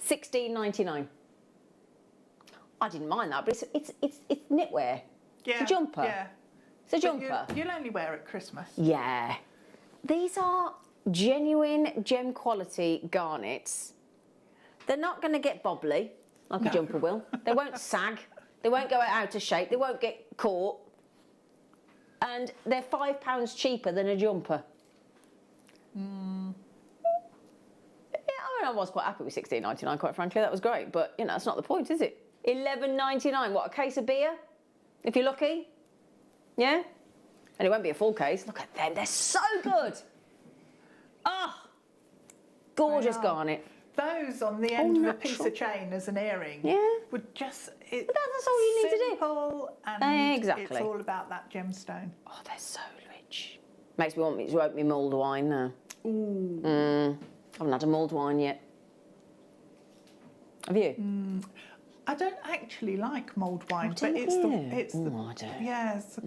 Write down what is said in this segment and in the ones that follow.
$16.99. I didn't mind that, but it's knitwear. Yeah, it's a jumper. Yeah. It's a jumper. You'll only wear it at Christmas. Yeah. These are genuine gem quality garnets. They're not going to get bobbly like a jumper will. They won't sag. They won't go out of shape. They won't get caught. And they're £5 cheaper than a jumper. I was quite happy with $16.99, quite frankly. That was great, but you know, that's not the point, is it? $11.99. What, a case of beer? If you're lucky? Yeah? And it won't be a full case. Look at them, they're so good. Ah, oh, gorgeous garnet. Those on the end of a piece of chain as an earring would just... But that's all you need to do. Simple and exactly. It's all about that gemstone. Oh, they're so rich. Makes me want me to open me mulled wine now. Ooh. I haven't had a mulled wine yet. Have you? I don't actually like mulled wine, but I do. it's the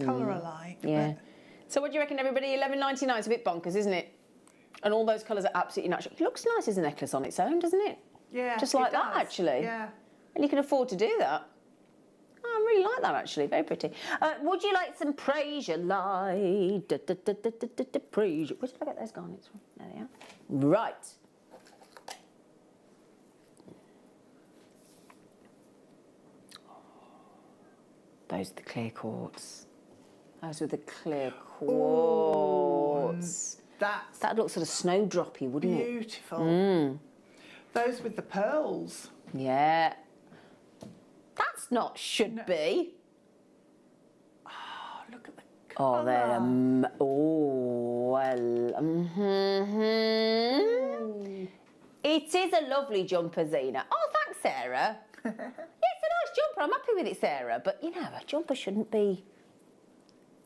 colour I like. Yeah. But... So what do you reckon, everybody? $11.99. It's a bit bonkers, isn't it? And all those colours are absolutely natural. It looks nice as a necklace on its own, doesn't it? Yeah. Just like that, actually. Yeah. And you can afford to do that. Oh, I really like that, actually. Very pretty. Would you like some Praise Your Light? Praise Your... Where did I get those garnets from? There they are. Right. Those are the clear quartz. Those were the clear quartz. That looks sort of snowdroppy, wouldn't it? Beautiful. Those with the pearls. Yeah. That's not should be. Oh, look at the colour. Oh, they're It is a lovely jumper, Zena. Oh, thanks, Sarah. Yeah, it's a nice jumper. I'm happy with it, Sarah. But you know, a jumper shouldn't be.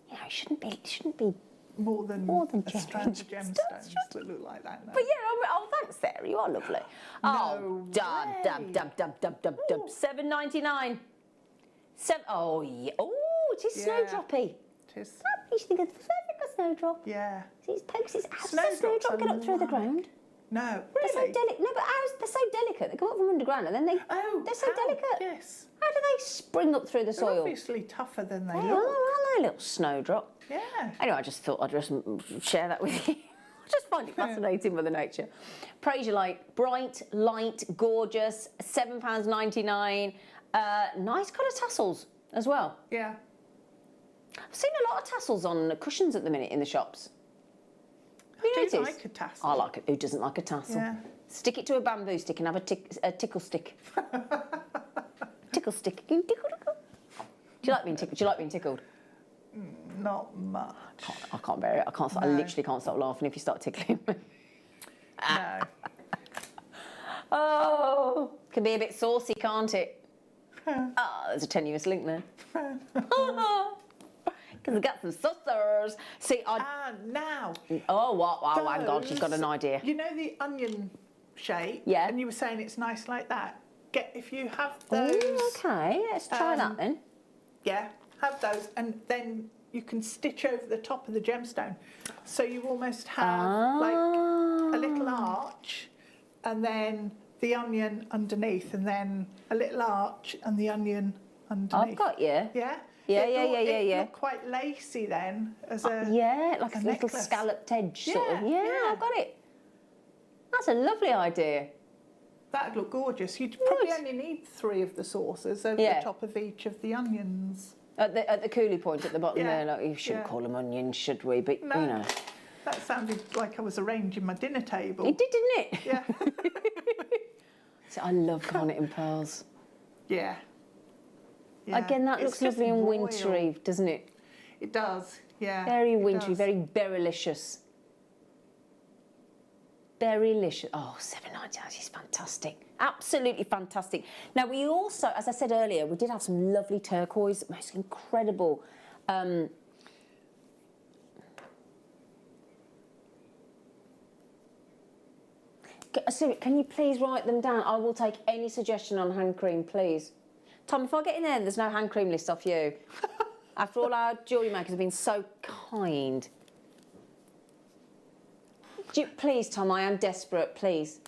You know, it shouldn't be more than a strand of gemstones that look like that. No. But yeah, oh, thanks, Sarah. You are lovely. Oh, dub. $7.99. Oh, yeah. Oh, it is snowdroppy. It is. You should think of a snowdrop. Yeah. See, it pokes its ass. Does a snowdrop get up through the ground? No, They're so delicate. No, but they're so delicate. They come up from underground and then they're so delicate. Yes. How do they spring up through the soil? They're obviously tougher than they look. Oh, little snowdrop. Yeah. Anyway, I just thought I'd just share that with you. I just find it fascinating, Mother Nature. Praise Your Light. Bright, light, gorgeous. £7.99. Nice colour tassels as well. Yeah. I've seen a lot of tassels on cushions at the minute in the shops. I do like a tassel. I like it. Who doesn't like a tassel? Yeah. Stick it to a bamboo stick and have a tickle stick. Tickle stick. Do you like being tickled? Do you like being tickled? Not much. I can't bear it. I literally can't stop laughing if you start tickling me. No. Oh, can be a bit saucy, can't it? There's a tenuous link there. Because I've got some saucers. See, now. Oh, what? Oh, hang on, she's got an idea. You know the onion shape? Yeah. And you were saying it's nice like that. If you have those. Okay, let's try that then. Yeah, have those, and then you can stitch over the top of the gemstone. So you almost have like a little arch, and then the onion underneath, and then a little arch and the onion underneath. I've got you. Yeah. Yeah. It looked quite lacy then, as a like a little scalloped edge sort of. Yeah, I've got it. That's a lovely idea. That'd look gorgeous. You'd probably only need 3 of the saucers over the top of each of the onions. At the coolie point at the bottom there, like you shouldn't call them onions, should we? But no, you know. That sounded like I was arranging my dinner table. It did, didn't it? Yeah. So I love garnet and pearls. Yeah. Again, that looks lovely and wintry, doesn't it? It does, yeah. Very wintry, very berrylicious. Berrylicious. Oh, $7.99 is fantastic. Absolutely fantastic. Now, we also, as I said earlier, we did have some lovely turquoise, most incredible. Sorry, can you please write them down? I will take any suggestion on hand cream, please. Tom, if I get in there and there's no hand cream list off you, after all our jewellery makers have been so kind. Please, Tom, I am desperate, please.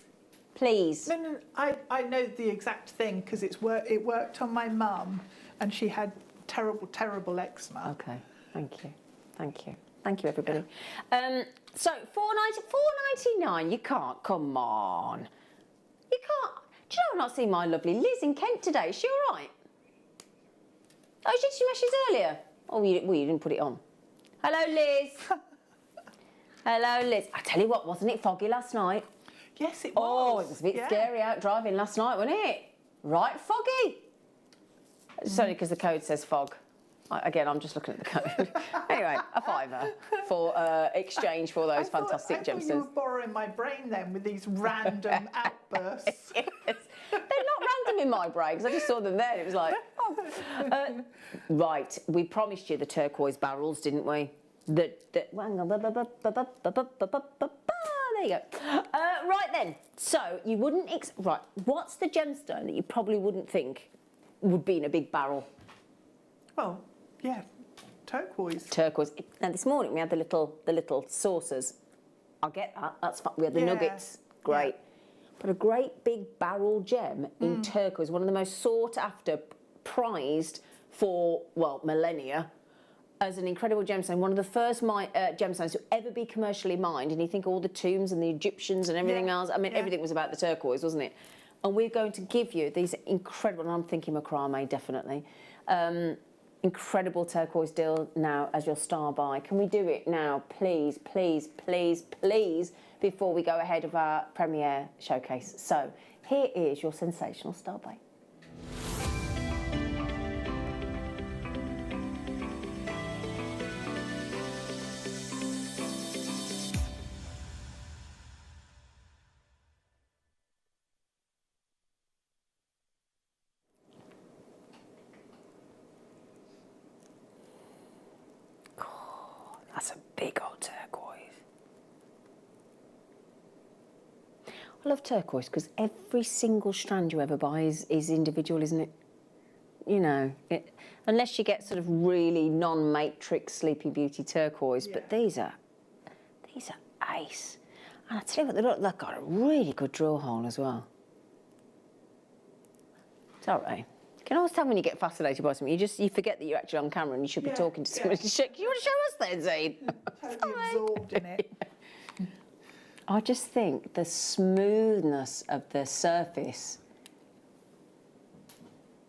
please. No, I know the exact thing because it worked on my mum, and she had terrible eczema. Okay, thank you. Thank you, everybody. So, $4.99, you can't, come on. You can't. Do you know I've not seen my lovely Liz in Kent today? Is she all right? Oh, she messaged earlier. Oh, you didn't put it on. Hello, Liz. Hello, Liz. I tell you what, wasn't it foggy last night? Yes, it was. Oh, it was a bit scary out driving last night, wasn't it? Right foggy. It's only because the code says fog. Again, I'm just looking at the code. Anyway, a fiver for exchange for those fantastic gemstones. I thought you were borrowing my brain then with these random outbursts. Yes. They're not random in my brain, because I just saw them there and it was like, oh. Right, we promised you the turquoise barrels, didn't we? There you go. Right then, so you wouldn't... Right, what's the gemstone that you probably wouldn't think would be in a big barrel? Well, yeah, turquoise. Turquoise. Now this morning we had the little saucers. I get that. That's fine. We had the nuggets. Great. Yeah. But a great big barrel gem in turquoise, one of the most sought after, prized for millennia, as an incredible gemstone. One of the first gemstones to ever be commercially mined. And you think all the tombs and the Egyptians and everything else. I mean, everything was about the turquoise, wasn't it? And we're going to give you these incredible. And I'm thinking macrame definitely. Incredible turquoise deal now as your star buy. Can we do it now, please, please, please, please, before we go ahead of our premiere showcase? So here is your sensational star buy. That's a big old turquoise. I love turquoise because every single strand you ever buy is individual, isn't it? You know, unless you get sort of really non-matrix Sleeping Beauty turquoise, but these are ace. And I tell you what, they've got a really good draw hole as well. It's all right. You can always tell when you get fascinated by something. You forget that you're actually on camera and you should be talking to somebody. You want to show us then, Zane? Totally absorbed in it. I just think the smoothness of the surface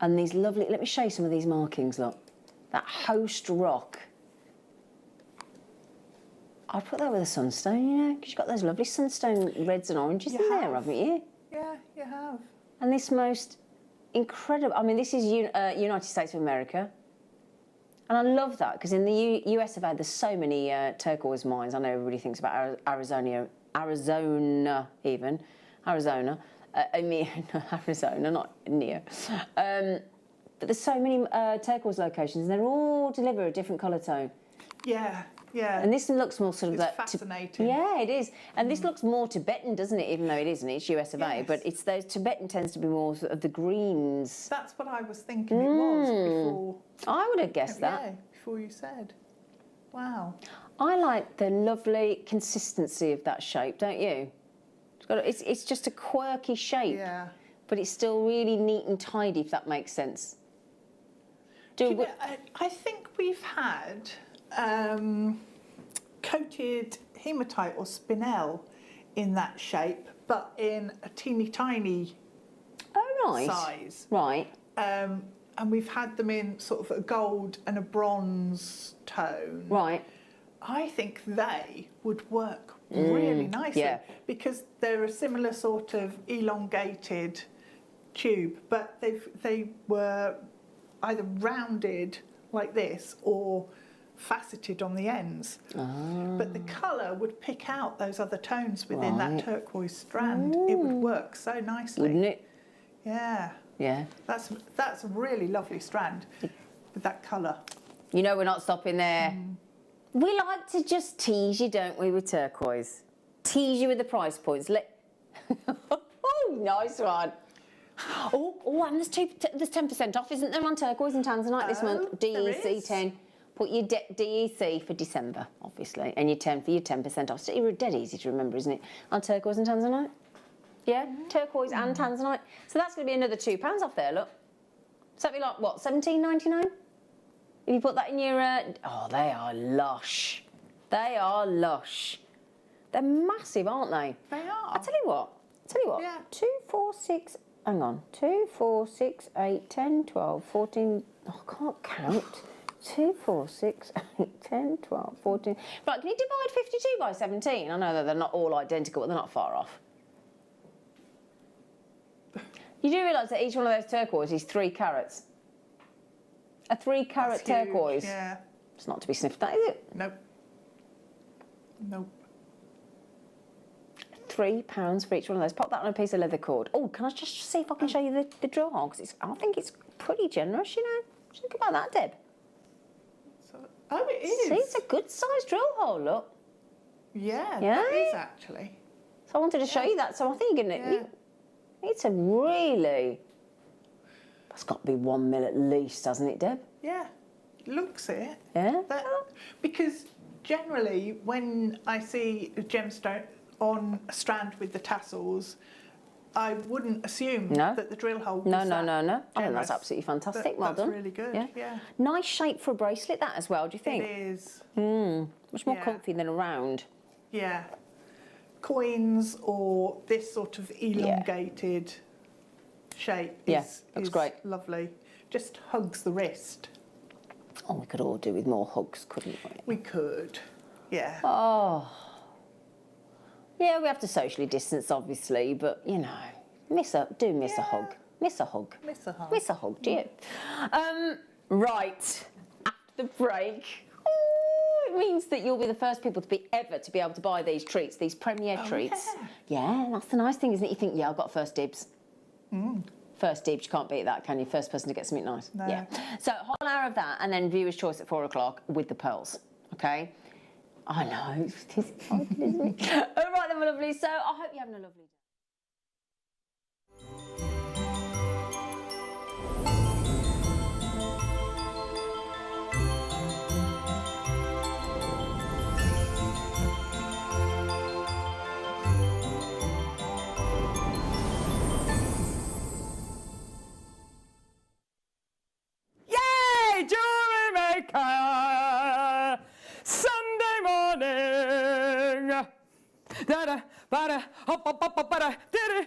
and these lovely... Let me show you some of these markings, look. That host rock. I'd put that with a sunstone, you know, because you've got those lovely sunstone reds and oranges in there, haven't you? Yeah, you have. And this most... incredible. I mean, this is United States of America. And I love that because in the US of A, there's so many turquoise mines. I know everybody thinks about Arizona, Arizona, not near. But there's so many turquoise locations and they're all deliver a different colour tone. Yeah, yeah. And this looks more sort of that... fascinating. Yeah, it is. And this looks more Tibetan, doesn't it? Even though it isn't, it's US of A. But it's those Tibetan tends to be more sort of the greens. That's what I was thinking it was before. I would have guessed that. Yeah, before you said. Wow. I like the lovely consistency of that shape, don't you? It's just a quirky shape. Yeah. But it's still really neat and tidy, if that makes sense. I think we've had coated hematite or spinel in that shape, but in a teeny tiny size. Right. And we've had them in sort of a gold and a bronze tone. Right. I think they would work really nicely because they're a similar sort of elongated tube, but they were either rounded like this or faceted on the ends. But the colour would pick out those other tones within that turquoise strand. It would work so nicely. Wouldn't it? Yeah. Yeah. That's a really lovely strand with that colour. You know we're not stopping there. We like to just tease you, don't we, with turquoise? Tease you with the price points. Oh, nice one. Oh, and there's 10% off, isn't there, on turquoise and tanzanite this month? DEC 10. Put your DEC for December, obviously, and your 10 for your 10% off. So you're dead easy to remember, isn't it? On turquoise and tanzanite. Yeah, turquoise and tanzanite. So that's going to be another £2 off there, look. So that'd be like, what, $17.99? If you put that in your... oh, they are lush. They are lush. They're massive, aren't they? They are. I'll tell you what. Yeah. 2, 4, 6... Hang on. 2, 4, 6, 8, 10, 12, 14... Oh, I can't count. 2, 4, 6, 8, 10, 12, 14... Right, can you divide 52 by 17? I know that they're not all identical, but they're not far off. You do realise that each one of those turquoise is 3 carats? A 3-carat turquoise. Yeah. It's not to be sniffed at, is it? Nope. Nope. £3 for each one of those. Pop that on a piece of leather cord. Oh, can I just see if I can show you the drill hole? Because I think it's pretty generous, you know. Just think about that, Deb. Oh, it is. See, it's a good-sized drill hole, look. Yeah, Yeah? that is actually. So I wanted to show you that. So I think you're going to... It's a really... That's got to be 1 mil at least, hasn't it, Deb? Yeah, looks it. Yeah? Because generally, when I see a gemstone on a strand with the tassels, I wouldn't assume that the drill hole was No. that I think generous. that's absolutely fantastic. But Well done. That's really good, yeah. Nice shape for a bracelet, that as well, do you think? It is. Much more comfy than a round. Yeah. Coins or this sort of elongated shape is great. lovely. Just hugs the wrist. Oh, we could all do with more hugs, couldn't we? We could, yeah. Oh. Yeah, we have to socially distance, obviously, but, you know, miss a hug. Miss a hug. Miss a hug. Miss a hug, do you? Right. After the break, it means that you'll be the first people to be able to buy these treats, these premier treats. Yeah, that's the nice thing, isn't it? You think, yeah, I've got first dibs. First dibs, you can't beat that, can you? First person to get something nice. No. Yeah. So, whole hour of that, and then viewer's choice at 4 o'clock with the pearls. Okay? I know, it is exciting, isn't it? All right then, my lovely. So, I hope you're having a lovely day. Jewellery Maker, Sunday morning. Da-da, ba-da, hop, hop, hop, hop, ba-da, da-da,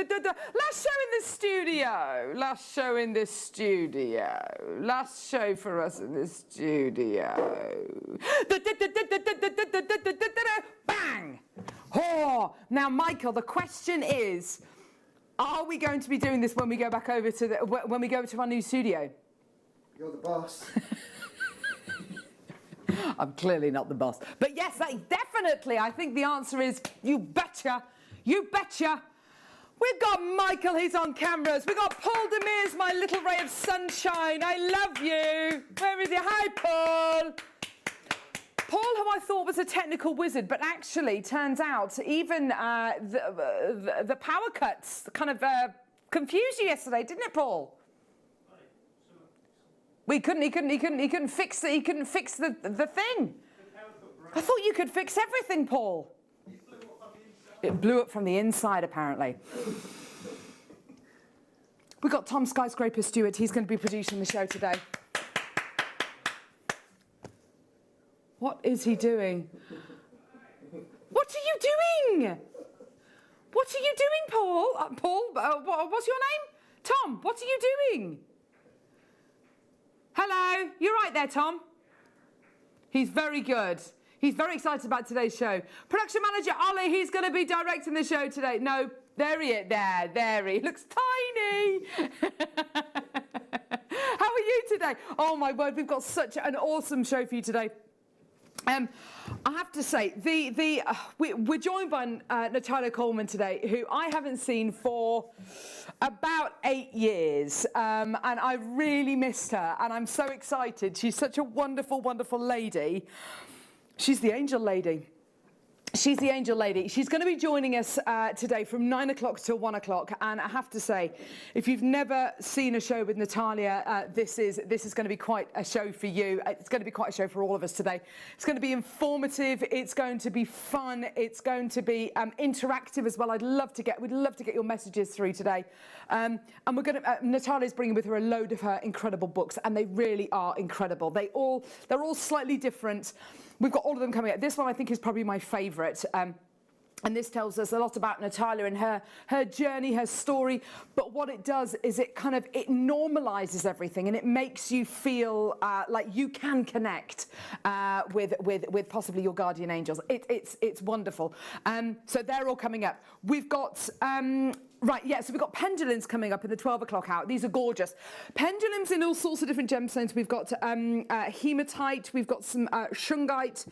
da-da, last show in the studio. Last show in the studio. Last show for us in the studio. Bang! Oh, now, Michael, the question is, are we going to be doing this when we go back over to when we go to our new studio? You're the boss. I'm clearly not the boss. But yes, definitely, I think the answer is, you betcha. You betcha. We've got Michael, he's on cameras. We've got Paul Demeers, my little ray of sunshine. I love you. Where is he? Hi, Paul. Paul, who I thought was a technical wizard, but actually turns out even the power cuts kind of confused you yesterday, didn't it, Paul? He couldn't fix the thing. I thought you could fix everything, Paul. It blew up from the inside, apparently. We've got Tom Skyscraper Stewart. He's going to be producing the show today. What is he doing? What are you doing? What are you doing, Paul? What's your name? Tom, what are you doing? Hello, you're right there, Tom. He's very good. He's very excited about today's show. Production manager Ollie, he's going to be directing the show today. No, there he is. There he looks tiny. How are you today? Oh my word, we've got such an awesome show for you today. I have to say, we're joined by Natalia Coleman today, who I haven't seen for about 8 years, and I really missed her, and I'm so excited. She's such a wonderful, wonderful lady. She's the angel lady. She's the angel lady. She's going to be joining us today from 9 o'clock till 1 o'clock. And I have to say, if you've never seen a show with Natalia, this is going to be quite a show for you. It's going to be quite a show for all of us today. It's going to be informative. It's going to be fun. It's going to be interactive as well. We'd love to get your messages through today. And we're going to, Natalia's bringing with her a load of her incredible books, and they really are incredible. They're all slightly different. We've got all of them coming out. This one I think is probably my favourite. And this tells us a lot about Natalia and her journey, her story. But what it does is it normalises everything, and it makes you feel like you can connect with possibly your guardian angels. It's wonderful. So they're all coming up. We've got right, yeah, so we've got pendulums coming up in the 12 o'clock hour. These are gorgeous. Pendulums in all sorts of different gemstones. We've got hematite, we've got some shungite,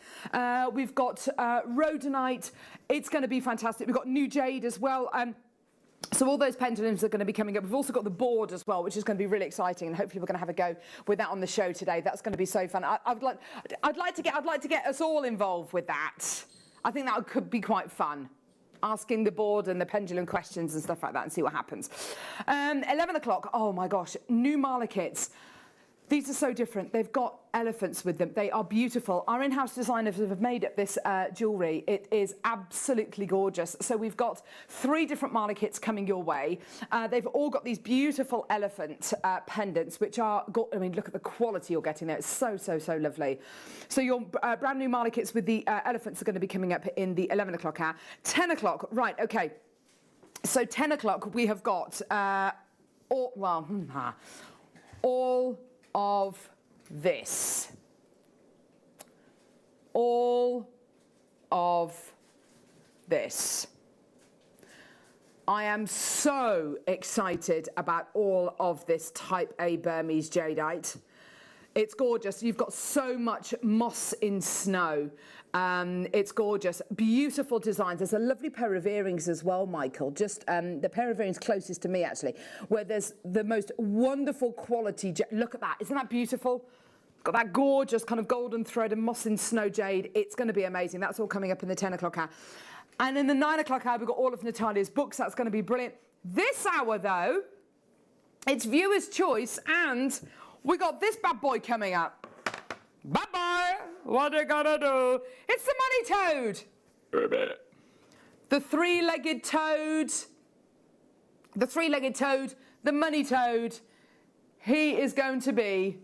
we've got rhodonite. It's going to be fantastic. We've got new jade as well. So all those pendulums are going to be coming up. We've also got the board as well, which is going to be really exciting, and hopefully we're going to have a go with that on the show today. That's going to be so fun. I'd like to get us all involved with that. I think that could be quite fun. Asking the board and the pendulum questions and stuff like that, and see what happens. 11 o'clock, oh my gosh, new Mala kits. These are so different. They've got elephants with them. They are beautiful. Our in-house designers have made up this jewellery. It is absolutely gorgeous. So we've got 3 different Mala kits coming your way. They've all got these beautiful elephant pendants, which are, I mean, look at the quality you're getting there. It's so, so, so lovely. So your brand new Mala kits with the elephants are going to be coming up in the 11 o'clock hour. 10 o'clock, right, okay. So 10 o'clock, we have got all of this. All of this. I am so excited about all of this type A Burmese jadeite. It's gorgeous. You've got so much moss in snow. It's gorgeous. Beautiful designs. There's a lovely pair of earrings as well, Michael. Just the pair of earrings closest to me, actually, where there's the most wonderful quality. Look at that. Isn't that beautiful? Got that gorgeous kind of golden thread and moss and snow jade. It's going to be amazing. That's all coming up in the 10 o'clock hour. And in the 9 o'clock hour, we've got all of Natalia's books. That's going to be brilliant. This hour, though, it's viewer's choice, and we got this bad boy coming up. Bye-bye. What are you gonna do? It's the money toad. The three-legged toad. The three-legged toad. The money toad. He is going to be,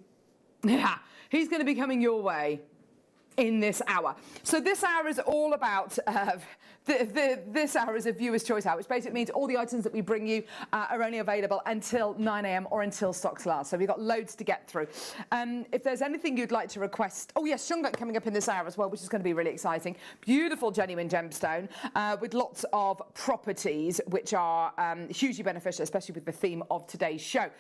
he's going to be coming your way in this hour. So this hour is all about, this hour is a viewer's choice hour, which basically means all the items that we bring you are only available until 9 a.m. or until stocks last. So we've got loads to get through. If there's anything you'd like to request, oh yes, shungite coming up in this hour as well, which is going to be really exciting. Beautiful genuine gemstone with lots of properties which are hugely beneficial, especially with the theme of today's show.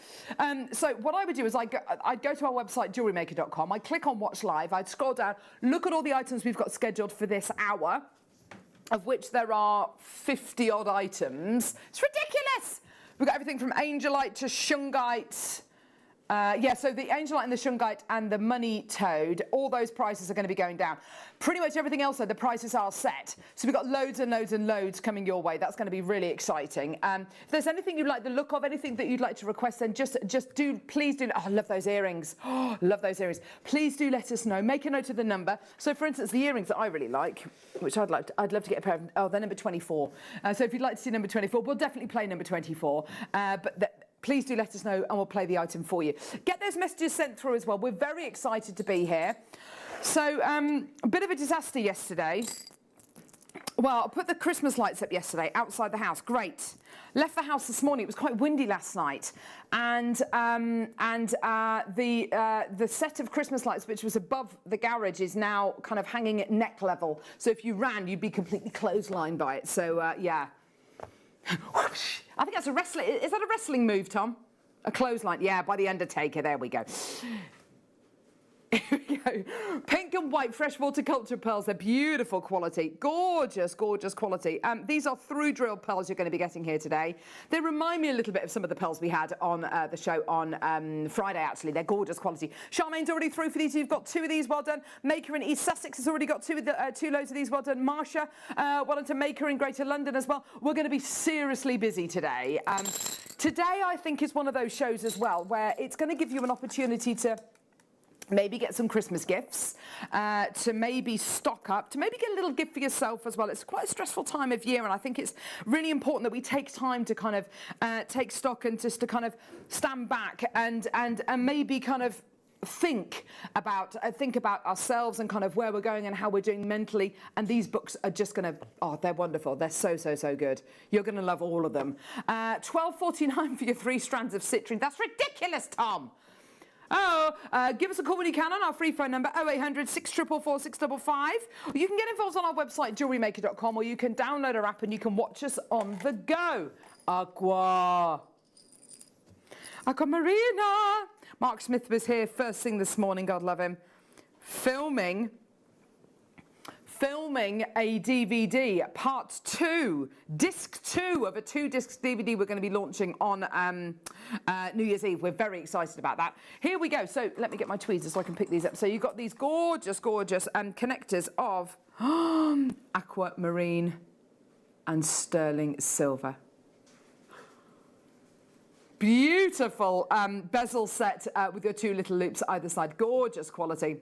So what I would do is I'd go to our website, JewelleryMaker.com, I'd click on Watch Live, I'd scroll down, look at all the items we've got scheduled for this hour, of which there are 50 odd items. It's ridiculous. We've got everything from angelite to shungite. So the angelite and the shungite and the money toad, all those prices are going to be going down. Pretty much everything else, though, the prices are set. So we've got loads and loads and loads coming your way. That's going to be really exciting. If there's anything you'd like the look of, anything that you'd like to request, then please do. Oh, I love those earrings. Oh, love those earrings. Please do let us know. Make a note of the number. So, for instance, the earrings that I really like, which I'd love to get a pair of. Oh, they're number 24. So if you'd like to see number 24, we'll definitely play number 24. Please do let us know, and we'll play the item for you. Get those messages sent through as well. We're very excited to be here. So, a bit of a disaster yesterday. Well, I put the Christmas lights up yesterday outside the house. Great. Left the house this morning. It was quite windy last night, and the set of Christmas lights, which was above the garage, is now kind of hanging at neck level. So if you ran, you'd be completely clotheslined by it. So yeah. I think that's a wrestling. Is that a wrestling move, Tom? A clothesline? Yeah, by the Undertaker. There we go. Here we go. Pink and white freshwater culture pearls. They're beautiful quality. Gorgeous, gorgeous quality. These are through drilled pearls you're going to be getting here today. They remind me a little bit of some of the pearls we had on the show on Friday, actually. They're gorgeous quality. Charmaine's already through for these. You've got 2 of these. Well done. Maker in East Sussex has already got 2 loads of these. Well done. Marsha, well done to Maker in Greater London as well. We're going to be seriously busy today. Today, I think, is one of those shows as well where it's going to give you an opportunity to maybe get some Christmas gifts, to maybe stock up, to maybe get a little gift for yourself as well. It's quite a stressful time of year, and I think it's really important that we take time to kind of take stock and just to kind of stand back and maybe kind of think about ourselves and kind of where we're going and how we're doing mentally. And these books are just going to, they're wonderful. They're so good. You're going to love all of them. £12.49 for your 3 strands of citrine. That's ridiculous, Tom. Give us a call when you can on our free phone number 0800 644 655. You can get involved on our website JewelleryMaker.com, or you can download our app and you can watch us on the go. Aquamarina. Mark Smith was here first thing this morning, God love him, filming a DVD, part 2, disc 2 of a 2-disc DVD we're going to be launching on New Year's Eve. We're very excited about that. Here we go. So let me get my tweezers so I can pick these up. So you've got these gorgeous connectors of aquamarine and sterling silver. Beautiful bezel set with your 2 little loops either side. Gorgeous quality.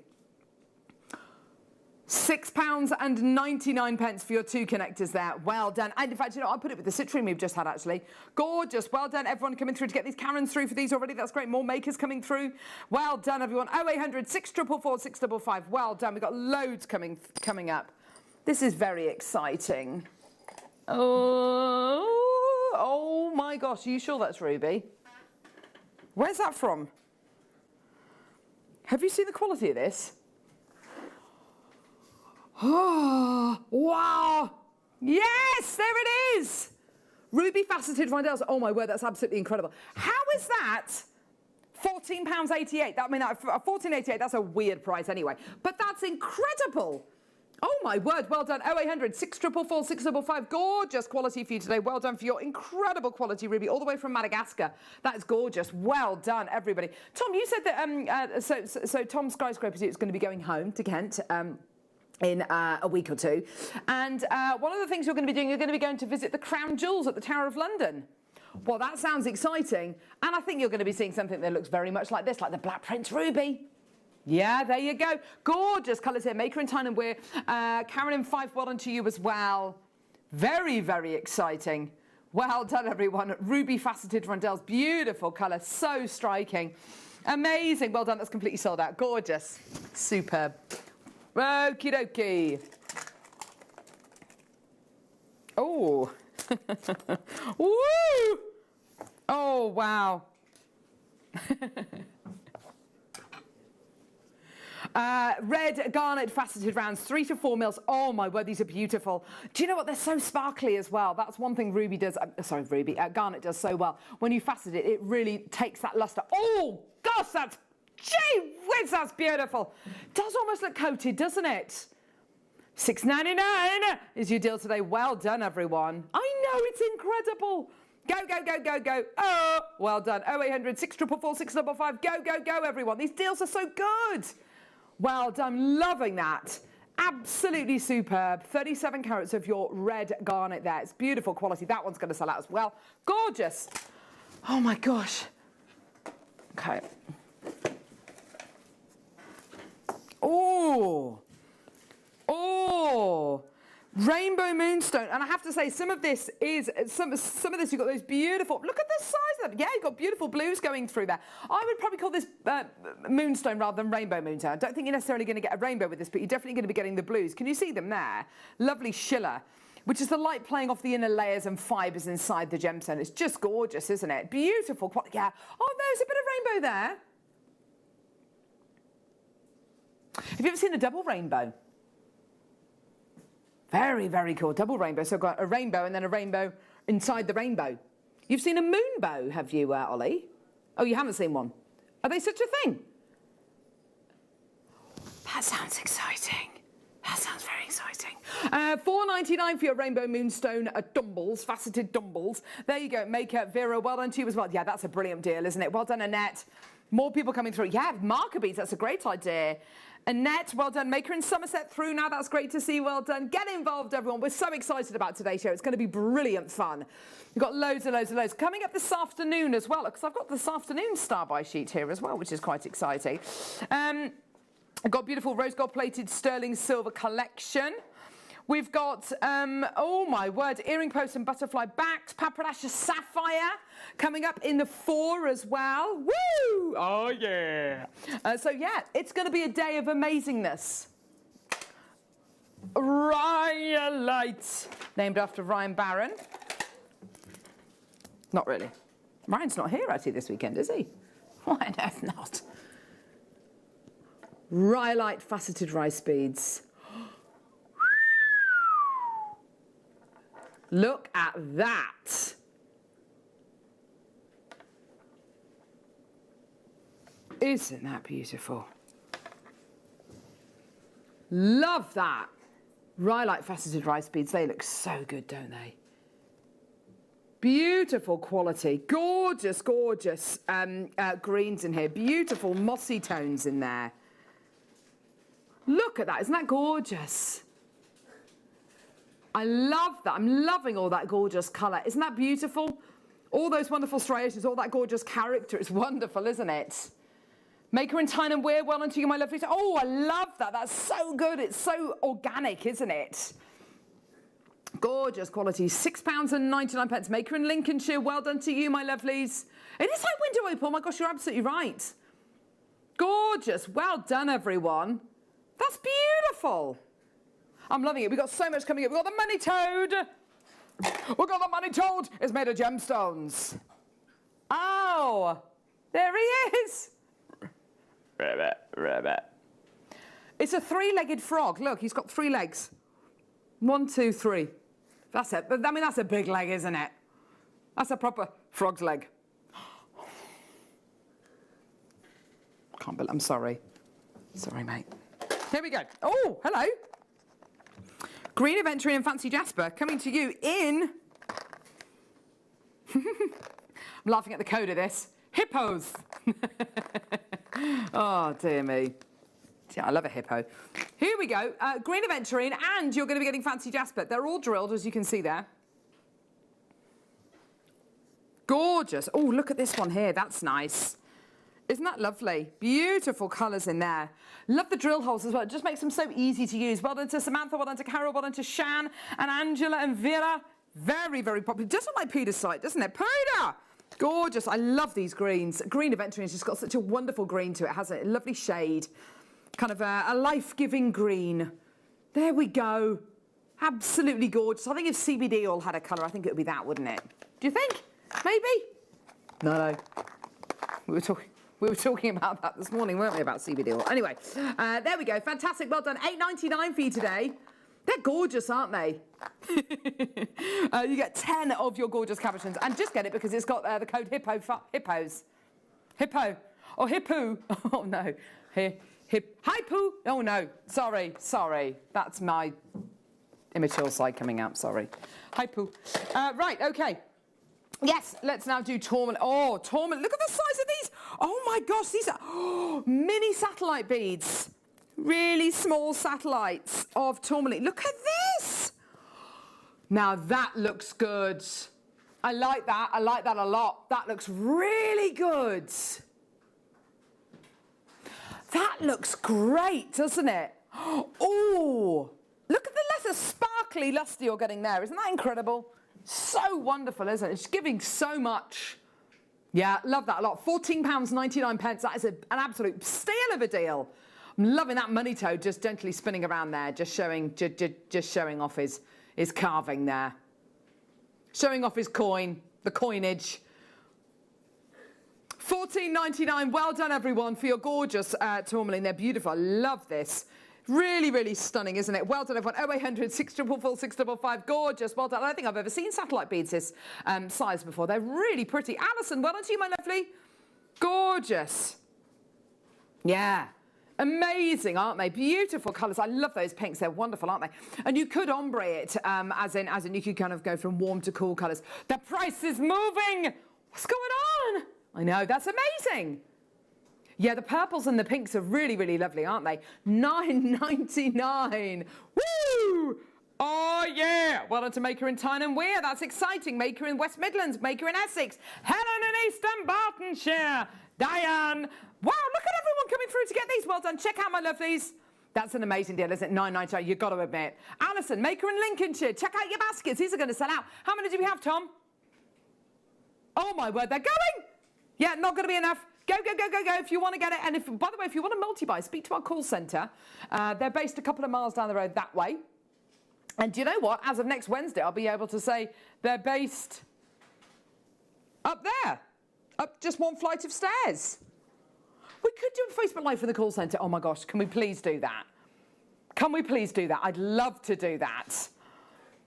£6.99 for your 2 connectors there. Well done. And in fact, you know, I'll put it with the citrine we've just had, actually. Gorgeous. Well done, everyone coming through to get these. Karen's through for these already. That's great. More makers coming through. Well done, everyone. 0800 644 655. Well done. We've got loads coming up. This is very exciting. Oh my gosh. Are you sure that's Ruby? Where's that from? Have you seen the quality of this? Oh, wow. Yes, there it is. Ruby faceted rondelles. Oh, my word, that's absolutely incredible. How is that £14.88? I mean, £14.88, that's a weird price anyway. But that's incredible. Oh, my word, well done. 0800 644 655. Gorgeous quality for you today. Well done for your incredible quality, Ruby, all the way from Madagascar. That is gorgeous. Well done, everybody. Tom, you said that, so Tom Skyscraper is going to be going home to Kent. In a week or 2. And one of the things you're going to be doing, you're going to be going to visit the Crown Jewels at the Tower of London. Well, that sounds exciting. And I think you're going to be seeing something that looks very much like this, like the Black Prince Ruby. Yeah, there you go. Gorgeous colours here. Maker in Tyne and Weir. Karen in Fife, well done to you as well. Very, very exciting. Well done, everyone. Ruby faceted rondelles. Beautiful colour. So striking. Amazing. Well done. That's completely sold out. Gorgeous. Superb. Okie dokie. Oh. Woo! Oh, wow. Red garnet faceted rounds, 3 to 4 mils. Oh my word, these are beautiful. Do you know what? They're so sparkly as well. That's one thing Ruby does. Garnet does so well. When you facet it, it really takes that luster. Oh gosh, that's, gee whiz, that's beautiful. Does almost look coated, doesn't it? $6.99 is your deal today. Well done, everyone. I know, it's incredible. Go, go, go, go, go. Oh, well done. 0800 644 655. Go, go, go, everyone. These deals are so good. Well done. Loving that. Absolutely superb. 37 carats of your red garnet there. It's beautiful quality. That one's going to sell out as well. Gorgeous. Oh, my gosh. Okay. Oh. Oh. Rainbow moonstone, and I have to say, some of this is some of this. You've got those beautiful. Look at the size of them. Yeah, you've got beautiful blues going through there. I would probably call this moonstone rather than rainbow moonstone. I don't think you're necessarily going to get a rainbow with this, but you're definitely going to be getting the blues. Can you see them there? Lovely schiller, which is the light playing off the inner layers and fibres inside the gemstone. It's just gorgeous, isn't it? Beautiful quality. Yeah. Oh, there's a bit of rainbow there. Have you ever seen a double rainbow? Very, very cool. Double rainbow. So I've got a rainbow and then a rainbow inside the rainbow. You've seen a moonbow, have you, Ollie? Oh, you haven't seen one. Are they such a thing? That sounds exciting. That sounds very exciting. $4.99 for your Rainbow Moonstone dumbles, faceted dumbles. There you go, Maker, Vera, well done to you as well. Yeah, that's a brilliant deal, isn't it? Well done, Annette. More people coming through. Yeah, marker beads, that's a great idea. Annette, well done. Maker in Somerset through now, that's great to see, well done. Get involved, everyone. We're so excited about today's show. It's going to be brilliant fun. We've got loads and loads and loads. Coming up this afternoon as well, because I've got this afternoon star-by sheet here as well, which is quite exciting. I've got beautiful rose gold plated sterling silver collection. We've got, oh my word, earring posts and butterfly backs, paprasha sapphire coming up in the 4 as well. Woo! Oh yeah. So yeah, it's going to be a day of amazingness. Rhyolite, named after Ryan Barron. Not really. Ryan's not here actually this weekend, is he? Why on earth not? Rhyolite faceted rice beads. Look at that. Isn't that beautiful? Love that. Rhyolite faceted rice beads, they look so good, don't they? Beautiful quality, gorgeous, gorgeous greens in here, beautiful mossy tones in there. Look at that, isn't that gorgeous? I love that, I'm loving all that gorgeous colour. Isn't that beautiful? All those wonderful striations, all that gorgeous character, it's wonderful, isn't it? Maker and Tyne and Weir, well done to you, my lovely. Oh, I love that, that's so good, it's so organic, isn't it? Gorgeous quality, £6.99. Maker in Lincolnshire, well done to you, my lovelies. It is like window open, oh my gosh, you're absolutely right. Gorgeous, well done, everyone. That's beautiful. I'm loving it. We've got so much coming up. We've got the money toad. We've got the money toad. It's made of gemstones. Oh, there he is. Rabbit, rabbit. It's a 3-legged frog. Look, he's got 3 legs. 1, 2, 3. That's it. I mean, that's a big leg, isn't it? That's a proper frog's leg. Can't believe. I'm sorry. Sorry, mate. Here we go. Oh, hello. Green Adventure and Fancy Jasper coming to you in... I'm laughing at the code of this. Hippos. Oh, dear me. Yeah, I love a hippo. Here we go. Green Aventurine, and you're going to be getting Fancy Jasper. They're all drilled, as you can see there. Gorgeous. Oh, look at this one here. That's nice. Isn't that lovely? Beautiful colours in there. Love the drill holes as well. It just makes them so easy to use. Well done to Samantha, well done to Carol, well done to Shan and Angela and Vera. Very, very popular. Just like Peter's site, doesn't it? Peter! Gorgeous. I love these greens. Green Adventurine's just got such a wonderful green to it, hasn't it? A lovely shade. Kind of a life-giving green. There we go. Absolutely gorgeous. I think if CBD all had a colour, I think it would be that, wouldn't it? Do you think? Maybe? No. We were talking about that this morning, weren't we, about CBD oil? Anyway, there we go. Fantastic. Well done. $8.99 for you today. They're gorgeous, aren't they? You get 10 of your gorgeous cabochons. And just get it because it's got the code hippos. Hippo. Or hippo. Oh, no. Hypoo. Oh, no. Sorry. That's my immature side coming out. Sorry. Hypoo. Right, OK. Yes, let's now do tourmaline. Oh, tourmaline. Look at the size of these. Oh, my gosh. These are mini satellite beads. Really small satellites of tourmaline. Look at this. Now, that looks good. I like that. I like that a lot. That looks really good. That looks great, doesn't it? Oh, look at the leather sparkly lustre you're getting there. Isn't that incredible? So wonderful, isn't it? It's giving so much. Yeah, love that a lot. £14.99. That is an absolute steal of a deal. I'm loving that money toad just gently spinning around there, just showing off his carving there. Showing off his coin, the coinage. $14.99. Well done, everyone, for your gorgeous tourmaline. They're beautiful. I love this. Really, really stunning, isn't it? Well done, everyone. 0800 644 655. Gorgeous. Well done. I don't think I've ever seen satellite beads this size before. They're really pretty. Alison, well done to you, my lovely. Gorgeous. Yeah. Amazing, aren't they? Beautiful colours. I love those pinks. They're wonderful, aren't they? And you could ombre it, as in you could kind of go from warm to cool colours. The price is moving. What's going on? I know, that's amazing. Yeah, the purples and the pinks are really, really lovely, aren't they? $9.99. Woo! Oh, yeah. Well done to Maker in Tyne and Wear. That's exciting. Maker in West Midlands. Maker in Essex. Helen in Eastern Bartonshire. Diane. Wow, look at everyone coming through to get these. Well done. Check out my lovelies. That's an amazing deal, isn't it? $9.99. You've got to admit. Alison, Maker in Lincolnshire. Check out your baskets. These are going to sell out. How many do we have, Tom? Oh, my word. They're going. Yeah, not going to be enough. Go, go, go, go, go if you want to get it. And if, by the way, if you want to multi-buy, speak to our call centre. They're based a couple of miles down the road that way. And do you know what? As of next Wednesday, I'll be able to say they're based up there, up just one flight of stairs. We could do a Facebook Live from the call centre. Oh, my gosh, can we please do that? Can we please do that? I'd love to do that.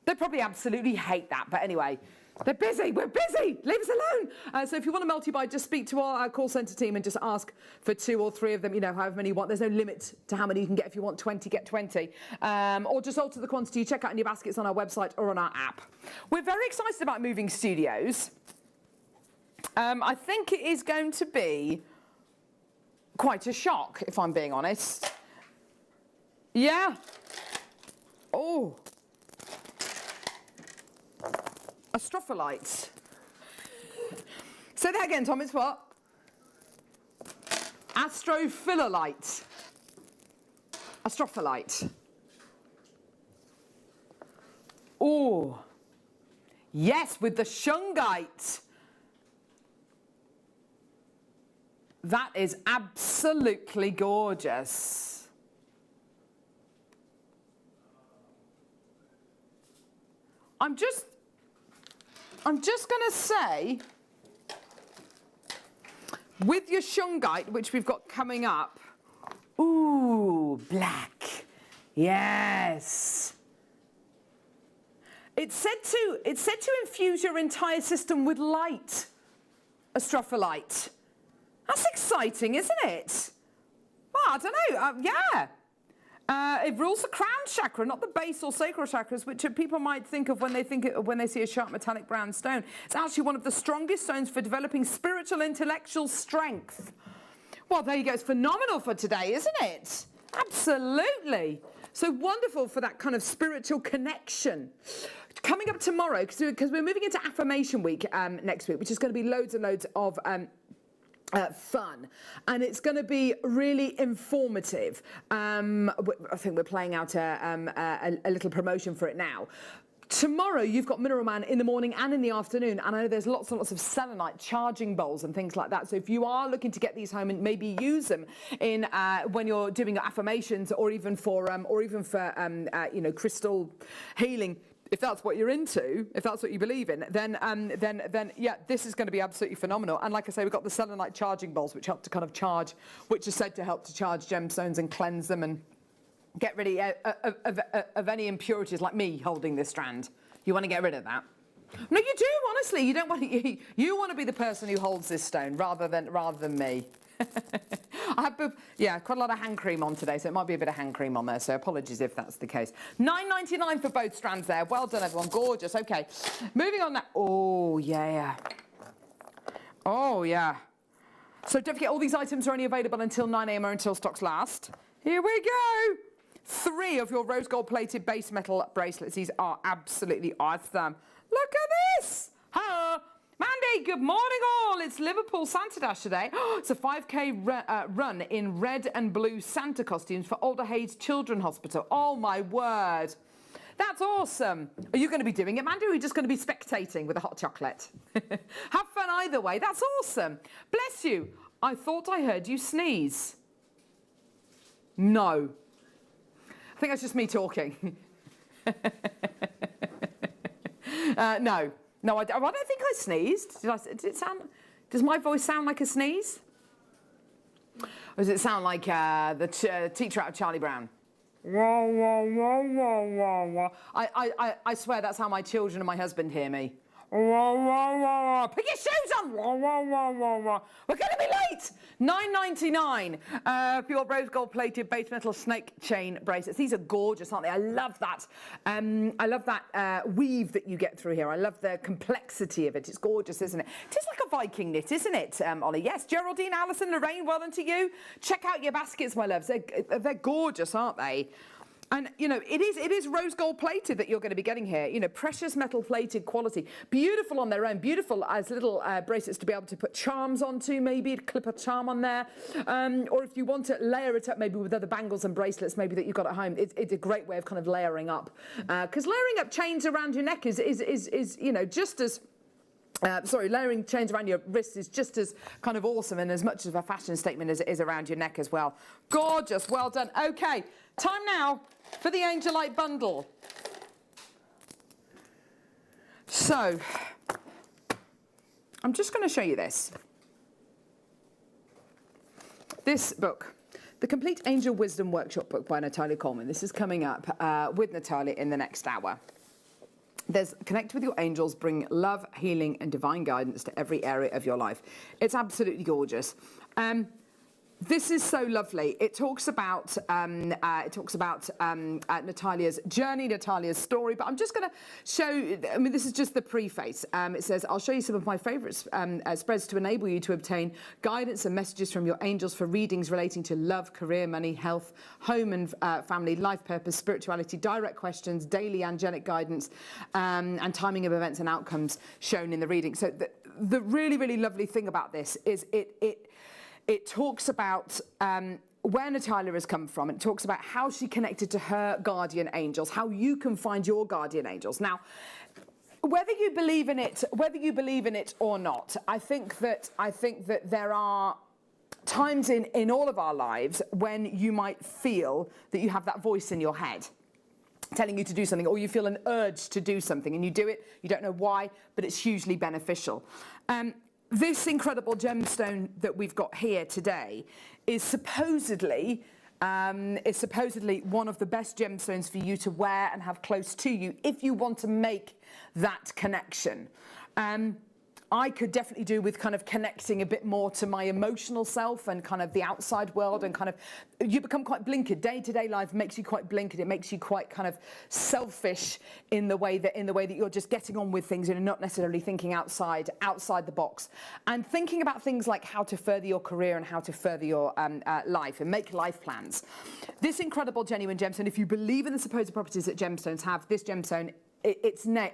They probably absolutely hate that. But anyway, they're busy. We're busy. Leave us alone. So if you want to multi-buy, just speak to our call centre team and just ask for 2 or 3 of them, you know, however many you want. There's no limit to how many you can get. If you want 20, get 20. Or just alter the quantity you check out in your baskets on our website or on our app. We're very excited about moving studios. I think it is going to be quite a shock, if I'm being honest. Yeah. Oh. Astrophyllite. Say that again, Tom. It's what? Astrophyllite. Astrophyllite. Oh. Yes, with the shungite. That is absolutely gorgeous. I'm just going to say, with your shungite, which we've got coming up, ooh, black, yes. It's said to infuse your entire system with light, astrophyllite. That's exciting, isn't it? Well, I don't know, yeah. It rules the crown chakra, not the base or sacral chakras, which people might think of when they see a sharp metallic brown stone. It's actually one of the strongest stones for developing spiritual intellectual strength. Well, there you go. It's phenomenal for today, isn't it? Absolutely. So wonderful for that kind of spiritual connection. Coming up tomorrow, because we're moving into Affirmation Week next week, which is going to be loads and loads of fun, and it's going to be really informative. I think we're playing out a little promotion for it now. Tomorrow you've got Mineral Man in the morning and in the afternoon, and I know there's lots and lots of selenite charging bowls and things like that. So if you are looking to get these home and maybe use them in when you're doing your affirmations, or even for you know, crystal healing, if that's what you're into, if that's what you believe in, then yeah, this is going to be absolutely phenomenal. And like I say, we've got the selenite charging bowls, which help to kind of charge, which is said to help to charge gemstones and cleanse them and get rid of any impurities, like me holding this strand. You want to get rid of that? No, you do, honestly. You don't want to, you want to be the person who holds this stone rather than me. I have, yeah, quite a lot of hand cream on today, so it might be a bit of hand cream on there, so apologies if that's the case. $9.99 for both strands there. Well done, everyone. Gorgeous. Okay, moving on now. Oh, yeah. Oh, yeah. So don't forget, all these items are only available until 9 a.m. or until stocks last. Here we go. 3 of your rose gold plated base metal bracelets. These are absolutely awesome. Look at this. Hello. Mandy, good morning all. It's Liverpool Santa Dash today. It's a 5K run in red and blue Santa costumes for Alder Hayes Children's Hospital. Oh my word. That's awesome. Are you going to be doing it, Mandy, or are you just going to be spectating with a hot chocolate? Have fun either way. That's awesome. Bless you. I thought I heard you sneeze. No. I think that's just me talking. No. No, I don't think I sneezed. Did it sound? Does my voice sound like a sneeze? Or does it sound like the teacher out of Charlie Brown? I swear that's how my children and my husband hear me. Put your shoes on. We're going to be late. $9.99 for your rose gold plated base metal snake chain bracelets. These are gorgeous, aren't they? I love that. I love that weave that you get through here. I love the complexity of it. It's gorgeous, isn't it? It is like a Viking knit, isn't it, Ollie? Yes. Geraldine, Alison, Lorraine, well done to you. Check out your baskets, my loves. They're gorgeous, aren't they? And, you know, it is rose gold plated that you're going to be getting here. You know, precious metal plated quality. Beautiful on their own. Beautiful as little bracelets to be able to put charms onto, maybe clip a charm on there. Or if you want to layer it up maybe with other bangles and bracelets maybe that you've got at home. It's a great way of kind of layering up. Because layering up chains around your neck is you know, just as... layering chains around your wrists is just as kind of awesome and as much of a fashion statement as it is around your neck as well. Gorgeous, well done. Okay, time now for the Angelite bundle. So, I'm just going to show you this. This book, The Complete Angel Wisdom Workshop Book by Natalia Coleman. This is coming up with Natalia in the next hour. There's connect with your angels, bring love, healing, and divine guidance to every area of your life. It's absolutely gorgeous. This is so lovely. It talks about Natalia's journey, Natalia's story. But I'm just going to show. I mean, this is just the preface. It says, "I'll show you some of my favourite spreads to enable you to obtain guidance and messages from your angels for readings relating to love, career, money, health, home and family, life purpose, spirituality, direct questions, daily angelic guidance, and timing of events and outcomes shown in the reading." So the really, really lovely thing about this is it talks about where Natalia has come from. It talks about how she connected to her guardian angels, how you can find your guardian angels. Now, whether you believe in it or not, I think that there are times in all of our lives when you might feel that you have that voice in your head telling you to do something, or you feel an urge to do something and you do it, you don't know why, but it's hugely beneficial. This incredible gemstone that we've got here today is supposedly one of the best gemstones for you to wear and have close to you if you want to make that connection. I could definitely do with kind of connecting a bit more to my emotional self and kind of the outside world, and kind of you become quite blinkered. Day-to-day life makes you quite blinkered. It makes you quite kind of selfish in the way that you're just getting on with things and not necessarily thinking outside the box, and thinking about things like how to further your career and how to further your life and make life plans. This incredible genuine gemstone, if you believe in the supposed properties that gemstones have, this gemstone,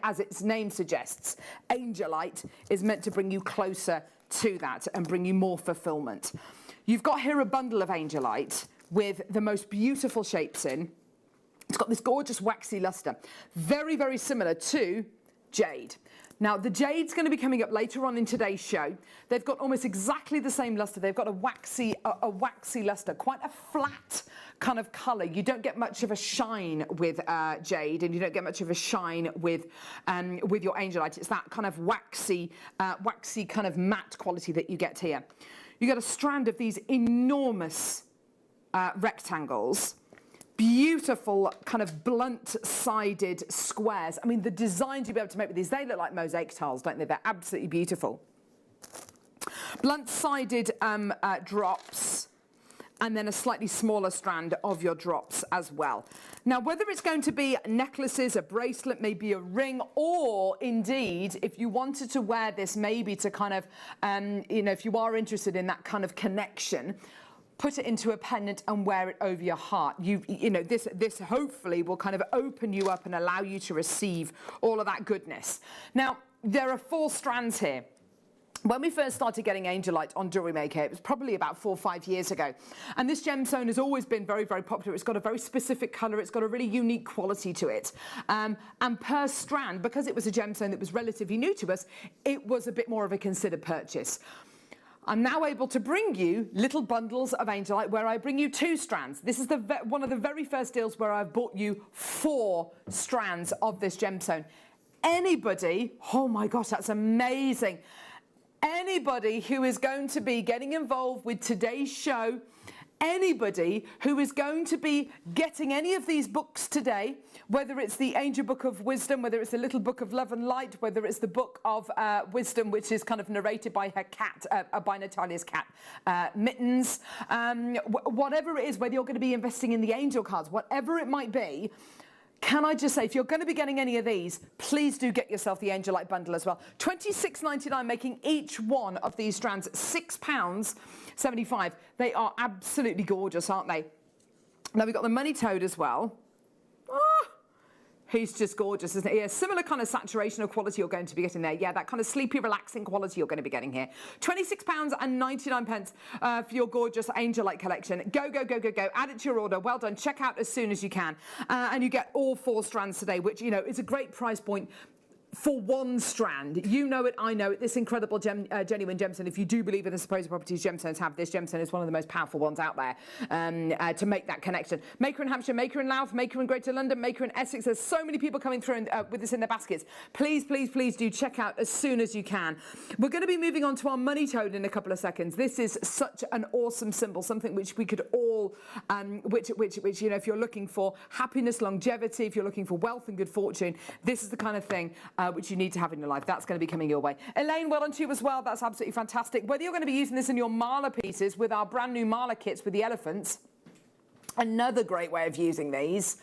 as its name suggests, Angelite, is meant to bring you closer to that and bring you more fulfillment. You've got here a bundle of Angelite with the most beautiful shapes in. It's got this gorgeous waxy luster, very, very similar to jade. Now, the jade's going to be coming up later on in today's show. They've got almost exactly the same luster. They've got a waxy luster, quite a flat kind of colour. You don't get much of a shine with jade, and you don't get much of a shine with your Angelite. It's that kind of waxy kind of matte quality that you get here. You get a strand of these enormous rectangles. Beautiful kind of blunt-sided squares. I mean, the designs you'll be able to make with these, they look like mosaic tiles, don't they? They're absolutely beautiful. Blunt-sided drops, and then a slightly smaller strand of your drops as well. Now, whether it's going to be necklaces, a bracelet, maybe a ring, or indeed, if you wanted to wear this maybe to kind of, if you are interested in that kind of connection, put it into a pendant and wear it over your heart. This hopefully will kind of open you up and allow you to receive all of that goodness. Now, there are 4 strands here. When we first started getting Angelite on Jewellery Maker, it was probably about 4 or 5 years ago. And this gemstone has always been very, very popular. It's got a very specific colour. It's got a really unique quality to it. And per strand, because it was a gemstone that was relatively new to us, it was a bit more of a considered purchase. I'm now able to bring you little bundles of Angelite where I bring you 2 strands. This is one of the very first deals where I've bought you 4 strands of this gemstone. Anybody, oh my gosh, that's amazing. Anybody who is going to be getting involved with today's show anybody who is going to be getting any of these books today, whether it's the Angel Book of Wisdom, whether it's the Little Book of Love and Light, whether it's the Book of Wisdom, which is kind of narrated by her cat, by Natalia's cat, Mittens, whatever it is, whether you're going to be investing in the angel cards, whatever it might be, can I just say, if you're going to be getting any of these, please do get yourself the Angel Light bundle as well. £26.99, making each one of these strands £6.75. They are absolutely gorgeous, aren't they? Now we've got the Money Toad as well. He's just gorgeous, isn't he? Yeah, similar kind of saturation of quality you're going to be getting there. Yeah, that kind of sleepy, relaxing quality you're going to be getting here. £26.99 for your gorgeous Angel Light collection. Go, go, go, go, go. Add it to your order. Well done. Check out as soon as you can. And you get all 4 strands today, which, you know, is a great price point for one strand. You know it, I know it. This incredible genuine gemstone. If you do believe in the supposed properties gemstones have, this gemstone is one of the most powerful ones out there to make that connection. Maker in Hampshire, Maker in Louth, Maker in Greater London, Maker in Essex. There's so many people coming through with this in their baskets. Please, please, please do check out as soon as you can. We're going to be moving on to our Money Toad in a couple of seconds. This is such an awesome symbol, something which we could all, which you know, if you're looking for happiness, longevity, if you're looking for wealth and good fortune, this is the kind of thing which you need to have in your life. That's going to be coming your way. Elaine, well done to you as well. That's absolutely fantastic. Whether you're going to be using this in your mala pieces with our brand new mala kits with the elephants, another great way of using these.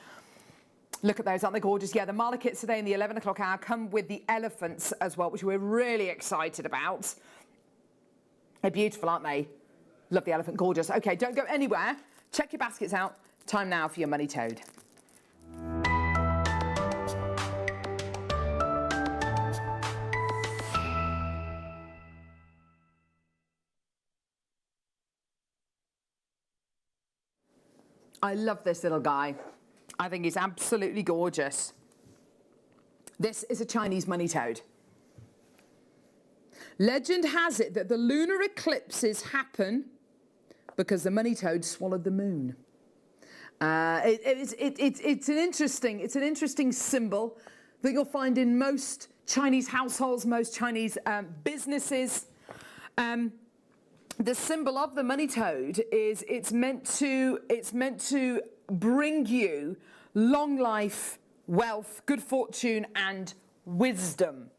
Look at those, aren't they gorgeous? Yeah, the mala kits today in the 11 o'clock hour come with the elephants as well, which we're really excited about. They're beautiful, aren't they? Love the elephant, gorgeous. Okay, don't go anywhere. Check your baskets out. Time now for your Money Toad. I love this little guy. I think he's absolutely gorgeous. This is a Chinese money toad. Legend has it that the lunar eclipses happen because the money toad swallowed the moon. It's an interesting symbol that you'll find in most Chinese households, most Chinese businesses. The symbol of the money toad is it's meant to bring you long life, wealth, good fortune, and wisdom.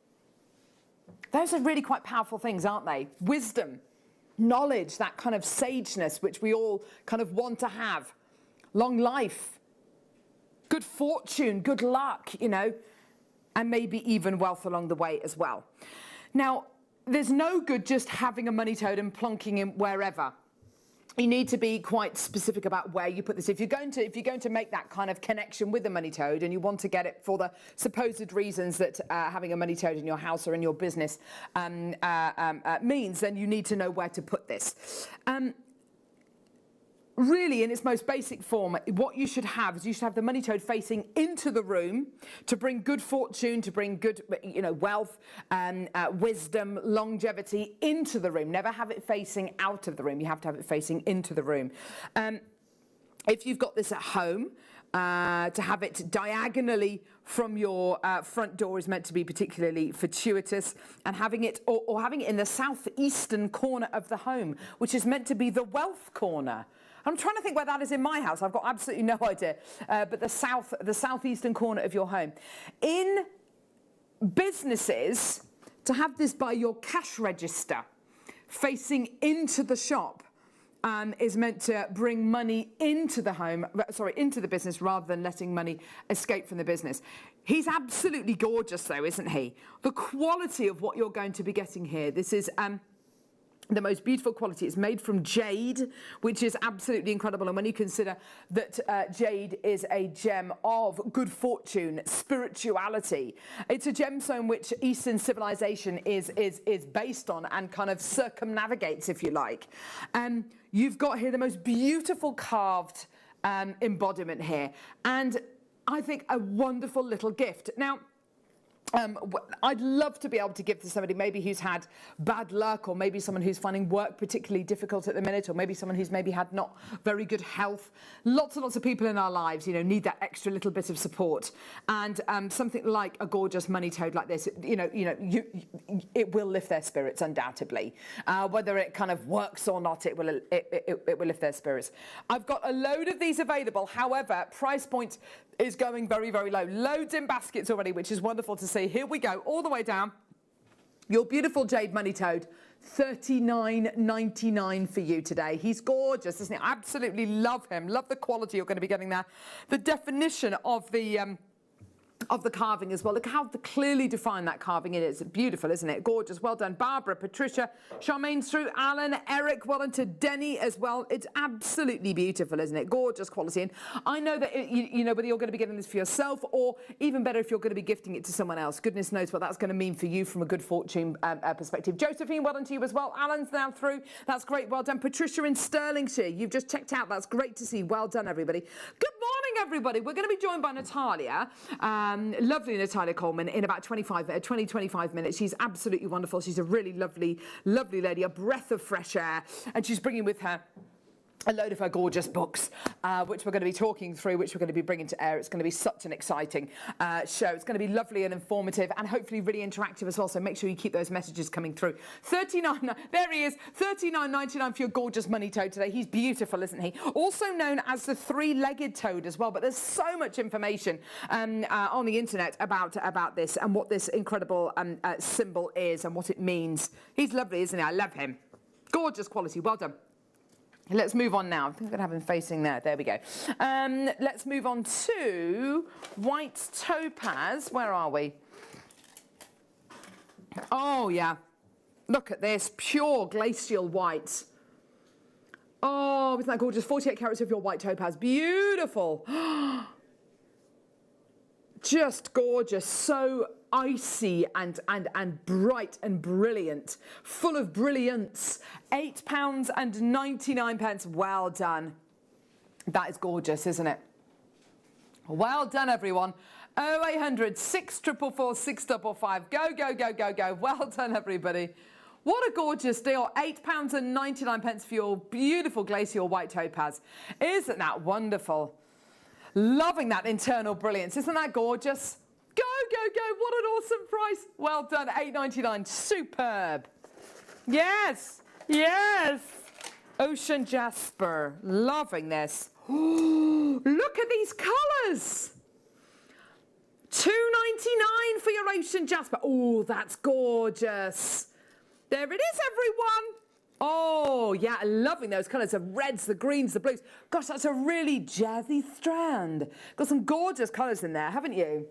Those are really quite powerful things, aren't they? Wisdom, knowledge, that kind of sageness which we all kind of want to have. Long life, good fortune, good luck, you know, and maybe even wealth along the way as well. Now, there's no good just having a money toad and plonking him wherever. You need to be quite specific about where you put this. If you're going to make that kind of connection with the money toad and you want to get it for the supposed reasons that having a money toad in your house or in your business means, then you need to know where to put this. Really, in its most basic form, what you should have is you should have the money toad facing into the room to bring good fortune, to bring good, you know, wealth, wisdom, longevity into the room. Never have it facing out of the room. You have to have it facing into the room. If you've got this at home, to have it diagonally from your front door is meant to be particularly fortuitous, and having it or having it in the southeastern corner of the home, which is meant to be the wealth corner. I'm trying to think where that is in my house. I've got absolutely no idea. But the southeastern corner of your home. In businesses, to have this by your cash register facing into the shop is meant to bring money into the home, into the business, rather than letting money escape from the business. He's absolutely gorgeous though, isn't he? The quality of what you're going to be getting here. This is the most beautiful quality. It's made from jade, which is absolutely incredible. And when you consider that jade is a gem of good fortune, spirituality, it's a gemstone which Eastern civilization is based on and kind of circumnavigates, if you like. You've got here the most beautiful carved embodiment here, and I think a wonderful little gift. Now, I'd love to be able to give to somebody maybe who's had bad luck, or maybe someone who's finding work particularly difficult at the minute, or maybe someone who's maybe had not very good health. Lots and lots of people in our lives, you know, need that extra little bit of support. And something like a gorgeous money toad like this, it will lift their spirits undoubtedly. Whether it kind of works or not, it will lift their spirits. I've got a load of these available. However, price point is going very, very low. Loads in baskets already, which is wonderful to see. Here we go, all the way down. Your beautiful jade money toad, $39.99 for you today. He's gorgeous, isn't he? I absolutely love him. Love the quality you're going to be getting there. The definition of the carving as well. Look how clearly defined that carving is. It's beautiful, isn't it? Gorgeous. Well done, Barbara, Patricia, Charmaine's through, Alan, Eric, well done to Denny as well. It's absolutely beautiful, isn't it? Gorgeous quality. And I know that, you know, whether you're going to be getting this for yourself, or even better if you're going to be gifting it to someone else. Goodness knows what that's going to mean for you from a good fortune perspective. Josephine, well done to you as well. Alan's now through. That's great. Well done. Patricia in Stirlingshire, you've just checked out. That's great to see. Well done, everybody. Good morning, everybody. We're going to be joined by Natalia. Lovely Natalia Coleman in about 20-25 minutes. She's absolutely wonderful. She's a really lovely lady, a breath of fresh air, and she's bringing with her a load of her gorgeous books, which we're going to be talking through, which we're going to be bringing to air. It's going to be such an exciting show. It's going to be lovely and informative, and hopefully really interactive as well. So make sure you keep those messages coming through. There he is, $39.99 for your gorgeous money toad today. He's beautiful, isn't he? Also known as the three-legged toad as well. But there's so much information on the internet about this and what this incredible symbol is and what it means. He's lovely, isn't he? I love him. Gorgeous quality. Well done. Let's move on now. I think I'm going to have him facing there. There we go. Let's move on to white topaz. Where are we? Oh, yeah. Look at this. Pure glacial white. Oh, isn't that gorgeous? 48 carats of your white topaz. Beautiful. Just gorgeous. So icy and bright and brilliant, full of brilliance. £8.99. Well done. That is gorgeous, isn't it? Well done, everyone. 0800 644 655. Go, go, go, go, go. Well done, everybody. What a gorgeous deal. £8.99 for your beautiful glacial white topaz. Isn't that wonderful? Loving that internal brilliance. Isn't that gorgeous? Go, go, go. What an awesome price. Well done. £8.99. Superb. Yes. Yes. Ocean jasper. Loving this. Look at these colours. $2.99 for your ocean jasper. Oh, that's gorgeous. There it is, everyone. Oh, yeah, loving those colours, the reds, the greens, the blues. Gosh, that's a really jazzy strand. Got some gorgeous colours in there, haven't you?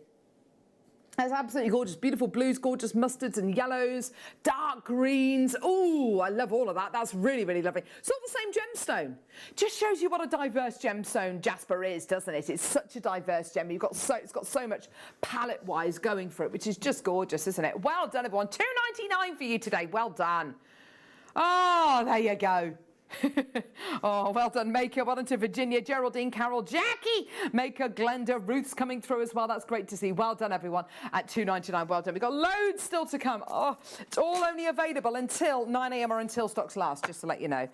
That's absolutely gorgeous. Beautiful blues, gorgeous mustards and yellows, dark greens. Oh, I love all of that. That's really, really lovely. It's not the same gemstone. Just shows you what a diverse gemstone jasper is, doesn't it? It's such a diverse gem. It's got so much palette-wise going for it, which is just gorgeous, isn't it? Well done, everyone. $2.99 for you today. Well done. Oh, there you go. Oh, well done, Maker. Well done to Virginia, Geraldine, Carol, Jackie, Maker, Glenda, Ruth's coming through as well. That's great to see. Well done, everyone, at $2.99. Well done. We've got loads still to come. Oh, it's all only available until 9 a.m. or until stocks last, just to let you know.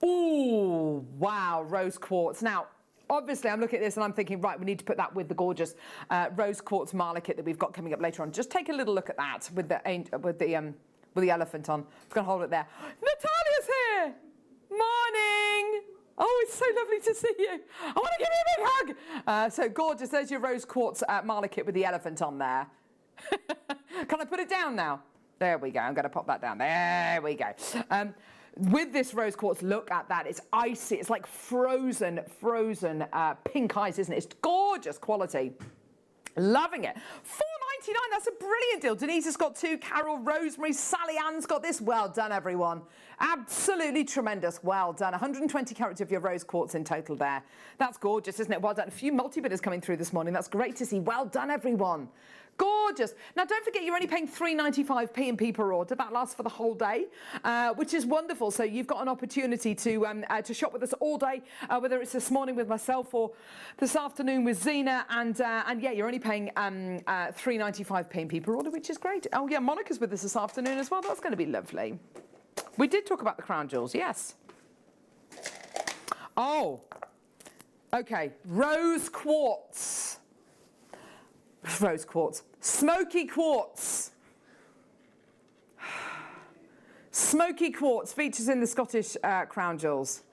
Oh, wow, rose quartz. Now, obviously, I'm looking at this and I'm thinking, right, we need to put that with the gorgeous rose quartz marla kit that we've got coming up later on. Just take a little look at that with the elephant on. I'm going to hold it there. Natalia's here. Morning. Oh, it's so lovely to see you. I want to give you a big hug. So gorgeous. There's your rose quartz marla kit with the elephant on there. Can I put it down now? There we go. I'm going to pop that down. There we go. With this rose quartz, look at that. It's icy. It's like frozen pink ice, isn't it? It's gorgeous quality. Loving it. $4.99. That's a brilliant deal. Denise has got two. Carol, Rosemary, Sally Ann's got this. Well done, everyone. Absolutely tremendous. Well done. 120 carats of your rose quartz in total there. That's gorgeous, isn't it? Well done. A few multi-bidders coming through this morning. That's great to see. Well done, everyone. Gorgeous. Now, don't forget, you're only paying £3.95p per order. That lasts for the whole day, which is wonderful. So you've got an opportunity to shop with us all day, whether it's this morning with myself or this afternoon with Zena. And yeah, you're only paying £3.95p per order, which is great. Oh, yeah, Monica's with us this afternoon as well. That's going to be lovely. We did talk about the crown jewels, yes. Oh, okay. Rose quartz. Rose quartz. Smoky quartz. Smoky quartz features in the Scottish crown jewels.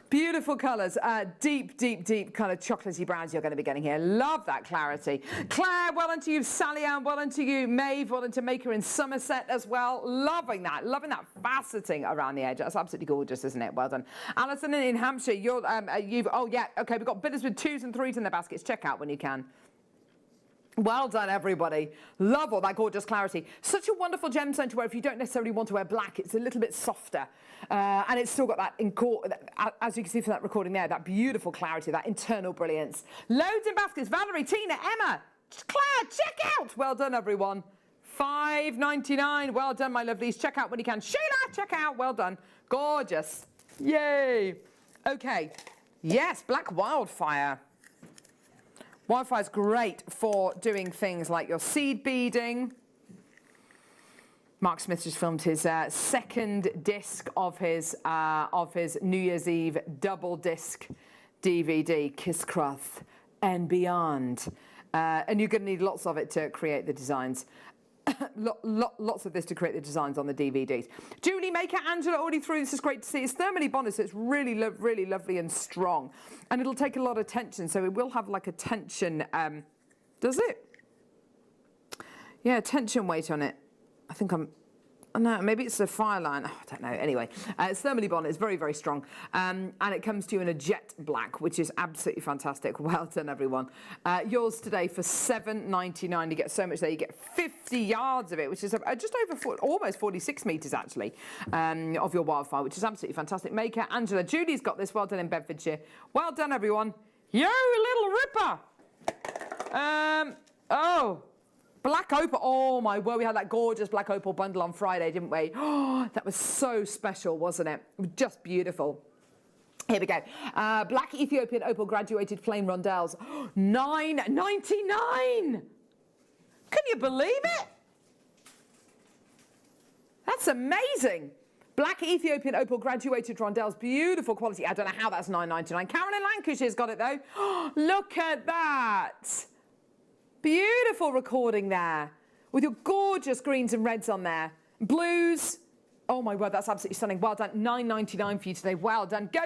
Beautiful colours, deep kind of chocolatey browns you're going to be getting here. Love that clarity. Claire, well done to you. Sally Ann, well done to you. Maeve, well done to Maker in Somerset as well. Loving that faceting around the edge. That's absolutely gorgeous, isn't it? Well done. Alison in Hampshire, oh yeah, okay, we've got bidders with 2s and 3s in their baskets. Check out when you can. Well done, everybody. Love all that gorgeous clarity. Such a wonderful gemstone to wear if you don't necessarily want to wear black. It's a little bit softer. And it's still got that, as you can see from that recording there, that beautiful clarity, that internal brilliance. Loads in baskets. Valerie, Tina, Emma, Claire, check out. Well done, everyone. £5.99. Well done, my lovelies. Check out when you can. Sheila, check out. Well done. Gorgeous. Yay. Okay. Yes, black wildfire. Wildfire's great for doing things like your seed beading. Mark Smith just filmed his second disc of his New Year's Eve double disc DVD, Kisscross and Beyond. And you're going to need lots of it to create the designs. Lots of this to create the designs on the DVDs. Jewellery Maker, Angela already through. This is great to see. It's thermally bonded, so it's really lovely and strong. And it'll take a lot of tension, so it will have like a tension. Does it? Yeah, tension weight on it. I think no, maybe it's a fire line. Oh, I don't know. Anyway, it's thermally bonded. It's very strong. And it comes to you in a jet black, which is absolutely fantastic. Well done, everyone. Yours today for £7.99. You get so much there. You get 50 yards of it, which is just over almost 46 metres, actually, of your wildfire, which is absolutely fantastic. Maker, Angela, Julie's got this. Well done in Bedfordshire. Well done, everyone. Yo, little ripper. Oh. Black opal, oh my word, we had that gorgeous black opal bundle on Friday, didn't we? Oh, that was so special, wasn't it? Just beautiful. Here we go. Black Ethiopian opal graduated plain rondelles, $9.99. Can you believe it? That's amazing. Black Ethiopian opal graduated rondelles, beautiful quality. I don't know how that's $9.99. Carolyn Lancashire's got it though. Oh, look at that. Beautiful recording there with your gorgeous greens and reds on there. Blues. Oh my word, that's absolutely stunning. Well done. $9.99 for you today. Well done. Go.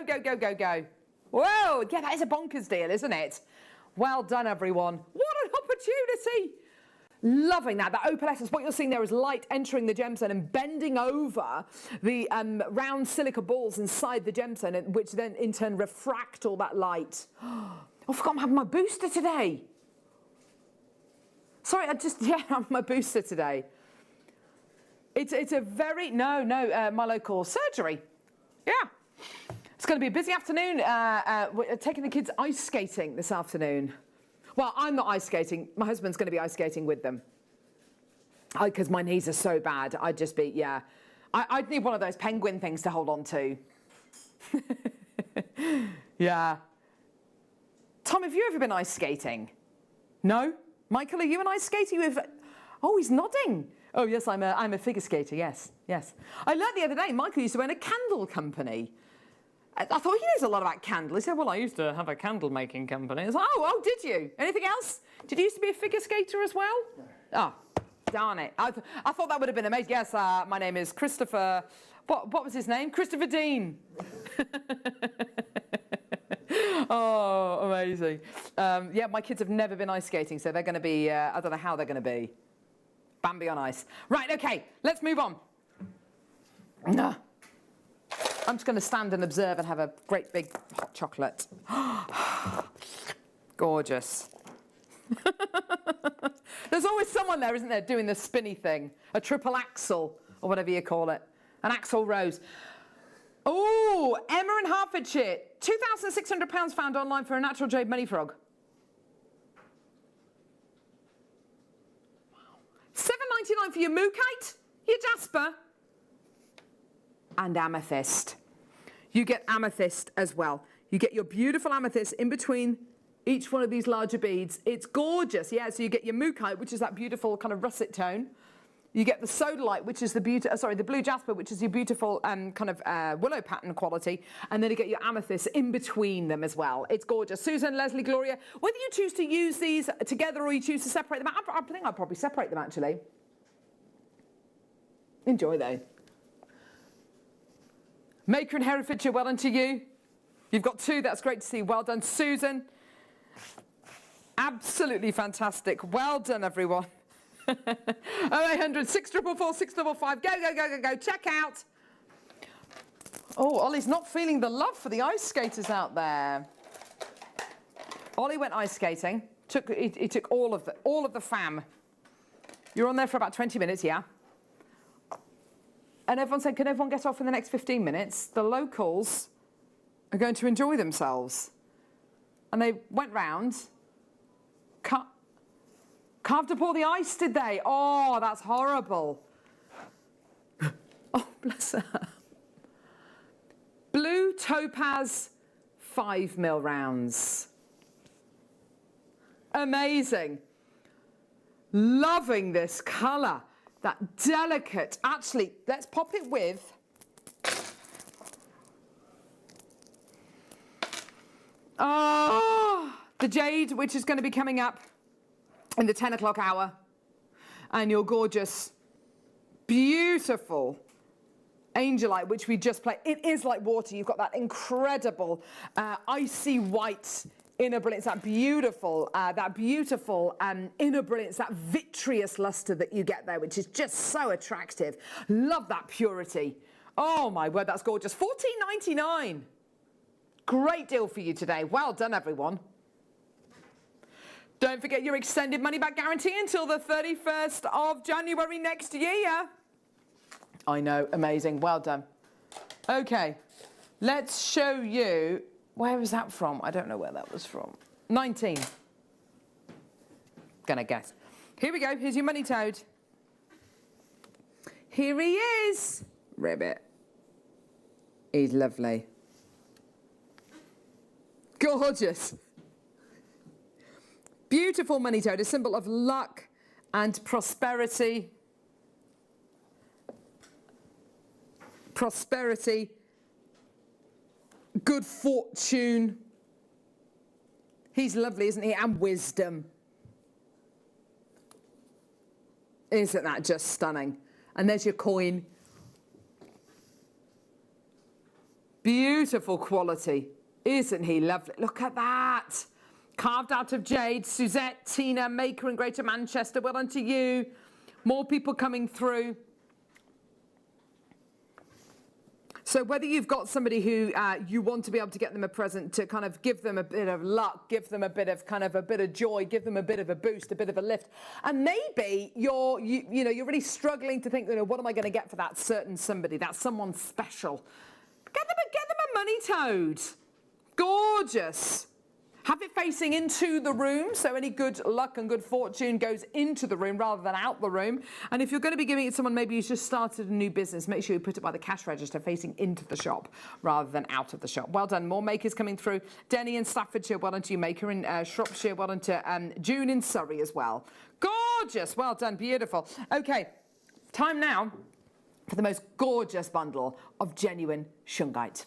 Whoa, yeah, that is a bonkers deal, isn't it? Well done, everyone. What an opportunity. Loving that. That opalescence, what you're seeing there is light entering the gemstone and bending over the round silica balls inside the gemstone, which then in turn refract all that light. Oh, I forgot I'm having my booster today. Sorry, I'm my booster today. It's a very, no, my local surgery. Yeah. It's going to be a busy afternoon. We're taking the kids ice skating this afternoon. Well, I'm not ice skating. My husband's going to be ice skating with them. Because my knees are so bad. I'd just be, yeah. I'd need one of those penguin things to hold on to. Yeah. Tom, have you ever been ice skating? No? Michael, are you an ice skater? Oh, he's nodding. Oh, yes, I'm a figure skater, yes. I learned the other day, Michael used to own a candle company. I thought he knows a lot about candles. He said, well, I used to have a candle making company. I was like, oh, did you? Anything else? Did you used to be a figure skater as well? No. Oh, darn it. I thought that would have been amazing. Yes, my name is Christopher, what was his name? Christopher Dean. Oh, amazing. Yeah, my kids have never been ice skating, so they're going to be, I don't know how they're going to be. Bambi on ice. Right, okay, let's move on. I'm just going to stand and observe and have a great big hot chocolate. Gorgeous. There's always someone there, isn't there, doing the spinny thing. A triple axel, or whatever you call it. An axel rose. Oh, Emma in Hertfordshire. £2,600 found online for a natural jade money frog. £14.99 for your mookaite, your jasper, and amethyst. You get amethyst as well. You get your beautiful amethyst in between each one of these larger beads. It's gorgeous, yeah. So you get your mookaite, which is that beautiful kind of russet tone. You get the sodalite, which is the the blue jasper, which is your beautiful kind of willow pattern quality, and then you get your amethyst in between them as well. It's gorgeous. Susan, Leslie, Gloria, whether you choose to use these together or you choose to separate them, I think I'd probably separate them actually. Enjoy though. Maker and Herefordshire, well done to you. You've got 2, that's great to see. Well done, Susan. Absolutely fantastic. Well done, everyone. 0800 644 655. Go, go, go, go, go. Check out. Oh, Ollie's not feeling the love for the ice skaters out there. Ollie went ice skating. He took all of the fam. You're on there for about 20 minutes, yeah? And everyone said, can everyone get off in the next 15 minutes? The locals are going to enjoy themselves. And they went round, carved up all the ice, did they? Oh, that's horrible. Oh, bless her. Blue topaz 5mm rounds. Amazing. Loving this colour. That delicate. Actually, let's pop it with the jade, which is going to be coming up in the 10 o'clock hour. And your gorgeous, beautiful angelite, which we just played. It is like water. You've got that incredible icy white inner brilliance, that beautiful inner brilliance, that vitreous luster that you get there, which is just so attractive. Love that purity. Oh my word, that's gorgeous. $14.99. Great deal for you today. Well done, everyone. Don't forget your extended money back guarantee until the 31st of January next year. I know, amazing. Well done. Okay, let's show you. Where was that from? I don't know where that was from. 19. Gonna guess. Here we go. Here's your money toad. Here he is. Ribbit. He's lovely. Gorgeous. Beautiful money toad, a symbol of luck and prosperity. Prosperity. Good fortune. He's lovely, isn't he? And wisdom. Isn't that just stunning? And there's your coin. Beautiful quality. Isn't he lovely? Look at that. Carved out of jade. Suzette, Tina, Maker in Greater Manchester. Well done to you. More people coming through. So whether you've got somebody who you want to be able to get them a present to kind of give them a bit of luck, give them a bit of joy, give them a bit of a boost, a bit of a lift, and maybe you're really struggling to think, what am I going to get for that certain somebody, that someone special? Get them a money toad. Gorgeous. Have it facing into the room, so any good luck and good fortune goes into the room rather than out the room. And if you're going to be giving it to someone maybe who's just started a new business, make sure you put it by the cash register facing into the shop rather than out of the shop. Well done. More makers coming through. Denny in Staffordshire, well done to you. Maker in Shropshire, well done to June in Surrey as well. Gorgeous. Well done. Beautiful. Okay, time now for the most gorgeous bundle of genuine shungite.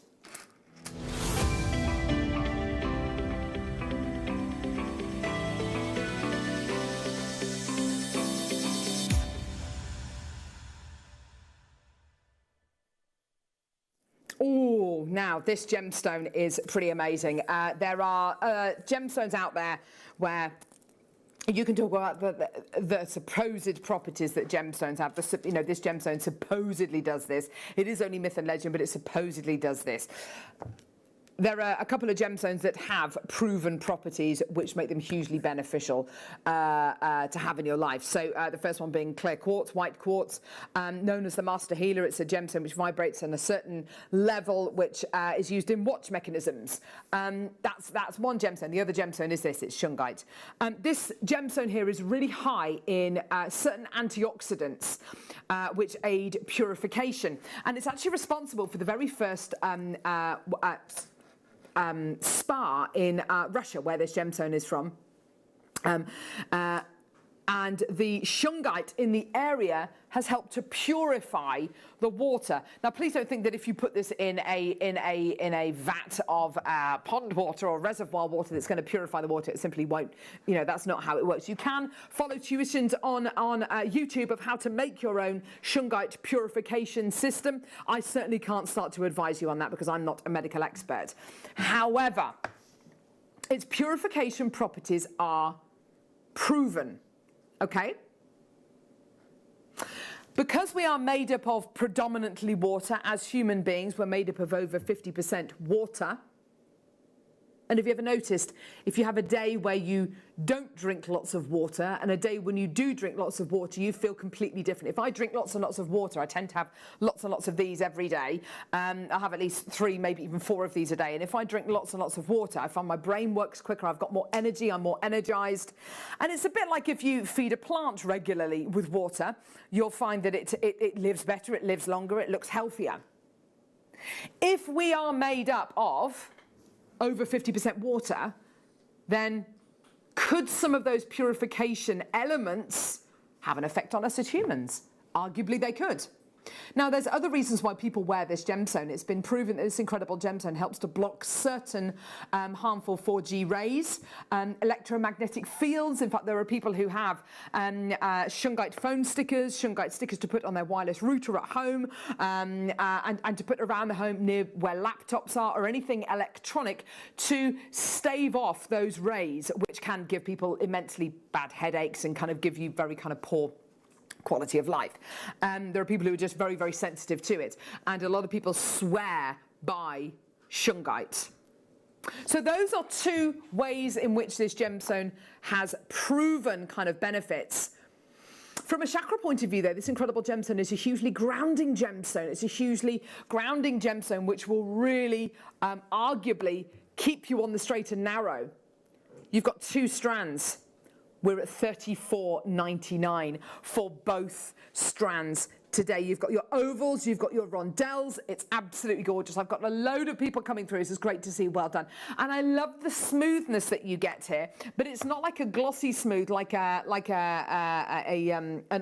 Oh, now this gemstone is pretty amazing. There are gemstones out there where you can talk about the supposed properties that gemstones have. This gemstone supposedly does this. It is only myth and legend, but it supposedly does this. there are a couple of gemstones that have proven properties which make them hugely beneficial to have in your life. So the first one being clear quartz, white quartz, known as the master healer. It's a gemstone which vibrates on a certain level, which is used in watch mechanisms. That's one gemstone. The other gemstone is this, it's shungite. This gemstone here is really high in certain antioxidants which aid purification. And it's actually responsible for the very first spa in Russia, where this gemstone is from. And the shungite in the area has helped to purify the water. Now, please don't think that if you put this in a vat of pond water or reservoir water that's going to purify the water. It simply won't. You know, that's not how it works. You can follow tuitions on YouTube of how to make your own shungite purification system. I certainly can't start to advise you on that because I'm not a medical expert. However, its purification properties are proven. Okay? Because we are made up of predominantly water, as human beings, we're made up of over 50% water. And have you ever noticed, if you have a day where you don't drink lots of water and a day when you do drink lots of water, you feel completely different. If I drink lots and lots of water, I tend to have lots and lots of these every day. I have at least 3, maybe even 4 of these a day. And if I drink lots and lots of water, I find my brain works quicker. I've got more energy. I'm more energized. And it's a bit like if you feed a plant regularly with water, you'll find that it lives better, it lives longer, it looks healthier. If we are made up of over 50% water, then could some of those purification elements have an effect on us as humans? Arguably they could. Now, there's other reasons why people wear this gemstone. It's been proven that this incredible gemstone helps to block certain harmful 4G rays, electromagnetic fields. In fact, there are people who have shungite phone stickers, shungite stickers to put on their wireless router at home, and to put around the home near where laptops are or anything electronic to stave off those rays, which can give people immensely bad headaches and kind of give you very kind of poor quality of life. There are people who are just very, very sensitive to it. And a lot of people swear by shungite. So those are 2 ways in which this gemstone has proven kind of benefits. From a chakra point of view, though, this incredible gemstone is a hugely grounding gemstone. It's a hugely grounding gemstone which will really, arguably, keep you on the straight and narrow. You've got 2 strands. We're at $34.99 for both strands today. You've got your ovals, you've got your rondelles. It's absolutely gorgeous. I've got a load of people coming through. This is great to see. Well done. And I love the smoothness that you get here, but it's not like a glossy smooth, like an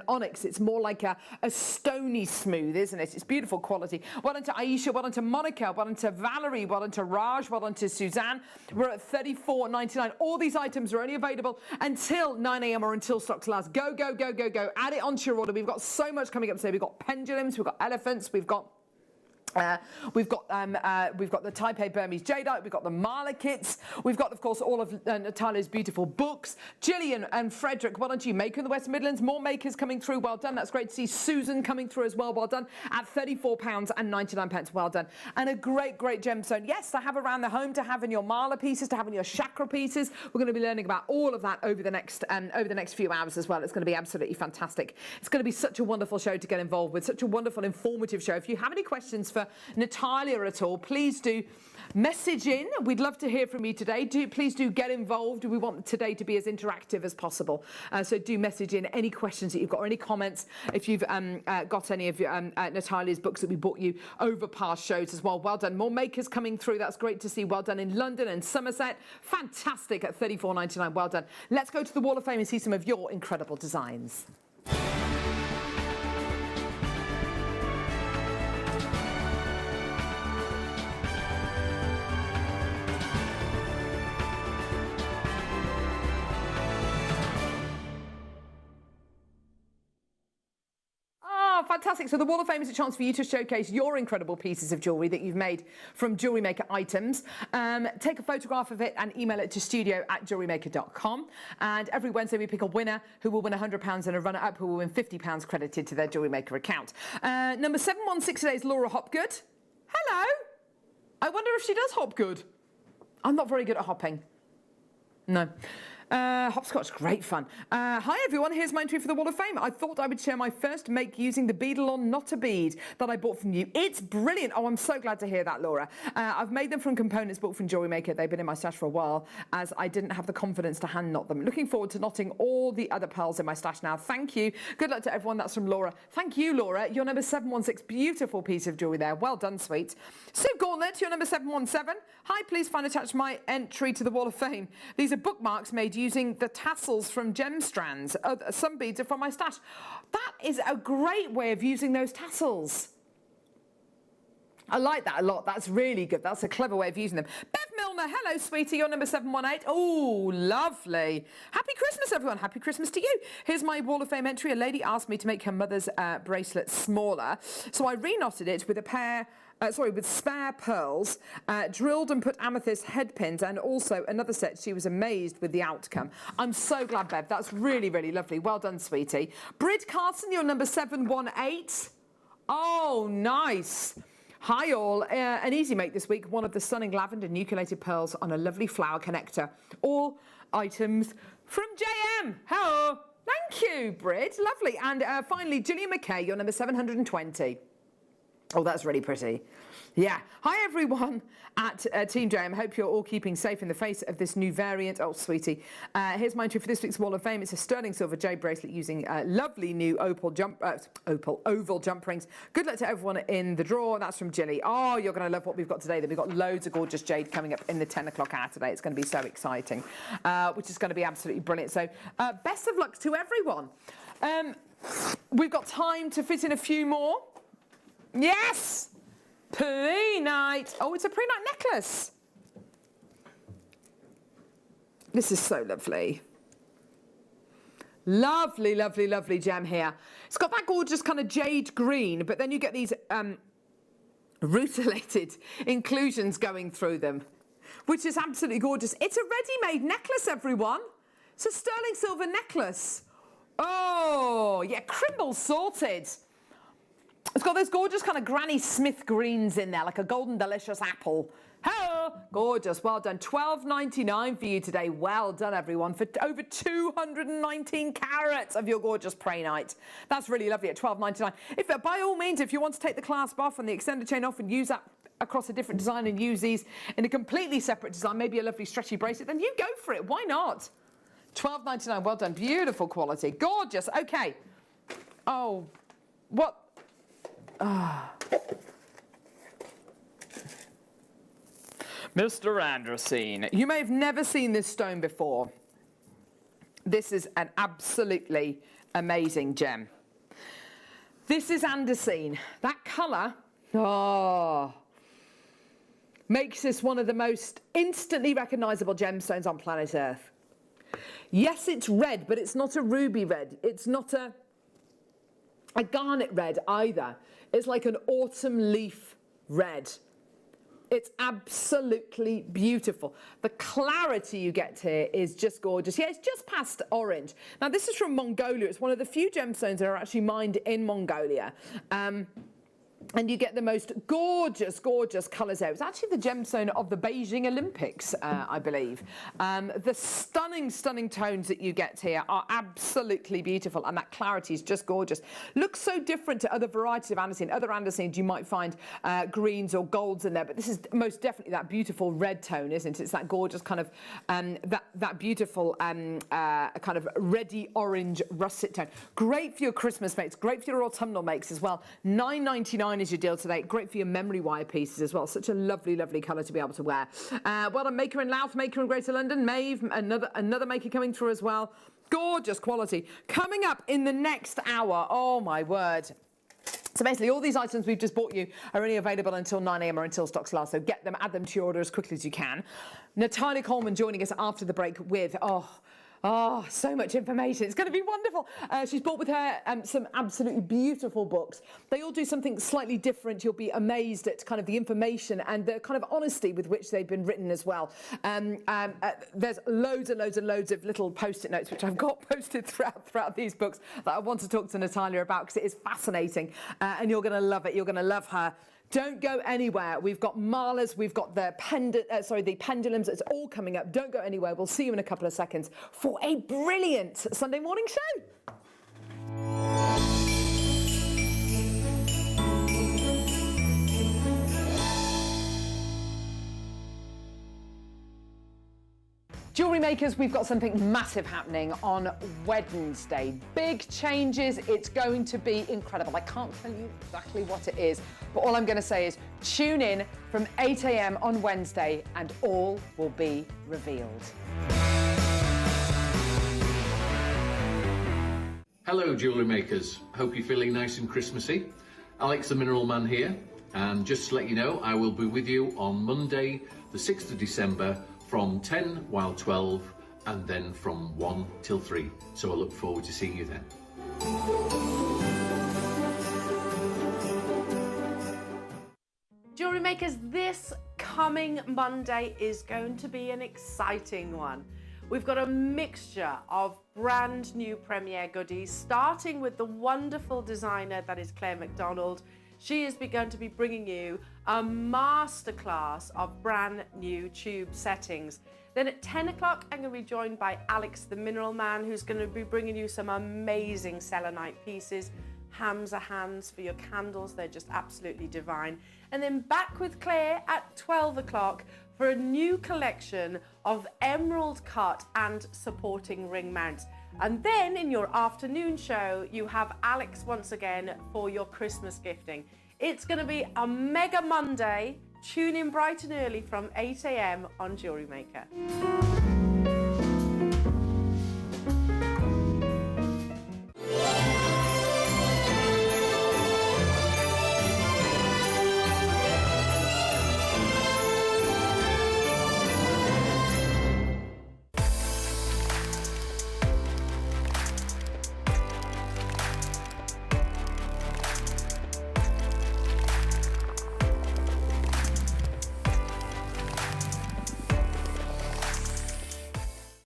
onyx. It's more like a stony smooth, isn't it? It's beautiful quality. Well done to Aisha, well done to Monica, well done to Valerie, well done to Raj, well done to Suzanne. We're at $34.99. All these items are only available until 9 a.m. or until stocks last. Go, go, go, go, go. Add it onto your order. We've got so much coming up today. We've got pendulums, we've got elephants, we've got the Type A Burmese jadeite, we've got the mala kits, we've got, of course, all of Natalia's beautiful books. Gillian and Frederick, well done to you. Maker in the West Midlands, more makers coming through, well done. That's great to see. Susan coming through as well, well done. At £34.99, well done. And a great, great gemstone, yes, to have around the home, to have in your mala pieces, to have in your chakra pieces. We're going to be learning about all of that over the next few hours as well. It's going to be absolutely fantastic. It's going to be such a wonderful show to get involved with, such a wonderful, informative show. If you have any questions for Natalia at all, please do message in. We'd love to hear from you today. Please do get involved. We want today to be as interactive as possible. So do message in any questions that you've got or any comments. If you've got any of Natalia's books that we bought you over past shows as well. Well done. More makers coming through. That's great to see. Well done in London and Somerset. Fantastic at $34.99. Well done. Let's go to the Wall of Fame and see some of your incredible designs. Fantastic. So the Wall of Fame is a chance for you to showcase your incredible pieces of jewellery that you've made from Jewellery Maker items. Take a photograph of it and email it to studio@jewellerymaker.com. And every Wednesday we pick a winner who will win £100 and a runner-up who will win £50 credited to their Jewellery Maker account. Number 716 today is Laura Hopgood. Hello. I wonder if she does hop good. I'm not very good at hopping. No. Hopscotch, great fun. Hi everyone, here's my entry for the Wall of Fame. I thought I would share my first make using the beadle on Not a Bead that I bought from you. It's brilliant. Oh, I'm so glad to hear that, Laura. I've made them from components bought from Jewellery Maker. They've been in my stash for a while as I didn't have the confidence to hand knot them. Looking forward to knotting all the other pearls in my stash now. Thank you. Good luck to everyone. That's from Laura. Thank you, Laura. Your number 716. Beautiful piece of jewellery there. Well done, sweet. Sue Gauntlet, your number 717. Hi, please find attached my entry to the Wall of Fame. These are bookmarks made using the tassels from gem strands. Some beads are from my stash. That is a great way of using those tassels. I like that a lot. That's really good. That's a clever way of using them. Bev Milner, hello, sweetie. You're number 718. Oh, lovely. Happy Christmas, everyone. Happy Christmas to you. Here's my Wall of Fame entry. A lady asked me to make her mother's bracelet smaller, so I re-knotted it with a pair with spare pearls, drilled and put amethyst head pins, and also another set. She was amazed with the outcome. I'm so glad, Bev. That's really, really lovely. Well done, sweetie. Brid Carson, you're number 718. Oh, nice. Hi all, an easy make this week, one of the stunning lavender nucleated pearls on a lovely flower connector. All items from JM. Hello. Thank you, Brid. Lovely. And finally, Gillian McKay, you're number 720. Oh, that's really pretty. Yeah. Hi, everyone at Team JM. Hope you're all keeping safe in the face of this new variant. Oh, sweetie. Here's my entry for this week's Wall of Fame. It's a sterling silver jade bracelet using lovely new oval jump rings. Good luck to everyone in the draw. That's from Jilly. Oh, you're going to love what we've got today. We've got loads of gorgeous jade coming up in the 10 o'clock hour today. It's going to be so exciting, which is going to be absolutely brilliant. So best of luck to everyone. We've got time to fit in a few more. Yes! Pre-night. Oh, it's a pre-night necklace. This is so lovely. Lovely, lovely, lovely gem here. It's got that gorgeous kind of jade green, but then you get these rutilated inclusions going through them, which is absolutely gorgeous. It's a ready-made necklace, everyone. It's a sterling silver necklace. Oh, yeah, crimble sorted. It's got those gorgeous kind of Granny Smith greens in there, like a golden delicious apple. Hello, gorgeous, well done. $12.99 for you today. Well done, everyone, for over 219 carats of your gorgeous prey night. That's really lovely at $12.99. If by all means, if you want to take the clasp off and the extended chain off and use that across a different design and use these in a completely separate design, maybe a lovely stretchy bracelet, then you go for it. Why not? $12.99. Well done. Beautiful quality. Gorgeous. Okay. Oh, what? Mr. Anderson, you may have never seen this stone before. This is an absolutely amazing gem. This is Andesine. That colour, makes this one of the most instantly recognisable gemstones on planet Earth. Yes, it's red, but it's not a ruby red. It's not a garnet red either. It's like an autumn leaf red. It's absolutely beautiful. The clarity you get here is just gorgeous. Yeah, it's just past orange. Now, this is from Mongolia. It's one of the few gemstones that are actually mined in Mongolia. And you get the most gorgeous, gorgeous colours there. It's actually the gemstone of the Beijing Olympics, I believe. The stunning, stunning tones that you get here are absolutely beautiful, and that clarity is just gorgeous. Looks so different to other varieties of andesine. Other andesines you might find greens or golds in there, but this is most definitely that beautiful red tone, isn't it? It's that gorgeous kind of, that beautiful kind of reddy orange russet tone. Great for your Christmas makes, great for your autumnal makes as well. $9.99 is your deal today. Great for your memory wire pieces as well. Such a lovely, lovely colour to be able to wear. Well done, Maker in Louth, Maker in Greater London, Maeve, another Maker coming through as well. Gorgeous quality. Coming up in the next hour, oh my word. So basically all these items we've just bought you are only available until 9 a.m. or until stocks last, so get them, add them to your order as quickly as you can. Natalia Coleman joining us after the break with, oh, so much information. It's going to be wonderful. She's brought with her some absolutely beautiful books. They all do something slightly different. You'll be amazed at kind of the information and the kind of honesty with which they've been written as well. There's loads and loads and loads of little post-it notes which I've got posted throughout these books that I want to talk to Natalia about because it is fascinating and you're going to love it. You're going to love her Don't go anywhere. We've got malas, we've got the pendulums. It's all coming up. Don't go anywhere. We'll see you in a couple of seconds for a brilliant Sunday morning show. Jewellery makers, we've got something massive happening on Wednesday. Big changes. It's going to be incredible. I can't tell you exactly what it is, but all I'm going to say is tune in from 8 a.m. on Wednesday and all will be revealed. Hello, jewellery makers. Hope you're feeling nice and Christmassy. Alex the Mineral Man here, and just to let you know, I will be with you on Monday, the 6th of December, from 10 while 12 and then from 1 till 3. So I look forward to seeing you then. Jewellery makers, this coming Monday is going to be an exciting one. We've got a mixture of brand new premiere goodies, starting with the wonderful designer that is Claire McDonald. She is going to be bringing you a masterclass of brand new tube settings. Then at 10 o'clock, I'm going to be joined by Alex the Mineral Man, who's going to be bringing you some amazing selenite pieces. Hams are hands for your candles. They're just absolutely divine. And then back with Claire at 12 o'clock for a new collection of emerald cut and supporting ring mounts. And then in your afternoon show, you have Alex once again for your Christmas gifting. It's going to be a mega Monday. Tune in bright and early from 8 a.m. on Jewellery Maker.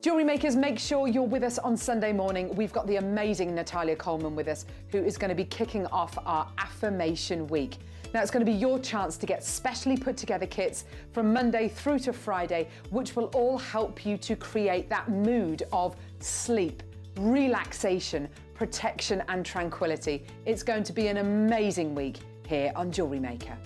Jewellery makers, make sure you're with us on Sunday morning. We've got the amazing Natalia Coleman with us, who is going to be kicking off our Affirmation Week. Now, it's going to be your chance to get specially put together kits from Monday through to Friday, which will all help you to create that mood of sleep, relaxation, protection and tranquility. It's going to be an amazing week here on Jewellery Maker.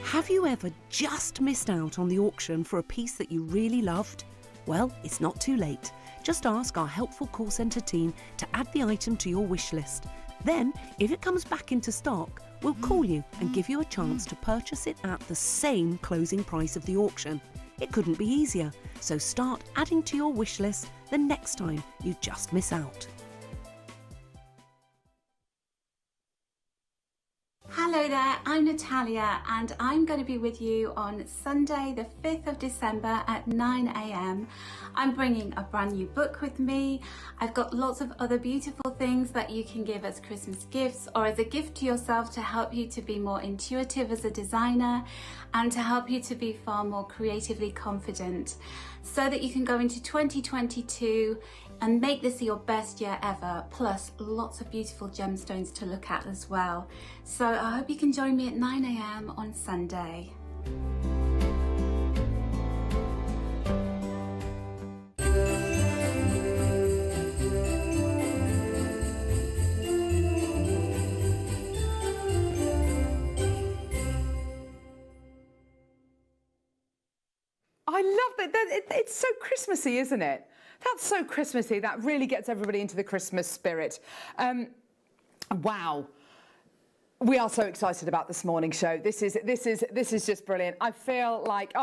Have you ever just missed out on the auction for a piece that you really loved? Well, it's not too late. Just ask our helpful call centre team to add the item to your wish list. Then, if it comes back into stock, we'll call you and give you a chance to purchase it at the same closing price of the auction. It couldn't be easier, so start adding to your wish list the next time you just miss out. Hello there, I'm Natalia and I'm going to be with you on Sunday the 5th of December at 9 a.m. I'm bringing a brand new book with me. I've got lots of other beautiful things that you can give as Christmas gifts or as a gift to yourself to help you to be more intuitive as a designer and to help you to be far more creatively confident so that you can go into 2022 and make this your best year ever, plus lots of beautiful gemstones to look at as well. So I hope you can join me at 9 a.m. on Sunday. I love that. It's so Christmassy, isn't it? That's so Christmassy. That really gets everybody into the Christmas spirit. Wow. We are so excited about this morning's show. This is just brilliant. I feel like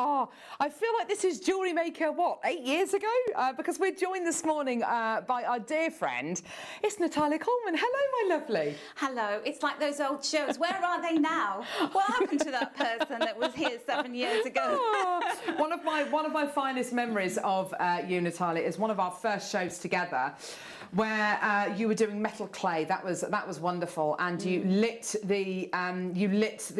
this is Jewellery Maker, what, 8 years ago? Because we're joined this morning by our dear friend. It's Natalia Coleman. Hello, my lovely. Hello, it's like those old shows. Where are they now? What happened to that person that was here 7 years ago? Oh, one of my finest memories of you, Natalia, is one of our first shows together, where you were doing metal clay. That was wonderful, and you lit the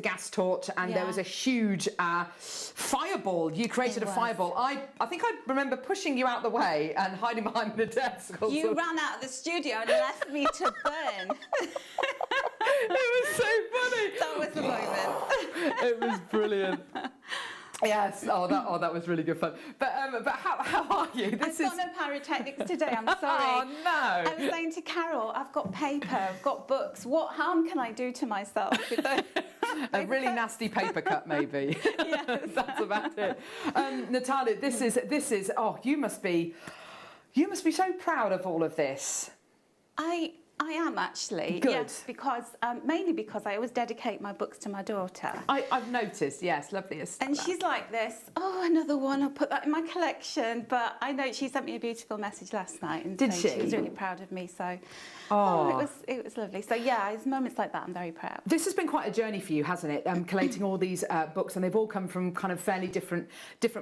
gas torch, and there was a huge fireball. You created a fireball. I think I remember pushing you out the way and hiding behind the desk. You ran out of the studio and left me to burn. It was so funny. That was the moment. It was brilliant. Yes. Oh, that was really good fun. But how are you? I've got no pyrotechnics today. I'm sorry. Oh no. I was saying to Carol, I've got paper, I've got books. What harm can I do to myself with those? A really nasty paper cut, maybe. Yes. That's about it. Natalia, this is. Oh, you must be so proud of all of this. I am actually. Good. Yes, because mainly because I always dedicate my books to my daughter. I've noticed. Yes, lovely. And she's like this. Oh, another one. I'll put that in my collection. But I know she sent me a beautiful message last night, and did she? She was really proud of me. So, it was lovely. So yeah, it's moments like that I'm very proud. This has been quite a journey for you, hasn't it? Collating all these books, and they've all come from kind of fairly different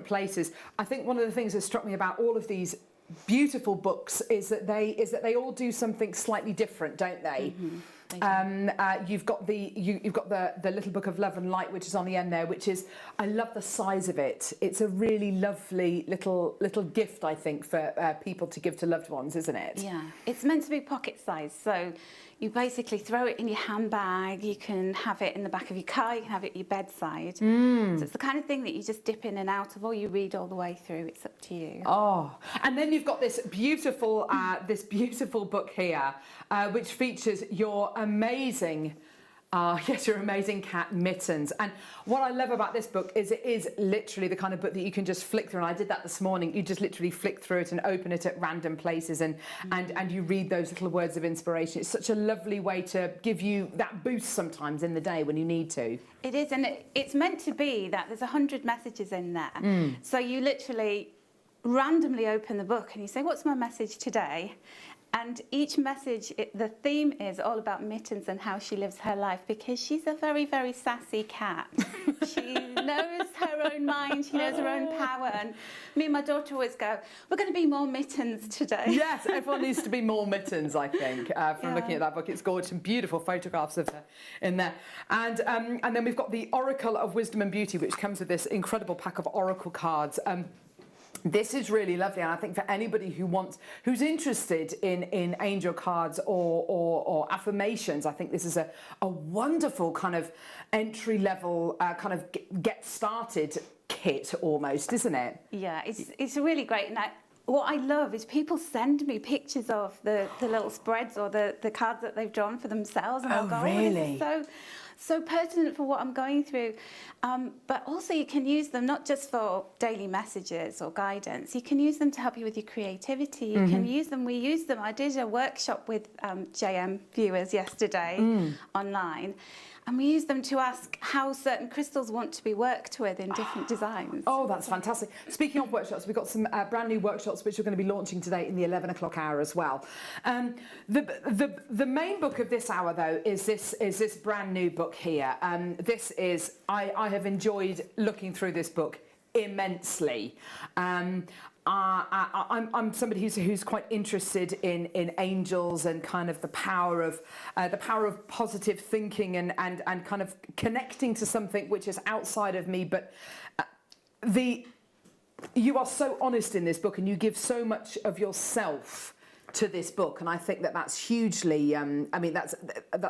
places. I think one of the things that struck me about all of these beautiful books is that they all do something slightly different, don't they? Mm-hmm. You've got the little book of love and light, which is on the end there, which is, I love the size of it. It's a really lovely little gift, I think, for people to give to loved ones, isn't it? Yeah, it's meant to be pocket size, so you basically throw it in your handbag, you can have it in the back of your car, you can have it at your bedside. So it's the kind of thing that you just dip in and out of, or you read all the way through. It's up to you. Oh, and then you've got this beautiful book here, which features your amazing cat Mittens. And what I love about this book is it is literally the kind of book that you can just flick through, and I did that this morning. You just literally flick through it and open it at random places, and you read those little words of inspiration. It's such a lovely way to give you that boost sometimes in the day when you need to. It is, and it's meant to be that there's 100 messages in there. So you literally randomly open the book and you say, what's my message today? And each message, the theme is all about Mittens and how she lives her life, because she's a very, very sassy cat. She knows her own mind, she knows her own power. And me and my daughter always go, we're going to be more Mittens today. Yes, everyone needs to be more Mittens, I think, from looking at that book. It's gorgeous and beautiful photographs of her in there. And then we've got the Oracle of Wisdom and Beauty, which comes with this incredible pack of oracle cards. This is really lovely, and I think for anybody who's interested in angel cards or affirmations, I think this is a wonderful kind of entry-level kind of get started kit almost, isn't it? Yeah, it's really great. And what I love is people send me pictures of the little spreads or the cards that they've drawn for themselves, and I'll go, really? Oh, this is so pertinent for what I'm going through. But also you can use them not just for daily messages or guidance, you can use them to help you with your creativity. You can use them, we use them. I did a workshop with JM viewers yesterday online, and we use them to ask how certain crystals want to be worked with in different designs. Oh, that's fantastic. Speaking of workshops, we've got some brand new workshops which we're going to be launching today in the 11 o'clock hour as well. The main book of this hour, though, is this brand new book here. This is, I have enjoyed looking through this book immensely. I'm somebody who's quite interested in angels and kind of the power of positive thinking and kind of connecting to something which is outside of me. But you are so honest in this book, and you give so much of yourself to this book, and I think that's hugely. I mean, that's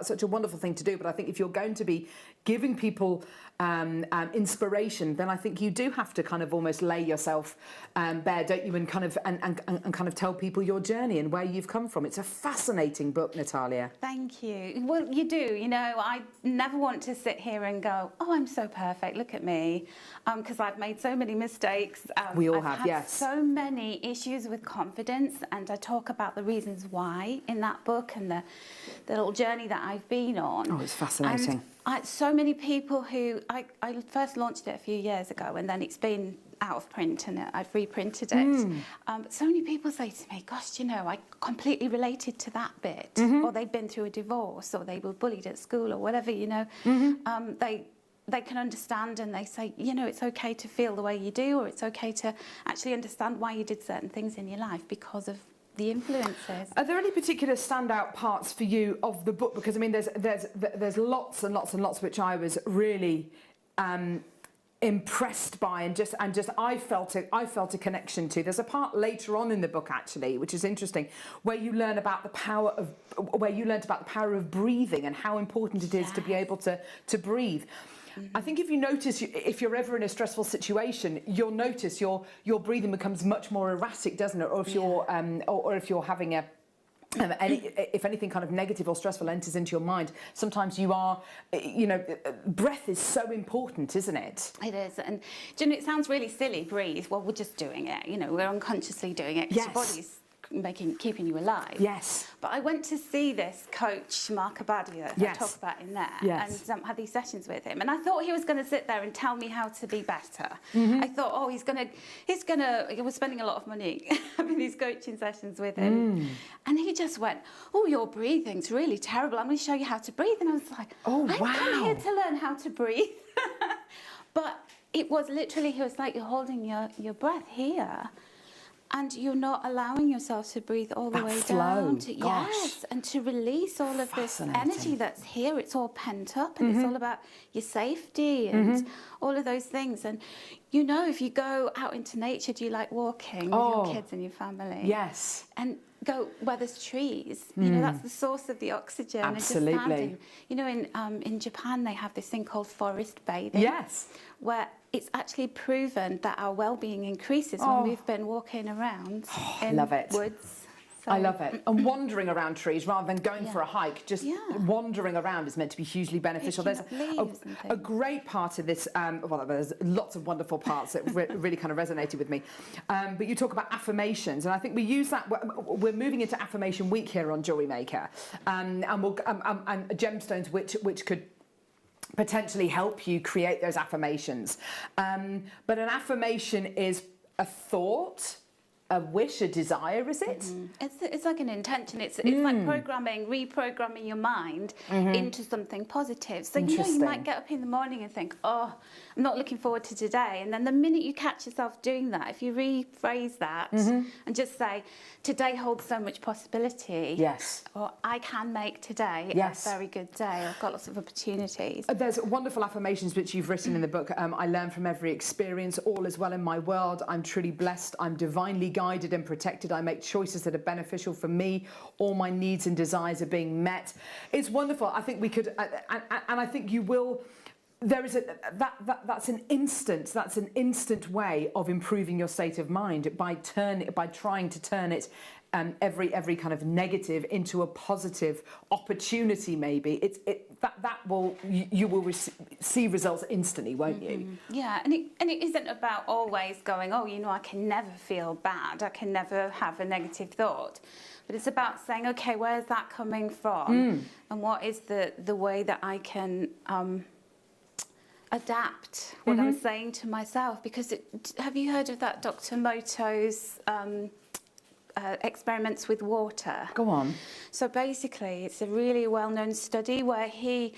such a wonderful thing to do. But I think if you're going to be giving people inspiration, then I think you do have to kind of almost lay yourself bare, don't you, and kind of tell people your journey and where you've come from. It's a fascinating book, Natalia. Thank you. Well, you do. You know, I never want to sit here and go, oh, I'm so perfect, look at me, because I've made so many mistakes. We all I've have, had so many issues with confidence, and I talk about the reasons why in that book and the little journey that I've been on. Oh, it's fascinating. And so many people who, I first launched it a few years ago, and then it's been out of print and I've reprinted it. But so many people say to me, gosh, you know, I completely related to that bit. Or they've been through a divorce, or they were bullied at school, or whatever, you know. They can understand, and they say, you know, it's okay to feel the way you do, or it's okay to actually understand why you did certain things in your life because of the influences. Are there any particular standout parts for you of the book? Because I mean, there's lots and lots and lots which I was really impressed by, and just I felt a connection to. There's a part later on in the book actually, which is interesting, where you learned about the power of breathing and how important it is to be able to breathe. I think if you notice, if you're ever in a stressful situation, you'll notice your breathing becomes much more erratic, doesn't it? Or if you're or if you're having a if anything kind of negative or stressful enters into your mind, sometimes you are, breath is so important, isn't it? It is, and do you know, it sounds really silly, breathe. Well, we're just doing it, we're unconsciously doing it because your body's keeping you alive. Yes. But I went to see this coach, Mark Abadia, that I talk about in there, and had these sessions with him. And I thought he was going to sit there and tell me how to be better. I thought, he was spending a lot of money having these coaching sessions with him. And he just went, oh, your breathing's really terrible. I'm going to show you how to breathe. And I was like, oh, wow. I'm come here to learn how to breathe. But it was literally, he was like, you're holding your breath here. And you're not allowing yourself to breathe all the way down. Yes, and to release all of this energy that's here. It's all pent up, and it's all about your safety and all of those things. And if you go out into nature, do you like walking with your kids and your family? Yes. And go where there's trees. That's the source of the oxygen. Absolutely. And just in Japan, they have this thing called forest bathing. Yes. Where it's actually proven that our well-being increases when we've been walking around in woods. So, I love it. And wandering around trees rather than going for a hike, just wandering around is meant to be hugely beneficial. There's a great part of this, there's lots of wonderful parts that really kind of resonated with me. But you talk about affirmations, and I think we use that, we're moving into affirmation week here on Jewellery Maker, and gemstones which could potentially help you create those affirmations. But an affirmation is a thought, a wish, a desire, is it? It's like an intention. It's like reprogramming your mind into something positive. So you might get up in the morning and think, oh, I'm not looking forward to today. And then the minute you catch yourself doing that, if you rephrase that and just say, today holds so much possibility. Yes. Or I can make today a very good day. I've got lots of opportunities. There's wonderful affirmations which you've written in the book. I learn from every experience. All is well in my world. I'm truly blessed. I'm divinely guided and protected. I make choices that are beneficial for me. All my needs and desires are being met. It's wonderful. I think we could, and I think you will. There is that's an instant way of improving your state of mind by trying to turn it every kind of negative into a positive opportunity. Maybe you will see results instantly, won't you? Yeah, and it isn't about always going, I can never feel bad, I can never have a negative thought. But it's about saying, okay, where's that coming from? And what is the way that I can adapt what I'm saying to myself? Because have you heard of that Dr. Moto's experiments with water? Go on. So basically, it's a really well-known study where he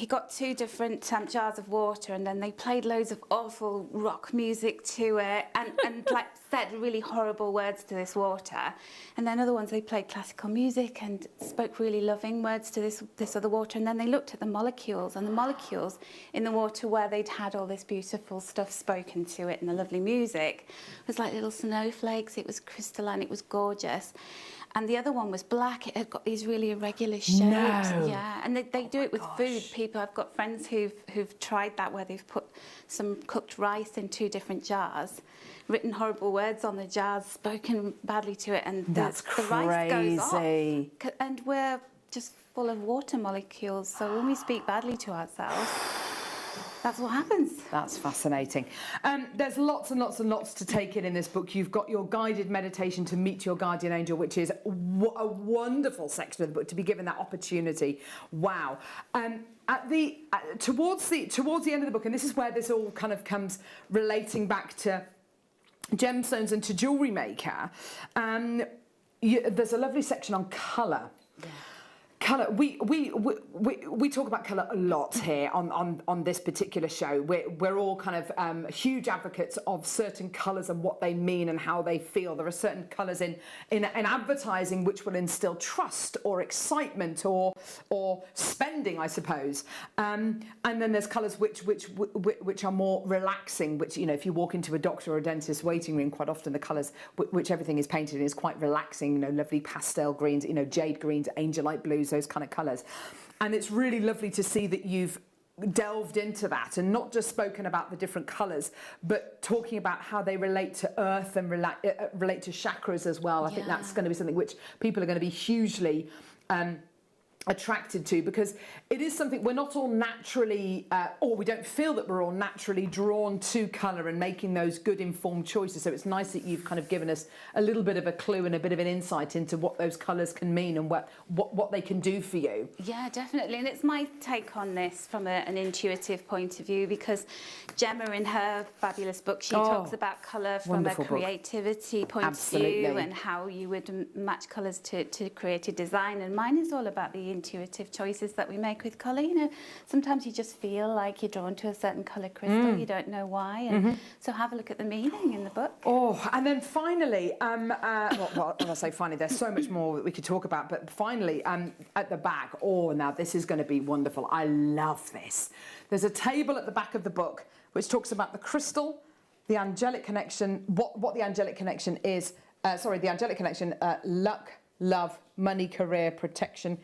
got two different jars of water, and then they played loads of awful rock music to it, and like said really horrible words to this water. And then other ones, they played classical music and spoke really loving words to this other water. And then they looked at the molecules, and the molecules in the water where they'd had all this beautiful stuff spoken to it and the lovely music was like little snowflakes. It was crystalline, it was gorgeous. And the other one was black. It had got these really irregular shapes. No. Yeah, and they do it with food. People, I've got friends who've tried that, where they've put some cooked rice in two different jars, written horrible words on the jars, spoken badly to it, and the rice goes off. And we're just full of water molecules. So when we speak badly to ourselves, that's what happens. That's fascinating. There's lots and lots and lots to take in this book. You've got your guided meditation to meet your guardian angel, which is a wonderful section of the book to be given that opportunity. Wow. Towards the end of the book, and this is where this all kind of comes relating back to gemstones and to Jewellery Maker, there's a lovely section on colour. Yeah. Colour. We talk about colour a lot here on this particular show. We're all kind of huge advocates of certain colours and what they mean and how they feel. There are certain colours in advertising which will instill trust or excitement or spending, I suppose. And then there's colours which are more relaxing. Which, you know, if you walk into a doctor or a dentist waiting room, quite often the colours which everything is painted in is quite relaxing. You know, lovely pastel greens, you know, jade greens, angel light blues, those kind of colours. And it's really lovely to see that you've delved into that and not just spoken about the different colours, but talking about how they relate to earth and relate to chakras as well. I think that's going to be something which people are going to be hugely attracted to, because it is something we're not all naturally, or we don't feel that we're all naturally drawn to colour and making those good informed choices. So it's nice that you've kind of given us a little bit of a clue and a bit of an insight into what those colours can mean and what they can do for you. Yeah, definitely. And it's my take on this from an intuitive point of view, because Gemma, in her fabulous book, she talks about colour from a creativity point of view and how you would match colours to create a design. And mine is all about the intuitive choices that we make with colour. You know, sometimes you just feel like you're drawn to a certain colour crystal, you don't know why, and so have a look at the meaning in the book. And then finally, well, when I say finally, there's so much more that we could talk about, but finally, at the back, now this is going to be wonderful. I love this. There's a table at the back of the book which talks about the crystal, the angelic connection, what the angelic connection is, the angelic connection, luck, love, money, career, protection,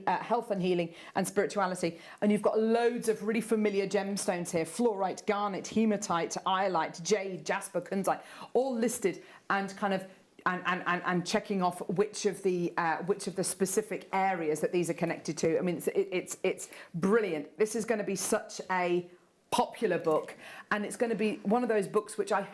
health and healing, and spirituality. And you've got loads of really familiar gemstones here: fluorite, garnet, hematite, iolite, jade, jasper, kunzite, all listed and kind of and checking off which of the specific areas that these are connected to. I mean, it's brilliant. This is going to be such a popular book, and it's going to be one of those books which I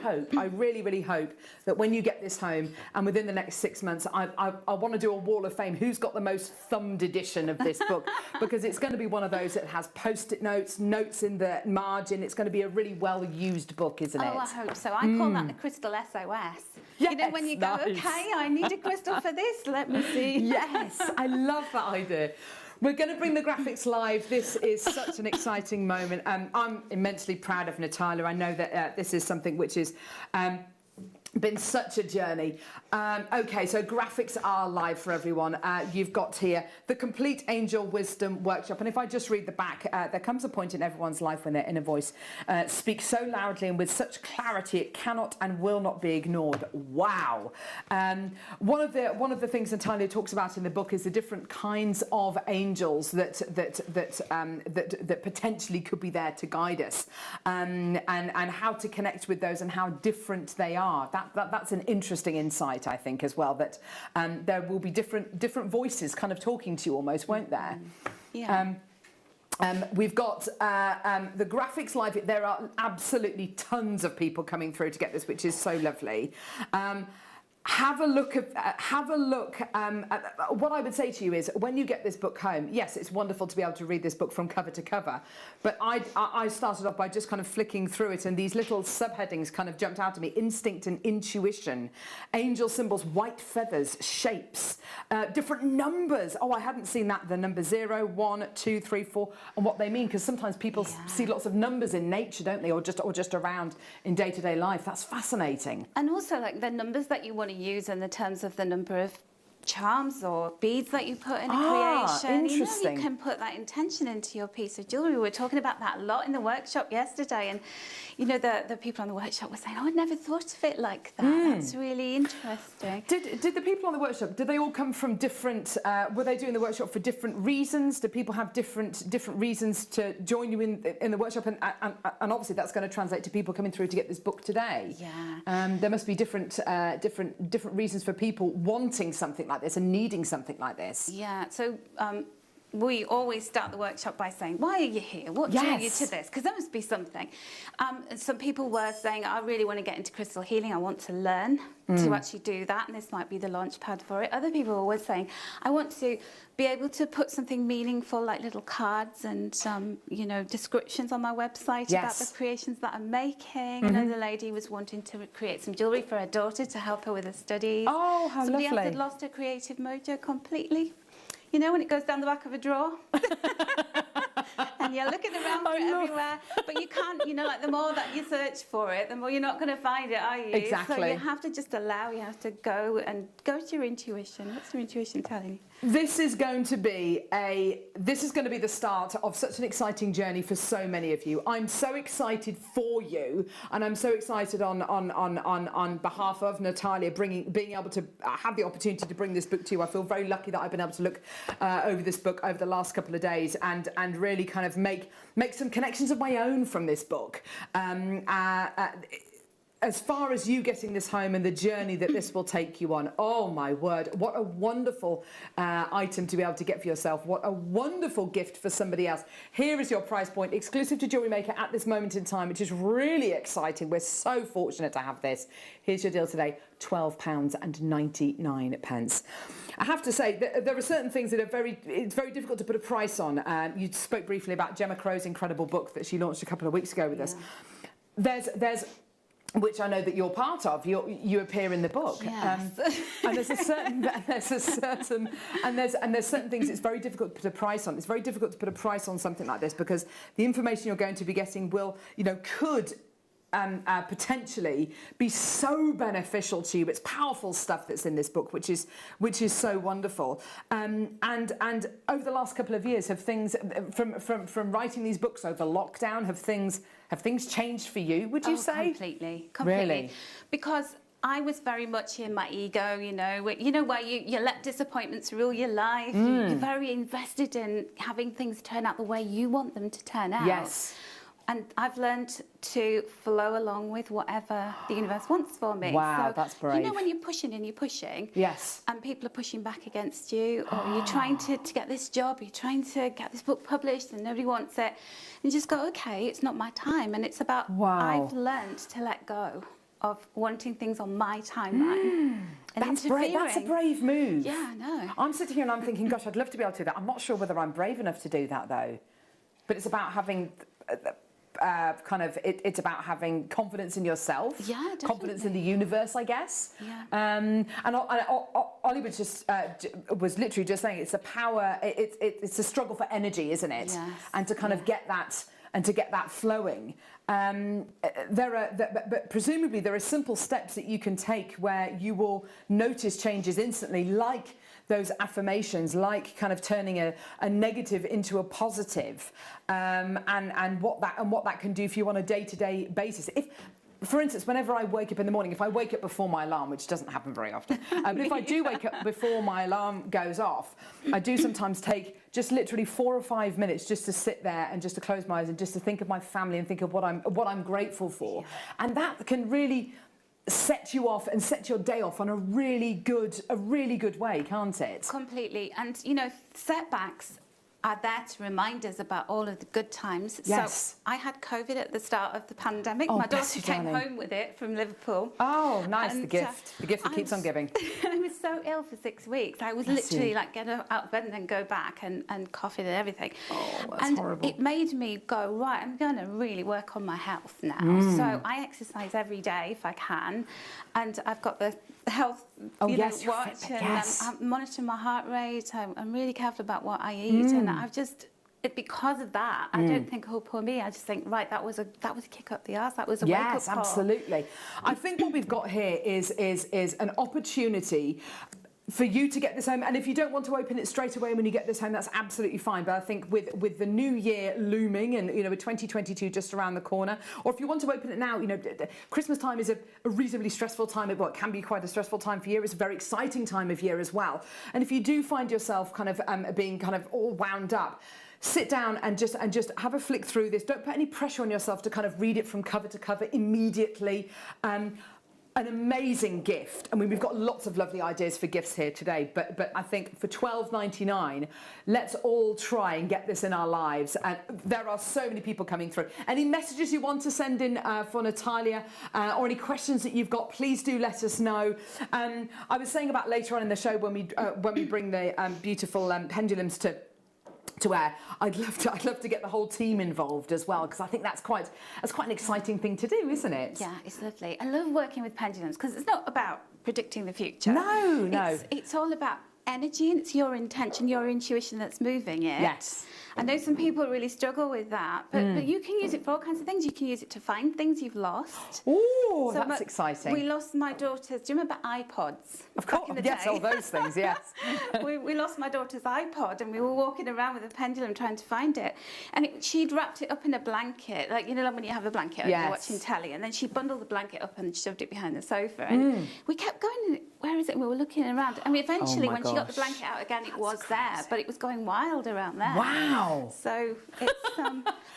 really, really hope that when you get this home and within the next 6 months, I want to do a wall of fame. Who's got the most thumbed edition of this book? Because it's going to be one of those that has post-it notes in the margin. It's going to be a really well-used book, isn't it? Oh, I hope so. I call that the crystal SOS. Yes, you know, when you go, okay, I need a crystal for this, let me see. Yes, I love that idea. We're going to bring the graphics live. This is such an exciting moment. I'm immensely proud of Natalia. I know that this is something which is been such a journey. Okay, so graphics are live for everyone. You've got here the Complete Angel Wisdom Workshop. And if I just read the back, there comes a point in everyone's life when their inner voice speaks so loudly and with such clarity it cannot and will not be ignored. Wow. One of the things Natalia talks about in the book is the different kinds of angels that potentially could be there to guide us, and how to connect with those and how different they are. That's an interesting insight, I think, as well, that there will be different voices kind of talking to you almost, won't there? Yeah. We've got the graphics live. There are absolutely tons of people coming through to get this, which is so lovely. Have a look. What I would say to you is, when you get this book home, yes, it's wonderful to be able to read this book from cover to cover. But I started off by just kind of flicking through it, and these little subheadings kind of jumped out at me: instinct and intuition, angel symbols, white feathers, shapes, different numbers. Oh, I hadn't seen that. The number 0, 1, 2, 3, 4, and what they mean. Because sometimes people see lots of numbers in nature, don't they, or just around in day-to-day life. That's fascinating. And also, like, the numbers that you want to use in the terms of the number of charms or beads that you put in a creation. Interesting. You know, you can put that intention into your piece of jewellery. We were talking about that a lot in the workshop yesterday, and you know, the people on the workshop were saying, "Oh, I'd never thought of it like that." That's really interesting. Did the people on the workshop, did they all come from different, were they doing the workshop for different reasons? Do people have different reasons to join you in the workshop? And obviously that's going to translate to people coming through to get this book today. Yeah. There must be different reasons for people wanting something like this and needing something like this. Yeah, so we always start the workshop by saying, why are you here? What drew you to this? Because there must be something. And some people were saying, I really want to get into crystal healing. I want to learn to actually do that, and this might be the launch pad for it. Other people were always saying, I want to be able to put something meaningful, like little cards and you know, descriptions on my website about the creations that I'm making. Another lady was wanting to create some jewellery for her daughter to help her with her studies. Oh, how Somebody lovely. else had lost her creative mojo completely. You know, when it goes down the back of a drawer? And you're looking around for it everywhere, but you can't, you know, like the more that you search for it, the more you're not going to find it, are you? Exactly. So you have to just allow, you have to go to your intuition. What's your intuition telling you? This is going to be the start of such an exciting journey for so many of you. I'm so excited for you, and I'm so excited on behalf of Natalia being able to have the opportunity to bring this book to you. I feel very lucky that I've been able to look over this book over the last couple of days and really kind of make some connections of my own from this book. As far as you getting this home and the journey that this will take you on, oh my word, what a wonderful item to be able to get for yourself. What a wonderful gift for somebody else. Here is your price point, exclusive to Jewellery Maker at this moment in time, which is really exciting. We're so fortunate to have this. Here's your deal today, £12.99. I have to say, there are certain things that it's very difficult to put a price on. You spoke briefly about Gemma Crow's incredible book that she launched a couple of weeks ago with us. There's which I know that you're part of. You appear in the book, yes. And there's certain things it's very difficult to put a price on. It's very difficult to put a price on something like this because the information you're going to be getting could potentially be so beneficial to you. It's powerful stuff that's in this book, which is so wonderful. And over the last couple of years, have things from writing these books over lockdown, have things changed for you? Would you say? Completely. Really? Because I was very much in my ego, where you let disappointments rule your life. You're very invested in having things turn out the way you want them to turn out. Yes. And I've learned to flow along with whatever the universe wants for me. Wow, so, that's brave. when you're pushing and you're pushing, yes, and people are pushing back against you, or you're trying to get this job, you're trying to get this book published and nobody wants it, and you just go, okay, it's not my time. And it's about, I've learned to let go of wanting things on my timeline. And that's brave. That's a brave move. Yeah, I know. I'm sitting here and I'm thinking, gosh, I'd love to be able to do that. I'm not sure whether I'm brave enough to do that though. But it's about having it's about having confidence in yourself, confidence in the universe, I guess. Yeah. And Ollie was literally just saying it's a power. It's a struggle for energy, isn't it? Yes. And to kind of get that and to get that flowing. But presumably there are simple steps that you can take where you will notice changes instantly, like those affirmations, like kind of turning a negative into a positive, and what that can do for you on a day-to-day basis. If, for instance, whenever I wake up in the morning, if I wake up before my alarm, which doesn't happen very often, but if I do wake up before my alarm goes off, I do sometimes take just literally 4 or 5 minutes just to sit there and just to close my eyes and just to think of my family and think of what I'm grateful for, and that can really set you off and set your day off on a really good way, can't it? Completely. And setbacks are there to remind us about all of the good times. Yes. So I had COVID at the start of the pandemic. Oh, my daughter came darling. home with it from Liverpool. Oh, nice. And, the gift that keeps on giving. I was so ill for 6 weeks. I was literally like get out of bed and then go back and coughing and everything. Oh, that's horrible. It made me go, right, I'm going to really work on my health now. So I exercise every day if I can. And I've got the health watch, and I'm monitoring my heart rate. I'm really careful about what I eat, and I've just because of that, I don't think, oh, poor me. I just think, right, that was a kick up the arse. That was a wake up call. Yes, absolutely. I think what we've got here is an opportunity for you to get this home, and if you don't want to open it straight away when you get this home, that's absolutely fine. But I think with the new year looming, and with 2022 just around the corner, or if you want to open it now, Christmas time is a reasonably stressful time. It can be quite a stressful time for year. It's a very exciting time of year as well. And if you do find yourself kind of being kind of all wound up, sit down and just have a flick through this. Don't put any pressure on yourself to kind of read it from cover to cover immediately. An amazing gift. I mean, we've got lots of lovely ideas for gifts here today, but I think for £12.99, let's all try and get this in our lives. And there are so many people coming through. Any messages you want to send in for Natalia, or any questions that you've got, please do let us know. I was saying about later on in the show when we bring the beautiful pendulums to air, I'd love to get the whole team involved as well, because I think that's quite an exciting thing to do, isn't it? Yeah, it's lovely. I love working with pendulums because it's not about predicting the future. No. It's all about energy and it's your intention, your intuition that's moving it. Yes. I know some people really struggle with that, but you can use it for all kinds of things. You can use it to find things you've lost. Ooh, So that's exciting. We lost my daughter's, do you remember iPods? Of Back course, in the yes, day? all those things, yes. we lost my daughter's iPod and we were walking around with a pendulum trying to find it. And she'd wrapped it up in a blanket, like, you know, like when you have a blanket and Yes. you're watching telly, and then she bundled the blanket up and shoved it behind the sofa. And we kept going, where is it? And we were looking around. I mean, eventually, my when she got the gosh. blanket out again, it was there, but it was going wild around there. Wow. So it's,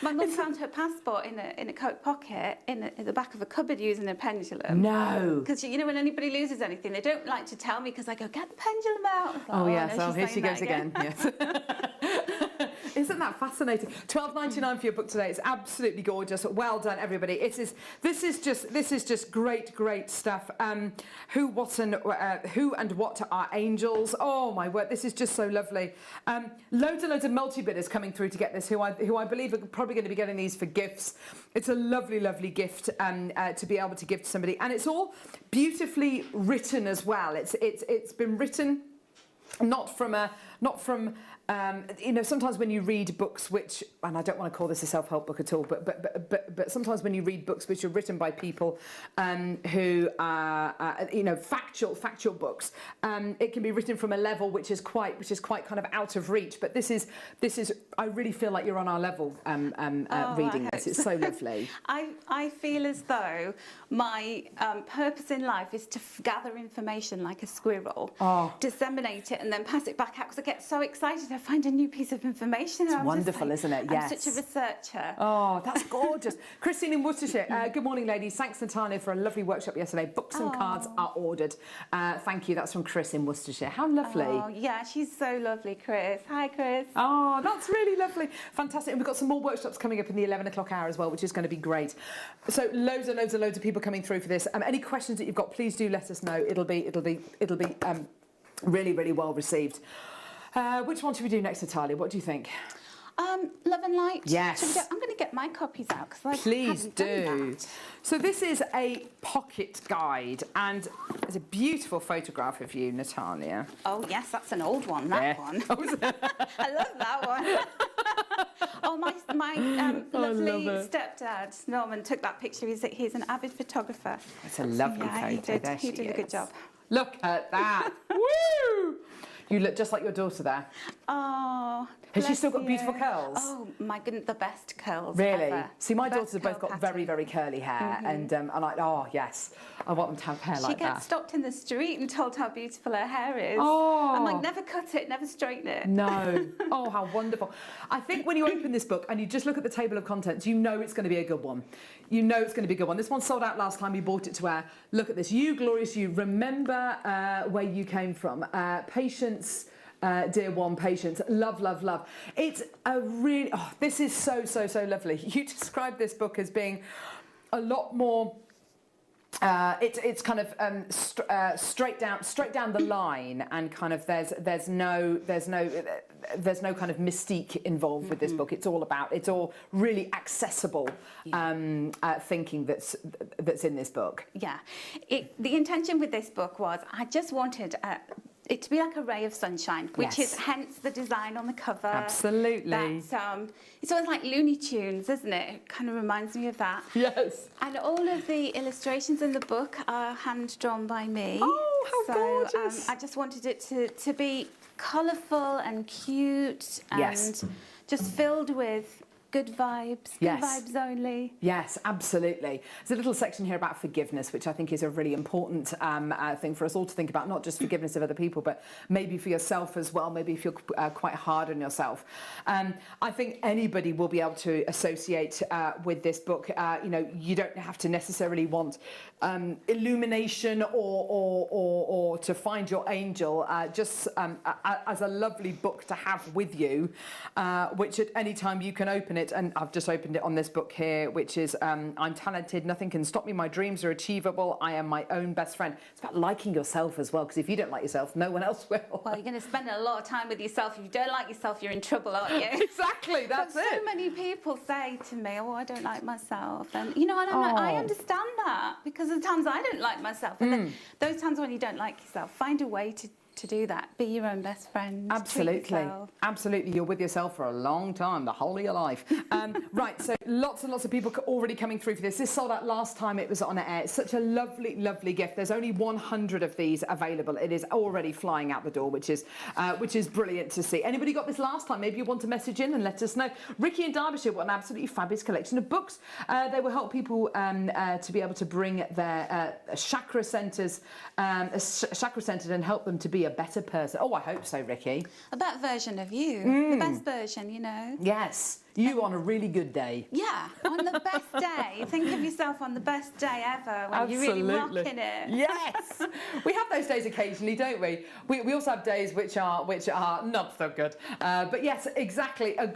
my mum found her passport in a coat pocket in the back of a cupboard using a pendulum. No. Because, you know, when anybody loses anything, they don't like to tell me because I go, get the pendulum out. I was like, Oh, yes. no, Oh, she's here she saying goes that again. Yes. Isn't that fascinating? $12.99 for your book today. It's absolutely gorgeous. Well done, everybody. This is just great stuff. Who and what are angels? Oh my word, this is just so lovely. Loads and loads of multi-bidders coming through to get this. Who I believe are probably going to be getting these for gifts. It's a lovely gift to be able to give to somebody, and it's all beautifully written as well. It's been written not from you know, sometimes when you read books which, and I don't want to call this a self-help book at all, but sometimes when you read books which are written by people who are, you know, factual books, it can be written from a level which is quite kind of out of reach. But this is, I really feel like you're on our level reading this. It's so lovely. I feel as though my purpose in life is to gather information like a squirrel, disseminate it, and then pass it back out. Because I get so excited, I find a new piece of information. It's wonderful, isn't it? Yes. I'm such a researcher. Oh, that's gorgeous. Christine in Worcestershire. Good morning, ladies. Thanks, Natalia, for a lovely workshop yesterday. Books and cards are ordered. Thank you. That's from Chris in Worcestershire. How lovely. Oh, yeah, she's so lovely, Chris. Hi, Chris. Oh, that's really lovely. Fantastic. And we've got some more workshops coming up in the 11 o'clock hour as well, which is going to be great. So loads of people coming through for this. Any questions that you've got, please do let us know. It'll be really well received. Which one should we do next, Natalia? What do you think? Love and Light. Yes. I'm going to get my copies out because I Please haven't done do. that. So this is a pocket guide, and there's a beautiful photograph of you, Natalia. Oh yes, that's an old one. That one. I love that one. Oh, my lovely stepdad Norman took that picture. He's an avid photographer. It's a lovely photo. He did a good job. Look at that. Woo! You look just like your daughter there. Oh, Has she still got bless beautiful you. curls? Oh my goodness, the best curls Really? ever. See, my Best daughters have both curl got pattern. very curly hair, and I'm like, oh yes, I want them to have hair She like gets that. stopped in the street and told how beautiful her hair is. Oh. I'm like, never cut it, never straighten it. No. Oh, how wonderful. I think when you open this book and you just look at the table of contents, you know it's going to be a good one. You know it's going to be a good one. This one sold out last time we bought it to wear. Look at this. You, glorious you, remember where you came from. Patience, dear one, patience. Love. It's a really... Oh, this is so lovely. You described this book as being a lot more... it's kind of straight down the line, and kind of there's no kind of mystique involved with this book. It's all really accessible thinking that's in this book. Yeah, the intention with this book was I just wanted it to be like a ray of sunshine, which Yes. is hence the design on the cover. Absolutely. That, it's always like Looney Tunes, isn't it? It kind of reminds me of that. Yes. And all of the illustrations in the book are hand drawn by me. Oh, how gorgeous. I just wanted it to be colourful and cute and Yes. just filled with good vibes, Yes. good vibes only. Yes, absolutely. There's a little section here about forgiveness, which I think is a really important thing for us all to think about, not just forgiveness of other people, but maybe for yourself as well, maybe if you're quite hard on yourself. I think anybody will be able to associate with this book. You know, you don't have to necessarily want illumination or to find your angel, just as a lovely book to have with you, which at any time you can open it. And I've just opened it on this book here, which is I'm talented, nothing can stop me, my dreams are achievable, I am my own best friend. It's about liking yourself as well, because if you don't like yourself, no one else will. Well, you're going to spend a lot of time with yourself. If you don't like yourself, you're in trouble, aren't you? Exactly, that's but it. So many people say to me, oh, I don't like myself. And, you know, and I'm like, I understand that, because the times I don't like myself. And then those times when you don't like yourself, find a way to do that. Be your own best friend. Treat Absolutely. yourself. Absolutely. You're with yourself for a long time, the whole of your life. Right, so lots and lots of people already coming through for this. This sold out last time it was on air. It's such a lovely, lovely gift. There's only 100 of these available. It is already flying out the door, which is brilliant to see. Anybody got this last time? Maybe you want to message in and let us know. Ricky in Derbyshire, what an absolutely fabulous collection of books. They will help people to be able to bring their chakra centres and help them to be a better person. Oh, I hope so, Ricky. A better version of you. The best version, you know. Yes. You on a really good day. Yeah, on the best day. Think of yourself on the best day ever when you're really rocking it. Yes. We have those days occasionally, don't we? We also have days which are not so good. But yes, exactly. A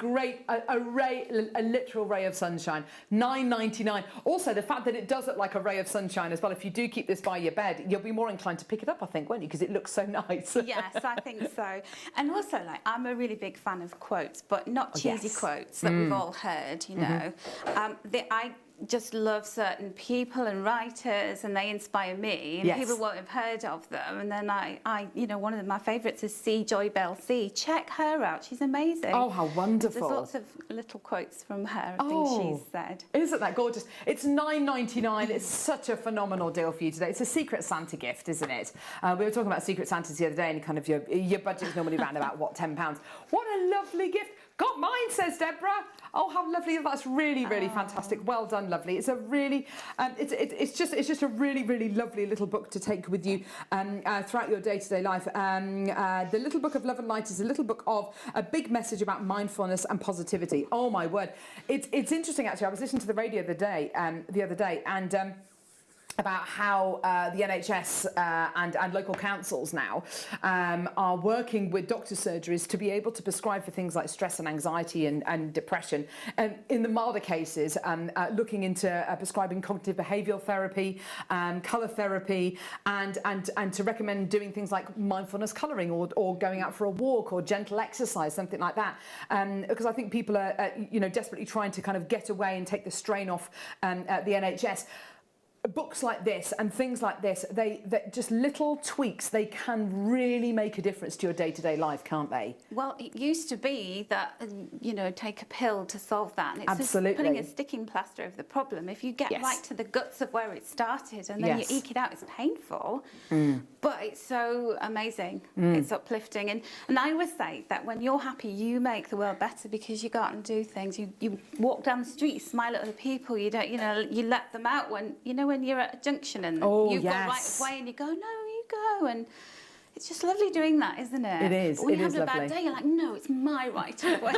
literal ray of sunshine. $9.99. Also, the fact that it does look like a ray of sunshine as well. If you do keep this by your bed, you'll be more inclined to pick it up, I think, won't you? Because it looks so nice. Yes, I think so. And also, like, I'm a really big fan of quotes, but not cheesy quotes that we've all heard, you know. I just love certain people and writers, and they inspire me, and people won't have heard of them. And then I you know, one of my favourites is C. Joy Bell C. Check her out, she's amazing. Oh, how wonderful. There's lots of little quotes from her, I think she's said. Isn't that gorgeous? It's $9.99. It's such a phenomenal deal for you today. It's a Secret Santa gift, isn't it? We were talking about Secret Santas the other day, and kind of your budget's normally around about, what, £10? What a lovely gift. Got mine, says Deborah. Oh, how lovely! That's really, really fantastic. Well done, lovely. It's a really, it's just a really, really lovely little book to take with you throughout your day-to-day life. The Little Book of Love and Light is a little book of a big message about mindfulness and positivity. Oh my word! It's interesting actually. I was listening to the radio the other day, and about how the NHS and local councils now are working with doctor surgeries to be able to prescribe for things like stress and anxiety and depression. In the milder cases, looking into prescribing cognitive behavioural therapy, colour therapy, and to recommend doing things like mindfulness colouring or going out for a walk or gentle exercise, something like that. Because I think people are desperately trying to kind of get away and take the strain off the NHS. Books like this and things like this, they just little tweaks, they can really make a difference to your day-to-day life, can't they? Well, it used to be that, take a pill to solve that. And it's Absolutely. just putting a sticking plaster over the problem. If you get right to the guts of where it started and then you eke it out, it's painful. But it's so amazing. It's uplifting. And I always say that when you're happy, you make the world better because you go out and do things. You walk down the street, you smile at other people, you don't, you let them out when you're at a junction and you go right away and you go, no, you go. And it's just lovely doing that, isn't it? It is. But when it you is have a lovely. bad day, you're like, no, it's my right away.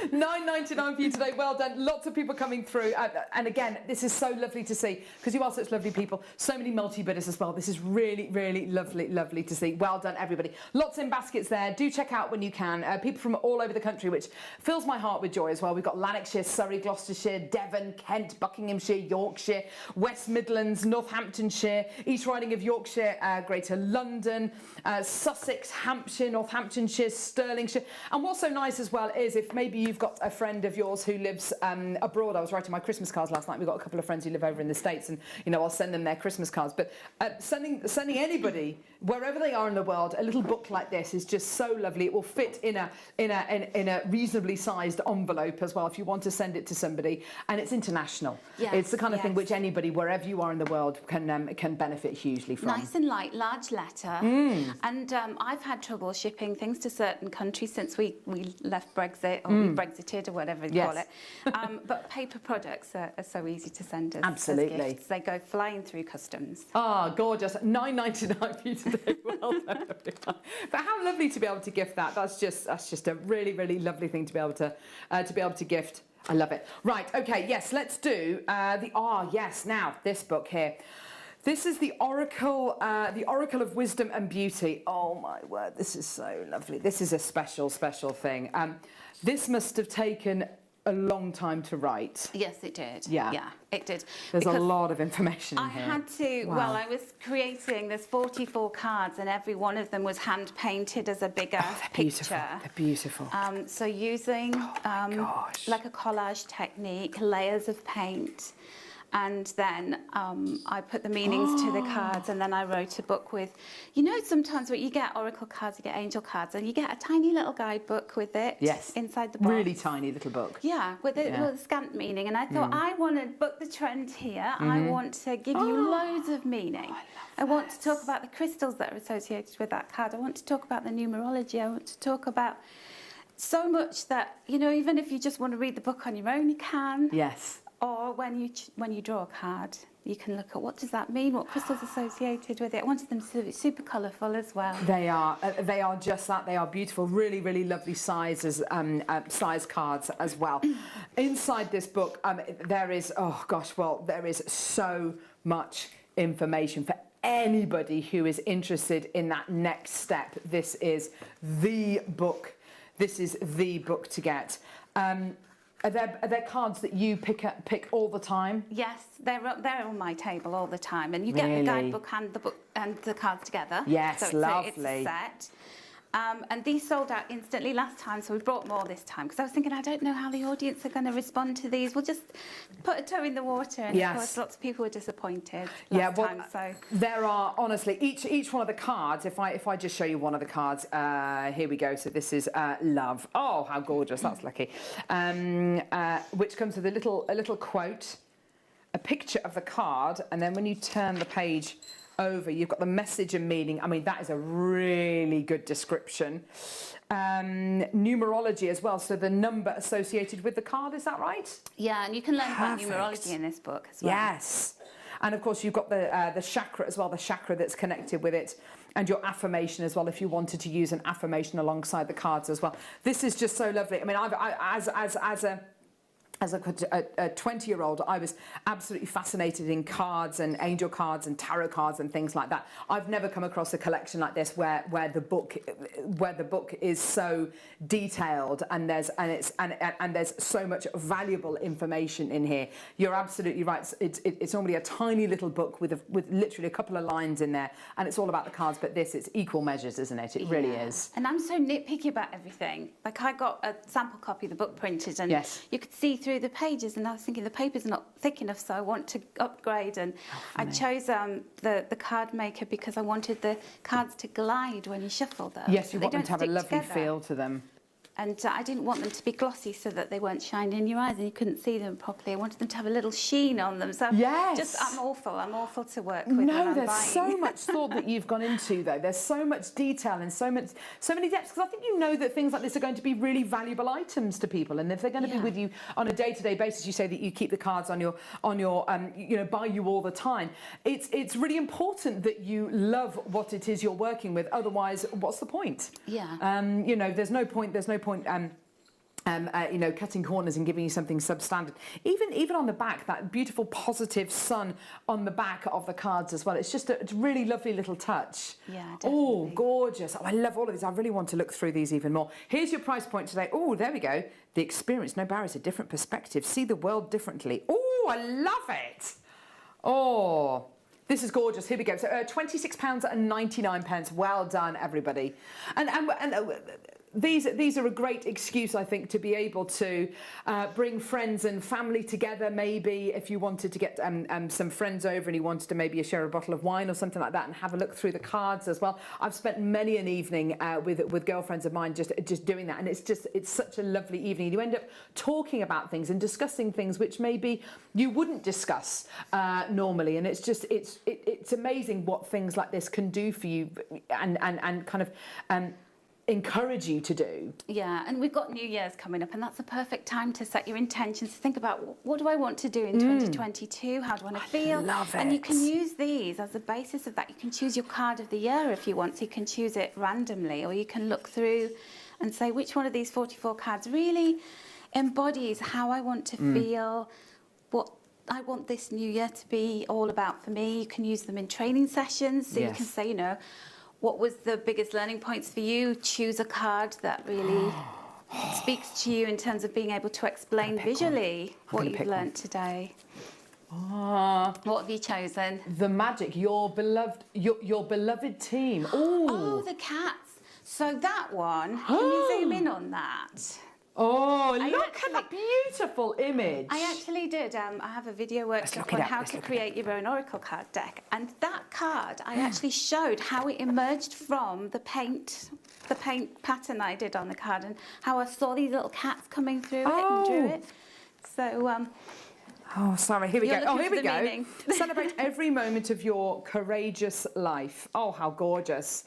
$9.99 for you today. Well done. Lots of people coming through. And again, this is so lovely to see because you are such lovely people. So many multi-bidders as well. This is really, really lovely, lovely to see. Well done, everybody. Lots in baskets there. Do check out when you can. People from all over the country, which fills my heart with joy as well. We've got Lanarkshire, Surrey, Gloucestershire, Devon, Kent, Buckinghamshire, Yorkshire, West Midlands, Northamptonshire, East Riding of Yorkshire, Greater London, Sussex, Hampshire, Northamptonshire, Stirlingshire. And what's so nice as well is if maybe you've got a friend of yours who lives abroad. I was writing my Christmas cards last night. We've got a couple of friends who live over in the States, and I'll send them their Christmas cards. But sending anybody wherever they are in the world a little book like this is just so lovely. It will fit in a reasonably sized envelope as well if you want to send it to somebody, and it's international. Yes, it's the kind of thing which anybody wherever you are in the world can benefit hugely from. Nice and light, large letter. And I've had trouble shipping things to certain countries since we left Brexit, or we Brexited, or whatever you call it. But paper products are so easy to send as gifts. They go flying through customs. Oh, gorgeous. $9.99 for you today. Well done, everyone. But how lovely to be able to gift that. That's just a really, really lovely thing to be able to gift. I love it. Right, okay, yes, let's do now, this book here. This is the Oracle of Wisdom and Beauty. Oh my word, this is so lovely. This is a special, special thing. This must have taken a long time to write. Yes, it did. Yeah, it did. There's a lot of information in here. I had to, Wow. I was creating, there's 44 cards and every one of them was hand painted as a bigger picture. They're beautiful. So using like a collage technique, layers of paint, And then I put the meanings to the cards, and then I wrote a book with, you know, sometimes when you get oracle cards, you get angel cards, and you get a tiny little guidebook with it. Yes. Inside the box. Really tiny little book. Yeah, with a scant meaning. And I thought, I want to book the trend here. I want to give you loads of meaning. I want to talk about the crystals that are associated with that card. I want to talk about the numerology. I want to talk about so much that, you know, even if you just want to read the book on your own, you can. Yes. Or when you draw a card, you can look at what does that mean, what crystals associated with it. I wanted them to be super colourful as well. They are just that. They are beautiful, really, really lovely sizes, size cards as well. Inside this book, there is, there is so much information for anybody who is interested in that next step. This is the book. This is the book to get. Are there cards that you pick all the time? Yes, they're on my table all the time, and you get the guidebook and the book and the cards together. Yes, so lovely. It's a set. And these sold out instantly last time, so we brought more this time because I was thinking I don't know how the audience are going to respond to these. We'll just put a toe in the water, and of course lots of people were disappointed last time. So there are honestly each one of the cards. If I just show you one of the cards, here we go. So this is love. Oh, how gorgeous! That's lucky. Which comes with a little quote, a picture of the card, and then when you turn the page over, you've got the message and meaning. I mean, that is a really good description. Numerology as well, so the number associated with the card, is that right? Yeah, and you can learn about numerology in this book as well. Yes. And of course you've got the chakra as well, the chakra that's connected with it, and your affirmation as well, if you wanted to use an affirmation alongside the cards as well. This is just so lovely. I mean, as a 20-year-old, I was absolutely fascinated in cards and angel cards and tarot cards and things like that. I've never come across a collection like this where the book is so detailed and there's so much valuable information in here. You're absolutely right. It's normally a tiny little book with literally a couple of lines in there, and it's all about the cards. But it's equal measures, isn't it? It really is. And I'm so nitpicky about everything. Like I got a sample copy of the book printed, and you could see through the pages, and I was thinking the paper's not thick enough, so I want to upgrade, and I chose the card maker because I wanted the cards to glide when you shuffle them. Yes, you want them to have a lovely feel to them. And I didn't want them to be glossy so that they weren't shining in your eyes and you couldn't see them properly. I wanted them to have a little sheen on them. So I'm awful to work with. No, there's so much thought that you've gone into, though. There's so much detail and so many depths, because I think you know that things like this are going to be really valuable items to people, and if they're going to be with you on a day-to-day basis, you say that you keep the cards on your by you all the time. It's really important that you love what it is you're working with. Otherwise, what's the point? Yeah. There's no point. Cutting corners and giving you something substandard. Even on the back, that beautiful positive sun on the back of the cards as well. It's just a really lovely little touch. Yeah, definitely. Oh, gorgeous. Oh, I love all of these. I really want to look through these even more. Here's your price point today. Oh, there we go. The experience, no barriers, a different perspective. See the world differently. Oh, I love it. Oh, this is gorgeous. Here we go. So £26.99. Well done, everybody. And these are a great excuse, I think, to be able to bring friends and family together. Maybe if you wanted to get some friends over and you wanted to maybe share a bottle of wine or something like that and have a look through the cards as well. I've spent many an evening with girlfriends of mine just doing that, and it's such a lovely evening. You end up talking about things and discussing things which maybe you wouldn't discuss normally, and it's amazing what things like this can do for you and kind of encourage you to do. Yeah, and we've got New Year's coming up, and that's a perfect time to set your intentions, to think about what do I want to do in 2022, how do I want to feel. I love it. And you can use these as the basis of that. You can choose your card of the year if you want, so you can choose it randomly, or you can look through and say which one of these 44 cards really embodies how I want to feel, what I want this new year to be all about for me. You can use them in training sessions, so you can say, what was the biggest learning points for you? Choose a card that really speaks to you in terms of being able to explain visually what you've learnt today. What have you chosen? The magic, your beloved team. Ooh. Oh, the cats. So that one, can you zoom in on that? Oh, look at that beautiful image. I actually did. I have a video workshop look it on up, how let's to look it create your own oracle card deck, and that card I actually showed how it emerged from the paint pattern I did on the card, and how I saw these little cats coming through it and drew it. So. Oh, sorry, here we go. You're Oh, looking here for we the go. meaning. Celebrate every moment of your courageous life. Oh, how gorgeous.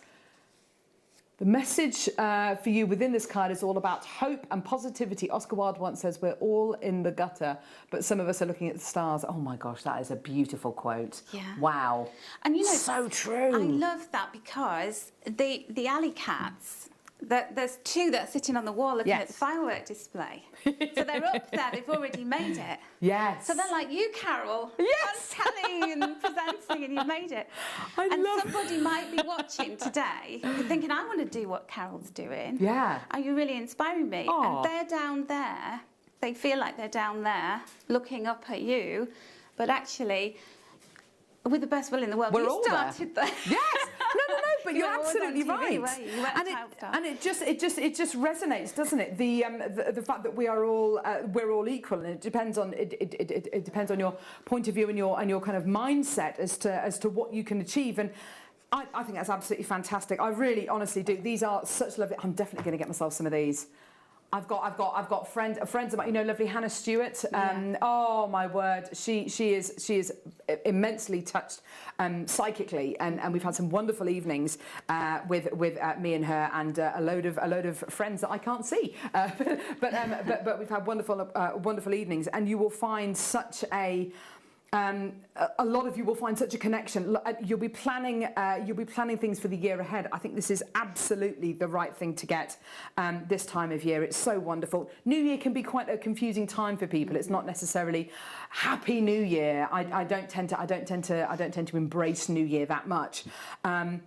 The message for you within this card is all about hope and positivity. Oscar Wilde once says, we're all in the gutter, but some of us are looking at the stars. Oh my gosh, that is a beautiful quote. Yeah. Wow. And you know, so true. I love that because the alley cats, there's two that are sitting on the wall looking at the firework display. So they're up there, they've already made it. Yes. So they're like, you, Carol, yes, I'm telling and presenting, and you've made it. And somebody might be watching today thinking, I want to do what Carol's doing. Yeah. Are you really inspiring me? Aww. And they're down there, they feel like they're down there looking up at you, but actually, with the best will in the world, We're you all started there. Yes. No, but You you're were always absolutely on TV, right. weren't you? You weren't a child star. And it just resonates, doesn't it? The fact that we're all equal, and it depends on your point of view and your kind of mindset as to what you can achieve. And I think that's absolutely fantastic. I really honestly do. These are such lovely. I'm definitely going to get myself some of these. I've got friends of mine, you know, lovely Hannah Stewart. Oh my word, she is immensely touched psychically, and we've had some wonderful evenings with me and her and a load of friends that I can't see, but we've had wonderful evenings, and you will find such a lot of you will find such a connection. You'll be planning things for the year ahead. I think this is absolutely the right thing to get this time of year. It's so wonderful. New Year can be quite a confusing time for people. It's not necessarily Happy New Year. I don't tend to embrace New Year that much. And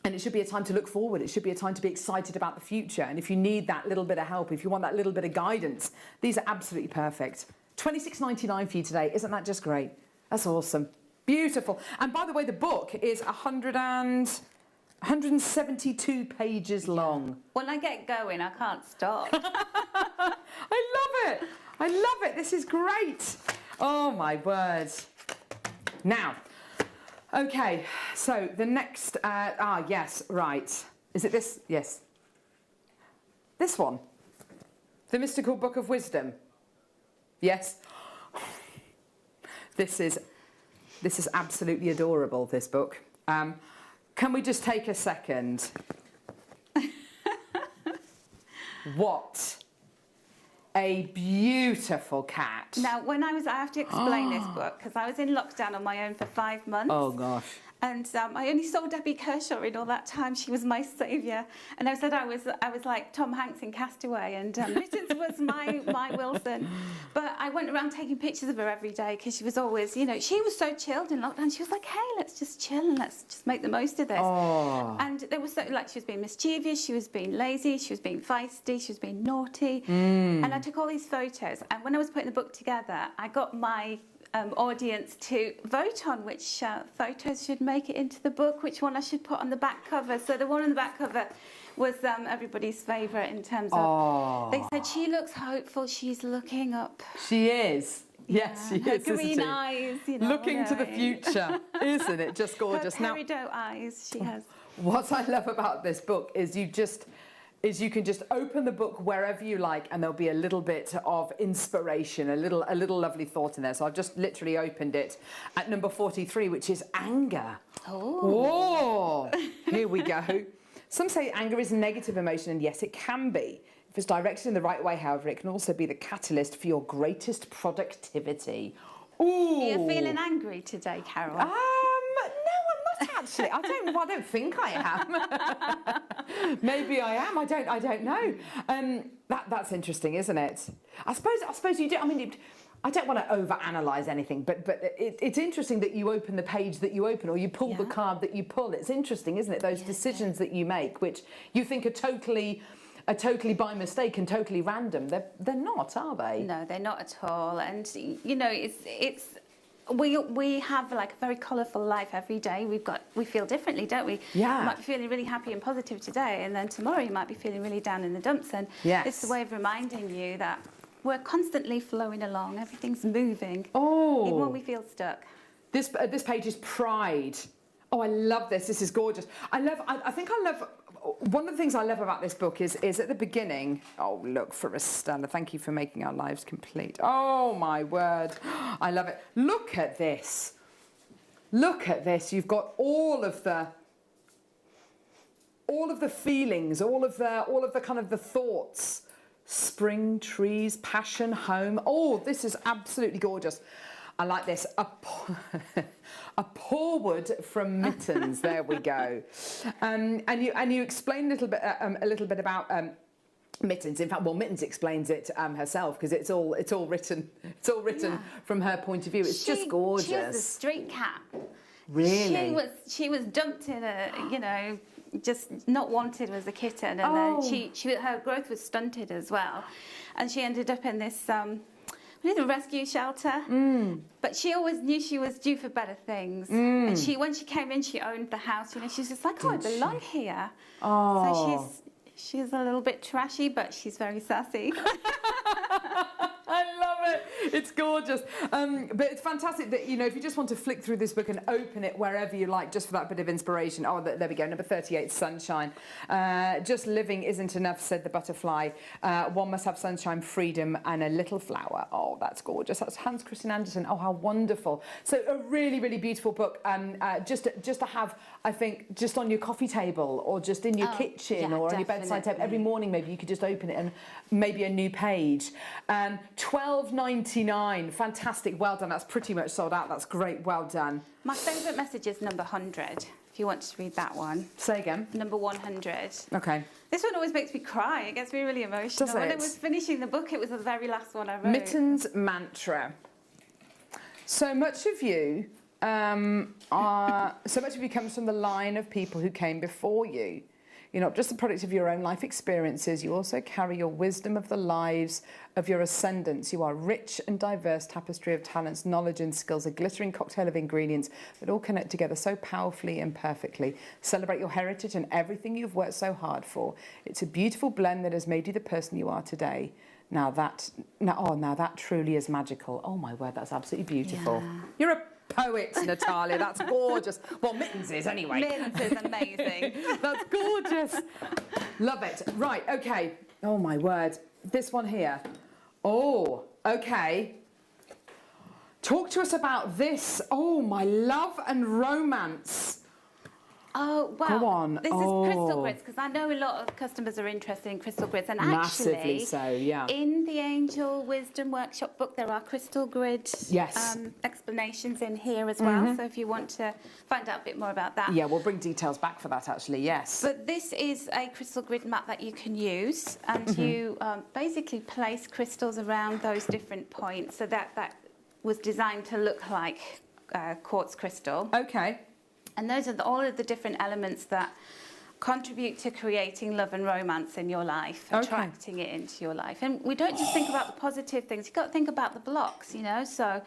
it should be a time to look forward. It should be a time to be excited about the future. And if you need that little bit of help, if you want that little bit of guidance, these are absolutely perfect. $26.99 for you today. Isn't that just great? That's awesome. Beautiful. And by the way, the book is 172 pages long. When I get going, I can't stop. I love it. I love it. This is great. Oh, my word. Now, okay, so the next... yes, right. Is it this? Yes. This one. The Mystical Book of Wisdom. Yes. This is absolutely adorable, this book. Can we just take a second? What a beautiful cat. Now, I have to explain this book because I was in lockdown on my own for 5 months. Oh, gosh. And I only saw Debbie Kershaw in all that time. She was my saviour. And I said I was like Tom Hanks in Castaway, and Mittens was my Wilson. But I went around taking pictures of her every day because she was always, you know, she was so chilled in lockdown. She was like, hey, let's just chill and let's just make the most of this. Oh. And there was she was being mischievous, she was being lazy, she was being feisty, she was being naughty. And I took all these photos. And when I was putting the book together, I got my audience to vote on which photos should make it into the book, which one I should put on the back cover. So the one on the back cover was everybody's favourite in terms of... They said, she looks hopeful, she's looking up. She is. Yes, she is, green isn't she? eyes, you know. Looking to the future, isn't it? Just gorgeous. Her peridot eyes she has. What I love about this book is you can just open the book wherever you like, and there'll be a little bit of inspiration, a little lovely thought in there. So I've just literally opened it at number 43, which is anger. Oh, here we go. Some say anger is a negative emotion, and yes, it can be. If it's directed in the right way, however, it can also be the catalyst for your greatest productivity. Ooh. Are you feeling angry today, Carol? No, I'm not actually. I don't think I am. Maybe I am. I don't know. That's interesting, isn't it? I suppose you do. I mean, I don't want to overanalyze anything, but it's interesting that you open the page that you open, or you pull the card that you pull. It's interesting, isn't it? Those decisions that you make, which you think are totally by mistake and totally random. They're not, are they? No, they're not at all. And you know, it's we have like a very colourful life every day. We feel differently, don't we? Yeah. You might be feeling really happy and positive today, and then tomorrow you might be feeling really down in the dumps. And Yes. it's a way of reminding you that we're constantly flowing along. Everything's moving. Oh. Even when we feel stuck. This page is Pride. Oh, I love this. This is gorgeous. I think I love. One of the things I love about this book is at the beginning. Oh, look for Estella. Thank you for making our lives complete. Oh my word, I love it. Look at this. Look at this. You've got all of the feelings, all of the kind of the thoughts. Spring, trees, passion, home. Oh, this is absolutely gorgeous. I like this. A paw-wood from Mittens. There we go. And you explain a little bit about Mittens. In fact, well, Mittens explains it herself because it's all written from her point of view. It's just gorgeous. She was a street cat. Really? She was dumped in a just not wanted as a kitten, and then her growth was stunted as well, and she ended up in this. A rescue shelter, but she always knew she was due for better things. And when she came in, she owned the house. You know, she's just like, I belong here. Oh. So she's a little bit trashy, but she's very sassy. I love it. It's gorgeous. But it's fantastic that, if you just want to flick through this book and open it wherever you like, just for that bit of inspiration. Oh, there we go. Number 38, Sunshine. Just living isn't enough, said the butterfly. One must have sunshine, freedom, and a little flower. Oh, that's gorgeous. That's Hans Christian Andersen. Oh, how wonderful. So a really, really beautiful book. Just to have, I think, just on your coffee table or just in your kitchen or on your bedside table. Every morning, maybe you could just open it and maybe a new page. $12.99. Fantastic. Well done. That's pretty much sold out. That's great. Well done. My favourite message is number 100, if you want to read that one. Say again. Number 100. Okay. This one always makes me cry. It gets me really emotional. Does it? When I was finishing the book, it was the very last one I wrote. Mittens mantra. So much of you comes from the line of people who came before you. You're not just the product of your own life experiences, you also carry your wisdom of the lives of your ascendants. You are rich and diverse tapestry of talents, knowledge and skills, a glittering cocktail of ingredients that all connect together so powerfully and perfectly. Celebrate your heritage and everything you've worked so hard for. It's a beautiful blend that has made you the person you are today. Now that truly is magical. Oh my word, that's absolutely beautiful. Yeah. You're a poet, Natalia. That's gorgeous. Well, Mittens is anyway. Mittens is amazing. That's gorgeous. Love it. Right, okay. Oh my word. This one here. Oh, okay. Talk to us about this. Oh, my love and romance. Oh, well, Go on. This is crystal grids, because I know a lot of customers are interested in crystal grids. And Massively actually, so, yeah. in the Angel Wisdom Workshop book, there are crystal grid explanations in here as well. So if you want to find out a bit more about that. Yeah, we'll bring details back for that, actually, yes. But this is a crystal grid map that you can use, and you basically place crystals around those different points. So that was designed to look like quartz crystal. Okay. And those are all of the different elements that contribute to creating love and romance in your life, attracting it into your life. And we don't just think about the positive things, you've got to think about the blocks, So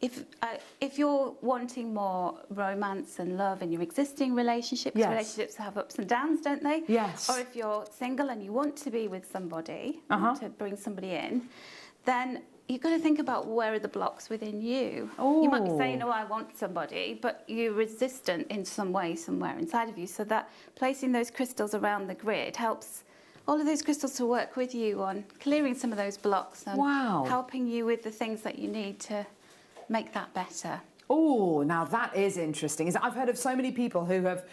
if you're wanting more romance and love in your existing relationships, relationships have ups and downs, don't they? Yes. Or if you're single and you want to be with somebody, want to bring somebody in, then you've got to think about where are the blocks within you. Oh. You might be saying, I want somebody, but you're resistant in some way somewhere inside of you. So that placing those crystals around the grid helps all of those crystals to work with you on clearing some of those blocks and helping you with the things that you need to make that better. Oh, now that is interesting. I've heard of so many people who have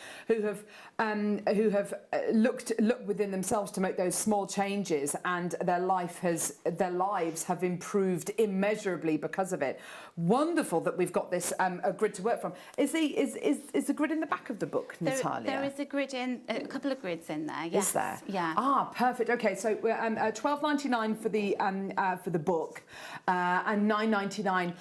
looked within themselves to make those small changes, and their lives have improved immeasurably because of it. Wonderful that we've got this a grid to work from. Is the grid in the back of the book, Natalia? There is a grid a couple of grids in there. Yes. Is there? Yeah. Ah, perfect. Okay, so $12.99 for the book, and $9.99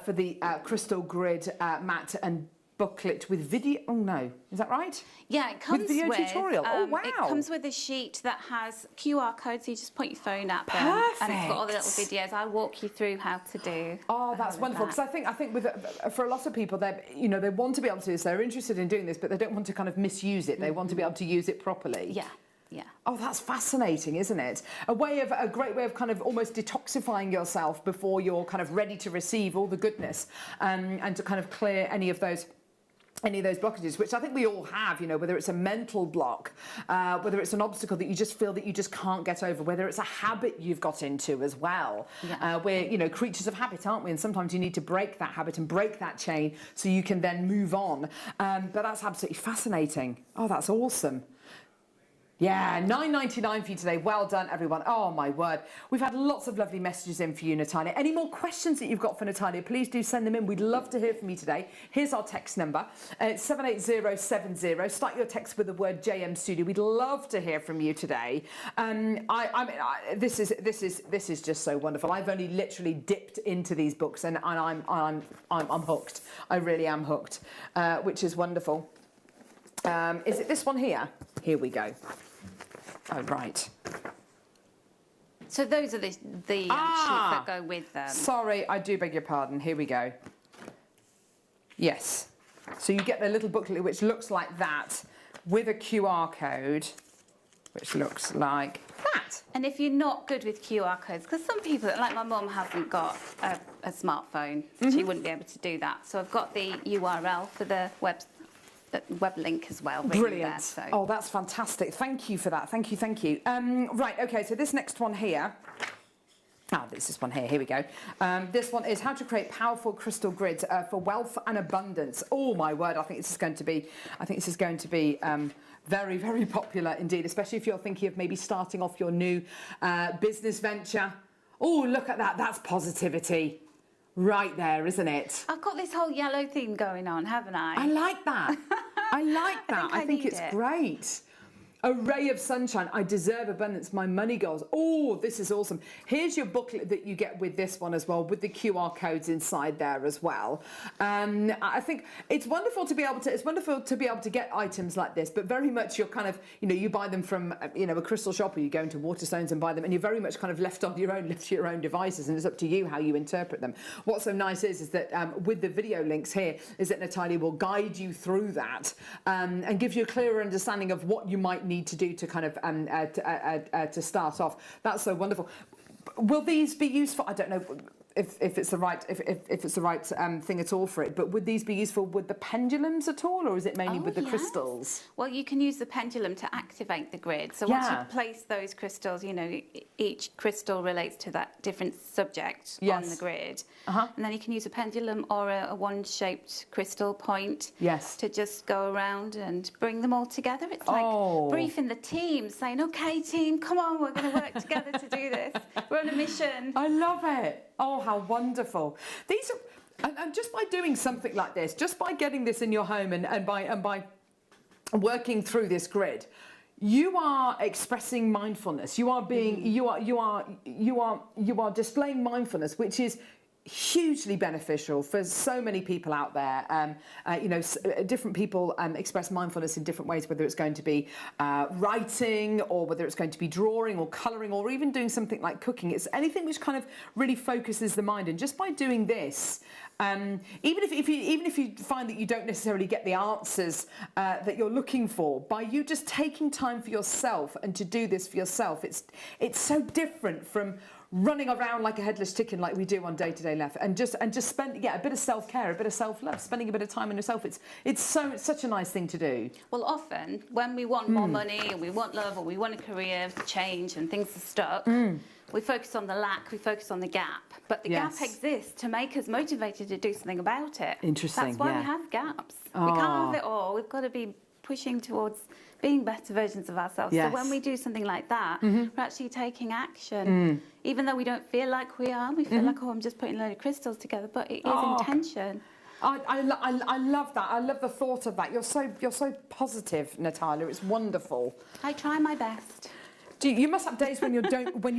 for the crystal grid mat and booklet with video. Oh no, is that right? Yeah, it comes with video tutorial. Oh wow! It comes with a sheet that has QR codes, so you just point your phone at them, and it's got all the little videos. I'll walk you through how to do. Oh, that's wonderful. Because I think with for a lot of people, they they want to be able to do this. They're interested in doing this, but they don't want to kind of misuse it. They want to be able to use it properly. Yeah. Yeah. Oh, that's fascinating, isn't it? A great way of kind of almost detoxifying yourself before you're kind of ready to receive all the goodness, and to kind of clear any of those blockages, which I think we all have, whether it's a mental block, whether it's an obstacle that you just feel that you just can't get over, whether it's a habit you've got into as well. Yeah. We're, creatures of habit, aren't we? And sometimes you need to break that habit and break that chain so you can then move on. But that's absolutely fascinating. Oh, that's awesome. Yeah, $9.99 for you today. Well done, everyone. Oh, my word. We've had lots of lovely messages in for you, Natalia. Any more questions that you've got for Natalia, please do send them in. We'd love to hear from you today. Here's our text number. It's 78070. Start your text with the word JM Studio. We'd love to hear from you today. This is just so wonderful. I've only literally dipped into these books, and I'm hooked. I really am hooked, which is wonderful. Is it this one here? Here we go. Oh, right. So those are the sheets that go with them. Sorry, I do beg your pardon. Here we go. Yes. So you get the little booklet which looks like that with a QR code, which looks like that. And if you're not good with QR codes, because some people, like my mum, hasn't got a smartphone, she wouldn't be able to do that. So I've got the URL for the web link as well. Brilliant. There, so. Oh, that's fantastic. Thank you for that. Thank you. Right, okay, so this next one here. This is one here. Here we go. This one is how to create powerful crystal grids for wealth and abundance. Oh my word! I think this is going to be very, very popular indeed, especially if you're thinking of maybe starting off your new business venture. Oh, look at that! That's positivity. Right there, isn't it? I've got this whole yellow theme going on, haven't I? I like that. I like that. I think it's great. A ray of sunshine. I deserve abundance. My money goes. Oh, this is awesome. Here's your booklet that you get with this one as well, with the QR codes inside there as well. I think it's wonderful to be able to get items like this, but very much you're kind of, you buy them from, a crystal shop, or you go into Waterstones and buy them, and you're very much kind of left to your own devices, and it's up to you how you interpret them. What's so nice is that with the video links here, is that Natalia will guide you through that and give you a clearer understanding of what you might need to do to kind of to start off. That's so wonderful. Will these be useful? I don't know if it's the right thing at all for it, but would these be useful with the pendulums at all, or is it mainly with the crystals? Well, you can use the pendulum to activate the grid. So once you place those crystals, each crystal relates to that different subject on the grid. And then you can use a pendulum or a one-shaped crystal point to just go around and bring them all together. It's like briefing the team, saying, okay, team, come on, we're going to work together to do this. We're on a mission. I love it. Oh, how wonderful. These are, and just by doing something like this, just by getting this in your home and by working through this grid, you are expressing mindfulness. You are being, you are displaying mindfulness, which is hugely beneficial for so many people out there. Different people express mindfulness in different ways, whether it's going to be writing, or whether it's going to be drawing or colouring, or even doing something like cooking. It's anything which kind of really focuses the mind. And just by doing this, even if you find that you don't necessarily get the answers that you're looking for, by you just taking time for yourself and to do this for yourself, it's so different from running around like a headless chicken like we do on day-to-day life, and just spend a bit of self-care, a bit of self-love, spending a bit of time on yourself. It's such a nice thing to do. Well, often when we want more money, and we want love, or we want a career change, and things are stuck, we focus on the lack, we focus on the gap. But the gap exists to make us motivated to do something about it. Interesting. That's why we have gaps. We can't have it all. We've got to be pushing towards being better versions of ourselves. So when we do something like that, we're actually taking action. Even though we don't feel like we are, we feel like, I'm just putting a load of crystals together, but it is intention. I love that. I love the thought of that. You're so positive, Natalia. It's wonderful. I try my best. You must have days when you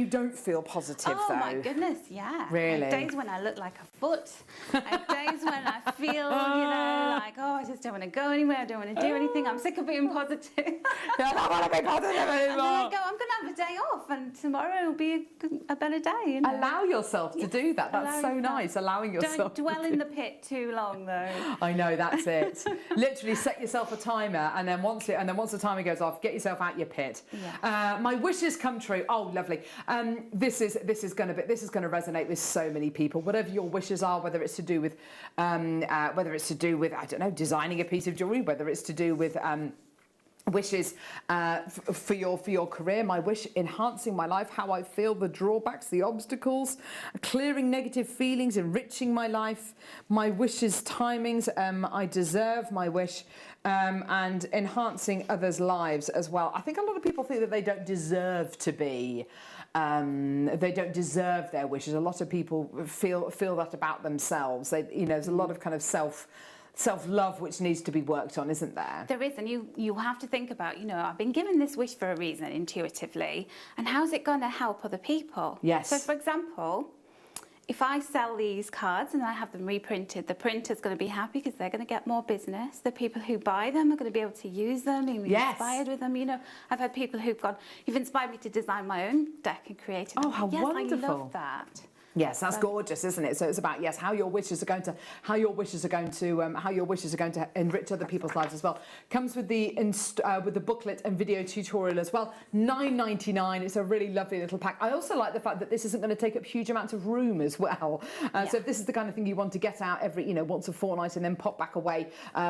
don't feel positive, though. Oh my goodness, yeah. Really? Days when I look like a foot. I have days when I feel, you know, like, oh, I just don't want to go anywhere. I don't want to do anything. I'm sick of being positive. I don't want to be positive anymore. And then I go, I'm going to have a day off, and tomorrow will be a better day. You know? Allow yourself to do that. That's so nice. Allowing yourself. Don't dwell in the pit too long, though. I know, that's it. Literally set yourself a timer, and then once the timer goes off, get yourself out your pit. Yeah. My wishes come true. Oh, lovely. This is going to resonate with so many people. Whatever your wishes are, whether it's to do with I don't know, designing a piece of jewellery, whether it's to do with wishes for your career. My wish, enhancing my life, how I feel, the drawbacks, the obstacles, clearing negative feelings, enriching my life. My wishes, timings, I deserve my wish, and enhancing others' lives as well. I think a lot of people think that they don't deserve to be. They don't deserve their wishes. A lot of people feel that about themselves. There's a lot of kind of self-love which needs to be worked on, isn't there? There is, and you have to think about, I've been given this wish for a reason intuitively, and how's it going to help other people? Yes. So, for example, if I sell these cards and I have them reprinted, the printer's going to be happy because they're going to get more business. The people who buy them are going to be able to use them and be inspired with them. I've had people who've gone, you've inspired me to design my own deck and create it. Oh, how wonderful. I love that. Yes, that's gorgeous, isn't it? So it's about how your wishes are going to enrich other people's lives as well. Comes with the booklet and video tutorial as well. $9.99. It's a really lovely little pack. I also like the fact that this isn't going to take up huge amounts of room as well. So if this is the kind of thing you want to get out every once a fortnight and then pop back away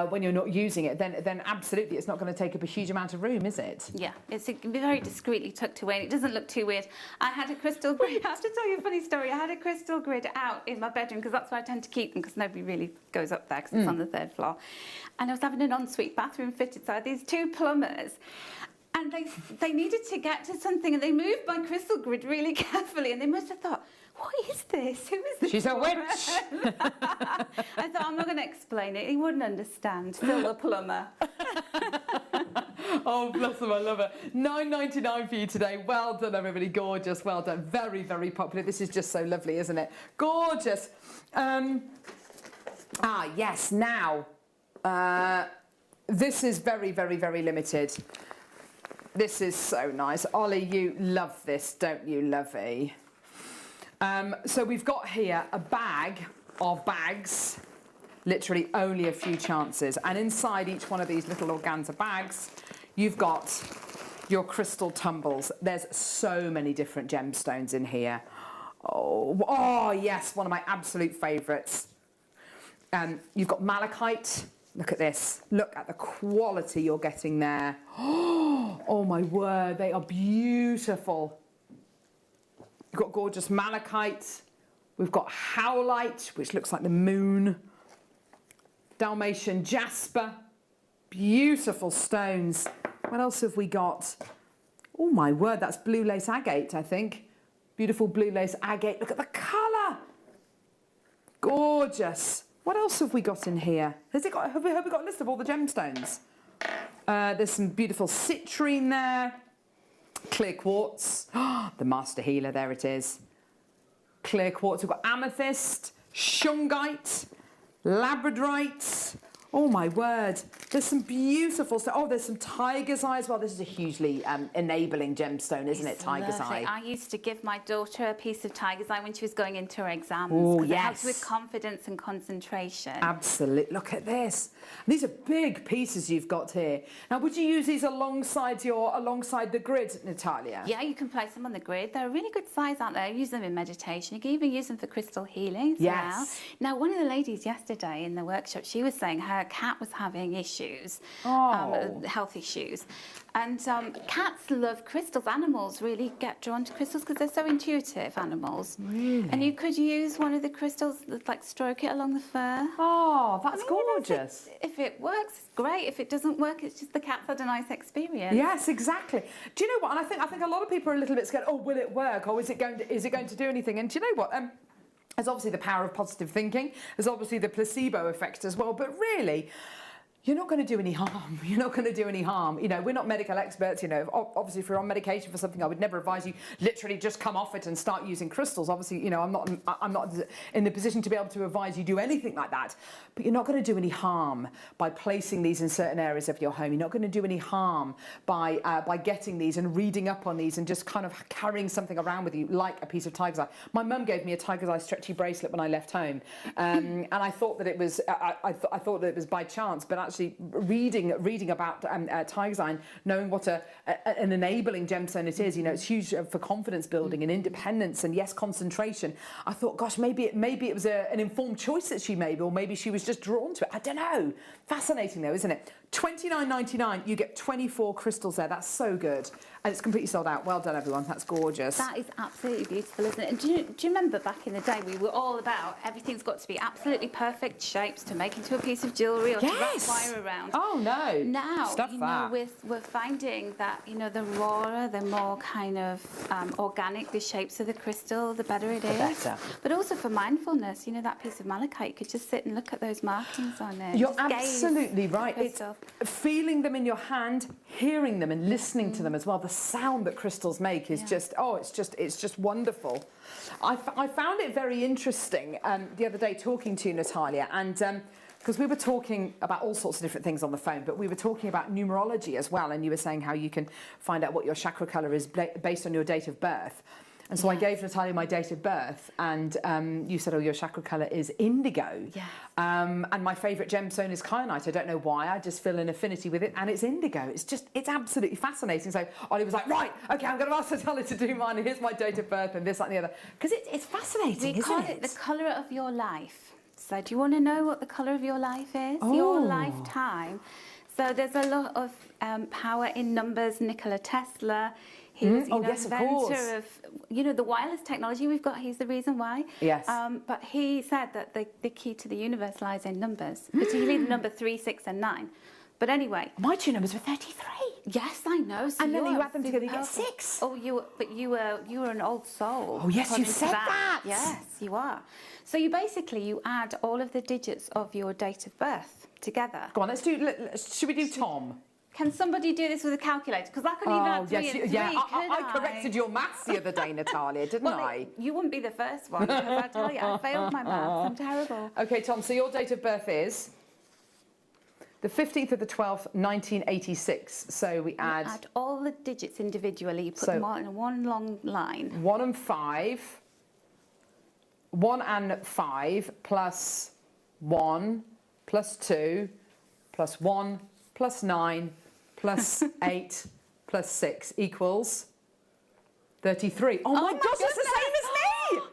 when you're not using it, then absolutely it's not going to take up a huge amount of room, is it? Yeah, it's very discreetly tucked away and it doesn't look too weird. I had a crystal grid. I have to tell you a funny story. I had a crystal grid out in my bedroom because that's where I tend to keep them because nobody really goes up there because it's on the 3rd floor. And I was having an ensuite bathroom fitted, so I had these 2 plumbers. And they needed to get to something and they moved my crystal grid really carefully and they must have thought, what is this? Who is this? She's a witch. I thought, I'm not going to explain it. He wouldn't understand. Still a plumber. Oh, bless them, I love it. $9.99 for you today. Well done, everybody. Gorgeous. Well done. Very, very popular. This is just so lovely, isn't it? Gorgeous. Yes. Now, this is very, very, very limited. This is so nice. Ollie, you love this, don't you, lovey? So we've got here a bag of bags. Literally only a few chances. And inside each one of these little organza bags, you've got your crystal tumbles. There's so many different gemstones in here. Oh yes, one of my absolute favourites. You've got malachite. Look at this. Look at the quality you're getting there. Oh my word, they are beautiful. You've got gorgeous malachite. We've got howlite, which looks like the moon. Dalmatian jasper. Beautiful stones. What else have we got? Oh my word, that's blue lace agate, I think. Beautiful blue lace agate. Look at the colour. Gorgeous. What else have we got in here? Have we got a list of all the gemstones? There's some beautiful citrine there. Clear quartz. The master healer, there it is. Clear quartz. We've got amethyst, shungite, labradorite. Oh my word. There's some beautiful stuff. Oh, there's some tiger's eye as well. This is a hugely enabling gemstone, isn't it? Tiger's eye. I used to give my daughter a piece of tiger's eye when she was going into her exams. Oh, yes. It helps yes. with confidence and concentration. Absolutely. Look at this. These are big pieces you've got here. Now, would you use these alongside the grid, Natalia? Yeah, you can place them on the grid. They're a really good size, aren't they? I use them in meditation. You can even use them for crystal healing as well. Now, one of the ladies yesterday in the workshop, she was saying her cat was having issues, health issues. And cats love crystals. Animals really get drawn to crystals because they're so intuitive, animals. Really? And you could use one of the crystals, like stroke it along the fur. Oh, that's gorgeous. If it works, it's great. If it doesn't work, it's just the cat's had a nice experience. Yes, exactly. Do you know what? And I think a lot of people are a little bit scared. Oh, will it work? Or is it going to do anything? And do you know what? There's obviously the power of positive thinking. There's obviously the placebo effect as well. But really, you're not going to do any harm. You're not going to do any harm. You know, we're not medical experts. You know, obviously, if you're on medication for something, I would never advise you literally just come off it and start using crystals. Obviously, you know, I'm not in the position to be able to advise you do anything like that. But you're not going to do any harm by placing these in certain areas of your home. You're not going to do any harm by getting these and reading up on these and just kind of carrying something around with you like a piece of tiger's eye. My mum gave me a tiger's eye stretchy bracelet when I left home, and I thought that it was I thought that it was by chance, but actually reading about tiger's eye and knowing what an enabling gemstone it is, you know, it's huge for confidence building and independence and yes, concentration. I thought, gosh, maybe it was an informed choice that she made, or maybe she was just drawn to it. I don't know. Fascinating though, isn't it? $29.99, you get 24 crystals there. That's so good. And it's completely sold out. Well done, everyone. That's gorgeous. That is absolutely beautiful, isn't it? And do you remember back in the day, we were all about everything's got to be absolutely perfect shapes to make into a piece of jewellery or to wrap wire around. Oh, no. Now, Stuff you know, we're finding that, you know, the rawer, the more kind of organic the shapes of the crystal, the better it is. Better. But also for mindfulness, you know, that piece of malachite, you could just sit and look at those markings on it. You're absolutely right. It's feeling them in your hand, hearing them and listening to them as well. The sound that crystals make is just, it's just wonderful. I found it very interesting the other day talking to you, Natalia, and because we were talking about all sorts of different things on the phone, but we were talking about numerology as well, and you were saying how you can find out what your chakra colour is based on your date of birth. And so I gave Natalia my date of birth, and you said, oh, your chakra colour is indigo. Yeah. And my favourite gemstone is kyanite. I don't know why, I just feel an affinity with it, and it's indigo. It's absolutely fascinating. So Ollie was like, right, okay, I'm going to ask Natalia to do mine, and here's my date of birth, and this, that, and the other. Because it's fascinating, we call it the colour of your life. So do you want to know what the colour of your life is? Oh. Your lifetime. So there's a lot of power in numbers. Nikola Tesla, he was inventor of, you know, the wireless technology we've got. He's the reason why. Yes. But he said that the key to the universe lies in numbers, particularly the number 3, 6, and 9. But anyway, my two numbers were 33. Yes, I know. So and then you add them together, you get 6. Oh, you were an old soul. Oh yes, you said that. Yes, you are. So you add all of the digits of your date of birth together. Go on, should we do Tom? Can somebody do this with a calculator? Because I couldn't even add 3 and 3, yeah. I corrected your maths the other day, Natalia, didn't I? You wouldn't be the first one, because I tell you, I failed my maths. I'm terrible. Okay, Tom, so your date of birth is the 15th of the 12th, 1986. So we add all the digits individually. You put them all in one long line. 1 and 5. 1 and 5 plus 1 plus 2 plus 1 plus 9 plus 8 plus 6 equals 33. Oh my gosh, it's the same as me!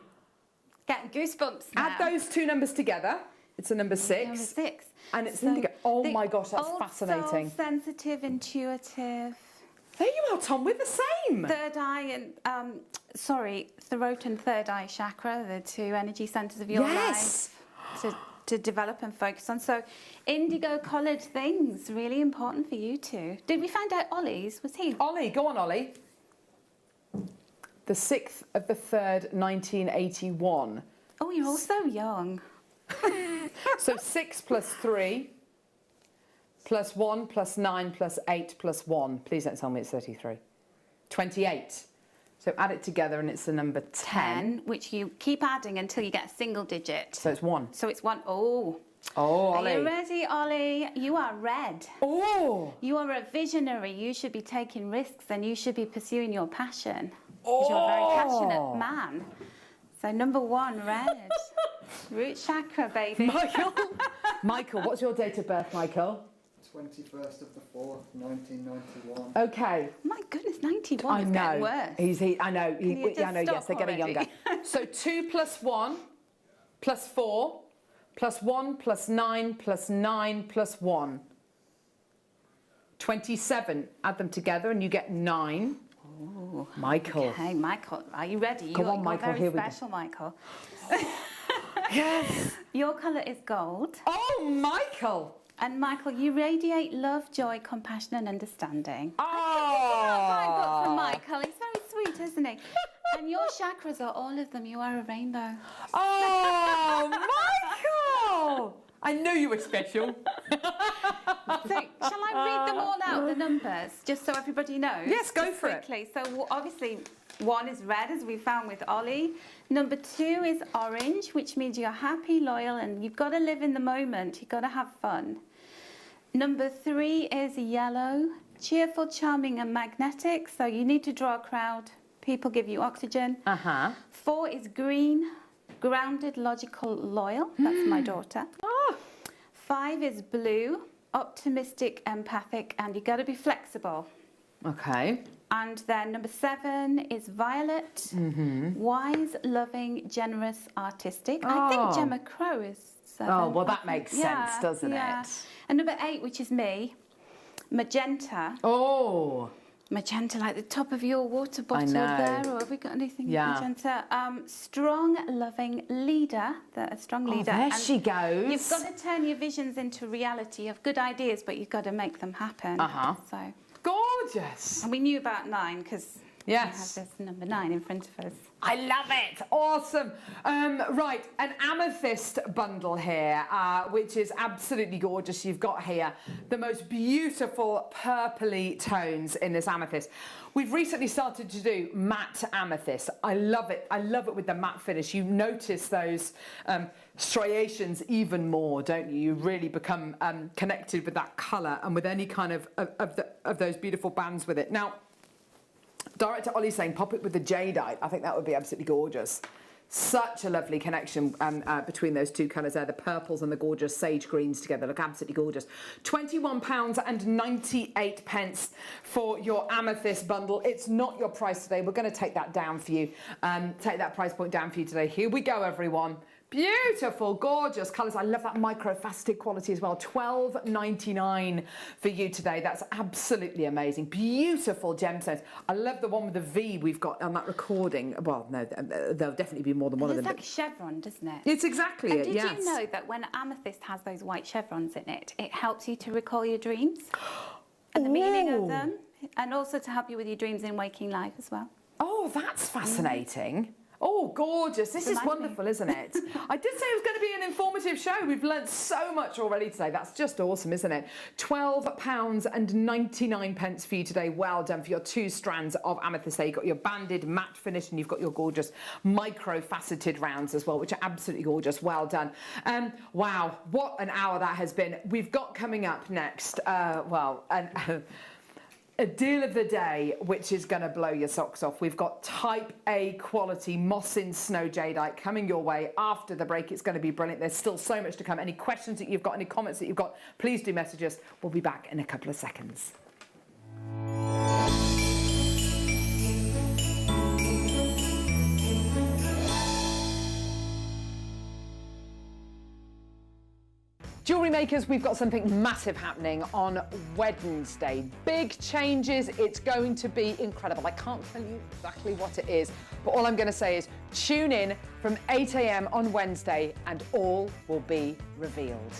Getting goosebumps now. Add those two numbers together. It's a number 6. Number 6. And it's indigo. Oh my gosh, that's fascinating. Sensitive, intuitive. There you are, Tom, we're the same. Third eye and, throat and third eye chakra, the 2 energy centres of your life to develop and focus on. So indigo coloured things, really important for you too. Did we find out Ollie's? Was he? Ollie, go on, Ollie. The 6th of the 3rd, 1981. Oh, you're all so young. So 6 plus 3 plus 1 plus 9 plus 8 plus 1. Please don't tell me it's 33. 28. So add it together and it's the number 10. Which you keep adding until you get a single digit. So it's 1. So it's 1. Oh. Oh, Ollie. Are you ready, Ollie? You are red. Oh. You are a visionary. You should be taking risks and you should be pursuing your passion. Because you're a very passionate man. So number 1, red. Root chakra, baby. Michael, what's your date of birth, Michael? 21st of the 4th, 1991. Okay. My goodness, 91 is getting worse. I know. Yes, they're getting younger. So 2 plus 1 plus 4 plus 1 plus 9 plus 9 plus 1. 27. Add them together and you get 9. Oh, Michael. Okay, Michael, are you ready? Come on, Michael, very here we go. special, Michael. Yes. Your colour is gold. Oh, Michael. And Michael, you radiate love, joy, compassion and understanding. Oh. I got from Michael. He's very sweet, isn't he? And your chakras are all of them. You are a rainbow. Oh, Michael. I knew you were special. So, shall I read them all out, the numbers, just so everybody knows? Yes, go just for it. quickly. So, obviously, 1 is red, as we found with Ollie. Number 2 is orange, which means you're happy, loyal, and you've got to live in the moment. You've got to have fun. Number 3 is yellow, cheerful, charming, and magnetic. So, you need to draw a crowd. People give you oxygen. 4 is green, grounded, logical, loyal. That's my daughter. 5 is blue, optimistic, empathic, and you've got to be flexible. Okay. And then number 7 is violet, wise, loving, generous, artistic. I think Gemma Crow is 7. Oh, well, that makes sense, doesn't it? And number 8, which is me, magenta. Oh. Magenta, like the top of your water bottle there, or have we got anything magenta? Strong, loving leader, a strong leader. There and she goes. You've got to turn your visions into reality. You have good ideas, but you've got to make them happen. So. Gorgeous. And we knew about 9 because we have this number 9 in front of us. I love it. Awesome. Right, an amethyst bundle here, which is absolutely gorgeous. You've got here the most beautiful purpley tones in this amethyst. We've recently started to do matte amethyst. I love it. I love it with the matte finish. You notice those striations even more, don't you? You really become connected with that colour and with any kind of those beautiful bands with it. Now, Director Ollie's saying pop it with the jadeite. I think that would be absolutely gorgeous. Such a lovely connection between those two colours there, the purples and the gorgeous sage greens together. Look absolutely gorgeous. £21.98 for your amethyst bundle. It's not your price today. We're going to take that down for you. Take that price point down for you today. Here we go, everyone. Beautiful, gorgeous colours. I love that micro-faceted quality as well. $12.99 for you today. That's absolutely amazing. Beautiful gemstones. I love the one with the V we've got on that recording. Well, no, there'll definitely be more than one of them. It's like a chevron, doesn't it? It's exactly it, yes. Did you know that when amethyst has those white chevrons in it, it helps you to recall your dreams and the meaning of them, and also to help you with your dreams in waking life as well. Oh, that's fascinating. Oh, gorgeous. This is wonderful, isn't it? I did say it was going to be an informative show. We've learnt so much already today. That's just awesome, isn't it? £12.99 for you today. Well done for your 2 strands of amethyst there. You've got your banded matte finish and you've got your gorgeous micro-faceted rounds as well, which are absolutely gorgeous. Well done. Wow, what an hour that has been. We've got coming up next, a deal of the day, which is going to blow your socks off. We've got Type A quality moss in snow jadeite coming your way after the break. It's going to be brilliant. There's still so much to come. Any questions that you've got, any comments that you've got, please do message us. We'll be back in a couple of seconds. Jewellery makers, we've got something massive happening on Wednesday. Big changes, it's going to be incredible. I can't tell you exactly what it is, but all I'm going to say is tune in from 8 a.m. on Wednesday and all will be revealed.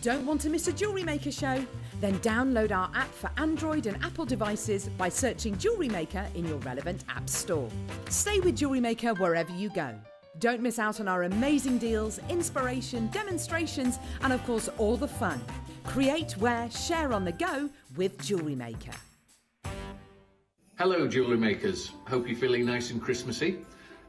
Don't want to miss a Jewellery Maker show? Then download our app for Android and Apple devices by searching Jewellery Maker in your relevant app store. Stay with Jewellery Maker wherever you go. Don't miss out on our amazing deals, inspiration, demonstrations, and of course all the fun. Create, wear, share on the go with Jewellery Maker. Hello Jewellery Makers, hope you're feeling nice and Christmassy.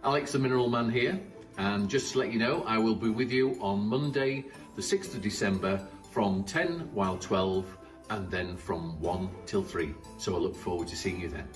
Alex the Mineral Man here, and just to let you know, I will be with you on Monday the 6th of December from 10 while 12 and then from 1 till 3. So I look forward to seeing you then.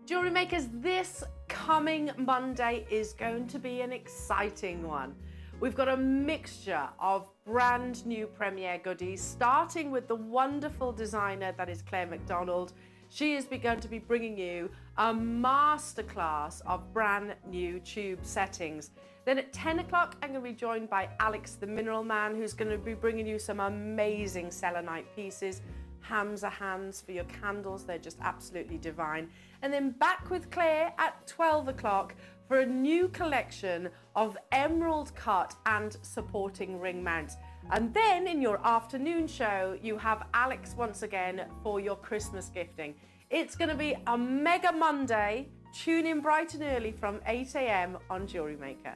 Jewellery Makers, this coming Monday is going to be an exciting one. We've got a mixture of brand new premiere goodies, starting with the wonderful designer that is Claire McDonald. She is going to be bringing you a masterclass of brand new tube settings. Then at 10 o'clock, I'm going to be joined by Alex the Mineral Man, who's going to be bringing you some amazing selenite pieces. Hams are hands for your candles, they're just absolutely divine. And then back with Claire at 12 o'clock for a new collection of emerald cut and supporting ring mounts. And then in your afternoon show, you have Alex once again for your Christmas gifting. It's going to be a mega Monday. Tune in bright and early from 8 a.m. on Jewellery Maker.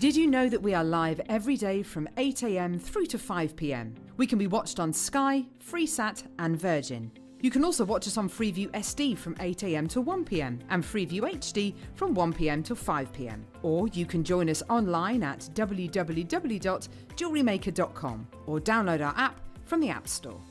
Did you know that we are live every day from 8 a.m. through to 5 p.m? We can be watched on Sky, Freesat and Virgin. You can also watch us on Freeview SD from 8 a.m. to 1 p.m. and Freeview HD from 1 p.m. to 5 p.m. Or you can join us online at www.jewellerymaker.com or download our app from the App Store.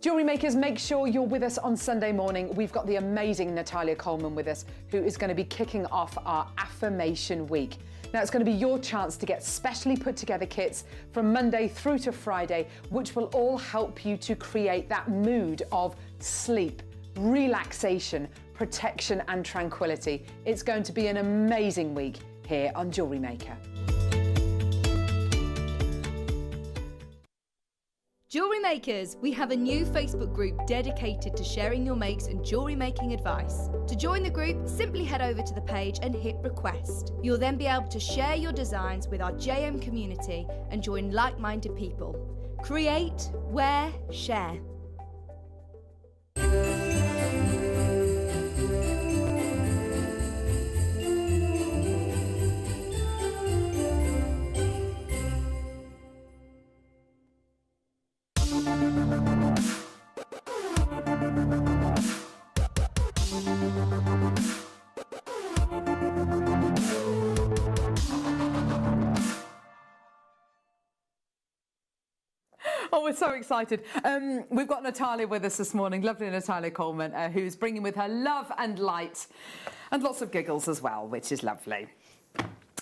Jewellery Makers, make sure you're with us on Sunday morning. We've got the amazing Natalia Coleman with us, who is going to be kicking off our Affirmation Week. Now, it's going to be your chance to get specially put together kits from Monday through to Friday, which will all help you to create that mood of sleep, relaxation, protection and tranquility. It's going to be an amazing week here on Jewellery Maker. Jewellery Makers, we have a new Facebook group dedicated to sharing your makes and jewellery making advice. To join the group, simply head over to the page and hit request. You'll then be able to share your designs with our JM community and join like-minded people. Create, wear, share. Oh, we're so excited. We've got Natalia with us this morning, lovely Natalia Coleman, who's bringing with her love and light and lots of giggles as well, which is lovely.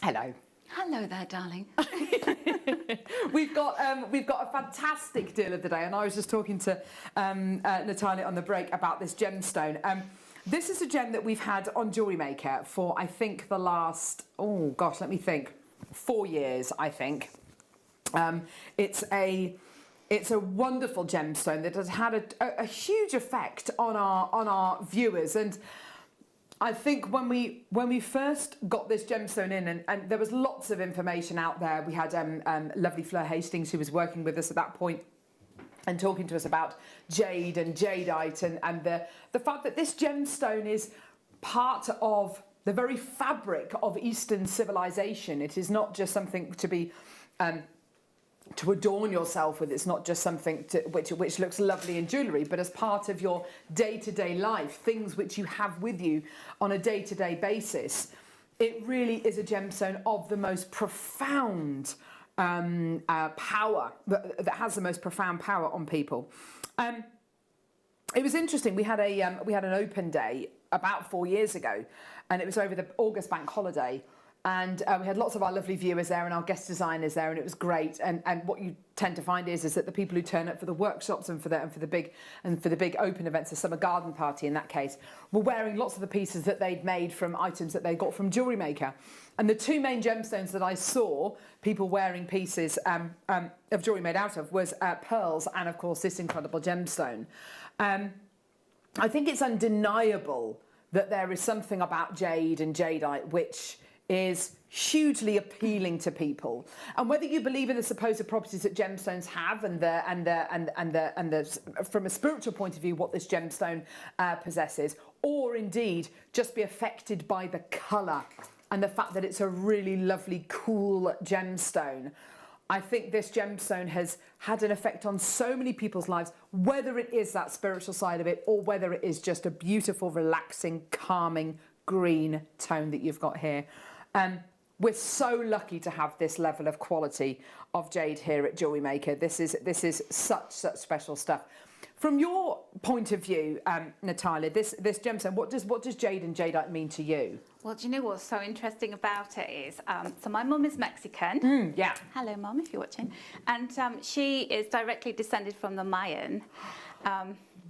Hello. Hello there, darling. We've got a fantastic deal of the day, and I was just talking to Natalia on the break about this gemstone. This is a gem that we've had on Jewellery Maker for, I think, the last, 4 years, I think. It's a wonderful gemstone that has had a huge effect on our viewers, and I think when we first got this gemstone in, and there was lots of information out there. We had lovely Fleur Hastings, who was working with us at that point and talking to us about jade and jadeite, and the fact that this gemstone is part of the very fabric of Eastern civilization. It is not just something to be to adorn yourself with. It's not just something which looks lovely in jewellery, but as part of your day-to-day life, things which you have with you on a day-to-day basis. It really is a gemstone of the most profound power, that has the most profound power on people. It was interesting. We had an open day about 4 years ago, and it was over the August bank holiday. And we had lots of our lovely viewers there and our guest designers there, and it was great. And what you tend to find is that the people who turn up for the workshops and for the big open events, the summer garden party in that case, were wearing lots of the pieces that they'd made from items that they got from Jewellery Maker. And the two main gemstones that I saw people wearing pieces of jewellery made out of was pearls and, of course, this incredible gemstone. I think it's undeniable that there is something about jade and jadeite which is hugely appealing to people, and whether you believe in the supposed properties that gemstones have, and from a spiritual point of view, what this gemstone possesses, or indeed just be affected by the colour and the fact that it's a really lovely, cool gemstone. I think this gemstone has had an effect on so many people's lives, whether it is that spiritual side of it or whether it is just a beautiful, relaxing, calming green tone that you've got here. We're so lucky to have this level of quality of jade here at Jewellery Maker. This is such special stuff. From your point of view, Natalia, this gemstone, what does jade and jadeite mean to you? Well, do you know what's so interesting about it is, so my mum is Mexican. Yeah. Hello, Mum, if you're watching. And she is directly descended from the Mayan.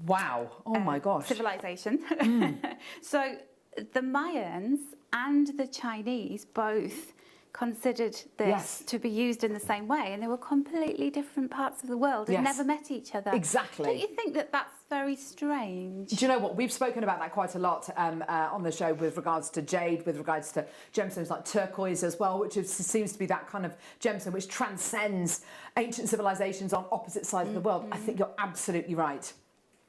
Wow. Oh, my gosh. Civilization. So the Mayans and the Chinese both considered this to be used in the same way, and they were completely different parts of the world and never met each other. Exactly. Don't you think that that's very strange? Do you know what? We've spoken about that quite a lot on the show with regards to jade, with regards to gemstones like turquoise as well, which seems to be that kind of gemstone which transcends ancient civilizations on opposite sides of the world. I think you're absolutely right.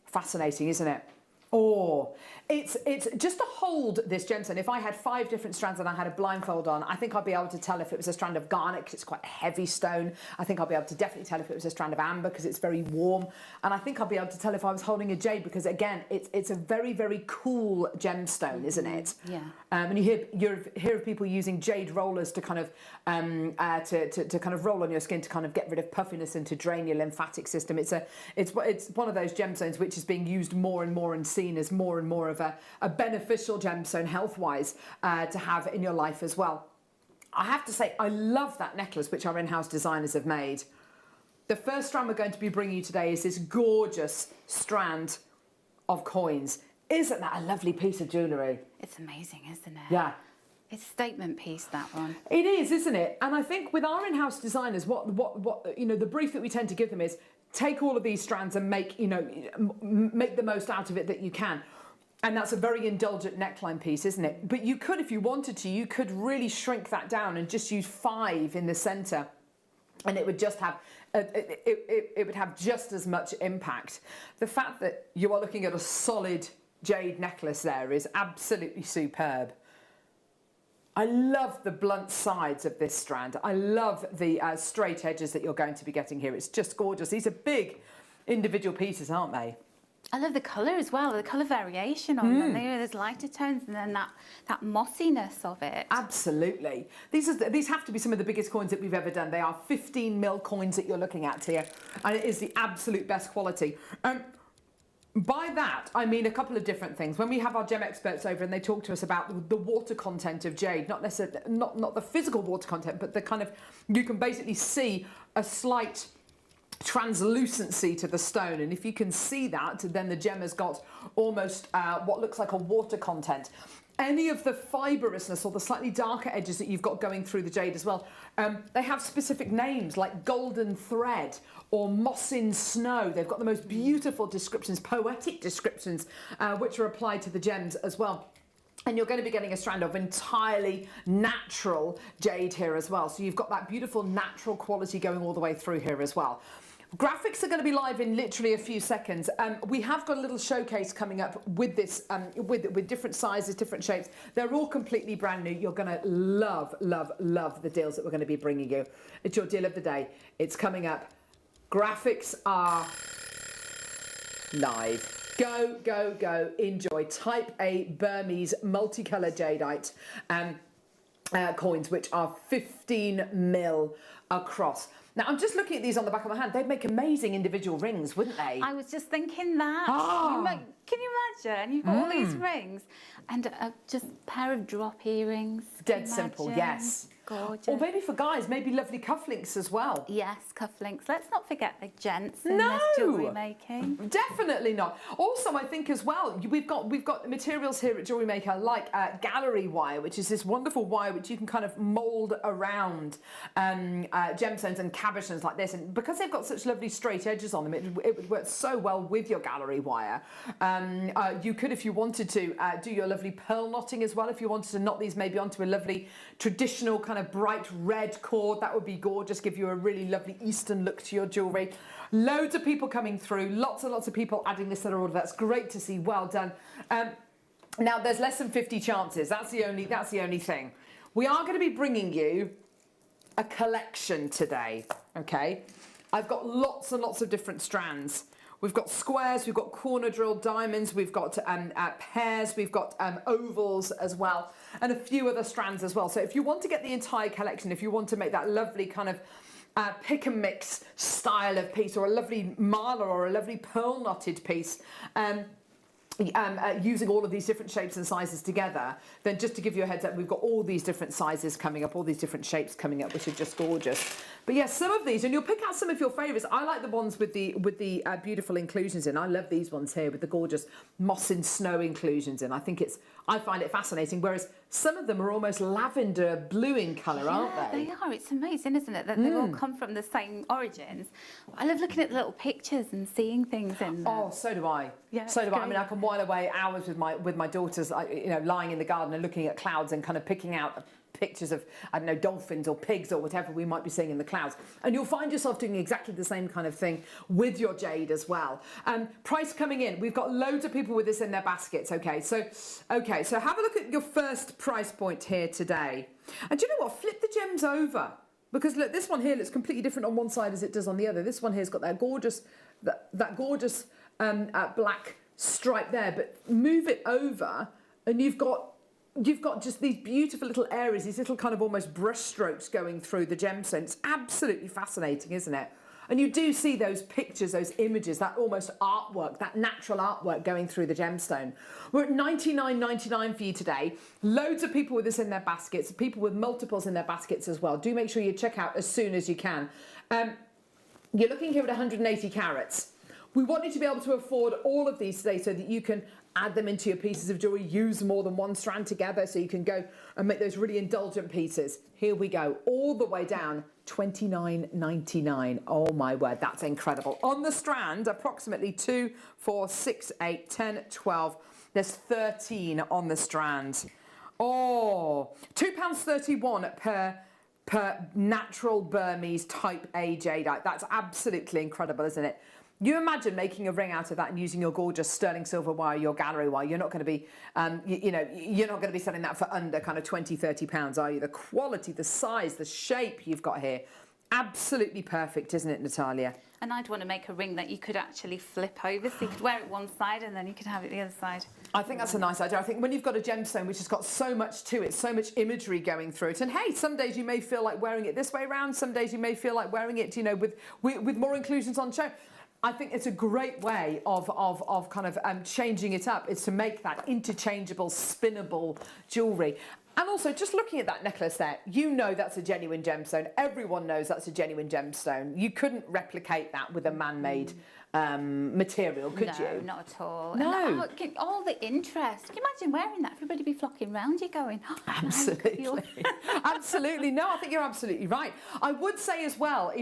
Fascinating, isn't it? Oh, it's just to hold this gemstone. If I had 5 different strands and I had a blindfold on, I think I'd be able to tell if it was a strand of garnet because it's quite a heavy stone. I think I'll be able to definitely tell if it was a strand of amber because it's very warm. And I think I'll be able to tell if I was holding a jade because, again, it's a very, very cool gemstone, isn't it? Yeah. And you hear of people using jade rollers to kind of to kind of roll on your skin to kind of get rid of puffiness and to drain your lymphatic system. It's one of those gemstones which is being used more and more and seen as more and more of a beneficial gemstone health-wise to have in your life as well. I have to say, I love that necklace which our in-house designers have made. The first strand we're going to be bringing you today is this gorgeous strand of coins. Isn't that a lovely piece of jewellery? It's amazing, isn't it? Yeah. It's a statement piece, that one. It is, isn't it? And I think with our in-house designers, what you know, the brief that we tend to give them is take all of these strands and make the most out of it that you can. And that's a very indulgent neckline piece, isn't it? But you could, if you wanted to, you could really shrink that down and just use 5 in the centre, and it would just have it would have just as much impact. The fact that you are looking at a solid jade necklace there is absolutely superb. I love the blunt sides of this strand. I love the straight edges that you're going to be getting here. It's just gorgeous. These are big individual pieces, aren't they? I love the colour as well, the colour variation on them. There's lighter tones and then that mossiness of it. Absolutely. These have to be some of the biggest coins that we've ever done. They are 15mm coins that you're looking at here, and it is the absolute best quality. By that, I mean a couple of different things. When we have our gem experts over and they talk to us about the water content of jade, not necessarily, not the physical water content, but the kind of, you can basically see a slight translucency to the stone, and if you can see that, then the gem has got almost what looks like a water content. Any of the fibrousness or the slightly darker edges that you've got going through the jade as well, they have specific names like golden thread or moss in snow. They've got the most beautiful descriptions, poetic descriptions, which are applied to the gems as well. And you're going to be getting a strand of entirely natural jade here as well. So you've got that beautiful natural quality going all the way through here as well. Graphics are going to be live in literally a few seconds. We have got a little showcase coming up with this, with different sizes, different shapes. They're all completely brand new. You're going to love, love, love the deals that we're going to be bringing you. It's your deal of the day. It's coming up. Graphics are live. Go, go, go. Enjoy. Type A Burmese multicolour jadeite coins, which are 15mm across. Now, I'm just looking at these on the back of my hand. They'd make amazing individual rings, wouldn't they? I was just thinking that. Oh. Can you imagine? You've got all these rings and just a pair of drop earrings. Dead simple, yes. Gorgeous. Or maybe for guys, maybe lovely cufflinks as well. Yes, cufflinks. Let's not forget the gents in this jewellery making. Definitely not. Also, I think as well, we've got materials here at Jewellery Maker like gallery wire, which is this wonderful wire which you can kind of mould around gemstones and cabochons like this. And because they've got such lovely straight edges on them, it would work so well with your gallery wire. You could, if you wanted to, do your lovely pearl knotting as well. If you wanted to knot these maybe onto a lovely traditional kind of bright red cord, that would be gorgeous, give you a really lovely Eastern look to your jewellery. Loads of people coming through, lots and lots of people adding this to their order. That's great to see, well done. Now there's less than 50 chances, that's the only thing. We are going to be bringing you a collection today, okay? I've got lots and lots of different strands. We've got squares, we've got corner drill diamonds, we've got pairs, we've got ovals as well, and a few other strands as well. So if you want to get the entire collection, if you want to make that lovely kind of pick and mix style of piece, or a lovely mala or a lovely pearl knotted piece, using all of these different shapes and sizes together, then just to give you a heads up, we've got all these different sizes coming up, all these different shapes coming up, which are just gorgeous. But yes, some of these, and you'll pick out some of your favourites. I like the ones with the beautiful inclusions in. I love these ones here with the gorgeous moss and snow inclusions in. I find it fascinating, whereas some of them are almost lavender blue in colour, aren't they? They are. It's amazing, isn't it, that they all come from the same origins. I love looking at the little pictures and seeing things in them. Oh, so do I. Yeah, so do I. I great. mean, I can while away hours with my daughters, lying in the garden and looking at clouds and kind of picking out pictures of, I don't know, dolphins or pigs or whatever we might be seeing in the clouds. And you'll find yourself doing exactly the same kind of thing with your jade as well. Price coming in. We've got loads of people with this in their baskets. Okay, so have a look at your first price point here today. And do you know what? Flip the gems over. Because look, this one here looks completely different on one side as it does on the other. This one here's got that gorgeous, that gorgeous black stripe there. But move it over, and you've got just these beautiful little areas, these little kind of almost brush strokes going through the gemstone. It's absolutely fascinating, isn't it? And you do see those pictures, those images, that almost artwork, that natural artwork going through the gemstone. We're at $99.99 for you today. Loads of people with this in their baskets, people with multiples in their baskets as well. Do make sure you check out as soon as you can. You're looking here at 180 carats. We want you to be able to afford all of these today so that you can add them into your pieces of jewellery, use more than one strand together so you can go and make those really indulgent pieces. Here we go, all the way down, $29.99. Oh my word, that's incredible. On the strand, approximately 2, 4, 6, 8, 10, 12. There's 13 on the strand. Oh, £2.31 per natural Burmese type A jadeite. That's absolutely incredible, isn't it? You imagine making a ring out of that and using your gorgeous sterling silver wire, your gallery wire. You're not going to be, you're not going to be selling that for under kind of £20, £30, are you? The quality, the size, the shape you've got here, absolutely perfect, isn't it, Natalia? And I'd want to make a ring that you could actually flip over, so you could wear it one side and then you could have it the other side. I think that's a nice idea. I think when you've got a gemstone which has got so much to it, so much imagery going through it, and hey, some days you may feel like wearing it this way around, some days you may feel like wearing it, with more inclusions on show. I think it's a great way of kind of changing it up, is to make that interchangeable, spinnable jewellery. And also, just looking at that necklace there, you know that's a genuine gemstone. Everyone knows that's a genuine gemstone. You couldn't replicate that with a man-made material, could you? No, not at all. No. And all the interest. Can you imagine wearing that? Everybody be flocking round you going, oh, absolutely. Absolutely. No, I think you're absolutely right. I would say as well,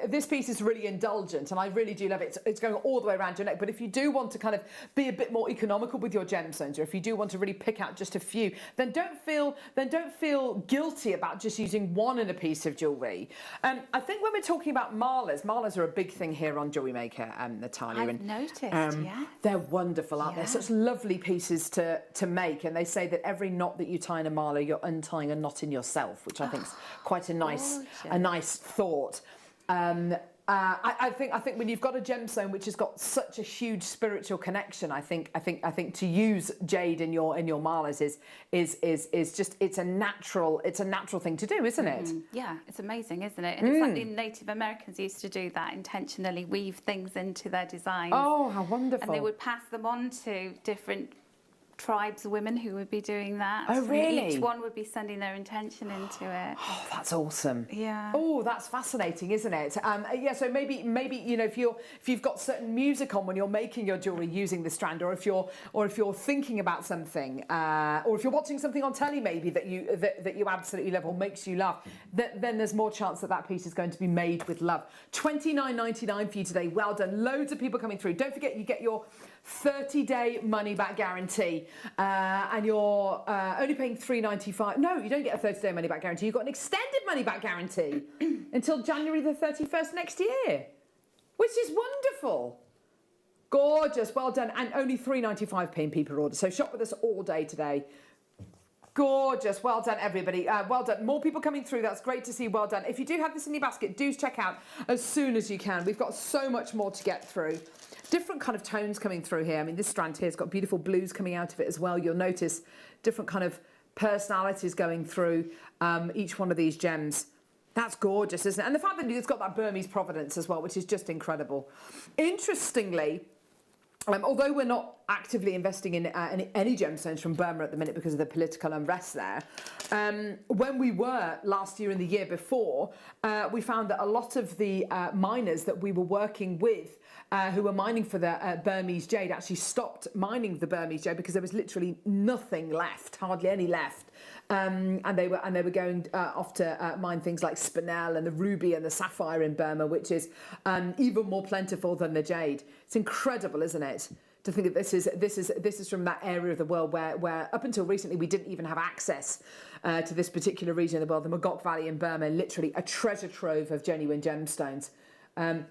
this piece is really indulgent and I really do love it. It's going all the way around your neck. But if you do want to kind of be a bit more economical with your gemstones, or if you do want to really pick out just a few, then don't feel guilty about just using one in a piece of jewellery. I think when we're talking about malas are a big thing here on Jewellery Maker, Natalia. I've noticed, yeah. They're wonderful, aren't they? Such lovely pieces to make, and they say that every knot that you tie in a mala, you're untying a knot in yourself, which I think is quite a nice thought. I think when you've got a gemstone which has got such a huge spiritual connection, I think to use jade in your malas is just it's a natural thing to do, isn't it? Yeah, it's amazing, isn't it? And it's like the Native Americans used to do that, intentionally weave things into their designs. Oh, how wonderful! And they would pass them on to different tribes of women who would be doing that. Oh, really? And each one would be sending their intention into it. Oh, that's awesome. Yeah. Oh, that's fascinating, isn't it? Yeah. So maybe if you've got certain music on when you're making your jewellery using the strand, or if you're thinking about something, or if you're watching something on telly maybe that you absolutely love or makes you laugh, then there's more chance that piece is going to be made with love. $29.99 for you today. Well done. Loads of people coming through. Don't forget, you get your 30-day money-back guarantee, and you're only paying $3.95. No, you don't get a 30-day money-back guarantee. You've got an extended money-back guarantee until January the 31st next year, which is wonderful. Gorgeous, well done, and only $3.95 per order. So shop with us all day today. Gorgeous, well done everybody, well done. More people coming through, that's great to see, well done. If you do have this in your basket, do check out as soon as you can. We've got so much more to get through. Different kind of tones coming through here. I mean, this strand here has got beautiful blues coming out of it as well. You'll notice different kind of personalities going through each one of these gems. That's gorgeous, isn't it? And the fact that it's got that Burmese provenance as well, which is just incredible. Interestingly, although we're not actively investing in any gemstones from Burma at the minute because of the political unrest there, when we were last year and the year before, we found that a lot of the miners that we were working with who were mining for the Burmese jade actually stopped mining the Burmese jade because there was literally nothing left, hardly any left. And they were going off to mine things like spinel and the ruby and the sapphire in Burma, which is even more plentiful than the jade. It's incredible, isn't it? To think that this is from that area of the world where up until recently we didn't even have access to this particular region of the world, the Magok Valley in Burma, literally a treasure trove of genuine gemstones. And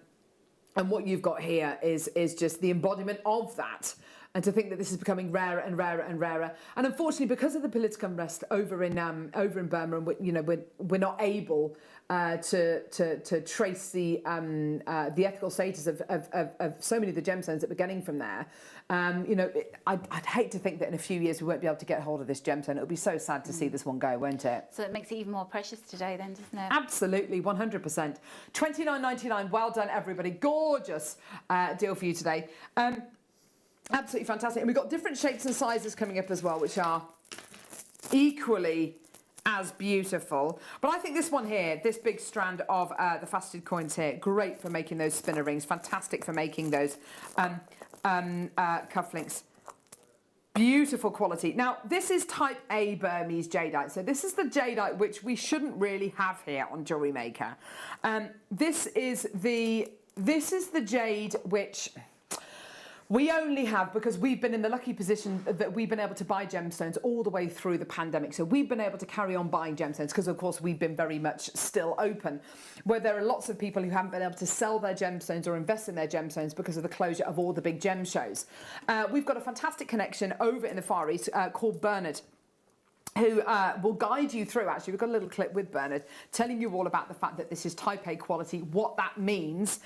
what you've got here is just the embodiment of that. And to think that this is becoming rarer and rarer and rarer, and unfortunately, because of the political unrest over in Burma, and we're not able to trace the ethical status of so many of the gemstones that we're getting from there. I'd hate to think that in a few years we won't be able to get hold of this gemstone. It would be so sad to see this one go, won't it? So it makes it even more precious today, then, doesn't it? Absolutely, 100%. $29.99. Well done, everybody. Gorgeous deal for you today. Absolutely fantastic. And we've got different shapes and sizes coming up as well, which are equally as beautiful. But I think this one here, this big strand of the faceted coins here, great for making those spinner rings, fantastic for making those cufflinks. Beautiful quality. Now, this is type A Burmese jadeite. So this is the jadeite which we shouldn't really have here on Jewellery Maker. This is the jade which we only have because we've been in the lucky position that we've been able to buy gemstones all the way through the pandemic. So we've been able to carry on buying gemstones because, of course, we've been very much still open, where there are lots of people who haven't been able to sell their gemstones or invest in their gemstones because of the closure of all the big gem shows. We've got a fantastic connection over in the Far East called Bernard, who will guide you through. Actually, we've got a little clip with Bernard telling you all about the fact that this is type A quality, what that means,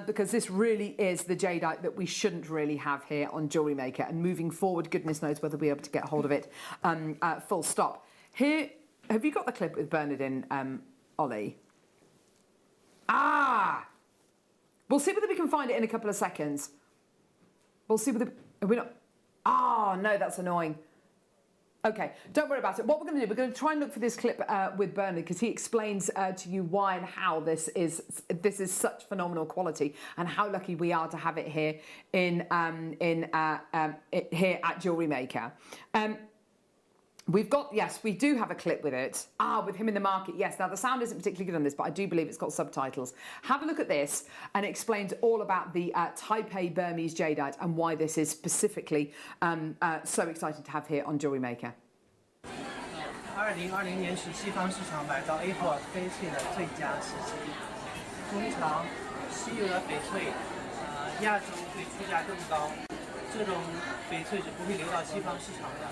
because this really is the jadeite that we shouldn't really have here on Jewellery Maker. And moving forward, goodness knows whether we'll be able to get hold of it, full stop. Here, have you got the clip with Bernard in, Ollie? We'll see whether we can find it in a couple of seconds. We'll see whether, are we not? Oh, no, that's annoying. Okay, don't worry about it. What we're going to do, we're going to try and look for this clip with Bernard because he explains to you why and how this is such phenomenal quality and how lucky we are to have it here here at Jewellery Maker. We've got, yes, we do have a clip with it. With him in the market, yes. Now, the sound isn't particularly good on this, but I do believe it's got subtitles. Have a look at this, and it explains all about the type A Burmese jadeite and why this is specifically so exciting to have here on Jewellery Maker. 2020年是西方市场买到 A4 翡翠的最佳时机。通常，稀有的翡翠，亚洲会出价更高。 这种翡翠是不会流到西方市场的。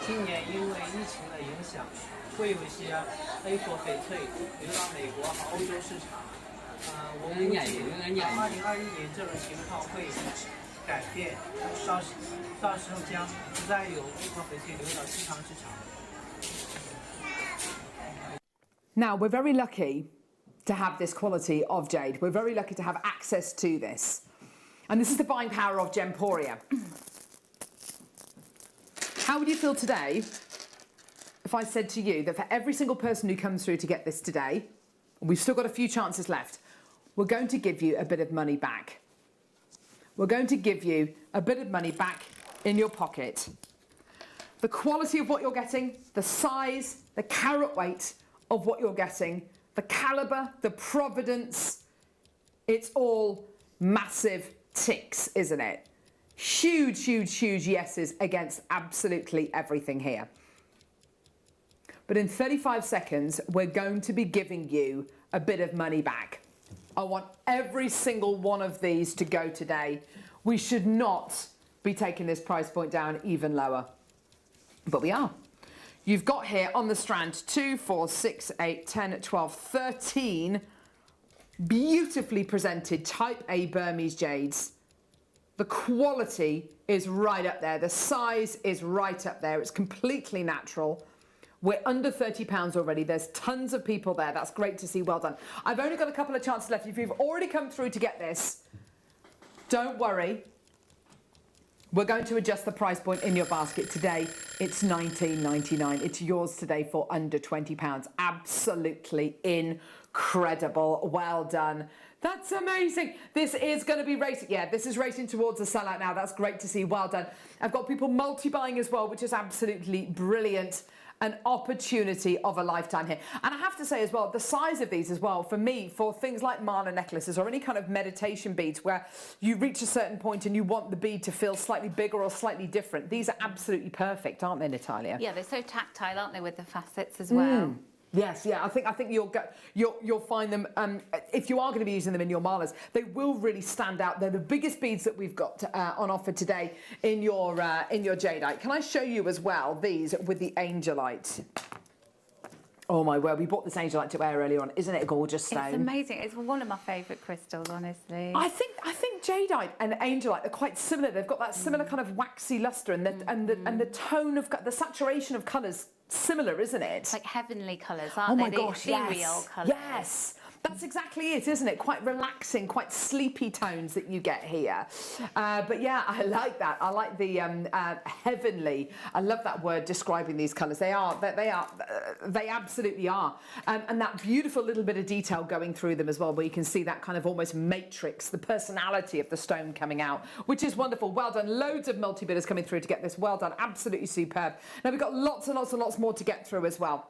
今年因为疫情的影响，会有一些 A4 翡翠流到美国和欧洲市场。我估计2021年这种情况会改变，到时候将不再有 A4 翡翠流到西方市场。Now, we're very lucky to have this quality of jade. We're very lucky to have access to this. And this is the buying power of Gemporia. How would you feel today if I said to you that for every single person who comes through to get this today, we've still got a few chances left, we're going to give you a bit of money back. We're going to give you a bit of money back in your pocket. The quality of what you're getting, the size, the carat weight of what you're getting, the calibre, the provenance, it's all massive ticks, isn't it? Huge, huge, huge yeses against absolutely everything here. But in 35 seconds, we're going to be giving you a bit of money back. I want every single one of these to go today. We should not be taking this price point down even lower. But we are. You've got here on the strand 2, 4, 6, 8, 10, 12, 13 beautifully presented type A Burmese jades. The quality is right up there. The size is right up there. It's completely natural. We're under £30 already. There's tons of people there. That's great to see. Well done. I've only got a couple of chances left. If you've already come through to get this, don't worry. We're going to adjust the price point in your basket today. It's $19.99. It's yours today for under £20. Absolutely incredible. Well done. That's amazing. This is going to be racing. Yeah, this is racing towards a sellout now. That's great to see. Well done. I've got people multi-buying as well, which is absolutely brilliant. An opportunity of a lifetime here. And I have to say as well, the size of these as well, for me, for things like mala necklaces or any kind of meditation beads where you reach a certain point and you want the bead to feel slightly bigger or slightly different, these are absolutely perfect, aren't they, Natalia? Yeah, they're so tactile, aren't they, with the facets as well? Yes, yeah, I think you'll find them, if you are going to be using them in your malas, they will really stand out. They're the biggest beads that we've got on offer today in your jadeite. Can I show you as well these with the angelite? Oh my word, we bought this angelite to wear earlier on. Isn't it a gorgeous stone? It's amazing. It's one of my favourite crystals, honestly. I think jadeite and angelite are quite similar. They've got that similar kind of waxy lustre and the tone of the saturation of colours similar, isn't it? Like heavenly colours, aren't they? Oh my gosh, the ethereal colours. Yes. That's exactly it, isn't it? Quite relaxing, quite sleepy tones that you get here. But yeah, I like that. I like the heavenly. I love that word describing these colours. They absolutely are. And that beautiful little bit of detail going through them as well, where you can see that kind of almost matrix, the personality of the stone coming out, which is wonderful. Well done. Loads of multi-bidders coming through to get this. Well done. Absolutely superb. Now we've got lots and lots and lots more to get through as well.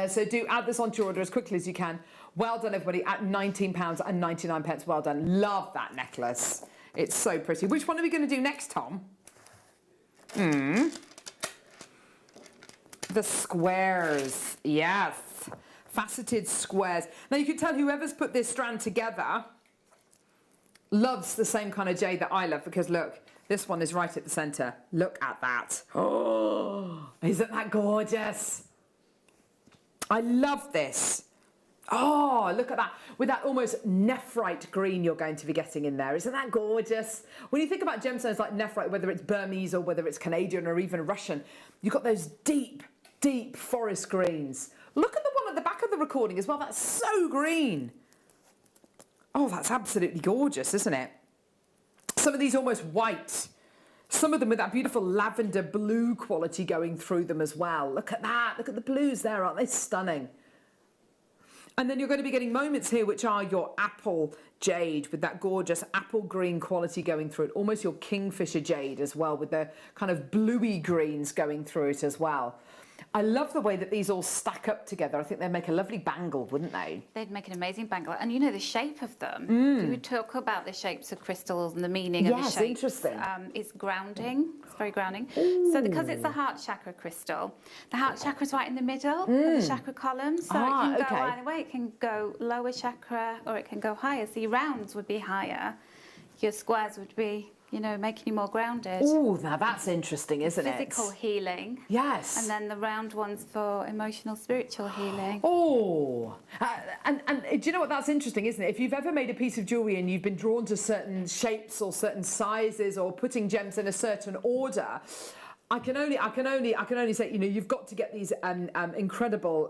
So do add this onto your order as quickly as you can. Well done, everybody, at £19.99. Well done. Love that necklace. It's so pretty. Which one are we going to do next, Tom? The squares. Yes. Faceted squares. Now, you can tell whoever's put this strand together loves the same kind of jade that I love, because, look, this one is right at the centre. Look at that. Oh, isn't that gorgeous? I love this. Oh, look at that. With that almost nephrite green you're going to be getting in there. Isn't that gorgeous? When you think about gemstones like nephrite, whether it's Burmese or whether it's Canadian or even Russian, you've got those deep, deep forest greens. Look at the one at the back of the recording as well. That's so green. Oh, that's absolutely gorgeous, isn't it? Some of these almost white. Some of them with that beautiful lavender blue quality going through them as well. Look at that. Look at the blues there. Aren't they stunning? And then you're going to be getting moments here which are your apple jade with that gorgeous apple green quality going through it. Almost your kingfisher jade as well, with the kind of bluey greens going through it as well. I love the way that these all stack up together. I think they'd make a lovely bangle, wouldn't they? They'd make an amazing bangle. And you know the shape of them. We would talk about the shapes of crystals and the meaning of the shapes. Yes, interesting. It's grounding. It's very grounding. Ooh. So because it's a heart chakra crystal, the heart chakra is right in the middle of the chakra column. So it can go either way. It can go lower chakra or it can go higher. So your rounds would be higher. Your squares would be, you know, making you more grounded. Oh, now that's interesting, isn't it? Physical healing. Yes. And then the round ones for emotional, spiritual healing. Oh, and do you know what, that's interesting, isn't it? If you've ever made a piece of jewellery and you've been drawn to certain shapes or certain sizes or putting gems in a certain order, I can only say, you know, you've got to get these incredible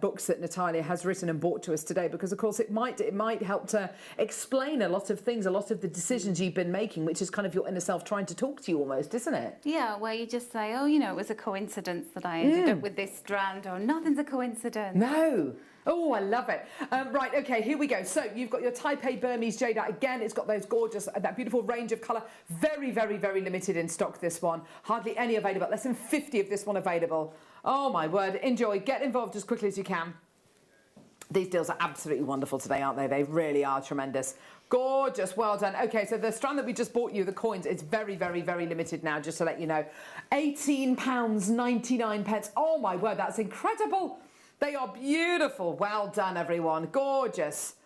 books that Natalia has written and brought to us today, because of course it might help to explain a lot of things, a lot of the decisions you've been making, which is kind of your inner self trying to talk to you almost, isn't it? Yeah, where you just say, oh, you know, it was a coincidence that I ended up with this strand, or nothing's a coincidence. No. Oh, I love it. Right, okay, here we go. So you've got your Taipei Burmese jadeite. Again, it's got those gorgeous, that beautiful range of colour. Very, very, very limited in stock, this one. Hardly any available. Less than 50 of this one available. Oh, my word. Enjoy. Get involved as quickly as you can. These deals are absolutely wonderful today, aren't they? They really are tremendous. Gorgeous. Well done. Okay, so the strand that we just bought you, the coins, it's very, very, very limited now, just to let you know. £18.99. Oh, my word, that's incredible. They are beautiful. Well done, everyone. Gorgeous.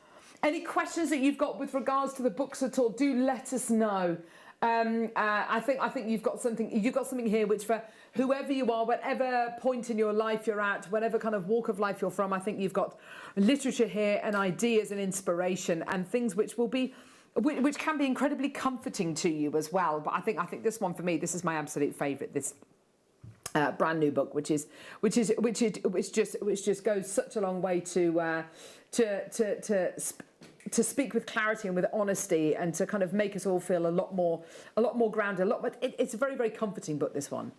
Any questions that you've got with regards to the books at all, do let us know. I think you've got something here which, for whoever you are, whatever point in your life you're at, whatever kind of walk of life you're from, I think you've got literature here and ideas and inspiration and things which can be incredibly comforting to you as well. But I think this one, for me, this is my absolute favourite. brand new book, which just goes such a long way to speak with clarity and with honesty, and to kind of make us all feel a lot more grounded. It's a very, very comforting book, this one.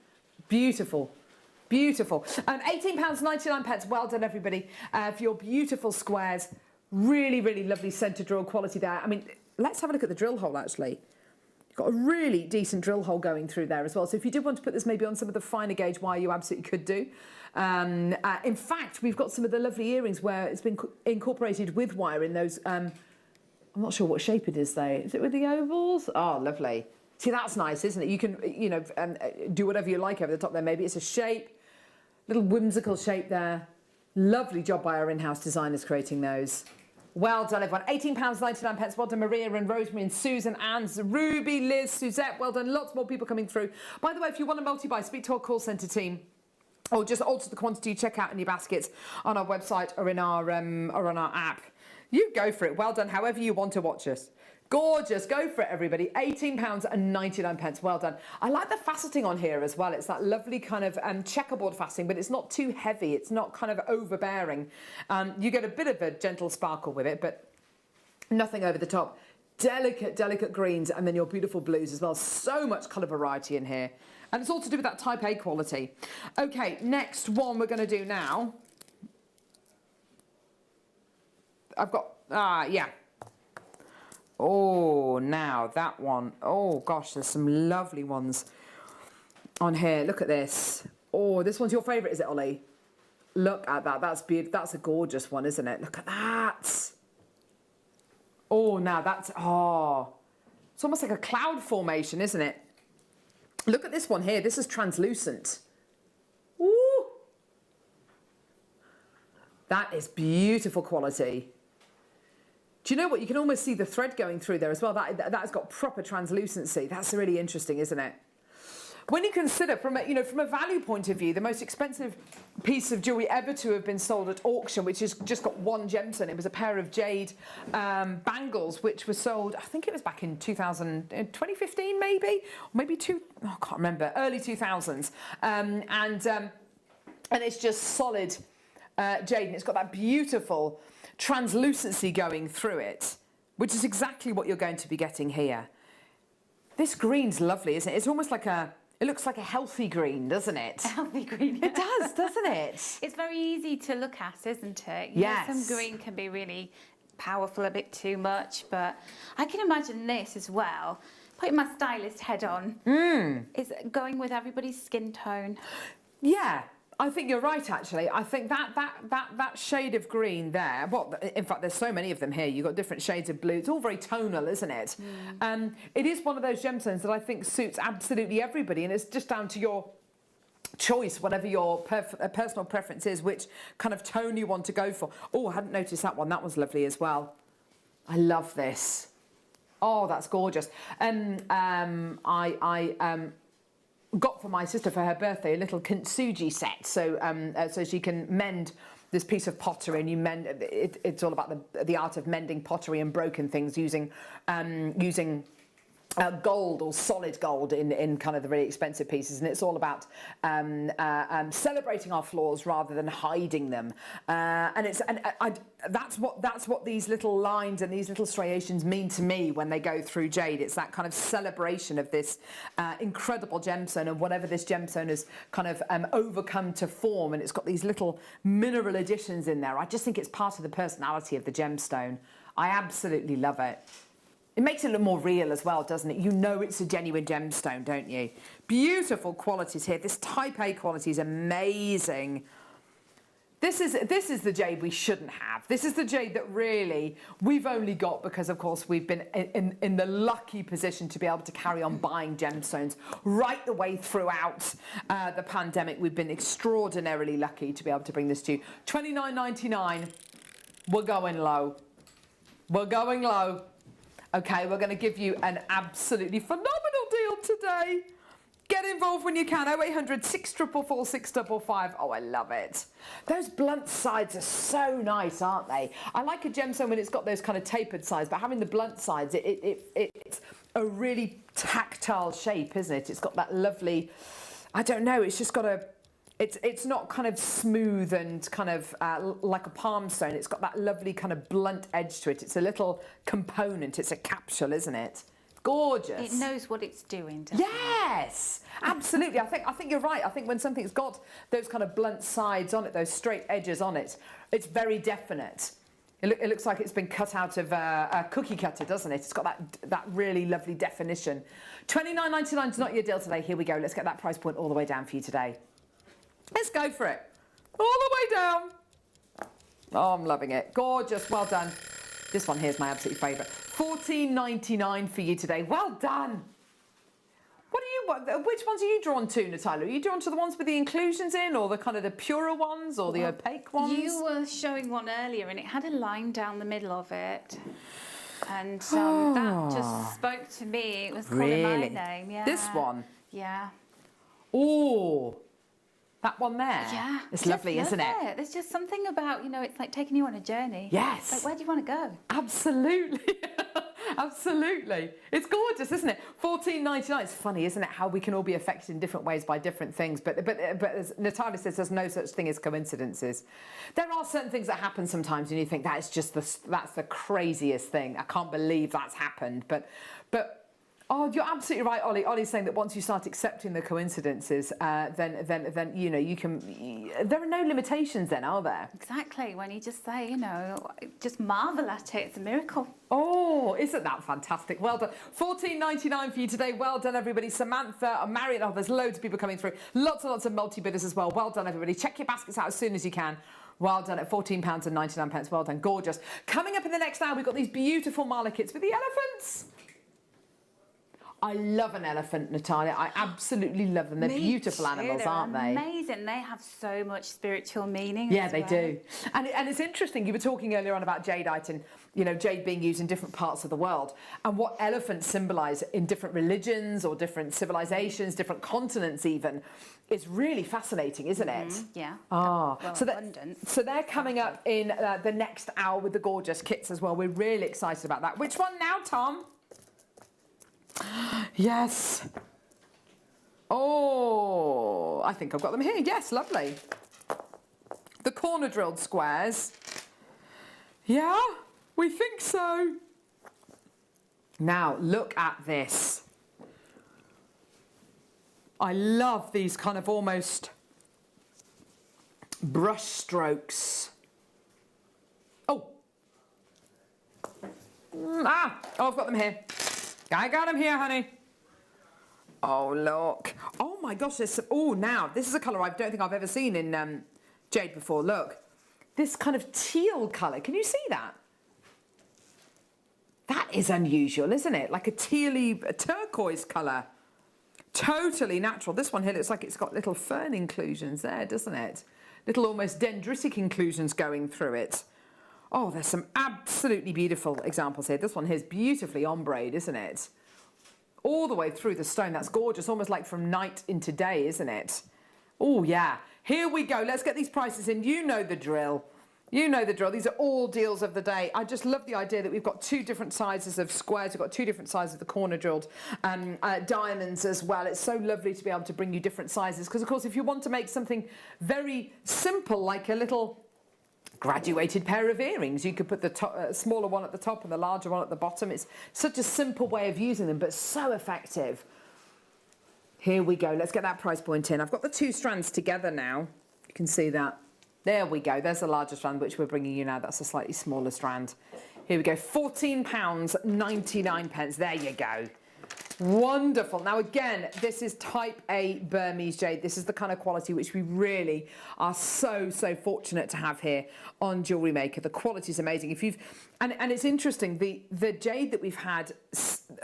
Beautiful. Beautiful. £18.99. Well done, everybody, for your beautiful squares. Really, really lovely centre drill quality there. I mean, let's have a look at the drill hole, actually. You've got a really decent drill hole going through there as well. So if you did want to put this maybe on some of the finer gauge wire, you absolutely could do. In fact, we've got some of the lovely earrings where it's been incorporated with wire in those. I'm not sure what shape it is, though. Is it with the ovals? Oh, lovely. See, that's nice, isn't it? You can, do whatever you like over the top there. Maybe it's a shape, little whimsical shape there. Lovely job by our in-house designers creating those. Well done, everyone. £18.99. Well done, Maria and Rosemary and Susan, Anne, Ruby, Liz, Suzette. Well done. Lots more people coming through. By the way, if you want to multi-buy, speak to our call centre team, or just alter the quantity you check out in your baskets on our website or in our or on our app. You go for it. Well done. However you want to watch us. Gorgeous. Go for it, everybody. £18.99. Well done. I like the faceting on here as well. It's that lovely kind of checkerboard faceting, but it's not too heavy. It's not kind of overbearing. You get a bit of a gentle sparkle with it, but nothing over the top. Delicate, delicate greens, and then your beautiful blues as well. So much colour variety in here. And it's all to do with that type A quality. Okay, next one we're going to do now. I've got, yeah. Oh, now that one. Oh, gosh, there's some lovely ones on here. Look at this. Oh, this one's your favourite, is it, Ollie? Look at that. That's beautiful. That's a gorgeous one, isn't it? Look at that. Oh, now that's, it's almost like a cloud formation, isn't it? Look at this one here. This is translucent. Ooh. That is beautiful quality. Do you know what? You can almost see the thread going through there as well. That's got proper translucency. That's really interesting, isn't it? When you consider from a value point of view, the most expensive piece of jewellery ever to have been sold at auction, which has just got one gemstone, it was a pair of jade bangles, which was sold, I think it was back in 2015 maybe, or maybe I can't remember, early 2000s, and it's just solid jade, and it's got that beautiful translucency going through it, which is exactly what you're going to be getting here. This green's lovely, isn't it? It's almost like it looks like a healthy green, doesn't it? A healthy green. It does, doesn't it? It's very easy to look at, isn't it? Yes. Some green can be really powerful, a bit too much, but I can imagine this as well. Putting my stylist head on. Is going with everybody's skin tone. Yeah. I think you're right, actually. I think that shade of green there, well, in fact, there's so many of them here. You've got different shades of blue. It's all very tonal, isn't it? It is one of those gemstones that I think suits absolutely everybody, and it's just down to your choice, whatever your personal preference is, which kind of tone you want to go for. Oh, I hadn't noticed that one. That was lovely as well. I love this. Oh, that's gorgeous. Got for my sister for her birthday a little kintsugi set, so she can mend this piece of pottery, and you mend it. It's all about the art of mending pottery and broken things using gold or solid gold in kind of the really expensive pieces, and it's all about celebrating our flaws rather than hiding them. That's what these little lines and these little striations mean to me when they go through jade. It's that kind of celebration of this incredible gemstone, and whatever this gemstone has kind of overcome to form, and it's got these little mineral additions in there. I just think it's part of the personality of the gemstone. I absolutely love it. It makes it look more real as well, doesn't it? You know it's a genuine gemstone, don't you? Beautiful qualities here. This type A quality is amazing. This is the jade we shouldn't have. This is the jade that really we've only got because, of course, we've been in the lucky position to be able to carry on buying gemstones right the way throughout the pandemic. We've been extraordinarily lucky to be able to bring this to you. $29.99. We're going low. We're going low. Okay, we're going to give you an absolutely phenomenal deal today. Get involved when you can. 0800 644 655. Oh, I love it. Those blunt sides are so nice, aren't they? I like a gemstone when it's got those kind of tapered sides, but having the blunt sides, it's a really tactile shape, isn't it? It's got that lovely I don't know, it's just got a, it's not kind of smooth and kind of like a palm stone. It's got that lovely kind of blunt edge to it. It's a little component. It's a capsule, isn't it? Gorgeous. It knows what it's doing, doesn't it? Yes, absolutely. I think you're right. I think when something's got those kind of blunt sides on it, those straight edges on it, it's very definite. It looks like it's been cut out of a cookie cutter, doesn't it? It's got that really lovely definition. $29.99 is not your deal today. Here we go. Let's get that price point all the way down for you today. Let's go for it. All the way down. Oh, I'm loving it. Gorgeous. Well done. This one here is my absolute favourite. $14.99 for you today. Well done. Which ones are you drawn to, Natalia? Are you drawn to the ones with the inclusions in, or the kind of the purer ones, or the opaque ones? You were showing one earlier, and it had a line down the middle of it. And that just spoke to me. It was calling my name. Yeah. This one? Yeah. Oh. That one there? Yeah. It's lovely, isn't it? There's just something about, it's like taking you on a journey. Yes. Like, where do you want to go? Absolutely. Absolutely. It's gorgeous, isn't it? $14.99. It's funny, isn't it, how we can all be affected in different ways by different things. But as Natalia says, there's no such thing as coincidences. There are certain things that happen sometimes and you think that's the craziest thing. I can't believe that's happened. But oh, you're absolutely right, Ollie. Ollie's saying that once you start accepting the coincidences, then you can. There are no limitations, then, are there? Exactly. When you just say, just marvel at it. It's a miracle. Oh, isn't that fantastic? Well done. $14.99 for you today. Well done, everybody. Samantha, Marion. Oh, there's loads of people coming through. Lots and lots of multi-bidders as well. Well done, everybody. Check your baskets out as soon as you can. Well done at £14.99. Well done. Gorgeous. Coming up in the next hour, we've got these beautiful mala kits with the elephants. I love an elephant, Natalia. I absolutely love them. They're beautiful animals, aren't they? Amazing. They have so much spiritual meaning. Yeah, they do. And it's interesting. You were talking earlier on about jadeite and, jade being used in different parts of the world, and what elephants symbolise in different religions or different civilizations, different continents even. It's really fascinating, isn't it? Yeah. Ah, well, so they're coming up in the next hour with the gorgeous kits as well. We're really excited about that. Which one now, Tom? Yes. Oh, I think I've got them here. Yes, lovely. The corner drilled squares. Yeah, we think so. Now, look at this. I love these kind of almost brush strokes. Oh. Oh, I've got them here. I got them here, honey. Oh, look. Oh, my gosh. Now, this is a colour I don't think I've ever seen in jade before. Look. This kind of teal colour. Can you see that? That is unusual, isn't it? Like a turquoise colour. Totally natural. This one here looks like it's got little fern inclusions there, doesn't it? Little almost dendritic inclusions going through it. Oh, there's some absolutely beautiful examples here. This one here is beautifully ombre'd, isn't it? All the way through the stone. That's gorgeous. Almost like from night into day, isn't it? Oh, yeah. Here we go. Let's get these prices in. You know the drill. You know the drill. These are all deals of the day. I just love the idea that we've got two different sizes of squares. We've got two different sizes of the corner drilled diamonds as well. It's so lovely to be able to bring you different sizes. Because, of course, if you want to make something very simple, like a little graduated pair of earrings, you could put the smaller one at the top and the larger one at the bottom. It's such a simple way of using them, but so effective. Here we go. Let's get that price point in. I've got the two strands together now. You can see that. There we go. There's the larger strand, which we're bringing you now. That's a slightly smaller strand. Here we go. £14.99. There you go. Wonderful. Now, again, this is type A Burmese jade. This is the kind of quality which we really are so fortunate to have here on Jewellery Maker. The quality is amazing. And it's interesting, the jade that we've had,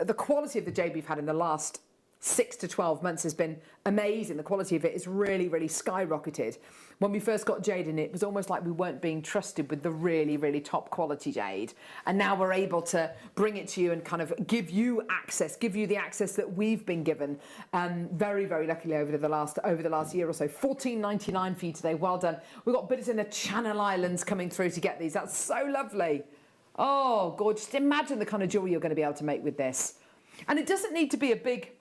the quality of the jade we've had in the last 6 to 12 months has been amazing. The quality of it is really skyrocketed. When we first got jade in, it was almost like we weren't being trusted with the really top quality jade. And now we're able to bring it to you and kind of give you the access that we've been given very luckily over the last year or so. $14.99 for you today. Well done. We've got bidders in the Channel Islands coming through to get these. That's so lovely. Oh, gorgeous. Imagine the kind of jewellery you're going to be able to make with this. And it doesn't need to be a big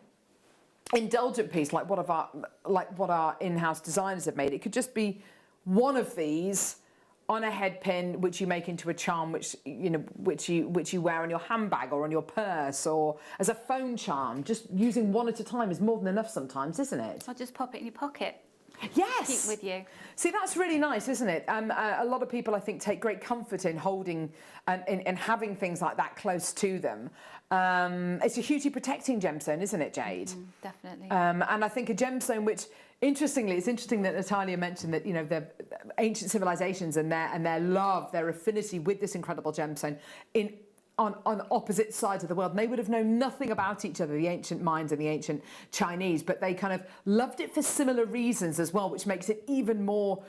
indulgent piece like what our in-house designers have made. It could just be one of these on a head pin, which you make into a charm, which you wear on your handbag or on your purse or as a phone charm. Just using one at a time is more than enough sometimes, isn't it? Or just pop it in your pocket. Yes. Keep with you. See, that's really nice, isn't it? A lot of people, I think, take great comfort in holding in having things like that close to them. It's a hugely protecting gemstone, isn't it, Jade? Definitely. And I think a gemstone which, interestingly, it's interesting that Natalia mentioned that, the ancient civilizations and their love, their affinity with this incredible gemstone on opposite sides of the world, and they would have known nothing about each other, the ancient Mayans and the ancient Chinese, but they kind of loved it for similar reasons as well, which makes it even more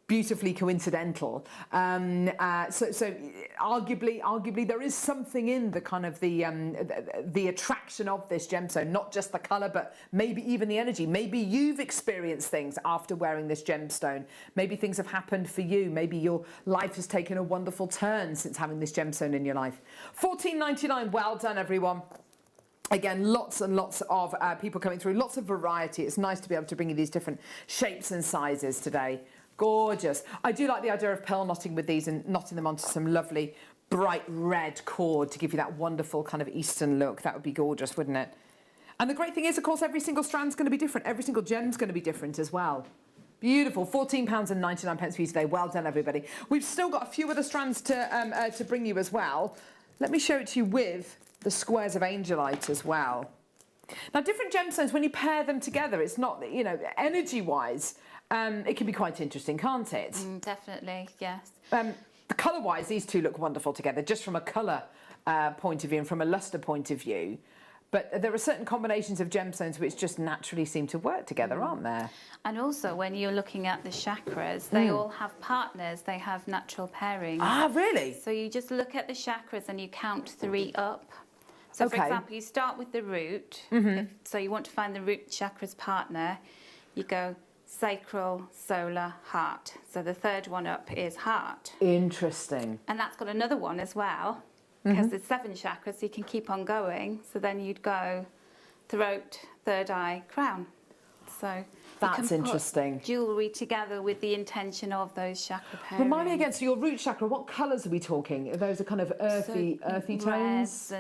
beautifully coincidental. So arguably there is something in the kind of the attraction of this gemstone, not just the colour, but maybe even the energy. Maybe you've experienced things after wearing this gemstone. Maybe things have happened for you. Maybe your life has taken a wonderful turn since having this gemstone in your life. $14.99. Well done, everyone. Again, lots and lots of people coming through, lots of variety. It's nice to be able to bring you these different shapes and sizes today. Gorgeous. I do like the idea of pearl knotting with these and knotting them onto some lovely bright red cord to give you that wonderful kind of Eastern look. That would be gorgeous, wouldn't it? And the great thing is, of course, every single strand's going to be different. Every single gem's going to be different as well. Beautiful. £14.99 for you today. Well done, everybody. We've still got a few other strands to bring you as well. Let me show it to you with the squares of angelite as well. Now, different gemstones, when you pair them together, it's not, energy-wise, it can be quite interesting, can't it? Definitely, yes. Colour-wise, these two look wonderful together, just from a colour point of view and from a lustre point of view. But there are certain combinations of gemstones which just naturally seem to work together, aren't there? And also, when you're looking at the chakras, they all have partners. They have natural pairings. Ah, really? So you just look at the chakras and you count 3 up. So, for example, you start with the root. So you want to find the root chakra's partner. You go sacral, solar, heart. So the third one up is heart. Interesting. And that's got another one as well, because there's 7 chakras, so you can keep on going. So then you'd go throat, third eye, crown. So that's interesting. Jewellery together with the intention of those chakra pairings. Remind me again, so your root chakra, what colours are we talking? Those are kind of earthy tones? Reds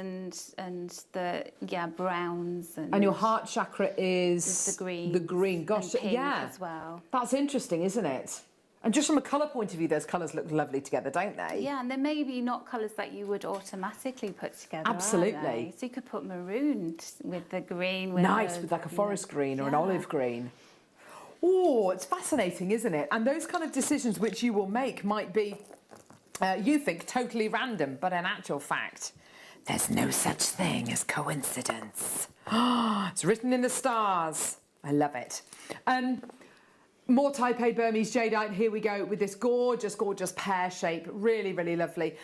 and the browns. And your heart chakra is the green. The green, gosh, and pink yeah. as well. That's interesting, isn't it? And just from a colour point of view, those colours look lovely together, don't they? Yeah, and they're maybe not colours that you would automatically put together. Absolutely. Are they? So you could put maroon with the green. Nice, with like a forest green or an olive green. Oh, it's fascinating, isn't it? And those kind of decisions which you will make might be, you think, totally random, but in actual fact, there's no such thing as coincidence. It's written in the stars. I love it. More Taipei Burmese jadeite. Here we go with this gorgeous, gorgeous pear shape. Really, really lovely.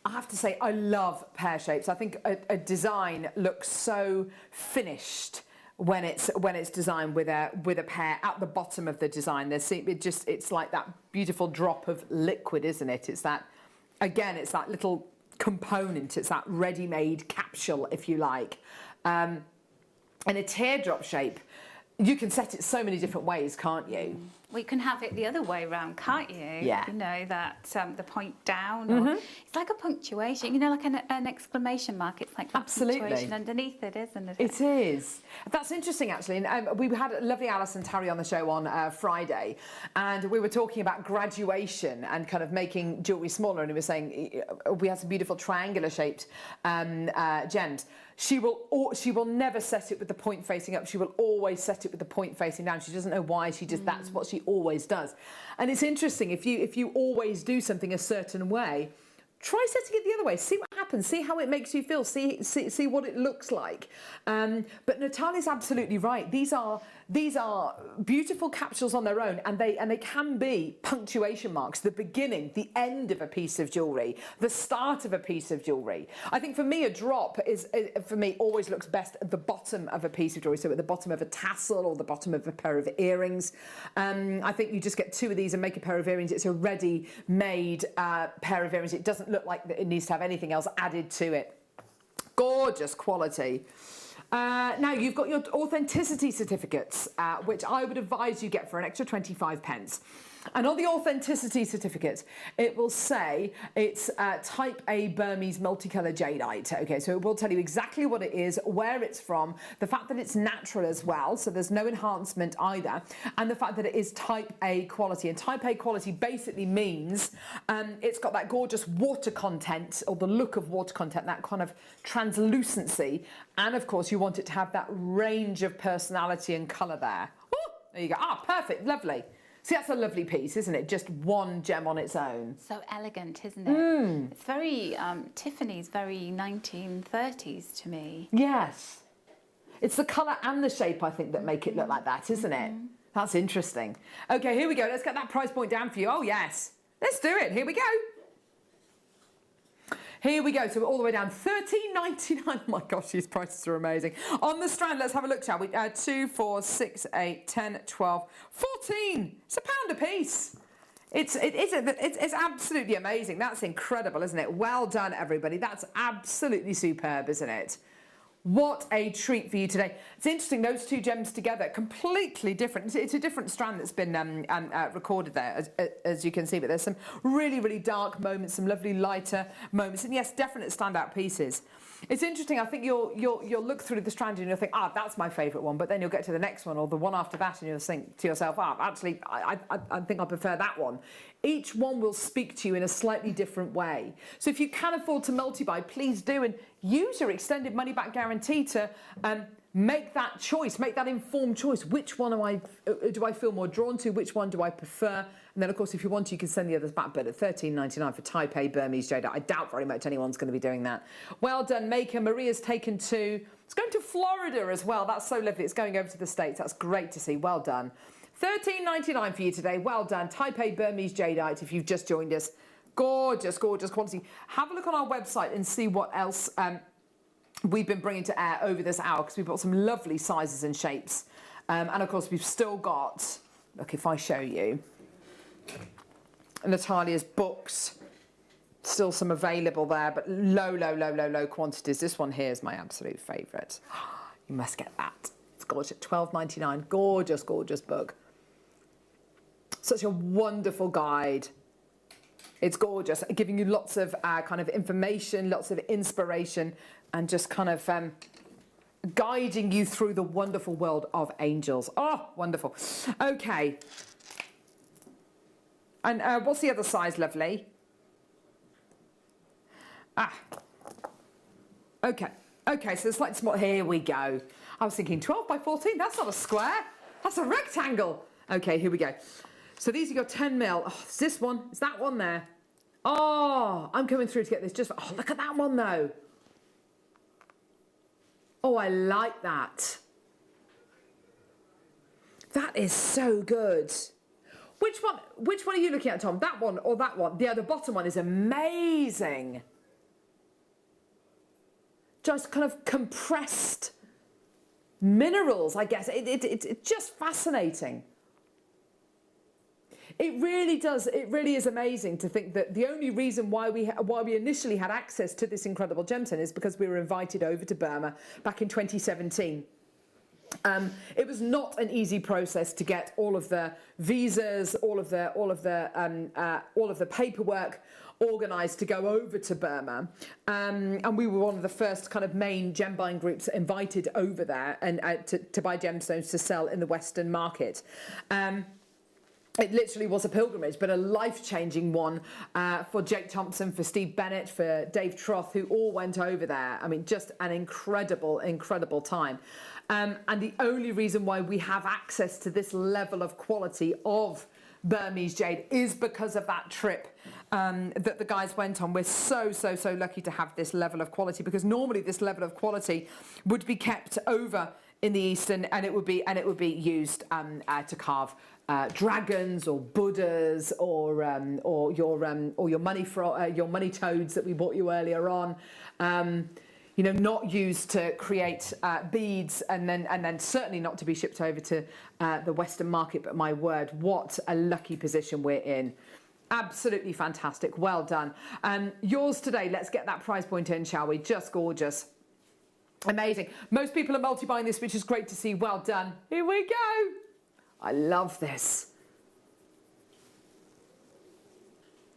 I have to say, I love pear shapes. I think a design looks so finished when it's designed with a pear at the bottom of the design. It's like that beautiful drop of liquid, isn't it? It's that, again, it's that little component. It's that ready-made capsule, if you like. And a teardrop shape. You can set it so many different ways, can't you? We can have it the other way around, can't you? Yeah. You know, that the point down. Or, it's like a punctuation, like an exclamation mark. It's like that punctuation underneath it, isn't it? It is. That's interesting, actually. And we had lovely Alison Tarry on the show on Friday, and we were talking about graduation and kind of making jewellery smaller, and we were saying we had some beautiful triangular-shaped gems. She will never set it with the point facing up. She will always set it with the point facing down. She doesn't know why. That's what she always does. And it's interesting, if you always do something a certain way, try setting it the other way. See what happens. See how it makes you feel. See what it looks like. But Natalia's absolutely right. These are beautiful capsules on their own, and they can be punctuation marks. The beginning, the end of a piece of jewellery, the start of a piece of jewellery. I think for me, a drop always looks best at the bottom of a piece of jewellery. So at the bottom of a tassel or the bottom of a pair of earrings. I think you just get 2 of these and make a pair of earrings. It's a ready-made pair of earrings. It doesn't look like it needs to have anything else added to it. Gorgeous quality. Now, you've got your authenticity certificates, which I would advise you get for an extra 25 pence. And on the authenticity certificate, it will say it's type A Burmese multicolour jadeite. Okay, so it will tell you exactly what it is, where it's from, the fact that it's natural as well, so there's no enhancement either, and the fact that it is type A quality. And type A quality basically means it's got that gorgeous water content, or the look of water content, that kind of translucency, and of course you want it to have that range of personality and colour there. Ooh, there you go. Ah, perfect, lovely. See, that's a lovely piece, isn't it? Just one gem on its own. So elegant, isn't it? It's very, Tiffany's very 1930s to me. Yes. It's the colour and the shape, I think, that make it look like that, isn't it? That's interesting. OK, here we go. Let's get that price point down for you. Oh, yes. Let's do it. Here we go. Here we go. So we're all the way down. $13.99. Oh my gosh, these prices are amazing. On the strand, let's have a look, shall we? 2, 4, 6, 8, 10, 12, 14. It's £1 a piece. It's absolutely amazing. That's incredible, isn't it? Well done, everybody. That's absolutely superb, isn't it? What a treat for you today. It's interesting, those two gems together, completely different. It's a different strand that's been recorded there, as you can see, but there's some really, really dark moments, some lovely lighter moments, and yes, definite standout pieces. It's interesting, I think you'll look through the strand and you'll think, that's my favourite one, but then you'll get to the next one or the one after that and you'll think to yourself, actually, I think I prefer that one. Each one will speak to you in a slightly different way. So if you can afford to multi-buy, please do, and use your extended money-back guarantee to make that choice, make that informed choice. Which one do I feel more drawn to? Which one do I prefer? And then, of course, if you want, you can send the others back. But at $13.99 for type A Burmese jade, I doubt very much anyone's going to be doing that. Well done, Maker. Maria's taken to... It's going to Florida as well. That's so lovely. It's going over to the States. That's great to see. Well done. $13.99 for you today. Well done. Type A Burmese jadeite, if you've just joined us. Gorgeous, gorgeous quality. Have a look on our website and see what else we've been bringing to air over this hour, because we've got some lovely sizes and shapes. And, of course, we've still got... Look, if I show you... Natalia's books. Still some available there, but low quantities. This one here is my absolute favourite. You must get that. It's gorgeous. $12.99. Gorgeous, gorgeous book. Such a wonderful guide. It's gorgeous, giving you lots of kind of information, lots of inspiration, and just kind of guiding you through the wonderful world of angels. Oh, wonderful. Okay. And what's the other size, lovely? Okay, so it's slightly small. Here we go. I was thinking 12 by 14, that's not a square. That's a rectangle. Okay, here we go. So these are your 10 mil. Oh, it's this one. It's that one there. Oh, I'm coming through to get this just... Oh, look at that one, though. Oh, I like that. That is so good. Which one are you looking at, Tom? That one or that one? Yeah, the bottom one is amazing. Just kind of compressed minerals, I guess. It's just fascinating. It really does. It really is amazing to think that the only reason why we initially had access to this incredible gemstone is because we were invited over to Burma back in 2017. It was not an easy process to get all of the visas, all of the paperwork organised to go over to Burma, and we were one of the first kind of main gem buying groups invited over there and to buy gemstones to sell in the Western market. It literally was a pilgrimage, but a life-changing one for Jake Thompson, for Steve Bennett, for Dave Troth, who all went over there. I mean, just an incredible, incredible time. And the only reason why we have access to this level of quality of Burmese jade is because of that trip that the guys went on. We're so lucky to have this level of quality, because normally this level of quality would be kept over in the East, and it would be used to carve dragons or Buddhas or your money toads that we bought you earlier on. You know, not used to create beads, and then certainly not to be shipped over to the Western market. But my word, what a lucky position we're in. Absolutely fantastic. Well done. Yours today. Let's get that price point in, shall we? Just gorgeous. Amazing. Most people are multi-buying this, which is great to see. Well done. Here we go. I love this.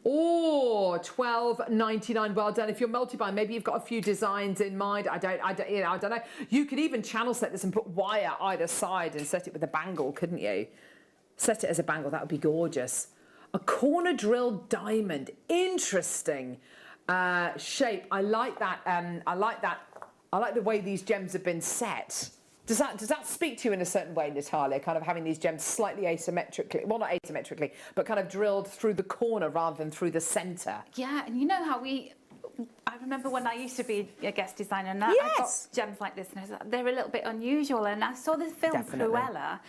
Oh, $12.99. Well done. If you're multi-buying, maybe you've got a few designs in mind. I don't know. You could even channel set this and put wire either side and set it with a bangle, couldn't you? Set it as a bangle. That would be gorgeous. A corner drilled diamond. Interesting shape. I like that. I like the way these gems have been set. Does that speak to you in a certain way, Natalia? Kind of having these gems slightly asymmetrically, well, not asymmetrically, but kind of drilled through the corner rather than through the centre. Yeah, and you know how I remember when I used to be a guest designer, and I got gems like this, and I was like, they're a little bit unusual. And I saw the film Cruella,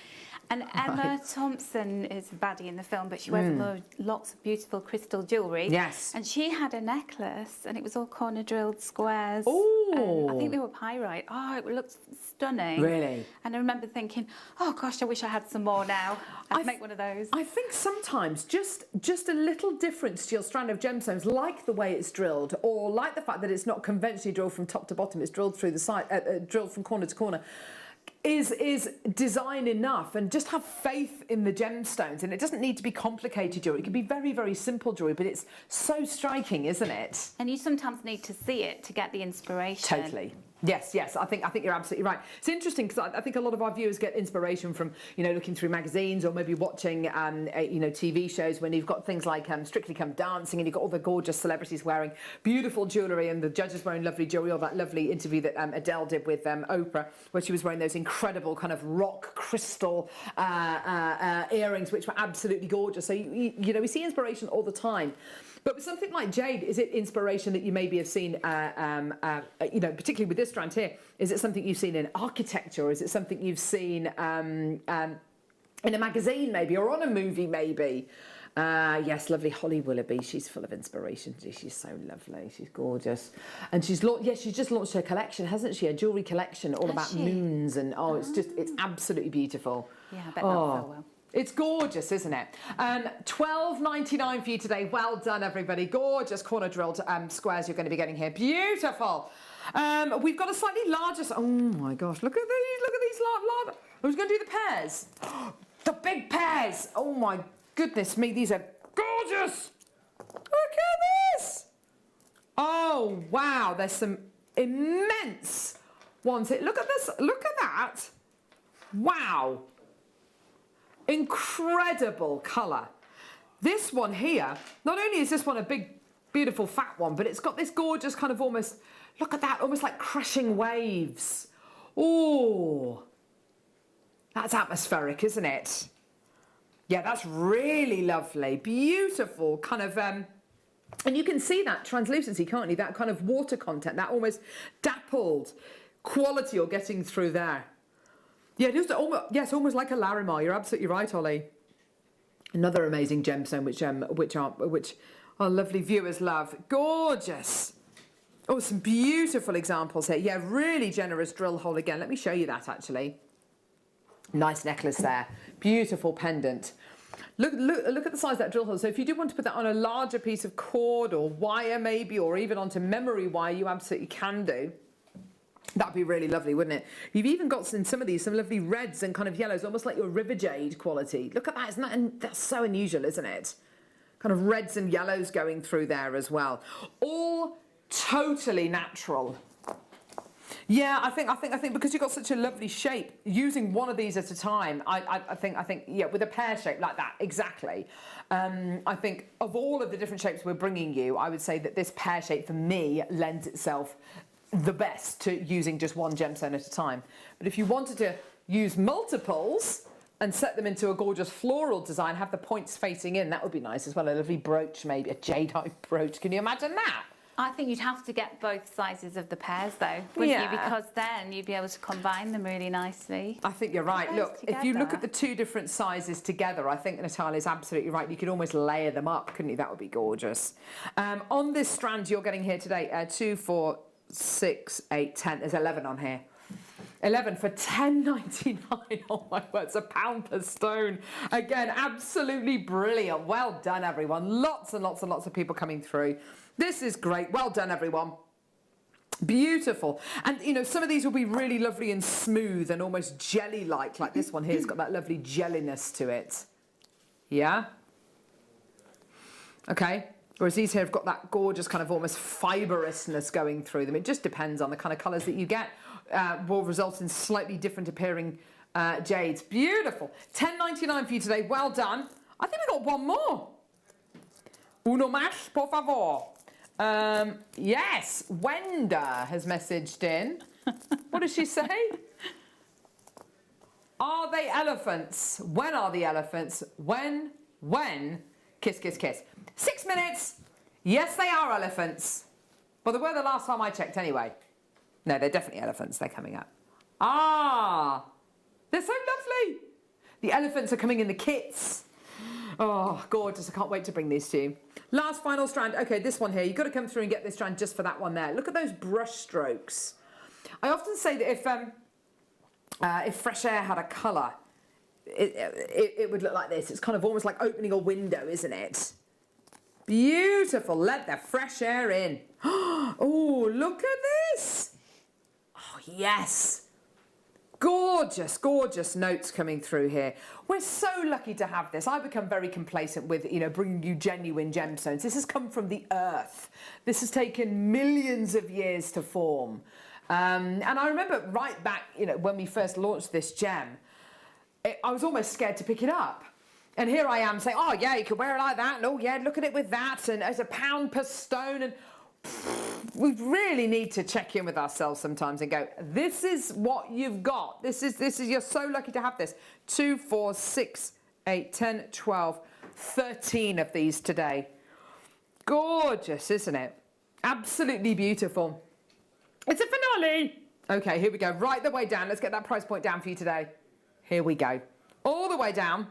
and Emma Thompson is the baddie in the film, but she wears lots of beautiful crystal jewellery. Yes. And she had a necklace, and it was all corner drilled squares. Oh. I think they were pyrite. Oh, it looked stunning. Really? And I remember thinking, oh gosh, I wish I had some more now. I'd make one of those. I think sometimes just a little difference to your strand of gemstones, like the way it's drilled, or like the fact that it's not conventionally drilled from top to bottom, it's drilled through the side, drilled from corner to corner, is design enough. And just have faith in the gemstones. And it doesn't need to be complicated jewellery. It can be very, very simple jewellery, but it's so striking, isn't it? And you sometimes need to see it to get the inspiration. Totally. Yes, I think you're absolutely right. It's interesting because I think a lot of our viewers get inspiration from, looking through magazines or maybe watching, TV shows when you've got things like Strictly Come Dancing, and you've got all the gorgeous celebrities wearing beautiful jewellery and the judges wearing lovely jewellery, or that lovely interview that Adele did with Oprah, where she was wearing those incredible kind of rock crystal earrings, which were absolutely gorgeous. So, we see inspiration all the time. But with something like jade, is it inspiration that you maybe have seen, particularly with this strand here? Is it something you've seen in architecture, or is it something you've seen in a magazine maybe, or on a movie maybe? Yes, lovely Holly Willoughby. She's full of inspiration. She's so lovely. She's gorgeous, and she's just launched her collection, hasn't she? A jewellery collection all about moons, and it's absolutely beautiful. Yeah, I bet that'll go well. It's gorgeous, isn't it? $12.99 for you today. Well done, everybody. Gorgeous corner drilled squares you're going to be getting here. Beautiful. We've got a slightly larger... Oh, my gosh. Look at these. Look at these. Large. Who's going to do the pairs? The big pairs. Oh, my goodness me. These are gorgeous. Look at this. Oh, wow. There's some immense ones here. Look at this. Look at that. Wow. Incredible colour. This one here, not only is this one a big, beautiful, fat one, but it's got this gorgeous kind of almost, look at that, almost like crashing waves. Oh, that's atmospheric, isn't it? Yeah, that's really lovely. Beautiful kind of, and you can see that translucency, can't you? That kind of water content, that almost dappled quality you're getting through there. Yeah, almost like a Larimar. You're absolutely right, Holly. Another amazing gemstone, which our lovely viewers love. Gorgeous. Oh, some beautiful examples here. Yeah, really generous drill hole again. Let me show you that actually. Nice necklace there. Beautiful pendant. Look at the size of that drill hole. So if you do want to put that on a larger piece of cord or wire maybe, or even onto memory wire, you absolutely can do. That'd be really lovely, wouldn't it? You've even got in some of these some lovely reds and kind of yellows, almost like your river jade quality. Look at that, isn't that? And that's so unusual, isn't it? Kind of reds and yellows going through there as well. All totally natural. Yeah, I think because you've got such a lovely shape, using one of these at a time, I think yeah, with a pear shape like that, exactly. I think of all of the different shapes we're bringing you, I would say that this pear shape for me lends itself the best to using just one gemstone at a time. But if you wanted to use multiples and set them into a gorgeous floral design, have the points facing in, that would be nice as well. A lovely brooch, maybe a jadeite brooch. Can you imagine that? I think you'd have to get both sizes of the pairs though, wouldn't you? Because then you'd be able to combine them really nicely. I think you're right. Look, if you look at the two different sizes together, I think Natalia's absolutely right. You could almost layer them up, couldn't you? That would be gorgeous. On this strand you're getting here today, 2, 4, 6, 8, 10. There's 11 on here. 11 for $10.99. Oh my word, it's £1 per stone. Again, absolutely brilliant. Well done, everyone. Lots and lots and lots of people coming through. This is great. Well done, everyone. Beautiful. And, you know, some of these will be really lovely and smooth and almost jelly-like this one here. It's got that lovely jelliness to it. Yeah? Okay. Whereas these here have got that gorgeous kind of almost fibrousness going through them. It just depends on the kind of colours that you get. Will result in slightly different appearing jades. Beautiful. $10.99 for you today. Well done. I think we got one more. Uno más, por favor. Yes, Wenda has messaged in. What does she say? Are they elephants? When are the elephants? When? Kiss, kiss, kiss. 6 minutes. Yes, they are elephants. Well, they were the last time I checked anyway. No, they're definitely elephants. They're coming up. Ah, they're so lovely. The elephants are coming in the kits. Oh, gorgeous. I can't wait to bring these to you. Last final strand. Okay, this one here. You've got to come through and get this strand just for that one there. Look at those brush strokes. I often say that if fresh air had a colour, it would look like this. It's kind of almost like opening a window, isn't it? Beautiful. Let the fresh air in. Oh, look at this. Oh, yes. Gorgeous, gorgeous notes coming through here. We're so lucky to have this. I've become very complacent with, you know, bringing you genuine gemstones. This has come from the earth. This has taken millions of years to form. And I remember right back, you know, when we first launched this gem, I was almost scared to pick it up. And here I am saying, oh, yeah, you can wear it like that. And, oh, yeah, look at it with that. And it's £1 per stone. And we really need to check in with ourselves sometimes and go, this is what you've got. This is you're so lucky to have this. 2, 4, 6, 8, 10, 12, 13 of these today. Gorgeous, isn't it? Absolutely beautiful. It's a finale. Okay, here we go. Right the way down. Let's get that price point down for you today. Here we go. All the way down.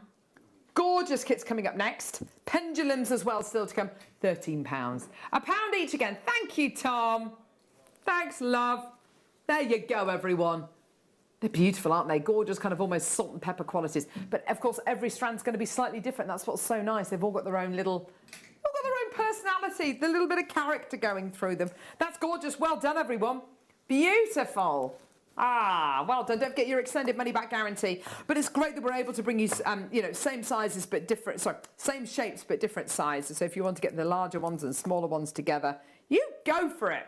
Gorgeous kits coming up next. Pendulums as well still to come. £13. £1 each again. Thank you, Tom. Thanks, love. There you go, everyone. They're beautiful, aren't they? Gorgeous, kind of almost salt and pepper qualities. But, of course, every strand's going to be slightly different. That's what's so nice. They've all got their own little... all got their own personality. The little bit of character going through them. That's gorgeous. Well done, everyone. Beautiful. Ah, well done. Don't forget your extended money-back guarantee. But it's great that we're able to bring you, you know, same sizes but different... sorry, same shapes but different sizes. So if you want to get the larger ones and smaller ones together, you go for it.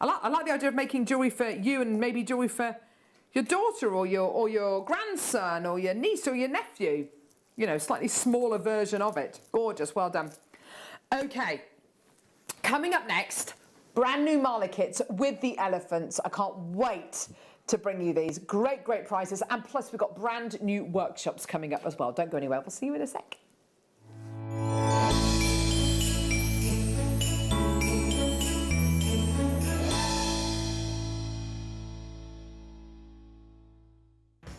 I like the idea of making jewellery for you and maybe jewellery for your daughter or your grandson or your niece or your nephew. You know, slightly smaller version of it. Gorgeous. Well done. Okay. Coming up next, brand new Mala kits with the elephants. I can't wait to bring you these. Great, great prices. And plus, we've got brand new workshops coming up as well. Don't go anywhere. We'll see you in a sec.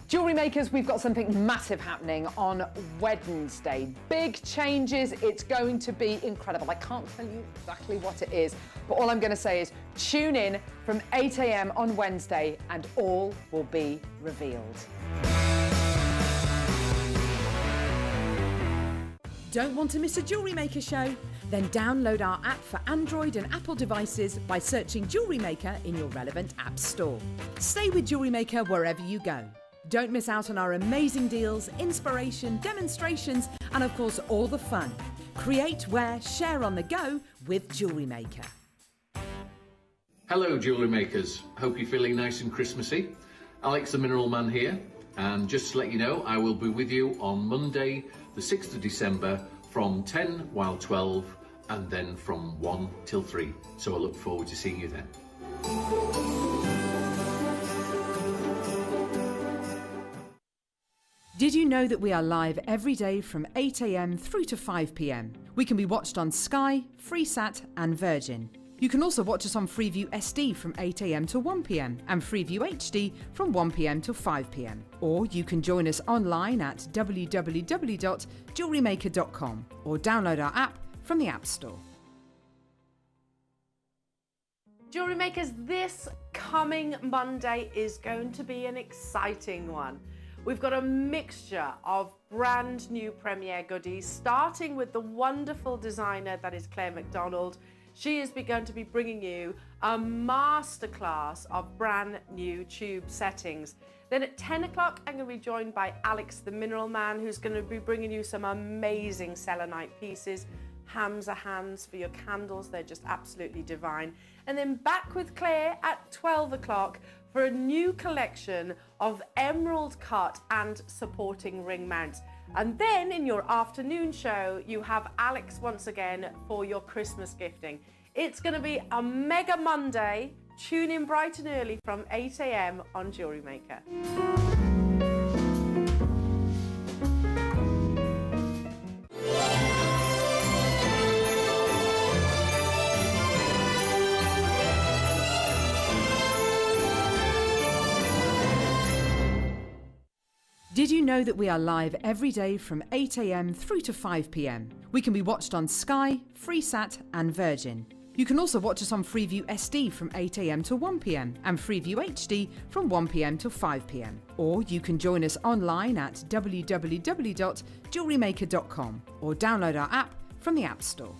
Jewellery makers, we've got something massive happening on Wednesday. Big changes. It's going to be incredible. I can't tell you exactly what it is, but all I'm going to say is tune in from 8 a.m. on Wednesday and all will be revealed. Don't want to miss a Jewellery Maker show? Then download our app for Android and Apple devices by searching Jewellery Maker in your relevant app store. Stay with Jewellery Maker wherever you go. Don't miss out on our amazing deals, inspiration, demonstrations, and of course all the fun. Create, wear, share on the go with Jewellery Maker. Hello, Jewellery Makers. Hope you're feeling nice and Christmassy. Alex the Mineral Man here, and just to let you know, I will be with you on Monday, the 6th of December from 10 while 12 and then from 1 till 3. So I look forward to seeing you then. Did you know that we are live every day from 8 a.m. through to 5 p.m? We can be watched on Sky, Freesat and Virgin. You can also watch us on Freeview SD from 8 a.m. to 1 p.m. and Freeview HD from 1 p.m. to 5 p.m. Or you can join us online at www.jewellerymaker.com or download our app from the App Store. Jewellery Makers, this coming Monday is going to be an exciting one. We've got a mixture of brand new premiere goodies, starting with the wonderful designer that is Claire McDonald, She is going to be bringing you a masterclass of brand new tube settings. Then at 10 o'clock, I'm going to be joined by Alex the Mineral Man, who's going to be bringing you some amazing selenite pieces. Hams are hands for your candles. They're just absolutely divine. And then back with Claire at 12 o'clock for a new collection of emerald cut and supporting ring mounts. And then in your afternoon show, you have Alex once again for your Christmas gifting. It's going to be a mega Monday. Tune in bright and early from 8 a.m. on Jewellery Maker. Did you know that we are live every day from 8 a.m. through to 5 p.m? We can be watched on Sky, Freesat and Virgin. You can also watch us on Freeview SD from 8 a.m. to 1 p.m. and Freeview HD from 1 p.m. to 5 p.m. Or you can join us online at www.JewelleryMaker.com or download our app from the App Store.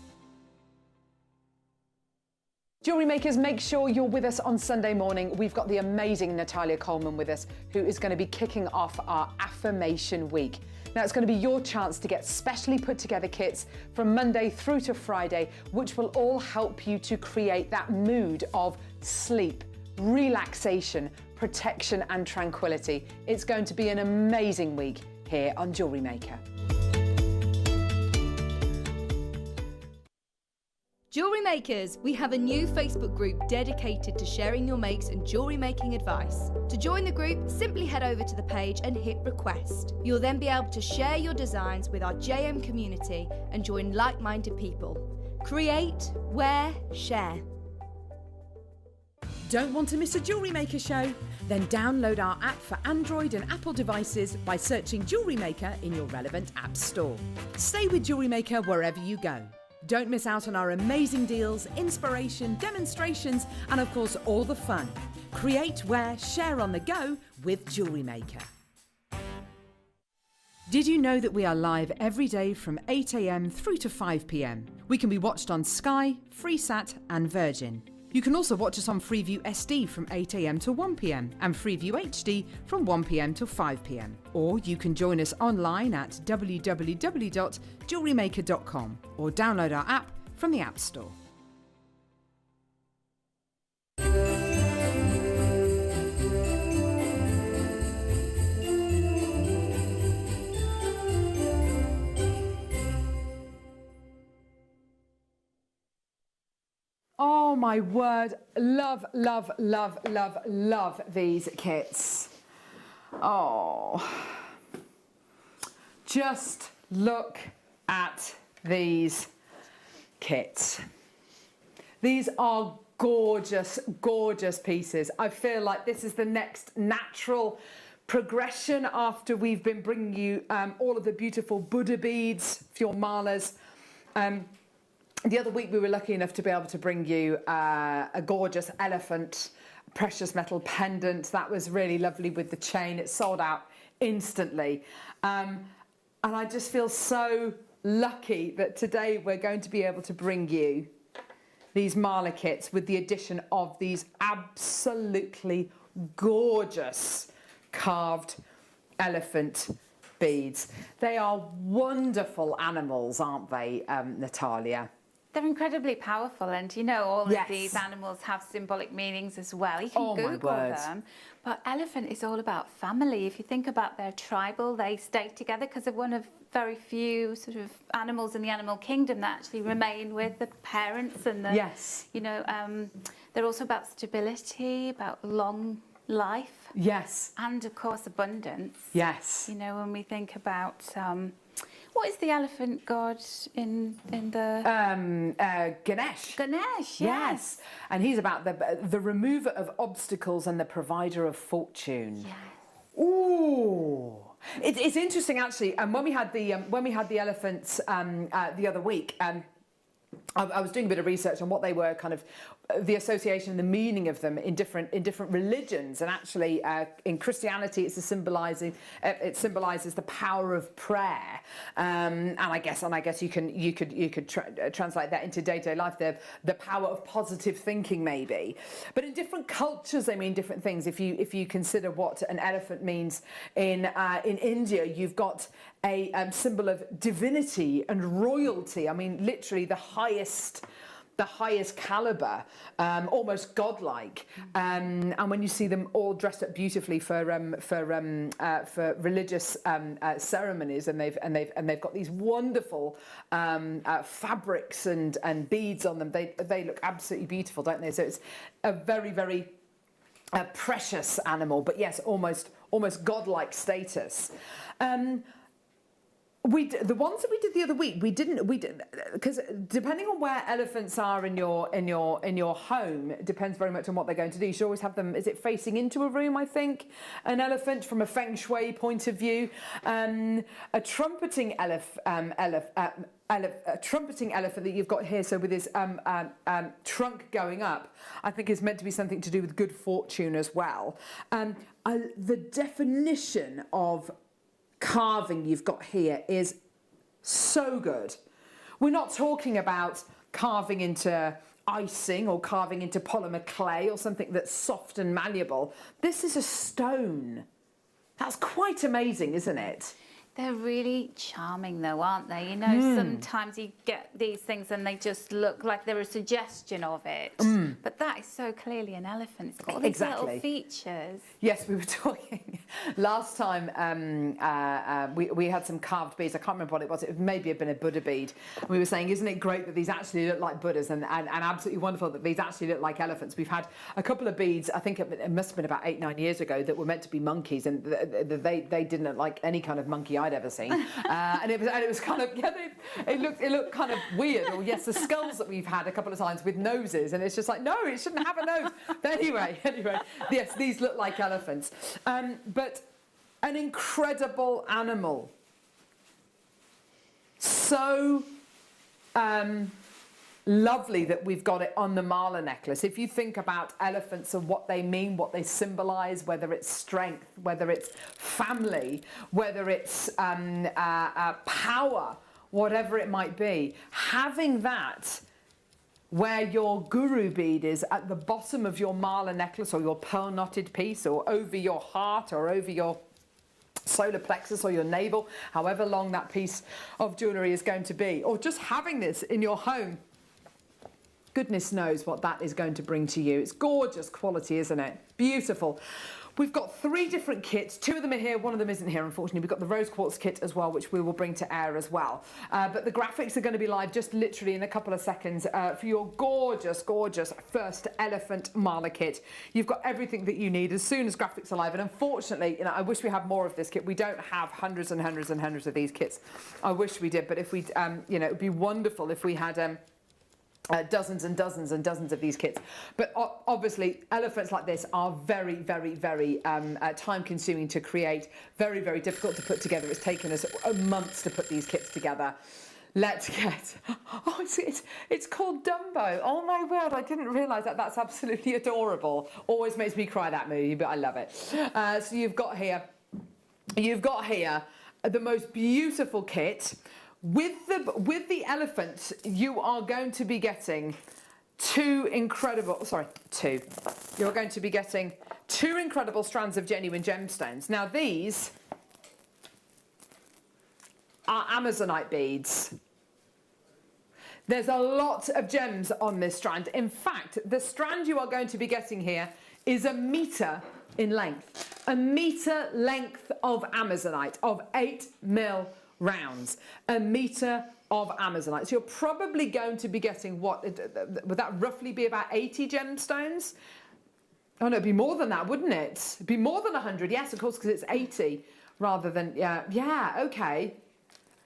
Jewellery Makers, make sure you're with us on Sunday morning. We've got the amazing Natalia Coleman with us, who is going to be kicking off our Affirmation Week. Now, it's going to be your chance to get specially put together kits from Monday through to Friday, which will all help you to create that mood of sleep, relaxation, protection and tranquility. It's going to be an amazing week here on Jewellery Maker. Jewellery Makers, we have a new Facebook group dedicated to sharing your makes and jewellery making advice. To join the group, simply head over to the page and hit request. You'll then be able to share your designs with our JM community and join like-minded people. Create, wear, share. Don't want to miss a Jewellery Maker show? Then download our app for Android and Apple devices by searching Jewellery Maker in your relevant app store. Stay with Jewellery Maker wherever you go. Don't miss out on our amazing deals, inspiration, demonstrations, and of course all the fun. Create, wear, share on the go with Jewellery Maker. Did you know that we are live every day from 8 a.m. through to 5 p.m? We can be watched on Sky, Freesat and Virgin. You can also watch us on Freeview SD from 8 a.m. to 1 p.m. and Freeview HD from 1 p.m. to 5 p.m. Or you can join us online at www.JewelleryMaker.com or download our app from the App Store. Oh my word, love, love, love, love, love these kits. Oh, just look at these kits. These are gorgeous, gorgeous pieces. I feel like this is the next natural progression after we've been bringing you all of the beautiful Buddha beads for your malas. The other week we were lucky enough to be able to bring you a gorgeous elephant precious metal pendant. That was really lovely with the chain. It sold out instantly. And I just feel so lucky that today we're going to be able to bring you these mala kits with the addition of these absolutely gorgeous carved elephant beads. They are wonderful animals, aren't they, Natalia? They're incredibly powerful, and you know all Yes. of these animals have symbolic meanings as well. You can Oh, my Google word. them. But elephant is all about family. If you think about their tribal, they stay together because they're one of very few sort of animals in the animal kingdom that actually remain with the parents and the. Yes. You know, they're also about stability, about long life, Yes. and of course abundance. Yes. You know, when we think about. What is the elephant god in the... Ganesh. Ganesh, Yes. And he's about the remover of obstacles and the provider of fortune. Yes. Ooh. It's interesting actually. And when we had the elephants the other week, I was doing a bit of research on what they were kind of the association, the meaning of them in different religions, and actually in Christianity, it symbolises the power of prayer, and I guess you could translate that into day-to-day life, the power of positive thinking maybe. But in different cultures, they mean different things. If you consider what an elephant means in India, you've got a symbol of divinity and royalty. I mean, literally the highest caliber, almost godlike, and when you see them all dressed up beautifully for religious ceremonies, and they've got these wonderful fabrics and beads on them, they look absolutely beautiful, don't they? So it's a very, very precious animal, but yes, almost godlike status. The ones that we did the other week, we did because depending on where elephants are in your home, it depends very much on what they're going to do. You should always have them. Is it facing into a room? I think an elephant from a feng shui point of view. A trumpeting elephant that you've got here, so with his trunk going up, I think is meant to be something to do with good fortune as well. The definition of carving you've got here is so good. We're not talking about carving into icing or carving into polymer clay or something that's soft and malleable. This is a stone. That's quite amazing, isn't it? They're really charming though, aren't they? You know, sometimes you get these things and they just look like they're a suggestion of it. But that is so clearly an elephant. It's got all these little features. Yes, we were talking last time. We had some carved beads. I can't remember what it was. It maybe have been a Buddha bead. And we were saying, isn't it great that these actually look like Buddhas, and absolutely wonderful that these actually look like elephants. We've had a couple of beads, I think it must have been about 8-9 years ago, that were meant to be monkeys, and they didn't look like any kind of monkey I'd ever seen, and it was kind of it looked kind of weird. Or yes, the skulls that we've had a couple of times with noses, and it's just like, no, it shouldn't have a nose. But anyway, yes, these look like elephants, but an incredible animal. So lovely that we've got it on the mala necklace. If you think about elephants and what they mean, what they symbolise, whether it's strength, whether it's family, whether it's power, whatever it might be, having that where your guru bead is at the bottom of your mala necklace, or your pearl knotted piece, or over your heart, or over your solar plexus, or your navel, however long that piece of jewellery is going to be, or just having this in your home, goodness knows what that is going to bring to you. It's gorgeous quality, isn't it? Beautiful. We've got 3 different kits. 2 of them are here, 1 of them isn't here, unfortunately. We've got the rose quartz kit as well, which we will bring to air as well. But the graphics are going to be live just literally in a couple of seconds for your gorgeous, gorgeous first elephant mala kit. You've got everything that you need as soon as graphics are live. And unfortunately, I wish we had more of this kit. We don't have hundreds and hundreds and hundreds of these kits. I wish we did, but if we, it would be wonderful if we had dozens and dozens and dozens of these kits. But obviously elephants like this are very, very, very time consuming to create, very, very difficult to put together. It's taken us months to put these kits together. Let's get, it's called Dumbo. Oh my word, I didn't realise that. That's absolutely adorable. Always makes me cry, that movie, but I love it. So you've got here the most beautiful kit. With the elephant, you are going to be getting two incredible strands of genuine gemstones. Now these are Amazonite beads. There's a lot of gems on this strand. In fact, the strand you are going to be getting here is 1 metre in length. 1 metre length of Amazonite, of 8mm rounds. 1 metre of Amazonite. So you're probably going to be getting, what, would that roughly be about 80 gemstones? Oh no, it'd be more than that, wouldn't it? It'd be more than 100, yes, of course, because it's 80 rather than,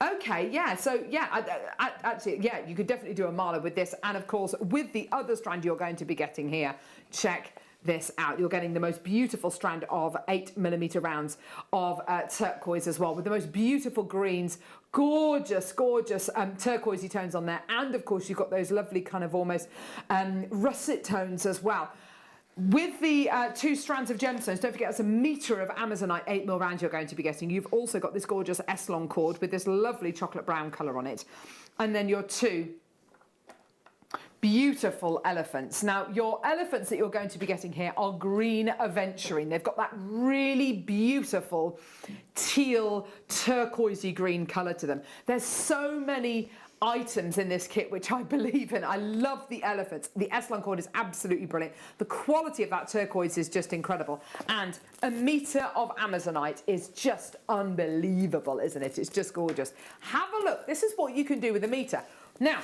okay, yeah, so yeah, actually, yeah, you could definitely do a mala with this, and of course, with the other strand you're going to be getting here, check this out. You're getting the most beautiful strand of 8mm rounds of turquoise as well, with the most beautiful greens, gorgeous turquoisey tones on there, and of course you've got those lovely kind of almost russet tones as well. With the 2 strands of gemstones, don't forget it's a metre of Amazonite 8mm round you're going to be getting. You've also got this gorgeous S-long cord with this lovely chocolate brown colour on it, and then your 2 beautiful elephants. Now, your elephants that you're going to be getting here are green aventurine. They've got that really beautiful teal turquoisey green colour to them. There's so many items in this kit which I believe in. I love the elephants. The S-long cord is absolutely brilliant. The quality of that turquoise is just incredible. And a metre of Amazonite is just unbelievable, isn't it? It's just gorgeous. Have a look. This is what you can do with a metre. Now,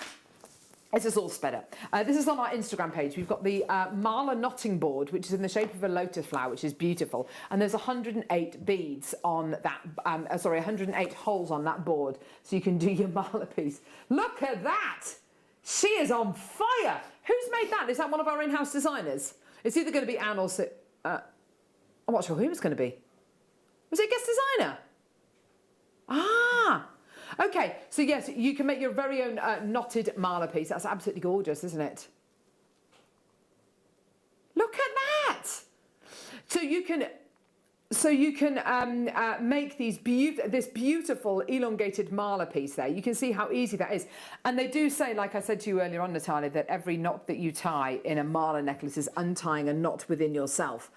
this is all sped up. This is on our Instagram page. We've got the Marla knotting board, which is in the shape of a lotus flower, which is beautiful. And there's 108 beads on that, 108 holes on that board. So you can do your Marla piece. Look at that! She is on fire! Who's made that? Is that one of our in-house designers? It's either going to be Anne or... I'm not sure who it's going to be. Was it a guest designer? Ah! Okay, so yes, you can make your very own knotted Marla piece. That's absolutely gorgeous, isn't it? Look at that! So you can make this beautiful elongated Marla piece there. You can see how easy that is. And they do say, like I said to you earlier on, Natalia, that every knot that you tie in a Marla necklace is untying a knot within yourself.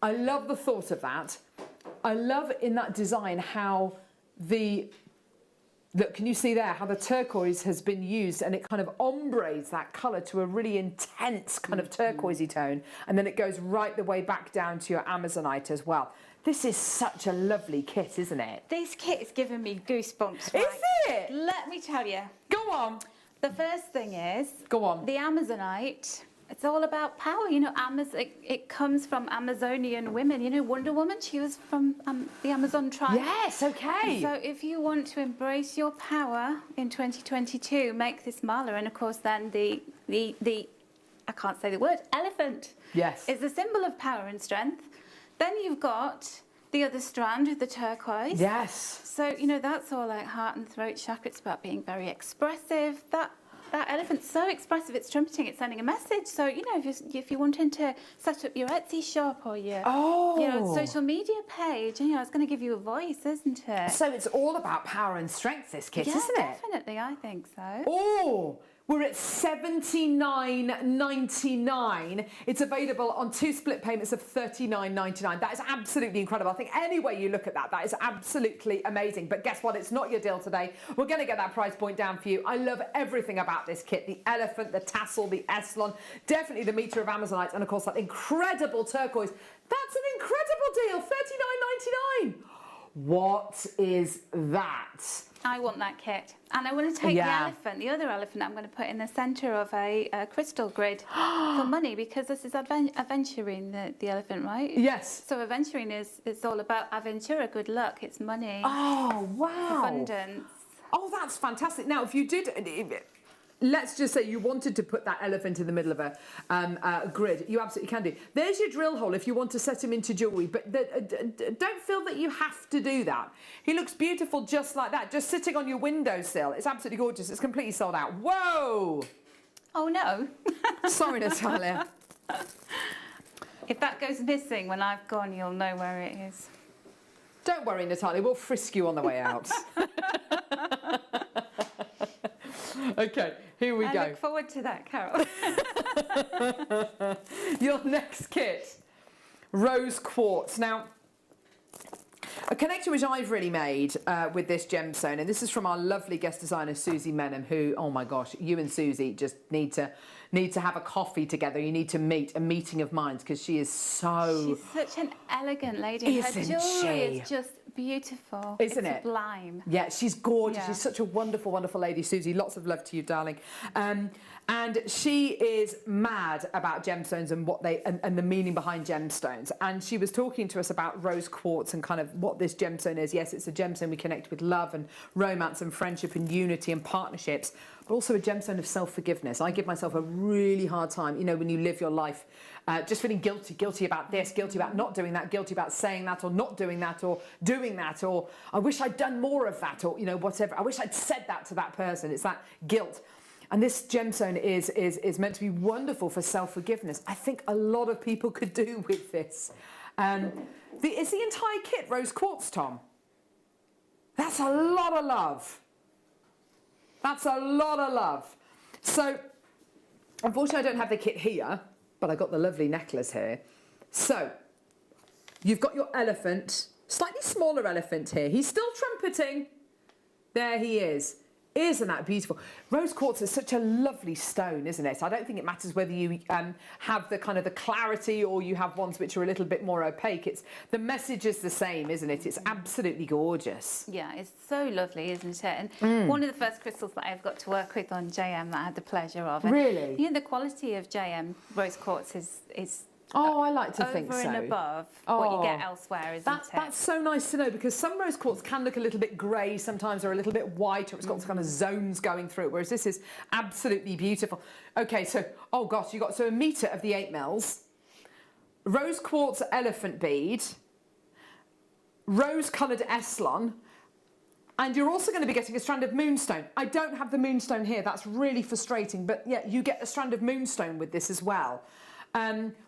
I love the thought of that. I love in that design how look, can you see there how the turquoise has been used, and it kind of ombres that colour to a really intense kind of turquoisey tone, and then it goes right the way back down to your Amazonite as well. This is such a lovely kit, isn't it? This kit is giving me goosebumps. Right? Is it? Let me tell you. Go on. The first thing is... Go on. The Amazonite. It's all about power, you know. It comes from Amazonian women. You know, Wonder Woman, she was from the Amazon tribe. Yes, okay. So if you want to embrace your power in 2022, make this Marla, and of course then the I can't say the word, elephant. Yes. Is a symbol of power and strength. Then you've got the other strand with the turquoise. Yes. So, you know, that's all like heart and throat chakra. It's about being very expressive. That elephant's so expressive, it's trumpeting, it's sending a message. So, you know, if you're wanting to set up your Etsy shop or your social media page, you know, it's going to give you a voice, isn't it? So it's all about power and strength, this kit, isn't it? Yeah, definitely, I think so. Oh, we're at $79.99. It's available on 2 split payments of $39.99. That is absolutely incredible. I think any way you look at that, that is absolutely amazing. But guess what? It's not your deal today. We're going to get that price point down for you. I love everything about this kit. The elephant, the tassel, the S-long, definitely the metre of Amazonite, and of course that incredible turquoise. That's an incredible deal, $39.99. What is that? I want that kit. And I want to take the elephant, the other elephant, I'm going to put in the centre of a crystal grid for money, because this is aventurine, the elephant, right? Yes. So aventurine is all about aventura, good luck, it's money. Oh, wow. Abundance. Oh, that's fantastic. Now, if you did... Let's just say you wanted to put that elephant in the middle of a grid. You absolutely can do. There's your drill hole if you want to set him into jewellery, but don't feel that you have to do that. He looks beautiful just like that, just sitting on your windowsill. It's absolutely gorgeous. It's completely sold out. Whoa! Oh, no. Sorry, Natalia. If that goes missing when I've gone, you'll know where it is. Don't worry, Natalia. We'll frisk you on the way out. Okay, here we go. I look forward to that, Carol. Your next kit, rose quartz. Now, a connection which I've really made with this gemstone, and this is from our lovely guest designer Susie Menham, who, oh my gosh, you and Susie just need to have a coffee together. You need to meet, a meeting of minds, because she is so... She's such an elegant lady. Her jewellery is just beautiful. Isn't it? Sublime. Yeah, she's gorgeous. Yeah. She's such a wonderful, wonderful lady, Susie. Lots of love to you, darling. And she is mad about gemstones and what they and the meaning behind gemstones. And she was talking to us about rose quartz and kind of what this this gemstone is. Yes, it's a gemstone we connect with love and romance and friendship and unity and partnerships, but also a gemstone of self-forgiveness. I give myself a really hard time, you know, when you live your life just feeling guilty about this, guilty about not doing that, guilty about saying that or not doing that or doing that, or I wish I'd done more of that, or, you know, whatever. I wish I'd said that to that person. It's that guilt. And this gemstone is meant to be wonderful for self-forgiveness. I think a lot of people could do with this. Is the entire kit rose quartz, Tom? That's a lot of love. That's a lot of love. So, unfortunately, I don't have the kit here, but I got the lovely necklace here. So, you've got your elephant, slightly smaller elephant here. He's still trumpeting. There he is. Isn't that beautiful? Rose quartz is such a lovely stone, isn't it? I don't think it matters whether you have the kind of the clarity or you have ones which are a little bit more opaque. It's the message is the same, isn't it? It's absolutely gorgeous. Yeah, it's so lovely, isn't it? And one of the first crystals that I've got to work with on JM that I had the pleasure of. And, really? you know, the quality of JM rose quartz is Oh, I like to think so. Over and above what you get elsewhere, isn't it? That's so nice to know, because some rose quartz can look a little bit grey sometimes, or a little bit white, or it's got some kind of zones going through it, whereas this is absolutely beautiful. Okay, so, oh gosh, you got a metre of the 8 mils, rose quartz elephant bead, rose-coloured Eslon, and you're also going to be getting a strand of moonstone. I don't have the moonstone here, that's really frustrating, but yeah, you get a strand of moonstone with this as well.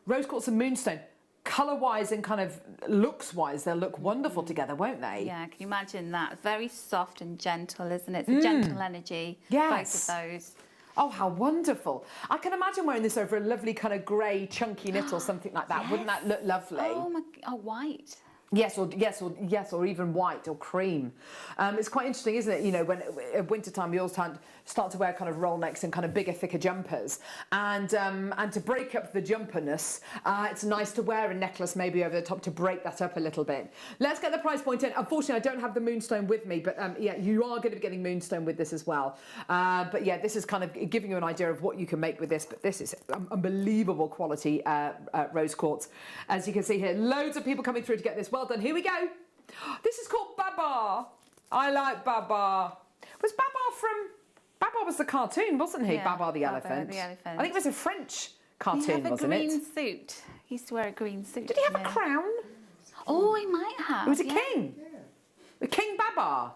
Rose quartz and moonstone, colour-wise and kind of looks-wise, they'll look wonderful together, won't they? Yeah, can you imagine that? Very soft and gentle, isn't it? It's a gentle energy, yes. both of those. Oh, how wonderful. I can imagine wearing this over a lovely kind of grey, chunky knit or something like that. Yes. Wouldn't that look lovely? Oh, white. Yes, or even white or cream. It's quite interesting, isn't it? You know, when at winter time we all start to wear kind of roll necks and kind of bigger, thicker jumpers, and to break up the jumperness, it's nice to wear a necklace maybe over the top to break that up a little bit. Let's get the price point in. Unfortunately, I don't have the moonstone with me, but yeah, you are going to be getting moonstone with this as well. But yeah, this is kind of giving you an idea of what you can make with this. But this is unbelievable quality rose quartz, as you can see here. Loads of people coming through to get this. Well done. Here we go. This is called Babar. I like Babar. Was Babar from... Babar was the cartoon, wasn't he? Yeah, Babar the elephant. The elephant. I think it was a French cartoon, wasn't it? He had a green suit. He used to wear a green suit. Did he have a crown? Oh, he might have. It was a king. The King Babar.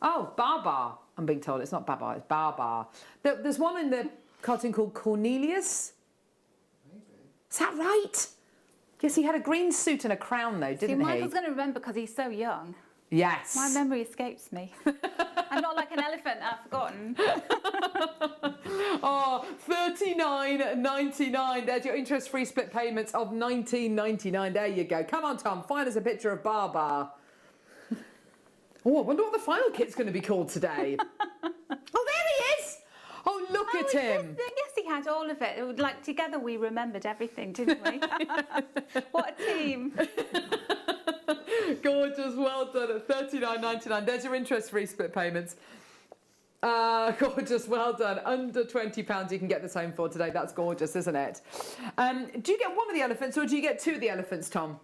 Oh, Babar. I'm being told it's not Babar, it's Babar. There's one in the cartoon called Cornelius. Maybe. Is that right? Yes, he had a green suit and a crown, though, didn't he? Michael's going to remember because he's so young. Yes. My memory escapes me. I'm not like an elephant, I've forgotten. Oh, $39.99. There's your interest-free split payments of $19.99. There you go. Come on, Tom, find us a picture of Babar. Oh, I wonder what the final kit's going to be called today. Oh, there he is! Oh, look at him. Yes, he had all of it. It was like, together we remembered everything, didn't we? What a team. Gorgeous, well done at $39.99. There's your interest-free split payments. Gorgeous, well done. Under £20 you can get this home for today. That's gorgeous, isn't it? Do you get one of the elephants or do you get two of the elephants, Tom?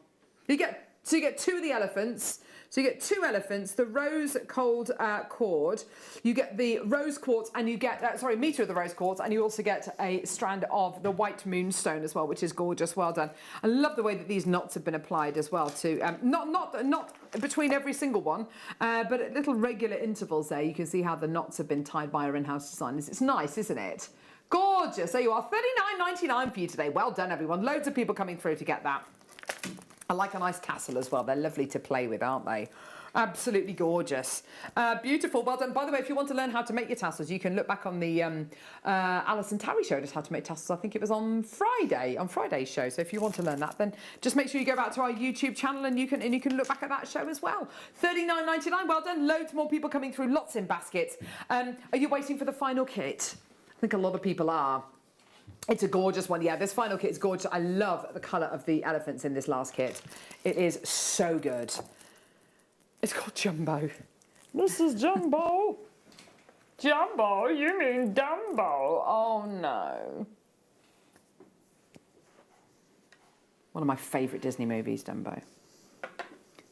So you get two of the elephants. So you get two elephants, the rose cold cord, you get the rose quartz, and you get, metre of the rose quartz, and you also get a strand of the white moonstone as well, which is gorgeous. Well done. I love the way that these knots have been applied as well too. Not between every single one, but at little regular intervals there. You can see how the knots have been tied by our in-house designers. It's nice, isn't it? Gorgeous. There you are, $39.99 for you today. Well done, everyone. Loads of people coming through to get that. I like a nice tassel as well. They're lovely to play with, aren't they? Absolutely gorgeous. Beautiful. Well done. By the way, if you want to learn how to make your tassels, you can look back on the Alison Tarry showed us how to make tassels. I think it was on Friday's show. So if you want to learn that, then just make sure you go back to our YouTube channel and you can look back at that show as well. $39.99. Well done. Loads more people coming through. Lots in baskets. Are you waiting for the final kit? I think a lot of people are. It's a gorgeous one. Yeah, this final kit is gorgeous. I love the colour of the elephants in this last kit. It is so good. It's called Jumbo. This is Jumbo. Jumbo? You mean Dumbo? Oh, no. One of my favourite Disney movies, Dumbo.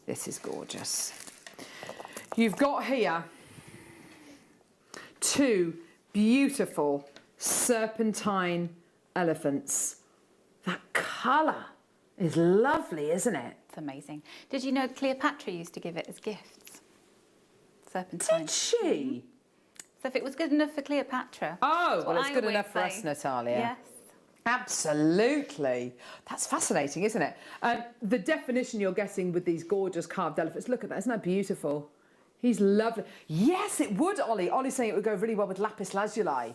This is gorgeous. You've got here 2 beautiful serpentine elephants. That colour is lovely, isn't it? It's amazing. Did you know Cleopatra used to give it as gifts? Serpentine. Did she? So if it was good enough for Cleopatra. Oh, that's well, what it's I good always enough for say. us, Natalia. Yes. Absolutely. That's fascinating, isn't it? The definition you're getting with these gorgeous carved elephants, look at that, isn't that beautiful? He's lovely. Yes, it would, Ollie. Ollie's saying it would go really well with lapis lazuli.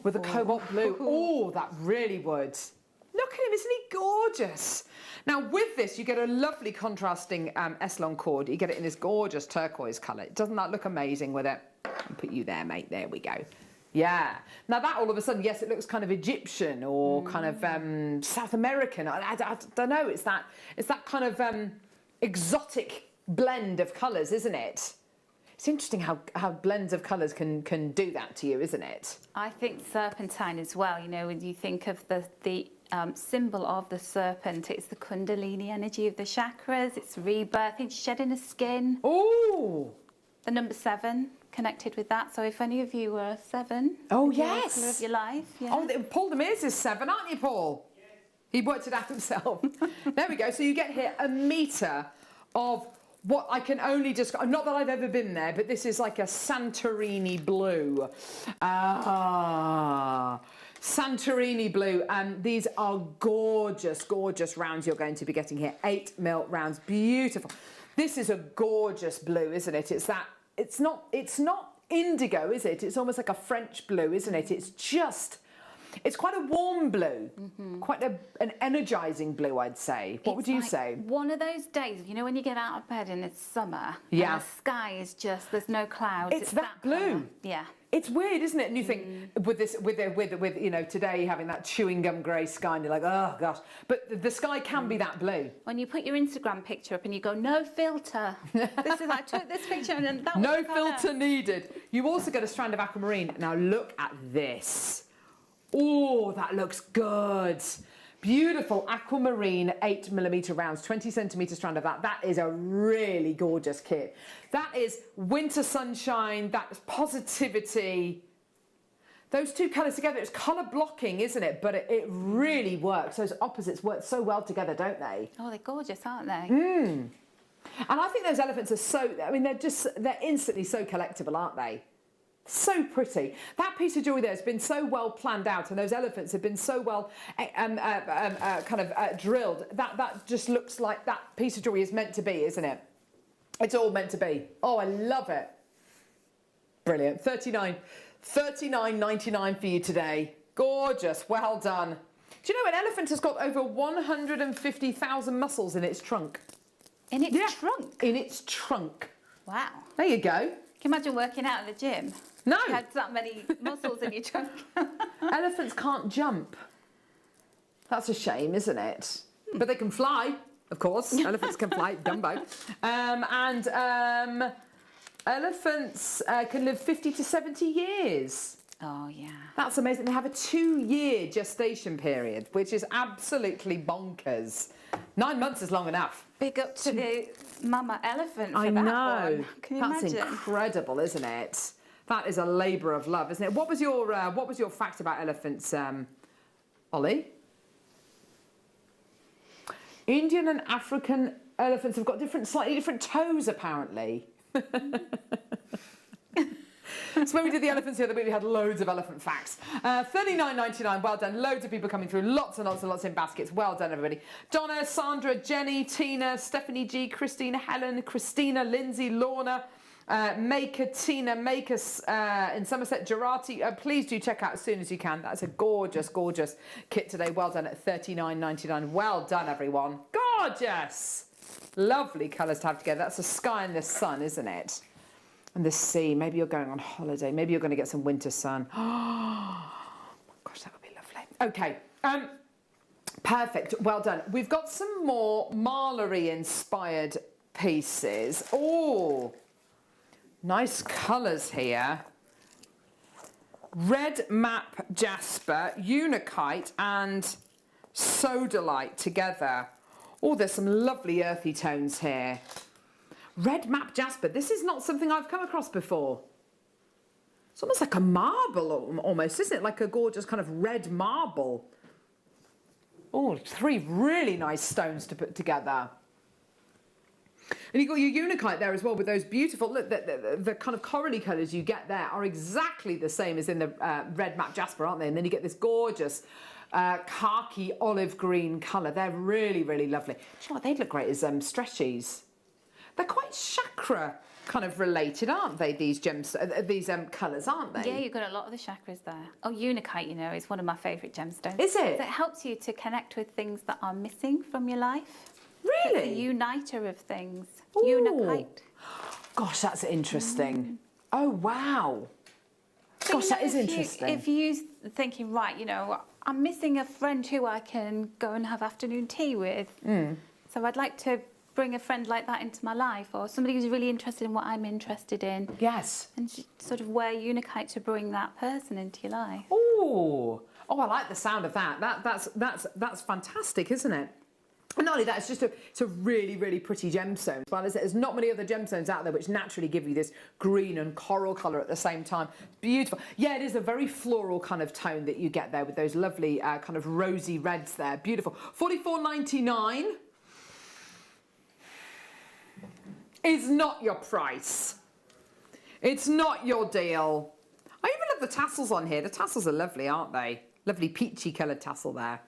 With the cobalt blue. Oh, that really would. Look at him, isn't he gorgeous? Now, with this, you get a lovely contrasting Eslon cord. You get it in this gorgeous turquoise colour. Doesn't that look amazing with it? I'll put you there, mate. There we go. Yeah. Now, that all of a sudden, yes, it looks kind of Egyptian or kind of South American. I don't know. It's that kind of exotic blend of colours, isn't it? It's interesting how blends of colours can do that to you, isn't it? I think serpentine as well. You know, when you think of the symbol of the serpent, it's the Kundalini energy of the chakras. It's rebirth. It's shedding a skin. Oh. The number 7 connected with that. So if any of you were 7, oh the yes, colour of your life. Yeah. Oh, Paul Demers is 7, aren't you, Paul? Yes. He worked it out himself. There we go. So you get here a metre of what I can only describe, not that I've ever been there, but this is like a Santorini blue. Santorini blue, and these are gorgeous, gorgeous rounds you're going to be getting here. 8mm rounds, beautiful. This is a gorgeous blue, isn't it? It's not indigo, is it? It's almost like a French blue, isn't it? It's quite a warm blue, quite an energising blue, I'd say. What would you say? One of those days, you know, when you get out of bed and it's summer, yeah, and the sky is just, there's no clouds. It's that blue. Colour. Yeah. It's weird, isn't it? And you think with you know, today having that chewing gum grey sky, and you're like, oh gosh. But the sky can be that blue. When you put your Instagram picture up and you go, no filter. I took this picture and that was no the colour. filter needed. You also get a strand of aquamarine. Now look at this. Oh, that looks good. Beautiful aquamarine 8mm rounds, 20 centimetre strand of that. That is a really gorgeous kit. That is winter sunshine, that's positivity. Those two colours together, it's colour blocking, isn't it? But it really works. Those opposites work so well together, don't they? Oh, they're gorgeous, aren't they? And I think those elephants are so, I mean, they're instantly so collectible, aren't they? So pretty. That piece of jewellery there has been so well planned out, and those elephants have been so well drilled. That just looks like that piece of jewellery is meant to be, isn't it? It's all meant to be. Oh, I love it. Brilliant. $39.99 for you today. Gorgeous. Well done. Do you know an elephant has got over 150,000 muscles in its trunk? In its trunk? In its trunk. Wow. There you go. Can you imagine working out in the gym? No. You had that many muscles in your trunk. Elephants can't jump. That's a shame, isn't it? But they can fly, of course. Elephants can fly, Dumbo. Elephants can live 50 to 70 years. Oh, yeah. That's amazing. They have a 2-year gestation period, which is absolutely bonkers. 9 months is long enough. Big up to the mama elephant for I that know. one. Can you That's imagine? incredible, isn't it? That is a labour of love, isn't it? What was your fact about elephants, Ollie? Indian and African elephants have got slightly different toes, apparently. So when we did the elephants the other week, we had loads of elephant facts. $39.99, well done. Loads of people coming through. Lots and lots and lots in baskets. Well done, everybody. Donna, Sandra, Jenny, Tina, Stephanie G, Christina, Helen, Christina, Lindsay, Lorna, Maker, Tina, Maker in Somerset, Gerati. Please do check out as soon as you can. That's a gorgeous, gorgeous kit today. Well done at $39.99. Well done, everyone. Gorgeous. Lovely colours to have together. That's the sky and the sun, isn't it? And the sea. Maybe you're going on holiday. Maybe you're going to get some winter sun. Oh, gosh, that would be lovely. Okay. Perfect. Well done. We've got some more Marlery-inspired pieces. Oh, nice colours here. Red Map Jasper, Unikite and Sodalite together. Oh, there's some lovely earthy tones here. Red map jasper. This is not something I've come across before. It's almost like a marble, almost, isn't it? Like a gorgeous kind of red marble. Oh, 3 really nice stones to put together. And you've got your unakite there as well with those beautiful, look, the kind of corally colours you get there are exactly the same as in the red map jasper, aren't they? And then you get this gorgeous khaki olive green colour. They're really, really lovely. Do you know what? They'd look great as stretchies. They're quite chakra kind of related, aren't they, these gems, these colours, aren't they? Yeah, you've got a lot of the chakras there. Oh, unakite, you know, is one of my favourite gemstones. Is it? So it helps you to connect with things that are missing from your life. Really? It's a uniter of things. Ooh. Unakite. Gosh, that's interesting. Oh, wow. Gosh, that is interesting. If you're thinking, right, you know, I'm missing a friend who I can go and have afternoon tea with. So I'd like to bring a friend like that into my life, or somebody who's really interested in what I'm interested in. Yes. And sort of wear unakite to bring that person into your life. Oh, I like the sound of that. That's fantastic, isn't it? And not only that, it's a really, really pretty gemstone. Well, there's not many other gemstones out there which naturally give you this green and coral colour at the same time. Beautiful. Yeah, it is a very floral kind of tone that you get there with those lovely kind of rosy reds there. Beautiful. $44.99 is not your price. It's not your deal. I even love the tassels on here. The tassels are lovely, aren't they? Lovely peachy coloured tassel there.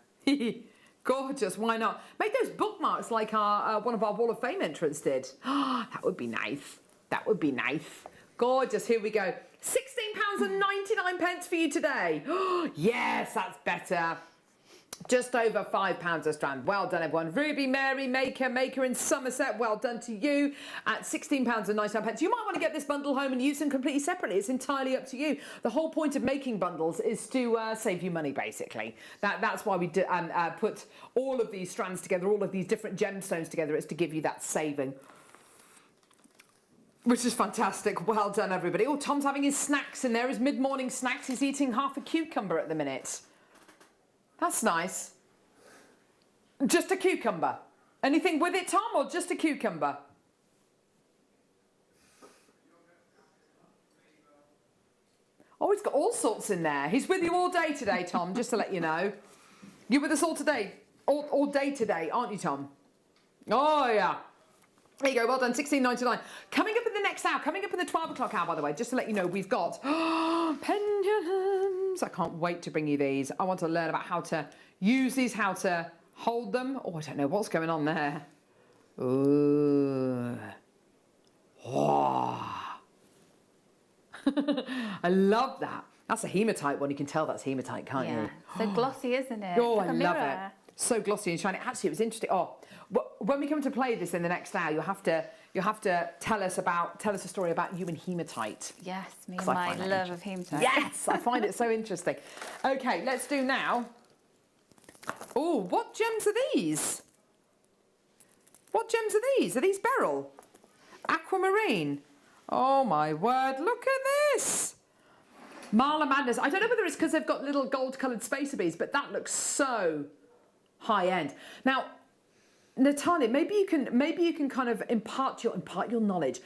Gorgeous, why not? Make those bookmarks like one of our Wall of Fame entrants did. That would be nice. That would be nice. Gorgeous, here we go. £16.99 for you today. Yes, that's better. Just over £5 a strand. Well done, everyone. Ruby, Mary, Maker in Somerset. Well done to you at £16.99. You might want to get this bundle home and use them completely separately. It's entirely up to you. The whole point of making bundles is to save you money, basically. That's why we put all of these strands together, all of these different gemstones together. It's to give you that saving. Which is fantastic. Well done, everybody. Oh, Tom's having his snacks in there, his mid-morning snacks. He's eating half a cucumber at the minute. That's nice. Just a cucumber. Anything with it, Tom, or just a cucumber? Oh, he's got all sorts in there. He's with you all day today, Tom, just to let you know. You're with us all today, all day today, aren't you, Tom? Oh, yeah. There you go, well done, £16.99. Coming up in the next hour, coming up in the 12 o'clock hour, by the way, just to let you know, we've got pendulums. I can't wait to bring you these. I want to learn about how to use these, how to hold them. Oh, I don't know what's going on there. Ooh. Oh. I love that. That's a hematite one. You can tell that's hematite, can't you? So glossy, isn't it? Oh, like I love it. So glossy and shiny. Actually, it was interesting. Oh, when we come to play this in the next hour, you'll have to tell us a story about you and hematite. Yes, me and my love of hematite. Yes, I find it so interesting. Okay, let's do now. Oh, what gems are these? What gems are these? Are these beryl? Aquamarine? Oh my word, look at this. Marla Madness. I don't know whether it's because they've got little gold-coloured spacer beads, but that looks so high-end. Now, Natalia, maybe you can kind of impart your knowledge.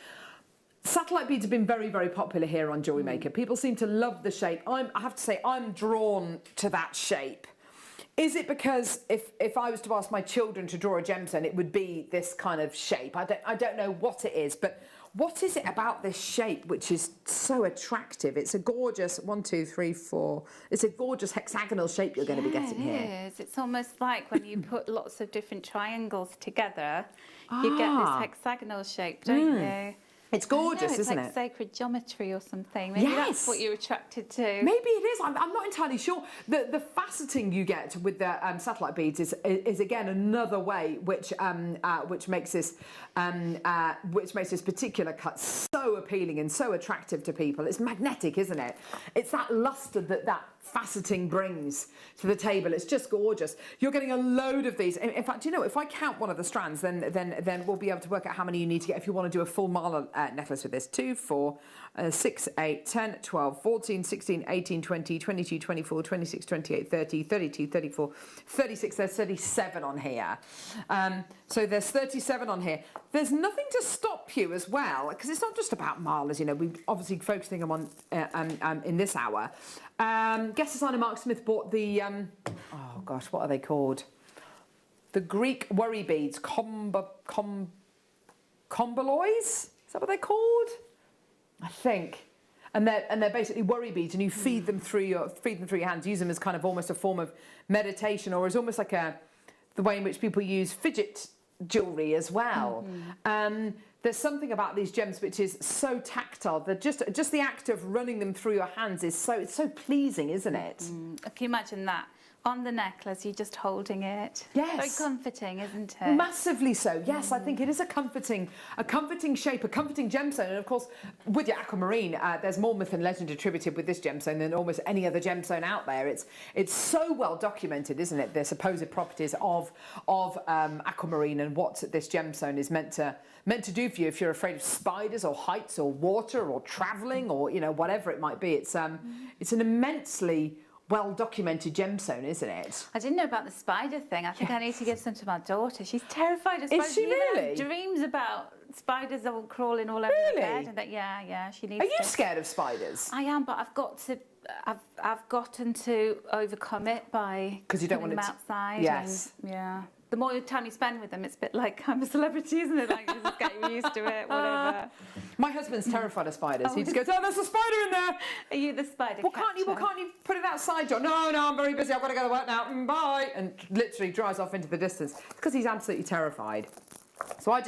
Satellite beads have been very, very popular here on Jewellery Maker. People seem to love the shape. I have to say, I'm drawn to that shape. Is it because if I was to ask my children to draw a gemstone, it would be this kind of shape? I don't know what it is, but what is it about this shape which is so attractive? It's a gorgeous 1, 2, 3, 4. It's a gorgeous hexagonal shape you're going to be getting here. It is. It's almost like when you put lots of different triangles together, you get this hexagonal shape, don't you? It's gorgeous, isn't it? It's like sacred geometry or something. Maybe that's what you're attracted to. Maybe it is. I'm not entirely sure. The faceting you get with the satellite beads is again another way which makes this particular cut so appealing and so attractive to people. It's magnetic, isn't it? It's that luster that faceting brings to the table. It's just gorgeous. You're getting a load of these. In fact, you know, if I count one of the strands, then we'll be able to work out how many you need to get if you want to do a full Marla necklace with this. 2, 4, 6, 8, 10, 12, 14, 16, 18, 20, 22, 24, 26, 28, 30, 32, 34, 36. There's 37 on here. So there's 37 on here. There's nothing to stop you as well, because it's not just about milers, you know, we're obviously focusing them on in this hour. Guest designer Mark Smith bought the, oh gosh, what are they called? The Greek worry beads, combolois? Is that what they're called? I think. And they're basically worry beads, and you feed them through your hands. Use them as kind of almost a form of meditation, or as almost like the way in which people use fidget jewellery as well. There's something about these gems which is so tactile that just the act of running them through your hands is it's so pleasing, isn't it? Can you imagine that? On the necklace, you're just holding it. Yes. Very comforting, isn't it? Massively so. Yes, I think it is a comforting shape, a comforting gemstone. And of course, with your aquamarine, there's more myth and legend attributed with this gemstone than almost any other gemstone out there. It's so well documented, isn't it? The supposed properties of aquamarine and what this gemstone is meant to do for you if you're afraid of spiders or heights or water or travelling or whatever it might be. It's an immensely well-documented gemstone, isn't it? I didn't know about the spider thing. I think I need to give some to my daughter. She's terrified of spiders. Is she really? Dreams about spiders all crawling all over the bed. And that, yeah, she needs. Are you scared of spiders? I am, but I've gotten to overcome it by because you don't want them outside. Yes. And, yeah. The more time you spend with them, it's a bit like I'm a celebrity, isn't it? Like, you're just getting used to it, whatever. My husband's terrified of spiders. He just goes, "Oh, there's a spider in there." Are you the spider catcher? Well, can't you put it outside, John? No, I'm very busy. I've got to go to work now. Bye. And literally drives off into the distance because he's absolutely terrified. So I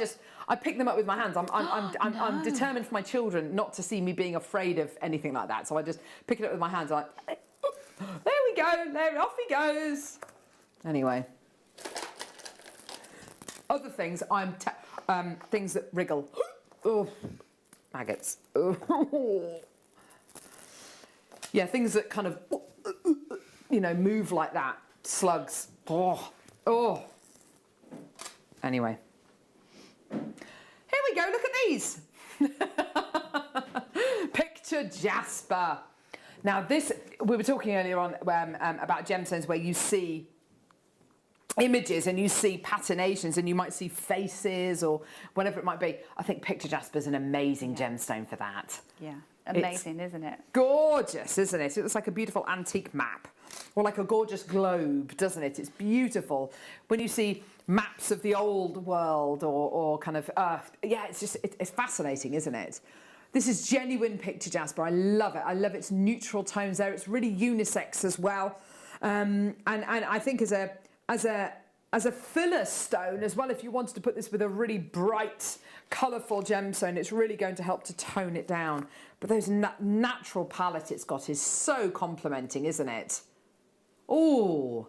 pick them up with my hands. I'm determined for my children not to see me being afraid of anything like that. So I just pick it up with my hands. Like, there we go. There, off he goes. Anyway. Other things, things that wriggle. Oh, maggots. Oh. Yeah, things that kind of, move like that. Slugs. Oh. Anyway. Here we go, look at these. Picture Jasper. Now this, we were talking earlier on about gemstones where you see images and you see patinations and you might see faces or whatever it might be. I think Picture Jasper's an amazing gemstone for that. Yeah, amazing, isn't it? Gorgeous, isn't it? It looks like a beautiful antique map or like a gorgeous globe, doesn't it? It's beautiful. When you see maps of the old world or kind of Earth, yeah, it's fascinating, isn't it? This is genuine Picture Jasper. I love it. I love its neutral tones there. It's really unisex as well. And I think as a filler stone as well, if you wanted to put this with a really bright, colourful gemstone, it's really going to help to tone it down. But those natural palette it's got is so complimenting, isn't it? Oh,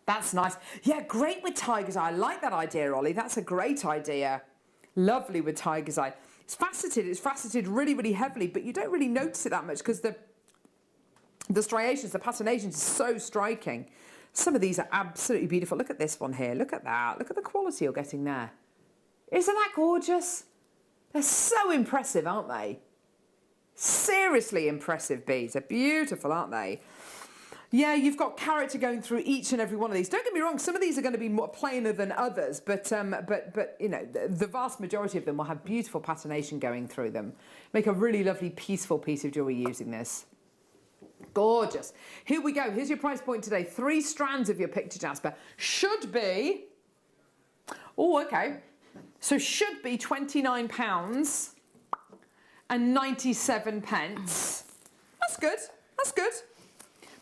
that's nice. Yeah, great with tiger's eye. I like that idea, Ollie. That's a great idea. Lovely with tiger's eye. It's faceted really, really heavily, but you don't really notice it that much because the striations, the patinations is so striking. Some of these are absolutely beautiful. Look at this one here. Look at that. Look at the quality you're getting there. Isn't that gorgeous? They're so impressive, aren't they? Seriously impressive beads. They're beautiful, aren't they? Yeah, you've got character going through each and every one of these. Don't get me wrong, some of these are going to be more plainer than others, but the vast majority of them will have beautiful patination going through them. Make a really lovely, peaceful piece of jewellery using this. Gorgeous. Here we go. Here's your price point today. 3 strands of your Picture Jasper should be... Oh, okay. So should be £29 and 97 pence. That's good. That's good.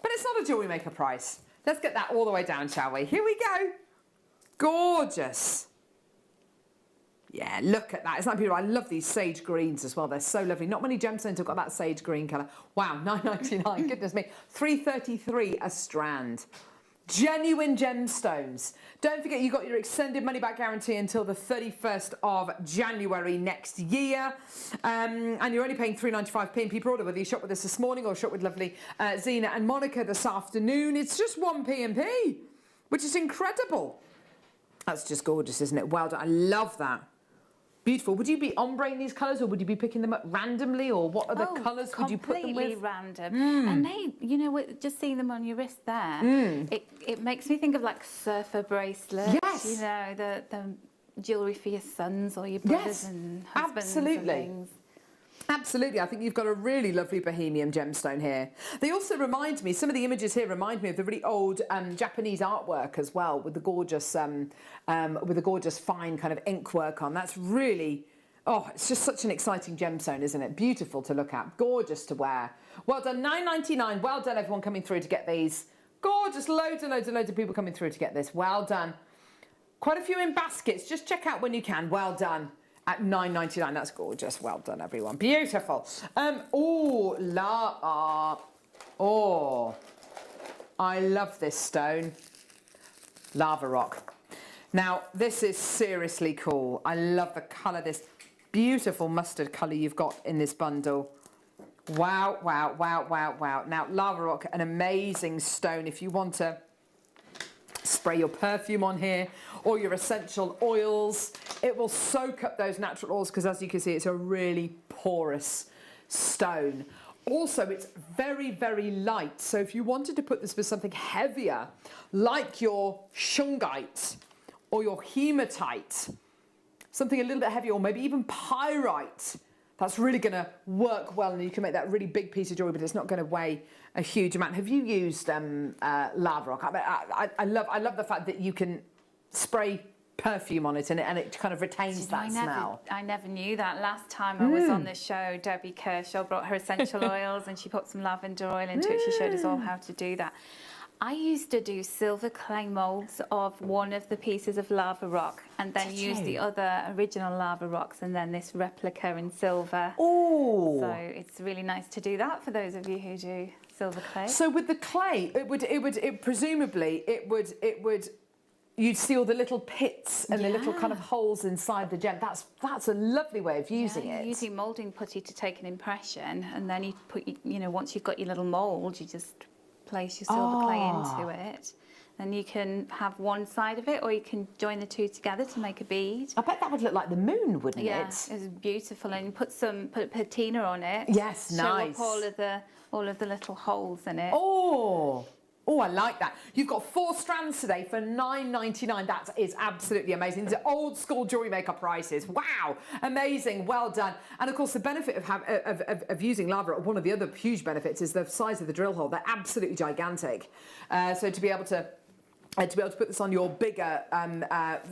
But it's not a Jewellery Maker price. Let's get that all the way down, shall we? Here we go. Gorgeous. Yeah, look at that. Isn't that beautiful? I love these sage greens as well. They're so lovely. Not many gemstones have got that sage green colour. Wow, £9.99. Goodness me. £3.33 a strand. Genuine gemstones. Don't forget you've got your extended money back guarantee until the 31st of January next year. And you're only paying £3.95p per order, whether you shop with us this morning or shop with lovely Zena and Monica this afternoon. It's just 1p&p, which is incredible. That's just gorgeous, isn't it? Well done. I love that. Beautiful. Would you be ombreing these colours, or would you be picking them up randomly, or what other colours would you put them with? Completely random. And they, you know, just seeing them on your wrist there, it makes me think of like surfer bracelets. Yes. You know, the jewellery for your sons or your brothers and husbands. Absolutely. And things. Absolutely, I think you've got a really lovely bohemian gemstone here. They also remind me, some of the images here remind me of the really old Japanese artwork as well, with the gorgeous fine kind of ink work on. That's really, oh, it's just such an exciting gemstone, isn't it? Beautiful to look at, gorgeous to wear. Well done, $9.99. Well done, everyone coming through to get these. Gorgeous, loads and loads and loads of people coming through to get this. Well done. Quite a few in baskets. Just check out when you can. Well done. At $9.99, that's gorgeous. Well done, everyone. Beautiful. Oh, I love this stone. Lava rock. Now, this is seriously cool. I love the colour, this beautiful mustard colour you've got in this bundle. Wow, wow, wow, wow, wow. Now, lava rock, an amazing stone if you want to spray your perfume on here or your essential oils. It will soak up those natural oils because, as you can see, it's a really porous stone. Also, it's very, very light. So if you wanted to put this with something heavier, like your shungite or your hematite, something a little bit heavier, or maybe even pyrite, that's really going to work well, and you can make that really big piece of jewellery, but it's not going to weigh a huge amount. Have you used lava rock? I love the fact that you can spray perfume on it and it kind of retains that smell. I never knew that. Last time I was on the show, Debbie Kershaw brought her essential oils and she put some lavender oil into it. She showed us all how to do that. I used to do silver clay moulds of one of the pieces of lava rock and then use the other original lava rocks and then this replica in silver. Oh! So it's really nice to do that for those of you who do silver clay. So with the clay, presumably you'd see all the little pits and the little kind of holes inside the gem. That's a lovely way of using it. Using moulding putty to take an impression, and then you put, you know, once you've got your little mould, you just place your silver clay into it. Then you can have one side of it, or you can join the two together to make a bead. I bet that would look like the moon, wouldn't it? Yeah, it's beautiful, and you put patina on it. Yes, nice. Show up all of the little holes in it. Oh, I like that. You've got 4 strands today for $9.99. That is absolutely amazing. These are old school Jewellery Maker prices. Wow, amazing, well done. And of course, the benefit of using lava, one of the other huge benefits is the size of the drill hole. They're absolutely gigantic. So to be able to put this on your bigger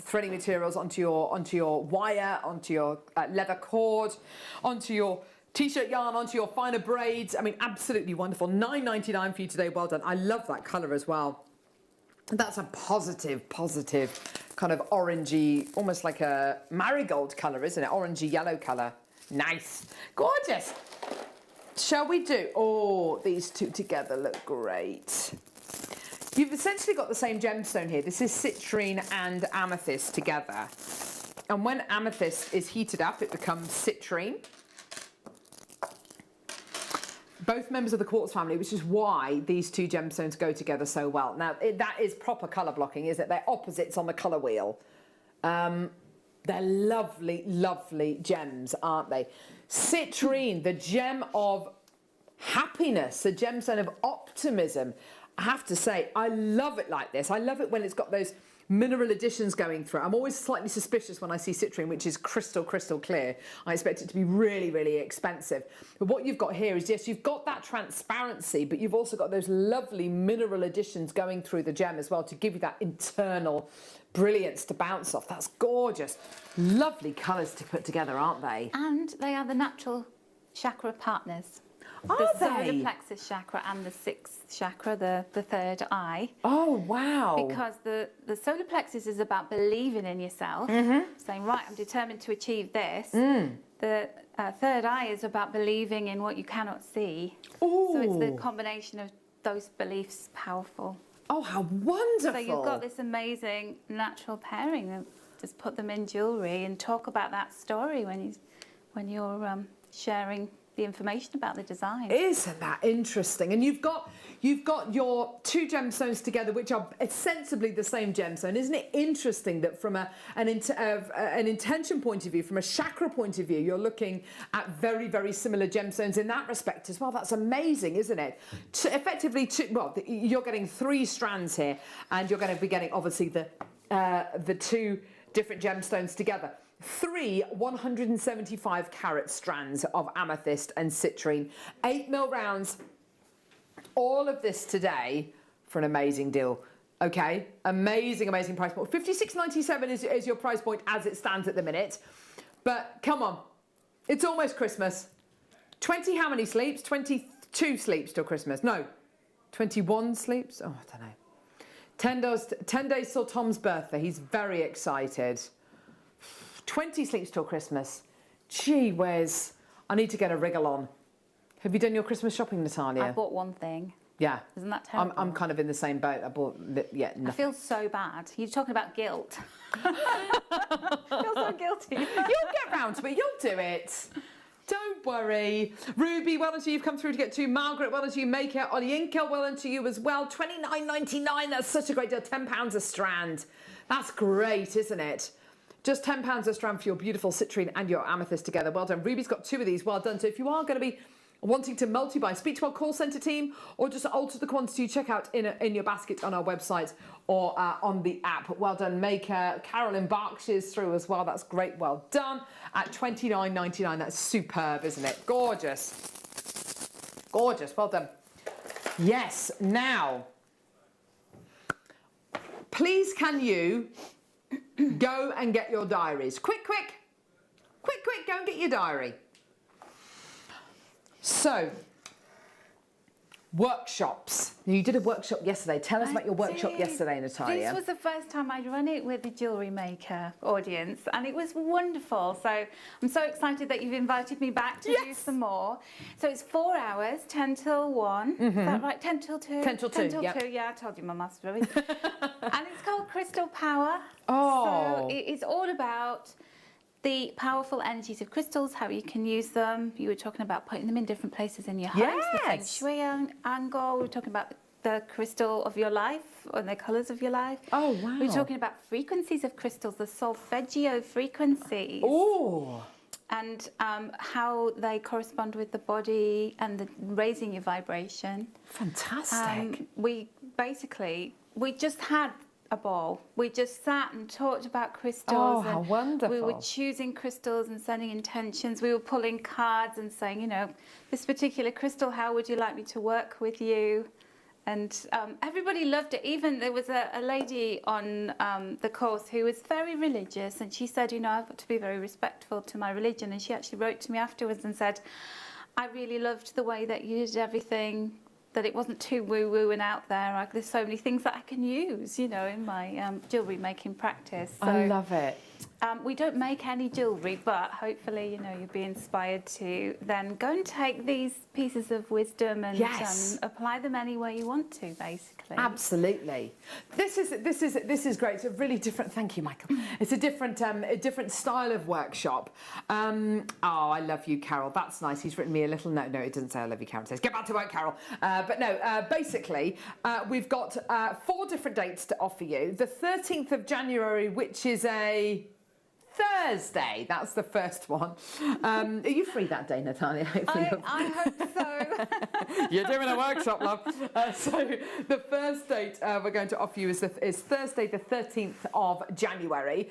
threading materials, onto your wire, onto your leather cord, onto your T-shirt yarn, onto your finer braids. I mean, absolutely wonderful. $9.99 for you today. Well done. I love that colour as well. That's a positive kind of orangey, almost like a marigold colour, isn't it? Orangey yellow colour. Nice. Gorgeous. Shall we do? Oh, these two together look great. You've essentially got the same gemstone here. This is citrine and amethyst together. And when amethyst is heated up, it becomes citrine. Both members of the quartz family, which is why these two gemstones go together so well. Now, that is proper colour blocking, isn't it? They're opposites on the colour wheel. They're lovely, lovely gems, aren't they? Citrine, the gem of happiness, the gemstone of optimism. I have to say, I love it like this. I love it when it's got those mineral additions going through. I'm always slightly suspicious when I see citrine, which is crystal clear. I expect it to be really, really expensive. But what you've got here is, yes, you've got that transparency, but you've also got those lovely mineral additions going through the gem as well to give you that internal brilliance to bounce off. That's gorgeous. Lovely colours to put together, aren't they? And they are the natural chakra partners. Are the they? solar plexus chakra and the 6th chakra, the third eye. Oh, wow. Because the solar plexus is about believing in yourself, saying, right, I'm determined to achieve this. The third eye is about believing in what you cannot see. Ooh. So it's the combination of those beliefs powerful. Oh, how wonderful. So you've got this amazing natural pairing. Just put them in jewellery and talk about that story when you're sharing the information about the design. Isn't that interesting? And you've got your two gemstones together, which are sensibly the same gemstone. Isn't it interesting that from an intention point of view, from a chakra point of view, you're looking at very, very similar gemstones in that respect as well? That's amazing, isn't it? Effectively, you're getting 3 strands here, and you're going to be getting obviously the 2 different gemstones together. 3 175 carat strands of amethyst and citrine, 8mm rounds. All of this today for an amazing deal. Okay, amazing price point. $56.97 is your price point as it stands at the minute. But come on, it's almost Christmas. 20 how many sleeps? 22 sleeps till Christmas. No, 21 sleeps. Oh, I don't know. 10 days till Tom's birthday. He's very excited. 20 sleeps till Christmas. Gee whiz. I need to get a wriggle on. Have you done your Christmas shopping, Natalia? I bought one thing. Yeah. Isn't that terrible? I'm kind of in the same boat. I bought, nothing. I feel so bad. You're talking about guilt. I feel so guilty. You'll get round to it. You'll do it. Don't worry. Ruby, well done to you. You've come through to get 2. Margaret, well done to you. Maker, Olyinka, well done to you as well. $29.99. That's such a great deal. £10 a strand. That's great, isn't it? Just £10 a strand for your beautiful citrine and your amethyst together. Well done. Ruby's got 2 of these. Well done. So if you are going to be wanting to multi-buy, speak to our call centre team, or just alter the quantity you check out in your basket on our website or on the app. Well done, Maker. Carolyn Berkshire's through as well. That's great. Well done. At $29.99. That's superb, isn't it? Gorgeous. Gorgeous. Well done. Yes. Now, please can you go and get your diaries? Quick, go and get your diary. So, workshops. You did a workshop yesterday. Tell us about your workshop yesterday, Natalia. This was the first time I'd run it with the Jewellery Maker audience, and it was wonderful. So I'm so excited that you've invited me back to do some more. So it's 4 hours, 10 till 1. Is that right? 10 till 2? 10 till 2, 10 till 2, yeah, I told you my maths rubbish. And it's called Crystal Power. Oh. So it's all about the powerful energies of crystals, how you can use them. You were talking about putting them in different places in your home, the feng shui angle. We were talking about the crystal of your life, or the colours of your life. Oh, wow. We were talking about frequencies of crystals, the solfeggio frequencies. Oh. And how they correspond with the body and the raising your vibration. Fantastic. We just had a ball. We just sat and talked about crystals. Oh, how and wonderful. We were choosing crystals and sending intentions. We were pulling cards and saying, you know, this particular crystal, how would you like me to work with you? And everybody loved it. Even there was a lady on the course who was very religious, and she said, you know, I've got to be very respectful to my religion. And she actually wrote to me afterwards and said, I really loved the way that you did everything, that it wasn't too woo-woo and out there. There's so many things that I can use, you know, in my jewellery making practice. So, I love it. We don't make any jewellery, but hopefully, you know, you'll be inspired to then go and take these pieces of wisdom and apply them anywhere you want to, basically. Absolutely. This is great. It's a really different. Thank you, Michael. It's a different style of workshop. Oh, I love you, Carol. That's nice. He's written me a little note. No, it doesn't say I love you, Carol. It says get back to work, Carol. But no, basically, we've got 4 different dates to offer you. The 13th of January, which is a Thursday. That's the first one. Are you free that day, Natalia? I hope so. You're doing a workshop, love. So the first date we're going to offer you is Thursday, the 13th of January.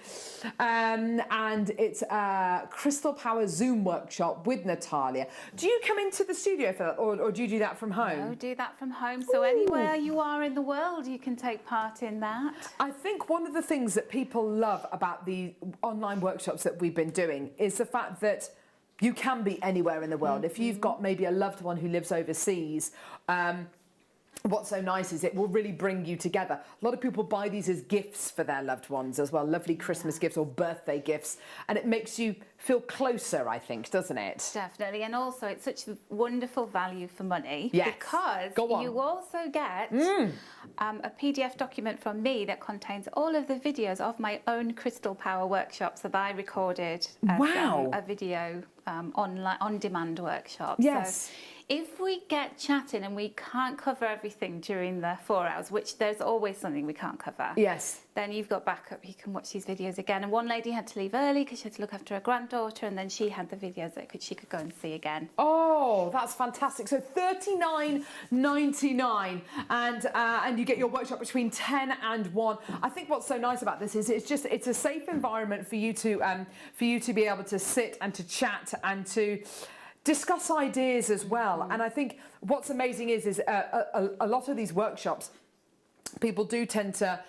And it's a Crystal Power Zoom workshop with Natalia. Do you come into the studio for that, or do you do that from home? No, do that from home. So anywhere you are in the world, you can take part in that. I think one of the things that people love about the online workshops that we've been doing is the fact that you can be anywhere in the world. If you've got maybe a loved one who lives overseas, what's so nice is it will really bring you together. A lot of people buy these as gifts for their loved ones as well, lovely Christmas gifts or birthday gifts, and it makes you feel closer, I think, doesn't it? Definitely, and also it's such wonderful value for money, Yes. because Go on. you also get a PDF document from me that contains all of the videos of my own crystal power workshops that I recorded as Wow. a video online on-demand workshop. Yes. So if we get chatting and we can't cover everything during the 4 hours, which there's always something we can't cover, Yes. then you've got backup. You can watch these videos again. And one lady had to leave early because she had to look after her granddaughter, and then she had the videos that she could go and see again. Oh, that's fantastic. So $39.99, and you get your workshop between 10 and 1. I think what's so nice about this is it's a safe environment for you to be able to sit and to chat and to discuss ideas as well. And I think what's amazing is a lot of these workshops, people do tend to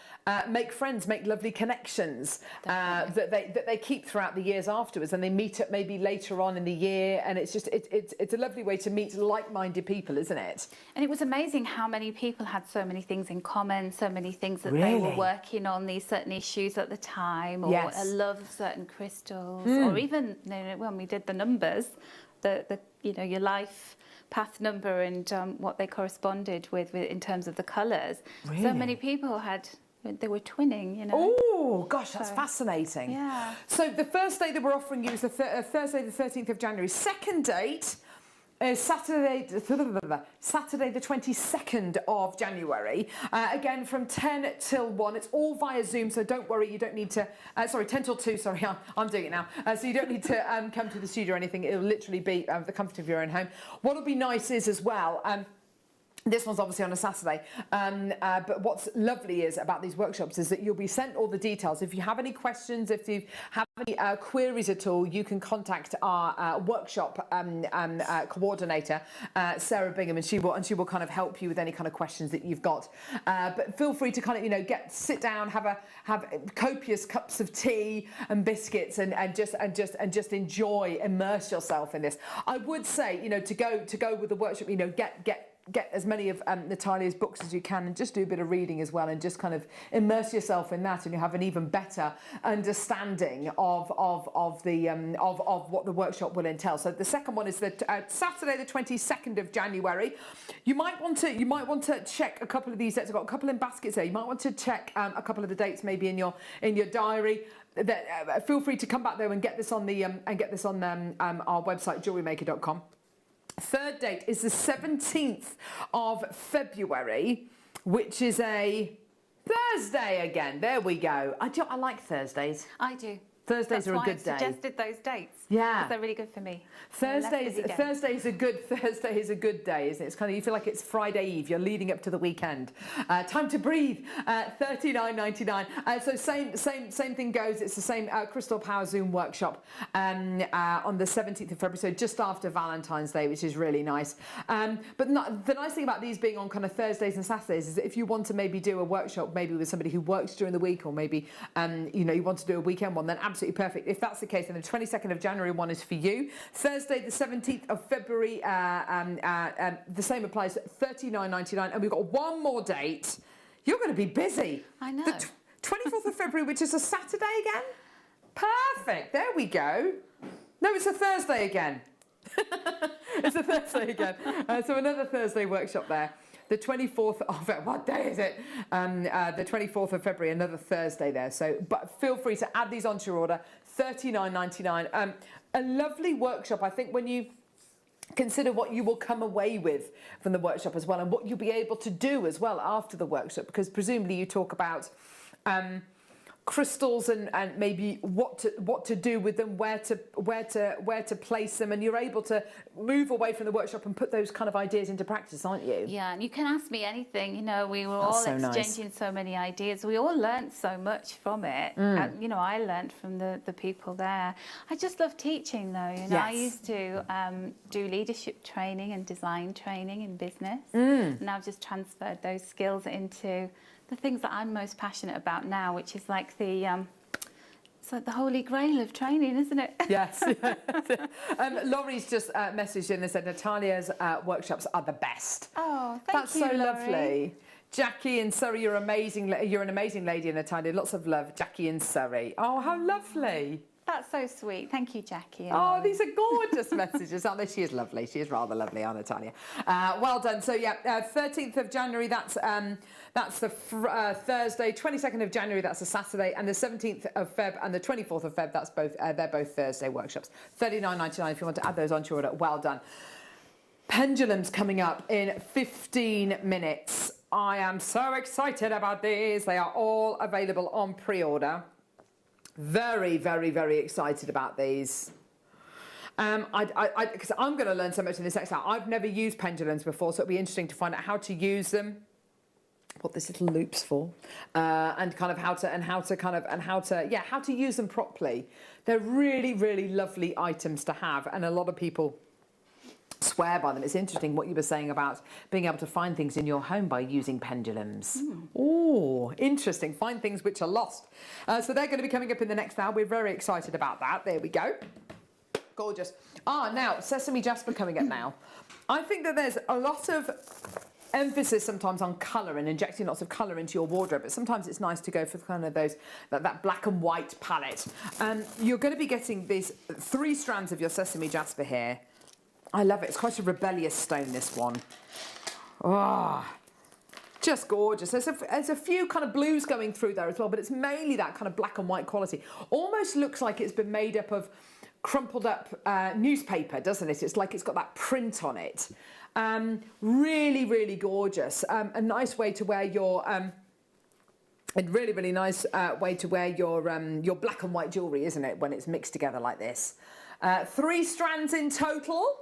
make friends, make lovely connections that they keep throughout the years afterwards, and they meet up maybe later on in the year, and it's just it's a lovely way to meet like-minded people, isn't it? And it was amazing how many people had so many things in common, so many things that they Really? were working on, these certain issues at the time, or Yes. a love of certain crystals, or even when we did the numbers, the your life path number and what they corresponded with in terms of the colours. Really? So many people they were twinning, Oh gosh, that's fascinating. Yeah. So the first date that we're offering you is the Thursday the 13th of January. Second date is Saturday the 22nd of January. Again, from 10 till 1. It's all via Zoom, so don't worry, you don't need to... 10 till 2, sorry, I'm doing it now. So you don't need to come to the studio or anything. It'll literally be the comfort of your own home. What'll be nice is as well... this one's obviously on a Saturday, but what's lovely is about these workshops is that you'll be sent all the details. If you have any questions, if you have any queries at all, you can contact our workshop coordinator, Sarah Bingham, and she will kind of help you with any kind of questions that you've got. But feel free to kind of sit down, have copious cups of tea and biscuits, and just enjoy, immerse yourself in this. I would say to go with the workshop, get as many of Natalia's books as you can, and just do a bit of reading as well, and just kind of immerse yourself in that, and you have an even better understanding of what the workshop will entail. So the second one is Saturday the 22nd of January. You might want to check a couple of these dates. I've got a couple in baskets there. You might want to check a couple of the dates maybe in your diary. Feel free to come back there and get this on our website, JewelleryMaker.com. Third date is the 17th of February, which is a Thursday again. There we go. I like Thursdays. I do. Thursdays are a good day. I suggested those dates. Yeah. Because they're really good for me. Thursday is a good day, isn't it? It's kind of, you feel like it's Friday Eve. You're leading up to the weekend. Time to breathe. $39.99. So same thing goes. It's the same Crystal Power Zoom workshop on the 17th of February, so just after Valentine's Day, which is really nice. But the nice thing about these being on kind of Thursdays and Saturdays is that if you want to maybe do a workshop maybe with somebody who works during the week, or maybe you want to do a weekend one, then absolutely perfect. If that's the case, then the 22nd of January one is for you. Thursday, the 17th of February, the same applies, $39.99. And we've got one more date. You're going to be busy. I know. The 24th of February, which is a Saturday again? Perfect. There we go. No, it's a Thursday again. It's a Thursday again. So another Thursday workshop there. The 24th of what day is it? The 24th of February, another Thursday there. So, but feel free to add these onto your order. $39.99. A lovely workshop. I think when you consider what you will come away with from the workshop as well, and what you'll be able to do as well after the workshop, because presumably you talk about crystals and maybe what to do with them, where to place them, and you're able to move away from the workshop and put those kind of ideas into practice, aren't you? Yeah, and you can ask me anything. We were all exchanging so many ideas. We all learnt so much from it. I learnt from the people there. I just love teaching though. Yes. I used to do leadership training and design training in business, and I've just transferred those skills into the things that I'm most passionate about now, which is like the It's like the holy grail of training, isn't it? Yes. Laurie's just messaged in and said Natalia's workshops are the best. Oh, That's thank you, so Laurie. lovely. Jackie in Surrey, you're amazing. You're an amazing lady, Natalia. Lots of love, Jackie in Surrey. Oh, how lovely. That's so sweet. Thank you, Jackie. and Oh, Laurie. these are gorgeous messages, aren't they? She is lovely. She is rather lovely, aren't Natalia? Well done. So, yeah, 13th of January, that's the Thursday. 22nd of January, that's a Saturday. And the 17th of Feb and the 24th of Feb, that's both, they're both Thursday workshops. $39.99 if you want to add those onto your order. Well done. Pendulums coming up in 15 minutes. I am so excited about these. They are all available on pre-order. Very excited about these. Because I'm going to learn so much in this next hour. I've never used pendulums before, so it'll be interesting to find out how to use them, what this little loop's for, and kind of how to use them properly. They're really lovely items to have, and a lot of people swear by them. It's interesting what you were saying about being able to find things in your home by using pendulums. Oh, interesting. Find things which are lost. So they're going to be coming up in the next hour. We're very excited about that. There we go. Gorgeous. Now, Sesame Jasper coming up now. I think that there's a lot of emphasis sometimes on colour and injecting lots of colour into your wardrobe, but sometimes it's nice to go for kind of that black and white palette. You're going to be getting these 3 strands of your Sesame Jasper here. I love it. It's quite a rebellious stone, this one. Oh, just gorgeous. There's a few kind of blues going through there as well, but it's mainly that kind of black and white quality. Almost looks like it's been made up of crumpled up newspaper, doesn't it? It's like it's got that print on it. Really gorgeous. A nice way to wear your... a really nice way to wear your black and white jewellery, isn't it, when it's mixed together like this. 3 strands in total.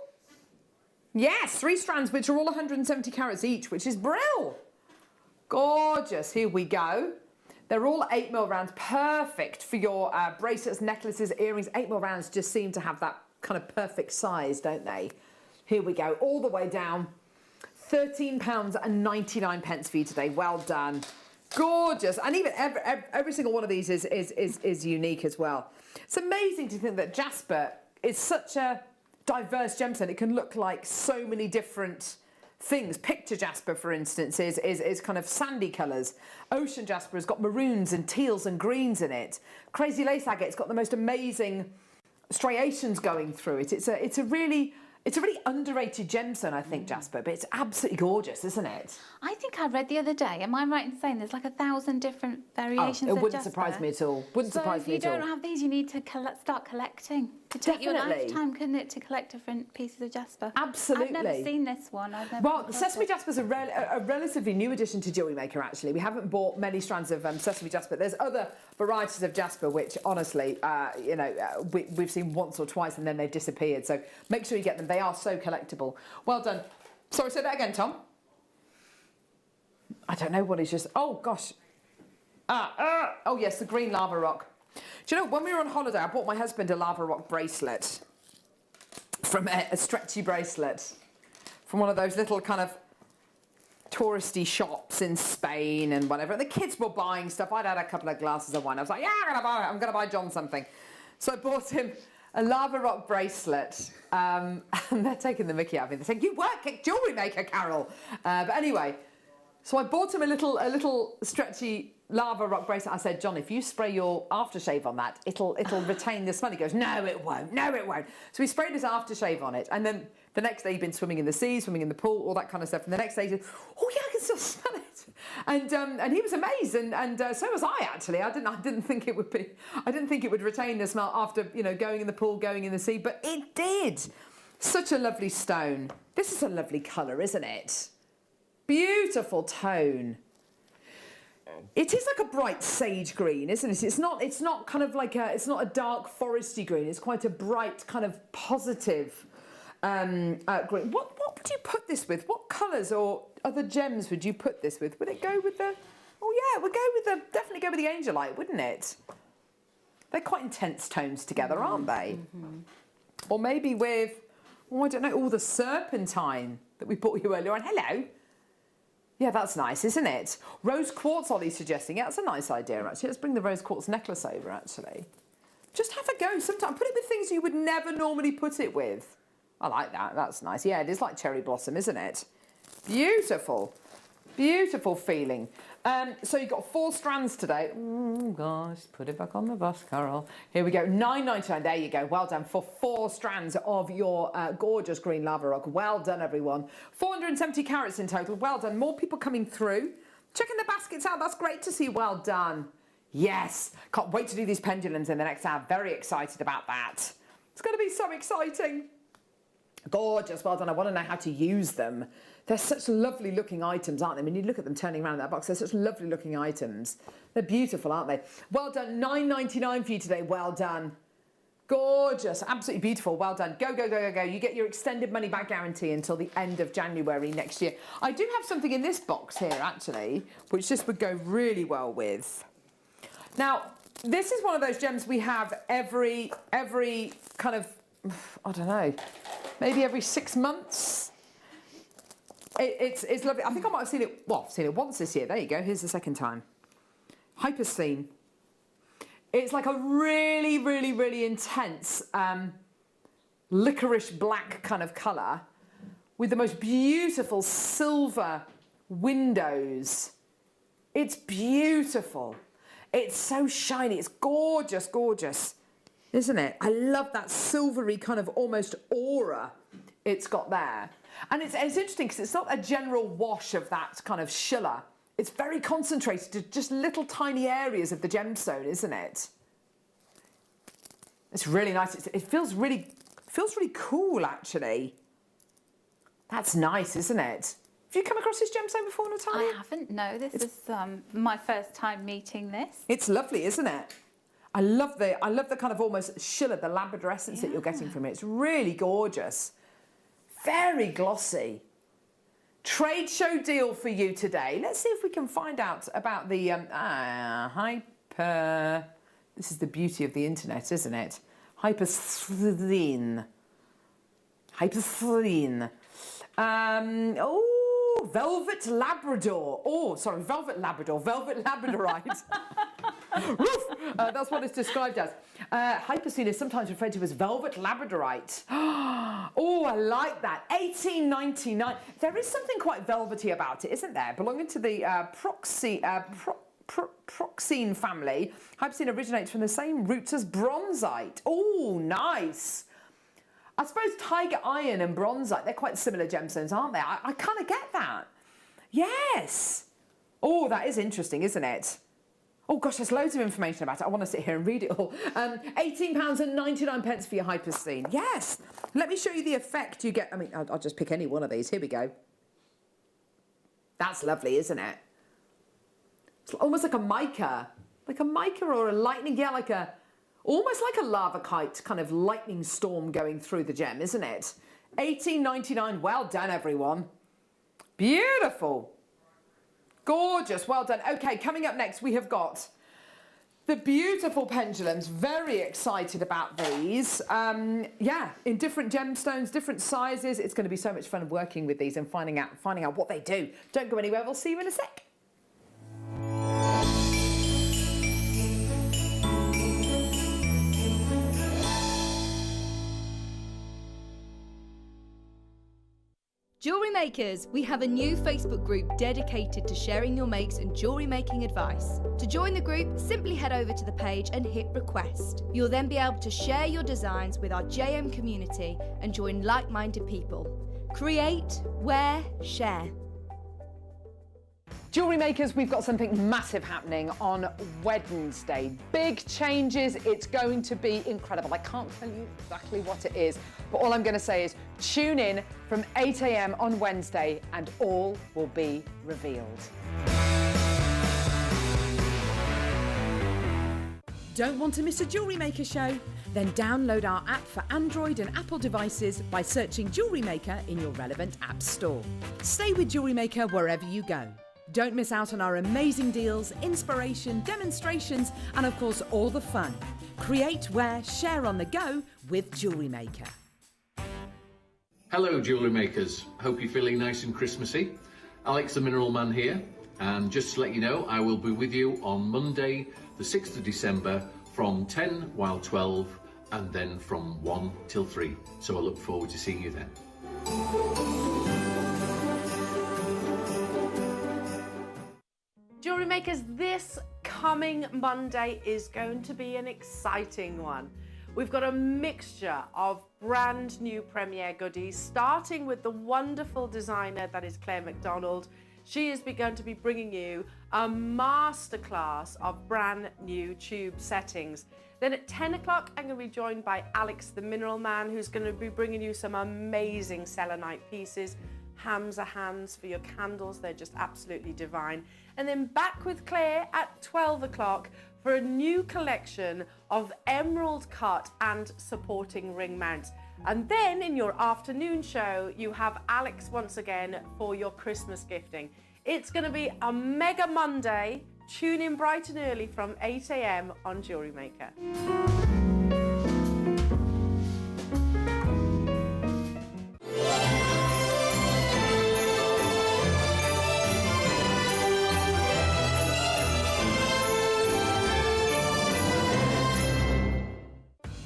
Yes, 3 strands, which are all 170 carats each, which is brill. Gorgeous. Here we go. They're all 8mm rounds, perfect for your bracelets, necklaces, earrings. 8mm rounds just seem to have that kind of perfect size, don't they? Here we go, all the way down. £13.99 for you today. Well done. Gorgeous. And even every single one of these is unique as well. It's amazing to think that jasper is such a diverse gemstone. It can look like so many different things. Picture jasper, for instance, is kind of sandy colours. Ocean jasper has got maroons and teals and greens in it. Crazy lace agate's got the most amazing striations going through it. It's a really underrated gemstone, I think, jasper, but it's absolutely gorgeous, isn't it? I think I read the other day, am I right in saying there's like 1,000 different variations of it wouldn't jasper? surprise me at all. Wouldn't surprise me at all. If you don't have these, you need to start collecting. It could take you a lifetime, couldn't it, to collect different pieces of jasper? Absolutely. I've never seen this one. Well, Sesame Jasper's a relatively new addition to Jewellery Maker, actually. We haven't bought many strands of Sesame Jasper. There's other varieties of jasper which, honestly, we've seen once or twice and then they've disappeared. So make sure you get them. They are so collectible. Well done. Sorry, say that again, Tom. I don't know what it's just... Oh, gosh. Oh, yes, the green lava rock. Do you know, when we were on holiday, I bought my husband a lava rock bracelet from a stretchy bracelet from one of those little kind of touristy shops in Spain and whatever. And the kids were buying stuff. I'd had a couple of glasses of wine. I was like, yeah, I'm going to buy John something. So I bought him a lava rock bracelet. And they're taking the mickey out of me. They're saying, you work at Jewellery Maker, Carol. But anyway, so I bought him a little stretchy lava rock bracelet. I said, John, if you spray your aftershave on that, it'll retain the smell. He goes, no, it won't. So he sprayed his aftershave on it. And then the next day he'd been swimming in the sea, swimming in the pool, all that kind of stuff. And the next day he said, oh yeah, I can still smell it. And he was amazed, and so was I, actually. I didn't think it would retain the smell after, going in the pool, going in the sea, but it did. Such a lovely stone. This is a lovely colour, isn't it? Beautiful tone. It is like a bright sage green, isn't it? It's not kind of like it's not a dark foresty green. It's quite a bright kind of positive green. What would you put this with? What colours or other gems would you put this with? Would it go with the... Oh yeah, it would definitely go with the angelite, wouldn't it? They're quite intense tones together, aren't they? Mm-hmm. Or maybe with, I don't know, the serpentine that we bought you earlier on. Hello. Yeah, that's nice, isn't it? Rose quartz, Ollie's suggesting. Yeah, that's a nice idea, actually. Let's bring the rose quartz necklace over, actually. Just have a go sometime. Put it with things you would never normally put it with. I like that. That's nice. Yeah, it is like cherry blossom, isn't it? Beautiful. Beautiful feeling. So you've got 4 strands today. Oh, gosh, put it back on the bus, Carol. Here we go, £9.99. There you go. Well done for 4 strands of your gorgeous green lava rock. Well done, everyone. 470 carats in total. Well done. More people coming through. Checking the baskets out. That's great to see. Well done. Yes. Can't wait to do these pendulums in the next hour. Very excited about that. It's going to be so exciting. Gorgeous. Well done. I want to know how to use them. They're such lovely looking items, aren't they? When you look at them turning around in that box, they're such lovely looking items. They're beautiful, aren't they? Well done. £9.99 for you today. Well done. Gorgeous. Absolutely beautiful. Well done. Go, go, go, go, go. You get your extended money back guarantee until the end of January next year. I do have something in this box here, actually, which this would go really well with. Now, this is one of those gems we have every kind of, I don't know, maybe every 6 months. It's lovely. I think I might have seen it, well, I've seen it once this year. There you go. Here's the second time. Hyperscene. It's like a really, really, really intense licorice black kind of colour with the most beautiful silver windows. It's beautiful. It's so shiny. It's gorgeous, gorgeous, isn't it? I love that silvery kind of almost aura it's got there. And it's interesting because it's not a general wash of that kind of shiller. It's very concentrated to just little tiny areas of the gemstone, isn't it? It's really nice. It feels really cool, actually. That's nice, isn't it? Have you come across this gemstone before, Natalia? I haven't, no. This is my first time meeting this. It's lovely, isn't it? I love the kind of almost shiller, the labradorescence that you're getting from it. It's really gorgeous. Very glossy. Trade show deal for you today. Let's see if we can find out about the hyper. This is the beauty of the internet, isn't it? Hyperscene. Hyperscene. Velvet Labrador. Oh, sorry, Velvet Labrador. Velvet Labradorite. That's what it's described as. Hyperscene is sometimes referred to as Velvet Labradorite. Oh, I like that. $18.99. There is something quite velvety about it, isn't there? Belonging to the Proxene family. Hyperscene originates from the same roots as bronzite. Oh, nice. I suppose tiger iron and bronzite, they're quite similar gemstones, aren't they? I kind of get that. Yes. Oh, that is interesting, isn't it? Oh, gosh, there's loads of information about it. I want to sit here and read it all. £18.99 for your Hyperscene. Yes. Let me show you the effect you get. I mean, I'll just pick any one of these. Here we go. That's lovely, isn't it? It's almost like a mica. Like a mica or a lightning. Yeah, like a... almost like a lava kite kind of lightning storm going through the gem, isn't it? £18.99. Well done, everyone. Beautiful. Gorgeous. Well done. Okay, coming up next, we have got the beautiful pendulums. Very excited about these. Yeah, in different gemstones, different sizes. It's going to be so much fun working with these and finding out what they do. Don't go anywhere. We'll see you in a sec. Jewellery Makers, we have a new Facebook group dedicated to sharing your makes and jewellery making advice. To join the group, simply head over to the page and hit request. You'll then be able to share your designs with our JM community and join like-minded people. Create, wear, share. Jewellery Makers, we've got something massive happening on Wednesday. Big changes. It's going to be incredible. I can't tell you exactly what it is, but all I'm going to say is tune in from 8 a.m. on Wednesday and all will be revealed. Don't want to miss a Jewellery Maker show? Then download our app for Android and Apple devices by searching Jewellery Maker in your relevant app store. Stay with Jewellery Maker wherever you go. Don't miss out on our amazing deals, inspiration, demonstrations, and of course all the fun. Create, wear, share on the go with Jewellery Maker. Hello Jewellery Makers, hope you're feeling nice and Christmassy. Alex the Mineral Man here, and just to let you know, I will be with you on Monday the 6th of December from 10 while 12 and then from 1 till 3. So I look forward to seeing you then. Jewellery Makers, this coming Monday is going to be an exciting one. We've got a mixture of brand new premiere goodies, starting with the wonderful designer that is Claire McDonald. She is going to be bringing you a masterclass of brand new tube settings. Then at 10 o'clock, I'm going to be joined by Alex the Mineral Man, who's going to be bringing you some amazing selenite pieces. Hams are hands for your candles, they're just absolutely divine. And then back with Claire at 12 o'clock for a new collection of emerald cut and supporting ring mounts. And then in your afternoon show, you have Alex once again for your Christmas gifting. It's going to be a mega Monday. Tune in bright and early from 8 a.m. on Jewellery Maker.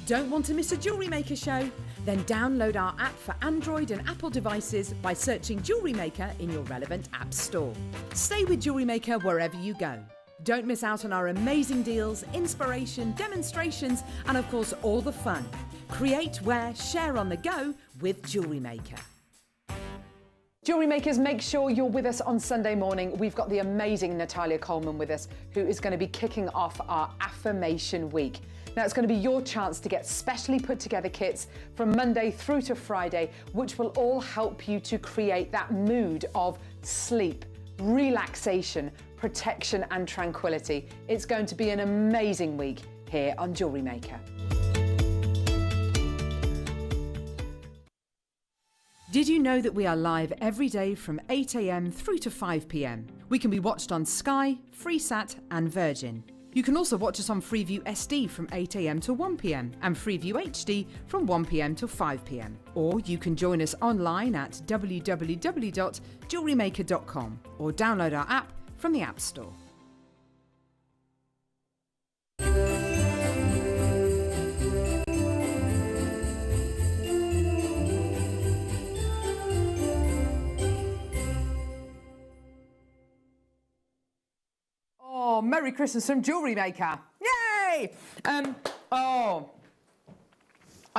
Don't want to miss a Jewellery Maker show? Then download our app for Android and Apple devices by searching Jewellery Maker in your relevant app store. Stay with Jewellery Maker wherever you go. Don't miss out on our amazing deals, inspiration, demonstrations, and of course all the fun. Create, wear, share on the go with Jewellery Maker. Jewellery Makers, make sure you're with us on Sunday morning. We've got the amazing Natalia Coleman with us, who is going to be kicking off our Affirmation Week. Now, it's going to be your chance to get specially put together kits from Monday through to Friday, which will all help you to create that mood of sleep, relaxation, protection and tranquility. It's going to be an amazing week here on Jewellery Maker. Did you know that we are live every day from 8 a.m. through to 5 p.m? We can be watched on Sky, Freesat and Virgin. You can also watch us on Freeview SD from 8 a.m. to 1 p.m. and Freeview HD from 1 p.m. to 5 p.m. Or you can join us online at www.jewellerymaker.com or download our app from the App Store. Oh, Merry Christmas from Jewellery Maker. Yay! I'm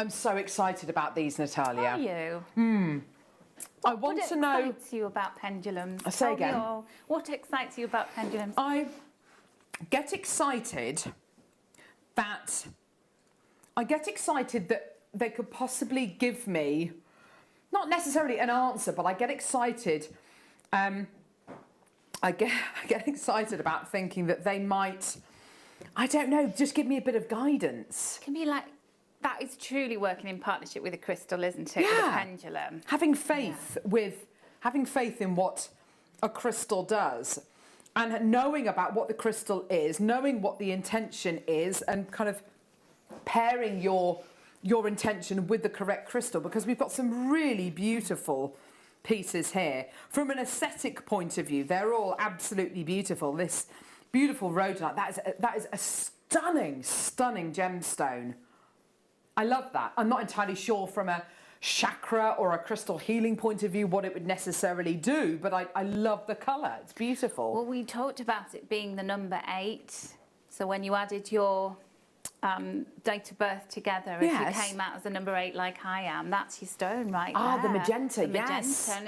so excited about these, Natalia. Are you? I want to know... What excites you about pendulums? Say again. What excites you about pendulums? I get excited that they could possibly give me, not necessarily an answer, but I get excited. I get excited about thinking that they might, I don't know, just give me a bit of guidance. It can be like, that is truly working in partnership with a crystal, isn't it? Yeah. With a pendulum. Having faith in what a crystal does, and knowing about what the crystal is, knowing what the intention is, and kind of pairing your intention with the correct crystal, because we've got some really beautiful pieces here. From an aesthetic point of view, they're all absolutely beautiful. This beautiful rhodonite, that is a stunning gemstone. I love that. I'm not entirely sure from a chakra or a crystal healing point of view what it would necessarily do, but I love the colour. It's beautiful. Well, we talked about it being the number 8. So when you added your date of birth together, if you came out as a number 8 like I am, that's your stone right there. The magenta, the magenta, and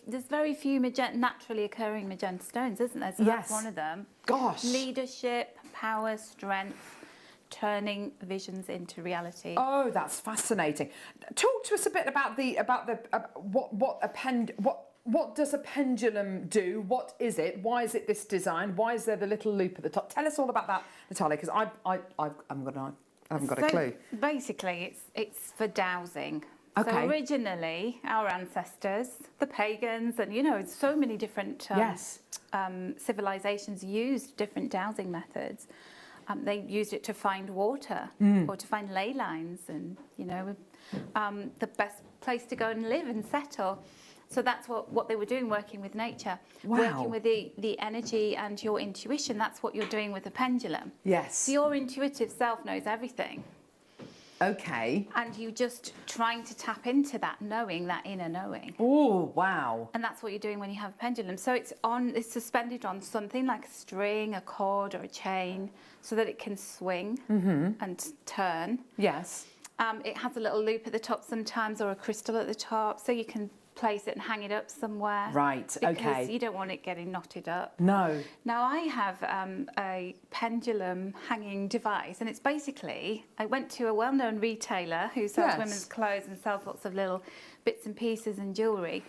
there's very few naturally occurring magenta stones, isn't there? So that's one of them. Gosh. Leadership, power, strength, turning visions into reality. Oh, that's fascinating. Talk to us a bit about what does a pendulum do? What is it? Why is it this design? Why is there the little loop at the top? Tell us all about that, Natalia, because I haven't got a clue. Basically, it's for dowsing. Okay. So originally, our ancestors, the pagans, and so many different civilizations used different dowsing methods. They used it to find water or to find ley lines, and the best place to go and live and settle. So that's what they were doing, working with nature, Wow. working with the energy and your intuition. That's what you're doing with the pendulum. Yes. So your intuitive self knows everything. Okay. And you just trying to tap into that knowing, that inner knowing. Oh, wow. And that's what you're doing when you have a pendulum. So it's suspended on something like a string, a cord, or a chain, so that it can swing and turn. Yes. It has a little loop at the top sometimes, or a crystal at the top, so you can place it and hang it up somewhere. Right, because okay. you don't want it getting knotted up. No. Now I have a pendulum hanging device, and it's basically, I went to a well-known retailer who sells Yes. women's clothes and sells lots of little bits and pieces and jewellery.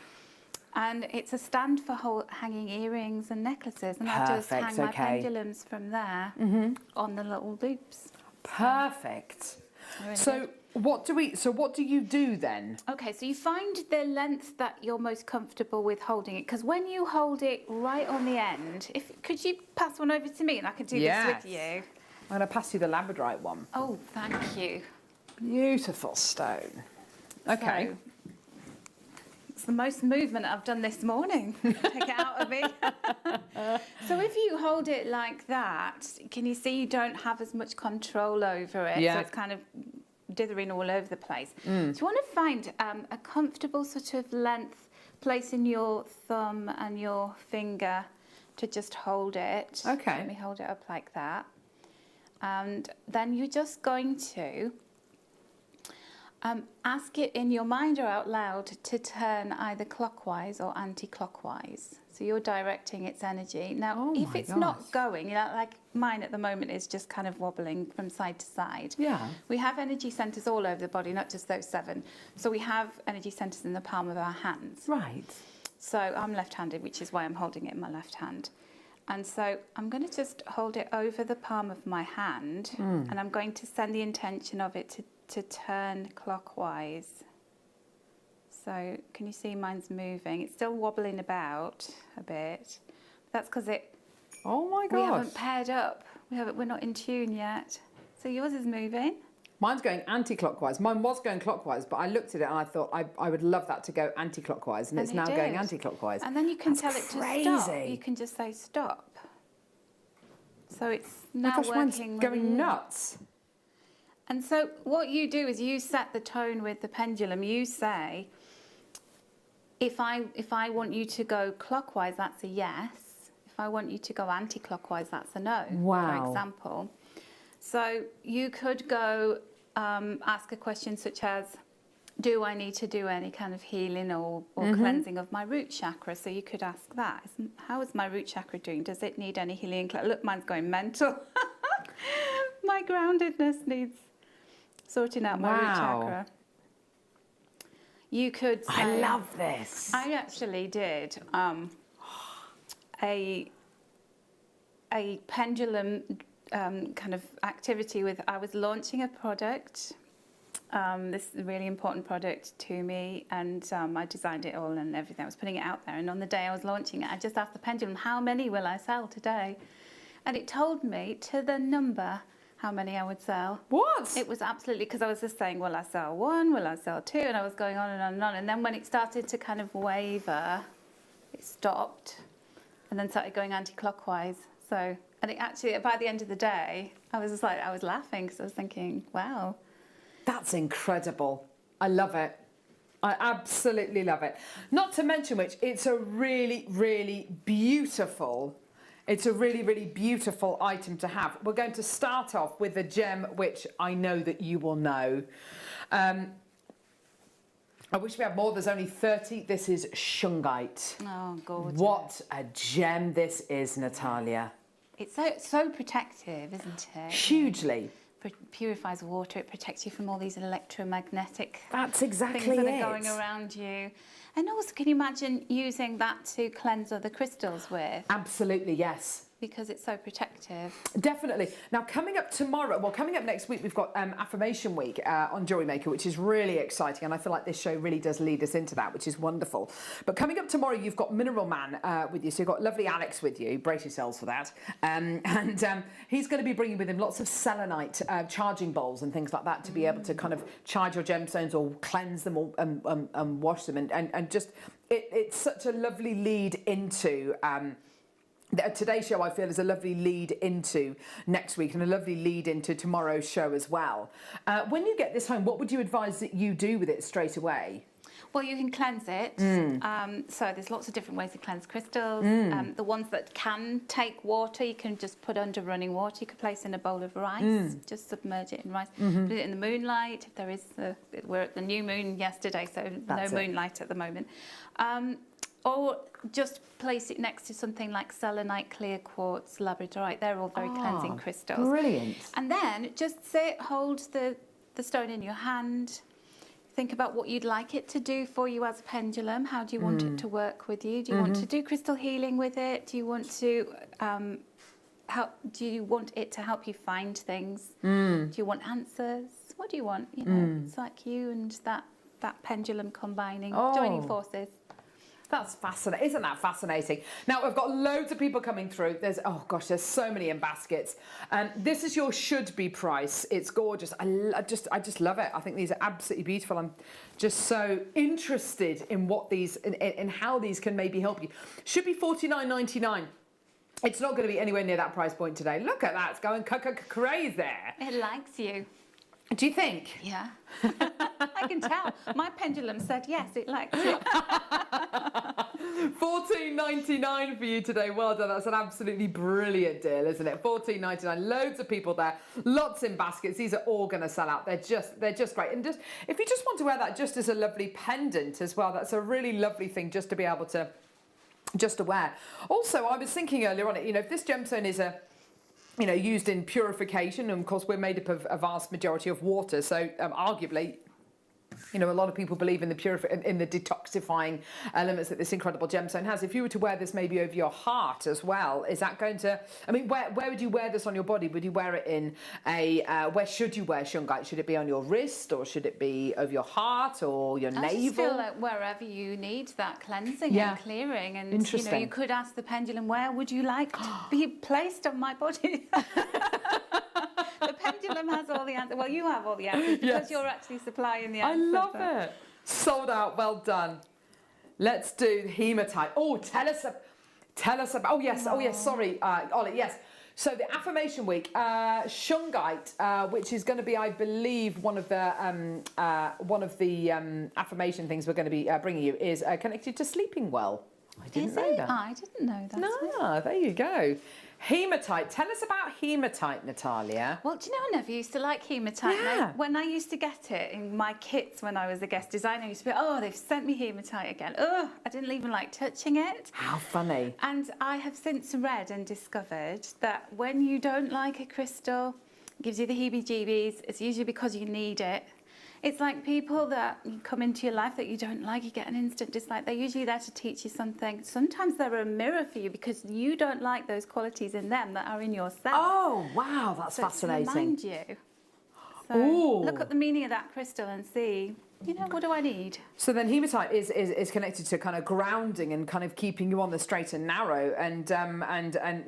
And it's a stand for hanging earrings and necklaces, and I just Perfect, hang my okay. pendulums from there on the little loops. Perfect. Really So what do you do then? Okay, so you find the length that you're most comfortable with holding it, because when you hold it right on the end, could you pass one over to me and I can do this with you? I'm going to pass you the labradorite one. Oh, thank you. Beautiful stone. Okay. So, it's the most movement I've done this morning. Take it out of me. So if you hold it like that, can you see you don't have as much control over it? Yeah. So it's kind of dithering all over the place. So you want to find a comfortable sort of length, placing your thumb and your finger to just hold it. Okay. Let me hold it up like that. And then you're just going to ask it in your mind or out loud to turn either clockwise or anti-clockwise. So you're directing its energy. Now, if it's not going, you know, like mine at the moment is just kind of wobbling from side to side. Yeah. We have energy centres all over the body, not just those 7. So we have energy centres in the palm of our hands. Right. So I'm left-handed, which is why I'm holding it in my left hand. And so I'm going to just hold it over the palm of my hand, and I'm going to send the intention of it to turn clockwise. So can you see mine's moving? It's still wobbling about a bit. That's because Oh my gosh. we haven't paired up. We're not in tune yet. So yours is moving. Mine's going anti-clockwise. Mine was going clockwise, but I looked at it and I thought I would love that to go anti-clockwise, and it's it now going did. anti-clockwise. And then you can That's tell it to crazy. stop. You can just say stop. So it's Oh now my gosh, mine's working going really- nuts. And so what you do is you set the tone with the pendulum. You say, if I want you to go clockwise, that's a yes. If I want you to go anti-clockwise, that's a no, Wow. for example. So you could go ask a question such as, do I need to do any kind of healing or cleansing of my root chakra? So you could ask that. How is my root chakra doing? Does it need any healing? Look, mine's going mental. My groundedness needs sorting out my root chakra. You could say, I love this. I actually did a pendulum kind of activity with, I was launching a product, this is a really important product to me, and I designed it all and everything. I was putting it out there, and on the day I was launching it, I just asked the pendulum, how many will I sell today? And it told me to the number how many I would sell. What? It was absolutely, because I was just saying, will I sell 1, will I sell 2, and I was going on and on and on. And then when it started to kind of waver, it stopped and then started going anti-clockwise. So, and it actually, by the end of the day, I was laughing because I was thinking, wow. That's incredible. I love it. I absolutely love it. Not to mention which, it's a really, really beautiful item to have. We're going to start off with a gem which I know that you will know. I wish we had more. There's only 30. This is shungite. Oh, gorgeous. What a gem this is, Natalia. It's so protective, isn't it? Hugely. Purifies water. It protects you from all these electromagnetic That's exactly things that it. are going around you. And also, can you imagine using that to cleanse other crystals with? Absolutely, yes. because it's so protective. Definitely. Now, coming up tomorrow, well, coming up next week, we've got Affirmation Week on Jewellery Maker, which is really exciting, and I feel like this show really does lead us into that, which is wonderful. But coming up tomorrow, you've got Mineral Man with you, so you've got lovely Alex with you. Brace yourselves for that. And he's going to be bringing with him lots of selenite charging bowls and things like that to be able to kind of charge your gemstones or cleanse them or wash them, and just it's such a lovely lead into. Today's show, I feel, is a lovely lead into next week and a lovely lead into tomorrow's show as well. When you get this home, what would you advise that you do with it straight away? Well, you can cleanse it. So there's lots of different ways to cleanse crystals. The ones that can take water, you can just put under running water. You could place in a bowl of rice, just submerge it in rice. Put it in the moonlight. If there is, we're at the new moon yesterday, so no moonlight at the moment. Or just place it next to something like selenite, clear quartz, labradorite. They're all very cleansing crystals. Brilliant. And then just hold the stone in your hand. Think about what you'd like it to do for you as a pendulum. How do you want it to work with you? Do you want to do crystal healing with it? Do you want to do you want it to help you find things? Do you want answers? What do you want? You know, it's like you and that pendulum combining, joining forces. That's fascinating. Isn't that fascinating? Now, we've got loads of people coming through. There's so many in baskets. This is your should-be price. It's gorgeous. I just love it. I think these are absolutely beautiful. I'm just so interested in what these, in how these can maybe help you. Should be $49.99. It's not going to be anywhere near that price point today. Look at that. It's going crazy there. It likes you. Do you think? Yeah. I can tell. My pendulum said yes, it likes it. $14.99 for you today. Well done. That's an absolutely brilliant deal, isn't it? $14.99. Loads of people there. Lots in baskets. These are all going to sell out. They're just great. And just if you just want to wear that just as a lovely pendant as well, that's a really lovely thing just to be able to wear. Also, I was thinking earlier on, if this gemstone is used in purification, and of course we're made up of a vast majority of water, so arguably, a lot of people believe in the in the detoxifying elements that this incredible gemstone has. If you were to wear this maybe over your heart as well, is that going to? I mean, where would you wear this on your body? Would you wear it in where should you wear shungite? Should it be on your wrist, or should it be over your heart or your navel? I just feel like wherever you need that cleansing and clearing, and you could ask the pendulum, where would you like to be placed on my body? The pendulum has all the answers. Well, you have all the answers because you're actually supplying the answers. I love it. Sold out. Well done. Let's do the hematite. Oh, tell us about. Oh yes. Sorry, Ollie. Yes. So the Affirmation Week, shungite, which is going to be, I believe, one of the affirmation things we're going to be bringing you is connected to sleeping well. I didn't know that. I didn't know that. No, there you go. Hematite. Tell us about hematite, Natalia. Well, do you know I never used to like hematite? Yeah. When I used to get it in my kits when I was a guest designer, I used to be, they've sent me hematite again. I didn't even like touching it. How funny. And I have since read and discovered that when you don't like a crystal, it gives you the heebie-jeebies, it's usually because you need it. It's like people that come into your life that you don't like, you get an instant dislike. They're usually there to teach you something. Sometimes they're a mirror for you because you don't like those qualities in them that are in yourself. Oh, wow, that's fascinating. To remind you. So look at the meaning of that crystal and see, what do I need? So then hematite is connected to kind of grounding and kind of keeping you on the straight and narrow, and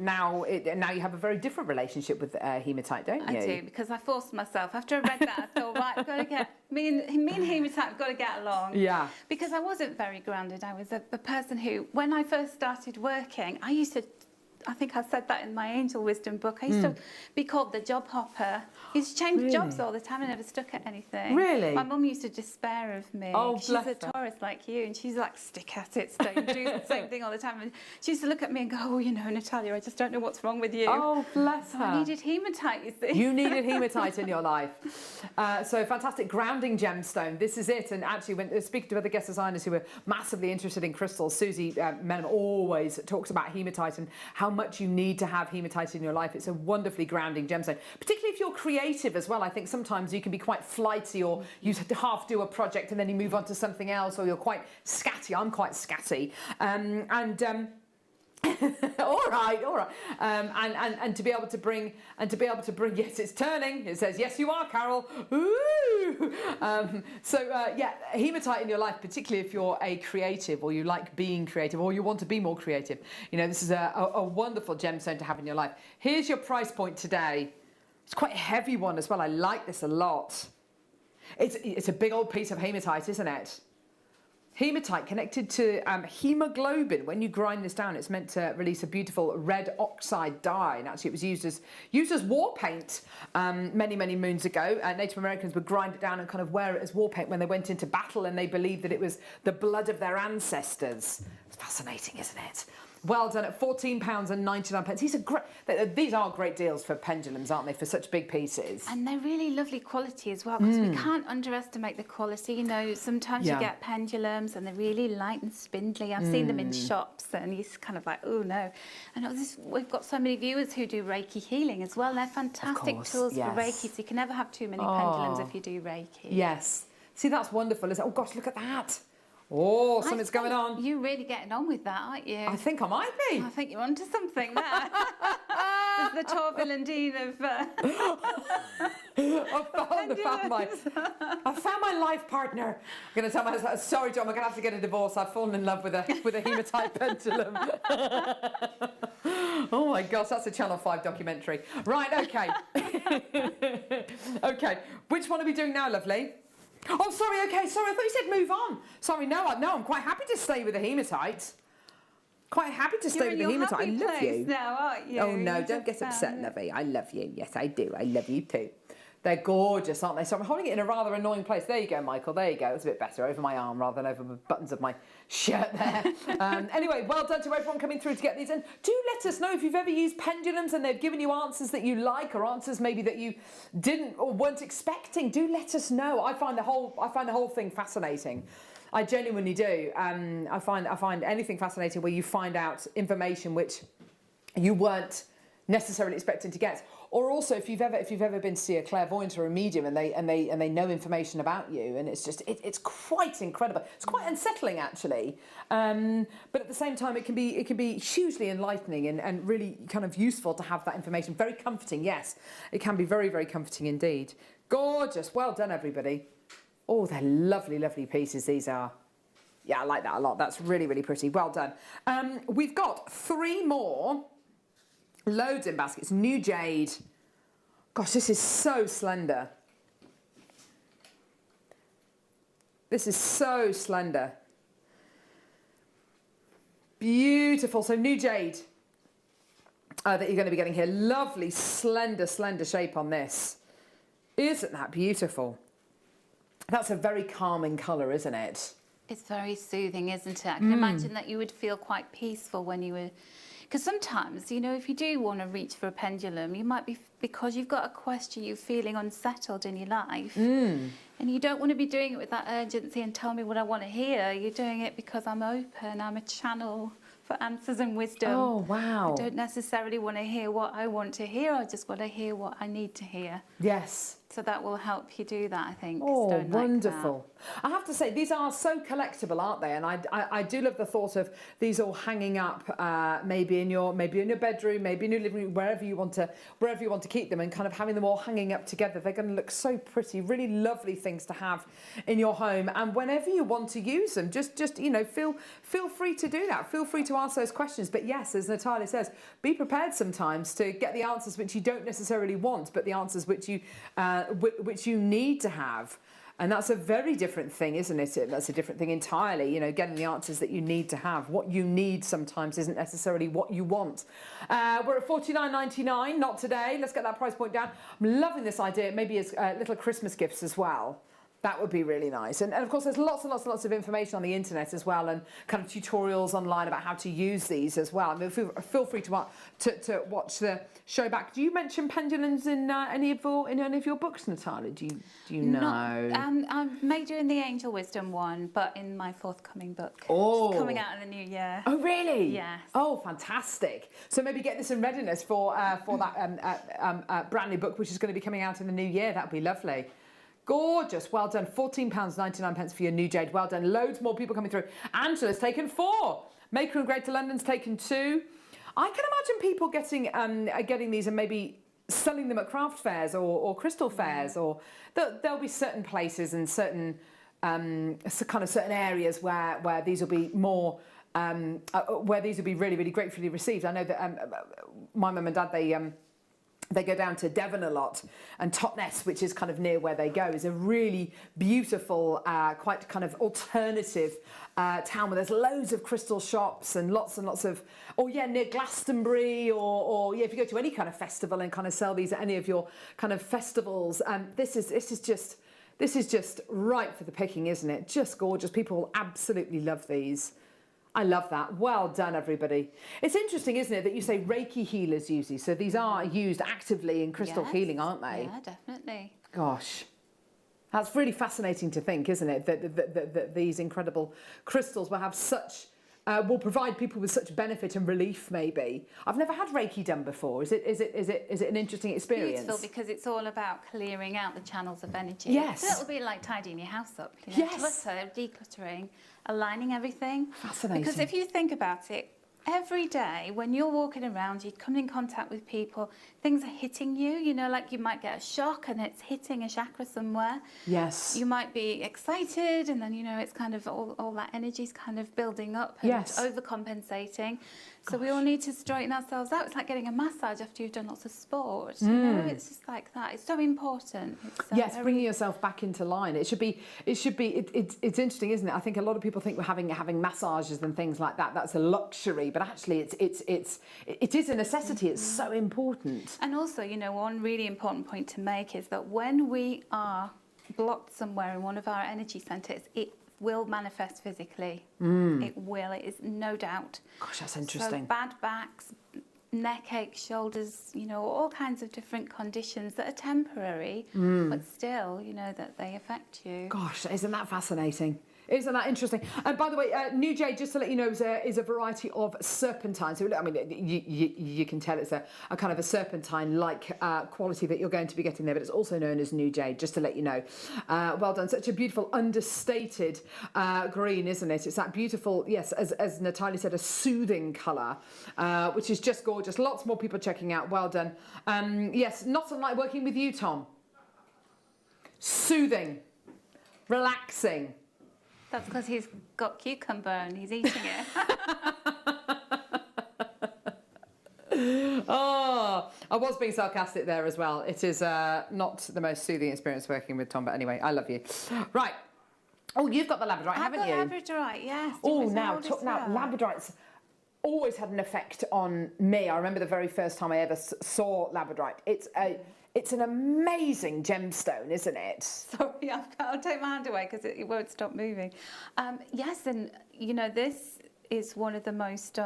now you have a very different relationship with hematite, don't you? I do, because I forced myself. After I read that, I thought, right, I've got to get me and hematite have got to get along. Yeah. Because I wasn't very grounded. I was a person who, when I first started working, I think I said that in my Angel Wisdom book. I used to be called the job hopper. I used to change jobs all the time and never stuck at anything. Really? My mum used to despair of me. Oh, she's a Taurus like you, and she's like, stick at it, stay and do the same thing all the time. And she used to look at me and go, Natalia, I just don't know what's wrong with you. Oh, bless her. I needed hematite, you see. You needed hematite in your life. So fantastic grounding gemstone. This is it. And actually, when speaking to other guest designers who were massively interested in crystals, Susie Menham always talks about hematite and how much you need to have hematite in your life. It's a wonderfully grounding gemstone, particularly if you're creative as well. I think sometimes you can be quite flighty, or you half do a project and then you move on to something else, or you're quite scatty. I'm quite scatty, all right. And to be able to bring, yes, it's turning. It says, yes, you are, Carol. Ooh. Yeah, hematite in your life, particularly if you're a creative or you like being creative or you want to be more creative. You know, this is a wonderful gemstone to have in your life. Here's your price point today. It's quite a heavy one as well. I like this a lot. It's a big old piece of hematite, isn't it? Hematite connected to hemoglobin. When you grind this down, it's meant to release a beautiful red oxide dye. And actually, it was used as war paint many, many moons ago. Native Americans would grind it down and kind of wear it as war paint when they went into battle, and they believed that it was the blood of their ancestors. It's fascinating, isn't it? Well done at £14.99. These are great deals for pendulums, aren't they, for such big pieces? And they're really lovely quality as well, because we can't underestimate the quality. You know, sometimes you get pendulums and they're really light and spindly. I've seen them in shops and you're kind of like, oh no. And we've got so many viewers who do Reiki healing as well. They're fantastic tools for Reiki, so you can never have too many pendulums if you do Reiki. Yes. See, that's wonderful, isn't it? Oh gosh, look at that. Oh, something's going on. You're really getting on with that, aren't you? I think I might be. I think you're onto something there. This is the Torvill and Dean of... I found my life partner. I'm going to tell my husband, sorry, John, we're going to have to get a divorce. I've fallen in love with a hematite pendulum. Oh my gosh, that's a Channel 5 documentary. Right, okay. Okay, which one are we doing now, lovely? Oh, sorry, okay, sorry, I thought you said move on. Sorry, no, I'm quite happy to stay with the hematite. Quite happy to stay with the hematite. I love you. Now, aren't you? Oh, no, don't get upset, lovey. I love you. Yes, I do. I love you too. They're gorgeous, aren't they? So I'm holding it in a rather annoying place. There you go, Michael. There you go. It's a bit better over my arm rather than over the buttons of my shirt there. Anyway, well done to everyone coming through to get these in. Do let us know if you've ever used pendulums and they've given you answers that you like, or answers maybe that you didn't or weren't expecting. Do let us know. I find the whole thing fascinating. I genuinely do. I find anything fascinating where you find out information which you weren't necessarily expecting to get. Or also, if you've ever been to see a clairvoyant or a medium and they know information about you, and it's quite incredible. It's quite unsettling actually, but at the same time it can be hugely enlightening and really kind of useful to have that information. Very comforting, yes, it can be very, very comforting indeed. Gorgeous, well done everybody. Oh, they're lovely, lovely pieces these are. Yeah, I like that a lot. That's really, really pretty. Well done. We've got 3 more. Loads in baskets. New jade. Gosh, this is so slender. This is so slender. Beautiful. So new jade that you're going to be getting here. Lovely, slender, slender shape on this. Isn't that beautiful? That's a very calming colour, isn't it? It's very soothing, isn't it? I can imagine that you would feel quite peaceful when you were... Because sometimes, you know, if you do want to reach for a pendulum, you might be, because you've got a question, you're feeling unsettled in your life. And you don't want to be doing it with that urgency and tell me what I want to hear. You're doing it because I'm open, I'm a channel for answers and wisdom. Oh, wow. I don't necessarily want to hear what I want to hear, I just want to hear what I need to hear. Yes. So that will help you do that, I think. Oh, wonderful. I have to say, these are so collectible, aren't they? And I do love the thought of these all hanging up, maybe in your bedroom, maybe in your living room, wherever you want to keep them, and kind of having them all hanging up together. They're going to look so pretty, really lovely things to have in your home. And whenever you want to use them, just you know, feel free to do that. Feel free to ask those questions. But yes, as Natalia says, be prepared sometimes to get the answers which you don't necessarily want, but the answers which you need to have. And that's a very different thing, isn't it? That's a different thing entirely, you know, getting the answers that you need to have. What you need sometimes isn't necessarily what you want. We're at $49.99, not today. Let's get that price point down. I'm loving this idea, maybe as little Christmas gifts as well. That would be really nice. And of course, there's lots and lots and lots of information on the internet as well, and kind of tutorials online about how to use these as well. I mean, feel free to watch the show back. Do you mention pendulums in any of your books, Natalia? Do you know? I may do in the Angel Wisdom one, but in my forthcoming book. Oh. It's coming out in the new year. Oh, really? Yes. Oh, fantastic. So maybe get this in readiness for that brand new book, which is going to be coming out in the new year. That would be lovely. Gorgeous. Well done. £14.99 for your new jade. Well done. Loads more people coming through. Angela's taken 4. Maker in Greater London's taken 2. I can imagine people getting these and maybe selling them at craft fairs or crystal fairs, or there'll be certain places and certain certain areas where these will be more where these will be really, really gratefully received. I know that my mum and dad, they go down to Devon a lot, and Totnes, which is kind of near where they go, is a really beautiful, quite kind of alternative town where there's loads of crystal shops and lots of, near Glastonbury, or if you go to any kind of festival and kind of sell these at any of your kind of festivals, this is just right for the picking, isn't it? Just gorgeous. People absolutely love these. I love that. Well done, everybody. It's interesting, isn't it, that you say Reiki healers use these. So these are used actively in crystal healing, aren't they? Yeah, definitely. Gosh. That's really fascinating to think, isn't it? That these incredible crystals will have such, will provide people with such benefit and relief, maybe. I've never had Reiki done before. Is it an interesting experience? Beautiful, because it's all about clearing out the channels of energy. Yes. It's a little bit like tidying your house up. Yes. Clutter, decluttering, aligning everything. Fascinating. Because if you think about it, every day when you're walking around, you come in contact with people, things are hitting you, like you might get a shock and it's hitting a chakra somewhere. Yes. You might be excited, and then, it's kind of all that energy's kind of building up and overcompensating. So we all need to straighten ourselves out. It's like getting a massage after you've done lots of sport. It's just like that. It's so important. Yes, bringing yourself back into line. It's interesting, isn't it? I think a lot of people think we're having massages and things like that. That's a luxury, but actually it is a necessity. It's so important. And also, one really important point to make is that when we are blocked somewhere in one of our energy centres, it will manifest physically. It will. It is no doubt. Gosh, that's interesting. So bad backs, neck aches, shoulders, all kinds of different conditions that are temporary, but still, that they affect you. Gosh, isn't that fascinating? Isn't that interesting? And by the way, New Jade, just to let you know, is a variety of serpentine. So, I mean, you can tell it's a kind of a serpentine-like quality that you're going to be getting there, but it's also known as New Jade, just to let you know. Well done. Such a beautiful, understated green, isn't it? It's that beautiful, yes, as Natalia said, a soothing colour, which is just gorgeous. Lots more people checking out. Well done. Yes, not unlike working with you, Tom. Soothing. Relaxing. That's because he's got cucumber and he's eating it. Oh, I was being sarcastic there as well. It is not the most soothing experience working with Tom, but anyway, I love you. Right. Oh, you've got the labradorite, haven't you? I've got labradorite, yes. Oh, now labradorites always had an effect on me. I remember the very first time I ever saw labradorite. It's an amazing gemstone, isn't it? Sorry, I'll take my hand away because it won't stop moving. Yes, and this is one of the most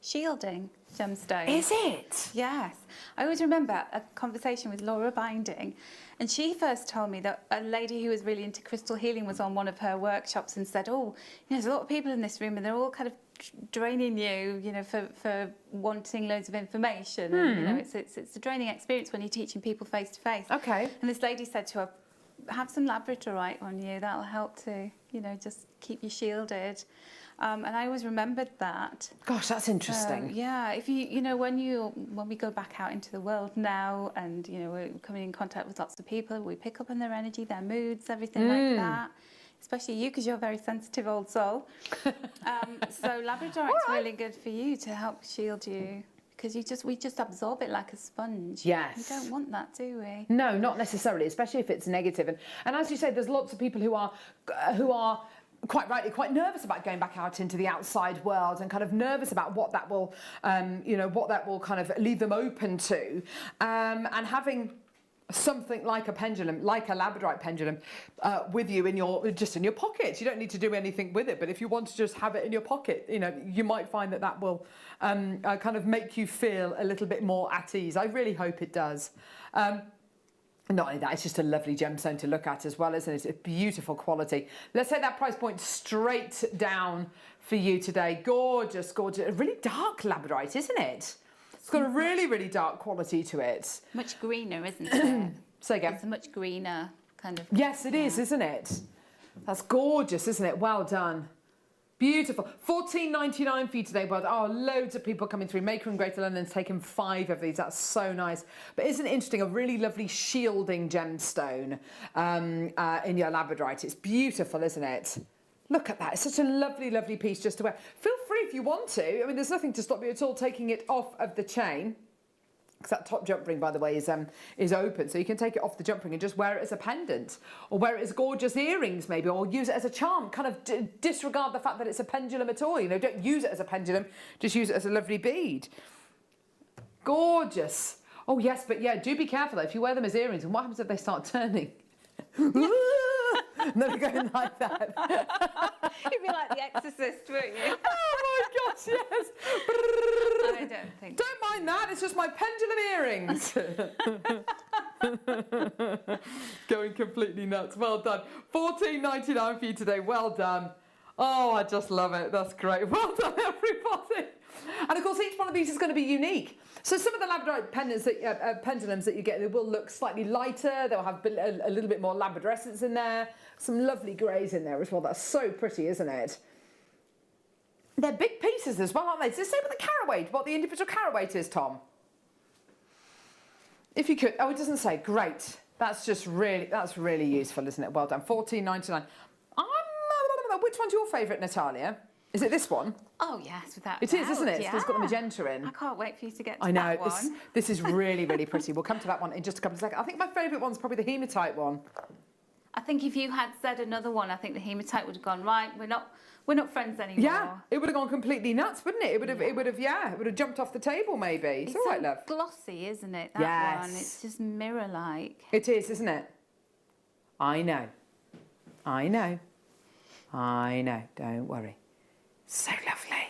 shielding gemstones. Is it? Yes. I always remember a conversation with Laura Binding, and she first told me that a lady who was really into crystal healing was on one of her workshops and said, there's a lot of people in this room and they're all kind of draining you, for wanting loads of information. And, it's a draining experience when you're teaching people face to face. Okay. And this lady said to her, have some labradorite on you. That'll help to, just keep you shielded. And I always remembered that. Gosh, that's interesting. Yeah, if when we go back out into the world now, and we're coming in contact with lots of people, we pick up on their energy, their moods, everything like that. Especially you, because you're a very sensitive old soul. So labradorite's really good for you to help shield you, because we just absorb it like a sponge. Yes. We don't want that, do we? No, not necessarily, especially if it's negative. And as you say, there's lots of people who are quite rightly quite nervous about going back out into the outside world, and kind of nervous about what that will, what that will kind of leave them open to, and having something like a pendulum, like a labradorite pendulum, with you in your pocket. You don't need to do anything with it, but if you want to just have it in your pocket, you might find that will kind of make you feel a little bit more at ease. I really hope it does. Not only that, it's just a lovely gemstone to look at as well, isn't it? It's beautiful quality. Let's take that price point straight down for you today. Gorgeous, gorgeous. A really dark labradorite, isn't it? It's got a really, really dark quality to it. Much greener, isn't it? Say again. It's a much greener kind of... Yes, it is, isn't it? That's gorgeous, isn't it? Well done. Beautiful. $14.99 for you today, but loads of people coming through. Maker in Greater London's taken 5 of these. That's so nice. But isn't it interesting? A really lovely shielding gemstone in your labradorite. It's beautiful, isn't it? Look at that. It's such a lovely, lovely piece just to wear. Feel free if you want to. I mean, there's nothing to stop you at all taking it off of the chain. Because that top jump ring, by the way, is open, so you can take it off the jump ring and just wear it as a pendant, or wear it as gorgeous earrings, maybe, or use it as a charm. Kind of disregard the fact that it's a pendulum at all. You know, don't use it as a pendulum. Just use it as a lovely bead. Gorgeous. Oh yes, but yeah, do be careful though. If you wear them as earrings, and what happens if they start turning? And then going like that. You'd be like The Exorcist, wouldn't you? Oh my gosh, yes. I don't think. Don't mind that. It's just my pendulum earrings. Going completely nuts. Well done. $14.99 for you today. Well done. Oh, I just love it. That's great. Well done, everybody. And of course, each one of these is going to be unique. So some of the labradorite pendulums that you get, they will look slightly lighter. They'll have a little bit more labradorescence in there. Some lovely greys in there as well. That's so pretty, isn't it? They're big pieces as well, aren't they? It's the same with the carat weight, what the individual carat weight is, Tom. If you could. Oh, it doesn't say. Great. That's really useful, isn't it? Well done. $14.99. Which one's your favourite, Natalia? Is it this one? Oh yes, without It doubt. is, isn't it? Yeah. It's got the magenta in. I can't wait for you to get to I know. that one. This is really, really pretty. We'll come to that one in just a couple of seconds. I think my favourite one's probably the hematite one. I think if you had said another one, I think the hematite would have gone, right, we're not friends anymore. Yeah, it would have gone completely nuts, wouldn't it? It would have jumped off the table maybe. It's all right, so love. glossy, isn't it? That one. Yes. It's just mirror-like. It is, isn't it? I know. I know. I know. Don't worry. So lovely.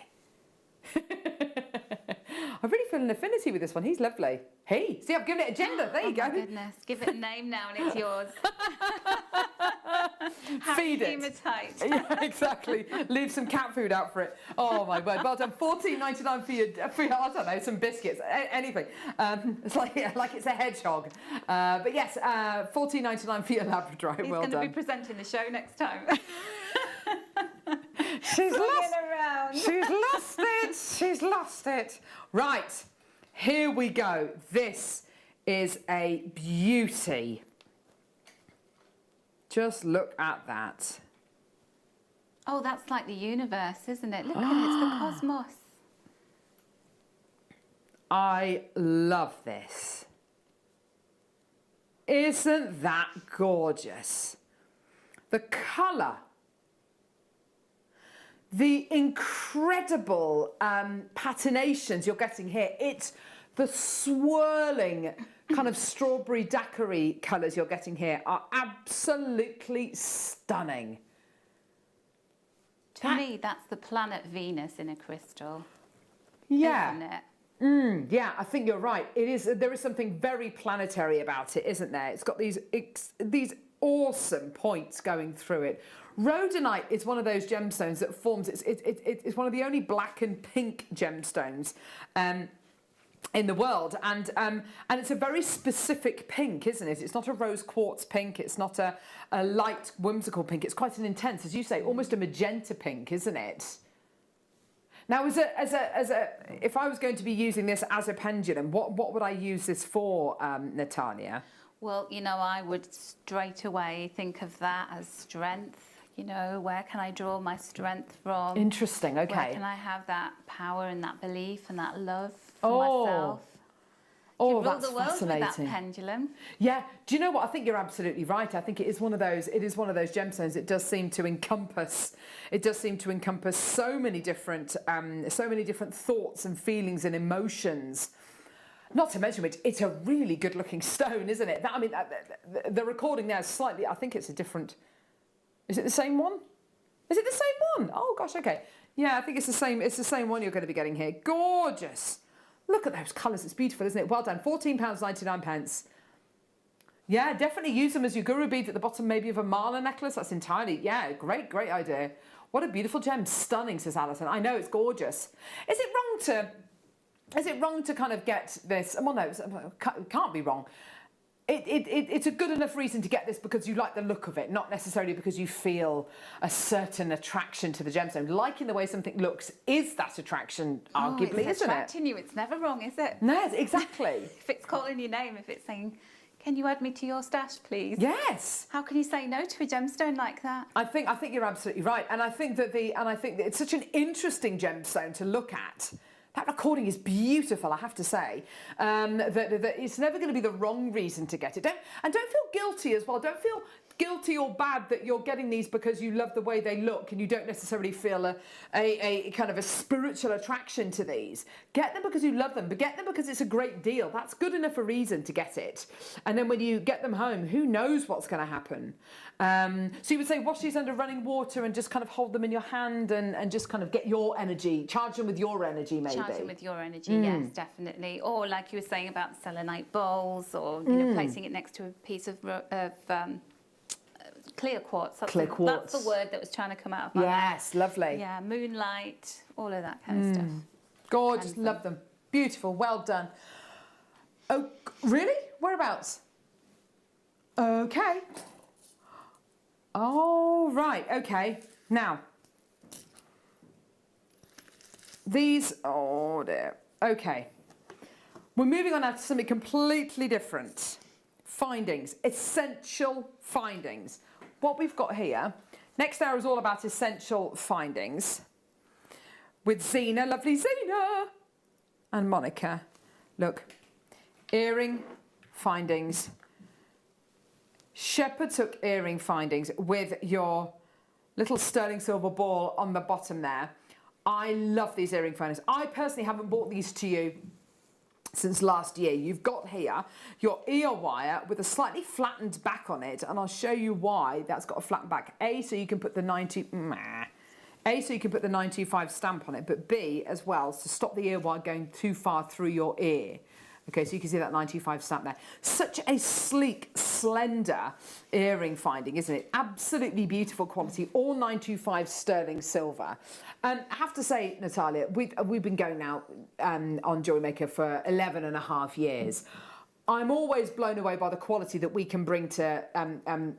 I really feel an affinity with this one. He's lovely. He. See, I've given it a gender. There you go. Oh my goodness. Give it a name now and it's yours. Feed it. Hematite. Yeah, exactly. Leave some cat food out for it. Oh my word. Well done. $14.99 for your, I don't know, some biscuits, anything. It's like it's a hedgehog. But yes, $14.99 for your labradorite. He's well going done. to be presenting the show next time. She's lost. Around. She's lost it. She's lost it. Right. Here we go. This is a beauty. Just look at that. Oh, that's like the universe, isn't it? Look at it, it's the cosmos. I love this. Isn't that gorgeous? The colour. The incredible patinations you're getting here. It's the swirling kind of strawberry daiquiri colours you're getting here are absolutely stunning. To me, that's the planet Venus in a crystal. Yeah. Isn't it? Yeah, I think you're right. It is. There is something very planetary about it, isn't there? It's got these awesome points going through it. Rhodonite is one of those gemstones that forms. It's one of the only black and pink gemstones in the world, and it's a very specific pink, isn't it? It's not a rose quartz pink. It's not a light whimsical pink. It's quite an intense, as you say, almost a magenta pink, isn't it? Now, if I was going to be using this as a pendulum, what would I use this for, Natalia? Well, you know, I would straight away think of that as strength. You know, where can I draw my strength from? Interesting, okay. Where can I have that power and that belief and that love for myself? Oh, you rule that's the world fascinating. with that pendulum. Yeah, do you know what? I think you're absolutely right. I think it is one of those gemstones. It does seem to encompass so many different thoughts and feelings and emotions. Not to mention it's a really good looking stone, isn't it? The recording there is slightly, I think it's a different. Is it the same one? Is it the same one? Oh gosh, okay. Yeah, I think it's the same one you're going to be getting here. Gorgeous. Look at those colours. It's beautiful, isn't it? Well done. £14.99. Yeah, definitely use them as your guru beads at the bottom, maybe of a mala necklace. That's entirely, yeah, great idea. What a beautiful gem. Stunning, says Alison. I know, it's gorgeous. Is it wrong to kind of get this? Well, no, it can't be wrong. it's a good enough reason to get this because you like the look of it, not necessarily because you feel a certain attraction to the gemstone. Liking the way something looks is that attraction, arguably, it's isn't it? attracting you. It's never wrong, is it? No, exactly. If it's calling your name, if it's saying, can you add me to your stash, please? Yes. How can you say no to a gemstone like that? I think you're absolutely right, and I think that it's such an interesting gemstone to look at. That recording is beautiful, I have to say. That it's never going to be the wrong reason to get it. Don't feel guilty as well. Don't feel guilty or bad that you're getting these because you love the way they look and you don't necessarily feel a kind of a spiritual attraction to these. Get them because you love them, but get them because it's a great deal. That's good enough a reason to get it. And then when you get them home, who knows what's going to happen? So you would say wash these under running water and just kind of hold them in your hand and just kind of get your energy, charge them with your energy maybe. Charge them with your energy, yes, definitely. Or like you were saying about selenite bowls, or you know, placing it next to a piece of clear quartz. That's the word that was trying to come out of my mouth. Yes, lovely. Yeah, moonlight, all of that kind of stuff. Gorgeous, love them. Beautiful, well done. Oh, really? Whereabouts? Okay. Oh, right, okay. Now, these, oh dear. Okay. We're moving on now to something completely different. Findings, essential findings. What we've got here, next hour is all about essential findings with Zena, lovely Zena, and Monica. Look, earring findings, shepherd's hook earring findings with your little sterling silver ball on the bottom there. I love these earring findings. I personally haven't bought these to you since last year. You've got here your ear wire with a slightly flattened back on it, and I'll show you why that's got a flattened back. A, so you can put the 925 stamp on it, but B, as well, to stop the ear wire going too far through your ear. Okay, so you can see that 925 stamp there. Such a sleek, slender earring finding, isn't it? Absolutely beautiful quality, all 925 sterling silver. I have to say, Natalia, we've been going now on Jewellery Maker for 11 and a half years. I'm always blown away by the quality that we can bring to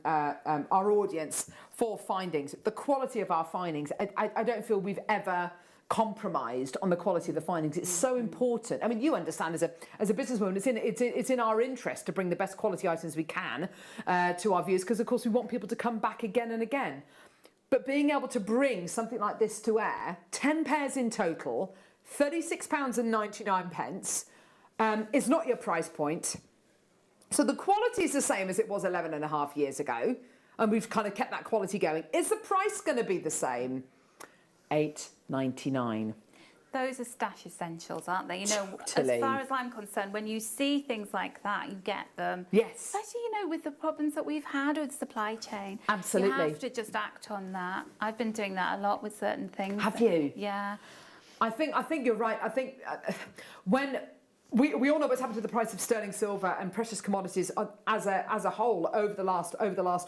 our audience for findings. The quality of our findings, I don't feel we've ever compromised on the quality of the findings. It's so important. I mean, you understand as a businesswoman, it's in our interest to bring the best quality items we can to our viewers, because of course we want people to come back again and again. But being able to bring something like this to air, 10 pairs in total, £36.99, is not your price point. So the quality is the same as it was 11 and a half years ago, and we've kind of kept that quality going. Is the price going to be the same? $8.99. Those are stash essentials, aren't they? You know, Totally. as far as I'm concerned, when you see things like that, you get them. Yes. Especially, you know, with the problems that we've had with supply chain. Absolutely. You have to just act on that. I've been doing that a lot with certain things. Have you? Yeah. I think you're right. I think when we all know what's happened to the price of sterling silver and precious commodities as a whole over the last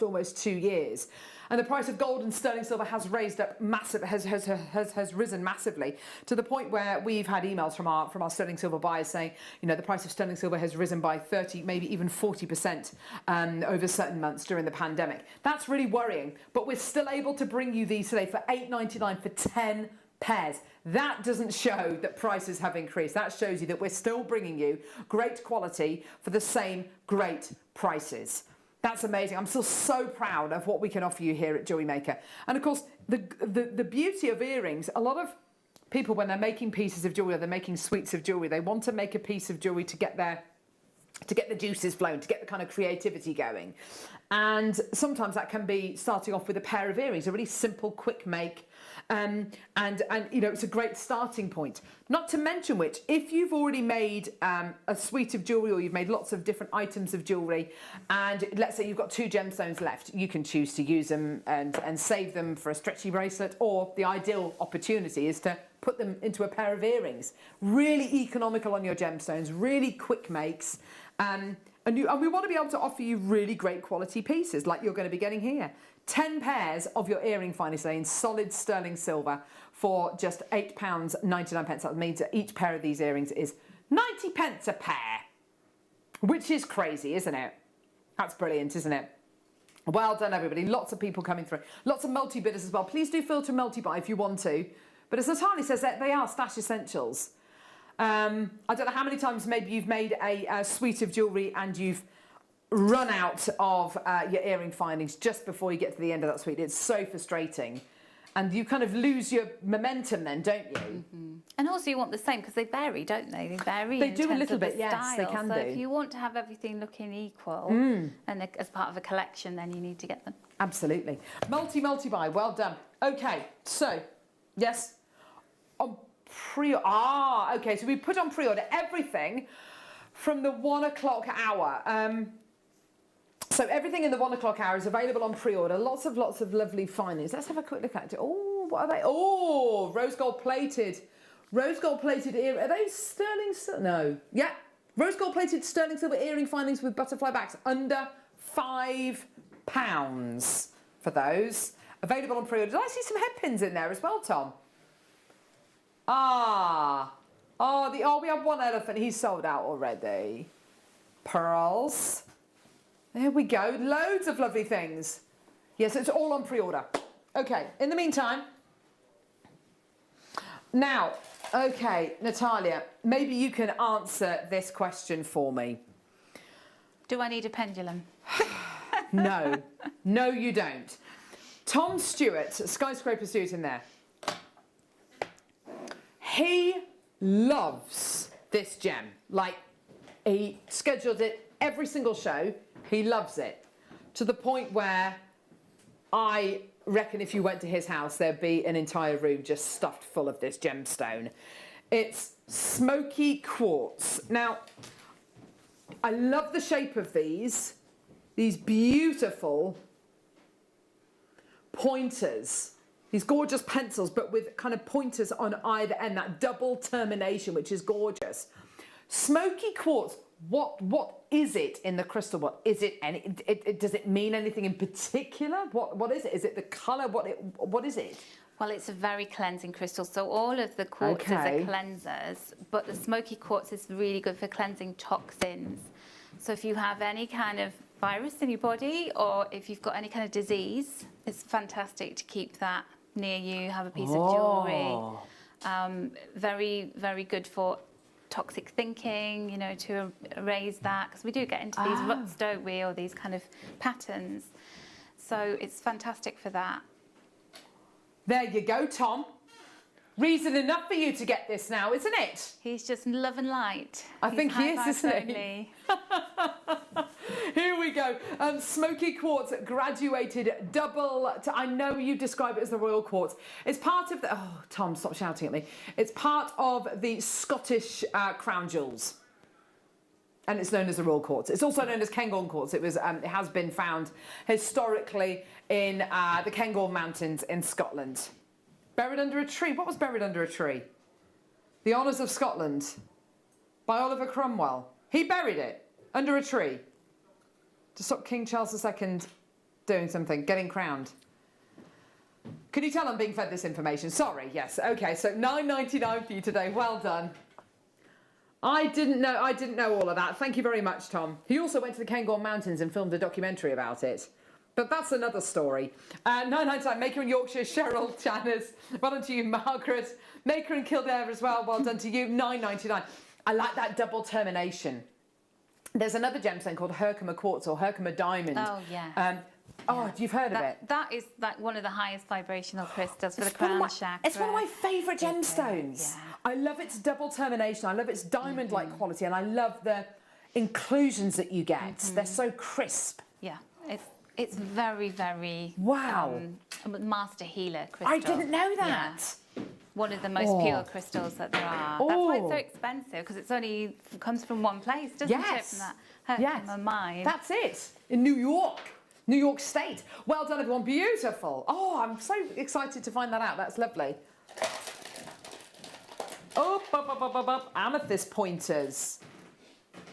almost 2 years, and the price of gold and sterling silver has risen massively to the point where we've had emails from our sterling silver buyers saying, you know, the price of sterling silver has risen by 30, maybe even 40% over certain months during the pandemic. That's really worrying. But we're still able to bring you these today for $8.99 for 10 pairs. That doesn't show that prices have increased. That shows you that we're still bringing you great quality for the same great prices. That's amazing. I'm still so proud of what we can offer you here at Jewellery Maker. And of course, the beauty of earrings, a lot of people, when they're making pieces of jewellery, they're making suites of jewellery, they want to make a piece of jewellery to get the juices flowing, to get the kind of creativity going. And sometimes that can be starting off with a pair of earrings, a really simple, quick make. And you know, it's a great starting point. Not to mention which, if you've already made a suite of jewellery, or you've made lots of different items of jewellery, and let's say you've got 2 gemstones left, you can choose to use them and save them for a stretchy bracelet, or the ideal opportunity is to put them into a pair of earrings. Really economical on your gemstones, really quick makes. And we want to be able to offer you really great quality pieces like you're going to be getting here. 10 pairs of your earring findings today in solid sterling silver for just £8.99. That means that each pair of these earrings is 90 pence a pair, which is crazy, isn't it? That's brilliant, isn't it? Well done, everybody. Lots of people coming through. Lots of multi-bidders as well. Please do filter multi-buy if you want to. But as Natalia says, that they are stash essentials. I don't know how many times maybe you've made a suite of jewellery and you've run out of your earring findings just before you get to the end of that suite. It's so frustrating. And you kind of lose your momentum then, don't you? Mm-hmm. And also you want the same, because they vary, don't they? They vary. They in do a terms little of the bit, yes, they style. can so do. if you want to have everything looking equal, and as part of a collection, then you need to get them. Absolutely. Multi-buy, well done. Okay, so, yes, on okay, so we put on pre-order everything from the 1 o'clock hour. So everything in the 1 o'clock hour is available on pre-order. Lots of lovely findings. Let's have a quick look at it. Oh, what are they? Oh, rose gold plated ear. Are they sterling silver? No. Yeah. Rose gold plated sterling silver earring findings with butterfly backs under £5 for those. Available on pre-order. Did I see some head pins in there as well, Tom? We have one elephant. He's sold out already. Pearls. There we go. Loads of lovely things. Yes, it's all on pre-order. Okay, in the meantime. Now, okay, Natalia, maybe you can answer this question for me. Do I need a pendulum? No. No, you don't. Tom Stewart, Skyscraper Stewart in there. He loves this gem. Like, he scheduled it every single show. He loves it. To the point where I reckon if you went to his house, there'd be an entire room just stuffed full of this gemstone. It's smoky quartz. Now, I love the shape of these beautiful pointers. These gorgeous pencils, but with kind of pointers on either end, that double termination, which is gorgeous. Smoky quartz, what is it in the crystal? What is it? Does it mean anything in particular? What is it? Is it the colour? What is it? Well, it's a very cleansing crystal. So all of the quartzes are cleansers, but the smoky quartz is really good for cleansing toxins. So if you have any kind of virus in your body, or if you've got any kind of disease, it's fantastic to keep that near you. Have a piece of jewellery. Very, very good for toxic thinking, you know, to erase that, because we do get into these ruts, don't we, or these kind of patterns. So it's fantastic for that. There you go, Tom. Reason enough for you to get this now, isn't it? He's just love and light. I think he is, isn't he? Here we go. Smoky quartz graduated double. I know you describe it as the royal quartz. It's part of the. Oh, Tom, stop shouting at me. It's part of the Scottish crown jewels, and it's known as the royal quartz. It's also known as Cairngorm quartz. It has been found historically in the Cairngorm Mountains in Scotland. Buried under a tree. What was buried under a tree? The Honours of Scotland by Oliver Cromwell. He buried it under a tree to stop King Charles II doing something, getting crowned. Can you tell I'm being fed this information? Sorry, yes. Okay, so £9.99 for you today. Well done. I didn't know all of that. Thank you very much, Tom. He also went to the Cairngorm Mountains and filmed a documentary about it. But that's another story. 9.99, Maker in Yorkshire, Cheryl Channers. Well done to you, Margaret. Maker in Kildare as well. Well done to you. £9.99. I like that double termination. There's another gemstone called Herkimer quartz or Herkimer diamond. Oh, yeah. You've heard of it? That is like one of the highest vibrational crystals for the crown chakra. It's one of my favourite gemstones. Yeah. I love its double termination. I love its diamond-like quality, and I love the inclusions that you get. They're so crisp. Yeah, it's very, very master healer crystal. I didn't know that. Yeah. One of the most pure crystals that there are. That's why it's so expensive, because it comes from one place, doesn't it? From that Herkimer mine. That's it. In New York State. Well done, everyone. Beautiful. Oh, I'm so excited to find that out. That's lovely. Amethyst pointers.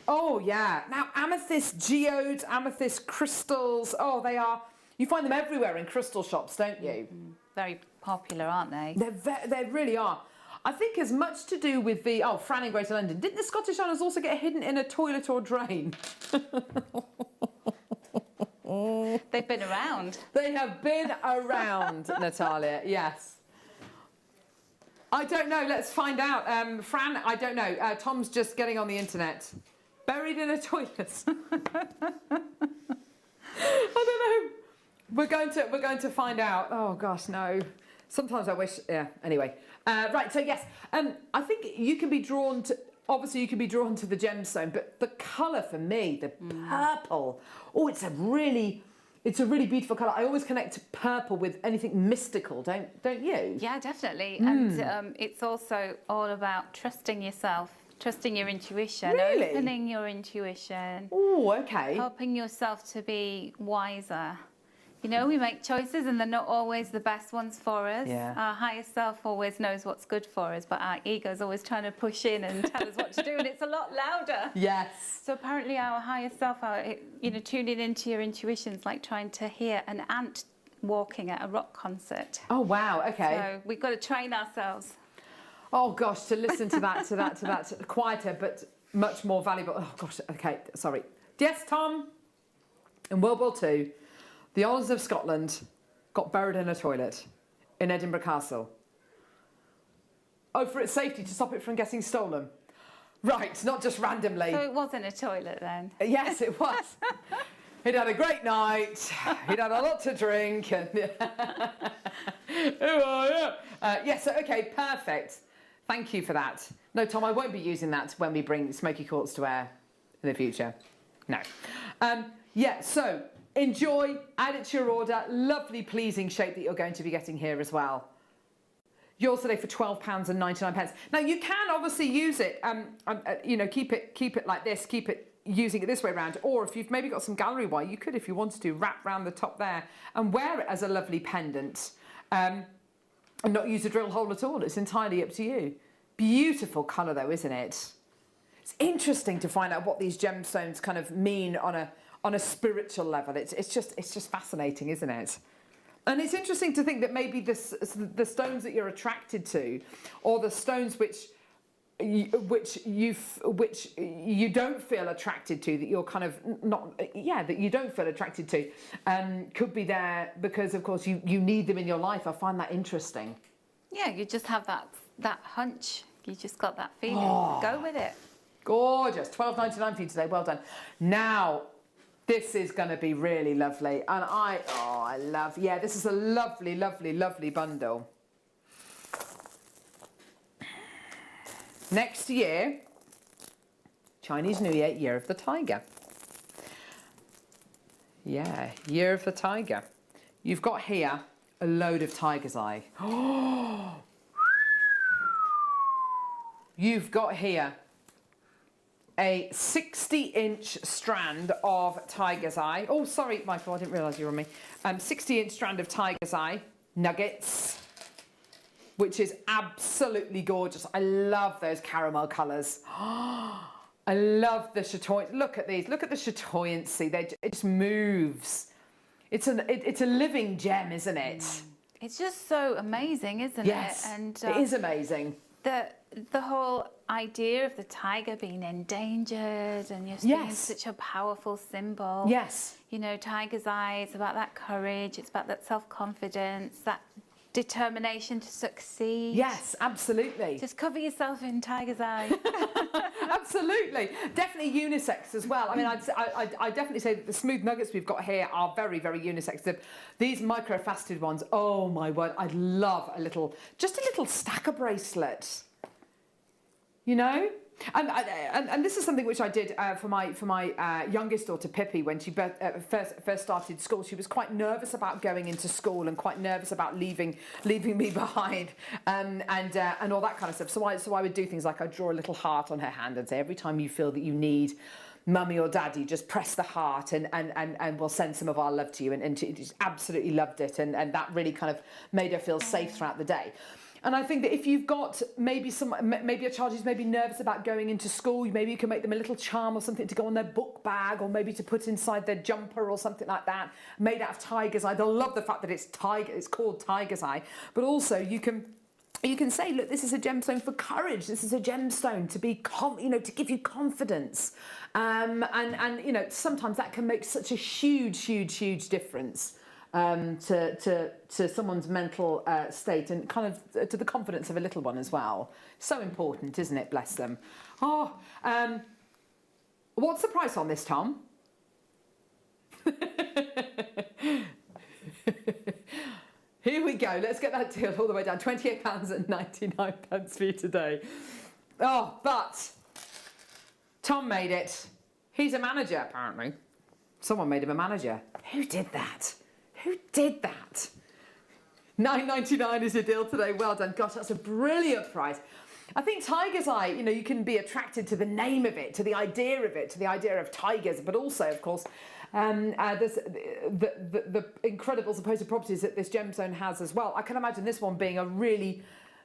Oh, yeah. Now, amethyst geodes, amethyst crystals. Oh, they are. You find them everywhere in crystal shops, don't you? Very popular, aren't they? They really are. I think as much to do with the... Oh, Fran in Greater London. Didn't the Scottish Honours also get hidden in a toilet or drain? They've been around. They have been around, Natalia, yes. I don't know, let's find out. Fran, I don't know. Tom's just getting on the internet. Buried in a toilet. I don't know. We're going to find out. Oh gosh, no. Sometimes I wish, yeah, anyway. Right, so yes, I think you can be drawn to, obviously you can be drawn to the gemstone, but the colour for me, the purple, oh, it's a really beautiful colour. I always connect purple with anything mystical, don't you? Yeah, definitely. And it's also all about trusting yourself, trusting your intuition, Really? opening your intuition. Oh, okay. Helping yourself to be wiser. You know, we make choices and they're not always the best ones for us. Yeah. Our higher self always knows what's good for us, but our ego's always trying to push in and tell us what to do, and it's a lot louder. Yes. So apparently our higher self, tuning into your intuitions, like trying to hear an ant walking at a rock concert. Oh, wow, okay. So we've got to train ourselves. Oh gosh, to listen to that quieter but much more valuable. Oh gosh, okay, sorry. Yes, Tom. In World War II, the honours of Scotland got buried in a toilet in Edinburgh Castle. Oh, for its safety, to stop it from getting stolen. Right, not just randomly. So it wasn't a toilet then? Yes, it was. He'd had a great night. He'd had a lot to drink. And yes, okay, perfect. Thank you for that. No, Tom, I won't be using that when we bring smoky quartz to air in the future. No. Yeah, so enjoy, add it to your order. Lovely, pleasing shape that you're going to be getting here as well. Yours today for £12.99. Now, you can obviously use it, keep it like this, keep it using it this way around, or if you've maybe got some gallery wire, you could, if you wanted to, wrap around the top there and wear it as a lovely pendant. And not use a drill hole at all. It's entirely up to you. Beautiful colour though, isn't it? It's interesting to find out what these gemstones kind of mean on a spiritual level. It's just fascinating, isn't it? And it's interesting to think that maybe the stones that you're attracted to, or the stones which you don't feel attracted to, that you're kind of that you don't feel attracted to, could be there because of course you need them in your life. I find that interesting. Yeah, you just have that hunch. You just got that feeling. Go with it. Gorgeous. £12.99 for you today. Well done. Now, this is going to be really lovely, and I love. Yeah, this is a lovely, lovely, lovely bundle. Next year, Chinese New Year, Year of the Tiger. Yeah, Year of the Tiger. You've got here a load of tiger's eye. You've got here a 60-inch strand of tiger's eye. Oh, sorry, Michael, I didn't realise you were on me. 60-inch strand of tiger's eye nuggets, which is absolutely gorgeous. I love those caramel colours. I love the chatoyancy. Look at these. Look at the chatoyancy. It just moves. It's a living gem, isn't it? It's just so amazing, isn't yes, it? And it is amazing. The whole idea of the tiger being endangered and just being such a powerful symbol. Yes. You know, tiger's eye, it's about that courage, it's about that self-confidence, that determination to succeed. Yes, absolutely. Just cover yourself in tiger's eye. Absolutely. Definitely unisex as well. I mean, I definitely say that the smooth nuggets we've got here are very, very unisex. These microfaceted ones, oh my word, I'd love just a little stacker bracelet. You know? And this is something which I did for my youngest daughter Pippi when she first started school. She was quite nervous about going into school and quite nervous about leaving me behind and all that kind of stuff. So I would do things like I'd draw a little heart on her hand and say, every time you feel that you need mummy or daddy, just press the heart and we'll send some of our love to you. And she just absolutely loved it, and that really kind of made her feel safe throughout the day. And I think that if you've got maybe a child who's maybe nervous about going into school, maybe you can make them a little charm or something to go on their book bag, or maybe to put inside their jumper or something like that, made out of tiger's eye. They'll love the fact that it's called tiger's eye. But also you can You can say, look, this is a gemstone for courage. This is a gemstone to be, to give you confidence. And you know, sometimes that can make such a huge difference to someone's mental state and kind of to the confidence of a little one as well. So important, isn't it? Bless them. Oh, what's the price on this, Tom? Here we go. Let's get that deal all the way down. £28.99 for you today. Oh, but Tom made it. He's a manager, apparently. Someone made him a manager. Who did that? Who did that? £9.99 is your deal today. Well done. Gosh, that's a brilliant price. I think Tiger's Eye, you know, you can be attracted to the name of it, to the idea of it, to the idea of tigers, but also, of course, there's the incredible supposed properties that this gemstone has as well. I can imagine this one being a really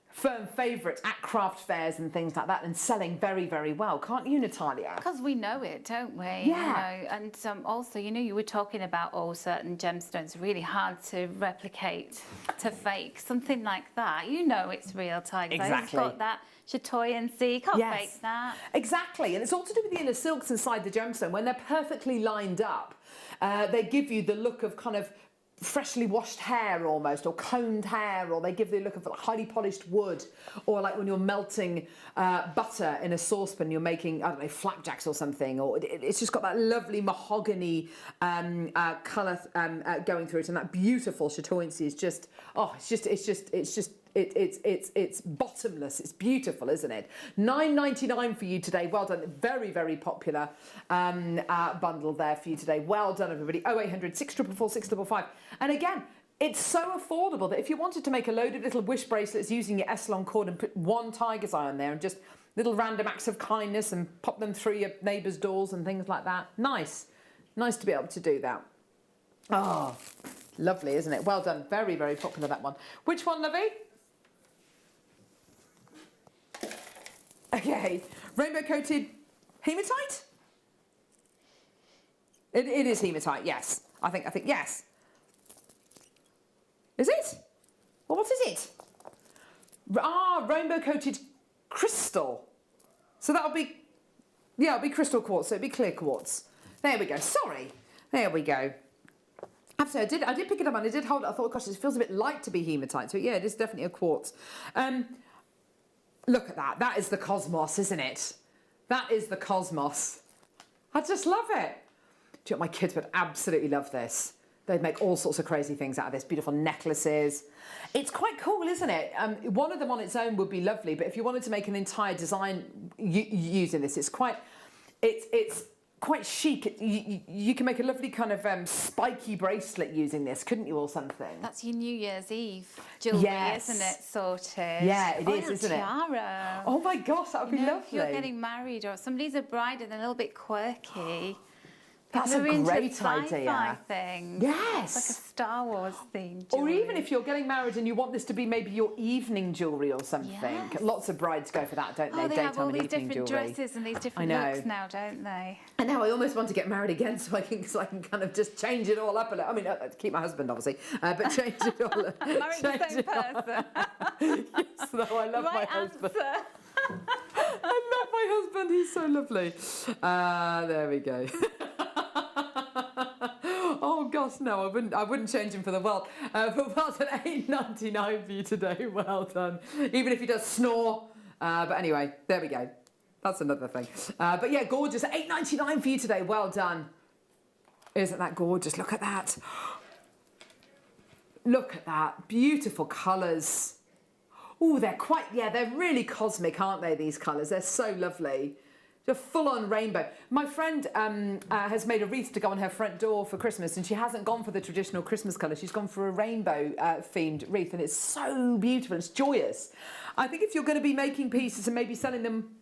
firm favourite at craft fairs and things like that, and selling very, very well. Can't you, Natalia? Because we know it, don't we? Yeah. You know, and also, you know, you were talking about certain gemstones really hard to replicate, to fake. Something like that, you know, it's real tiger. Exactly. It's got that chatoyancy. You can't fake that. Exactly, and it's all to do with the inner silks inside the gemstone. When they're perfectly lined up, they give you the look of kind of freshly washed hair almost, or combed hair, or they give the look of highly polished wood, or like when you're melting butter in a saucepan, you're making, I don't know, flapjacks or something, or it's just got that lovely mahogany colour going through it, and that beautiful chatoyancy is just, it's bottomless. It's beautiful, isn't it? £9.99 for you today. Well done. Very, very popular bundle there for you today. Well done, everybody. 0800 644 655. And again, it's so affordable that if you wanted to make a load of little wish bracelets using your Essilon cord and put one tiger's eye on there and just little random acts of kindness and pop them through your neighbours' doors and things like that. Nice. Nice to be able to do that. Oh, lovely, isn't it? Well done. Very, very popular, that one. Which one, Lovey? Okay, rainbow coated hematite? It is hematite, yes. I think, yes. Is it? Well, what is it? Rainbow coated crystal. So that'll be, it'll be crystal quartz, so it'll be clear quartz. There we go, sorry. There we go. Absolutely, I did pick it up and I did hold it. I thought, gosh, it feels a bit light to be hematite. So yeah, it is definitely a quartz. Look at that. That is the cosmos, isn't it? That is the cosmos. I just love it. Do you know, my kids would absolutely love this. They'd make all sorts of crazy things out of this. Beautiful necklaces. It's quite cool, isn't it? One of them on its own would be lovely, but if you wanted to make an entire design using this, it's quite chic. You can make a lovely kind of spiky bracelet using this, couldn't you, or something? That's your New Year's Eve jewellery, isn't it, sorted? Yeah, it is, isn't it? Tiara. Oh my gosh, that would be lovely. If you're getting married or somebody's a bride and they're a little bit quirky. That's a great idea. Thing. Yes. It's like a Star Wars theme. Or even if you're getting married and you want this to be maybe your evening jewellery or something. Yes. Lots of brides go for that, don't they? They have all these different dresses and these different looks now, don't they? And now I almost want to get married again so I can kind of just change it all up a little. I mean, keep my husband obviously, but change it all. Marrying the same person. Yes, no, I love my husband. I love my husband. He's so lovely. There we go. Oh gosh, no, I wouldn't change him for the world. But well done, £8.99 for you today. Well done. Even if he does snore. But anyway, there we go. That's another thing. But yeah, gorgeous. £8.99 for you today. Well done. Isn't that gorgeous? Look at that. Look at that. Beautiful colours. Oh, they're really cosmic, aren't they, these colours? They're so lovely. They're full-on rainbow. My friend has made a wreath to go on her front door for Christmas, and she hasn't gone for the traditional Christmas colour. She's gone for a rainbow-themed wreath, and it's so beautiful. It's joyous. I think if you're going to be making pieces and maybe selling them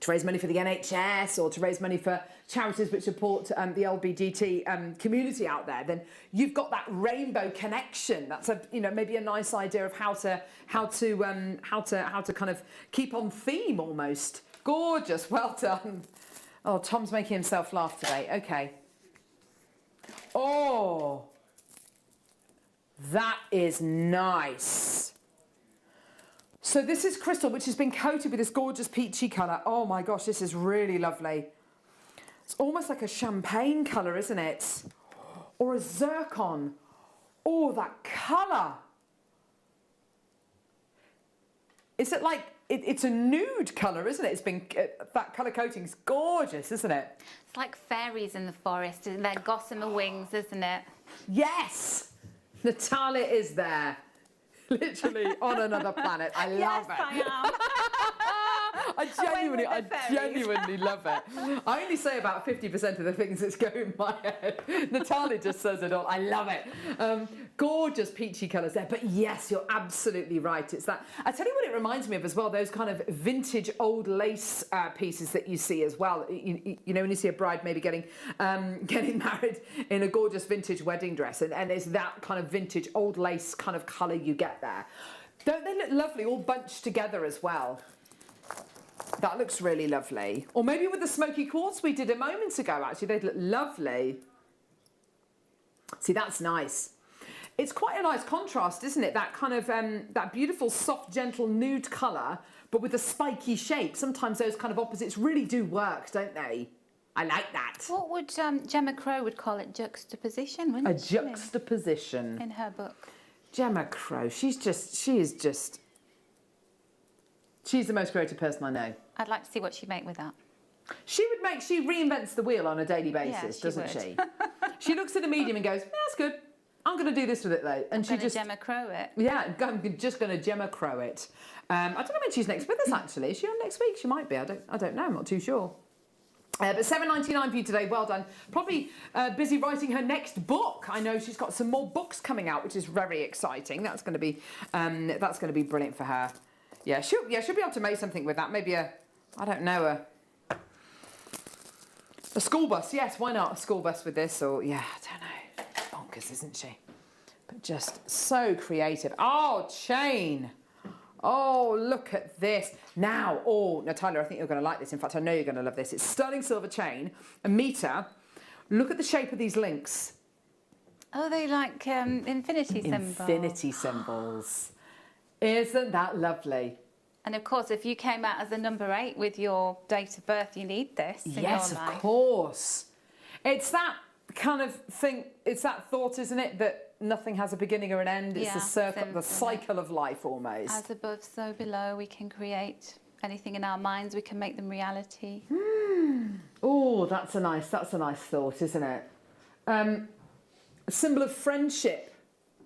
to raise money for the NHS or to raise money for charities which support the LGBT community out there, then you've got that rainbow connection. That's maybe a nice idea of how to kind of keep on theme almost. Gorgeous, well done. Oh, Tom's making himself laugh today. Okay. Oh, that is nice. So this is crystal, which has been coated with this gorgeous peachy colour. Oh my gosh, this is really lovely. It's almost like a champagne colour, isn't it? Or a zircon. Oh, that colour. Is it like, it's a nude colour, isn't it? It's been, that colour coating's gorgeous, isn't it? It's like fairies in the forest, and their gossamer wings, isn't it? Yes! Natalia is there. Literally on another planet. I love it. I am. I genuinely love it. I only say about 50% of the things that go in my head. Natalia just says it all. I love it. Gorgeous peachy colours there. But yes, you're absolutely right. It's that. I tell you what it reminds me of as well, those kind of vintage old lace pieces that you see as well. You know, when you see a bride maybe getting married in a gorgeous vintage wedding dress, and it's that kind of vintage old lace kind of colour you get there. Don't they look lovely, all bunched together as well? That looks really lovely. Or maybe with the smoky quartz we did a moment ago, actually, they'd look lovely. See, that's nice. It's quite a nice contrast, isn't it? That kind of, that beautiful, soft, gentle, nude colour, but with a spiky shape. Sometimes those kind of opposites really do work, don't they? I like that. What would Gemma Crow would call it? Juxtaposition, wouldn't she? A juxtaposition. In her book. Gemma Crow, she's the most creative person I know. I'd like to see what she'd make with that. She reinvents the wheel on a daily basis, doesn't she? She looks at a medium and goes, that's good. I'm going to do this with it though. And she just Gemma Crow it. Yeah, I'm just going to Gemma Crow it. I don't know when she's next with us actually. Is she on next week? She might be. I don't know. I'm not too sure. But £7.99 for you today. Well done. Probably busy writing her next book. I know she's got some more books coming out, which is very exciting. That's going to be brilliant for her. Yeah, she'll be able to make something with that. Maybe a school bus. Yes, why not a school bus with this? Or yeah, I don't know. Bonkers, isn't she? But just so creative. Oh, chain. Oh, look at this. Now, oh, Natalia, I think you're going to like this. In fact, I know you're going to love this. It's sterling silver chain, a metre. Look at the shape of these links. Oh, they like infinity symbols. Infinity symbols. Isn't that lovely? And of course, if you came out as a number 8 with your date of birth, you need this in your life. Yes, of course. It's that kind of thing, it's that thought, isn't it, that nothing has a beginning or an end. It's the circle, the cycle of life almost. As above, so below. We can create anything in our minds. We can make them reality. Oh, that's a nice thought, isn't it? A symbol of friendship,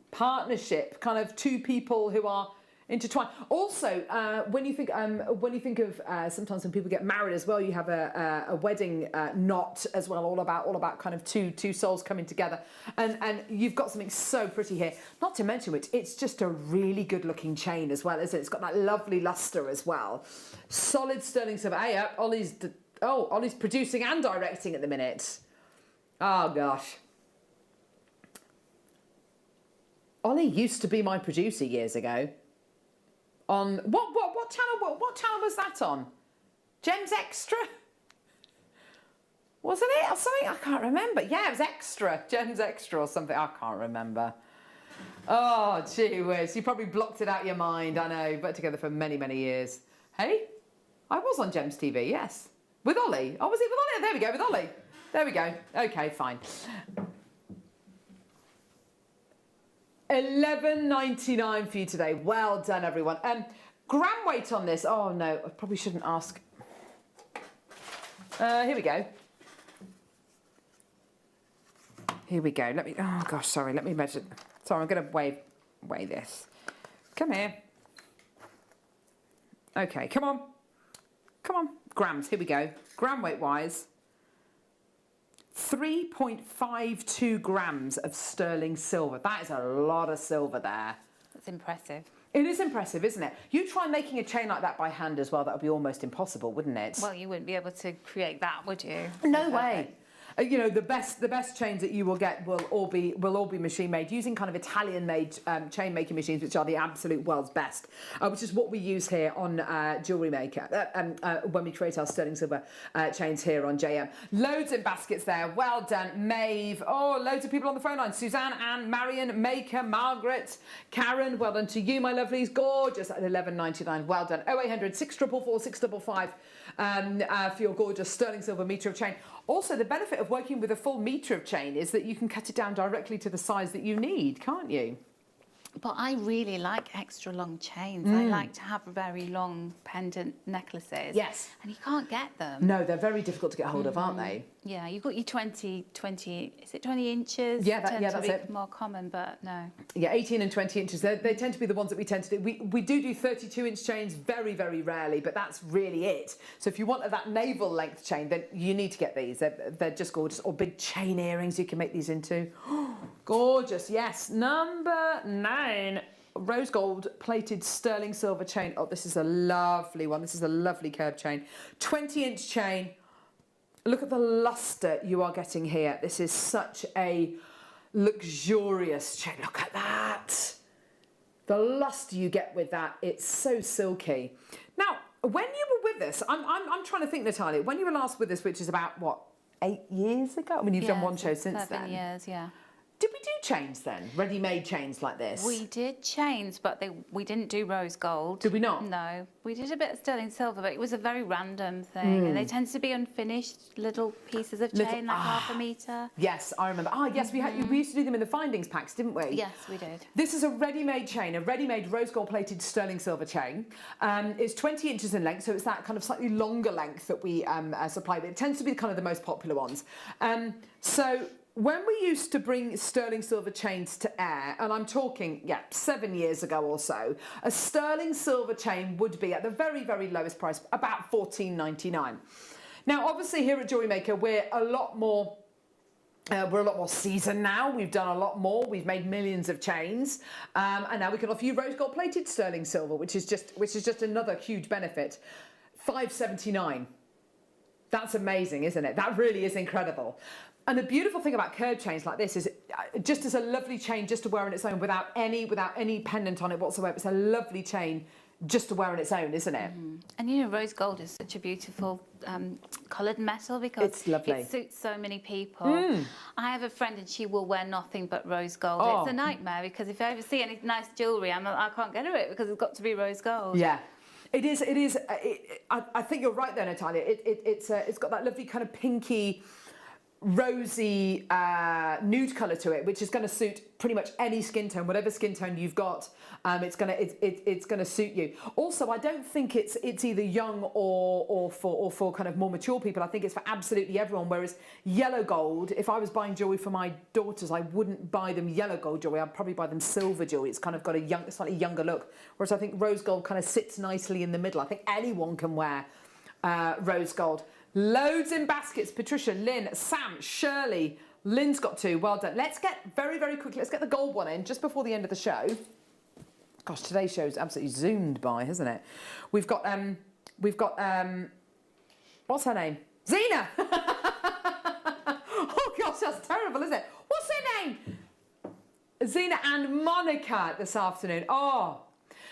partnership, kind of two people who are intertwined. Also, when you think of sometimes when people get married as well, you have a wedding knot as well, all about kind of two souls coming together, and you've got something so pretty here. Not to mention which, it's just a really good looking chain as well, isn't it? It's got that lovely luster as well. Solid sterling silver. Hey up, Ollie's producing and directing at the minute. Oh gosh. Ollie used to be my producer years ago. On what channel? What channel was that on? Gems Extra? Wasn't it? Or something? I can't remember. Yeah, it was Extra. Gems Extra or something. I can't remember. Oh, gee whiz. You probably blocked it out of your mind. I know. But together for many, many years. Hey? I was on Gems TV, yes. With Ollie. Oh, was it with Ollie? There we go, with Ollie. There we go. Okay, fine. $11.99 for you today. Well done, everyone. Gram weight on this. Oh no, I probably shouldn't ask. Here we go. Here we go. Let me. Oh gosh, sorry. Let me measure. Sorry, I'm going to weigh this. Come here. Okay, come on. Come on. Grams. Here we go. Gram weight wise. 3.52 grams of sterling silver. That is a lot of silver there. That's impressive. It is impressive, isn't it? You try making a chain like that by hand as well, that would be almost impossible, wouldn't it? Well, you wouldn't be able to create that, would you? No way. you know, the best chains that you will get will all be machine made using kind of Italian made chain making machines, which are the absolute world's best, which is what we use here on Jewellery Maker when we create our sterling silver chains here on JM. Loads in baskets there. Well done, Maeve. Oh, loads of people on the phone line. Suzanne, Anne, Marion, Maker, Margaret, Karen. Well done to you, my lovelies. Gorgeous at £11.99. Well done. 0800 644 655 for your gorgeous sterling silver metre of chain. Also, the benefit of working with a full metre of chain is that you can cut it down directly to the size that you need, can't you? But I really like extra long chains. I like to have very long pendant necklaces. Yes. And you can't get them. No, they're very difficult to get hold of, aren't they? Yeah, you've got your 20, is it 20 inches? Yeah, that's it. More common, but no. Yeah, 18 and 20 inches. They tend to be the ones that we tend to do. We do 32-inch chains very, very rarely, but that's really it. So if you want that navel length chain, then you need to get these. They're just gorgeous. Or big chain earrings you can make these into. Gorgeous, yes. Number 9. Rose gold plated sterling silver chain. Oh, this is a lovely one. This is a lovely curved chain. 20-inch chain. Look at the lustre you are getting here. This is such a luxurious chain. Look at that. The lustre you get with that, it's so silky. Now, when you were with us, I'm trying to think, Natalia, when you were last with us, which is about, what, 8 years ago? I mean, you've done one show since 7 then. years, yeah. Did we do chains then? Ready-made chains like this? We did chains, but we didn't do rose gold. Did we not? No. We did a bit of sterling silver, but it was a very random thing. And they tend to be unfinished little pieces of chain, like half a metre. Yes, I remember. Ah, yes, we used to do them in the findings packs, didn't we? Yes, we did. This is a ready-made chain, a ready-made rose gold plated sterling silver chain. It's 20 inches in length, so it's that kind of slightly longer length that we supply. It tends to be kind of the most popular ones. So when we used to bring sterling silver chains to air, and I'm talking, 7 years ago or so, a sterling silver chain would be at the very, very lowest price, about £14.99. Now, obviously, here at Jewellery Maker, we're a lot more seasoned now. We've done a lot more. We've made millions of chains, and now we can offer you rose gold plated sterling silver, which is just another huge benefit. £5.79. That's amazing, isn't it? That really is incredible. And the beautiful thing about curved chains like this is just as a lovely chain just to wear on its own without any pendant on it whatsoever. It's a lovely chain just to wear on its own, isn't it? And you know, rose gold is such a beautiful coloured metal because it's lovely. It suits so many people. I have a friend and she will wear nothing but rose gold. Oh. It's a nightmare because if I ever see any nice jewellery, I can't get her it because it's got to be rose gold. Yeah. It is. I think you're right there, Natalia. It's got that lovely kind of pinky, rosy nude colour to it, which is going to suit pretty much any skin tone, whatever skin tone you've got. It's gonna suit you. Also, I don't think it's either young or for kind of more mature people. I think it's for absolutely everyone. Whereas yellow gold, if I was buying jewellery for my daughters, I wouldn't buy them yellow gold jewellery. I'd probably buy them silver jewellery. It's kind of got a slightly younger look. Whereas I think rose gold kind of sits nicely in the middle. I think anyone can wear rose gold. Loads in baskets. Patricia, Lynn, Sam, Shirley. Lynn's got 2. Well done. Let's get very, very quickly. Let's get the gold one in just before the end of the show. Gosh, today's show is absolutely zoomed by, hasn't it? We've got what's her name? Zena. Oh gosh, that's terrible, isn't it? What's her name? Zena and Monica this afternoon. Oh.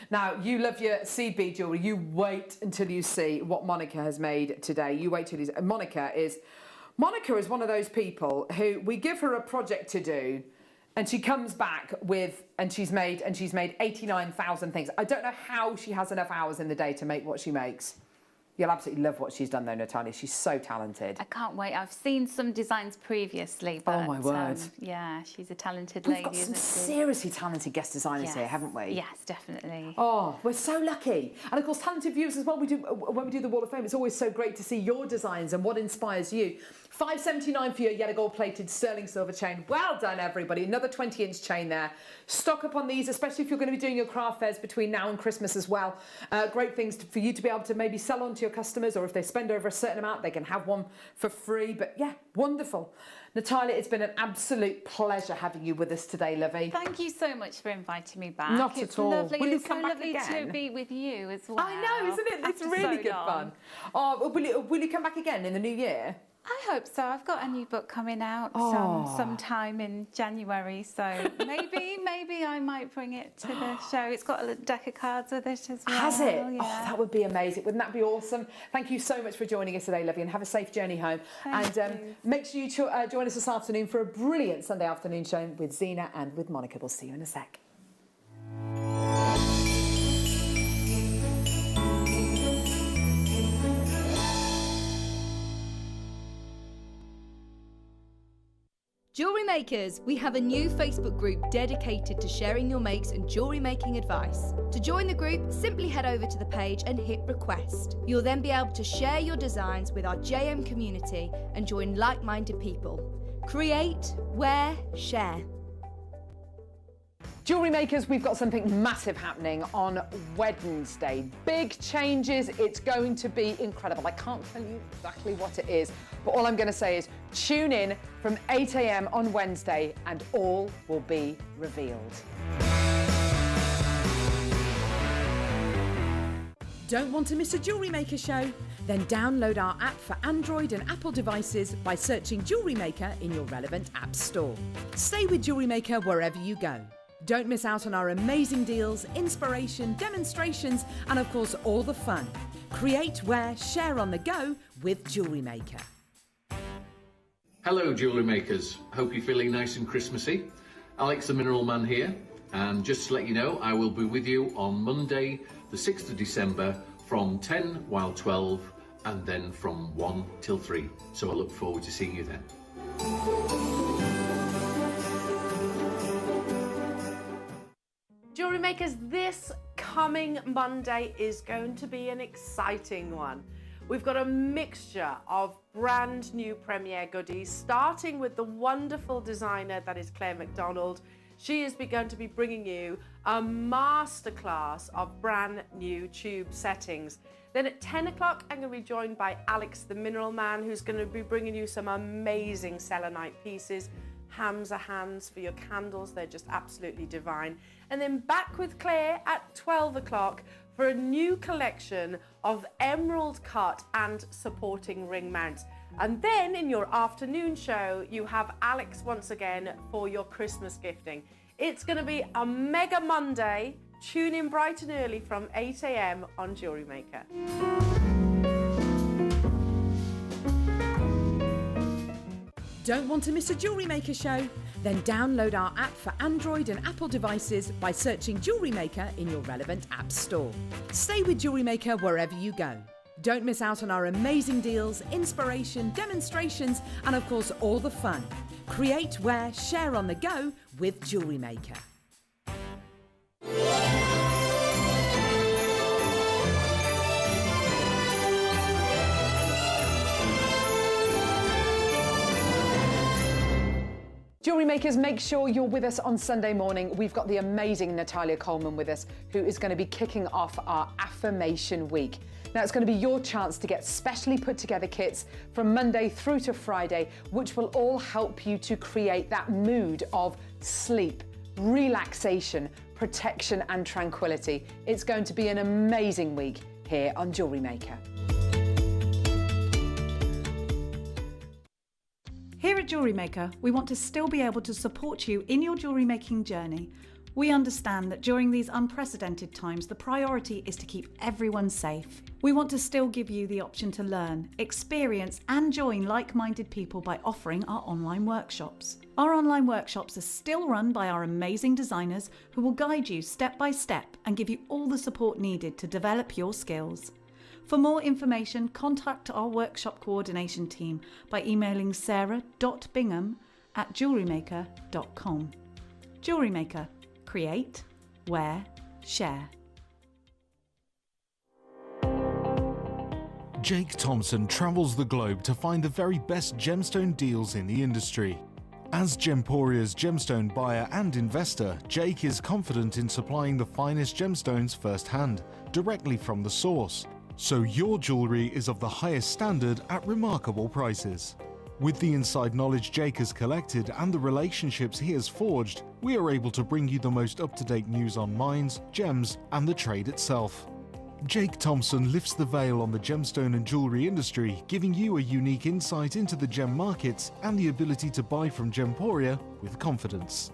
Now, you love your seed bead jewellery. You wait until you see what Monica has made today. You wait till you see. Monica is one of those people who we give her a project to do and she comes back with, and she's made 89,000 things. I don't know how she has enough hours in the day to make what she makes. You'll absolutely love what she's done though, Natalia. She's so talented. I can't wait. I've seen some designs previously, but oh my word. Yeah, she's a talented lady. We've got some seriously talented guest designers here, haven't we? Yes, definitely. Oh, we're so lucky. And of course, talented viewers as well. When we do the Wall of Fame, it's always so great to see your designs and what inspires you. $5.79 for your yellow gold plated sterling silver chain. Well done, everybody. Another 20-inch chain there. Stock up on these, especially if you're going to be doing your craft fairs between now and Christmas as well. Great things for you to be able to maybe sell on to your customers, or if they spend over a certain amount, they can have one for free. But yeah, wonderful. Natalia, it's been an absolute pleasure having you with us today, lovey. Thank you so much for inviting me back. Not at all. Lovely. Will you it's come so back lovely again? to be with you as well. I know, isn't it? It's After really so good long. fun. Oh, will you come back again in the new year? I hope so. I've got a new book coming out sometime in January, so maybe I might bring it to the show. It's got a deck of cards with it as well. Has it? Yeah. Oh, that would be amazing. Wouldn't that be awesome? Thank you so much for joining us today, Lovey, and have a safe journey home. Thank you. Make sure you join us this afternoon for a brilliant Sunday afternoon show with Zena and with Monica. We'll see you in a sec. Jewellery Makers, we have a new Facebook group dedicated to sharing your makes and jewellery making advice. To join the group, simply head over to the page and hit request. You'll then be able to share your designs with our JM community and join like-minded people. Create, wear, share. Jewellery Makers, we've got something massive happening on Wednesday. Big changes. It's going to be incredible. I can't tell you exactly what it is, but all I'm going to say is tune in from 8 a.m. on Wednesday and all will be revealed. Don't want to miss a Jewellery Maker show? Then download our app for Android and Apple devices by searching Jewellery Maker in your relevant app store. Stay with Jewellery Maker wherever you go. Don't miss out on our amazing deals, inspiration, demonstrations, and of course all the fun. Create, wear, share on the go with Jewellery Maker. Hello Jewellery Makers, hope you're feeling nice and Christmassy. Alex the Mineral Man here, and just to let you know, I will be with you on Monday the 6th of December from 10 while 12 and then from 1 till 3. So I look forward to seeing you then. Jewellery Makers, this coming Monday is going to be an exciting one. We've got a mixture of brand new premiere goodies, starting with the wonderful designer that is Claire McDonald. She is going to be bringing you a masterclass of brand new tube settings. Then at 10 o'clock, I'm going to be joined by Alex the Mineral Man, who's going to be bringing you some amazing selenite pieces. Hams are hands for your candles, they're just absolutely divine. And then back with Claire at 12 o'clock for a new collection of emerald cut and supporting ring mounts. And then in your afternoon show, you have Alex once again for your Christmas gifting. It's going to be a mega Monday. Tune in bright and early from 8 a.m. on Jewellery Maker. Don't want to miss a Jewellery Maker show? Then download our app for Android and Apple devices by searching Jewellery Maker in your relevant app store. Stay with Jewellery Maker wherever you go. Don't miss out on our amazing deals, inspiration, demonstrations, and of course all the fun. Create, wear, share on the go with Jewellery Maker. Jewellery Makers, make sure you're with us on Sunday morning. We've got the amazing Natalia Coleman with us, who is going to be kicking off our Affirmation Week. Now, it's going to be your chance to get specially put together kits from Monday through to Friday, which will all help you to create that mood of sleep, relaxation, protection and tranquility. It's going to be an amazing week here on Jewellery Maker. Here at Jewellery Maker, we want to still be able to support you in your jewellery making journey. We understand that during these unprecedented times, the priority is to keep everyone safe. We want to still give you the option to learn, experience and join like-minded people by offering our online workshops. Our online workshops are still run by our amazing designers who will guide you step by step and give you all the support needed to develop your skills. For more information, contact our workshop coordination team by emailing sarah.bingham@jewellerymaker.com. Jewellery Maker. Create, wear, share. Jake Thompson travels the globe to find the very best gemstone deals in the industry. As Gemporia's gemstone buyer and investor, Jake is confident in supplying the finest gemstones firsthand, directly from the source. So your jewellery is of the highest standard at remarkable prices. With the inside knowledge Jake has collected and the relationships he has forged, we are able to bring you the most up-to-date news on mines, gems and the trade itself. Jake Thompson lifts the veil on the gemstone and jewellery industry, giving you a unique insight into the gem markets and the ability to buy from Gemporia with confidence.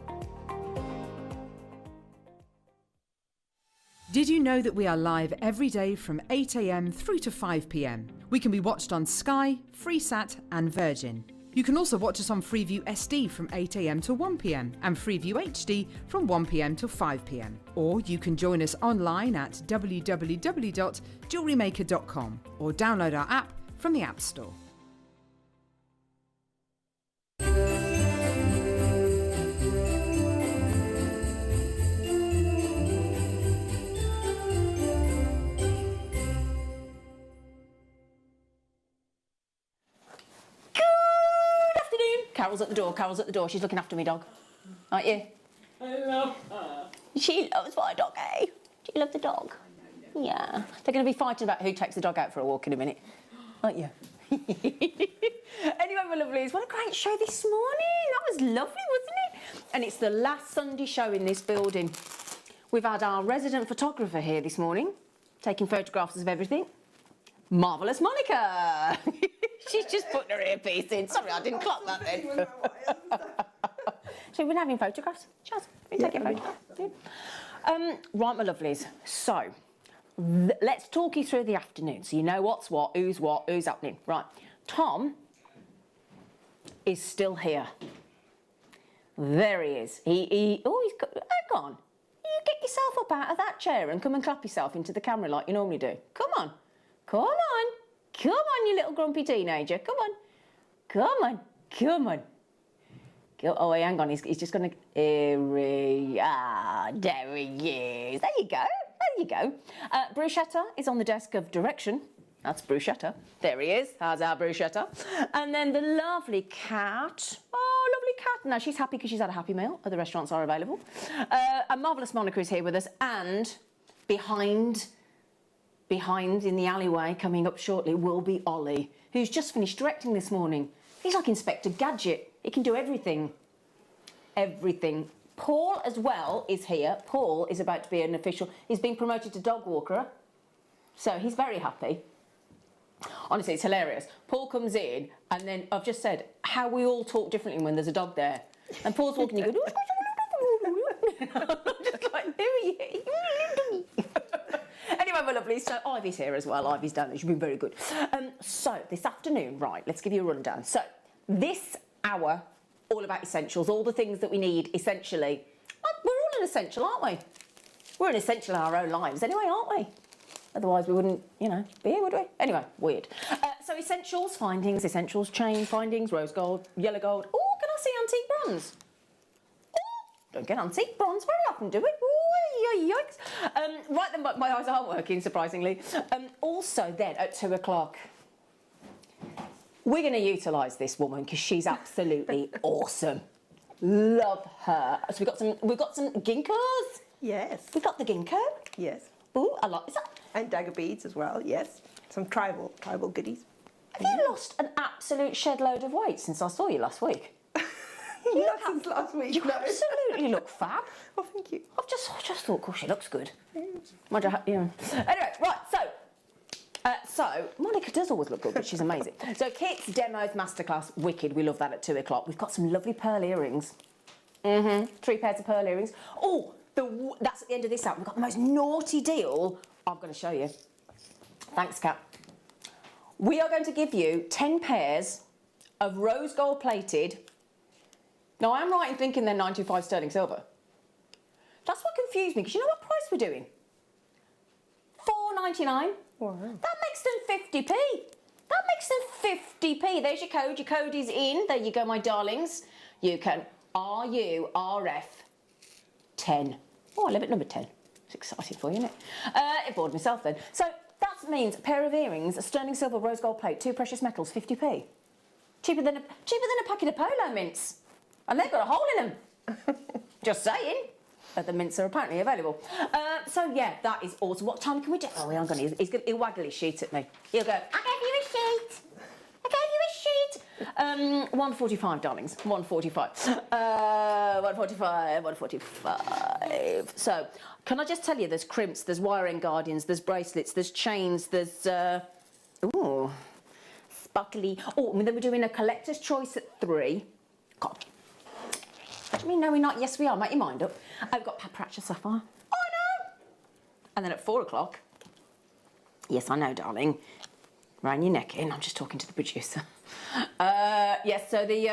Did you know that we are live every day from 8 a.m. through to 5 p.m? We can be watched on Sky, Freesat and Virgin. You can also watch us on Freeview SD from 8 a.m. to 1 p.m. and Freeview HD from 1 p.m. to 5 p.m. Or you can join us online at www.jewellerymaker.com or download our app from the App Store. Carol's at the door, Carol's at the door. She's looking after me, dog. Aren't you? I love her. She loves my dog, eh? Do you love the dog? Yeah. They're going to be fighting about who takes the dog out for a walk in a minute. Aren't you? Anyway, my lovelies, what a great show this morning. That was lovely, wasn't it? And it's the last Sunday show in this building. We've had our resident photographer here this morning, taking photographs of everything. Marvellous Monica. She's just putting her earpiece in. Sorry, I didn't clock that then. So we've been having photographs. Chaz, we're taking photographs. Yeah. Right, my lovelies. So, let's talk you through the afternoon so you know what's what, who's happening. Right, Tom is still here. There he is. He's got, hang on. You get yourself up out of that chair and come and clap yourself into the camera like you normally do. Come on. Come on. Come on, you little grumpy teenager. Come on. Come on. Come on. Oh, wait, hang on. He's just going to... there he is. There you go. There you go. Bruschetta is on the desk of direction. That's Bruschetta. There he is. How's our Bruschetta? And then the lovely cat. Oh, lovely cat. Now, she's happy because she's had a happy meal. Other restaurants are available. A marvellous Monica is here with us. And behind in the alleyway, coming up shortly, will be Ollie, who's just finished directing this morning. He's like Inspector Gadget. He can do everything. Everything. Paul, as well, is here. Paul is about to be an official... He's been promoted to dog walker. So he's very happy. Honestly, it's hilarious. Paul comes in, and then I've just said how we all talk differently when there's a dog there. And Paul's walking, you go... just like, who are you? Anyway, my lovely, so Ivy's here as well. Ivy's down there. She's been very good. So, this afternoon, right, let's give you a rundown. So, this hour, all about essentials, all the things that we need, essentially. We're all an essential, aren't we? We're an essential in our own lives anyway, aren't we? Otherwise, we wouldn't, you know, be here, would we? Anyway, weird. So, essentials, findings, essentials, chain, findings, rose gold, yellow gold. Oh, can I see antique bronze? Oh, don't get antique bronze very often, do we? Yikes. Right then, my eyes aren't working, surprisingly. Also then, at 2 o'clock, we're going to utilise this woman because she's absolutely awesome. Love her. So we've got some ginkgos. Yes. We've got the ginkgo. Yes. Ooh, I like that. And dagger beads as well, yes. Some tribal goodies. Have you lost an absolute shed load of weight since I saw you last week? Not since last week. You absolutely look fab. Oh, thank you. I just thought, gosh, she looks good. Yeah. Anyway, right, so Monica does always look good, but she's amazing. So kits, demos, masterclass, wicked. We love that at 2 o'clock. We've got some lovely pearl earrings. 3 pairs of pearl earrings. Oh, that's at the end of this hour. We've got the most naughty deal. I'm going to show you. Thanks, Kat. We are going to give you 10 pairs of rose gold plated. Now, I am right in thinking they're 95 sterling silver. That's what confused me, because you know what price we're doing? £4.99. Wow. That makes them 50p. That makes them 50p. There's your code. Your code is in. There you go, my darlings. You can RURF10. Oh, I love it, number 10. It's exciting for you, isn't it? It bored myself then. So that means a pair of earrings, a sterling silver rose gold plate, 2 precious metals, 50p. Cheaper than a packet of polo mints. And they've got a hole in them. Just saying. But the mints are apparently available. So, yeah, that is awesome. What time can we do? Oh, he'll waggle his sheet at me. He'll go, I gave you a sheet. I gave you a sheet. 1:45, darlings. 1:45. 1:45. So, can I just tell you, there's crimps, there's wire end guardians, there's bracelets, there's chains, there's ooh, sparkly. Oh, and then we're doing a collector's choice at 3. God. What do you mean? No, we're not. Yes, we are. Make your mind up. I've got paparazzi sapphire. Oh, I know. And then at 4 o'clock. Yes, I know, darling. Round your neck in. I'm just talking to the producer. Yes, so the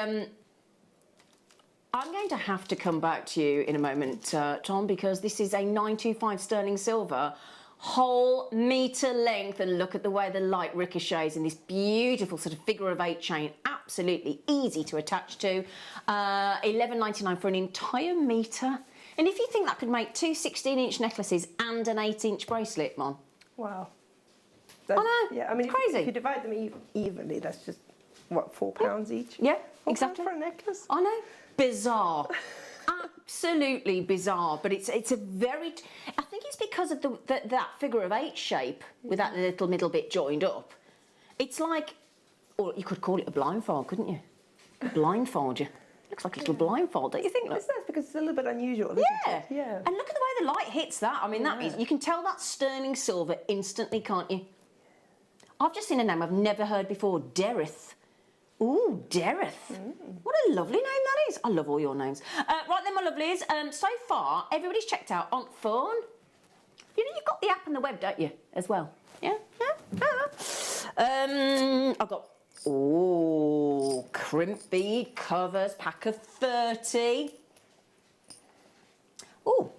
I'm going to have to come back to you in a moment, Tom, because this is a 925 sterling silver, whole metre length, and look at the way the light ricochets in this beautiful sort of figure of 8 chain. Absolutely easy to attach to. $11.99 for an entire metre. And if you think that could make 2 16-inch necklaces and an 8-inch bracelet, Mon. Wow. I know. Yeah, I mean, crazy. If you divide them evenly, that's just, what, £4 each? Yeah, £4 exactly. for a necklace? I know. Bizarre. Absolutely bizarre. But it's a very... I think it's because of that figure of 8 shape with that little middle bit joined up. It's like... Or you could call it a blindfold, couldn't you? A blindfold you. Looks like a little blindfold, don't you think? It's nice because it's a little bit unusual, isn't it? Yeah. And look at the way the light hits that. I mean, that is... You can tell that's sterling silver instantly, can't you? I've just seen a name I've never heard before. Derith. Ooh, Derith. What a lovely name that is. I love all your names. Right then, my lovelies. So far, everybody's checked out on phone. You know, you've got the app and the web, don't you, as well? Yeah? I've got... Ooh, crimp bead covers, pack of 30. Ooh.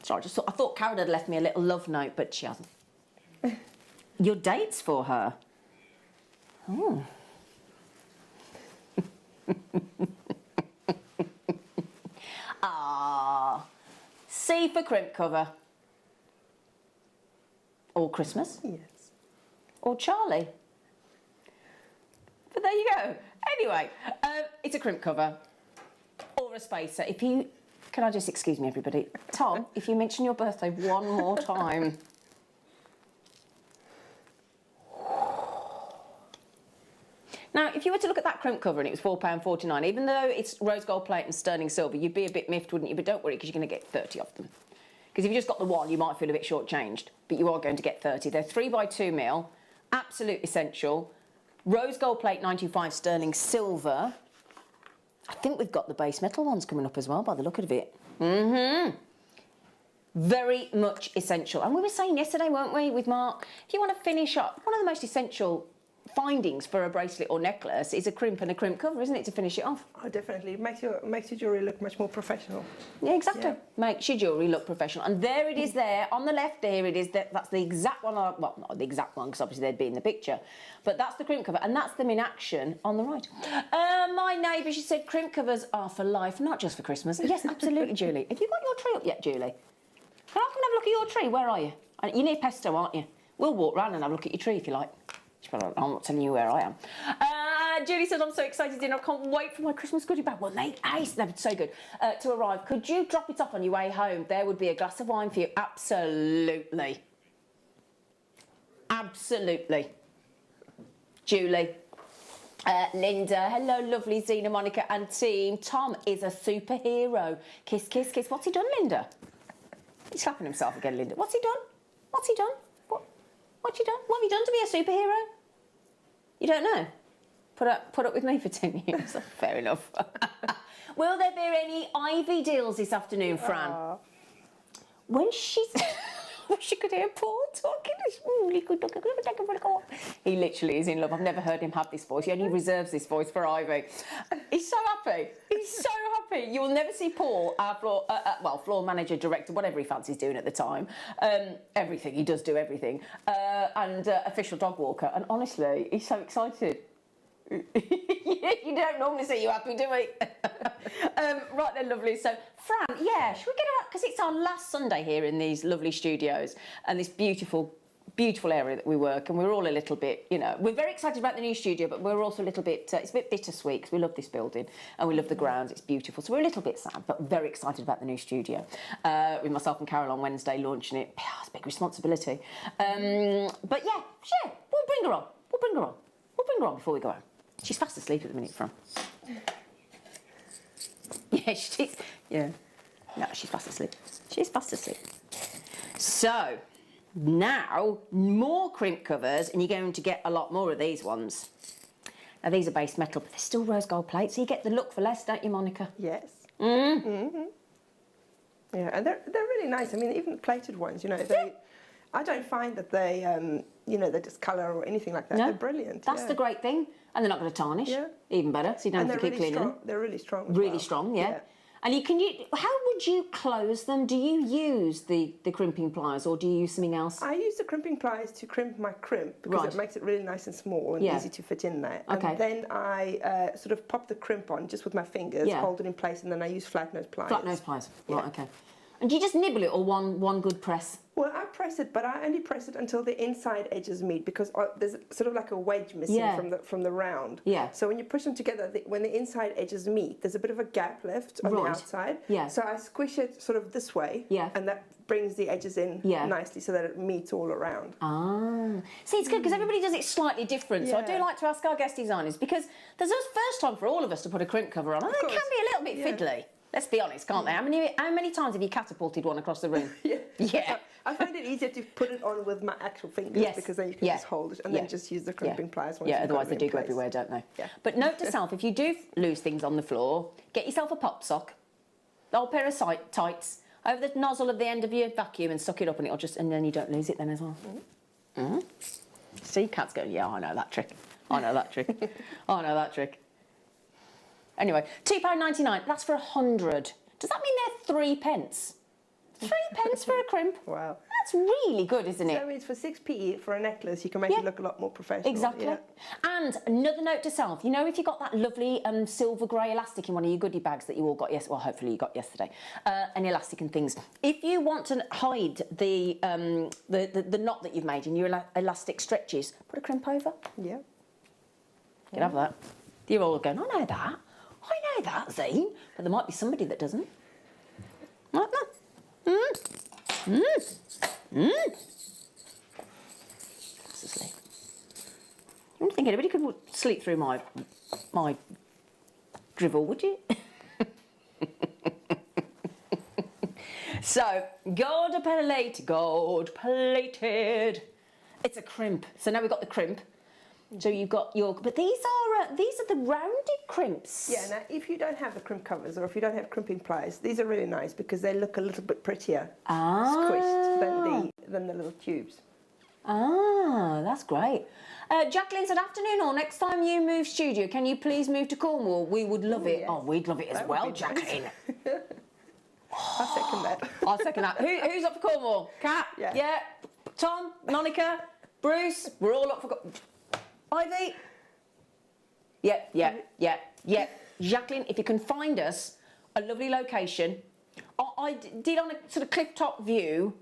Sorry, I thought Karen had left me a little love note, but she hasn't. Your dates for her. Oh. C for crimp cover. Or Christmas. Yes. Or Charlie. But there you go. Anyway, it's a crimp cover. Or a spacer. If you... Can I just excuse me, everybody? Tom, if you mention your birthday one more time... Now, if you were to look at that crimp cover and it was £4.49, even though it's rose gold plate and sterling silver, you'd be a bit miffed, wouldn't you? But don't worry, because you're going to get 30 of them. Because if you just got the one, you might feel a bit shortchanged, but you are going to get 30. They're 3x2mm, absolute essential. Rose gold plate 925 sterling silver. I think we've got the base metal ones coming up as well, by the look of it. Very much essential. And we were saying yesterday, weren't we, with Mark, if you want to finish up, one of the most essential findings for a bracelet or necklace is a crimp and a crimp cover, isn't it, to finish it off? Oh, definitely. It makes your jewellery look much more professional. Yeah, exactly. Yeah. Makes your jewellery look professional. And there it is there, on the left there it is. That's the exact one, well, not the exact one, because obviously they'd be in the picture, but that's the crimp cover, and that's them in action on the right. My neighbour, she said crimp covers are for life, not just for Christmas. Yes, absolutely, Julie. Have you got your tree up yet, Julie? Can I come and have a look at your tree? Where are you? You're near Pesto, aren't you? We'll walk round and have a look at your tree if you like. I'm not telling you where I am. Julie said, I'm so excited, Dean. I can't wait for my Christmas goodie bag. Well, mate, ace, they're so good, to arrive. Could you drop it off on your way home? There would be a glass of wine for you. Absolutely. Absolutely. Julie. Linda. Hello, lovely Zena, Monica and team. Tom is a superhero. Kiss, kiss, kiss. What's he done, Linda? He's slapping himself again, Linda. What's he done? What's he done? What you done? What have you done to be a superhero? You don't know? Put up with me for 10 years. Fair enough. Will there be any Ivy deals this afternoon, Fran? When she's... She could hear Paul talking. He literally is in love. I've never heard him have this voice. He only reserves this voice for Ivy. He's so happy. He's so happy. You will never see Paul, our floor manager, director, whatever he fancies doing at the time. Everything. He does do everything. And official dog walker. And honestly, he's so excited. You don't normally see you happy, do we? Right then, lovely. So, Fran, yeah, should we get out? Because it's our last Sunday here in these lovely studios and this beautiful, beautiful area that we work. And we're all a little bit, you know, we're very excited about the new studio, but we're also a little bit, it's a bit bittersweet because we love this building and we love the grounds. It's beautiful. So we're a little bit sad, but very excited about the new studio. With myself and Carol on Wednesday launching it. It's a big responsibility. But yeah, sure, we'll bring her on. We'll bring her on. We'll bring her on before we go out. She's fast asleep at the minute, Fran. Yeah, she's... Yeah. No, she's fast asleep. She's fast asleep. So, now, more crimp covers, and you're going to get a lot more of these ones. Now, these are base metal, but they're still rose gold plates, so you get the look for less, don't you, Monica? Yes. Mm. Mm-hmm. Yeah, and they're really nice. I mean, even the plated ones, you know, they... I don't find that they, you know, they discolour or anything like that. No, they're brilliant. That's the great thing. And they're not going to tarnish. Yeah. Even better, so you don't have to keep cleaning them. They're really strong as Really well. strong, yeah. And how would you close them? Do you use the crimping pliers or do you use something else? I use the crimping pliers to crimp my crimp because it makes it really nice and small and easy to fit in there. Okay. And then I sort of pop the crimp on just with my fingers, hold it in place, and then I use flat nose pliers. Flat nose pliers, right, okay. And do you just nibble it or one good press? Well, I press it, but I only press it until the inside edges meet because there's sort of like a wedge missing from the round. Yeah. So when you push them together, when the inside edges meet, there's a bit of a gap left on the outside. Yeah. So I squish it sort of this way. Yeah. And that brings the edges in nicely so that it meets all around. Ah. See, it's good because everybody does it slightly different. So I do like to ask our guest designers because there's a first time for all of us to put a crimp cover on. And it can be a little bit fiddly. Let's be honest, can't they? How many times have you catapulted one across the room? Yeah. I find it easier to put it on with my actual fingers because then you can just hold it and then just use the crimping pliers once you've otherwise got they it do in go place. everywhere, don't they? Yeah. But note to self, if you do lose things on the floor, get yourself a pop sock, the old pair of tights, over the nozzle of the end of your vacuum and suck it up and and then you don't lose it then as well. Mm-hmm. See, Kat's going, yeah, I know that trick. I know that trick. I know that trick. Anyway, £2.99, that's for 100. Does that mean they're 3p? 3p for a crimp? Wow. That's really good, isn't it? So I mean, for 6p for a necklace, you can make it look a lot more professional. Exactly. Yeah. And another note to self, you know, if you got that lovely silver grey elastic in one of your goodie bags that you all got yesterday, well, hopefully you got yesterday, an elastic and things, if you want to hide the knot that you've made in your elastic stretches, put a crimp over. Yeah. You can have that. You're all going, I know that. I know that, Zane. But there might be somebody that doesn't. Like that. That's asleep. I don't think anybody could sleep through my drivel, would you? So, gold plated. It's a crimp. So now we've got the crimp. So you've got your, but these are the rounded crimps. Yeah. Now, if you don't have the crimp covers or if you don't have crimping pliers, these are really nice because they look a little bit prettier, squished than the little tubes. Ah, that's great. Jacqueline said, afternoon or next time you move studio, can you please move to Cornwall? We would love it. Yes. Oh, we'd love it as well, Jacqueline. Nice. I second that. I'll second that. Who's up for Cornwall? Kat? Yeah. Tom? Monica? Bruce? We're all up for Cornwall. Ivy? Yeah. Jacqueline, if you can find us a lovely location. I did on a sort of cliff-top view,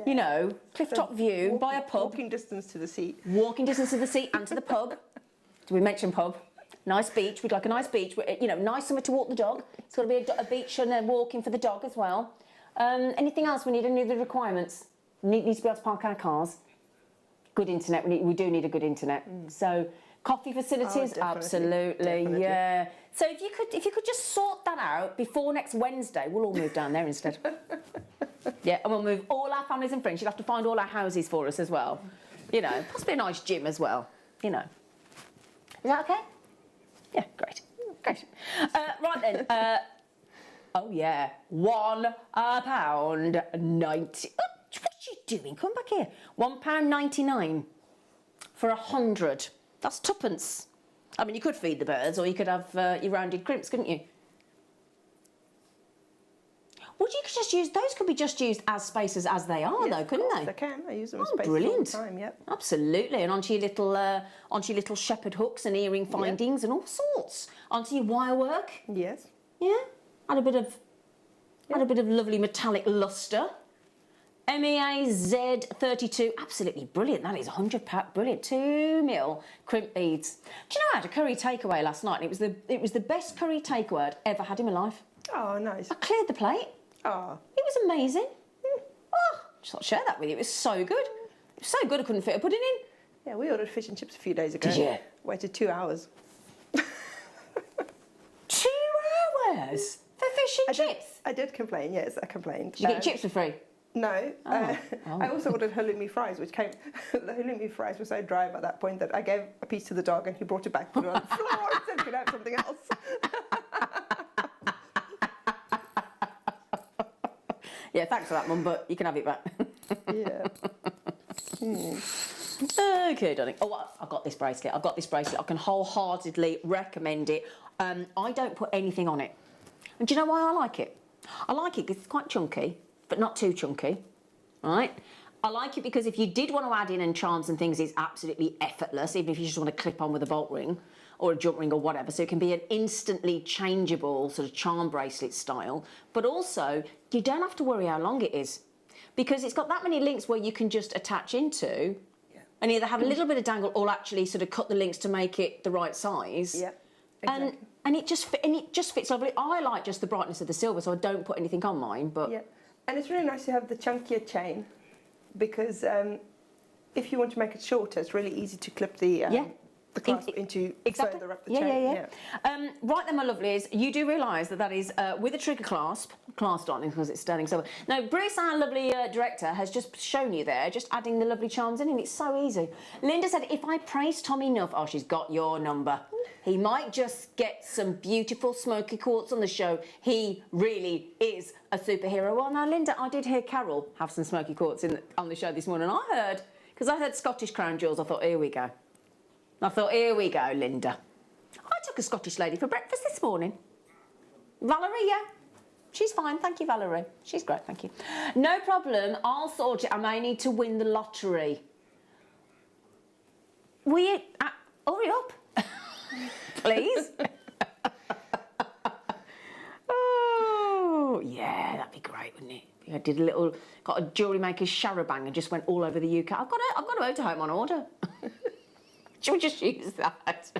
you know, cliff-top view by a pub. Walking distance to the sea. Walking distance to the sea and to the pub. Did we mention pub? Nice beach. We'd like a nice beach. You know, nice somewhere to walk the dog. It's got to be a beach and then walking for the dog as well. Anything else? We need any of the requirements. Need to be able to park our cars. Good internet. We do need a good internet. So coffee facilities, absolutely, yeah. So if you could just sort that out before next Wednesday, we'll all move down there instead. Yeah, and we'll move all our families and friends. You'll have to find all our houses for us as well. You know, possibly a nice gym as well. You know, is that okay? Yeah, great. Right then. Oh yeah, £1.90. What are you doing? Come back here. £1.99 for 100. That's twopence. I mean, you could feed the birds, or you could have your rounded crimps, couldn't you? Would you just use those? Could be just used as spaces as they are, though, couldn't they? They can. I use them as spaces brilliant. all the time. Yep. Absolutely, and onto your little shepherd hooks and earring findings and all sorts. Onto your wire work. Yes. Yeah. Add a bit of lovely metallic lustre. MEAZ32, absolutely brilliant. That is 100 pack, brilliant. 2mm crimp beads. Do you know I had a curry takeaway last night? And it was the best curry takeaway I'd ever had in my life. Oh, nice. I cleared the plate. Oh. It was amazing. Oh, just thought I'd share that with you. It was so good. It was so good I couldn't fit a pudding in. Yeah, we ordered fish and chips a few days ago. Did you? Waited 2 hours. has? For fish and chips? I did complain, yes, I complained. Did you get chips for free? No. Oh. I also ordered halloumi fries, which came... the halloumi fries were so dry by that point that I gave a piece to the dog and he brought it back, put it on the floor and said, "Could I have something else?" Yeah, thanks for that, Mum, but you can have it back. Yeah. Okay, darling. Oh, I've got this bracelet. I've got this bracelet. I can wholeheartedly recommend it. I don't put anything on it. And do you know why I like it? I like it because it's quite chunky, but not too chunky, right? I like it because if you did want to add in and charms and things, it's absolutely effortless, even if you just want to clip on with a bolt ring or a jump ring or whatever. So it can be an instantly changeable sort of charm bracelet style. But also, you don't have to worry how long it is because it's got that many links where you can just attach into and either have a little bit of dangle or actually sort of cut the links to make it the right size. Yeah, exactly. And it just fits lovely. I like just the brightness of the silver, so I don't put anything on mine. But yeah, and it's really nice to have the chunkier chain because if you want to make it shorter, it's really easy to clip the clasp into further up the chain. Yeah. Right then, my lovelies, you do realise that is with a trigger clasp on it because it's sterling silver. Now, Bruce, our lovely director, has just shown you there, just adding the lovely charms in, and it's so easy. Linda said, if I praise Tom enough, oh, she's got your number. He might just get some beautiful smoky quartz on the show. He really is a superhero. Well, now, Linda, I did hear Carol have some smoky quartz on the show this morning. Because I heard Scottish crown jewels, I thought, here we go. Here we go, Linda. I took a Scottish lady for breakfast this morning. Valerie, yeah. She's fine, thank you, Valerie. She's great, thank you. No problem, I'll sort it. I may need to win the lottery. Hurry up. Please. Oh, yeah, that'd be great, wouldn't it? I did got a Jewellery Maker charabang and just went all over the UK. I've got a motorhome on order. Should we just use that?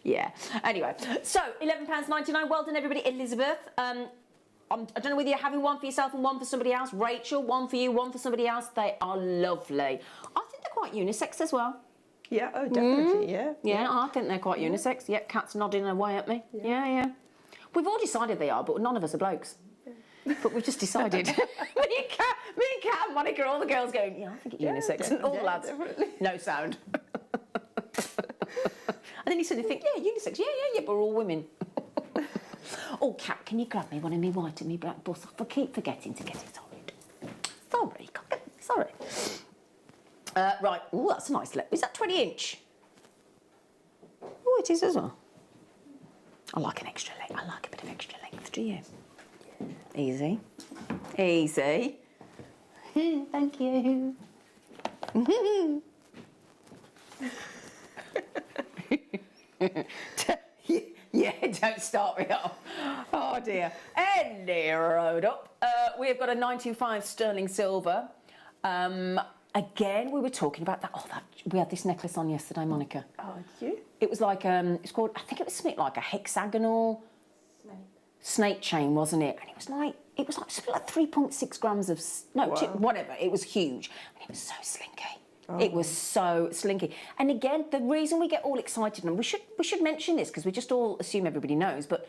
Yeah. Anyway, so £11.99. Well done, everybody. Elizabeth, I don't know whether you're having one for yourself and one for somebody else. Rachel, one for you, one for somebody else. They are lovely. I think they're quite unisex as well. Yeah, oh, definitely, Yeah, I think they're quite unisex. Yep, Kat's nodding away at me. Yeah. We've all decided they are, but none of us are blokes. But we've just decided. me and Kat and Monica, all the girls going, yeah, I think it's unisex. And all the lads, definitely. No sound. And then you suddenly think, yeah, unisex, yeah, but we're all women. Oh, Kat, can you grab me one of me white and me black bus? I keep forgetting to get it on. Sorry. Right, oh, that's a nice length. Is that 20-inch? Oh, it is as well. I like an extra length. I like a bit of extra length, do you? Easy. Thank you. Yeah, don't start me off. Oh dear. Any road up. We have got a 925 sterling silver. Again, we were talking about that. We had this necklace on yesterday, Monica. Oh, did you? It was like it's called. I think it was something like a hexagonal snake chain, wasn't it? And it was like something like 3.6 grams of whatever. It was huge, and it was so slinky. Oh. It was so slinky. And again, the reason we get all excited, and we should mention this because we just all assume everybody knows, but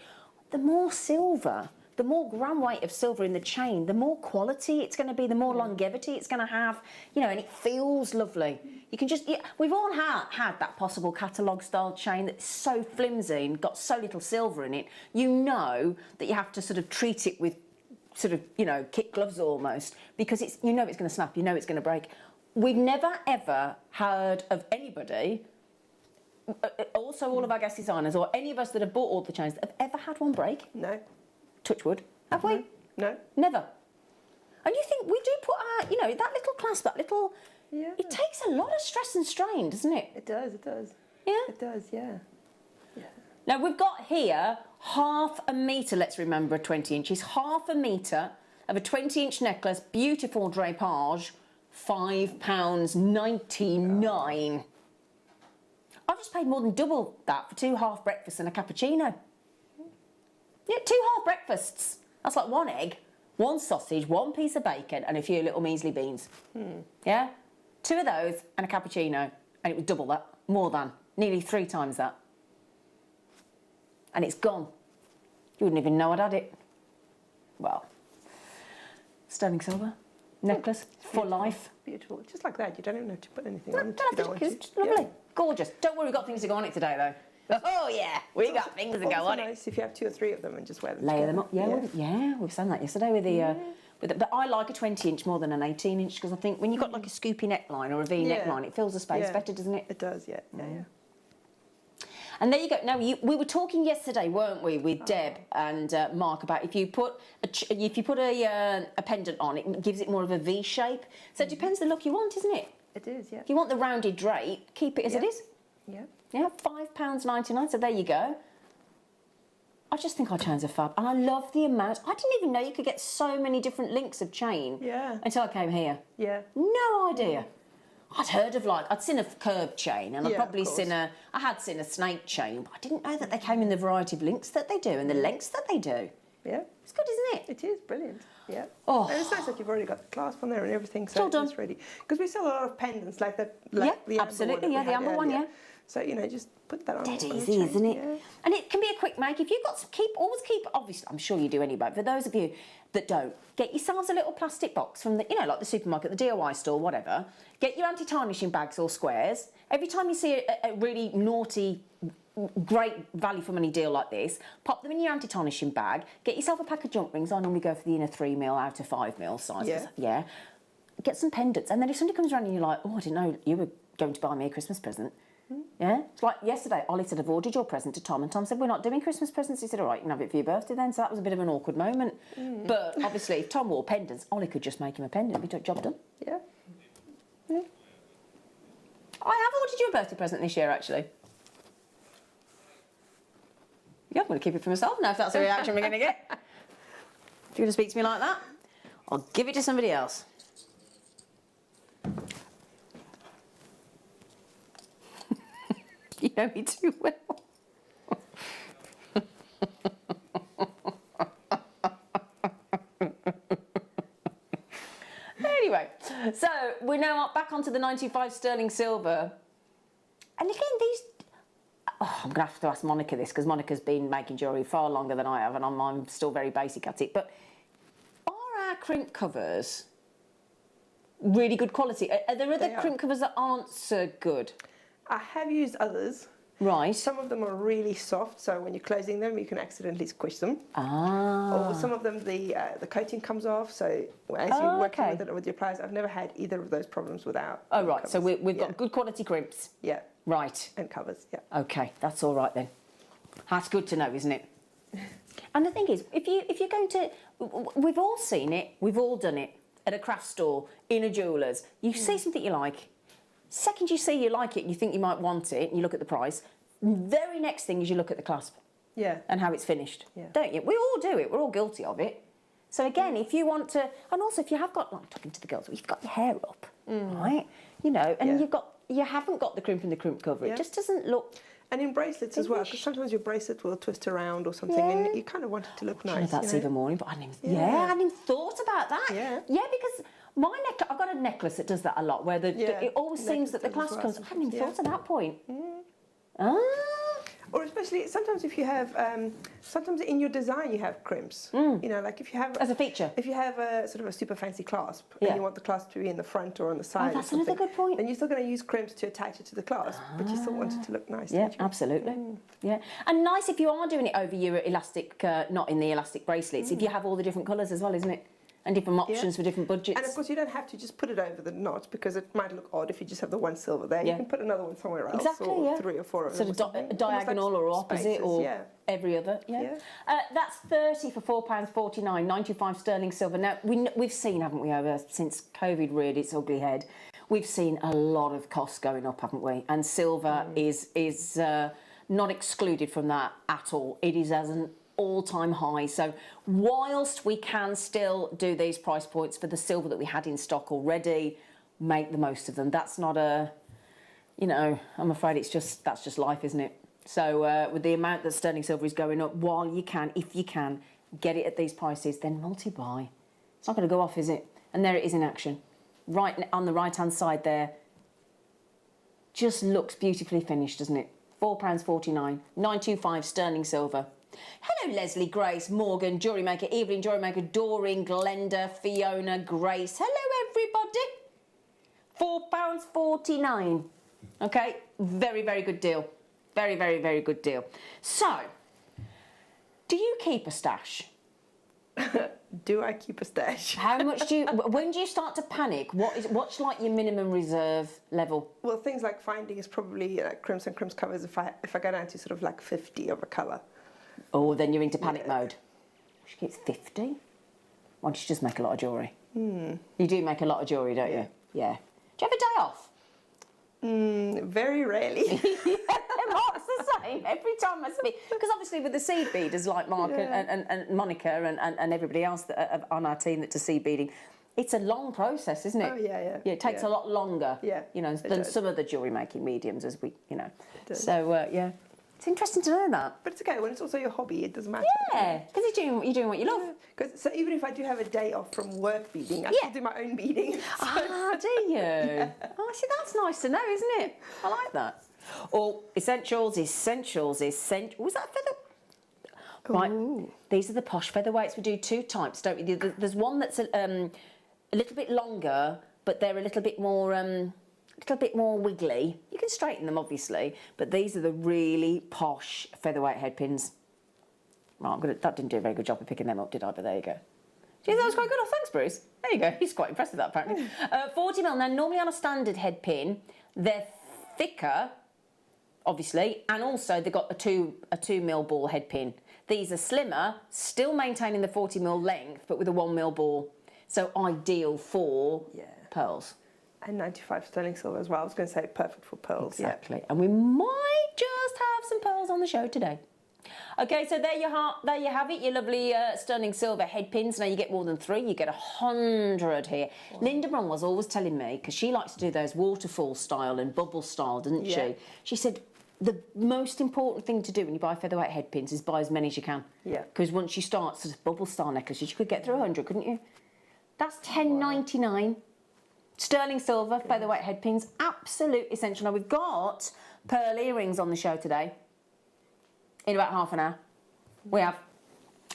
the more silver, the more gram weight of silver in the chain, the more quality it's going to be, the more longevity it's going to have, and it feels lovely. You can just, we've all had that possible catalogue style chain that's so flimsy and got so little silver in it, you know that you have to sort of treat it with sort of, kit gloves almost, because it's going to snap, it's going to break. We've never ever heard of anybody, also all of our guest designers or any of us that have bought all the chains, that have ever had one break. No. Touch wood. Have we? No. Never. And you think we do put our, that little clasp, that little... Yeah. It takes a lot of stress and strain, doesn't it? It does. Yeah? It does, yeah. Now, we've got here half a metre, let's remember, 20 inches, half a metre of a 20-inch necklace, beautiful drapage, £5.99. I've just paid more than double that for 2 half breakfasts and a cappuccino. Yeah, 2 half breakfasts. That's like 1 egg, 1 sausage, 1 piece of bacon and a few little measly beans. Yeah? 2 of those and a cappuccino. And it was double that, more than, nearly 3 times that. And it's gone. You wouldn't even know I'd had it. Well, sterling silver necklace for life. Beautiful. Just like that. You don't even have to put anything on it. It's lovely. Gorgeous. Don't worry, we've got things to go on it today, though. Oh, yeah. We got things to go on it. Nice if you have 2 or 3 of them and just wear them Layer together. them up. Yeah, we've done that yesterday with the... But I like a 20-inch more than an 18-inch because I think when you've got like a scoopy neckline or a V neckline, it fills the space better, doesn't it? It does, yeah. And there you go. Now we were talking yesterday, weren't we, with Deb and Mark about if you put a pendant on, it gives it more of a V shape. So it depends the look you want, isn't it? It is, yeah. If you want the rounded drape, keep it as it is. Yeah. Yeah, £5.99. So there you go. I just think our chains are fab, and I love the amount. I didn't even know you could get so many different links of chain. Yeah. Until I came here. Yeah. No idea. I'd heard of I'd seen a curved chain, and I'd probably I had seen a snake chain, but I didn't know that they came in the variety of links that they do and the lengths that they do. Yeah. It's good, isn't it? It is brilliant. Yeah. Oh. And it's nice that you've already got the clasp on there and everything, so It's all done. it's ready. Because we sell a lot of pendants like that. Like the absolutely. amber one that we The amber had one, earlier. yeah. So just put that on. Dead on a easy, chain, isn't it? Yeah. And it can be a quick make. If you've got some, always keep. Obviously, I'm sure you do anyway. But for those of you that don't, get yourselves a little plastic box from the, like the supermarket, the DIY store, whatever. Get your anti-tarnishing bags or squares. Every time you see a really naughty, great value for money deal like this, pop them in your anti-tarnishing bag. Get yourself a pack of jump rings. I normally go for the inner 3mm out of 5mm sizes. Yeah. Get some pendants, and then if somebody comes around and you're like, oh, I didn't know you were going to buy me a Christmas present. Yeah, it's like yesterday, Ollie said, I've ordered your present to Tom, and Tom said, we're not doing Christmas presents. He said, all right, you can have it for your birthday then. So that was a bit of an awkward moment. But obviously, if Tom wore pendants, Ollie could just make him a pendant. Be job done. Yeah. I have ordered you a birthday present this year, actually. Yeah, I'm going to keep it for myself now, if that's the reaction we're going to get. If you're going to speak to me like that, I'll give it to somebody else. You know me too well. Anyway, so we're now back onto the 95 sterling silver. And again, these... Oh, I'm going to have to ask Monica this, because Monica's been making jewellery far longer than I have, and I'm still very basic at it. But are our crimp covers really good quality? Are there other crimp covers that aren't so good? I have used others. Right. Some of them are really soft, so when you're closing them, you can accidentally squish them. Ah. Or some of them, the coating comes off, so as you're working with it with your pliers, I've never had either of those problems without. Oh, right. Covers. So we've got good quality crimps. Yeah. Right. And covers, yeah. Okay, that's all right then. That's good to know, isn't it? And the thing is, if you're going to... We've all seen it, we've all done it, at a craft store, in a jeweller's. You see something you like, second you see you like it and you think you might want it, and you look at the price, very next thing is you look at the clasp. Yeah. And how it's finished. Yeah. Don't you? We all do it, we're all guilty of it. So again, if you want to... And also, if you have got, like talking to the girls, you've got your hair up, right? You know, and you haven't got the crimp in the crimp cover. It just doesn't look... And in bracelets as well, because sometimes your bracelet will twist around or something, and you kind of want it to look nice. That's even more important. I hadn't even thought about that. Yeah, because my necklace, I've got a necklace that does that a lot, where it always seems that the clasp comes. I hadn't even thought of that point. Or especially sometimes if you have, sometimes in your design you have crimps. You know, like if you have as a feature. If you have a sort of a super fancy clasp and you want the clasp to be in the front or on the side, that's another good point. Then you're still going to use crimps to attach it to the clasp, but you still want it to look nice. Yeah, absolutely. Yeah, and nice if you are doing it over your elastic, not in the elastic bracelets. If you have all the different colours as well, isn't it? And different options for different budgets. And of course, you don't have to just put it over the knot, because it might look odd if you just have the one silver there. You can put another one somewhere else. Exactly, or 3 or 4 of them. Sort of diagonal or opposite or every other. That's 30 for £4.49, 95 sterling silver. Now, we've seen, haven't we, over since COVID reared its ugly head, we've seen a lot of costs going up, haven't we? And silver is not excluded from that at all. It is as an all-time high. So whilst we can still do these price points for the silver that we had in stock already, make the most of them. That's not a, you know, I'm afraid that's just life, isn't it? So with the amount that sterling silver is going up, while you can, if you can, get it at these prices, then multi-buy. It's not going to go off, is it? And there it is in action. Right on the right-hand side there. Just looks beautifully finished, doesn't it? £4.49, 925 sterling silver. Hello, Leslie, Grace, Morgan, Jewellery Maker, Evelyn, Jewellery Maker, Doreen, Glenda, Fiona, Grace. Hello, everybody. £4.49. Okay, very, very good deal. Very, very, very good deal. So, do you keep a stash? Do I keep a stash? How much do you... When do you start to panic? What's like your minimum reserve level? Well, things like finding is probably like crimps and crimps covers if I go down to sort of like 50 of a colour. Oh, then you're into panic mode. She keeps 50? Why don't you just make a lot of jewellery? You do make a lot of jewellery, don't you? Yeah. Do you have a day off? Very rarely. Mark's the same every time I speak. Because obviously with the seed beaders like Mark and Monica and everybody else that on our team that does seed beading, it's a long process, isn't it? Oh, yeah. Yeah, it takes a lot longer, you know, than some of the jewellery making mediums, as we, you know. So, yeah. It's interesting to know that. But it's okay, when it's also your hobby, it doesn't matter. Yeah, because you're doing what you love. So even if I do have a day off from work beading, I still do my own beading. Ah, do you? Oh, see, that's nice to know, isn't it? I like that. Or essentials. Was that feather? Right, these are the posh featherweights. We do two types, don't we? There's one that's a little bit longer, but they're a little bit more wiggly. You can straighten them, obviously, but these are the really posh featherweight head pins. Right, that didn't do a very good job of picking them up, did I? But there you go. Gee, that was quite good. Oh, thanks, Bruce. There you go. He's quite impressed with that, apparently. 40mm. Now, normally on a standard head pin, they're thicker, obviously, and also they've got a 2mm ball head pin. These are slimmer, still maintaining the 40mm length, but with a 1mm ball. So ideal for pearls. And 95 sterling silver as well. I was going to say perfect for pearls. Exactly. And we might just have some pearls on the show today. Okay, so there you have it, your lovely sterling silver head pins. Now you get more than 3, you get 100 here. Wow. Linda Bron was always telling me, because she likes to do those waterfall style and bubble style, doesn't she? She said the most important thing to do when you buy featherweight head pins is buy as many as you can. Yeah. Because once you start sort of bubble style necklaces, you could get through 100, couldn't you? That's $10.99. Sterling silver, featherweight head pins, absolute essential. Now, we've got pearl earrings on the show today in about half an hour. We have.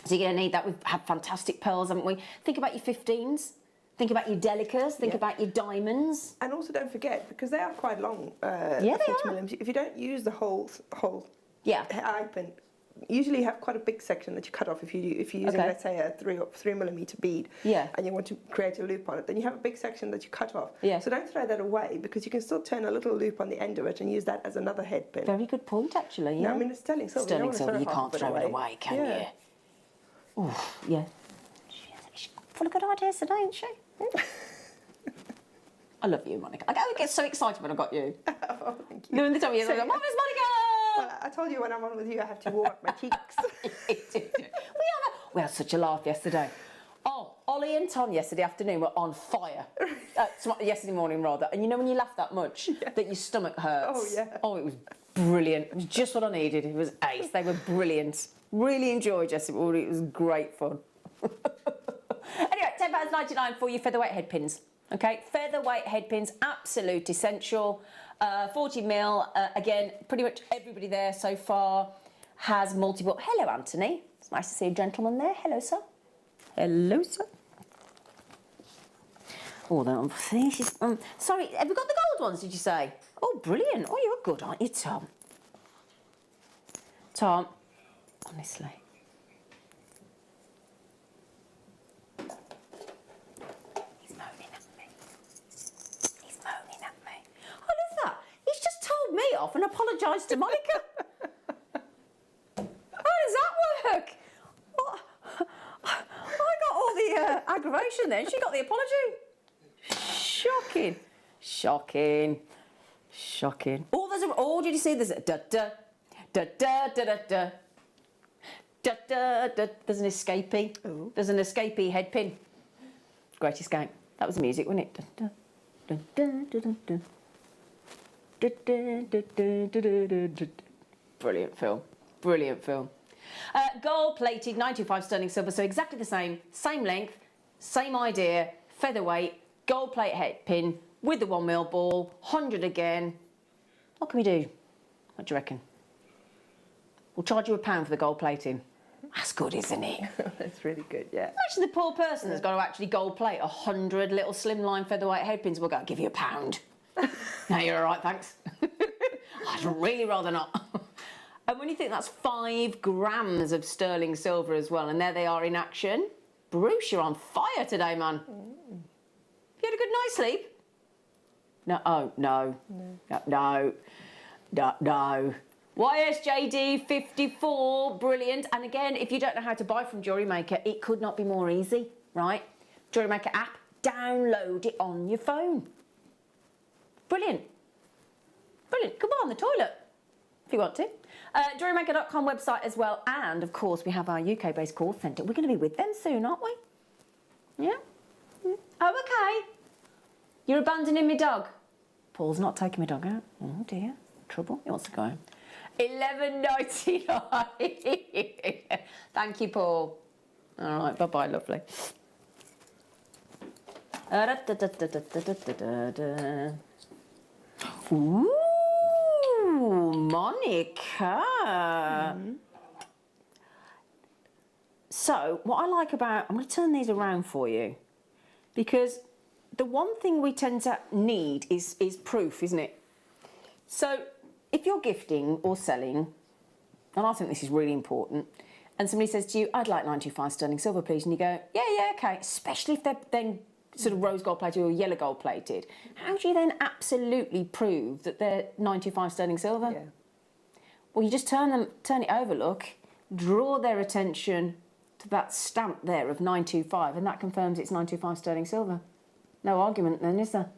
So you're going to need that. We've had fantastic pearls, haven't we? Think about your 15s. Think about your delicas. Think about your diamonds. And also don't forget, because they are quite long, they are. If you don't use the whole eye pin, usually you have quite a big section that you cut off if you're using, let's say, a 3mm bead, and you want to create a loop on it, then you have a big section that you cut off. So don't throw that away, because you can still turn a little loop on the end of it and use that as another head pin. Very good point, actually. No, I mean, it's sterling silver. Sterling silver, you can't throw it away, can you? Oh, yeah. She's full of good ideas today, isn't she? I love you, Monica. I get so excited when I got you. Oh, thank you. No, in the time you're like, Marvellous Monica! Well, I told you when I'm on with you, I have to warm up my cheeks. We had such a laugh yesterday. Oh, Ollie and Tom yesterday afternoon were on fire. Yesterday morning, rather. And you know when you laugh that much, that your stomach hurts? Oh, yeah. Oh, it was brilliant. It was just what I needed. It was ace. They were brilliant. Really enjoyed yesterday. It was great fun. Anyway, £10.99 for your featherweight head pins. Okay, featherweight head pins, absolute essential. 40mm, again, pretty much everybody there so far has multiple. Hello, Anthony. It's nice to see a gentleman there. Hello, sir. Hello, sir. Oh, sorry, have we got the gold ones, did you say? Oh, brilliant. Oh, you're good, aren't you, Tom? Tom, honestly. Me off and apologise to Monica. How does that work? What? I got all the aggravation then. She got the apology. Shocking. Shocking. Shocking. Oh, did you see there's a da-da, da-da, da-da-da. Da-da-da. There's an escapee. Ooh. There's an escapee head pin. Great Escape. That was the music, wasn't it? Da-da, da-da, da-da-da. Brilliant film. Brilliant film. Gold plated, 95 sterling silver, so exactly the same length, same idea, featherweight, gold plate head pin with the 1mm ball, 100 again. What can we do? What do you reckon? We'll charge you £1 for the gold plating. That's good, isn't it? It's really good, yeah. Imagine the poor person that's got to actually gold plate 100 little slimline featherweight headpins. We'll go, give you £1. No, you're all right, thanks. I'd really rather not. And when you think that's 5 grams of sterling silver as well, and there they are in action. Bruce, you're on fire today, man. You had a good night's sleep? No, oh, no. No. YSJD 54, brilliant. And again, if you don't know how to buy from Jewellery Maker, it could not be more easy, right? Jewellery Maker app, download it on your phone. Brilliant. Brilliant. Come on the toilet if you want to. JewelleryMaker.com website as well. And of course, we have our UK-based call centre. We're going to be with them soon, aren't we? Yeah? Oh, okay. You're abandoning my dog. Paul's not taking my dog out. Oh, dear. Trouble. He wants to go home. $11.99. Thank you, Paul. All right, bye-bye, lovely. Ooh, Monica. So, what I like about... I'm going to turn these around for you. Because the one thing we tend to need is proof, isn't it? So, if you're gifting or selling, and I think this is really important, and somebody says to you, I'd like 925 sterling silver, please, and you go, yeah, okay, especially if they're then sort of rose gold plated or yellow gold plated, how do you then absolutely prove that they're 925 sterling silver? Yeah. Well, you just turn it over, look, draw their attention to that stamp there of 925, and that confirms it's 925 sterling silver. No argument then, is there?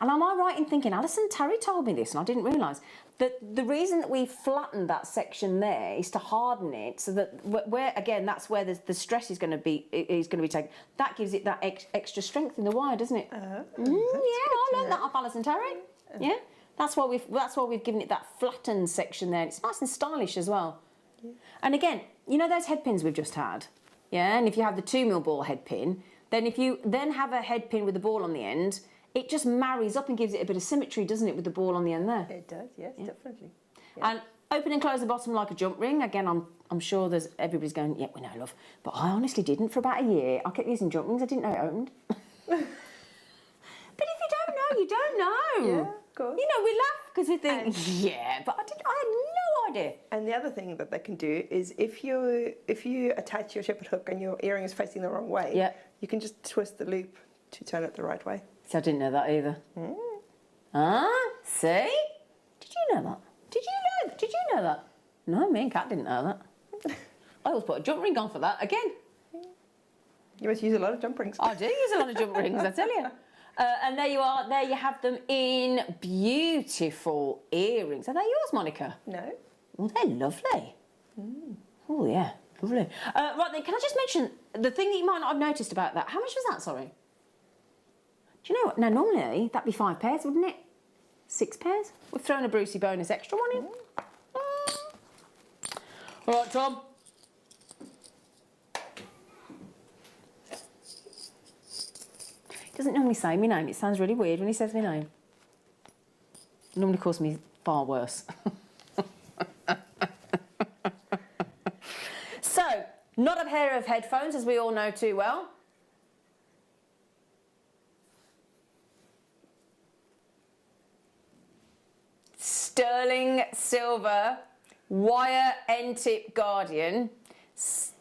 And am I right in thinking, Alison Terry told me this, and I didn't realise, that the reason that we flattened that section there is to harden it, so that where again, that's where the stress is going to be taken. That gives it that extra strength in the wire, doesn't it? Yeah, I learned that off Alison Terry. Yeah, that's why we've given it that flattened section there. It's nice and stylish as well. Yeah. And again, you know those head pins we've just had, yeah. And if you have the 2mm ball head pin, then if you then have a head pin with the ball on the end, it just marries up and gives it a bit of symmetry, doesn't it, with the ball on the end there? It does, yes, definitely. Yeah. And open and close the bottom like a jump ring. Again, I'm sure everybody's going, yeah, we know, love. But I honestly didn't for about a year. I kept using jump rings. I didn't know it opened. But if you don't know, you don't know. Yeah, of course. You know, we laugh because we think, yeah, but I had no idea. And the other thing that they can do is if you attach your shepherd hook and your earring is facing the wrong way, you can just twist the loop to turn it the right way. See, I didn't know that either. See? Did you know that? Did you know that? No, me and Kat didn't know that. I always put a jump ring on for that. Again. You must use a lot of jump rings. I do use a lot of jump rings, I tell you. And there you are. There you have them in beautiful earrings. Are they yours, Monica? No. Oh, they're lovely. Oh, yeah. Lovely. Right then, can I just mention the thing that you might not have noticed about that? How much was that, sorry? Do you know what? Now, normally, that'd be 5 pairs, wouldn't it? 6 pairs? We've thrown a Brucey bonus extra one in. All right, Tom. He doesn't normally say my name. It sounds really weird when he says my name. He normally calls me far worse. So, not a pair of headphones, as we all know too well. Sterling silver wire end tip guardian. So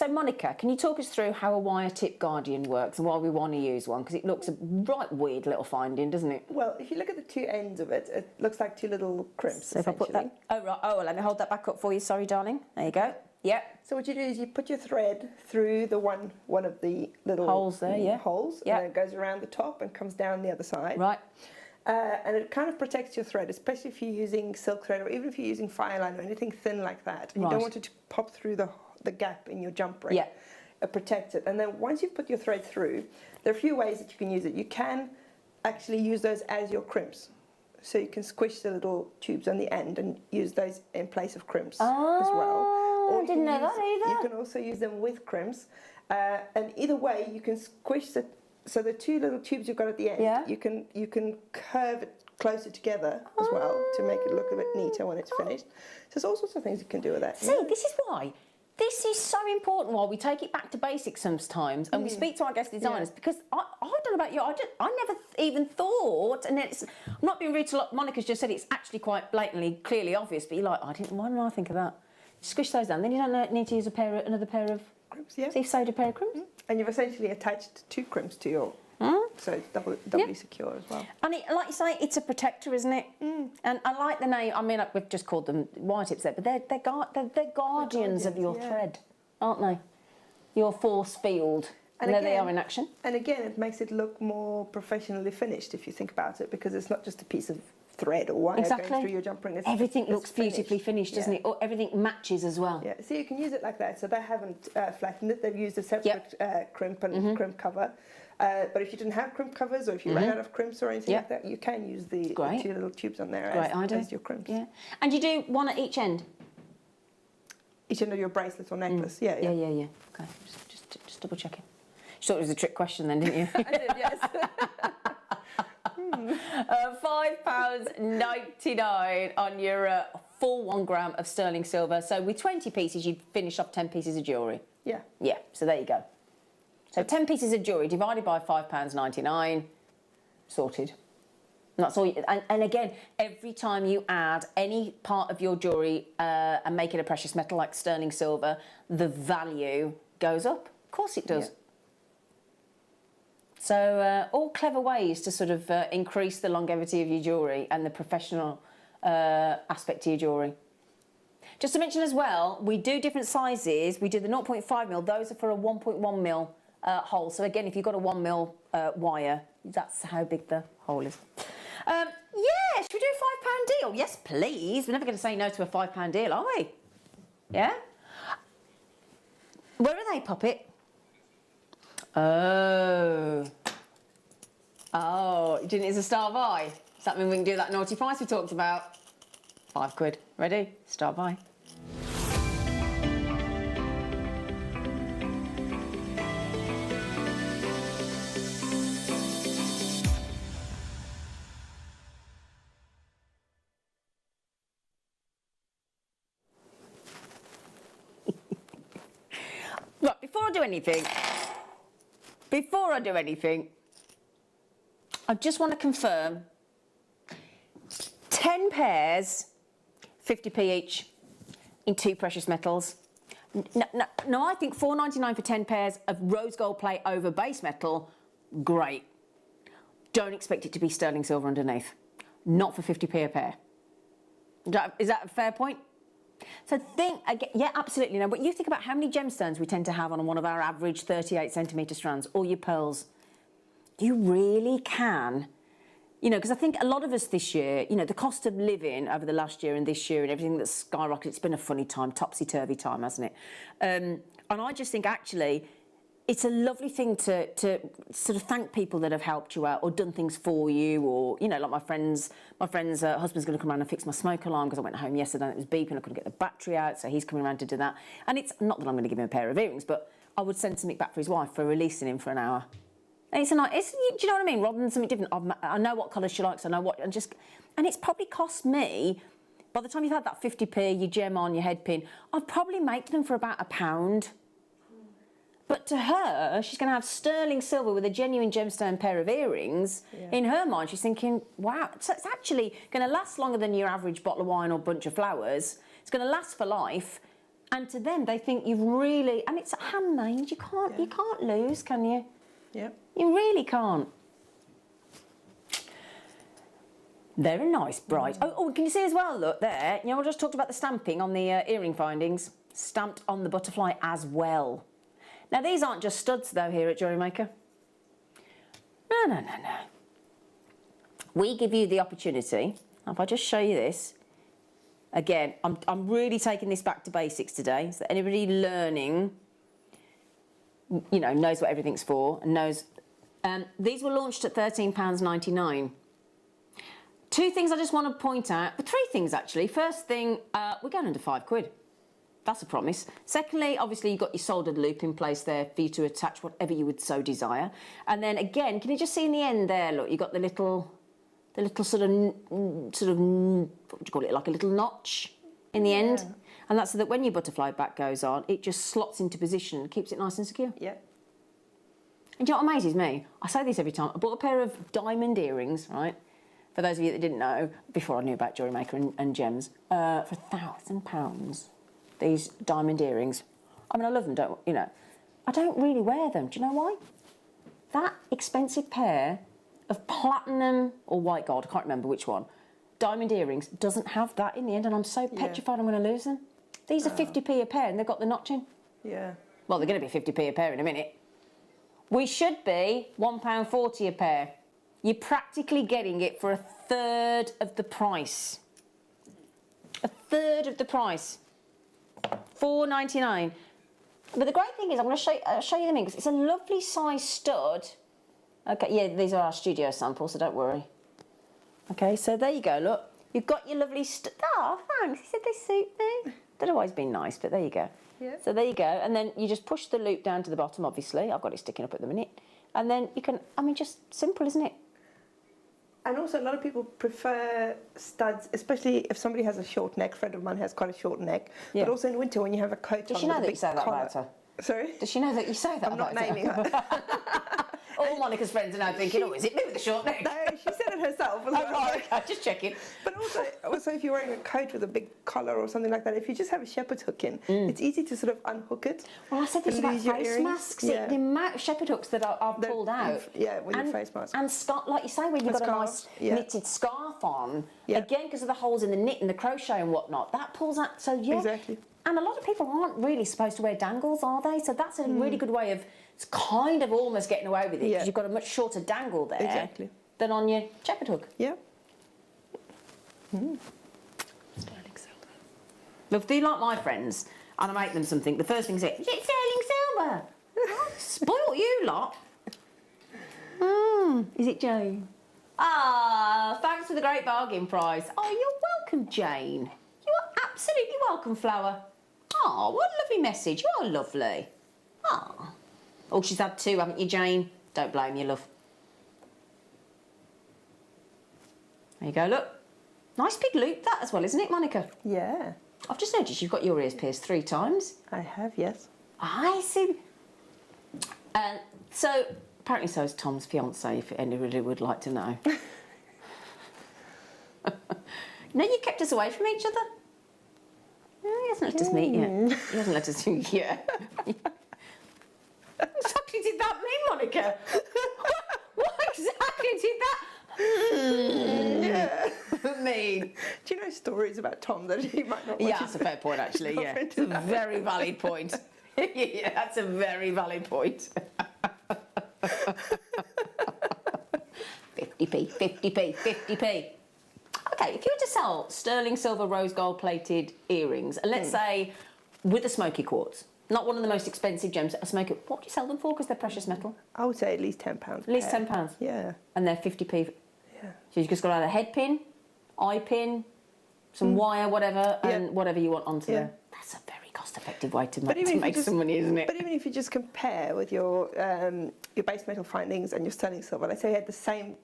Monica, can you talk us through how a wire tip guardian works and why we want to use one? Because it looks a right weird little finding, doesn't it? Well, if you look at the two ends of it, it looks like two little crimps. So if I put that, well, let me hold that back up for you. Sorry, darling. There you go. Yep. So what you do is you put your thread through the one of the little holes there, holes, and then it goes around the top and comes down the other side. Right. And it kind of protects your thread, especially if you're using silk thread or even if you're using fireline or anything thin like that. And you don't want it to pop through the gap in your jump ring. Yeah. It protects it. And then once you've put your thread through, there are a few ways that you can use it. You can actually use those as your crimps. So you can squish the little tubes on the end and use those in place of crimps as well. Or I didn't know that either. You can also use them with crimps. And either way, you can squish the... So the two little tubes you've got at the end, you can curve it closer together as well to make it look a bit neater when it's finished. So there's all sorts of things you can do with that. See, this is why. This is so important while we take it back to basics sometimes and we speak to our guest designers because I don't know about you, I never even thought, and it's, I'm not being rude to Monica's just said it's actually quite blatantly, clearly obvious, but you're like, why didn't I think of that? Squish those down, then you don't need to use another pair of crimps, yeah. So you've sewed a pair of crimps. And you've essentially attached 2 crimps to your, so it's doubly secure as well. And like you say, it's a protector, isn't it? And I like the name. I mean, we've just called them wire tips there, but they're guardians of your thread, aren't they? Your force field. And there they are in action. And again, it makes it look more professionally finished if you think about it, because it's not just a piece of thread or wire going through your jumper. And everything looks beautifully finished, doesn't it? Or everything matches as well. Yeah, so you can use it like that. So they haven't flattened it. They've used a separate crimp and crimp cover. But if you didn't have crimp covers, or if you ran out of crimps or anything like that, you can use the 2 little tubes on there as your crimps. Yeah. And you do one at each end? Each end of your bracelet or necklace, yeah. Okay, just double checking. You thought it was a trick question then, didn't you? I did, yes. £5.99 on your full 1 gram of sterling silver. So with 20 pieces, you'd finish off 10 pieces of jewellery. Yeah. Yeah, so there you go. So 10 pieces of jewellery divided by £5.99, sorted. And that's all. And again, every time you add any part of your jewellery and make it a precious metal like sterling silver, the value goes up. Of course it does. Yeah. So all clever ways to sort of increase the longevity of your jewellery and the professional aspect to your jewellery. Just to mention as well, we do different sizes. We do the 0.5mm. Those are for a 1.1mm hole. So again, if you've got a 1mm wire, that's how big the hole is. Yeah, should we do a £5 deal? Yes, please. We're never going to say no to a £5 deal, are we? Yeah? Where are they, Poppet? Oh, you didn't it's a star buy? Does that mean we can do that naughty price we talked about? £5. Ready? Star buy. Right, before I do anything, I just want to confirm 10 pairs, 50p each, in 2 precious metals. No, I think £4.99 for 10 pairs of rose gold plate over base metal, great. Don't expect it to be sterling silver underneath. Not for 50p a pair. Is that a fair point? So think, yeah, absolutely. No, but you think about how many gemstones we tend to have on one of our average 38cm strands, or your pearls. You really can, you know, because I think a lot of us this year, you know, the cost of living over the last year and this year and everything that's skyrocketed, it's been a funny time, topsy-turvy time, hasn't it? And I just think actually it's a lovely thing to sort of thank people that have helped you out or done things for you, or, you know, like my friend's husband's going to come around and fix my smoke alarm because I went home yesterday and it was beeping, I couldn't get the battery out, so he's coming around to do that. And it's not that I'm going to give him a pair of earrings, but I would send something back for his wife for releasing him for an hour. And it's a nice, do you know what I mean? Rather than something different, I know what colour she likes, I know what, and it's probably cost me, by the time you've had that 50p, your gem on, your head pin, I'd probably make them for about £1. But to her, she's going to have sterling silver with a genuine gemstone pair of earrings. Yeah. In her mind, she's thinking, wow, so it's actually going to last longer than your average bottle of wine or bunch of flowers. It's going to last for life. And to them, they think you've really, and it's handmade. You can't lose, can you? Yeah. You really can't. They're a nice bright. Oh, can you see as well, look, there, you know, I just talked about the stamping on the earring findings, stamped on the butterfly as well. Now, these aren't just studs, though, here at Jewellery Maker. No. We give you the opportunity, if I just show you this, again, I'm really taking this back to basics today, so that anybody learning, you know, knows what everything's for and knows. These were launched at £13.99. 2 things I just want to point out, but 3 things, actually. First thing, we're going under £5. That's a promise. Secondly, obviously, you've got your soldered loop in place there for you to attach whatever you would so desire. And then again, can you just see in the end there, look, you've got the little the little sort of, what do you call it, like a little notch in the end. And that's so that when your butterfly back goes on, it just slots into position and keeps it nice and secure. Yeah. And do you know what amazes me? I say this every time. I bought a pair of diamond earrings, right? For those of you that didn't know, before I knew about Jewellery Maker and gems, for £1,000. These diamond earrings. I mean, I love them, don't you know? I don't really wear them. Do you know why? That expensive pair of platinum or white gold, I can't remember which one, diamond earrings doesn't have that in the end, and I'm so petrified I'm going to lose them. These are 50p a pair, and they've got the notch in. Yeah. Well, they're going to be 50p a pair in a minute. We should be £1.40 a pair. You're practically getting it for a third of the price. A third of the price. £4.99. But the great thing is, I'm going to show you them in, because it's a lovely size stud. Okay, yeah, these are our studio samples, so don't worry. Okay, so there you go, look. You've got your lovely stud. Oh, thanks, he said they suit me. They've always been nice, but there you go. Yeah. So there you go, and then you just push the loop down to the bottom, obviously. I've got it sticking up at the minute. And then you can, I mean, just simple, isn't it? And also, a lot of people prefer studs, especially if somebody has a short neck. A friend of mine has quite a short neck. Yeah. But also in winter, when you have a coat Does on she know with a that big you say that collar. about her? Sorry? Does she know that you say that I'm not about naming her. All Monica's friends are now thinking, oh, is it me with the short neck? No, she said it herself. Oh, right, okay, just checking. But also, if you're wearing a coat with a big collar or something like that, if you just have a shepherd hook in, it's easy to sort of unhook it. Well, I said this and about lose your face earrings. masks. The amount of shepherd hooks that I've pulled out. Yeah, with your face mask. And like you say, when you've got a nice knitted scarf on, again, because of the holes in the knit and the crochet and whatnot, that pulls out. So, yeah. Exactly. And a lot of people aren't really supposed to wear dangles, are they? So that's a really good way of kind of almost getting away with it, because you've got a much shorter dangle there than on your shepherd hook. Yeah. Sterling silver. Look, if they like my friends and I make them something, the first thing is, is it sterling silver? Spoil you lot. Is it Jane? Ah, thanks for the great bargain price. Oh, you're welcome, Jane. You are absolutely welcome, Flower. Oh, what a lovely message. You are lovely. Oh. Oh, she's had two, haven't you, Jane? Don't blame you, love. There you go, look. Nice big loop that as well, isn't it, Monica? Yeah. I've just noticed you've got your ears pierced 3 times. I have, yes. I see. So, apparently so is Tom's fiancée, if anybody would like to know. No, you kept us away from each other. No, he hasn't let us meet yet. He hasn't let us meet yet. What exactly did that mean, Monica? What exactly did that mean? Do you know stories about Tom that he might not want Yeah, that's a fair point, actually, yeah. It's a very valid point. Yeah, that's a very valid point. 50p, 50p, 50p. Okay, if you were to sell sterling silver rose gold plated earrings, and let's say with a smoky quartz, not one of the most expensive gems, a smoky, what would you sell them for? Because they're precious metal. I would say at least £10. At least £10? Yeah. And they're 50p. Yeah. So you've just got to add a head pin, eye pin, some wire, whatever, and whatever you want onto there. That's a very cost-effective way to make some money, isn't it? But even if you just compare with your base metal findings and your sterling silver, let's say you had the same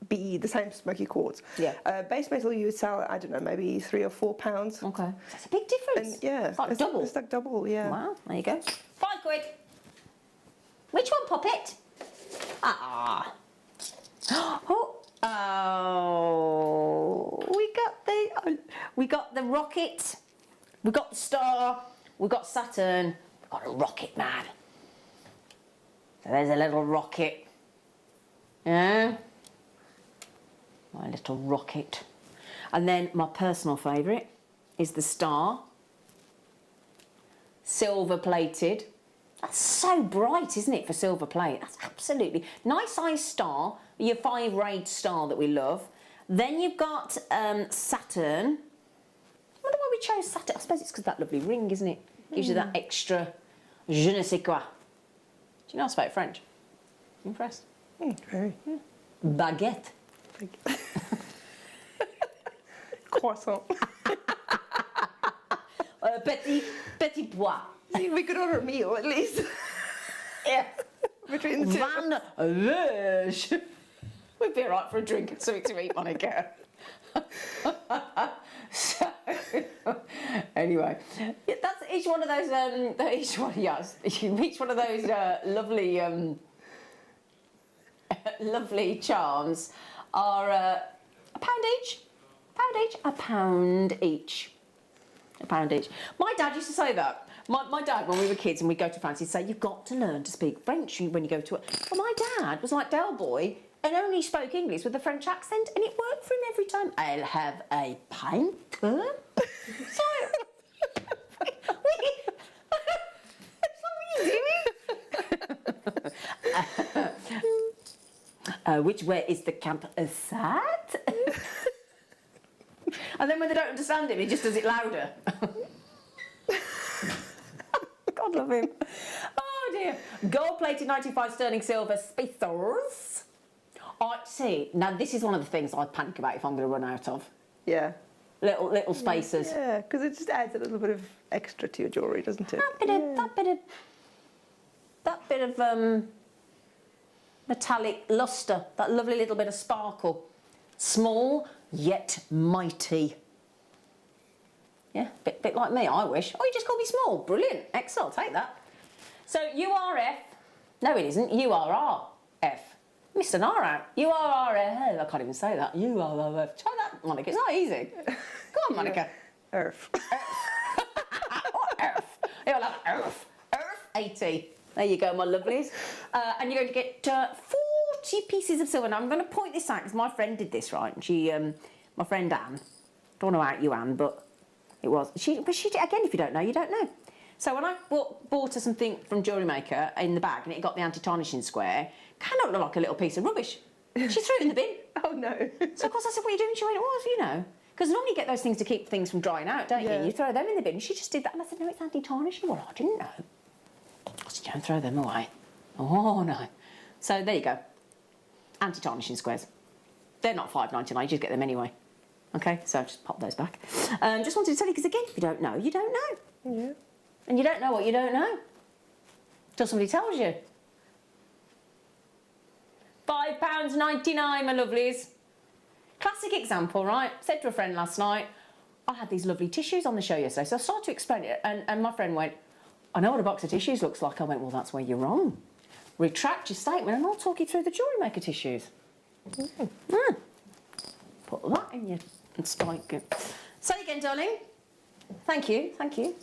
be the same smoky quartz. Yeah. Base metal you would sell, I don't know, maybe £3 or £4. Okay. That's a big difference. And yeah. It's like double. It's like double, yeah. Wow, there you go. £5. Which one, Poppet? Ah. Oh. We got the rocket. We got the star. We got Saturn. We got a rocket, man. So there's a little rocket. Yeah. My little rocket. And then my personal favourite is the star. Silver plated. That's so bright, isn't it, for silver plate? That's absolutely nice size star, your 5-rayed star that we love. Then you've got Saturn. I wonder why we chose Saturn. I suppose it's because that lovely ring, isn't it? Gives you that extra je ne sais quoi. Do you know I spoke French? You impressed? Very. Yeah. Baguette. Croissant. Petit pois. We could order a meal at least. Yeah. Between the two. Van Roache. We'd be all right for a drink and something to eat, Monica. So, anyway, yeah, that's each one of those. Each one of those lovely, lovely charms are a pound each. A pound each. My dad used to say that. My dad, when we were kids and we'd go to France, he'd say, "You've got to learn to speak French when you go to it." Well, my dad was like Del Boy and only spoke English with a French accent, and it worked for him every time. "I'll have a pint." So, which way is the camp sat? And then when they don't understand him, he just does it louder. God love him. Oh dear. Gold-plated 95 sterling silver spacers. See, now this is one of the things I panic about if I'm going to run out of. Yeah. Little spacers. Yeah, because it just adds a little bit of extra to your jewellery, doesn't it? That bit of metallic lustre, that lovely little bit of sparkle. Small yet mighty. Yeah, bit like me, I wish. Oh, you just call me small. Brilliant. Excellent, I'll take that. So URF. No, it isn't. URRF. Missed an R out. URRF. I can't even say that. URRF. Try that, Monica. It's not easy. Go on, Monica. Earth. Earth. You'll have Earth. Earth 80. There you go, my lovelies. And you're going to get 40 pieces of silver. Now, I'm going to point this out because my friend did this, right? And she, my friend Anne, don't want to out you, Anne, but it was. But she did, again, if you don't know, you don't know. So when I bought her something from Jewellery Maker in the bag and it got the anti-tarnishing square, kind of looked like a little piece of rubbish. She threw it in the bin. Oh, no. So, of course, I said, "What are you doing?" She went, "Well, you know." Because normally you get those things to keep things from drying out, don't you? You throw them in the bin. She just did that. And I said, "No, it's anti-tarnishing." "Well, I didn't know." I said, "Don't throw them away." "Oh, no." So there you go. Anti-tarnishing squares. They're not $5.99. You just get them anyway. Okay, so just pop those back. Just wanted to tell you, because again, if you don't know, you don't know. Yeah. And you don't know what you don't know till somebody tells you. £5.99, my lovelies. Classic example, right? Said to a friend last night, I had these lovely tissues on the show yesterday, so I started to explain it, and my friend went, "I know what a box of tissues looks like." I went, "Well, that's where you're wrong. Retract your statement and I'll talk you through the Jewellery Maker tissues." Put that in your spike. Say again, darling. Thank you, thank you.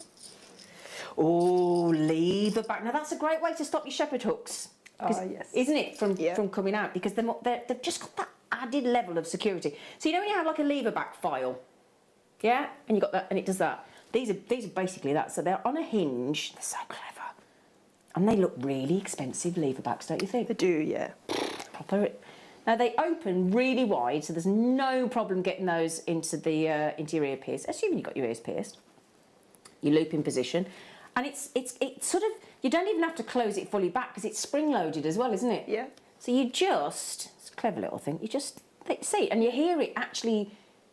Oh, lever back. Now, that's a great way to stop your shepherd hooks. Yes. Isn't it, from coming out? Because they've just got that added level of security. So you know when you have like a lever back file, yeah, and you got that, and it does that. These are basically that. So they're on a hinge. They're so clever, and they look really expensive lever backs, don't you think? They do, yeah. Proper. Now they open really wide, so there's no problem getting those into your ear pierced. Assuming you've got your ears pierced, you loop in position, and it's sort of, you don't even have to close it fully back because it's spring loaded as well, isn't it? Yeah. So you just, it's a clever little thing. You just see, and you hear it actually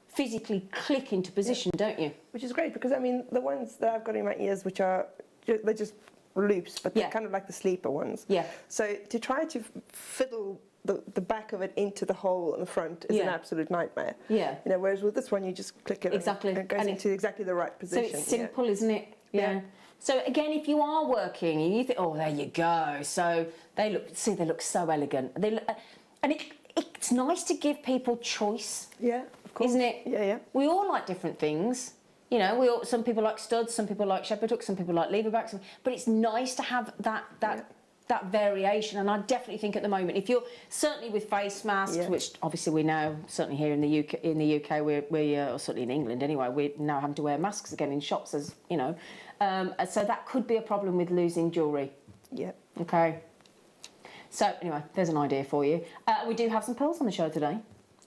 physically click into position, don't you? Which is great because I mean the ones that I've got in my ears, which are they're just loops, but they're kind of like the sleeper ones. Yeah. So to try to fiddle the back of it into the hole in the front is an absolute nightmare. Yeah. You know, whereas with this one you just click it exactly, and it goes into exactly the right position. So it's simple, isn't it? Yeah. So again, if you are working and you think, "Oh, there you go," so they look so elegant. They look, and it's nice to give people choice. Yeah, of course. Isn't it? Yeah, yeah. We all like different things. You know, some people like studs, some people like shepherd hooks, some people like lever backs, but it's nice to have that variation. And I definitely think at the moment, if you're certainly with face masks, which obviously we now certainly here in the UK, or certainly in England anyway, we're now having to wear masks again in shops, as you know. So that could be a problem with losing jewellery. Yeah. Okay. So anyway, there's an idea for you. We do have some pearls on the show today,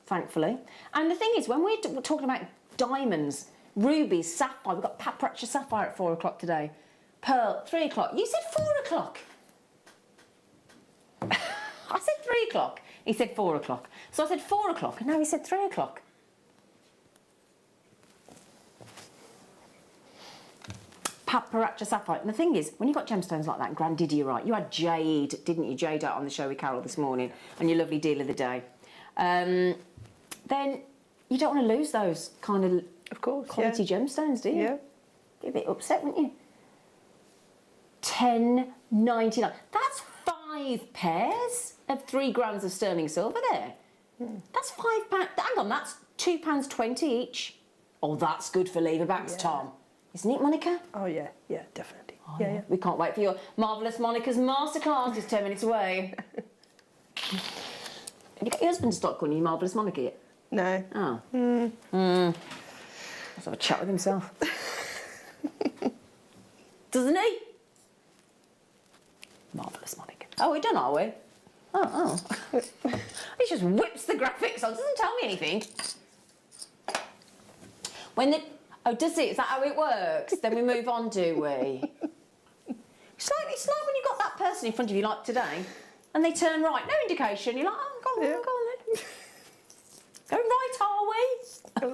thankfully. And the thing is, when we're talking about diamonds, rubies, sapphire, we've got paparazzi sapphire at 4 o'clock today. Pearl, 3 o'clock. You said 4 o'clock. I said 3 o'clock. He said 4 o'clock. So I said 4 o'clock, and now he said 3 o'clock. Paparazzi sapphire. And the thing is, when you've got gemstones like that, and grandidierite, you had jade, didn't you? Jade out on the show with Carol this morning, and your lovely deal of the day. then you don't want to lose those kind of quality gemstones, do you? Yeah. Be a bit upset, wouldn't you? $10.99. That's 5 pairs of 3 grams of sterling silver there. That's £5. Hang on, that's £2.20 each. Oh, that's good for leverbacks, Tom. Isn't it, Monica? Oh, yeah, definitely. Oh, yeah. We can't wait for your Marvellous Monica's masterclass. It's 10 minutes away. Have you got your husband to start calling you Marvellous Monica yet? No. Oh. Let's have a chat with himself. Doesn't he? Marvellous Monica. Oh, we done, are we? Oh. He just whips the graphics on, doesn't tell me anything. Oh, does it? Is that how it works? Then we move on, do we? It's like when you've got that person in front of you, like today, and they turn right, no indication. You're like, oh, go on then. Going right, are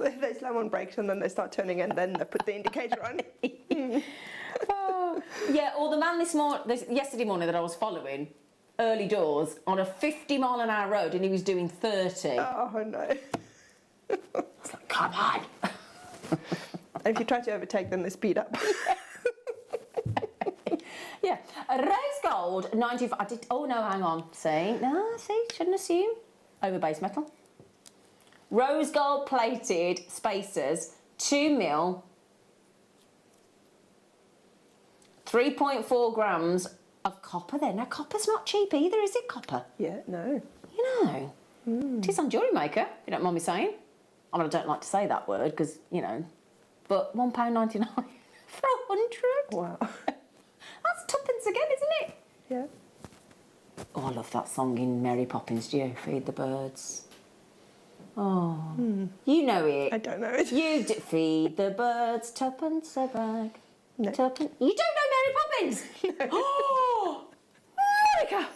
we? They slam on brakes and then they start turning and then they put the indicator on. Oh. Yeah, or the man yesterday morning that I was following, early doors, on a 50-mile-an-hour road, and he was doing 30. Oh, no. It's like, come on. And if you try to overtake them, they speed up. Yeah, rose gold, 95. Oh no, hang on. See, shouldn't assume. Over base metal. Rose gold plated spacers, 2 mil, 3.4 grams of copper. There, now copper's not cheap either, is it? Copper? Yeah, no. You know, it is on Jewellery Maker. If you don't mind me saying. I mean, I don't like to say that word because but £1.99 for 100. Wow. That's tuppence again, isn't it? Yeah. Oh, I love that song in Mary Poppins, do you? Feed the birds. Oh, you know it. I don't know it. You feed the birds, tuppence a bag. No. Tuppence. You don't know Mary Poppins? No. Oh, Monica!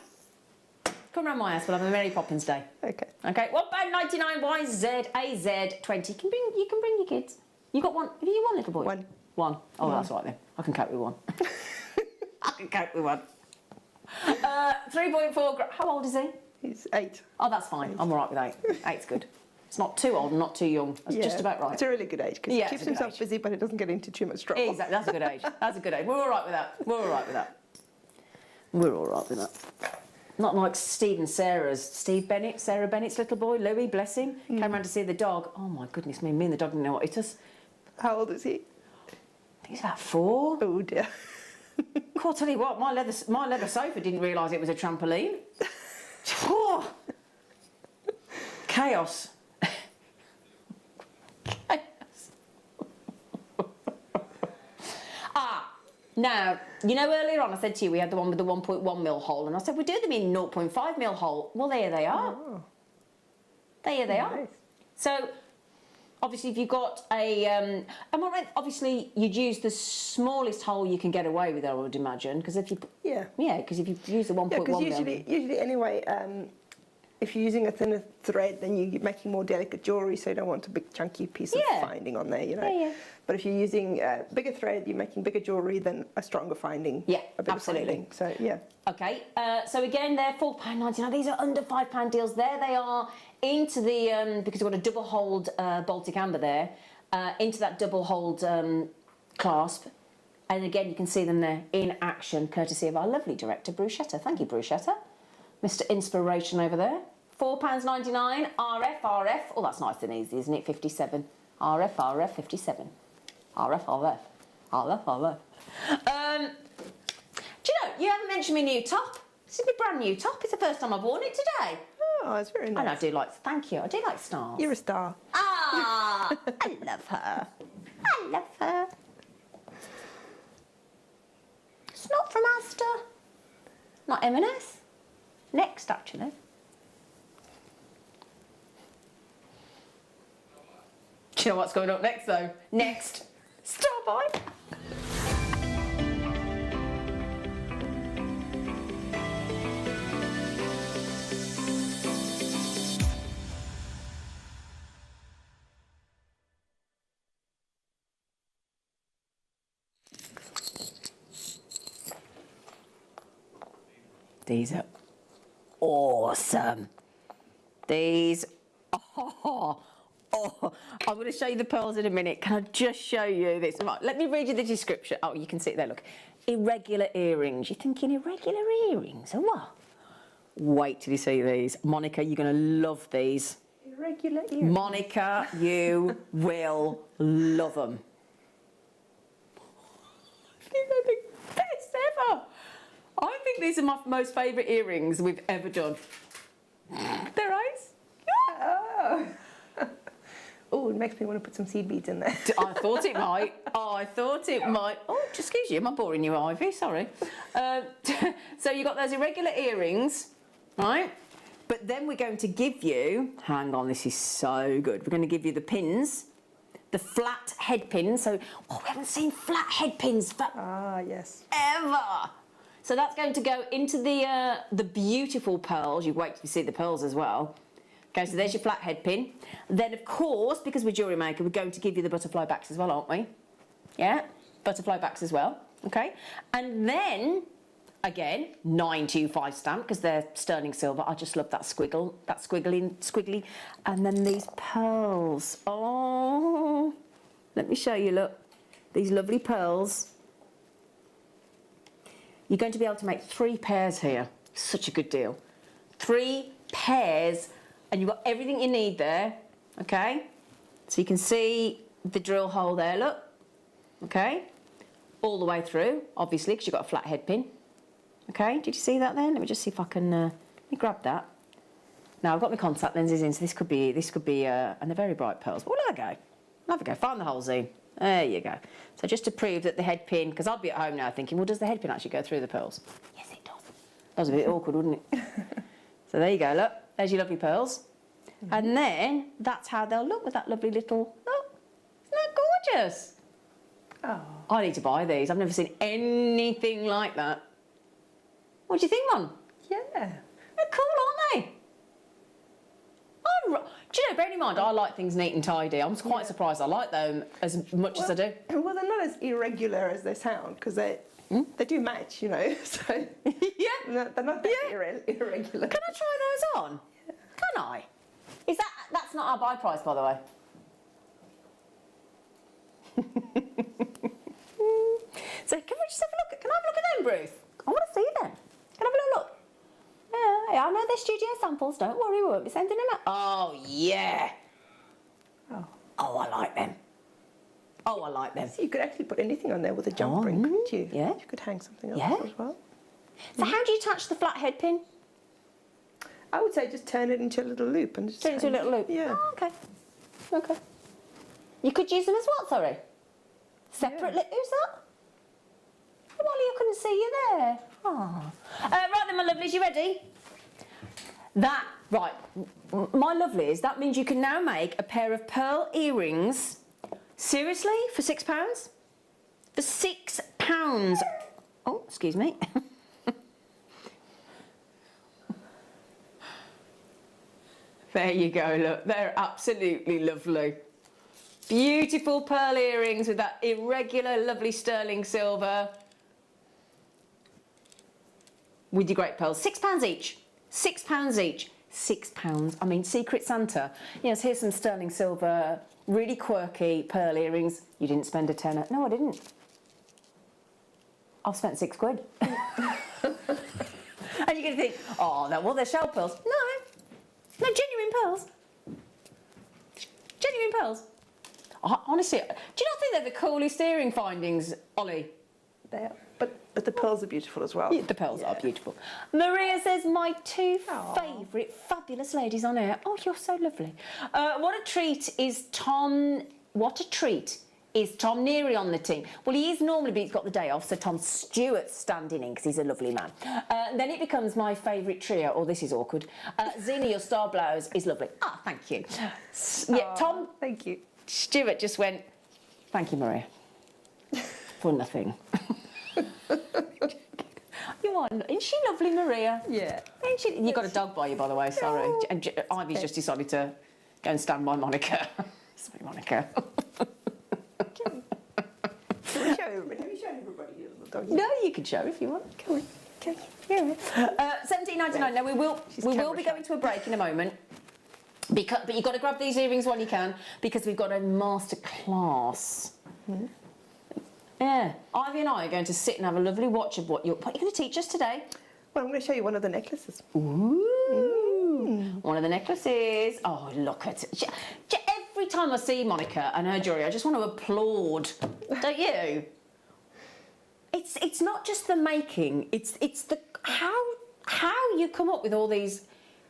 Come round my house, we'll have a Mary Poppins day. Okay. Okay, £1.99 YZAZ 20. You can bring your kids. You got one? Have you one little boy? One. Oh, that's right then. I can cope with one. I can cope with one. 3.4. How old is he? He's 8. Oh, that's fine. I'm all right with 8. 8's good. It's not too old and not too young. That's just about right. It's a really good age because he keeps himself busy, but he doesn't get into too much trouble. Exactly. That's a good age. That's a good age. We're all right with that. We're all right with that. We're all right with that. Not like Steve and Sarah's. Steve Bennett, Sarah Bennett's little boy, Louis, bless him, came round to see the dog. Oh my goodness me and the dog didn't know what it was. How old is he? I think he's about 4. Oh dear. I'll tell you what, my leather sofa didn't realise it was a trampoline. Chaos. Now, earlier on I said to you we had the one with the 1.1 mil hole, and I said we do them in 0.5 mil hole. Well, there they are. Oh. There they are. So, obviously, if you've got a, obviously you'd use the smallest hole you can get away with, I would imagine, because if you, because if you use the 1.1 mil. Because usually anyway, if you're using a thinner thread, then you're making more delicate jewellery, so you don't want a big chunky piece of finding on there, Yeah. But if you're using bigger thread, you're making bigger jewellery than a stronger finding. Yeah, a bit absolutely. Of finding. So, yeah. Okay, so again, they're £4.99. These are under £5 deals. There they are into the, because we've got a double-holed Baltic Amber there, into that double-holed clasp. And again, you can see them there in action, courtesy of our lovely director, Bruschetta. Thank you, Bruschetta. Mr. Inspiration over there. £4.99, RF. Oh, that's nice and easy, isn't it? 57. RF, 57. RF. Do you haven't mentioned my new top. This is my brand new top. It's the first time I've worn it today. Oh, it's very nice. And I do like, thank you, I do like stars. You're a star. Ah, I love her. I love her. It's not from Asda. Not M&S. Next, actually. Do you know what's going up next, though? Next, Starbuy. These are awesome. These Oh, I'm going to show you the pearls in a minute. Can I just show you this? Right, let me read you the description. Oh, you can see it there, look. Irregular earrings. You're thinking irregular earrings? Or what? Wait till you see these. Monica, you're going to love these. Irregular earrings. Monica, you will love them. They're the best ever. I think these are my most favourite earrings we've ever done. They're eyes. Oh. Oh, it makes me want to put some seed beads in there. I thought it might. Oh, excuse you, am I boring you, Ivy? Sorry. So you've got those irregular earrings, right? But then we're going to give you, hang on, this is so good. We're going to give you the pins, the flat head pins. So, we haven't seen flat head pins for yes. ever. So that's going to go into the beautiful pearls. You wait till you see the pearls as well. Okay, so there's your flat head pin. Then, of course, because we're Jewellery Maker, we're going to give you the butterfly backs as well, aren't we? Yeah, butterfly backs as well. Okay, and then, again, 925 stamp, because they're sterling silver. I just love that squiggle, that squiggly. And then these pearls. Oh, let me show you, look. These lovely pearls. You're going to be able to make 3 pairs here. Such a good deal. 3 pairs. And you've got everything you need there, okay? So you can see the drill hole there, look, okay? All the way through, obviously, because you've got a flat head pin, okay? Did you see that then? Let me just see if I can, let me grab that. Now, I've got my contact lenses in, so this could be, and they're very bright pearls. But we'll have a go, find the holes in. There you go. So just to prove that the head pin, because I'd be at home now thinking, well, does the head pin actually go through the pearls? Yes, it does. That was a bit awkward, wouldn't it? So there you go, look. There's your lovely pearls. Mm-hmm. And then that's how they'll look with that lovely little, look. Isn't that gorgeous? Oh. I need to buy these. I've never seen anything like that. What do you think, Mum? Yeah. They're cool, aren't they? Do you know, bearing in mind, I like things neat and tidy. I'm quite surprised I like them as much as I do. Well, they're not as irregular as they sound, because they do match, you know. So yeah, they're not that irregular. Can I try those on? Yeah. Can I? That's not our buy price, by the way. So can we just have a look? Can I have a look at them, Bruce? I want to see them. Can I have a little look? Yeah, I know they're studio samples. Don't worry, we won't be sending them out. Oh yeah. Oh, I like them. Oh, I like them. So you could actually put anything on there with a jump ring, couldn't you? Yeah. You could hang something else as well. So how do you attach the flat head pin? I would say just turn it into a little loop and just turn it into a little loop. Yeah. Oh, okay. Okay. You could use them as what? Sorry. Separately. Who's that? Molly, I couldn't see you there. Oh. Right then, my lovelies, you ready? Right. My lovelies, that means you can now make a pair of pearl earrings. Seriously? For £6? For £6? Oh, excuse me. There you go, look. They're absolutely lovely. Beautiful pearl earrings with that irregular, lovely sterling silver. With your great pearls. £6 each. £6 each. £6. I mean, Secret Santa. Yes, here's some sterling silver, really quirky pearl earrings. You didn't spend a tenner. No, I didn't. I've spent £6. And you're going to think, oh, no, well, they're shell pearls. No, genuine pearls. Genuine pearls. Honestly, do you not think they're the coolest earring findings, Ollie? They are. But the pearls are beautiful as well. Yeah, the pearls are beautiful. Maria says, my 2 favourite fabulous ladies on air. Oh, you're so lovely. What a treat is Tom Neary on the team. Well, he is normally, but he's got the day off, so Tom Stewart's standing in because he's a lovely man. Then it becomes my favourite trio. Oh, this is awkward. Zena, your star blouse is lovely. Ah, thank you. Yeah, Tom. Thank you. Stewart just went, thank you, Maria. For nothing. You are. Isn't she lovely, Maria? Yeah. You got a dog by you, by the way. Sorry. No. And Ivy's just decided to go and stand by Monica. Sorry, Monica. Can we show everybody your little dog? No, you can show if you want. Come on. Come here. $17.99. Now we will be going to a break in a moment. But you've got to grab these earrings while you can, because we've got a master class. Yeah, Ivy and I are going to sit and have a lovely watch of what you're going to teach us today. Well, I'm going to show you one of the necklaces. Ooh. One of the necklaces. Oh, look at it. Every time I see Monica and her jewellery, I just want to applaud. Don't you? It's not just the making. It's the how you come up with all these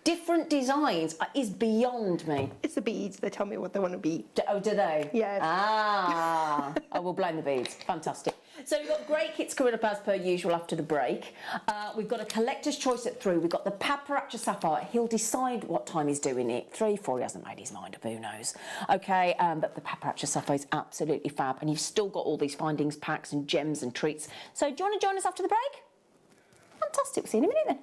different designs is beyond me. It's the beads. They tell me what they want to be. Oh, do they? Yes. Ah, I will blame the beads. Fantastic. So we've got great kits coming up as per usual after the break. We've got a collector's choice at 3. We've got the Paparazzi Sapphire. He'll decide what time he's doing it. 3, 4, he hasn't made his mind up, who knows. Okay, but the Paparazzi Sapphire is absolutely fab. And you've still got all these findings packs and gems and treats. So do you want to join us after the break? Fantastic. We'll see you in a minute then.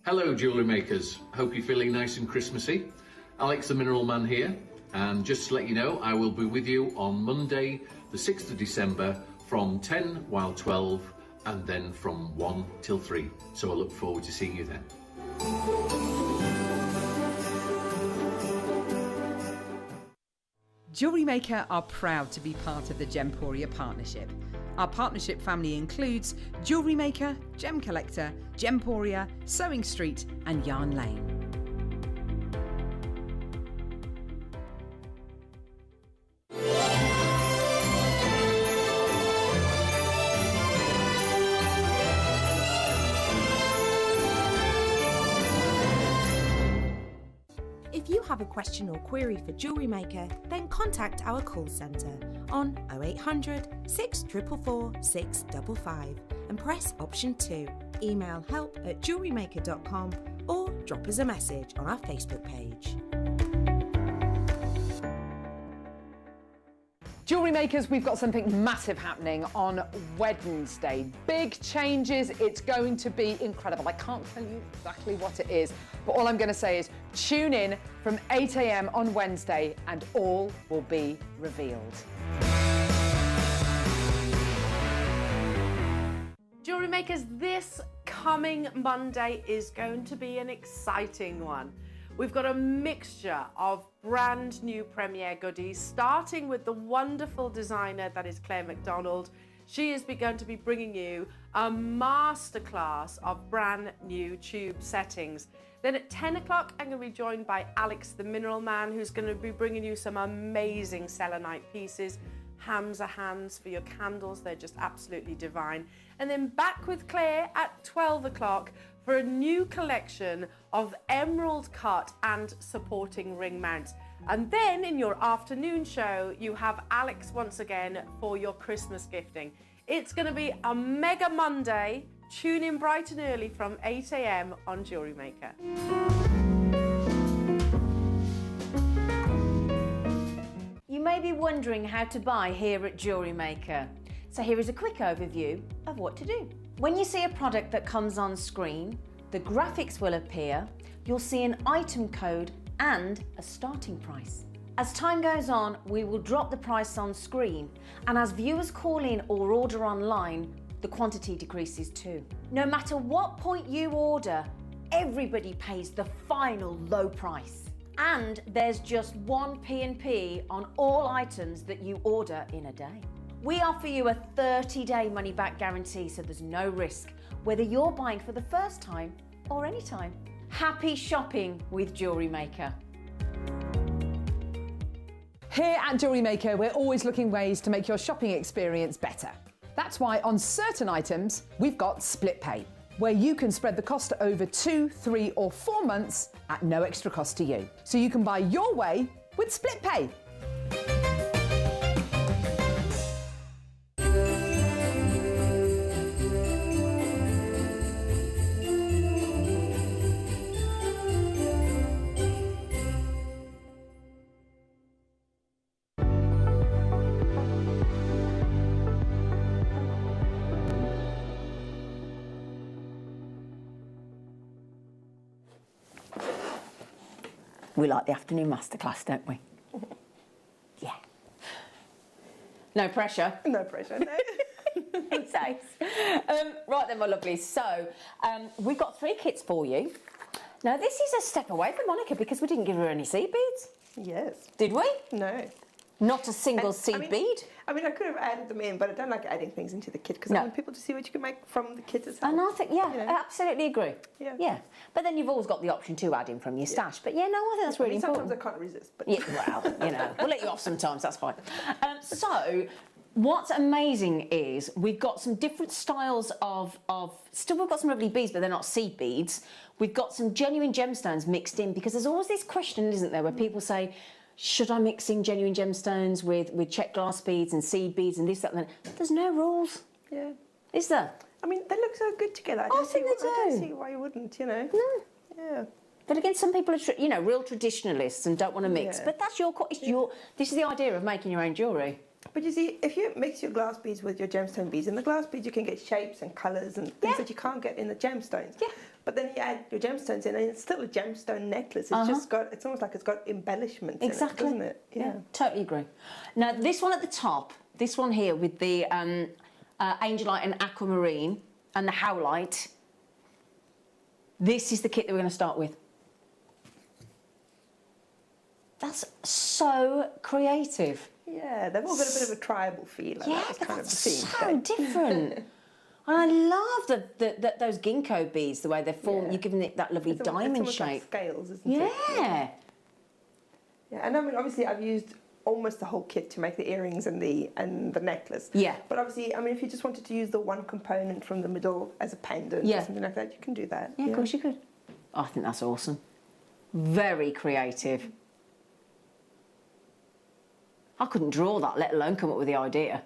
Hello, jewellery makers. Hope you're feeling nice and Christmassy. Alex the Mineral Man here, and just to let you know, I will be with you on Monday, the 6th of December, from 10 while 12, and then from 1 till 3. So I look forward to seeing you then. Jewellery Maker are proud to be part of the Gemporia partnership. Our partnership family includes Jewellery Maker, Gem Collector, Gemporia, Sewing Street and Yarn Lane. If you have a question or query for Jewellery Maker, then contact our call centre on 0800 644 655 and press option 2. Email help@jewellerymaker.com or drop us a message on our Facebook page. Jewellery makers, we've got something massive happening on Wednesday. Big changes, it's going to be incredible. I can't tell you exactly what it is, but all I'm going to say is tune in from 8 a.m. on Wednesday and all will be revealed. Jewellery makers, this coming Monday is going to be an exciting one. We've got a mixture of brand new premiere goodies, starting with the wonderful designer that is Claire McDonald. She is going to be bringing you a masterclass of brand new tube settings. Then at 10 o'clock, I'm going to be joined by Alex the Mineral Man, who's going to be bringing you some amazing selenite pieces. Hams are hands for your candles, they're just absolutely divine. And then back with Claire at 12 o'clock for a new collection of emerald cut and supporting ring mounts. And then in your afternoon show, you have Alex once again for your Christmas gifting. It's going to be a mega Monday. Tune in bright and early from 8 a.m. on Jewellery Maker. You may be wondering how to buy here at Jewellery Maker. So here is a quick overview of what to do. When you see a product that comes on screen, the graphics will appear, you'll see an item code and a starting price. As time goes on, we will drop the price on screen, and as viewers call in or order online, the quantity decreases too. No matter what point you order, everybody pays the final low price. And there's just one P&P on all items that you order in a day. We offer you a 30-day money-back guarantee, so there's no risk, whether you're buying for the first time or any time. Happy shopping with Jewellery Maker. Here at Jewellery Maker, we're always looking ways to make your shopping experience better. That's why on certain items, we've got split pay, where you can spread the cost over 2, 3 or 4 months at no extra cost to you. So you can buy your way with split pay. We like the afternoon masterclass, don't we? Yeah. No pressure. No pressure, no. Right then, my lovelies. So, we've got 3 kits for you. Now, this is a step away from Monica because we didn't give her any seed beads. Yes. Did we? No. Not a single seed bead? I mean, I could have added them in, but I don't like adding things into the kit because I want people to see what you can make from the kit itself. And I think, I absolutely agree. Yeah. But then you've always got the option to add in from your stash. But I think that's really important. Sometimes I can't resist. But we'll let you off sometimes, that's fine. So, what's amazing is we've got some different styles of still we've got some lovely beads, but they're not seed beads. We've got some genuine gemstones mixed in because there's always this question, isn't there, where people say, should I mix in genuine gemstones with check glass beads and seed beads and this, that, and that? There's no rules. Yeah. Is there? I mean, they look so good together. I don't see why you wouldn't, No. Yeah. But again, some people are, real traditionalists and don't want to mix. Yeah. But that's this is the idea of making your own jewellery. But you see, if you mix your glass beads with your gemstone beads, in the glass beads you can get shapes and colours and things that you can't get in the gemstones. Yeah. But then you add your gemstones in and it's still a gemstone necklace. It's it's almost like it's got embellishments in it, doesn't it? Yeah, totally agree. Now, this one at the top, this one here with the Angelite and Aquamarine and the Howlite, this is the kit that we're going to start with. That's so creative. Yeah, they've all got a bit of a tribal feel. But that's so different. And I love those ginkgo beads, the way they're formed. You're giving it that lovely diamond it's shape. Like scales, isn't it? Yeah. Yeah, and I mean, obviously, I've used almost the whole kit to make the earrings and the necklace. Yeah. But obviously, I mean, if you just wanted to use the one component from the middle as a pendant or something like that, you can do that. Yeah, of course you could. I think that's awesome. Very creative. I couldn't draw that, let alone come up with the idea.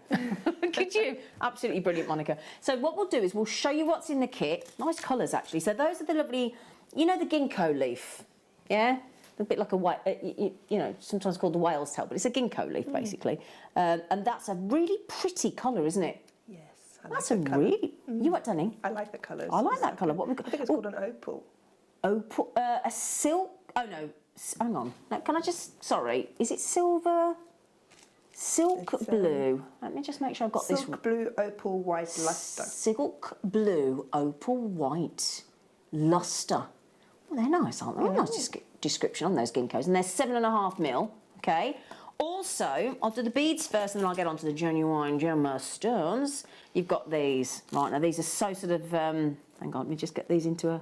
Could you? Absolutely brilliant, Monica. So what we'll do is we'll show you what's in the kit. Nice colours, actually. So those are the lovely, the ginkgo leaf, yeah? A bit like a, sometimes called the whale's tail, but it's a ginkgo leaf, basically. And that's a really pretty colour, isn't it? Yes. That's a really... You what, Dunning? I like the colours. I like that colour. What we got? I think it's called an opal. Opal? A silk... Oh, no. Hang on. No, can I just... Sorry. Is it silver... Silk blue. Let me just make sure I've got this. Silk blue, opal, white, lustre. Silk blue, opal, white, lustre. Well, they're nice, aren't they? Nice description on those ginkgos. And they're 7.5mm, okay? Also, I'll do the beads first and then I'll get on to the genuine gemstones. You've got these. Right, now these are so sort of... hang on, let me just get these into a...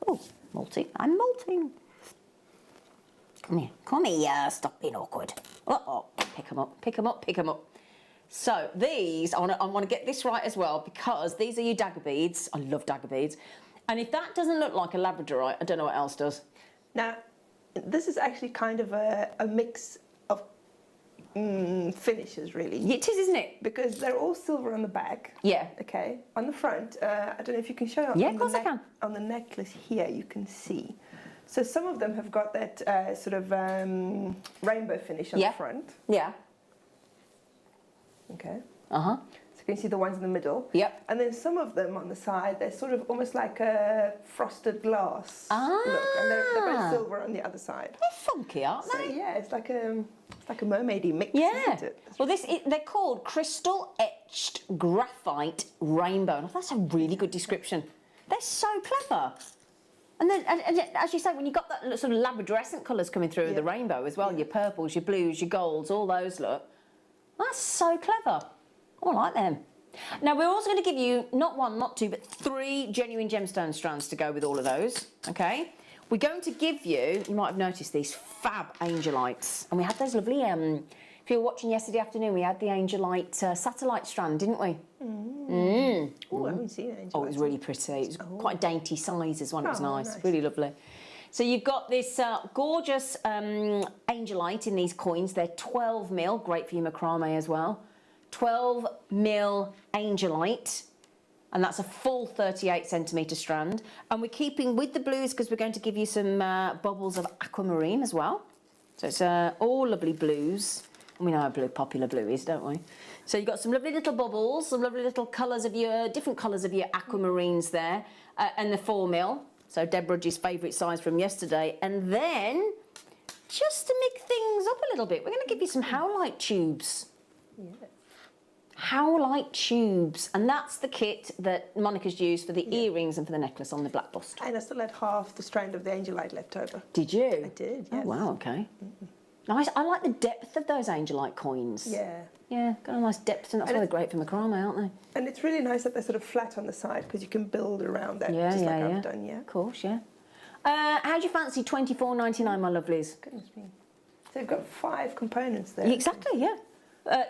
Oh, molting. I'm molting. Come here, stop being awkward. Pick them up, pick them up, pick them up. So these, I want to get this right as well because these are your dagger beads. I love dagger beads. And if that doesn't look like a labradorite, I don't know what else does. Now, this is actually kind of a mix of finishes, really. It is, isn't it? Because they're all silver on the back. Yeah. Okay. On the front, I don't know if you can show. Yeah, of course I can. On the necklace here, you can see. So some of them have got that sort of rainbow finish on the front. Yeah. Okay. Uh-huh. So you can see the ones in the middle. Yep. And then some of them on the side, they're sort of almost like a frosted glass look. And they're both silver on the other side. They're funky, aren't they? So, yeah, it's like a mermaidy mix, isn't it? Well, they're called crystal etched graphite rainbow. Oh, that's a really good description. They're so clever. And then, and as you say, when you've got that sort of labradorescent colours coming through the rainbow as well, your purples, your blues, your golds, all those look. That's so clever. I like them. Now, we're also going to give you not one, not two, but 3 genuine gemstone strands to go with all of those, okay? We're going to give you might have noticed these fab angelites. And we had those lovely, if you were watching yesterday afternoon, we had the angelite satellite strand, didn't we? Oh, I haven't seen it. Oh, it was really pretty. It was quite a dainty size as well. It was nice. Really lovely. So you've got this gorgeous angelite in these coins. They're 12mm, great for your macrame as well. 12mm angelite, and that's a full 38cm strand. And we're keeping with the blues because we're going to give you some bubbles of aquamarine as well. So it's all lovely blues. And we know how popular blue is, don't we? So you've got some lovely little bubbles, some lovely little colours of different colours of your aquamarines there, and the 4mm. So Deb Rudge's favourite size from yesterday. And then, just to mix things up a little bit, we're going to give you some howlite tubes. Yeah. howlite tubes, and that's the kit that Monica's used for the earrings and for the necklace on the black bust. And I still had half the strand of the angelite left over. Did you? I did, yes. Oh, wow, okay. Nice. I like the depth of those angelite coins. Yeah. Yeah, got a nice depth, and that's why they're great for macrame, aren't they? And it's really nice that they're sort of flat on the side because you can build around that, Yeah, just yeah, like yeah. I've done, yeah. Of course, yeah. How do you fancy $24.99, my lovelies? Goodness me. So you've got 5 components there. Exactly, yeah.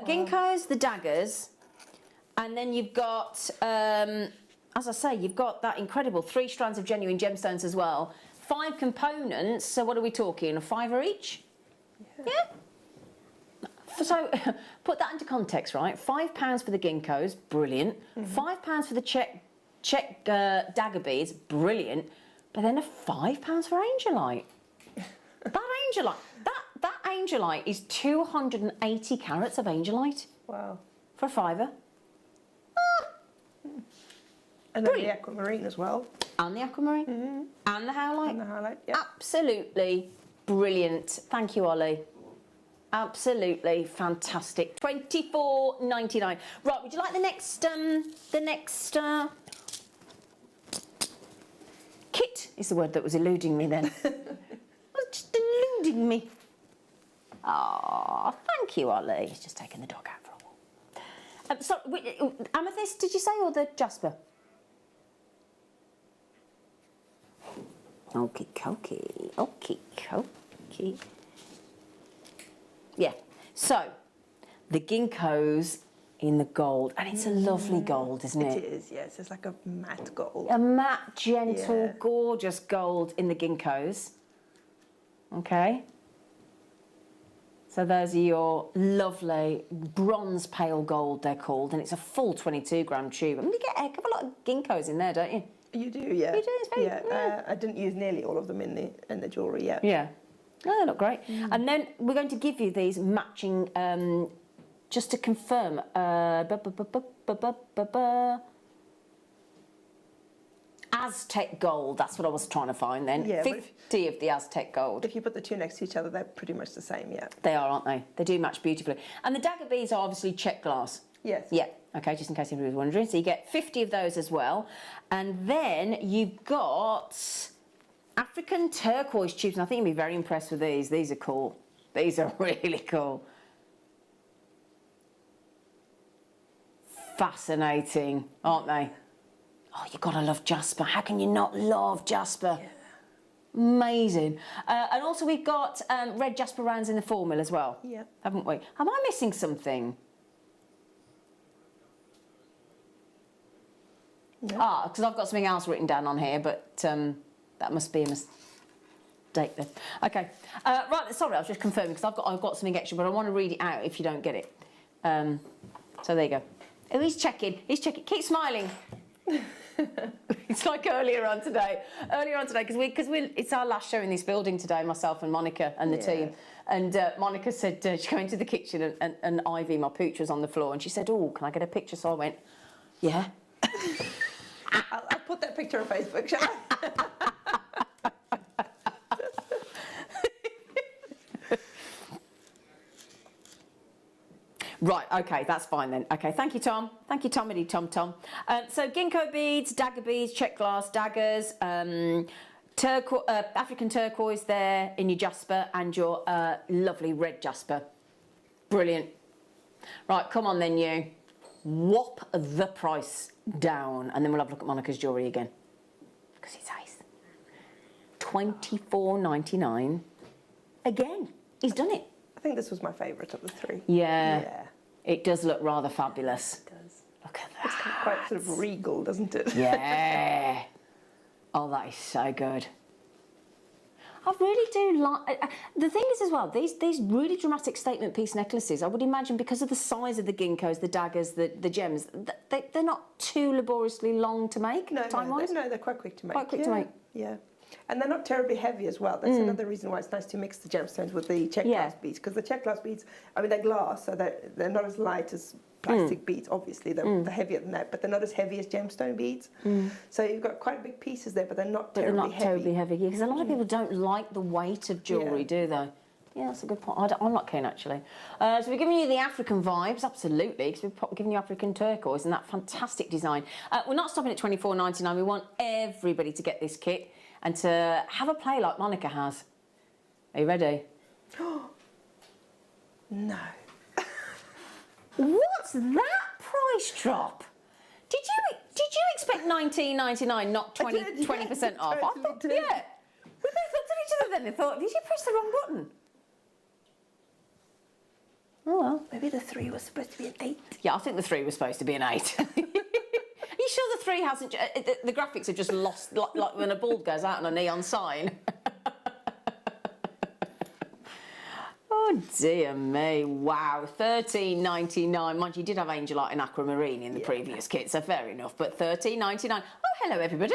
Ginkgos, the daggers, and then you've got, as I say, you've got that incredible 3 strands of genuine gemstones as well. 5 components, so what are we talking, a $5 each? Yeah. So, put that into context, right? £5 for the ginkgos, brilliant. £5 for the check dagger beads, brilliant. But then a £5 for angelite. That angelite, that angelite is 280 carats of angelite. Wow. For a £5. And then the aquamarine as well. And the aquamarine. And the howlite. And the howlite, yeah. Absolutely brilliant. Thank you, Ollie. Absolutely fantastic. $24.99. Right, would you like the next kit is the word that was eluding me then. Was just eluding me. Ah, thank you, Ollie. He's just taking the dog out for a walk. So, amethyst, did you say, or the jasper? Okie dokie. Okie dokie. Yeah, so the ginkgos in the gold, and it's a lovely gold, isn't it? It is, yes. It's like a matte gold. A matte, gentle, Yeah. gorgeous gold in the ginkgos. Okay. So those are your lovely bronze pale gold, they're called, and it's a full 22-gram tube. I mean, you get a heck of a lot of ginkgos in there, don't you? You do, yeah. You do, it's very, yeah. I didn't use nearly all of them in the jewellery, yeah. Yeah. No, they look great. And then we're going to give you these matching, just to confirm, Aztec gold, that's what I was trying to find then. Yeah, 50 of the Aztec gold. If you put the 2 next to each other, they're pretty much the same, yeah. They are, aren't they? They do match beautifully. And the dagger beads are obviously check glass. Yes. Yeah, okay, just in case anybody was wondering. So you get 50 of those as well. And then you've got African turquoise tubes, and I think you'll be very impressed with these. These are cool. These are really cool. Fascinating, aren't they? Oh, you've got to love jasper. How can you not love jasper? Yeah. Amazing. And also we've got red jasper rounds in the formula as well, yeah. Haven't we? Am I missing something? No. Ah, because I've got something else written down on here, but that must be a mistake then. Okay. Right, sorry, I was just confirming because I've got something extra, but I want to read it out if you don't get it. So there you go. Oh, he's checking. He's checking. Keep smiling. It's like earlier on today, because it's our last show in this building today, myself and Monica and the team. And Monica said she'd go into the kitchen and Ivy, my pooch, was on the floor, and she said, "Oh, can I get a picture?" So I went, "Yeah." I'll put that picture on Facebook, shall I? Right, okay, that's fine then. Okay, thank you, Tom. Thank you, Tomity Tom. So ginkgo beads, dagger beads, check glass daggers, African turquoise there in your jasper, and your lovely red jasper. Brilliant. Right, come on then, you. Whop the price down, and then we'll have a look at Monica's jewellery again, because it's ace. $24.99 again. He's done it. I think this was my favourite of the 3. Yeah. It does look rather fabulous. It does. Look at that. It's quite sort of regal, doesn't it? Yeah. Oh, that is so good. I really do like... the thing is as well, these really dramatic statement piece necklaces, I would imagine because of the size of the ginkgos, the daggers, the gems, they're not too laboriously long to make, time-wise? No, they're quite quick to make. Quite quick to make. Yeah. And they're not terribly heavy as well. That's another reason why it's nice to mix the gemstones with the check glass beads, because the check glass beads, I mean, they're glass, so they're not as light as plastic beads, obviously. They're heavier than that, but they're not as heavy as gemstone beads. So you've got quite big pieces there, but they're not terribly heavy. Terribly heavy, because a lot of people don't like the weight of jewellery, do they? Yeah, that's a good point. I'm not keen, actually. So we're giving you the African vibes, absolutely, because we're giving you African turquoise and that fantastic design. We're not stopping at $24.99. We want everybody to get this kit and to have a play like Monica has. Are you ready? No. What's that price drop? Did you expect $19.99, not 20% off? Totally I thought, did. yeah. We both looked at each other then and thought, did you press the wrong button? Oh well. Maybe the 3 was supposed to be an 8. Yeah, I think the 3 was supposed to be an 8. Are you sure the 3 hasn't? The graphics have just lost, like when a bulb goes out on a neon sign. Oh dear me! Wow, $13.99. Mind you, did have Angelite and Aquamarine in the previous kit, so fair enough. But $13.99. Oh, hello everybody.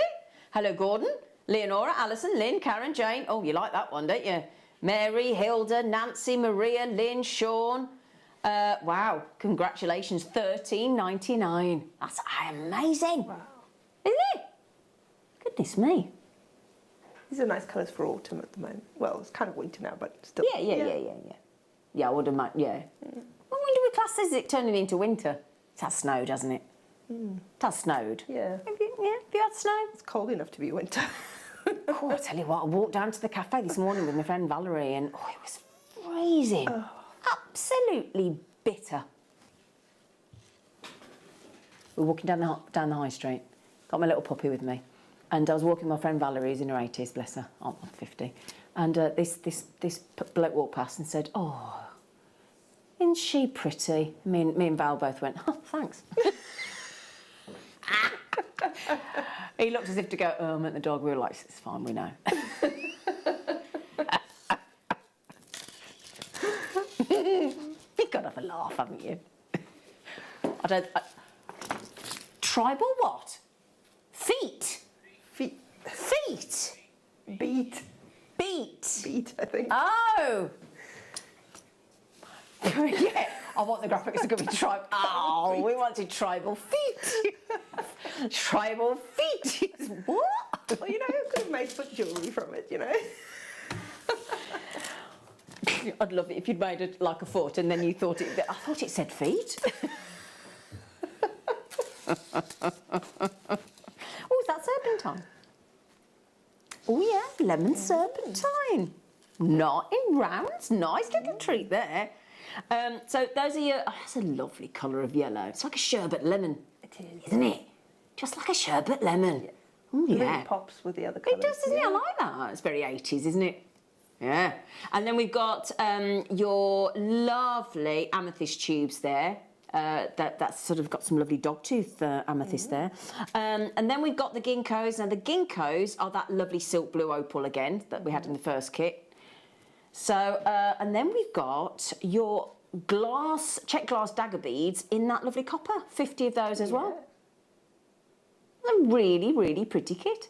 Hello Gordon, Leonora, Alison, Lynn, Karen, Jane. Oh, you like that one, don't you? Mary, Hilda, Nancy, Maria, Lynn, Sean. Wow, congratulations, $13.99. That's amazing. Wow. Isn't it? Goodness me. These are nice colours for autumn at the moment. Well, it's kind of winter now, but still. Yeah. Yeah, I would imagine, yeah. When do we class this? Is it turning into winter? It has snowed, hasn't it? It has snowed. Yeah. Have you had snow? It's cold enough to be winter. Oh, I tell you what, I walked down to the cafe this morning with my friend Valerie and it was freezing. Oh. Absolutely bitter. We were walking down the high street. Got my little puppy with me. And I was walking with my friend Valerie, who's in her 80s, bless her, I'm 50. And this bloke walked past and said, "Oh, isn't she pretty?" Me and Val both went, "Oh, thanks." He looked as if to go, "Oh, I'm at the dog." We were like, "It's fine, we know." You've got to have a laugh, haven't you? Tribal what? Feet. Beat, I think. Oh! Yeah, I want the graphics to go with tribal. Oh, we wanted tribal feet. Tribal feet. What? Well, you know, who could have made foot jewellery from it, you know? I'd love it if you'd made it like a foot and then you thought it... I thought it said feet. Oh, is that serpentine? Oh yeah, lemon serpentine. Not in rounds. Nice little treat there. So those are your... Oh, that's a lovely colour of yellow. It's like a sherbet lemon. It is. Isn't it? Just like a sherbet lemon. Yeah. Oh, It yeah. really pops with the other colours. It does, doesn't it? I like that. It's very 80s, isn't it? Yeah. And then we've got your lovely amethyst tubes there. That's sort of got some lovely dogtooth amethyst there. And then we've got the ginkgos. Now, the ginkgos are that lovely silk blue opal again that we had in the first kit. So, and then we've got your check glass dagger beads in that lovely copper. 50 of those as well. A really, really pretty kit.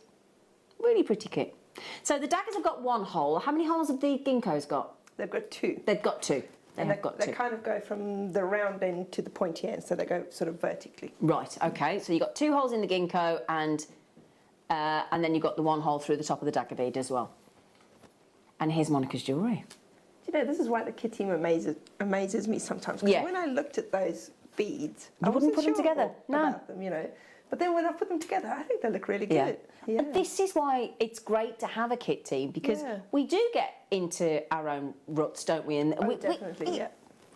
Really pretty kit. So the daggers have got 1 hole. How many holes have the ginkgos got? They've got 2. They've got 2. They kind of go from the round end to the pointy end, so they go sort of vertically. Right, okay. So you've got 2 holes in the ginkgo and then you've got the 1 hole through the top of the dagger bead as well. And here's Monica's jewellery. Do you know, this is why the kit team amazes me sometimes. Because when I looked at those beads, I wouldn't wasn't put them sure together. No. about them, you know. But then when I put them together, I think they look really good. Yeah. And this is why it's great to have a kit team, because we do get into our own ruts, don't we? And definitely,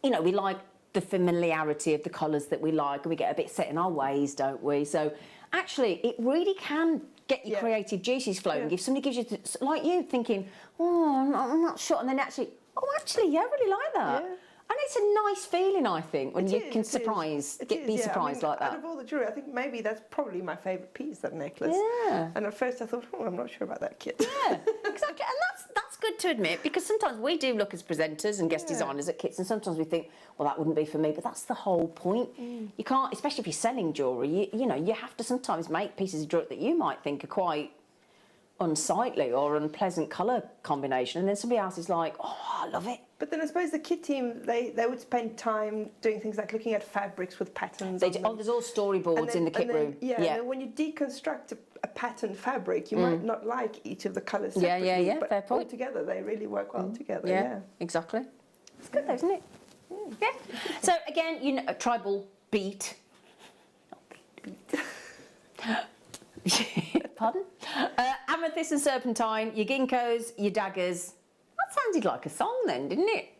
you know, we like the familiarity of the colours that we like, and we get a bit set in our ways, don't we? So actually, it really can get your creative juices flowing. If somebody gives you, like you, thinking, "Oh, I'm not sure," and then actually, "Oh, actually, yeah, I really like that." Yeah. And it's a nice feeling, I think, when you can be surprised like that. Out of all the jewellery, I think maybe that's probably my favourite piece, that necklace. Yeah. And at first I thought, oh, I'm not sure about that kit. Yeah, exactly. And that's good to admit, because sometimes we do look as presenters and guest designers at kits, and sometimes we think, well, that wouldn't be for me, but that's the whole point. You can't, especially if you're selling jewellery, you know, you have to sometimes make pieces of jewellery that you might think are quite unsightly or unpleasant colour combination, and then somebody else is like, oh, I love it. But then I suppose the kit team, they would spend time doing things like looking at fabrics with patterns. There's all storyboards in the kit room. Yeah, and then when you deconstruct a pattern fabric, you might not like each of the colours separately, but fair point. all together they really work well together. Yeah, exactly. It's good though, isn't it? Yeah. So again, you know, a tribal beat. Pardon? Amethyst and serpentine, your ginkgos, your daggers. That sounded like a song then, didn't it?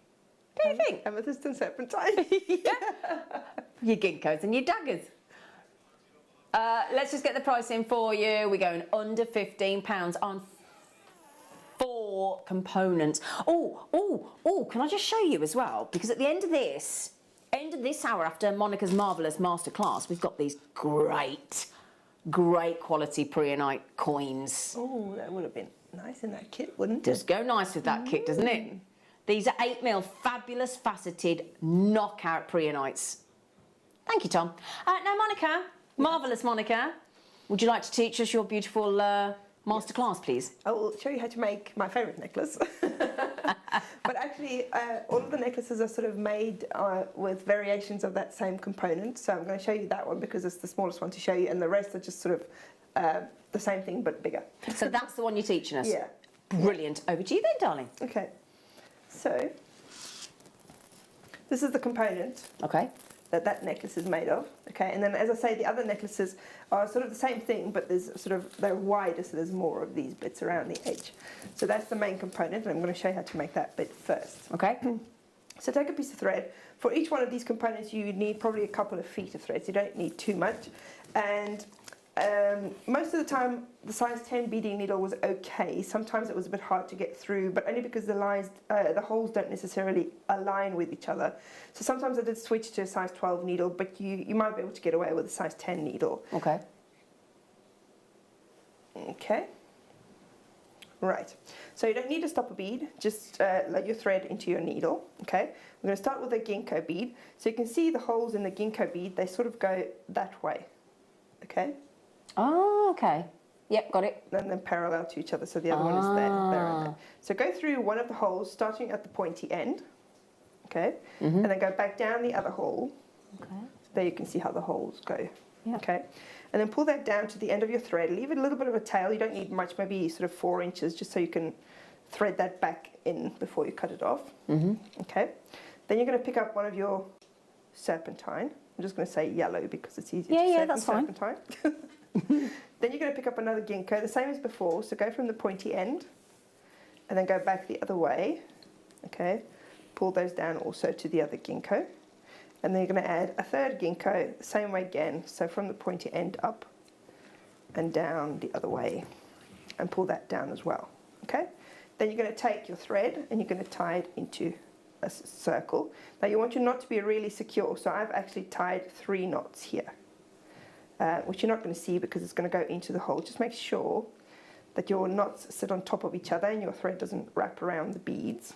Don't you think? Amethyst and serpentine. Your ginkgos and your daggers. Let's just get the price in for you. We're going under £15 on 4 components. Oh, can I just show you as well? Because at the end of this hour after Monica's marvellous masterclass, we've got these great quality preonite coins. Oh, that would have been nice in that kit, wouldn't it? Does go nice with that kit, doesn't it? These are 8mm fabulous faceted knockout preonites. Thank you, Tom. Now, Monica, marvellous Monica, would you like to teach us your beautiful masterclass, please? I will show you how to make my favourite necklace. But actually, all of the necklaces are sort of made with variations of that same component. So I'm going to show you that one because it's the smallest one to show you, and the rest are just sort of the same thing but bigger. So that's the one you're teaching us? Yeah. Brilliant. Over to you then, darling. Okay. So this is the component. Okay. That necklace is made of. Okay, and then as I say, the other necklaces are sort of the same thing, but they're wider, so there's more of these bits around the edge. So that's the main component, and I'm going to show you how to make that bit first. Okay. So take a piece of thread. For each one of these components, you need probably a couple of feet of thread. So you don't need too much. And most of the time, the size 10 beading needle was okay. Sometimes it was a bit hard to get through, but only because the holes don't necessarily align with each other. So sometimes I did switch to a size 12 needle, but you might be able to get away with a size 10 needle. Okay. Okay. Right. So you don't need to stop a bead. Just let your thread into your needle. Okay. I'm going to start with a ginkgo bead. So you can see the holes in the ginkgo bead. They sort of go that way. Okay. Oh, okay. Yep, got it. And then parallel to each other, so the other one is there and there. So go through one of the holes, starting at the pointy end, okay? And then go back down the other hole. Okay. There you can see how the holes go. Yep. Okay? And then pull that down to the end of your thread. Leave it a little bit of a tail. You don't need much, maybe sort of 4 inches, just so you can thread that back in before you cut it off. Okay? Then you're going to pick up one of your serpentine. I'm just going to say yellow because it's easier to say than that's fine. serpentine. Then you're going to pick up another ginkgo, the same as before. So go from the pointy end and then go back the other way. Okay, pull those down also to the other ginkgo. And then you're going to add a third ginkgo, the same way again. So from the pointy end up and down the other way and pull that down as well. Okay, then you're going to take your thread and you're going to tie it into a circle. Now you want your knot to be really secure. So I've actually tied 3 knots here. Which you're not going to see because it's going to go into the hole. Just make sure that your knots sit on top of each other and your thread doesn't wrap around the beads.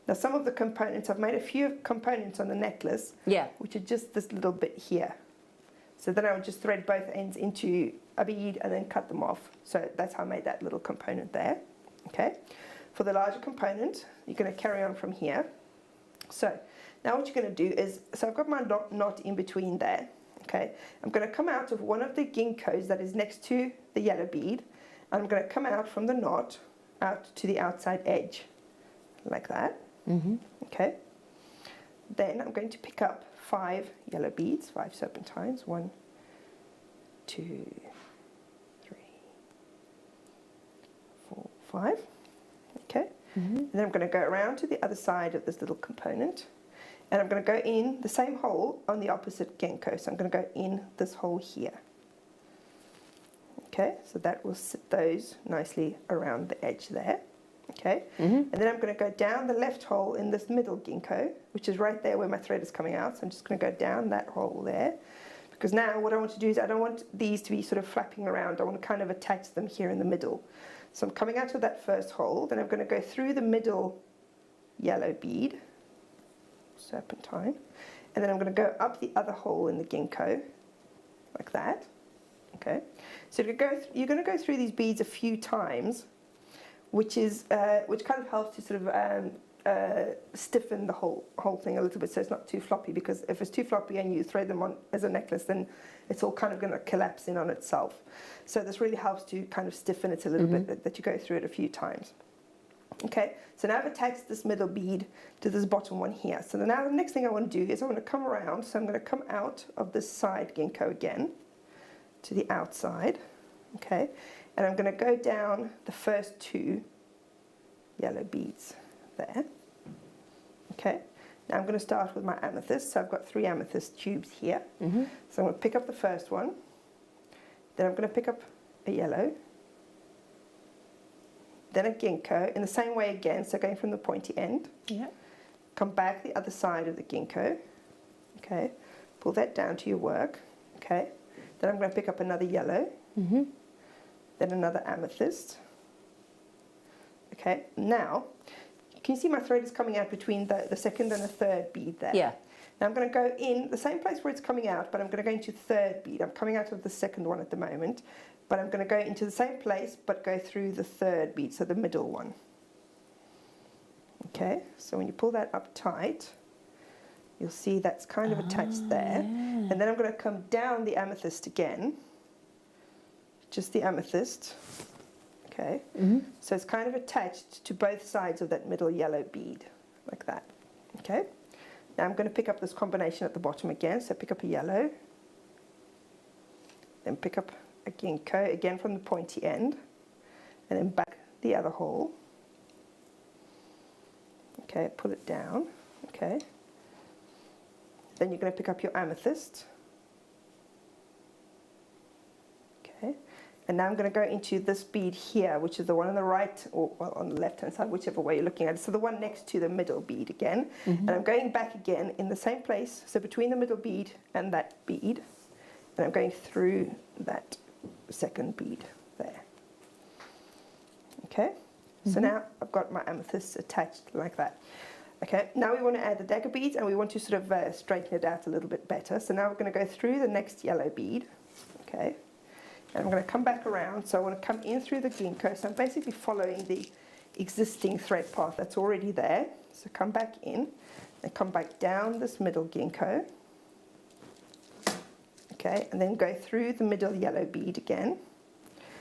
Now some of the components, I've made a few components on the necklace, which are just this little bit here. So then I would just thread both ends into a bead and then cut them off. So that's how I made that little component there. Okay. For the larger component, you're going to carry on from here. So now what you're going to do is, so I've got my knot in between there. Okay, I'm going to come out of one of the ginkgos that is next to the yellow bead, and I'm going to come out from the knot out to the outside edge, like that. Okay, then I'm going to pick up 5 yellow beads, 5 serpentines, 1, 2, 3, 4, 5. Okay, and then I'm going to go around to the other side of this little component. And I'm going to go in the same hole on the opposite ginkgo. So I'm going to go in this hole here. Okay, so that will sit those nicely around the edge there. Okay, and then I'm going to go down the left hole in this middle ginkgo, which is right there where my thread is coming out. So I'm just going to go down that hole there. Because now what I want to do is I don't want these to be sort of flapping around. I want to kind of attach them here in the middle. So I'm coming out of that first hole. Then I'm going to go through the middle yellow bead. Serpentine, and then I'm going to go up the other hole in the ginkgo, like that. Okay, so you're going to go through these beads a few times, which kind of helps to sort of stiffen the whole thing a little bit so it's not too floppy, because if it's too floppy and you thread them on as a necklace, then it's all kind of going to collapse in on itself. So this really helps to kind of stiffen it a little bit, that you go through it a few times. Okay, so now I've attached this middle bead to this bottom one here. So now the next thing I want to do is I want to come around, so I'm going to come out of this side ginkgo again to the outside, okay, and I'm going to go down the first 2 yellow beads there. Okay, now I'm going to start with my amethyst. So I've got 3 amethyst tubes here. So I'm going to pick up the first one, then I'm going to pick up a yellow, then a ginkgo in the same way again, so going from the pointy end. Come back the other side of the ginkgo. Okay, pull that down to your work. Okay, then I'm going to pick up another yellow, then another amethyst. Okay, now, can you see my thread is coming out between the second and the third bead there? Yeah. Now I'm going to go in the same place where it's coming out, but I'm going to go into third bead. I'm coming out of the second one at the moment, but I'm going to go into the same place, but go through the third bead, so the middle one. Okay, so when you pull that up tight, you'll see that's kind of attached there. And then I'm going to come down the amethyst again, just the amethyst. Okay, so it's kind of attached to both sides of that middle yellow bead, like that. Okay, now I'm going to pick up this combination at the bottom again, so pick up a yellow, then pick up a ginkgo, again from the pointy end, and then back the other hole. Okay, pull it down, okay. Then you're going to pick up your amethyst. Okay. And now I'm going to go into this bead here, which is the one on the right, or well, on the left-hand side, whichever way you're looking at it. So the one next to the middle bead again. And I'm going back again in the same place, so between the middle bead and that bead. And I'm going through that second bead there. Okay, so now I've got my amethyst attached like that. Okay, now we want to add the dagger beads, and we want to sort of straighten it out a little bit better. So now we're going to go through the next yellow bead. Okay. And I'm going to come back around, so I want to come in through the ginkgo. So I'm basically following the existing thread path that's already there. So come back in and come back down this middle ginkgo. Okay, and then go through the middle yellow bead again.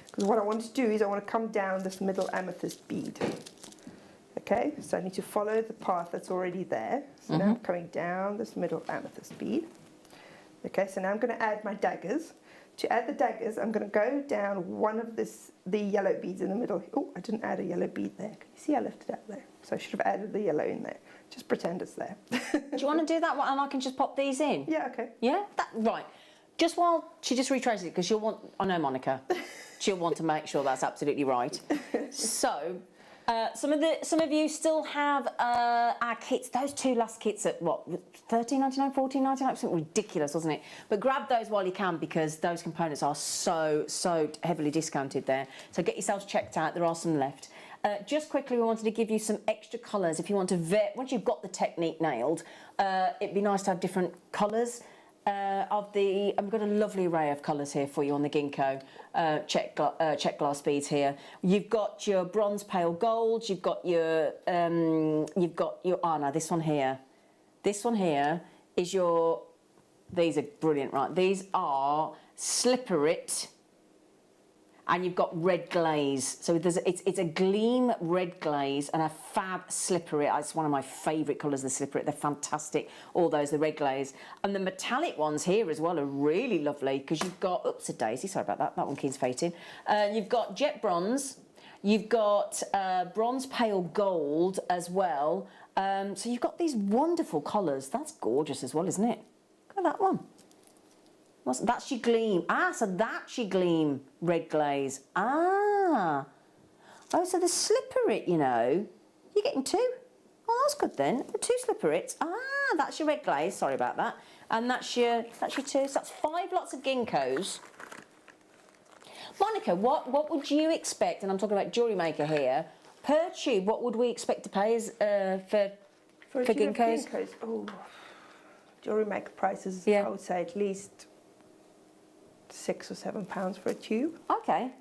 Because what I want to do is I want to come down this middle amethyst bead. Okay, so I need to follow the path that's already there. So now I'm coming down this middle amethyst bead. Okay, so now I'm going to add my daggers. To add the daggers, I'm going to go down one of the yellow beads in the middle. Oh, I didn't add a yellow bead there. Can you see I left it out there? So I should have added the yellow in there. Just pretend it's there. Do you want to do that one, and I can just pop these in? Yeah, okay. Yeah? Right. Just while she just retraces it, because she'll want... I know Monica. She'll want to make sure that's absolutely right. So... some of you still have our kits, those 2 last kits at what, $13.99, $14.99, something ridiculous, wasn't it? But grab those while you can, because those components are so heavily discounted there. So get yourselves checked out, there are some left. Just quickly, we wanted to give you some extra colours if you want to once you've got the technique nailed, it'd be nice to have different colours. I've got a lovely array of colours here for you on the ginkgo check glass beads here. You've got your bronze pale gold. You've got your no, this one here. This one here is your. These are brilliant, right? These are slipperit. And you've got red glaze. So it's a gleam red glaze and a fab slipperit. It's one of my favourite colours, the slipperit. They're fantastic. All those, the red glaze. And the metallic ones here as well are really lovely, because you've got, oops, a daisy, sorry about that. That one keeps fading. You've got jet bronze. You've got bronze pale gold as well. So you've got these wonderful colours. That's gorgeous as well, isn't it? Look at that one. That's your gleam. So that's your gleam red glaze. Oh, so the slipperit, you know, you're getting 2. Oh, that's good then. 2 slipperits. That's your red glaze. Sorry about that. And that's your 2. So that's 5 lots of ginkgos. Monica, what would you expect? And I'm talking about Jewellery Maker here. Per tube, what would we expect to pay as, for ginkgos? Oh, Jewellery Maker prices, I would say at least £6 or £7 for a tube. Okay.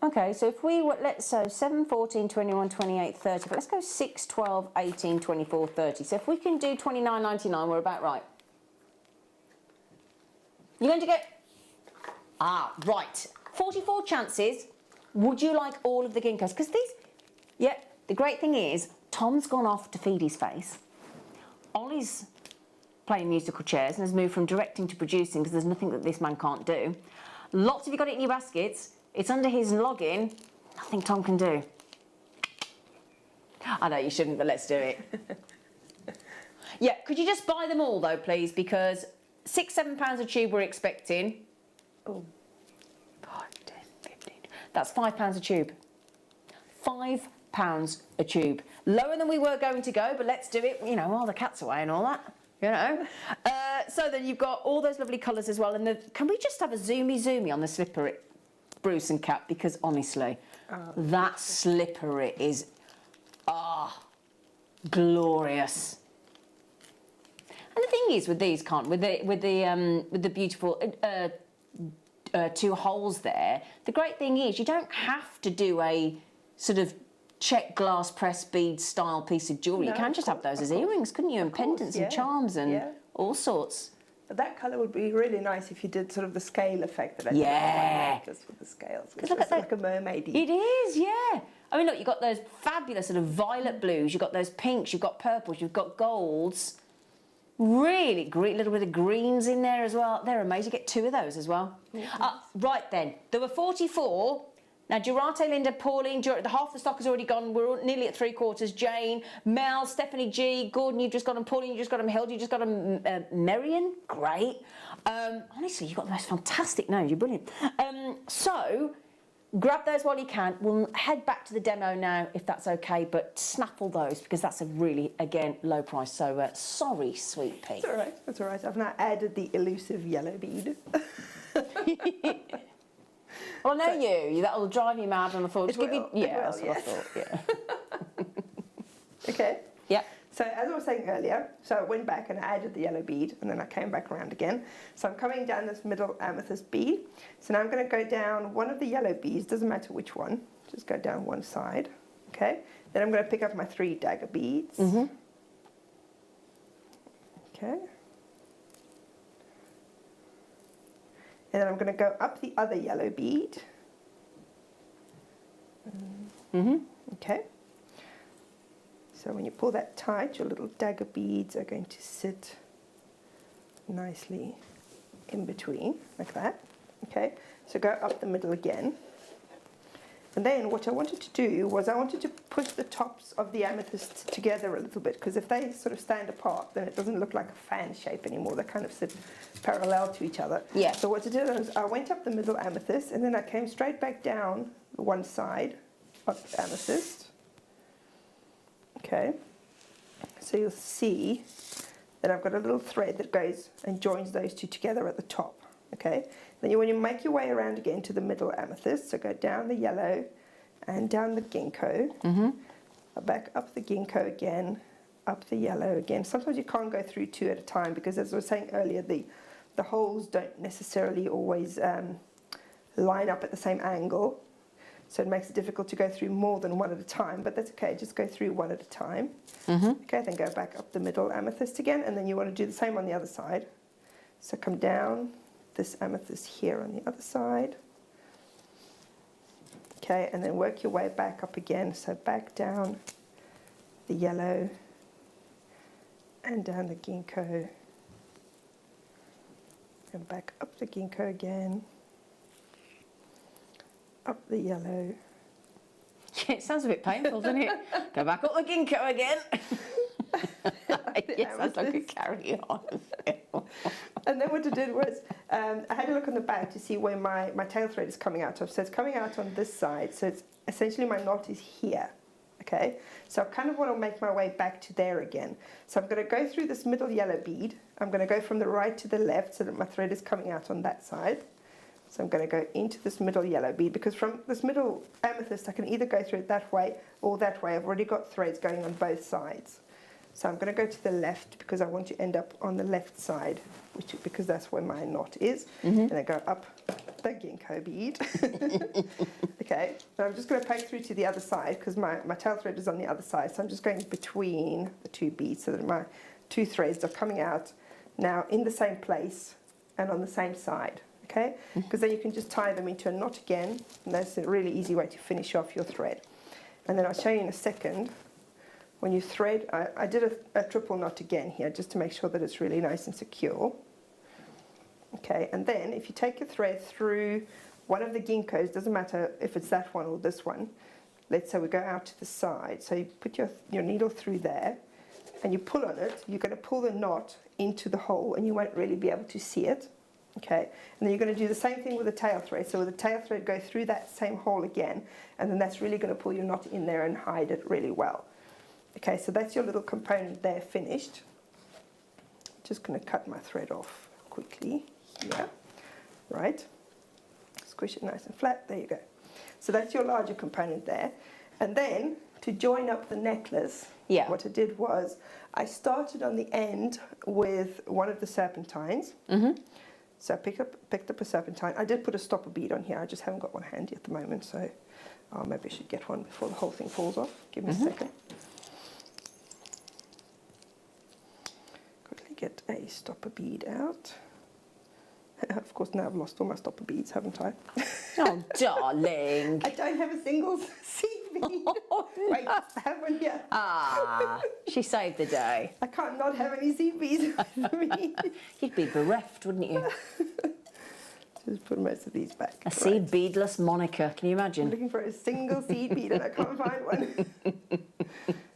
Okay, so if we were, let's say 7, 14, 21, 28, 30, but let's go 6, 12, 18, 24, 30. So if we can do 29.99, we're about right. You're going to get, right, 44 chances. Would you like all of the ginkgos? Because these, yeah, the great thing is, Tom's gone off to feed his face. Ollie's playing musical chairs and has moved from directing to producing because there's nothing that this man can't do. Lots of you got it in your baskets. It's under his login. Nothing Tom can do. I know you shouldn't, but let's do it. Yeah, could you just buy them all though, please? Because £6-7 a tube we're expecting. Oh, 5, 10, 15. That's £5 a tube. £5 a tube. Lower than we were going to go, but let's do it, you know, while the cat's away and all that, you know. So then you've got all those lovely colours as well. And can we just have a zoomy on the slipper, Bruce and Cat? Because honestly, that slipper is, glorious. And the thing is with these, with the beautiful 2 holes there, the great thing is you don't have to do a sort of check glass press bead style piece of jewellery. You can just have those as earrings, couldn't you? And pendants and charms and all sorts. But that colour would be really nice if you did sort of the scale effect that I did just with the scales. Because look at that, like a mermaid. It is, yeah. I mean, look, you've got those fabulous sort of violet blues, you've got those pinks, you've got purples, you've got golds. Really great, little bit of greens in there as well. They're amazing. You get 2 of those as well. Right then, there were 44. Now, Durate, Linda, Pauline, half the stock has already gone. We're nearly at 3/4. Jane, Mel, Stephanie G, Gordon, you've just got them. Pauline, you've just got them. Hilda, you've just got them. Marion, great. Honestly, you've got the most fantastic names. You're brilliant. So, grab those while you can. We'll head back to the demo now, if that's okay, but snaffle those because that's a really, again, low price. So, sorry, sweet pea. It's all right. It's all right. I've now added the elusive yellow bead. Well, I know you. That'll drive you mad on the floor. Just give you, that's what I thought. Yeah. Okay. Yeah. So as I was saying earlier, so I went back and I added the yellow bead, and then I came back around again. So I'm coming down this middle amethyst bead. So now I'm going to go down one of the yellow beads. Doesn't matter which one. Just go down one side. Okay. Then I'm going to pick up my 3 dagger beads. Okay. And then I'm going to go up the other yellow bead. Okay. So when you pull that tight, your little dagger beads are going to sit nicely in between, like that. Okay. So go up the middle again. And then what I wanted to do was I wanted to push the tops of the amethysts together a little bit, because if they sort of stand apart, then it doesn't look like a fan shape anymore. They kind of sit parallel to each other. Yeah. So what I did was I went up the middle amethyst, and then I came straight back down one side of the amethyst. Okay. So you'll see that I've got a little thread that goes and joins those 2 together at the top. Okay. Then when you make your way around again to the middle amethyst, so go down the yellow and down the ginkgo, back up the ginkgo again, up the yellow again. Sometimes you can't go through 2 at a time because, as I was saying earlier, the holes don't necessarily always line up at the same angle. So it makes it difficult to go through more than 1 at a time, but that's okay. Just go through 1 at a time. Okay, then go back up the middle amethyst again, and then you want to do the same on the other side. So come down this amethyst here on the other side. Okay, and then work your way back up again. So back down the yellow and down the ginkgo. And back up the ginkgo again. Up the yellow. Yeah, it sounds a bit painful, doesn't it? Go back up the ginkgo again. Yes, sounds like a carry on. And then what I did was, I had a look on the back to see where my tail thread is coming out of. So it's coming out on this side. So it's essentially my knot is here. Okay. So I kind of want to make my way back to there again. So I'm going to go through this middle yellow bead. I'm going to go from the right to the left so that my thread is coming out on that side. So I'm going to go into this middle yellow bead, because from this middle amethyst I can either go through it that way or that way. I've already got threads going on both sides. So I'm going to go to the left because I want to end up on the left side, because that's where my knot is. And then go up the ginkgo bead. Okay, now I'm just going to poke through to the other side because my tail thread is on the other side. So I'm just going between the two beads so that my two threads are coming out now in the same place and on the same side. Okay, because then you can just tie them into a knot again, and that's a really easy way to finish off your thread. And then I'll show you in a second. When you thread, I did a triple knot again here just to make sure that it's really nice and secure. Okay, and then if you take your thread through one of the ginkgos, doesn't matter if it's that one or this one, let's say we go out to the side, so you put your needle through there and you pull on it, you're going to pull the knot into the hole and you won't really be able to see it. Okay, and then you're going to do the same thing with the tail thread. So with the tail thread, go through that same hole again, and then that's really going to pull your knot in there and hide it really well. Okay, so that's your little component there finished. Just going to cut my thread off quickly. Yeah, right. Squish it nice and flat. There you go. So that's your larger component there. And then to join up the necklace, what I did was I started on the end with one of the serpentines. So I picked up a serpentine. I did put a stopper bead on here. I just haven't got one handy at the moment, so maybe I should get one before the whole thing falls off. Give me a second. Quickly get a stopper bead out. Of course, now I've lost all my stopper beads, haven't I? Oh, darling. I don't have a single seed bead. Oh, wait, I have one here. She saved the day. I can't not have any seed beads with me. You'd be bereft, wouldn't you? Just put most of these back. A seed beadless Monica, can you imagine? I'm looking for a single seed bead and I can't find one.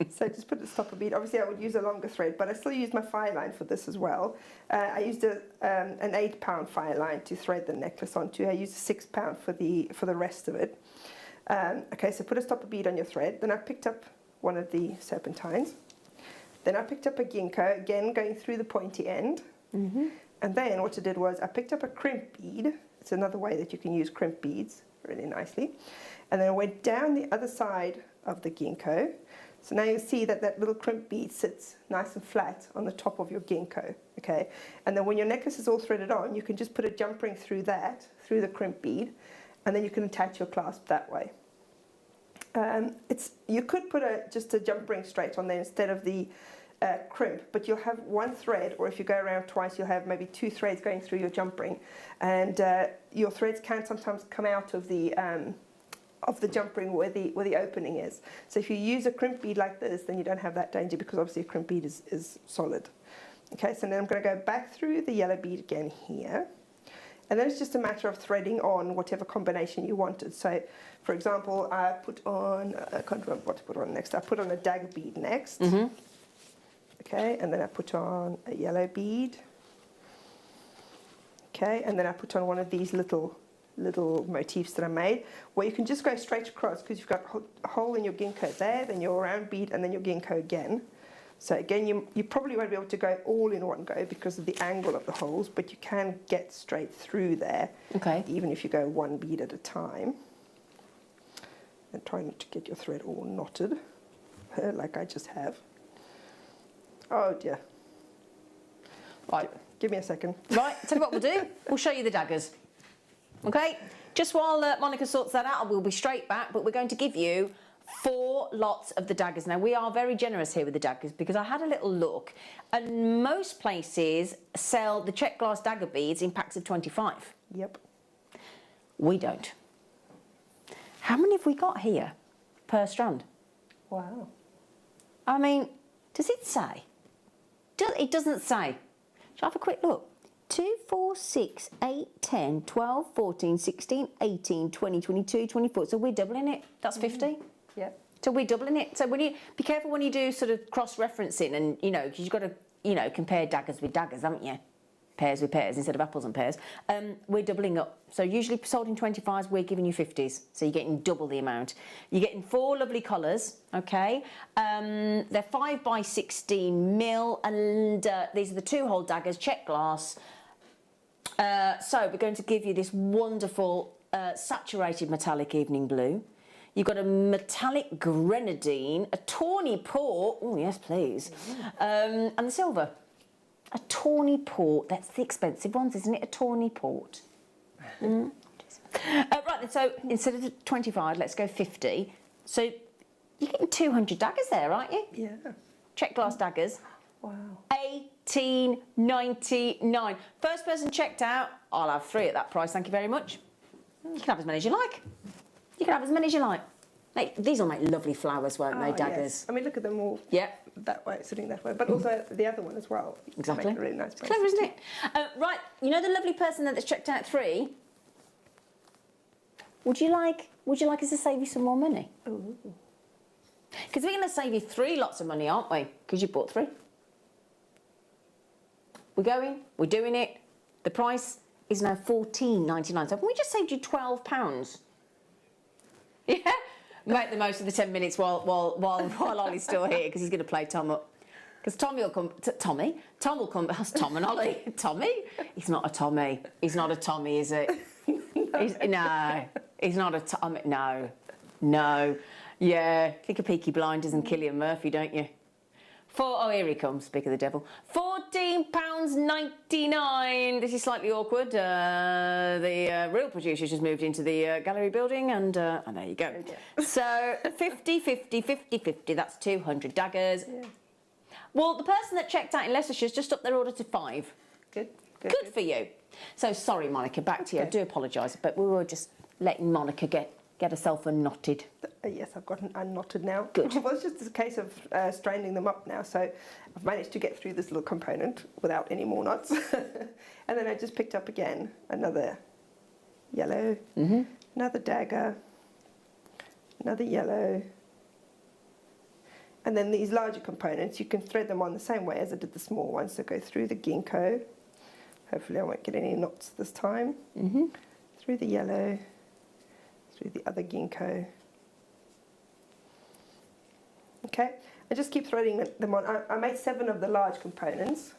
So just put the stopper bead. Obviously I would use a longer thread, but I still use my fire line for this as well. I used an 8-pound fire line to thread the necklace onto. I used a 6-pound for the rest of it. Okay, so put a stopper bead on your thread. Then I picked up one of the serpentines. Then I picked up a ginkgo, again going through the pointy end. And then what I did was I picked up a crimp bead. It's another way that you can use crimp beads really nicely. And then I went down the other side of the ginkgo. So now you see that that little crimp bead sits nice and flat on the top of your ginkgo. Okay, and then when your necklace is all threaded on, you can just put a jump ring through the crimp bead, and then you can attach your clasp that way. You could put just a jump ring straight on there instead of the crimp, but you'll have one thread, or if you go around twice, you'll have maybe 2 threads going through your jump ring, and your threads can sometimes come out of the jump ring where the opening is. So if you use a crimp bead like this, then you don't have that danger because obviously a crimp bead is solid. Okay, so then I'm going to go back through the yellow bead again here. And then it's just a matter of threading on whatever combination you wanted. So, for example, I put on, I can't remember what to put on next. I put on a dagger bead next. Okay, and then I put on a yellow bead. Okay, and then I put on one of these little motifs that I made, where you can just go straight across because you've got a hole in your ginkgo there, then your round bead, and then your ginkgo again. So again, you probably won't be able to go all in one go because of the angle of the holes, but you can get straight through there, even if you go one bead at a time. And try not to get your thread all knotted, like I just have. Oh dear. Right. Give me a second. Right, tell you what we'll do. We'll show you the daggers. Okay? Just while Monica sorts that out, we'll be straight back, but we're going to give you 4 lots of the daggers. Now, we are very generous here with the daggers because I had a little look, and most places sell the check glass dagger beads in packs of 25. Yep. We don't. How many have we got here per strand? Wow. I mean, does it say? It doesn't say. Shall I have a quick look? 2, 4, 6, 8, 10, 12, 14, 16, 18, 20, 22, 24. So we're doubling it. That's 50. Yeah. So we're doubling it. So when you be careful when you do sort of cross-referencing, and because you've got to compare daggers with daggers, haven't you? Pairs with pairs instead of apples and pears. We're doubling up. So usually sold in 25s, we're giving you 50s. So you're getting double the amount. You're getting 4 lovely colours, okay? They're 5 by 16 mil, and these are the 2-hole daggers, check glass. So we're going to give you this wonderful saturated metallic evening blue. You've got a metallic grenadine, a tawny port. Oh, yes, please. And the silver. A tawny port. That's the expensive ones, isn't it? A tawny port. Right, then, so instead of 25, let's go 50. So you're getting 200 daggers there, aren't you? Yeah. Check glass daggers. Wow. $18.99. First person checked out, I'll have 3 at that price, thank you very much. You can have as many as you like. You can have as many as you like. These will make lovely flowers, won't they, daggers? Yes. I mean, look at them all that way, sitting that way. But also the other one as well. Exactly. Make a really nice It's clever, isn't it? Right, you know the lovely person that's checked out 3? Would you like us to save you some more money? Ooh. Because we're going to save you 3 lots of money, aren't we? Because you bought 3. We're going, we're doing it. The price is now $14.99. So we just saved you £12. Yeah? Make the most of the 10 minutes while Ollie's still here, because he's going to play Tom up. Because Tommy will come... Tommy? Tom will come... That's Tom and Ollie. Tommy? He's not a Tommy. He's not a Tommy, is it? No. He's not a Tommy. No. No. Yeah. Think of Peaky Blinders and Cillian Murphy, don't you? Oh, here he comes, speak of the devil. £14.99. This is slightly awkward. The real producer's just moved into the gallery building, and there you go. So 50, 50, 50, 50, that's 200 daggers. Yeah. Well, the person that checked out in Leicestershire's just upped their order to 5. Good. Good for you. So sorry, Monica, back to you. I do apologise, but we were just letting Monica get herself unknotted. Yes, I've got unknotted now. Good. Well, it's just a case of straining them up now. So I've managed to get through this little component without any more knots. And then I just picked up again another yellow, another dagger, another yellow. And then these larger components, you can thread them on the same way as I did the small ones. So go through the ginkgo. Hopefully I won't get any knots this time. Through the yellow, through the other ginkgo. Okay, and just keep threading them on. I made 7 of the large components,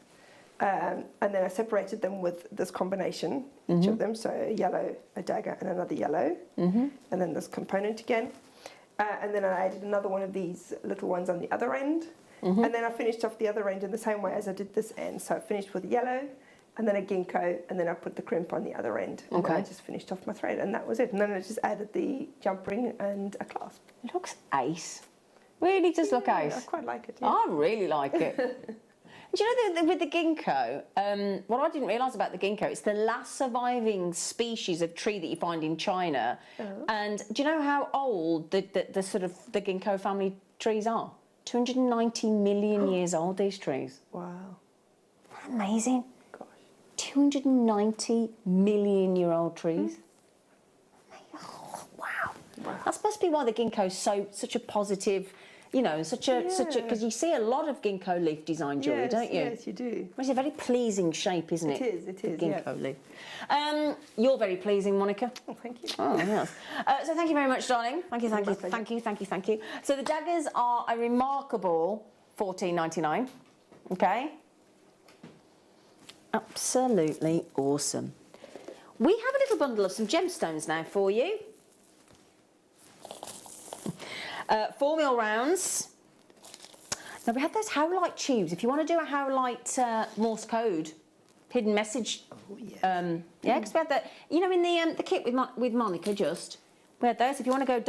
and then I separated them with this combination, each of them. So a yellow, a dagger, and another yellow, and then this component again. And then I added another one of these little ones on the other end, and then I finished off the other end in the same way as I did this end. So I finished with yellow, and then a ginkgo, and then I put the crimp on the other end. And then I just finished off my thread, and that was it. And then I just added the jump ring and a clasp. It looks ace. Really does look ace. I quite like it. Yeah. I really like it. Do you know with the ginkgo, what I didn't realise about the ginkgo, it's the last surviving species of tree that you find in China. And do you know how old the sort of the ginkgo family trees are? 290 million years old, these trees. Wow. Isn't that amazing? 290 million-year-old trees. Oh, wow. That must be why the ginkgo's such a positive, you know, because you see a lot of ginkgo leaf design jewellery, don't you? Yes, you do. It's a very pleasing shape, isn't it? It is, Ginkgo leaf. You're very pleasing, Monica. Oh, thank you. Oh, yes. So thank you very much, darling. Thank you. So the daggers are a remarkable $14.99. Okay. Absolutely awesome. We have a little bundle of some gemstones now for you. 4mm rounds. Now we have those howlite tubes. If you want to do a howlite Morse code, hidden message. Oh, yes. Because we had that. You know, in the kit with Monica, we had those. If you want to go ... and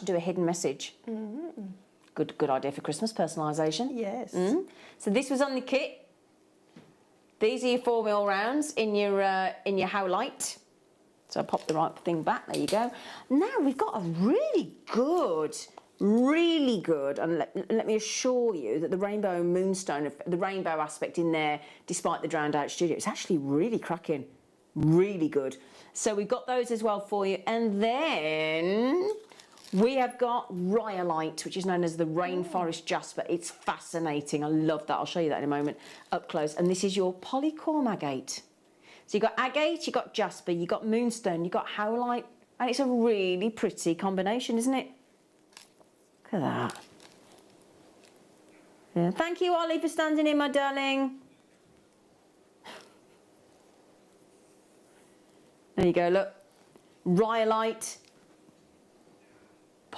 do a hidden message. Good idea for Christmas personalisation. Yes. So this was on the kit. These are your 4mm rounds in your howlite. So I'll pop the right thing back. There you go. Now we've got a really good, and let me assure you that the rainbow moonstone, the rainbow aspect in there, despite the drowned out studio, it's actually really cracking, really good. So we've got those as well for you. And then we have got rhyolite, which is known as the rainforest jasper. It's fascinating. I love that. I'll show you that in a moment up close. And this is your polychrome agate. So you've got agate, you've got jasper, you've got moonstone, you've got howlite, and it's a really pretty combination, isn't it? Look at that. Yeah. Thank you, Ollie, for standing in, my darling. There you go, look. Rhyolite.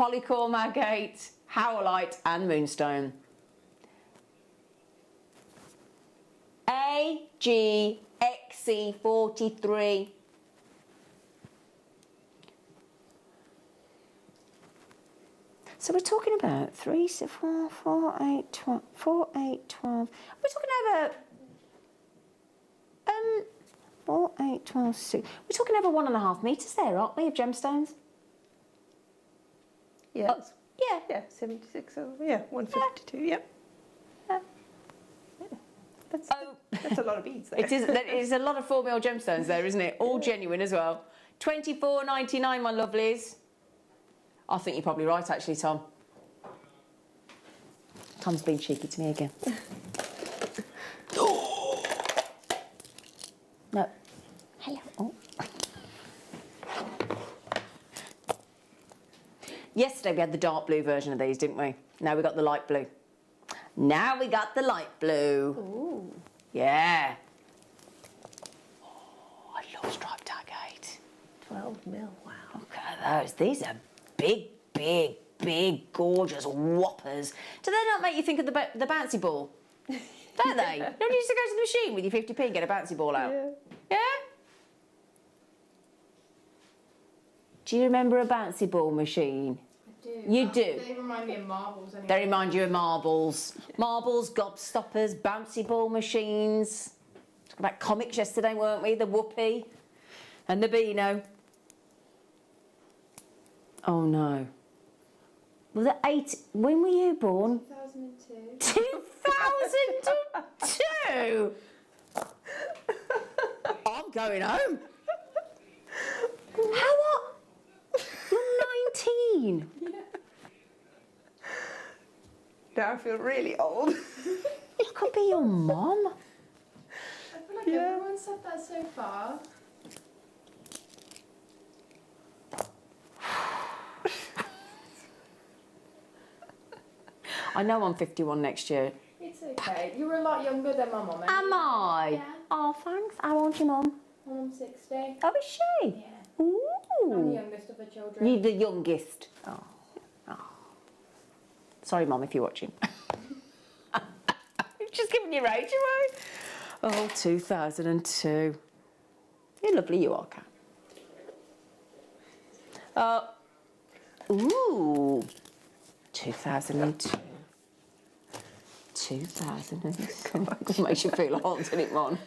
polychrome agate, howlite and moonstone. AGXC43. So we're talking about 3, 4, 4, 8, 12, 4, 8, 12. We're talking over 4, 8, 12, 6. We're talking over 1.5 metres there, aren't we, of gemstones? Yes. Yeah. Yeah, 76, yeah, 152, yeah. That's a lot of beads there. It is a lot of 4 mil gemstones there, isn't it? All genuine as well. £24.99, my lovelies. I think you're probably right, actually, Tom. Tom's being cheeky to me again. No. Hello. Oh. Yesterday we had the dark blue version of these, didn't we? Now we got the light blue. Now we got the light blue. Ooh. Yeah. Oh, I love striped agate. 12 mil, wow. Look at those. These are big, big, big, gorgeous whoppers. Do they not make you think of the bouncy ball? Don't they? Don't you used to go to the machine with your 50p and get a bouncy ball out? Yeah. Yeah? Do you remember a bouncy ball machine? I do. You do? They remind me of marbles anyway. They remind you of marbles. Marbles, gobstoppers, bouncy ball machines. Talked about comics yesterday, weren't we? The Whoopee and the Beano. Oh no. Was it 8? When were you born? 2002. 2002? I'm going home. How what? You're 19. Yeah. Now I feel really old. I could be your mom. I feel like everyone said that so far. I know I'm 51 next year. It's okay. You're a lot younger than my mum. Am I? Yeah. Oh, thanks. How old's your mum? My mum's 60. Oh, is she? Yeah. Ooh. I'm the youngest of her children. You're the youngest. Oh. Oh. Sorry, Mum, if you're watching. Just giving your age away. Oh, 2002. You're lovely, you are, Kat. Ooh. 2002. 2002. Makes you feel old, doesn't it, Mon?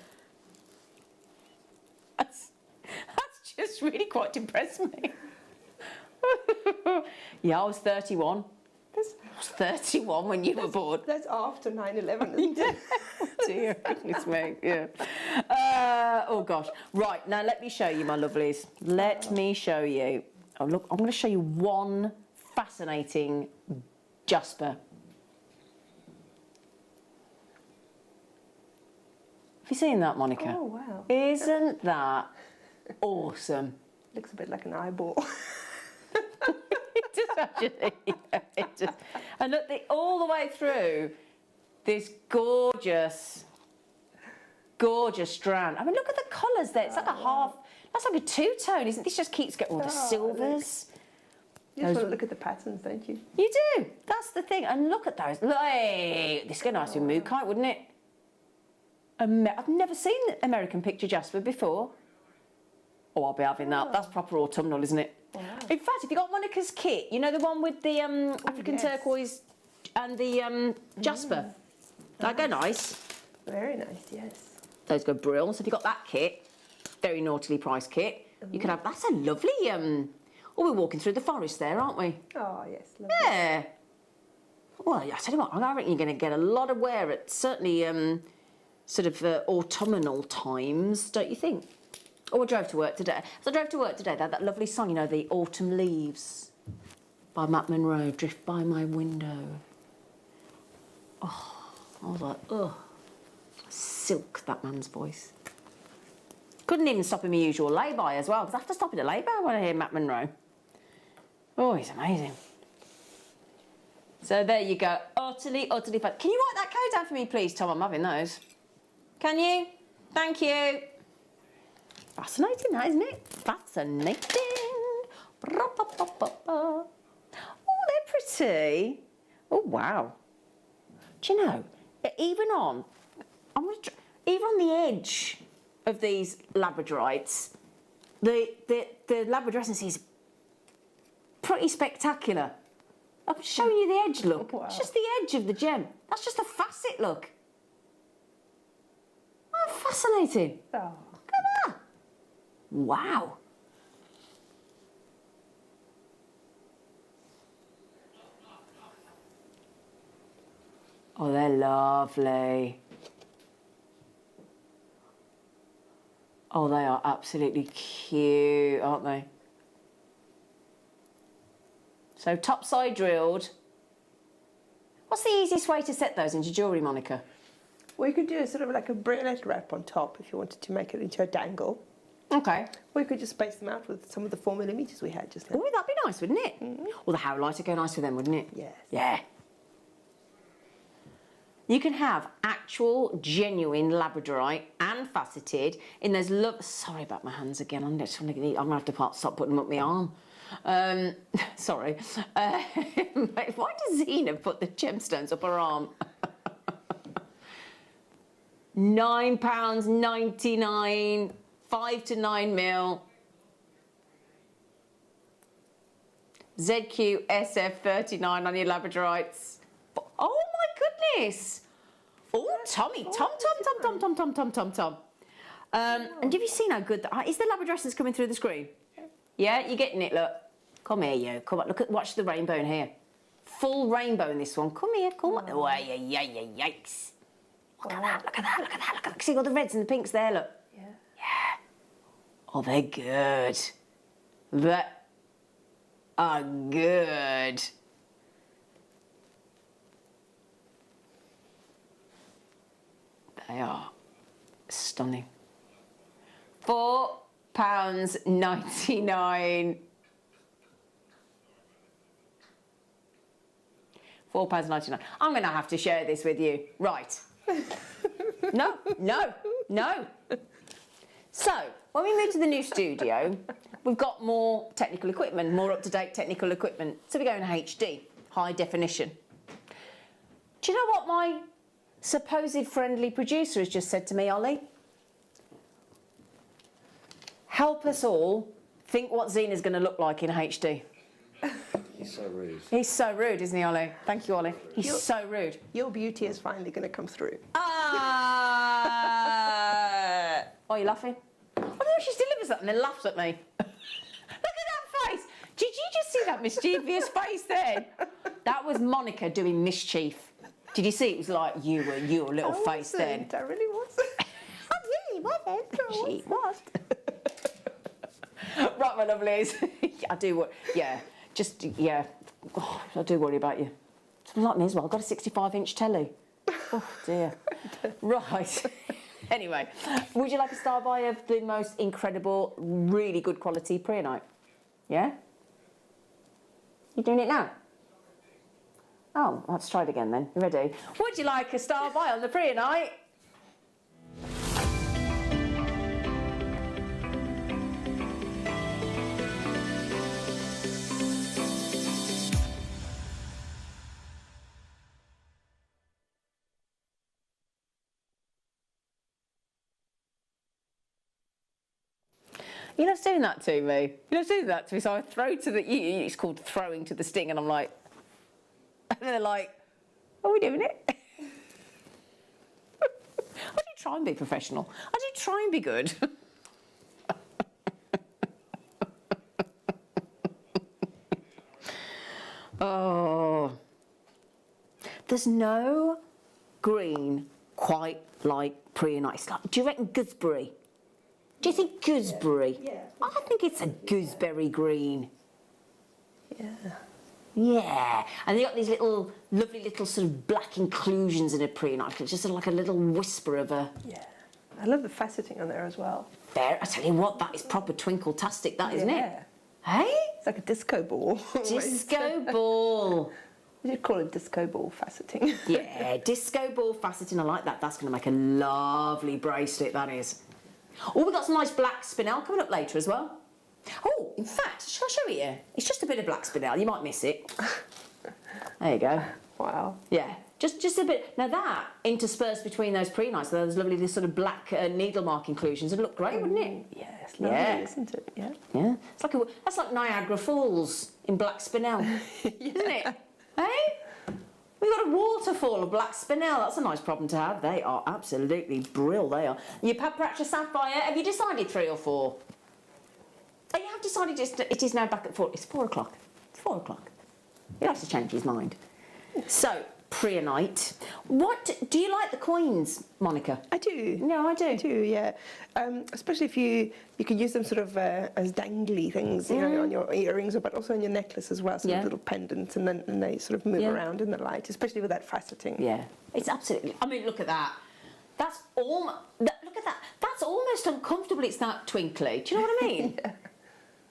That's just really quite depressed me. Yeah, I was 31. I was 31 when you were born. That's after 9/11, isn't it? Dear goodness me, yeah. Oh gosh. Right, now let me show you, my lovelies. Let me show you. Oh look, I'm going to show you one fascinating Jasper. Have you seen that, Monica? Oh, wow. Isn't that awesome? Looks a bit like an eyeball. It does actually. Yeah, it does. And look, all the way through this gorgeous strand. I mean, look at the colours there. It's like a half. That's like a two-tone, isn't it? This just keeps getting all the silvers. You just want to look at the patterns, don't you? You do. That's the thing. And look at those. Hey, this would go nice with mood kite, wouldn't it? I've never seen American picture jasper before. Oh, I'll be having that. That's proper autumnal, isn't it? Wow. In fact, if you got Monica's kit, you know the one with the African turquoise and the jasper? That'd go nice. Very nice, yes. Those go brilliant. So if you got that kit, very naughtily priced kit, you could have. That's a lovely. Oh, we're walking through the forest there, aren't we? Oh yes. Lovely. Yeah. Well, I tell you what, I reckon you're going to get a lot of wear at certainly sort of autumnal times, don't you think? Oh, I drove to work today. So I drove to work today. They had that lovely song, you know, the Autumn Leaves by Matt Monro, drift by my window. Oh, I was like, oh, silk, that man's voice. Couldn't even stop in my usual lay-by as well, because I have to stop in a lay-by when I hear Matt Monro. Oh, he's amazing. So there you go. Utterly fun. Can you write that code down for me, please, Tom? I'm having those. Can you? Thank you. Fascinating, that, isn't it? Fascinating. pretty. Oh, wow. Do you know, even on the edge of these labradorites, the labrador is pretty spectacular. I'm showing you the edge, look. Wow. It's just the edge of the gem. That's just a facet, look. Oh, fascinating. Oh. Look at that. Wow. Oh, they're lovely. Oh, they are absolutely cute, aren't they? So top side drilled. What's the easiest way to set those into jewellery, Monica? Well, you could do sort of like a briolet wrap on top if you wanted to make it into a dangle. Okay. Or you could just space them out with some of the 4mm we had just now. Oh, that'd be nice, wouldn't it? Well, the howlite would go nice with them, wouldn't it? Yes. Yeah. You can have actual, genuine labradorite and faceted in those sorry about my hands again. I'm going to have to stop putting them up my arm. Sorry. Why does Zena put the gemstones up her arm? £9.99, 5 to 9 mil. ZQ SF39 on your labradorites. Oh my goodness! Oh, Tommy, Tom. And have you seen how good that is? The labrador coming through the screen? Yeah, you're getting it. Look, come here, you. Come on, watch the rainbow in here. Full rainbow in this one. Come here, come on. Oh, yikes! Look at that! Look at that! Look at that! Look at that! See all the reds and the pinks there. Look. Yeah. Yeah. Oh, they're good. They are good. They are stunning. £4.99. £4.99. I'm going to have to share this with you. Right. No. So, when we move to the new studio, we've got more technical equipment, more up-to-date technical equipment. So we're going HD, high definition. Do you know what my supposed friendly producer has just said to me, Ollie? Help us all think what Zena's going to look like in HD. He's so rude. He's so rude, isn't he, Ollie? Thank you, Ollie. He's so rude. Your beauty is finally going to come through. Oh, you laughing? Oh, no, she delivers that and then laughs at me. Look at that face. Did you just see that mischievous face then? That was Monica doing mischief. Did you see? It was like your little face then. I really wasn't. I really wasn't. She was. Right, my lovelies. I do worry. Yeah, Oh, I do worry about you. It's like me as well. I've got a 65-inch telly. Oh dear. Right. Anyway, would you like a star buy of the most incredible, really good quality preonite? Yeah? You doing it now? Oh, let's try it again then. You ready? Would you like a star buy on the preonite? You're not doing that to me. You're not doing that to me. So I throw to the. It's called throwing to the sting, and I'm like, and they're like, "Are we doing it?" I do try and be professional. I do try and be good. Oh, there's no green quite like preonite. It's like, do you reckon gooseberry? Do you think gooseberry? Yeah. I think it's a gooseberry green. Yeah. Yeah. And they've got these little, lovely little sort of black inclusions in a preonite. It's just sort of like a little whisper of a... Yeah. I love the faceting on there as well. There, I tell you what, that is proper twinkle-tastic, that, isn't it? Yeah. Hey? It's like a disco ball. Disco ball. You should call it disco ball faceting. Yeah, disco ball faceting. I like that. That's going to make a lovely bracelet, that is. Oh, we've got some nice black spinel coming up later as well. Oh, in fact, shall I show it you? It's just a bit of black spinel. You might miss it. There you go. Wow. Yeah. Just a bit. Now that interspersed between those pre-nights, those lovely this sort of black needle mark inclusions, would look great, wouldn't it? Yeah, it's lovely, isn't it? Yeah. Yeah. It's like that's like Niagara Falls in black spinel, isn't it? Hey? We've got a waterfall of black spinel. That's a nice problem to have. They are absolutely brill. They are. Your Paparazzi Sapphire. Have you decided 3 or 4? Oh, you have decided it is now back at 4. It's 4 o'clock. It's 4 o'clock. He'll have to change his mind. So, Priyanite. What do you like the coins, Monica? I do. No, I do. I do, yeah. Especially if you can use them sort of as dangly things, you know, on your earrings, but also on your necklace as well, sort of little pendants, and then they sort of move around in the light, especially with that faceting. Yeah, it's absolutely. I mean, look at that. That's almost. Look at that. That's almost uncomfortable. It's that twinkly. Do you know what I mean? Yeah.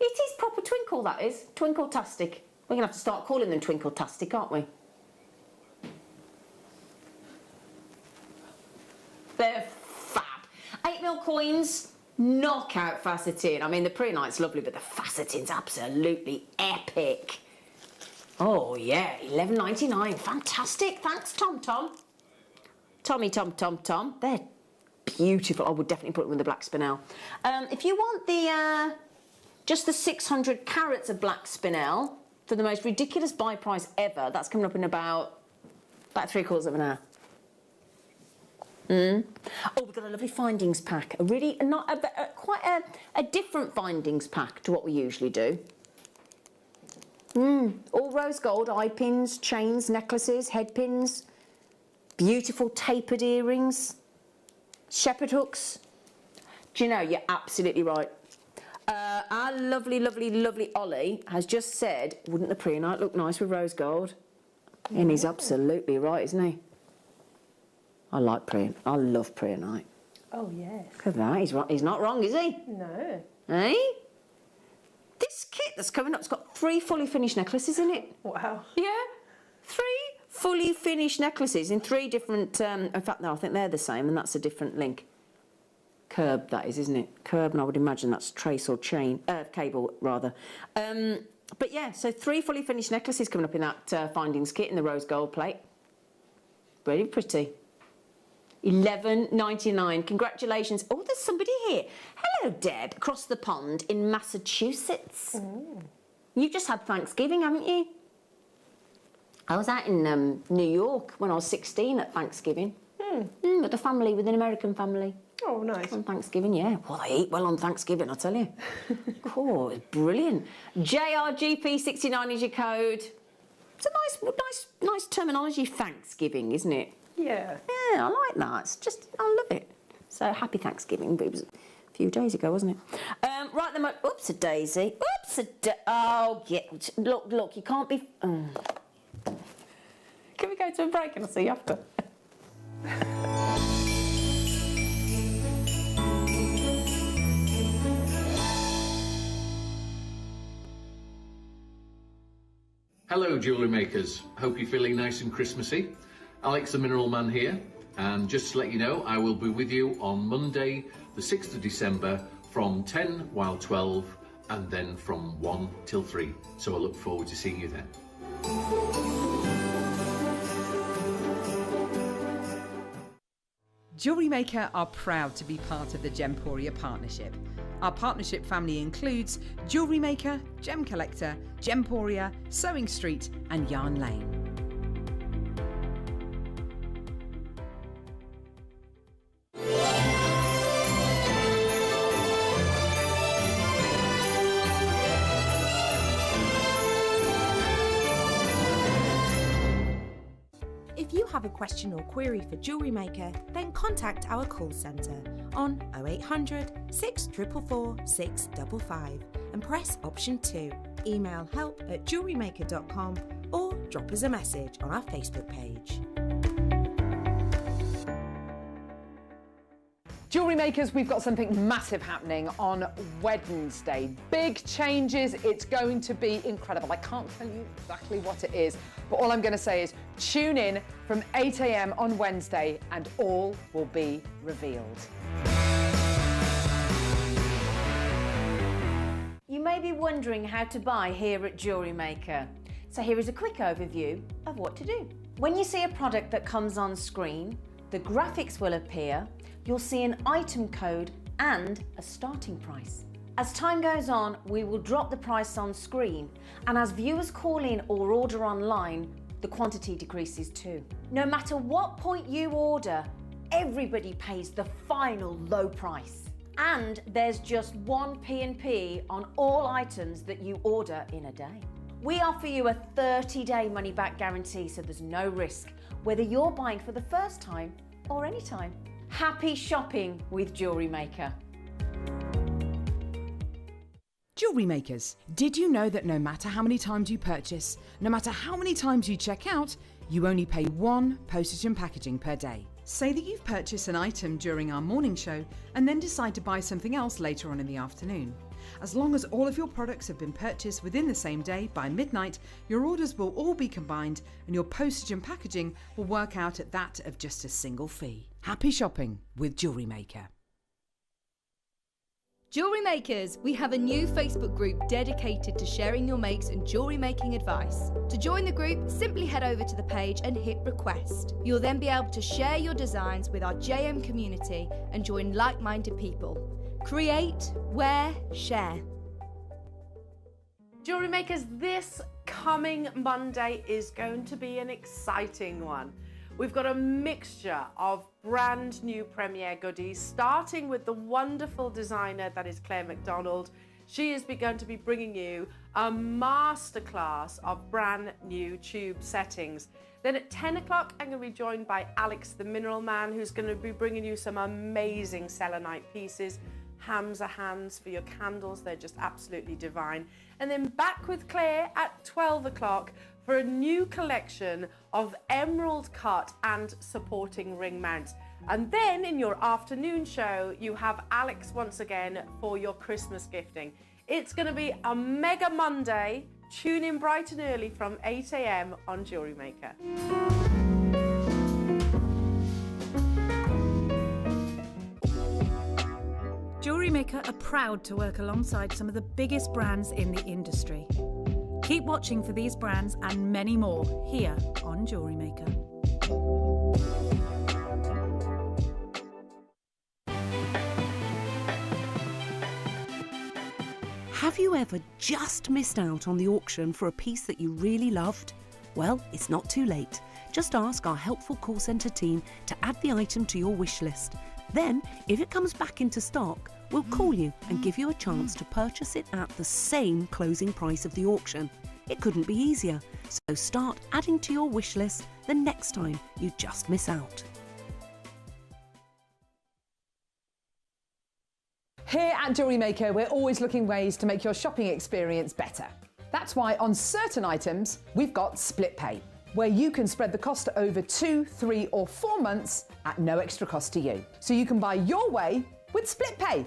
It is proper twinkle. That is twinkle-tastic. We're gonna have to start calling them twinkle-tastic, aren't we? They're fab. 8mm coins, knockout faceting. I mean, the Priyanite's lovely, but the faceting's absolutely epic. Oh, yeah, $11.99. Fantastic. Thanks, Tom. Tom. They're beautiful. I would definitely put them with the black spinel. If you want the just the 600 carats of black spinel for the most ridiculous buy price ever, that's coming up in about 3/4 of an hour. Oh, we've got a lovely findings pack. A really quite a different findings pack to what we usually do. All rose gold eye pins, chains, necklaces, head pins, beautiful tapered earrings, shepherd hooks. Do you know, you're absolutely right. Our lovely Ollie has just said, wouldn't the Priyanite look nice with rose gold? And he's absolutely right, isn't he? I like Priyanite. I love Priyanite. Oh, yes. Look at that. He's not wrong, is he? No. Eh? This kit that's coming up, it's got 3 fully finished necklaces in it. Wow. Yeah. 3 fully finished necklaces in 3 different... in fact, no, I think they're the same, and that's a different link. Curb, that is, isn't it? Curb, and I would imagine that's trace or chain... cable, rather. But yeah, so 3 fully finished necklaces coming up in that findings kit in the rose gold plate. Very pretty. $11.99. Congratulations. Oh, there's somebody here. Hello, Deb, across the pond in Massachusetts. You've just had Thanksgiving, haven't you? I was out in New York when I was 16 at Thanksgiving. With the family, with an American family. Oh, nice. On Thanksgiving, yeah. Well, they eat well on Thanksgiving, I tell you. Oh, it's brilliant. JRGP69 is your code. It's a nice terminology, Thanksgiving, isn't it? Yeah. Yeah, I like that. It's just, I love it. So happy Thanksgiving, but it was a few days ago, wasn't it? Right then, oops-a-daisy. Oh, look, you can't be... Can we go to a break and I'll see you after? Hello, Jewellery Makers. Hope you're feeling nice and Christmassy. Alex the Mineral Man here, and just to let you know, I will be with you on Monday, the 6th of December, from 10 while 12, and then from 1 till 3. So I look forward to seeing you then. Jewellery Maker are proud to be part of the Gemporia partnership. Our partnership family includes Jewellery Maker, Gem Collector, Gemporia, Sewing Street and Yarn Lane. If you have a question or query for Jewellery Maker, then contact our call centre on 0800 644 655 and press option 2. Email help@jewellerymaker.com or drop us a message on our Facebook page. Jewellery Makers, we've got something massive happening on Wednesday. Big changes, it's going to be incredible. I can't tell you exactly what it is, but all I'm going to say is tune in from 8 a.m. on Wednesday and all will be revealed. You may be wondering how to buy here at Jewellery Maker. So here is a quick overview of what to do. When you see a product that comes on screen, the graphics will appear, you'll see an item code and a starting price. As time goes on, we will drop the price on screen, and as viewers call in or order online, the quantity decreases too. No matter what point you order, everybody pays the final low price. And there's just one P&P on all items that you order in a day. We offer you a 30-day money-back guarantee, so there's no risk, whether you're buying for the first time or any time. Happy shopping with Jewellery Maker. Jewellery makers, did you know that no matter how many times you purchase, no matter how many times you check out, you only pay one postage and packaging per day? Say that you've purchased an item during our morning show and then decide to buy something else later on in the afternoon. As long as all of your products have been purchased within the same day by midnight, your orders will all be combined and your postage and packaging will work out at that of just a single fee. Happy shopping with Jewellery Maker. Jewellery Makers, we have a new Facebook group dedicated to sharing your makes and jewellery making advice. To join the group, simply head over to the page and hit request. You'll then be able to share your designs with our JM community and join like-minded people. Create, wear, share. Jewellery Makers, this coming Monday is going to be an exciting one. We've got a mixture of brand new premiere goodies, starting with the wonderful designer that is Claire McDonald. She is going to be bringing you a masterclass of brand new tube settings. Then at 10 o'clock, I'm going to be joined by Alex the Mineral Man, who's going to be bringing you some amazing selenite pieces. Hams are hands for your candles, they're just absolutely divine. And then back with Claire at 12 o'clock for a new collection of emerald cut and supporting ring mounts. And then in your afternoon show, you have Alex once again for your Christmas gifting. It's going to be a mega Monday. Tune in bright and early from 8 a.m. on Jewellery Maker. Jewellery Maker are proud to work alongside some of the biggest brands in the industry. Keep watching for these brands and many more here on Jewellery Maker. Have you ever just missed out on the auction for a piece that you really loved? Well, it's not too late. Just ask our helpful call centre team to add the item to your wish list. Then, if it comes back into stock, we'll call you and give you a chance to purchase it at the same closing price of the auction. It couldn't be easier, so start adding to your wish list the next time you just miss out. Here at Jewellery Maker, we're always looking ways to make your shopping experience better. That's why on certain items, we've got split pay, where you can spread the cost over 2, 3 or 4 months at no extra cost to you. So you can buy your way with split pay.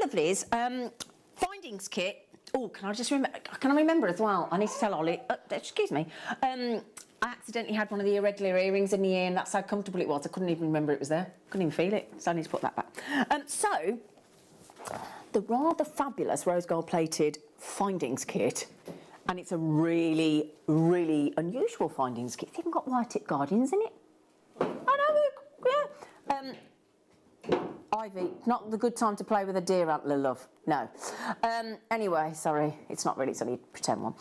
Lovelies, findings kit. Oh, can I remember as well? I need to tell Ollie. Excuse me. I accidentally had one of the irregular earrings in the ear, and that's how comfortable it was. I couldn't even remember it was there. Couldn't even feel it. So I need to put that back. So the rather fabulous rose gold plated findings kit, and it's a really, really unusual findings kit. It's even got white tip guardians in it. I know. Yeah. Ivy, not the good time to play with a deer antler, love. No. Anyway, sorry, it's not really, it's only a pretend one.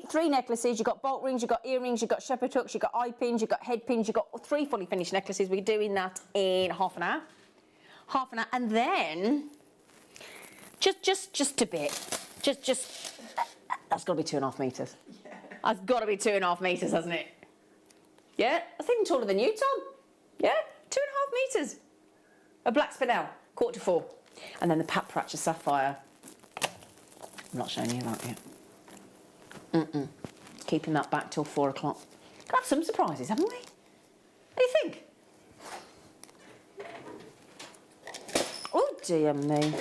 Three necklaces. You've got bolt rings, you've got earrings, you've got shepherd hooks, you've got eye pins, you've got head pins, you've got 3 fully finished necklaces. We're doing that in half an hour. And then just a bit. Just that's got to be 2.5 metres. Yeah. That's got to be 2.5 metres, hasn't it? Yeah, that's even taller than you, Tom. Yeah. 2.5 metres. A black spinel, 3/4. And then the Pat Pratchett sapphire. I'm not showing you that yet. Keeping that back till 4 o'clock. Got some surprises, haven't we? What do you think? dear me.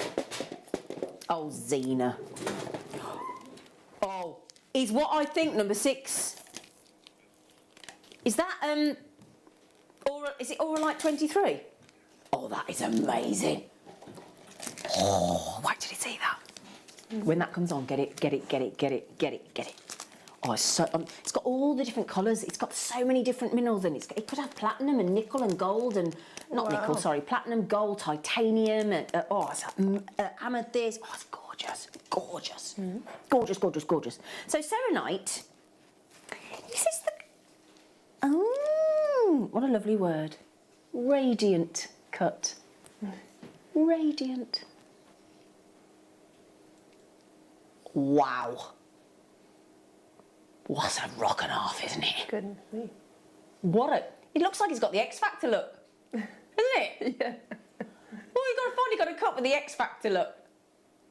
Oh, Xena. Oh, is what I think number 6. Is that, is it Auralite 23? Oh, that is amazing. Oh, wait till you see that. When that comes on, get it. Oh, it's so, it's got all the different colours. It's got so many different minerals in it. It could have platinum and nickel and gold and, not nickel, sorry, platinum, gold, titanium, and, amethyst. Oh, it's gorgeous, gorgeous. Gorgeous, gorgeous, gorgeous. So serenite, this is the, oh, what a lovely word. Radiant cut. Radiant. Wow. What a rock and a half, isn't it? Goodness me. What a... It looks like it's got the X Factor look. Isn't it? Yeah. Oh, you got a cut with the X Factor look.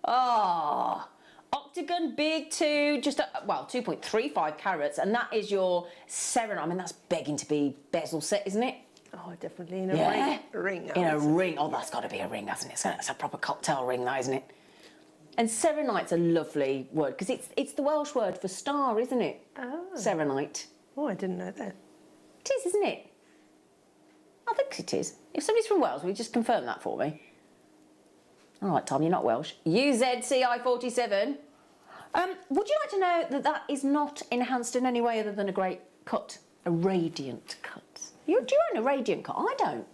Ah. Octagon, big 2, just, well, 2.35 carats, and that is your serenite. I mean, that's begging to be bezel set, isn't it? Oh, definitely in a ring. In a ring. Oh, that's got to be a ring, hasn't it? It's a proper cocktail ring, that, isn't it? And serenite's a lovely word, because it's the Welsh word for star, isn't it? Oh. Serenite. Oh, I didn't know that. It is, isn't it? I think it is. If somebody's from Wales, will you just confirm that for me? All right, Tom, you're not Welsh. UZCI47. Would you like to know that that is not enhanced in any way other than a great cut? A radiant cut. Do you own a radiant cut? I don't.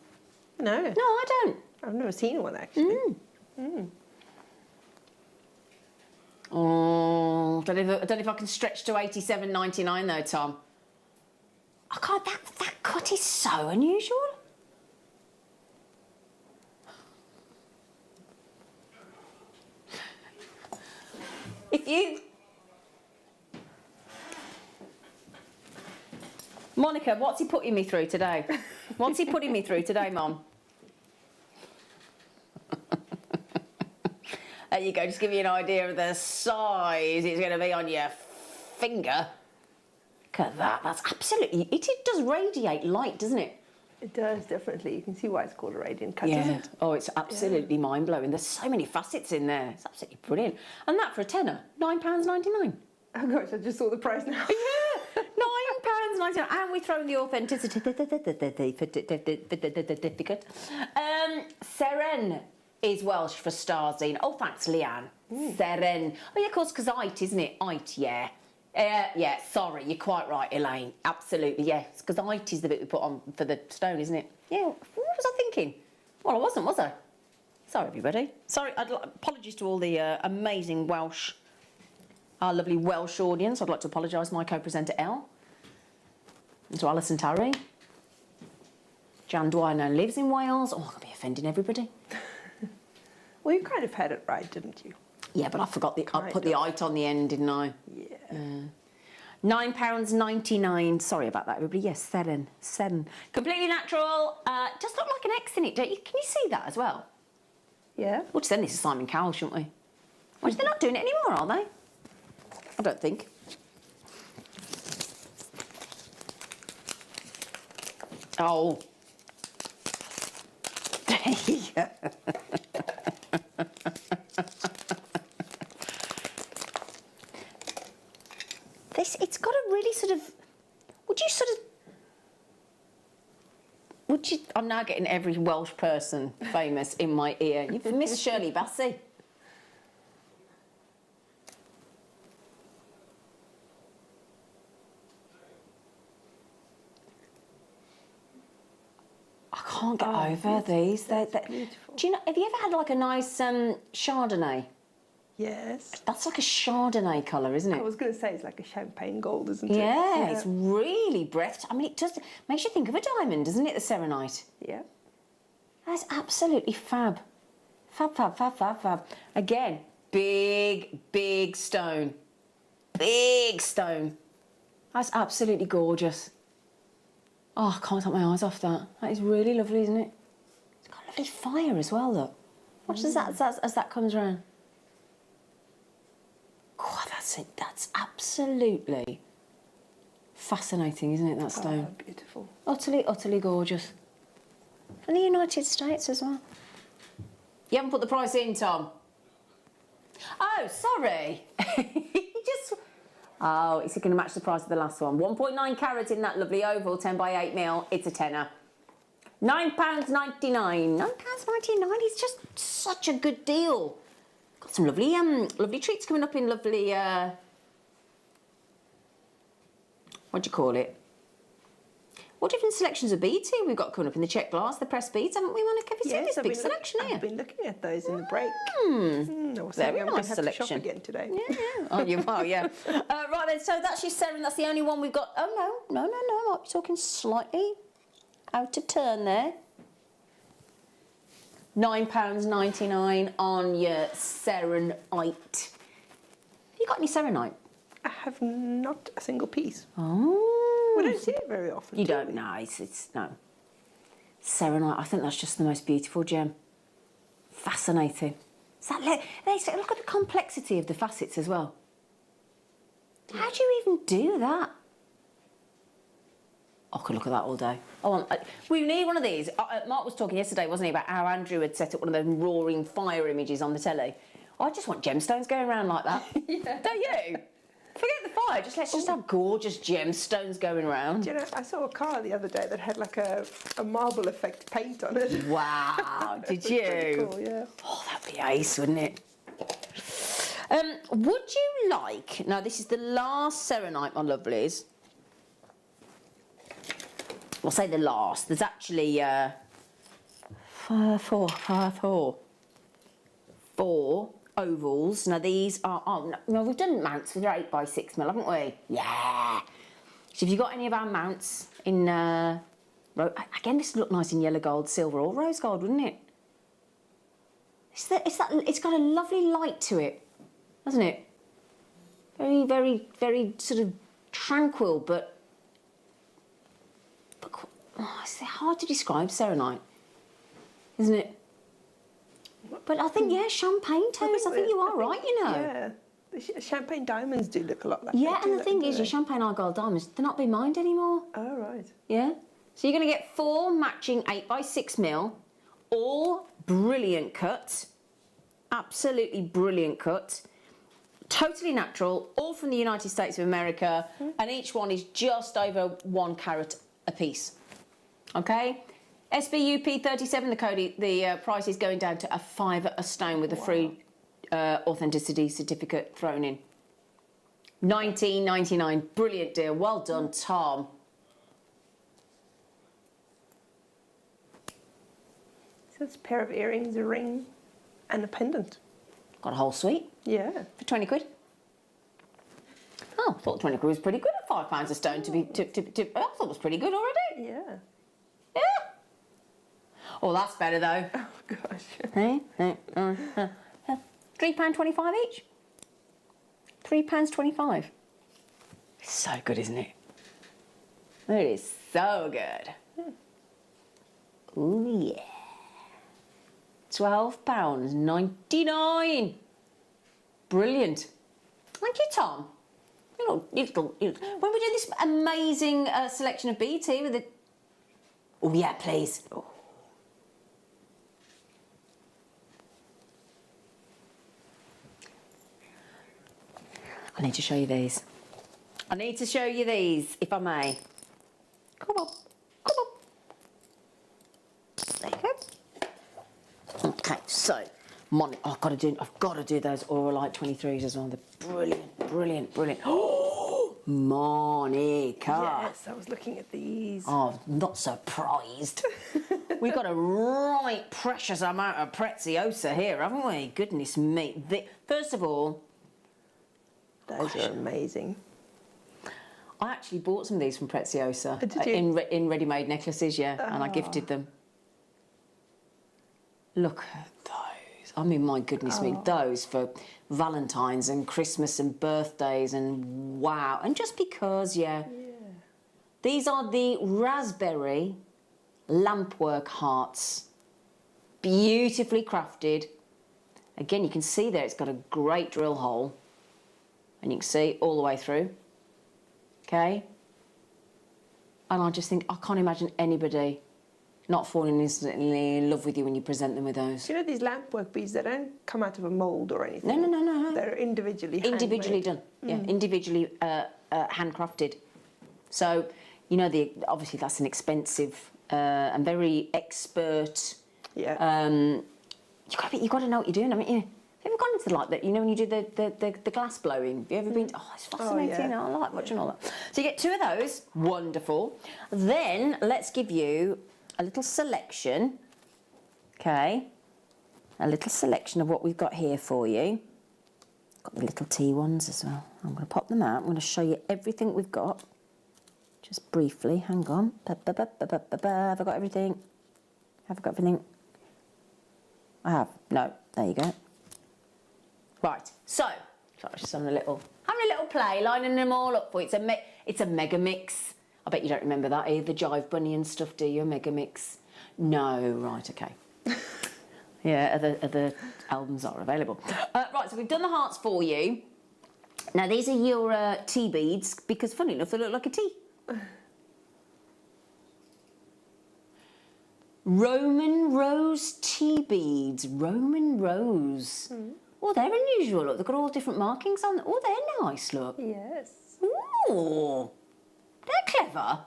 No. No, I don't. I've never seen one, actually. Oh, I don't know if I can stretch to 87.99 though, Tom. Oh God, that cut is so unusual. If you... Monica, what's he putting me through today? What's he putting me through today, Mum? There you go, just give you an idea of the size it's going to be on your finger. Look at that, that's absolutely... It does radiate light, doesn't it? It does, definitely. You can see why it's called a radiant cut, Yeah. isn't it? Oh, it's absolutely mind-blowing. There's so many facets in there. It's absolutely brilliant. And that for a tenner, £9.99. Oh gosh, I just saw the price now. Yeah, £9.99. And we throw in the authenticity certificate. Seren is Welsh for Starzine. Oh, thanks, Leanne. Seren. Oh, yeah, of course, because it, isn't it? It, yeah. Yeah, sorry, you're quite right, Elaine. Absolutely, yes. Because it is the bit we put on for the stone, isn't it? Yeah, what was I thinking? Well, I wasn't, was I? Sorry, everybody. Sorry, apologies to all the amazing Welsh, our lovely Welsh audience. I'd like to apologise to my co-presenter, Elle. And to Alison Tarry. Jan Dwyer now lives in Wales. Oh, I'm going to be offending everybody. Well, you kind of had it right, didn't you? Yeah, but I forgot I put the "it" on the end, didn't I? Yeah. £9.99. Sorry about that, everybody. Yes, Seren. Completely natural. Does look like an X in it, don't you? Can you see that as well? Yeah. We'll just send this to Simon Cowell, shouldn't we? Well, they're not doing it anymore, are they? I don't think. Oh. It's got a really sort of... I'm now getting every Welsh person famous in my ear. You've missed Shirley Bassey. I can't get over these. They're beautiful. Do you know? Have you ever had like a nice Chardonnay? Yes. That's like a Chardonnay colour, isn't it? I was going to say it's like a champagne gold, isn't it? Yeah, it's really breathtaking. I mean, it just makes you think of a diamond, doesn't it, the serenite? Yeah. That's absolutely fab. Fab. Again, big stone. Big stone. That's absolutely gorgeous. Oh, I can't take my eyes off that. That is really lovely, isn't it? It's got a lovely fire as well, look. Watch as that comes around. God, that's absolutely fascinating, isn't it, that stone? Oh, beautiful. Utterly gorgeous. From the United States as well. You haven't put the price in, Tom. Oh, sorry. Oh, is it going to match the price of the last one? 1.9 carats in that lovely oval, 10 by 8 mil. It's a tenner. £9.99. £9.99 is just such a good deal. Got some lovely, lovely treats coming up in lovely, what do you call it? What different selections of beads here we've got coming up in the check glass, the pressed beads, haven't we, Monica? Have you seen this big selection here? I've been looking at those in the break. Very nice selection. Shop again today. Yeah. Oh, you are, yeah. Right then, so that's your Seren. That's the only one we've got. Oh, no. I might be talking slightly out of turn there. £9.99 on your Serenite. Have you got any Serenite? I have not a single piece. Oh. We don't see it very often. You don't? No, it's no. Serenite, I think that's just the most beautiful gem. Fascinating. Is that look at the complexity of the facets as well. How do you even do that? I could look at that all day. We need one of these. Mark was talking yesterday, wasn't he, about how Andrew had set up one of those roaring fire images on the telly. I just want gemstones going around like that. Yeah. Don't you? Forget the fire, let's just have gorgeous gemstones going around. Do you know, I saw a car the other day that had like a marble effect paint on it. Wow, did you? Pretty cool, yeah. Oh, that'd be ace, wouldn't it? Would you like, now this is the last Serenite, my lovelies. I'll say the last. There's actually four ovals. Now these are, no, we've done mounts with 8 by 6 mil, haven't we? Yeah. So if you've got any of our mounts in, again, this would look nice in yellow gold, silver or rose gold, wouldn't it? It's got a lovely light to it, hasn't it? Very, very, very sort of tranquil, but it's hard to describe Serenite, isn't it? But I think, yeah, champagne toes, I think you are right, you know. Yeah, the champagne diamonds do look a lot like yeah, that. and the thing is, your champagne argyle diamonds, they're not being mined anymore. Oh, right. Yeah. So you're going to get 4 matching 8 by 6 mil, all brilliant cut, absolutely brilliant cut, totally natural, all from the United States of America, and each one is just over 1 carat a piece. Okay? SBUP 37, the price is going down to a £5 a stone with a free authenticity certificate thrown in. £19.99, brilliant deal. Well done, Tom. So it's a pair of earrings, a ring, and a pendant. Got a whole suite. Yeah. For 20 quid. Oh, I thought 20 quid was pretty good at £5 a stone to be. I thought it was pretty good already. Yeah. Yeah. Oh, that's better though. Oh gosh. £3.25 each. £3.25. It's so good, isn't it? It is so good. Ooh yeah. £12.99. Brilliant. Thank you, Tom. When we do this amazing selection of beads here with the. Oh yeah, please. Oh. I need to show you these. I need to show you these, if I may. Come on, come on. There you go. Okay, so I've got to do those Auralite 23s as well. They're brilliant, brilliant, brilliant. Oh, Monica. Yes, I was looking at these. Oh, not surprised. We've got a right precious amount of Preziosa here, haven't we? Goodness me. First of all, those are amazing. I actually bought some of these from Preziosa Did you? in ready-made necklaces, yeah, and I gifted them. Look at those. I mean, my goodness me, those for Valentine's and Christmas and birthdays and wow. And just because, yeah. These are the raspberry lampwork hearts. Beautifully crafted. Again, you can see there it's got a great drill hole. And you can see all the way through. Okay? And I just think, I can't imagine anybody not falling instantly in love with you when you present them with those. You know these lampwork beads, they don't come out of a mould or anything. No. They're individually Individually handmade. done, yeah, individually handcrafted. So, you know, obviously that's an expensive and very expert. Yeah. You got to know what you're doing. I mean, have you ever gone into like that? You know, when you do the glass blowing. Have you ever been? Oh, it's fascinating. yeah. I like watching all that. So you get 2 of those. Wonderful. Then let's give you a little selection. Okay. A little selection of what we've got here for you. Got the little tea ones as well. I'm going to pop them out. I'm going to show you everything we've got. Just briefly. Hang on. Have I got everything? Have I got everything? I have. No. There you go. Right. So, just having a little play, lining them all up for you. It's a mega mix. I bet you don't remember that, the Jive Bunny and stuff, do you? A mega mix? No. Right. Okay. Yeah. Other albums are available. Right. So we've done the hearts for you. Now these are your tea beads because, funny enough, they look like a tea. Roman rose tea beads. Roman rose. Oh, they're unusual. Look, they've got all different markings on them. Oh, they're nice, look. Yes. Ooh, they're clever.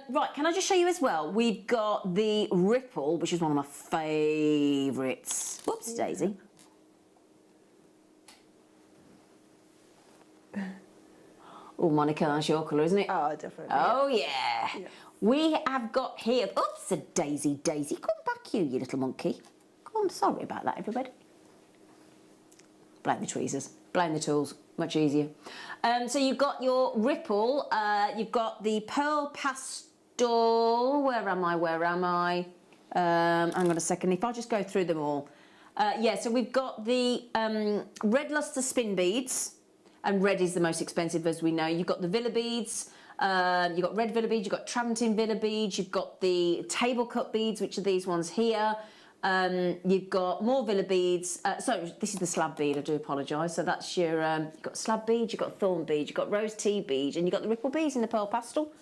Right, can I just show you as well? We've got the Ripple, which is one of my favourites. Whoops, Daisy. Oh, Monica, that's your colour, isn't it? Oh, definitely. Oh, yeah. We have got here... Oops, a Daisy. Daisy, come back, you little monkey. Come on, sorry about that, everybody. Blame the tweezers. Blame the tools. Much easier. So you've got your Ripple. You've got the Pearl Pastel. Where am I? Hang on a second. If I just go through them all. Yeah, so we've got the Red Luster Spin Beads. And red is the most expensive, as we know. You've got the Villa beads. You've got red Villa beads. You've got Tramontin Villa beads. You've got the table cut beads, which are these ones here. You've got more Villa beads. So this is the slab bead. I do apologise. So that's your. You've got slab beads. You've got thorn beads. You've got rose tea beads, and you've got the Ripple beads in the Pearl Pastel.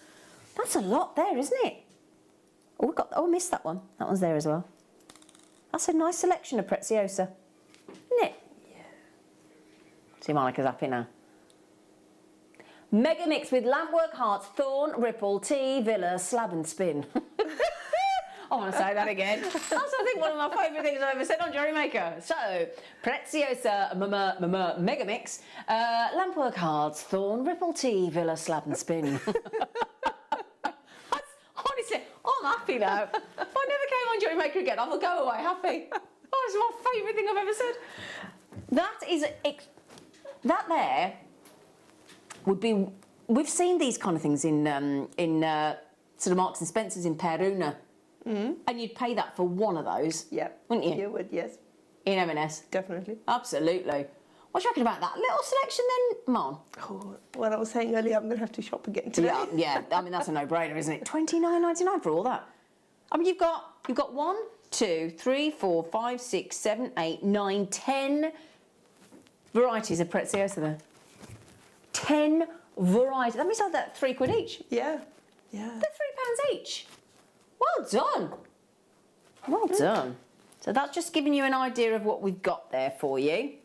That's a lot there, isn't it? Oh, we got. Oh, I missed that one. That one's there as well. That's a nice selection of Preziosa, isn't it? See, Monica's happy now. Mega mix with lampwork, hearts, thorn, ripple, tea, villa, slab and spin. I want to say that again. That's, I think, one of my favourite things I've ever said on Jewellery Maker. So, Preziosa mega mix, lampwork, hearts, thorn, ripple, tea, villa, slab and spin. Honestly, I'm happy now. If I never came on Jewellery Maker again, I will go away happy. Oh, it's my favourite thing I've ever said. That is... That there would be... We've seen these kind of things in sort of Marks and Spencer's in Peruna. And you'd pay that for one of those. Yeah. Wouldn't you? You would, yes. In M&S. Definitely. Absolutely. What do you reckon about that little selection then, Mom? Oh, well, I was saying earlier, I'm going to have to shop again today. Yeah. I mean, that's a no-brainer, isn't it? $29.99 for all that. I mean, you've got 1, 2, 3, 4, 5, 6, 7, 8, 9, 10... varieties of Preziosa there. 10 varieties. That means like that £3 each. Yeah. They're £3 each. Well done. Well done. So that's just giving you an idea of what we've got there for you.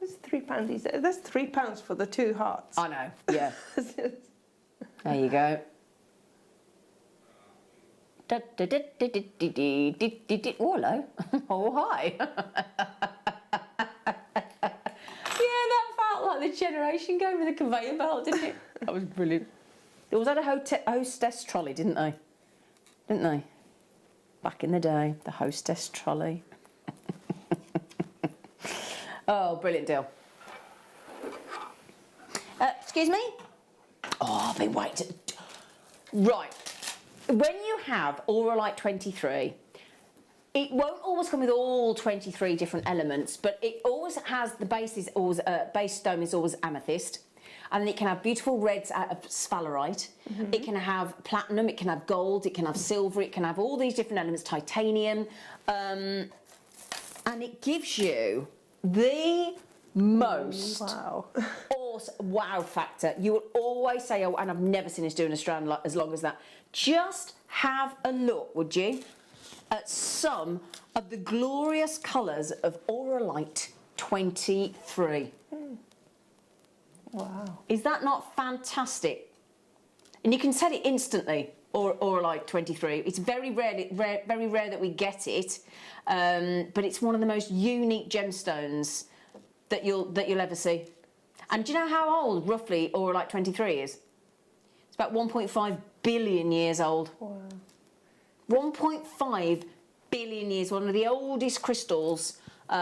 That's £3. That's £3 for the 2 hearts. I know. Yeah. There you go. Oh, hello. Oh, hi. Like the generation going with a conveyor belt, didn't it? That was brilliant. They always had a hostess trolley, didn't they? Didn't they? Back in the day, the hostess trolley. Oh, brilliant deal. Excuse me? Oh, I've been waiting. Right. When you have Auralite 23, it won't always come with all 23 different elements, but it always has the base stone is always amethyst, and then it can have beautiful reds out of sphalerite. It can have platinum, it can have gold, it can have silver, it can have all these different elements, titanium, and it gives you the most wow factor. You will always say, oh, and I've never seen us doing a strand as long as that. Just have a look, would you, at some of the glorious colours of Auralite 23. Wow. Is that not fantastic? And you can tell it instantly, Auralite 23. It's very rare that we get it, but it's one of the most unique gemstones that you'll ever see. And do you know how old, roughly, Auralite 23 is? It's about 1.5 billion years old. Wow. 1.5 billion years, one of the oldest crystals. They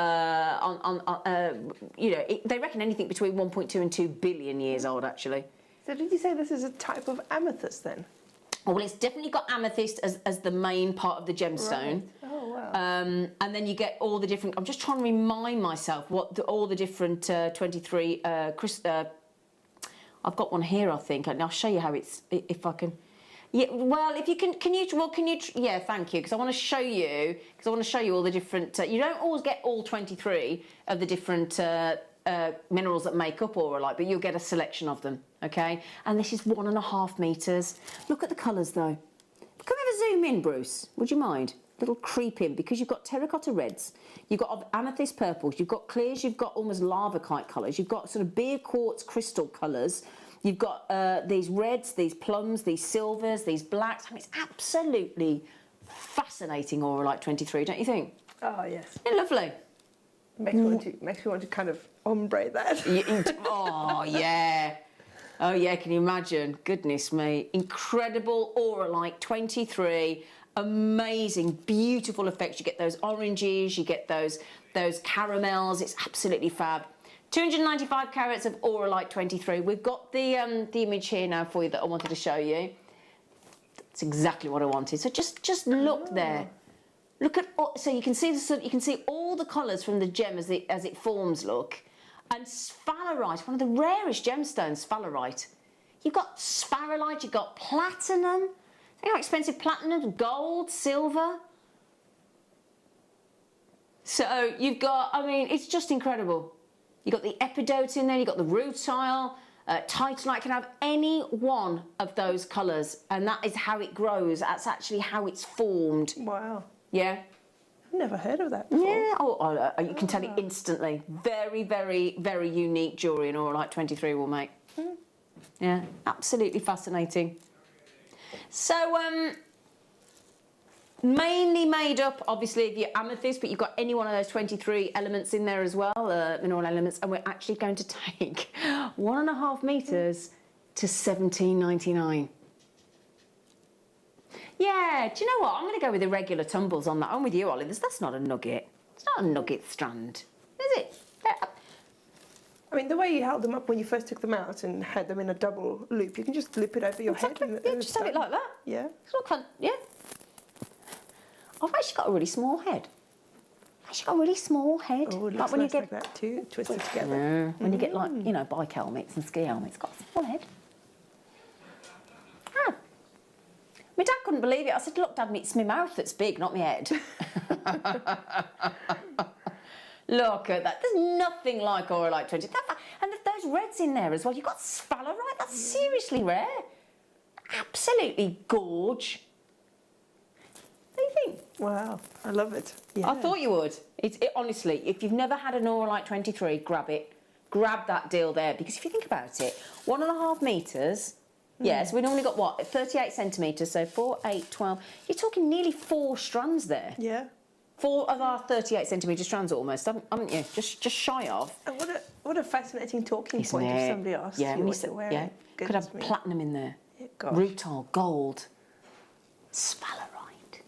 reckon anything between 1.2 and 2 billion years old, actually. So did you say this is a type of amethyst then? Oh, well, it's definitely got amethyst as the main part of the gemstone. Right. Oh, wow. And then you get all the different... I'm just trying to remind myself what all the different 23... I've got one here, I think, and I'll show you how it's... If I can... Yeah, well, if you can you... Yeah, thank you, because I want to show you... Because I want to show you all the different... you don't always get all 23 of the different minerals that make up Auralite, but you'll get a selection of them, okay? And this is 1.5 metres. Look at the colours, though. Come over, zoom in, Bruce. Would you mind? Little creep in, because you've got terracotta reds, you've got amethyst purples, you've got clears, you've got almost lava-kite colours, you've got sort of beer quartz crystal colours, you've got these reds, these plums, these silvers, these blacks. I mean, it's absolutely fascinating, Auralite 23, don't you think? Oh, yes. Isn't it lovely? Makes me want to kind of ombre that. Oh, yeah. Oh, yeah, can you imagine? Goodness me. Incredible Auralite 23. Amazing, beautiful effects. You get those oranges, you get those caramels. It's absolutely fab. 295 carats of Auralite 23. We've got the image here now for you that I wanted to show you. That's exactly what I wanted. So just look there. Look at so you can see all the colours from the gem as it forms. Look, and sphalerite, one of the rarest gemstones. Sphalerite. You've got sphalerite. You've got platinum. Think how expensive platinum, gold, silver. So you've got, I mean, it's just incredible. You've got the epidote in there, you've got the rutile, titanite can have any one of those colours, and that is how it grows. That's actually how it's formed. Wow. Yeah. I've never heard of that before. Yeah, you can tell it instantly. Very, very, very unique jewellery, and Auralite 23 will make. Yeah, absolutely fascinating. So, mainly made up, obviously, of your amethyst, but you've got any one of those 23 elements in there as well, mineral elements, and we're actually going to take 1.5 metres to $17.99. Yeah, do you know what? I'm going to go with the regular tumbles on that. I'm with you, Ollie. That's not a nugget. It's not a nugget strand, is it? I mean, the way you held them up when you first took them out and had them in a double loop, you can just loop it over your head. And just have it like that. Yeah. It's not fun. Yeah. I've actually got a really small head. Oh, it looks when nice you like that too, twisted together. When you get like, you know, bike helmets and ski helmets, it's got a small head. Ah. My dad couldn't believe it. I said, look, Dad, it's my mouth that's big, not my head. Look at that. There's nothing like Auralite 20. And those reds in there as well. You've got sphalerite. That's seriously rare. Absolutely gorge. What do you think? Wow, I love it. Yeah. I thought you would. Honestly, if you've never had an Auralite 23, grab it. Grab that deal there. Because if you think about it, 1.5 metres... Yes, we normally got, what, 38 centimetres, so 4, 8, 12... You're talking nearly 4 strands there. Yeah. 4 of our 38 centimetre strands almost, haven't you? Just shy of. And what a fascinating talking point if somebody asks you what you're wearing. Yeah, could have platinum in there. Yeah, gosh. Rutile, gold, sphalerite.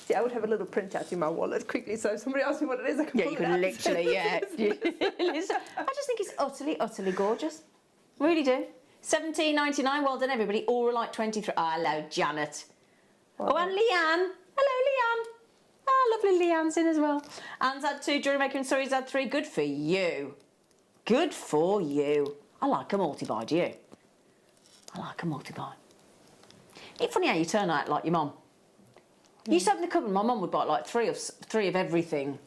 See, I would have a little printout in my wallet quickly, so if somebody asks me what it is, I can pull you it can out. literally, yeah. I just think it's utterly gorgeous. Really do. $17.99, well done everybody. Auralite 23. Oh, hello, Janet. Oh, and Leanne. Hello, Leanne. Ah, lovely Leanne's in as well. Anne's had 2, Jewellery Maker and Surrey's had 3. Good for you. Good for you. I like a multi-buy, do you? I like a multi-buy. It's funny how you turn out like your mum. You used to open the cupboard, my mum would buy like 3 of everything.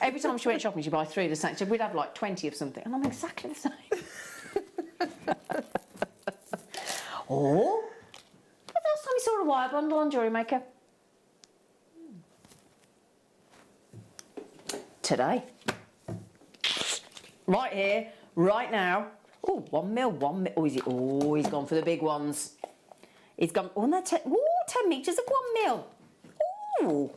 Every time she went shopping, she'd buy 3 of the same. So we'd have like 20 of something, and I'm exactly the same. Or, the first time you saw for a wire bundle on Jewellery Maker? Today. Right here, right now. Oh, 1 mil, 1 mil. Oh, is it? Oh, he's gone for the big ones. He's gone, oh, no, 10 metres of 1 mil. Oh.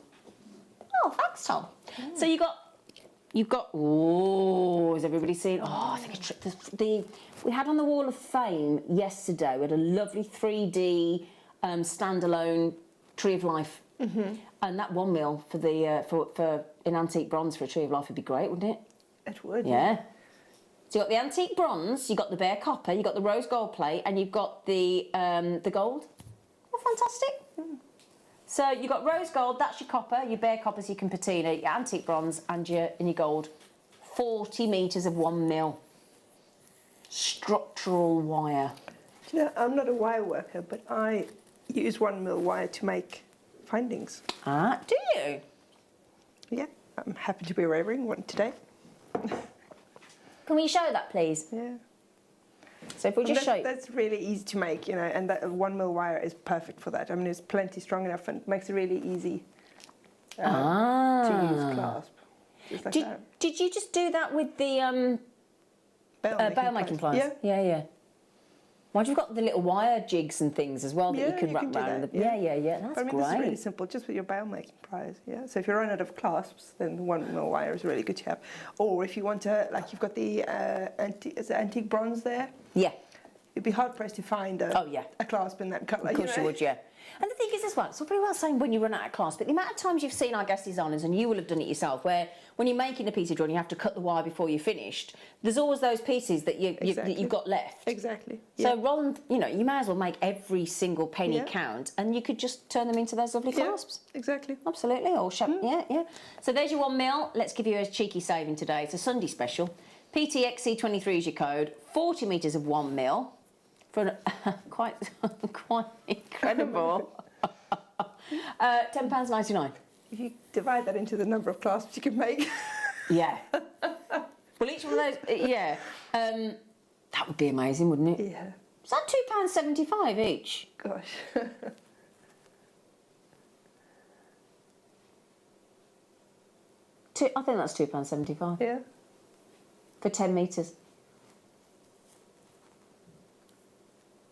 Oh, thanks, Tom. So you've got, oh, has everybody seen? Oh, I think we had on the Wall of Fame yesterday, we had a lovely 3D standalone Tree of Life. And that 1 mil for the for in antique bronze for a Tree of Life would be great, wouldn't it? It would. Yeah. So you've got the antique bronze, you've got the bare copper, you've got the rose gold plate, and you've got the gold. Oh, fantastic. So you've got rose gold, that's your copper, your bare copper, so you can patina, your antique bronze and your gold. 40 metres of 1 mil. Structural wire. Do you know, I'm not a wire worker, but I use 1 mil wire to make findings. Ah, do you? Yeah, I'm happy to be wearing one today. Can we show that, please? Yeah. So if we just show you. That's really easy to make, you know, and that 1 mil wire is perfect for that. I mean, it's plenty strong enough and makes it really easy to use clasp. Just like that. Did you just do that with the bail making pliers? Yeah. Why, you've got the little wire jigs and things as well that you can wrap around. Yeah, that's but I mean, great. This is really simple, just with your bail making pliers. Yeah. So if you run out of clasps, then the 1 mil wire is really good to have. Or if you want to, like, you've got the antique bronze there. Yeah. You'd be hard pressed to find a clasp in that colour. Of course you would, yeah. And the thing is as well, it's all very well saying when you run out of clasp, but the amount of times you've seen our guest designers, and you will have done it yourself, where when you're making a piece of jewellery, you have to cut the wire before you're finished. There's always those pieces that you've got left. Exactly. So rather than, you may as well make every single penny count, and you could just turn them into those lovely clasps. Exactly. Absolutely. Or yeah. So there's your 1 mil. Let's give you a cheeky saving today. It's a Sunday special. PTXC23 is your code. 40 metres of 1 mil. For quite incredible. £10.99. If you divide that into the number of clasps you can make. Yeah. Well, each one of those, that would be amazing, wouldn't it? Yeah. Is that £2.75 each? Gosh. I think that's £2.75. Yeah. For 10 metres.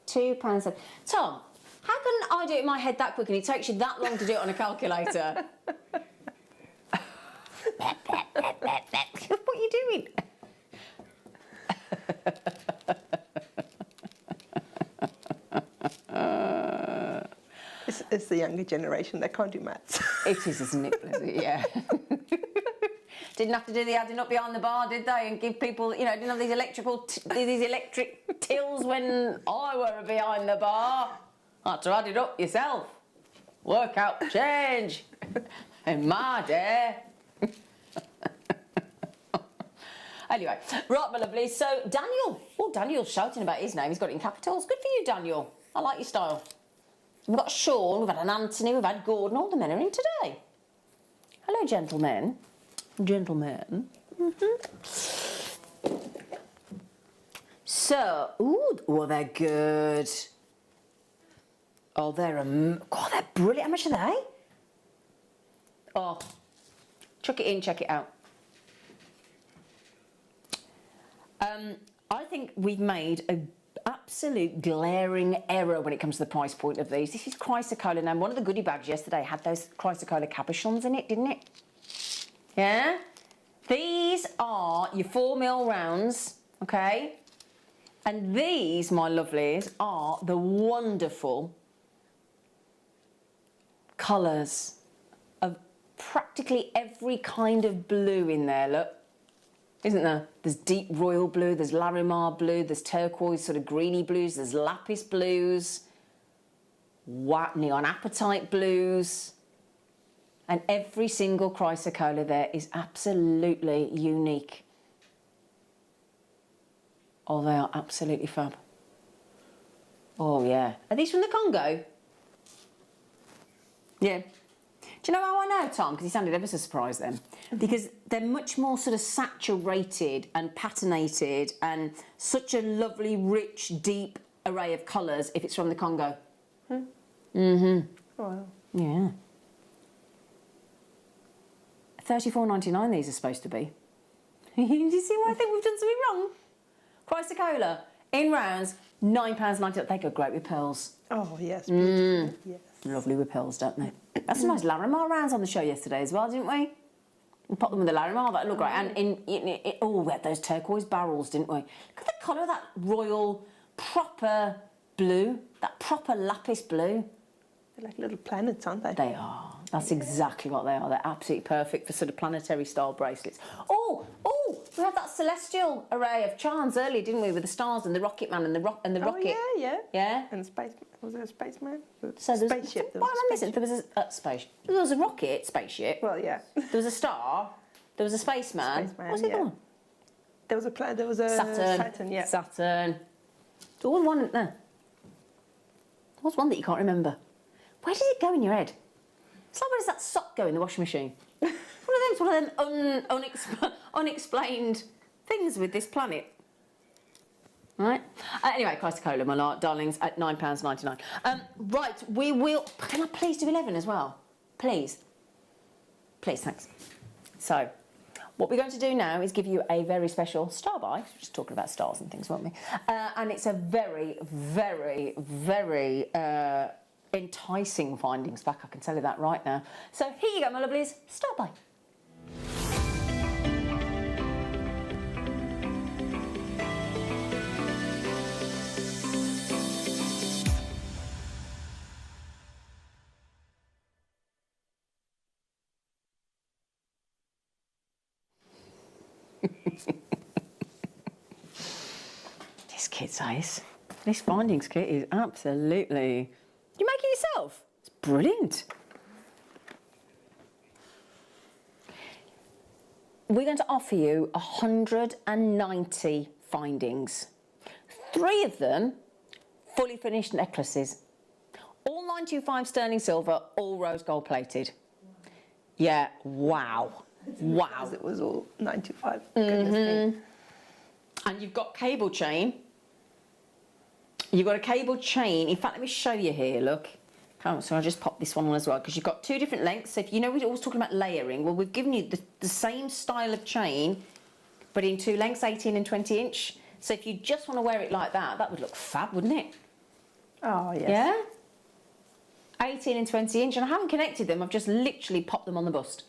£2. Tom, how can I do it in my head that quick and it takes you that long to do it on a calculator? What are you doing? It's the younger generation, they can't do maths. It is, isn't it? Yeah. Didn't have to do the adding up behind the bar, did they? And give people, didn't have these electric tills when I were behind the bar. I had to add it up yourself. Work out change. In my day. Anyway, right, my lovely. So, Daniel. Oh, Daniel's shouting about his name. He's got it in capitals. Good for you, Daniel. I like your style. We've got Sean, we've had an Anthony, we've had Gordon. All the men are in today. Hello, gentlemen. Gentlemen. So, they're good. Oh, they're brilliant. How much are they? Oh, chuck it in, check it out. I think we've made an absolute glaring error when it comes to the price point of these. This is chrysocolla. Now, one of the goodie bags yesterday had those chrysocolla cabochons in it, didn't it? Yeah? These are your 4 mil rounds, okay? And these, my lovelies, are the wonderful colours of practically every kind of blue in there, look. Isn't there? There's deep royal blue, there's Larimar blue, there's turquoise, sort of greeny blues, there's lapis blues, neon apatite blues. And every single chrysocolla there is absolutely unique. Oh, they are absolutely fab. Oh, yeah. Are these from the Congo? Yeah. Do you know how I know, Tom? Because he sounded ever so surprised then. Because they're much more sort of saturated and patinated and such a lovely, rich, deep array of colours if it's from the Congo. Wow. Yeah. $34.99 these are supposed to be. Do you see why I think we've done something wrong? Price of cola in rounds, £9.99. They go great with pearls. Oh, yes, beautiful. Yes. Lovely with pearls, don't they? That's some nice Larimar rounds on the show yesterday as well, didn't we? We popped them with the Larimar, that looked great. And we had those turquoise barrels, didn't we? Look at the colour of that royal, proper blue, that proper lapis blue. They're like little planets, aren't they? They are. That's exactly what they are. They're absolutely perfect for sort of planetary style bracelets. Oh, we had that celestial array of charms earlier, didn't we, with the stars and the rocket man and the rocket. Yeah. And space. Was there a spaceman? So there was, spaceship. There was a spaceship. There was a rocket spaceship. Well, yeah. There was a star. There was a spaceman. What was the other one? There was a planet. There was a Saturn. Yeah. Saturn. There was one, isn't there? There was one that you can't remember. Where did it go in your head? It's like, where does that sock go in the washing machine? One of them unexplained things with this planet. Right? Anyway, Christ Cola, my darlings, at £9.99. Right, we will... Can I please do 11 as well? Please. Please, thanks. So, what we're going to do now is give you a very special star buy. We're just talking about stars and things, weren't we? And it's a very, very, very... enticing findings back, I can tell you that right now. So here you go, my lovelies, start by. This kit's ace. This findings kit is absolutely... You make it yourself? It's brilliant. We're going to offer you 190 findings. 3 of them fully finished necklaces. All 925 sterling silver, all rose gold plated. Yeah, wow. Wow. It was all 925. Goodness me. And you've got cable chain. You've got a cable chain. In fact, let me show you here, look. So I'll just pop this one on as well, because you've got 2 different lengths. So if you know we're always talking about layering, well, we've given you the same style of chain, but in 2 lengths, 18 and 20 inch. So if you just want to wear it like that, that would look fab, wouldn't it? Oh, yes. Yeah? 18 and 20 inch, and I haven't connected them, I've just literally popped them on the bust.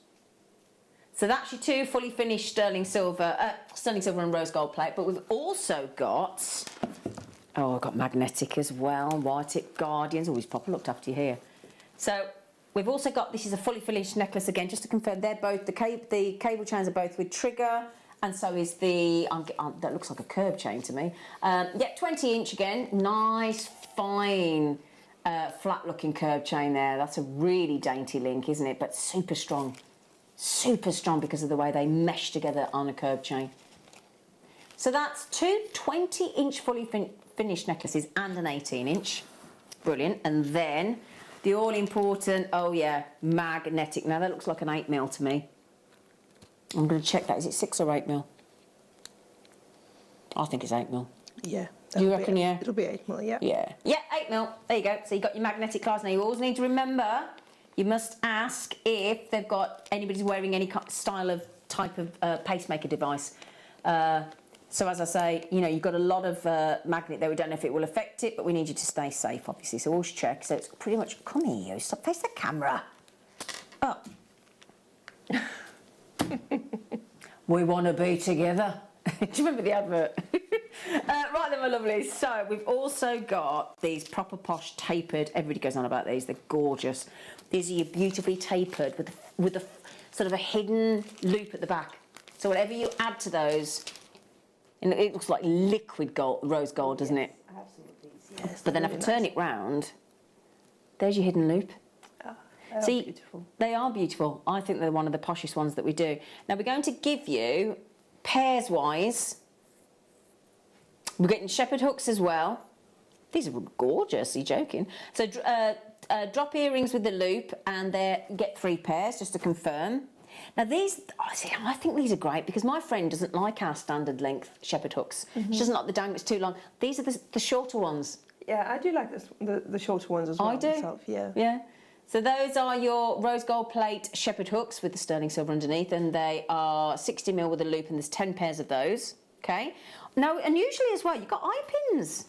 So that's your 2 fully finished sterling silver and rose gold plate, but we've also got... Oh, I've got magnetic as well, white tip guardians, always proper looked after you here. So we've also got, this is a fully finished necklace again, just to confirm, they're both, the cable chains are both with trigger, and so is the, that looks like a curb chain to me. Yeah, 20 inch again, nice, fine, flat looking curb chain there. That's a really dainty link, isn't it? But super strong because of the way they mesh together on a curb chain. So that's 2 20 inch fully finished necklaces and an 18 inch. Brilliant. And then the all important, oh yeah, magnetic. Now that looks like an 8mm to me. I'm going to check that. Is it 6 or 8mm? I think it's 8mm. Yeah. Do you reckon, yeah? It'll be 8mm, yeah. Yeah. Yeah, 8mm. There you go. So you've got your magnetic cards. Now you always need to remember, you must ask if they've got, anybody's wearing any style of type of pacemaker device. So as I say, you know, you've got a lot of magnet there. We don't know if it will affect it, but we need you to stay safe, obviously. So always check. So it's pretty much, come here, you stop, face the camera. Up. We want to be together. Do you remember the advert? Right then, my lovelies. So we've also got these proper posh tapered. Everybody goes on about these. They're gorgeous. These are your beautifully tapered with a sort of a hidden loop at the back. So whatever you add to those, and it looks like liquid gold, rose gold, doesn't it? Absolutely. Yes, but then if I turn it round, there's your hidden loop. See, beautiful. They are beautiful. I think they're one of the poshest ones that we do. Now we're going to give you pairs-wise. We're getting shepherd hooks as well. These are gorgeous. Are you joking? So drop earrings with the loop, and they get 3 pairs just to confirm. Now these, I think these are great because my friend doesn't like our standard length shepherd hooks. She doesn't like the dangles too long. These are the shorter ones. Yeah, I do like the shorter ones as well. I do. Myself, yeah. Yeah. So those are your rose gold plate shepherd hooks with the sterling silver underneath, and they are 60mm with a loop, and there's 10 pairs of those. Okay. Now, and usually as well, you've got eye pins.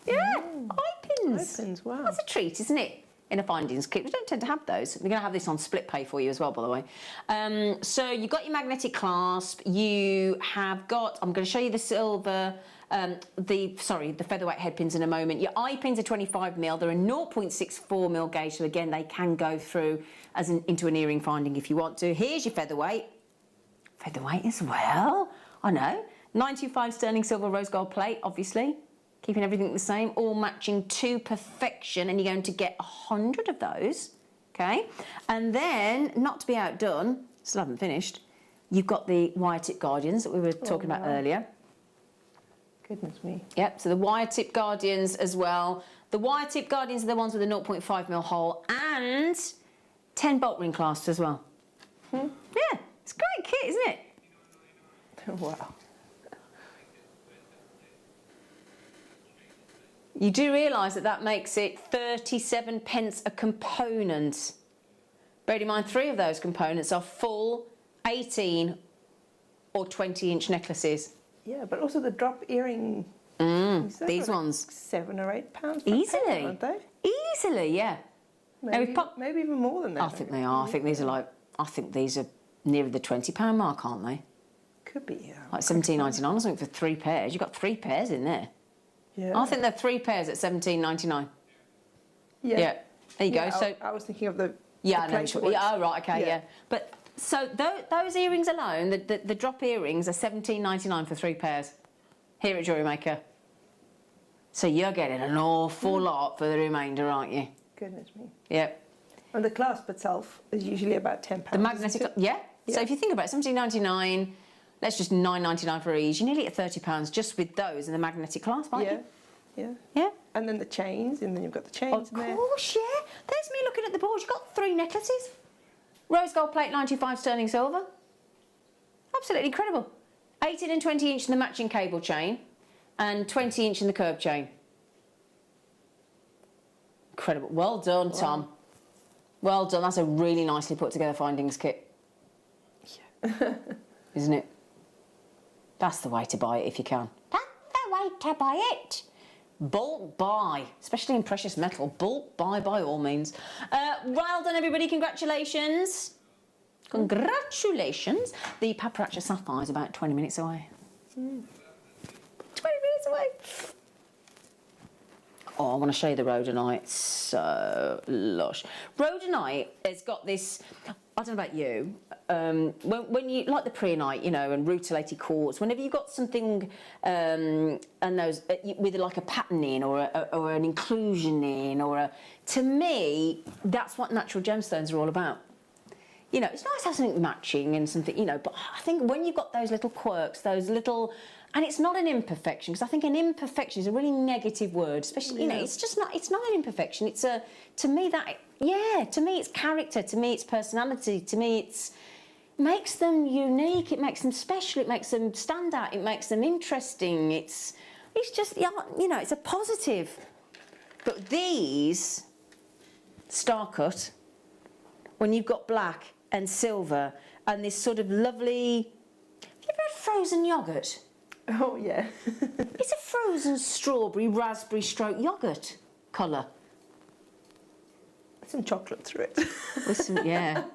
Yeah, eye pins. Eye pins, wow. That's a treat, isn't it? In a findings kit. We don't tend to have those. We're going to have this on split pay for you as well, by the way. So you've got your magnetic clasp. You have got, I'm going to show you the silver, the featherweight head pins in a moment. Your eye pins are 25mm. They're a 0.64mm gauge, so again, they can go through into an earring finding if you want to. Here's your featherweight. Featherweight as well. I know. 925 sterling silver rose gold plate, obviously. Keeping everything the same, all matching to perfection, and you're going to get 100 of those, okay? And then, not to be outdone, still haven't finished, you've got the wire tip guardians that we were talking about earlier. Goodness me. Yep, so the wire tip guardians as well. The wire tip guardians are the ones with a 0.5mm hole and 10 bolt ring clasps as well. Yeah, it's a great kit, isn't it? Wow. You do realise that makes it 37 pence a component. Bear in mind, 3 of those components are full 18 or 20-inch necklaces. Yeah, but also the drop earring. These ones. £7 or £8 Easily. pair, aren't they? Easily, yeah. Maybe even more than that. I think they are. I think these are nearer the £20 mark, aren't they? Could be, yeah. Like £17.99 or something for 3 pairs. You've got 3 pairs in there. Yeah. I think they're 3 pairs at £17.99. Yeah. There you go. Yeah, So I was thinking of the yeah, the I know. plate ones. Oh, right, okay, Yeah. yeah. But so those earrings alone, the drop earrings are £17.99 for 3 pairs here at Jewellery Maker. So you're getting an awful lot for the remainder, aren't you? Goodness me. Yep. And the clasp itself is usually about £10. The magnetic, yeah. So if you think about it, £17.99, let's just £9.99 for each. You're nearly at £30 just with those and the magnetic clasp, aren't you? Yeah. Yeah. And then the chains, and then you've got the chains Of course, yeah. There's me looking at the board. You've got 3 necklaces. Rose gold plate, 95 sterling silver. Absolutely incredible. 18 and 20 inch in the matching cable chain and 20 inch in the curb chain. Incredible. Well done, Tom. Well done. That's a really nicely put together findings kit. Yeah. Isn't it? That's the way to buy it if you can. That's the way to buy it. Bulk buy, especially in precious metal. Bulk buy by all means. Well done, everybody. Congratulations. Congratulations. The Paparazzi Sapphire is about 20 minutes away. 20 minutes away. Oh, I want to show you the rhodonite. It's so lush. Rhodonite has got this, I don't know about you, when you, like the preonite, you know, and rutilated quartz, whenever you've got something and those, with like a pattern in or an inclusion in to me, that's what natural gemstones are all about. You know, it's nice to have something matching and something, you know, but I think when you've got those little quirks, those little, and it's not an imperfection, because I think an imperfection is a really negative word, especially, you know, it's just not, it's not an imperfection. It's a, to me it's character, to me it's personality, to me it makes them unique, it makes them special, it makes them stand out, it makes them interesting, it's just, you know, it's a positive. But these, star cut, when you've got black and silver and this sort of lovely, have you ever had frozen yoghurt? Oh, yeah. It's a frozen strawberry, raspberry stroke yoghurt colour. Some chocolate through it. With some, yeah.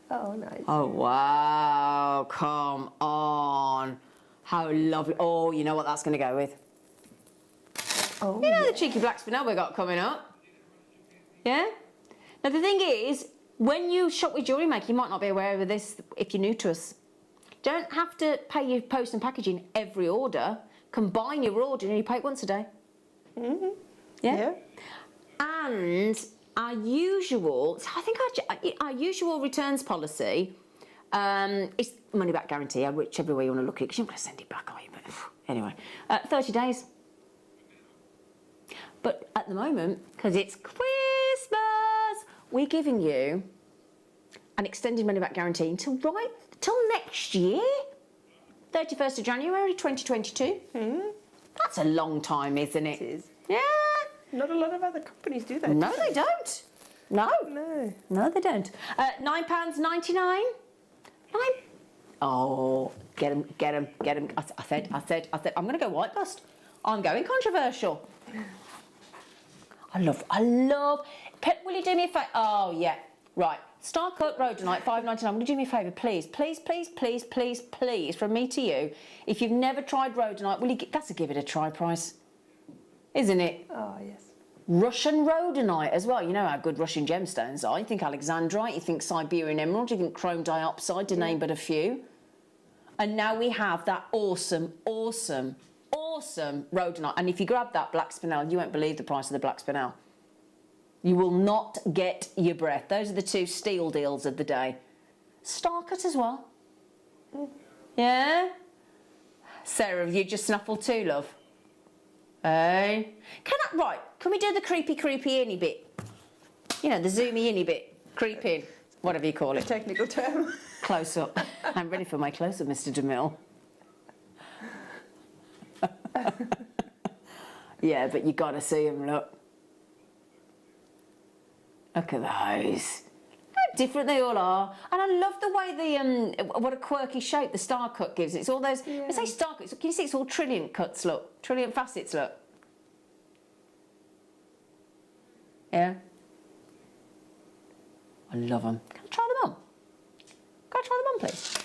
Oh, nice. Oh, wow. Come on. How lovely. Oh, you know what that's going to go with? Oh, you know the cheeky black spinel we got coming up? Yeah? Now, the thing is, when you shop with Jewellery Maker, you might not be aware of this if you're new to us. Don't have to pay your post and packaging every order. Combine your order and you pay it once a day. Mm-hmm. Yeah? And our usual, I think our usual returns policy is money back guarantee, whichever way you want to look at it, because you're not going to send it back, are you? But anyway, 30 days. But at the moment, because it's Christmas, we're giving you an extended money back guarantee until next year, 31st of January 2022. That's a long time, isn't it? It is. Yeah. Not a lot of other companies do that. No, do they don't. No. No. No, they don't. £9.99. Oh, get them. I said, I'm going to go white bust. I'm going controversial. I love. Will you do me a favour? Oh, yeah. Right. Star cut rhodonite, £5.99. Will you do me a favour, please? Please, from me to you. If you've never tried rhodonite, will you that's a give it a try price, isn't it? Oh, yes. Russian rhodonite as well. You know how good Russian gemstones are. You think alexandrite, you think Siberian emerald, you think chrome diopside, to name but a few. And now we have that awesome rhodonite. And if you grab that black spinel, you won't believe the price of the black spinel. You will not get your breath. Those are the two steal deals of the day. Star cut as well. Yeah? Sarah, have you just snuffled too, love? Hey? Can we do the creepy inny bit? You know, the zoomy inny bit. Creep in. Whatever you call it. Technical term. Close up. I'm ready for my close up, Mr. DeMille. Yeah, but you got to see them, look. Look at those. How different they all are. And I love the way what a quirky shape the star cut gives. It's all those, I say star cuts, can you see it's all trilliant cuts, look. Trilliant facets, look. Yeah. I love them. Can I try them on? Can I try them on, please?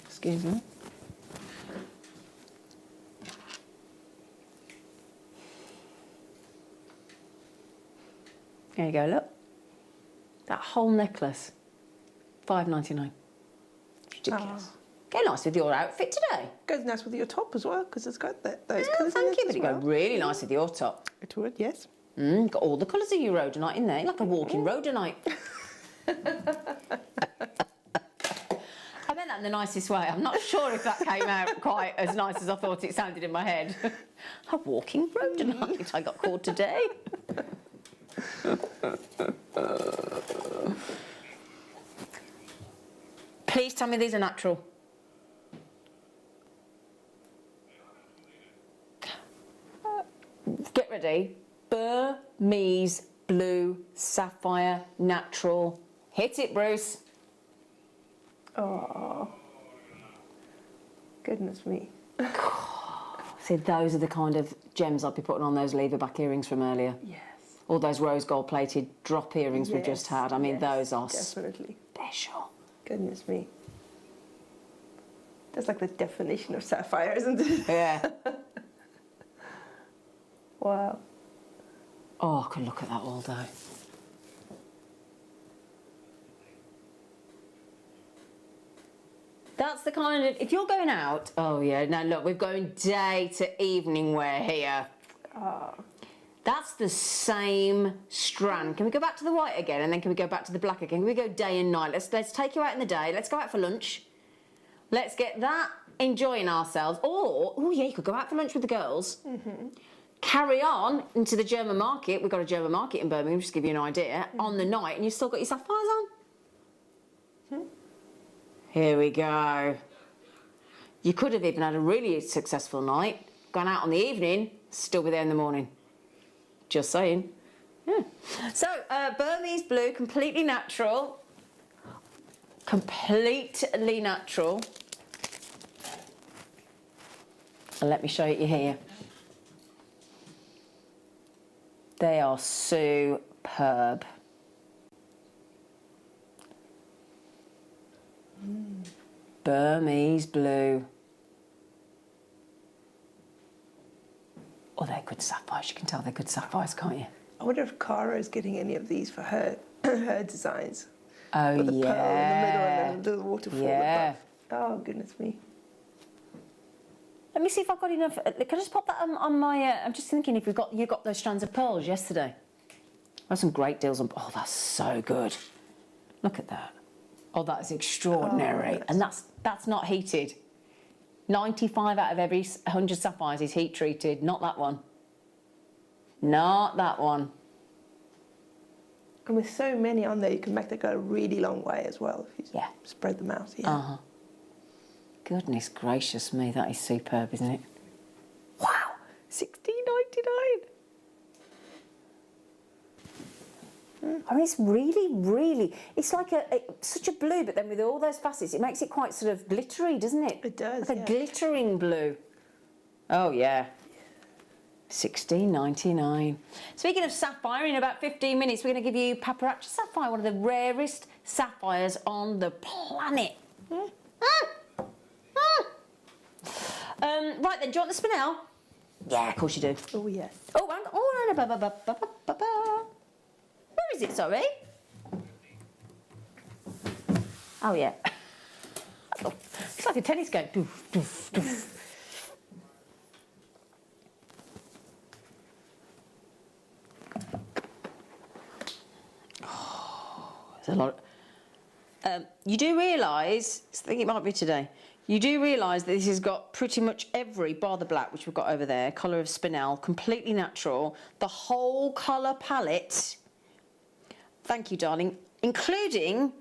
Excuse me. There you go, look. That whole necklace, £5.99. Ridiculous. Go nice with your outfit today. Goes nice with your top as well, because it's got those Yeah, colours in thank it you, but as it well. go really nice with your top. It would, yes. Got all the colours of your rhodonite in there. You're like a walking rhodonite. I meant that in the nicest way. I'm not sure if that came out quite as nice as I thought it sounded in my head. A walking rhodonite I got called today. Please tell me these are natural. Get ready. Burmese blue sapphire natural. Hit it, Bruce. Oh, goodness me. See, those are the kind of gems I'd be putting on those lever back earrings from earlier. Yes. All those rose gold plated drop earrings we just had. I mean, those are definitely special. Goodness me. That's like the definition of sapphire, isn't it? Yeah. Wow. Oh, I could look at that all day. That's the kind of, if you're going out, oh yeah, now look, we're going day to evening wear here. Oh. That's the same strand. Can we go back to the white again, and then can we go back to the black again? Can we go day and night? Let's take you out in the day. Let's go out for lunch. Let's get that enjoying ourselves. Or, oh yeah, you could go out for lunch with the girls. Mm-hmm. Carry on into the German market. We've got a German market in Birmingham, just to give you an idea, on the night, and you've still got your sapphires on. Here we go. You could have even had a really successful night, gone out on the evening, still be there in the morning. Just saying. Yeah. So, Burmese blue, completely natural. Completely natural. And let me show you here. They are superb. Burmese blue. Oh, they're good sapphires. You can tell they're good sapphires, can't you? I wonder if Cara is getting any of these for her her designs. Oh, with the yeah. pearl in the middle and a little waterfall Yeah. above. Oh, goodness me. Let me see if I've got enough. Can I just pop that on my... I'm just thinking if you got those strands of pearls yesterday. There's some great deals on... Oh, that's so good. Look at that. Oh, that is extraordinary. Oh, and that's not heated. 95 out of every 100 sapphires is heat treated. Not that one. Not that one. And with so many on there, you can make that go a really long way as well if you spread them out. Yeah. Uh-huh. Goodness gracious me, that is superb, isn't it? Wow. I mean, it's really, it's like such a blue, but then with all those facets, it makes it quite sort of glittery, doesn't it? It does, like a glittering blue. Oh, yeah. $16.99. Speaking of sapphire, in about 15 minutes, we're going to give you Paparazzi Sapphire, one of the rarest sapphires on the planet. Right then, do you want the spinel? Yeah, of course you do. Oh, yes. Oh, hang on. Where is it, sorry? Oh, yeah. It's like a tennis game. Doof, doof, doof. There's a lot. You do realise, I think it might be today, you do realise that this has got pretty much every, bar the black, which we've got over there, colour of spinel, completely natural, the whole colour palette, thank you, darling, including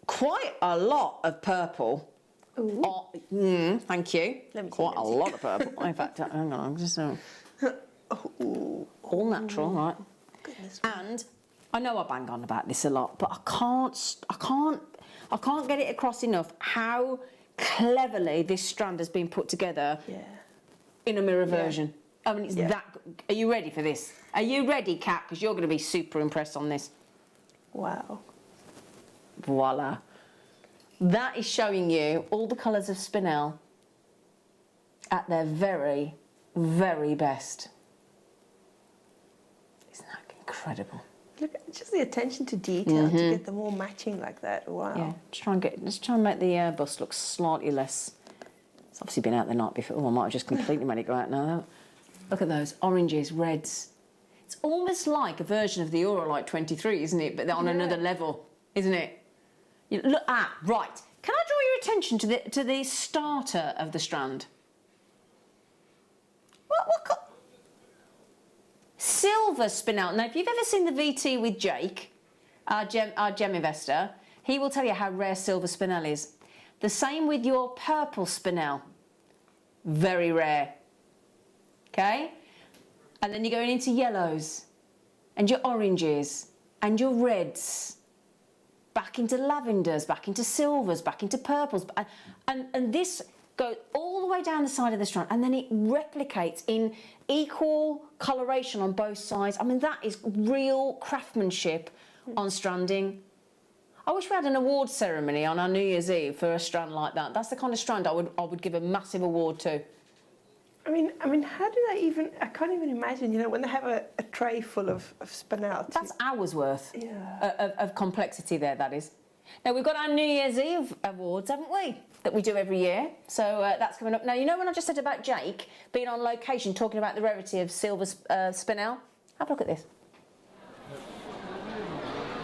quite a lot of purple. Oh, thank you. Quite a lot of purple. In fact, hang on, I'm just... all natural, right? Goodness. And I know I bang on about this a lot, but I can't get it across enough how cleverly this strand has been put together in a mirror version. I mean, it's that good. Are you ready for this? Are you ready, Kat? Because you're going to be super impressed on this. Wow. Voila. That is showing you all the colours of spinel at their very, very best. Isn't that incredible? Look, just the attention to detail to get them all matching like that. Wow. Yeah, let's try and make the bust look slightly less. It's obviously been out the night before. Oh, I might have just completely made it go out now. Look at those oranges, reds. It's almost like a version of the Auralite 23, isn't it? But on another level, isn't it? You look right. Can I draw your attention to the starter of the strand? What? Silver spinel. Now, if you've ever seen the VT with Jake, our gem investor, he will tell you how rare silver spinel is. The same with your purple spinel. Very rare. Okay? And then you're going into yellows and your oranges and your reds, back into lavenders, back into silvers, back into purples. And this goes all the way down the side of the strand, and then it replicates in equal coloration on both sides. I mean, that is real craftsmanship on stranding. I wish we had an award ceremony on our New Year's Eve for a strand like that. That's the kind of strand I would give a massive award to. I mean, how do they even? I can't even imagine. You know, when they have a tray full of spinel. That's hours worth of complexity there. That is. Now we've got our New Year's Eve awards, haven't we? That we do every year. So that's coming up. Now you know when I just said about Jake being on location talking about the rarity of silver spinel. Have a look at this.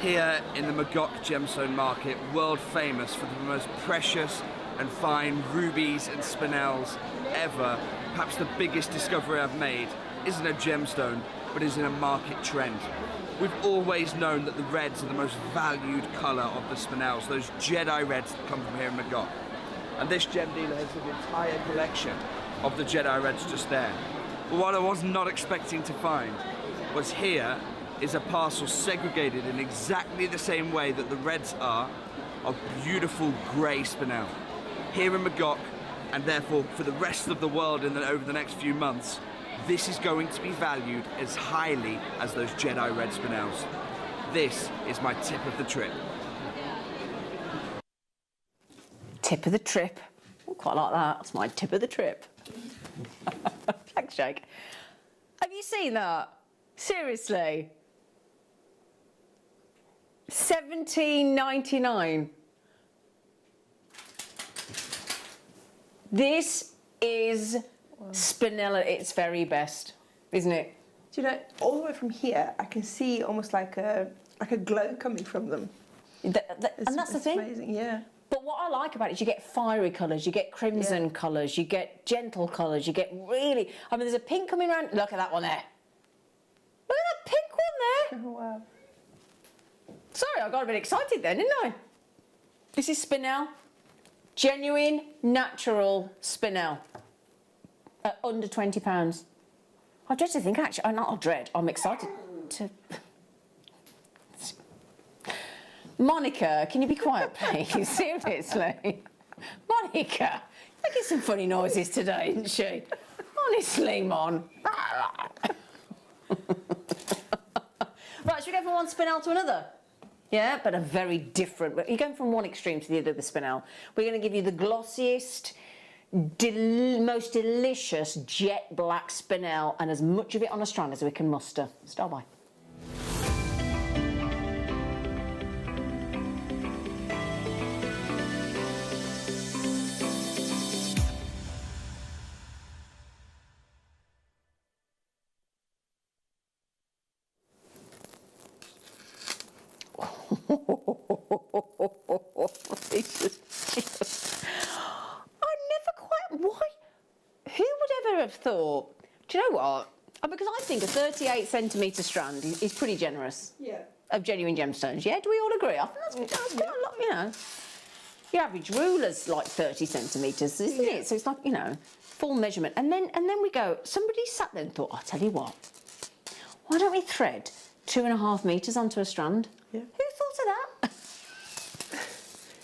Here in the Magog gemstone market, world famous for the most precious and fine rubies and spinels ever. Perhaps the biggest discovery I've made isn't a gemstone, but is in a market trend. We've always known that the reds are the most valued colour of the spinels, those Jedi reds that come from here in Magog. And this gem dealer has an entire collection of the Jedi reds just there. But what I was not expecting to find was here is a parcel segregated in exactly the same way that the reds are of beautiful grey spinel. Here in Magog, and therefore for the rest of the world over the next few months, this is going to be valued as highly as those Jedi red spinels. This is my tip of the trip. Tip of the trip. I quite like that. That's my tip of the trip. Thanks, Jake. Have you seen that? Seriously? $17.99. This is spinel at its very best, isn't it? Do you know, all the way from here, I can see almost like a glow coming from them. And that's the thing. Amazing, yeah. But what I like about it is you get fiery colours, you get crimson colours, you get gentle colours, you get really... I mean, there's a pink coming around. Look at that one there. Look at that pink one there. Oh, wow. Sorry, I got a bit excited then, didn't I? This is spinel. Genuine, natural spinel. At under £20. I dread to think, actually, not I dread, I'm excited to... Monica, can you be quiet, please? Seriously. Monica, making some funny noises today, isn't she? Honestly, Mon. Right, should we go from one spinel to another? Yeah, but a very different... You're going from one extreme to the other of the spinel. We're going to give you the glossiest, most delicious jet black spinel and as much of it on a strand as we can muster. Start by. Have thought, do you know what? Because I think a 38 centimetre strand is pretty generous. Yeah. Of genuine gemstones. Yeah, do we all agree? I think that's quite a lot, you know. Your average ruler's like 30 centimetres, isn't it? So it's like, you know, full measurement. And then we go, somebody sat there and thought, I'll tell you what, why don't we thread 2.5 metres onto a strand? Yeah. Who thought of that?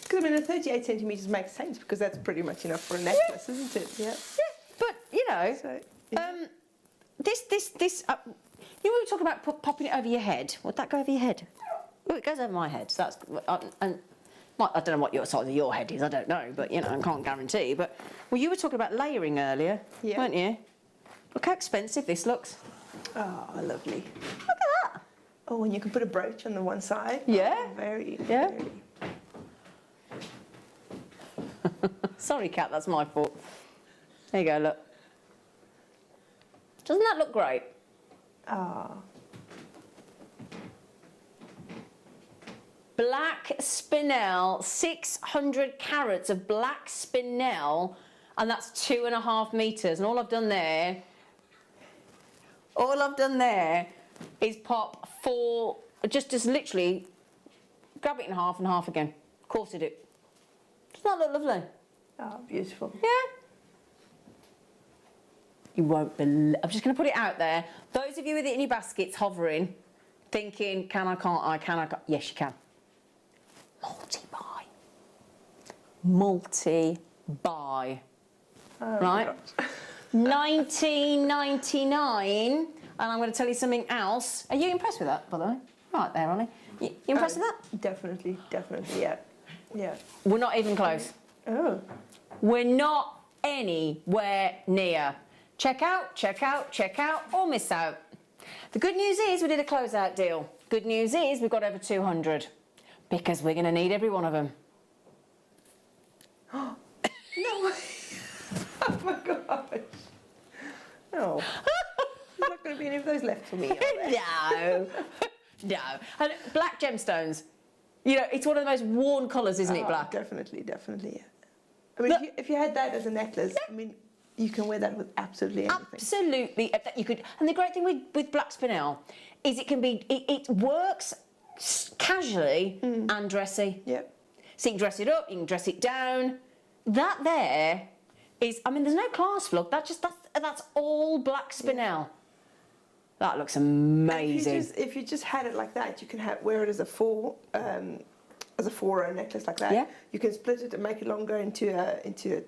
Because I mean, a 38 centimetres makes sense because that's pretty much enough for a necklace, isn't it? Yeah. But, you know, this, you know, we were talking about popping it over your head. Would that go over your head? Well, it goes over my head, so that's, and I don't know what your size of your head is, I don't know, but, you know, I can't guarantee. But, well, you were talking about layering earlier, weren't you? Look how expensive this looks. Oh, lovely. Look at that. Oh, and you can put a brooch on the one side. Yeah. Oh, very, yeah. very. Sorry, Kat, that's my fault. There you go, look. Doesn't that look great? Ah. Black spinel, 600 carats of black spinel, and that's 2.5 metres. And all I've done there is pop 4, just literally grab it in half and half again. Courted it. Doesn't that look lovely? Oh, beautiful. Yeah. You won't believe... I'm just going to put it out there. Those of you with it in your baskets hovering, thinking, can I, can't I, can I, can't... Yes, you can. Multi-buy. Multi-buy. Oh, right? $19.99. And I'm going to tell you something else. Are you impressed with that, by the way? Right there, Ollie. You impressed with that? Definitely, yeah. Yeah. We're not even close. Oh. We're not anywhere near. Check out, or miss out. The good news is we did a closeout deal. Good news is we've got over 200 because we're going to need every one of them. No way. Oh my gosh. No. There's not going to be any of those left for me, are there? No. And black gemstones. You know, it's one of the most worn colours, isn't it, black? Definitely, yeah. I mean, if you had that as a necklace, I mean, you can wear that with absolutely anything. Absolutely, you could. And the great thing with black spinel is it can be, it works casually and dressy. Yep. So you can dress it up, you can dress it down. That there is, I mean, there's no clasp look. That's all black spinel. That looks amazing. If you just had it like that, you can wear it as a four row necklace like that. Yeah. You can split it and make it longer into a two-length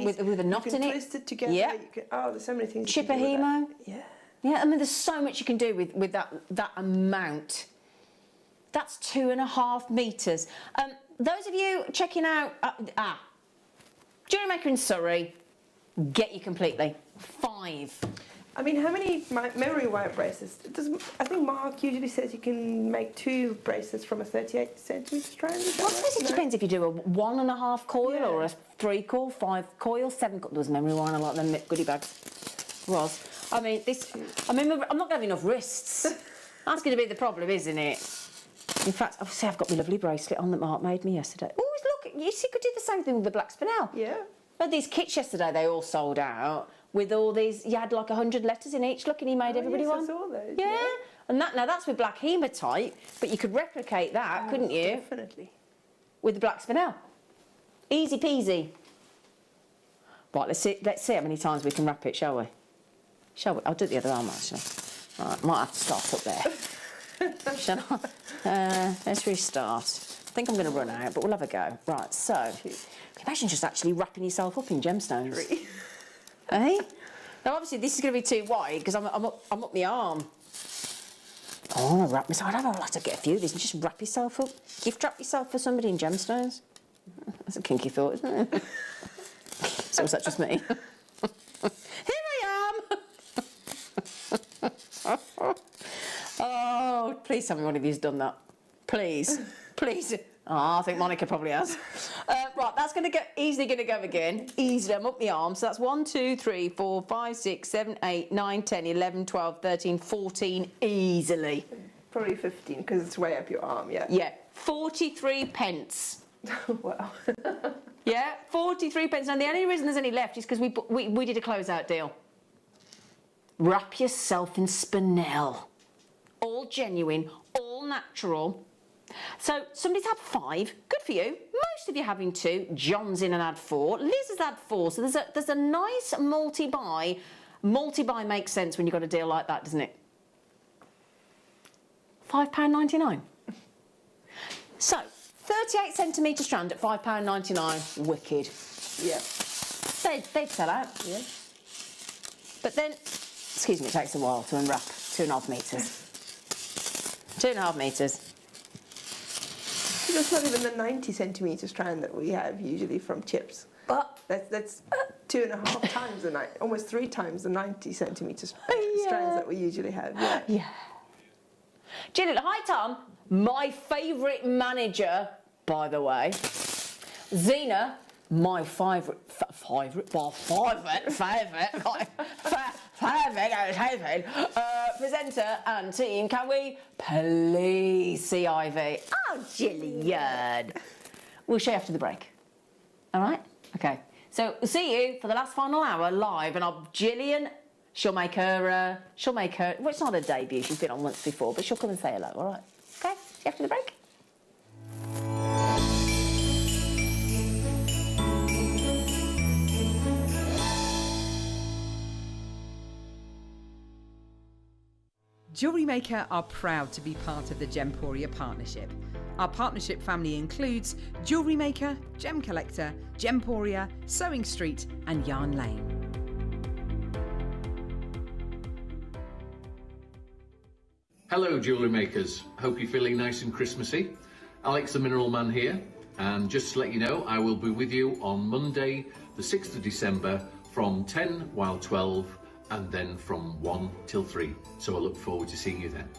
with a knot in it. You can twist it together. Yeah. There's so many things. Chipper hemo. Yeah. Yeah. I mean, there's so much you can do with that amount. That's 2.5 metres. Those of you checking out, Jewellery Maker in Surrey, get you completely. 5. I mean, how many memory wire bracelets? I think Mark usually says you can make 2 bracelets from a 38 centimetre strand. Well, I suppose it depends if you do a 1.5 coil or a 3 coil, 5 coil, 7 coil. There was memory wire, I like them goodie bags. I mean, I'm not going to have enough wrists. That's going to be the problem, isn't it? In fact, obviously, I've got my lovely bracelet on that Mark made me yesterday. Oh, look, you see, could do the same thing with the black spinel. Yeah. But these kits yesterday, they all sold out. With all these, you had like 100 letters in each. Look, and he made everybody one. I saw those. Yeah. And that's with black hematite, but you could replicate that, couldn't you? Definitely. With the black spinel. Easy peasy. Right, let's see how many times we can wrap it, shall we? Shall we? I'll do the other arm actually. Right, might have to start up there. Shall I? Let's restart. I think I'm going to run out, but we'll have a go. Right, so, can you imagine just actually wrapping yourself up in gemstones? Eh? Now, obviously, this is going to be too wide because I'm up my arm. Oh, I want to wrap myself. I'd have to get a few of these and just wrap yourself up. Gift wrap yourself for somebody in gemstones. That's a kinky thought, isn't it? So is that just me? Here I am! Oh, please tell me one of you's done that. Please. Please. Oh, I think Monica probably has. Right, that's easily going to go again. Easily, I'm up my arm. So that's 1, 2, 3, 4, 5, 6, 7, 8, 9, 10, 11, 12, 13, 14, easily. Probably 15, because it's way up your arm, yeah. Yeah, 43 pence. Wow. Yeah, 43 pence. And the only reason there's any left is because we did a closeout deal. Wrap yourself in spinel. All genuine, all natural. So somebody's had 5. Good for you. Most of you having 2. John's in and had 4. Liz has had 4. So there's a nice multi-buy. Multi-buy makes sense when you've got a deal like that, doesn't it? £5.99. So 38 centimetre strand at £5.99. Wicked. Yeah. They'd sell out. Yeah. But then, excuse me, it takes a while to unwrap 2.5 metres. 2.5 metres. That's not even the 90 centimetre strand that we have usually from chips. But that's 2.5 times the almost 3 times the 90 centimetre strands that we usually have. Yeah. Yeah. Gillian, hi Tom. My favourite manager, by the way. Zena, my favourite presenter and team. Can we please see Ivy? Oh, Gillian. We'll show you after the break. All right? Okay. So we'll see you for the last final hour live, and Gillian, she'll make her. Well, it's not her debut. She's been on once before, but she'll come and say hello. All right? Okay. See you after the break. Jewellery Maker are proud to be part of the Gemporia partnership. Our partnership family includes Jewellery Maker, Gem Collector, Gemporia, Sewing Street and Yarn Lane. Hello Jewellery Makers, hope you're feeling nice and Christmassy. Alex the Mineral Man here, and just to let you know, I will be with you on Monday the 6th of December from 10 while 12 and then from 1 till 3. So I look forward to seeing you then.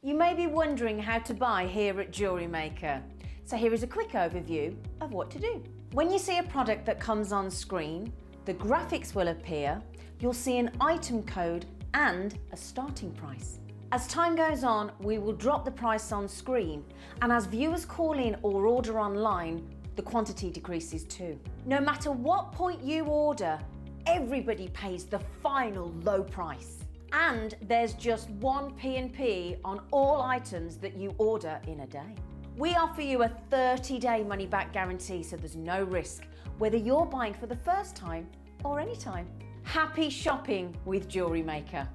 You may be wondering how to buy here at Jewellery Maker. So here is a quick overview of what to do. When you see a product that comes on screen, the graphics will appear, you'll see an item code and a starting price. As time goes on, we will drop the price on screen, and as viewers call in or order online, the quantity decreases too. No matter what point you order, everybody pays the final low price. And there's just one P&P on all items that you order in a day. We offer you a 30-day money-back guarantee, so there's no risk, whether you're buying for the first time or any time. Happy shopping with Jewellery Maker.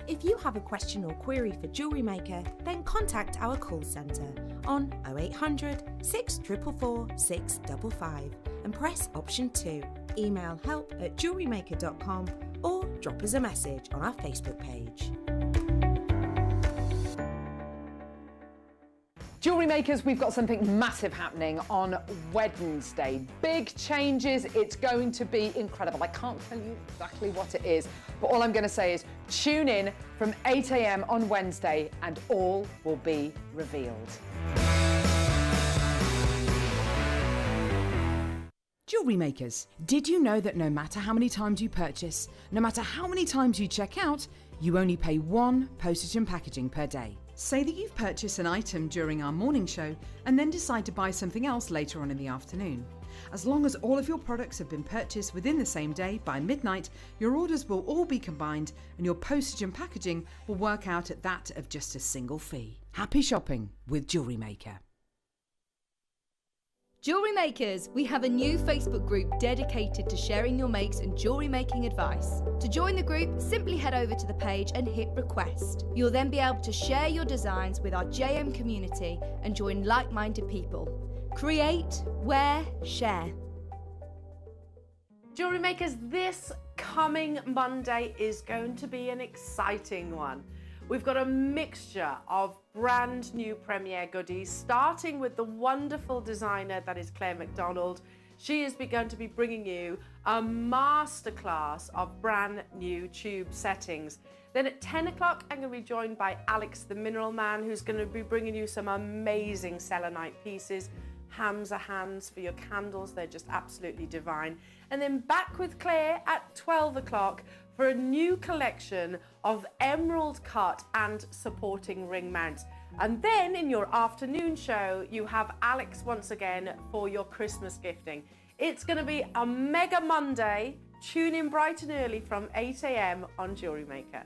If you have a question or query for Jewellery Maker, then contact our call centre on 0800 644 655 and press option 2. Email help@jewellerymaker.com or drop us a message on our Facebook page. Jewellery Makers, we've got something massive happening on Wednesday. Big changes, it's going to be incredible. I can't tell you exactly what it is, but all I'm going to say is tune in from 8 a.m. on Wednesday and all will be revealed. Jewellery Makers, did you know that no matter how many times you purchase, no matter how many times you check out, you only pay 1 postage and packaging per day? Say that you've purchased an item during our morning show and then decide to buy something else later on in the afternoon. As long as all of your products have been purchased within the same day by midnight, your orders will all be combined and your postage and packaging will work out at that of just a single fee. Happy shopping with Jewellery Maker. Jewellery Makers, we have a new Facebook group dedicated to sharing your makes and jewellery making advice. To join the group, simply head over to the page and hit request. You'll then be able to share your designs with our JM community and join like-minded people. Create, wear, share. Jewellery Makers, this coming Monday is going to be an exciting one. We've got a mixture of brand new premiere goodies, starting with the wonderful designer that is Claire McDonald. She is going to be bringing you a masterclass of brand new tube settings. Then at 10 o'clock, I'm going to be joined by Alex the Mineral Man, who's going to be bringing you some amazing selenite pieces. Hams are hands for your candles, they're just absolutely divine. And then back with Claire at 12 o'clock for a new collection of emerald cut and supporting ring mounts. And then in your afternoon show, you have Alex once again for your Christmas gifting. It's going to be a mega Monday. Tune in bright and early from 8 a.m. on Jewellery Maker.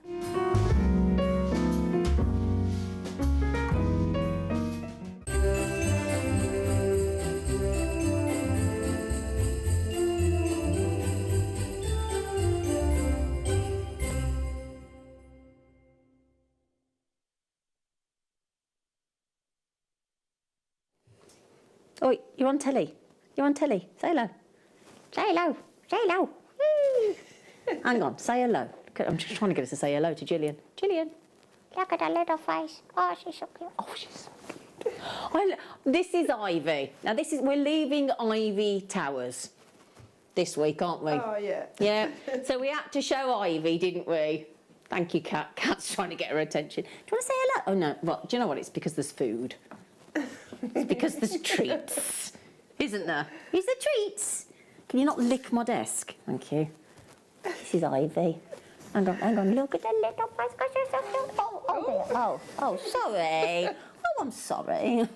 Oh, you're on telly. You're on telly. Say hello. Say hello. Say hello. Woo. Hang on. Say hello. I'm just trying to get us to say hello to Gillian. Gillian. Look at her little face. Oh, she's so cute. Oh, she's so cute. This is Ivy. Now, we're leaving Ivy Towers this week, aren't we? Oh, yeah. Yeah. So we had to show Ivy, didn't we? Thank you, Kat. Kat's trying to get her attention. Do you want to say hello? Oh, no. Well, do you know what? It's because there's food. It's because there's treats, isn't there? Is there treats? Can you not lick my desk? Thank you. This is Ivy. Hang on. Look at the little face. Oh, sorry. Oh, I'm sorry.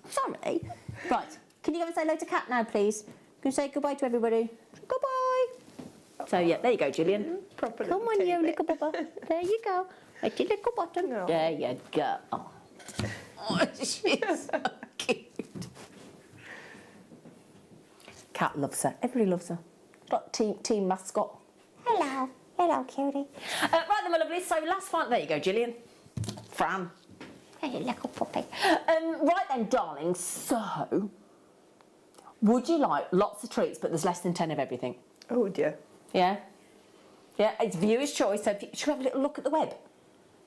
Sorry. Right. Can you go and say hello to Kat now, please? Can you say goodbye to everybody? Goodbye. So, yeah, there you go, Gillian. Proper Come on, you little bubba. There you go. At your little bottom. No. There you go. Oh, she's so cute. Kat loves her. Everybody loves her. Got team mascot. Hello. Hello, cutie. Right then, my lovely. So last one. There you go, Gillian. Fran. Hey, little puppy. Right then, darling. So, would you like lots of treats, but there's less than 10 of everything? Oh, dear. Yeah? Yeah, it's viewer's choice. So if you should have a little look at the web.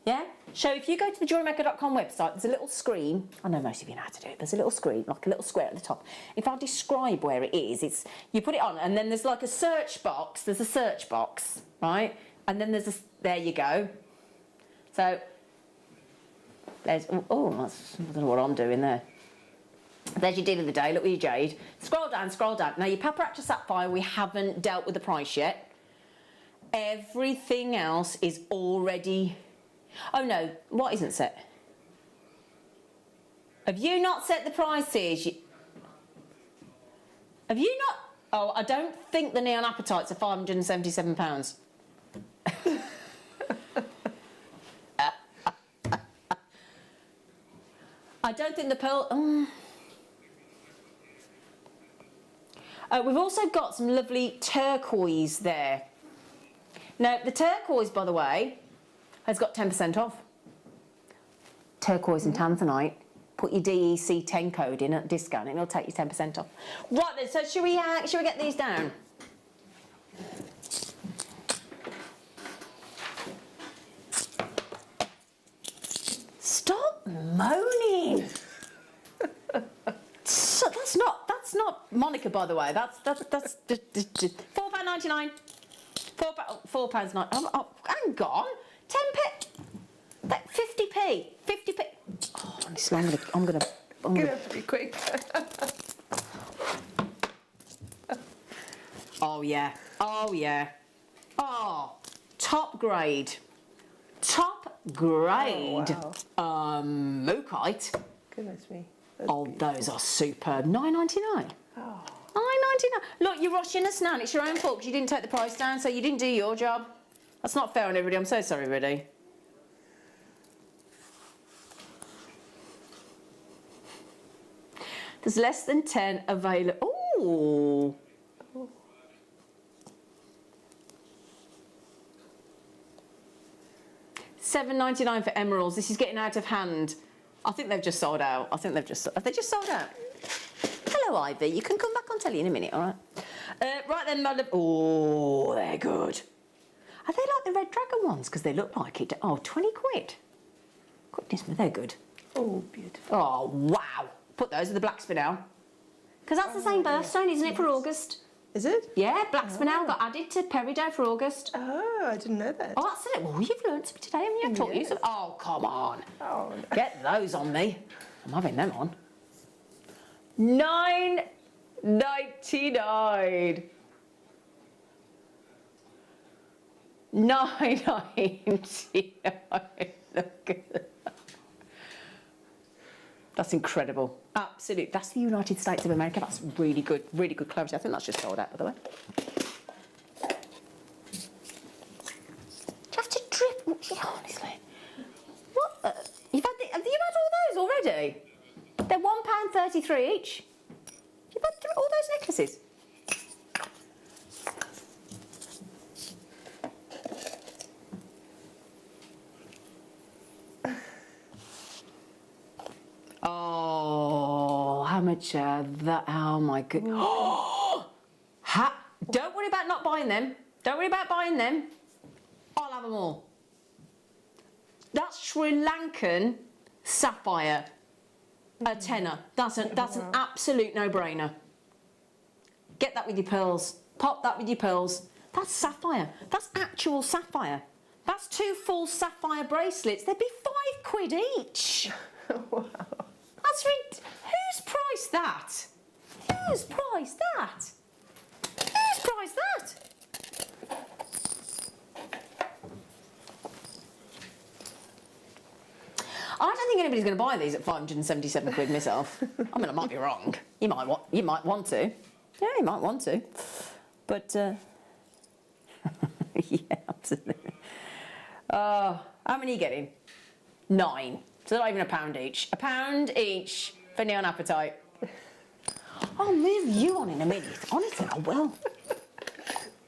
Yeah? So if you go to the JewelleryMaker.com website, there's a little screen. I know most of you know how to do it. There's a little screen, like a little square at the top. If I describe where it is, it's you put it on, and then there's like a search box. There's a search box, right? And then there's there you go. So there's I don't know what I'm doing there. There's your deal of the day. Look at your jade. Scroll down, scroll down. Now your Paparazzi Sapphire, we haven't dealt with the price yet. Everything else is already. Oh no, what isn't set? Have you not set the prices? Have you not? Oh, I don't think the neon appetites are £577. I don't think the pearl. We've also got some lovely turquoise there. Now, the turquoise, by the way, has got 10% off. Turquoise and tanzanite. Put your DEC 10 code in at discount and it'll take you 10% off. Right then, so should we get these down? Stop moaning. So that's not Monica, by the way. That's £4.99. £4.99. Oh, hang on. 10p. 50p. 50p. Oh, honestly, I'm gonna have to be quick. Oh yeah. Oh yeah. Oh, top grade. Top grade Mookite. Goodness me. Those are superb. $9.99. Oh. $9.99. Look, you're rushing us now. It's your own fault because you didn't take the price down, so you didn't do your job. That's not fair on everybody. I'm so sorry, everybody. There's less than 10 available. Ooh. $7.99 for emeralds. This is getting out of hand. I think they've just sold out. Have they just sold out? Hello, Ivy. You can come back on telly in a minute, all right? Right then, my love. Oh, they're good. Are they like the Red Dragon ones? Because they look like it. Oh, 20 quid. Goodness me, they're good. Oh, beautiful. Oh, wow. Put those with the black spinel. Because that's the same birthstone, isn't it, for August? Is it? Yeah, black spinel got added to Peridot for August. Oh, I didn't know that. Oh, that's it. Well, you've learnt something today, haven't you? I've taught you some. Oh, come on. Oh, no. Get those on me. I'm having them on. $9.99. $9.99. Look at that. That's incredible. Absolutely. That's the United States of America. That's really good clarity. I think that's just sold out, by the way. Do you have to drip? Honestly. What? Have you had all those already? They're £1.33 each. You've had all those necklaces. Oh, how much that? Oh my goodness. Don't worry about not buying them. Don't worry about buying them. I'll have them all. That's Sri Lankan sapphire. A tenner. That's an absolute no-brainer. Get that with your pearls. Pop that with your pearls. That's sapphire. That's actual sapphire. That's 2 full sapphire bracelets. They'd be £5 each. Wow. That's who's priced that? Who's priced that? Who's priced that? I don't think anybody's going to buy these at 577 quid myself. I mean, I might be wrong. You might want to. Yeah, you might want to. But yeah, absolutely. How many are you getting? 9. So they're not even £1 each. £1 each for Neon Appetite. I'll move you on in a minute. Honestly, I will.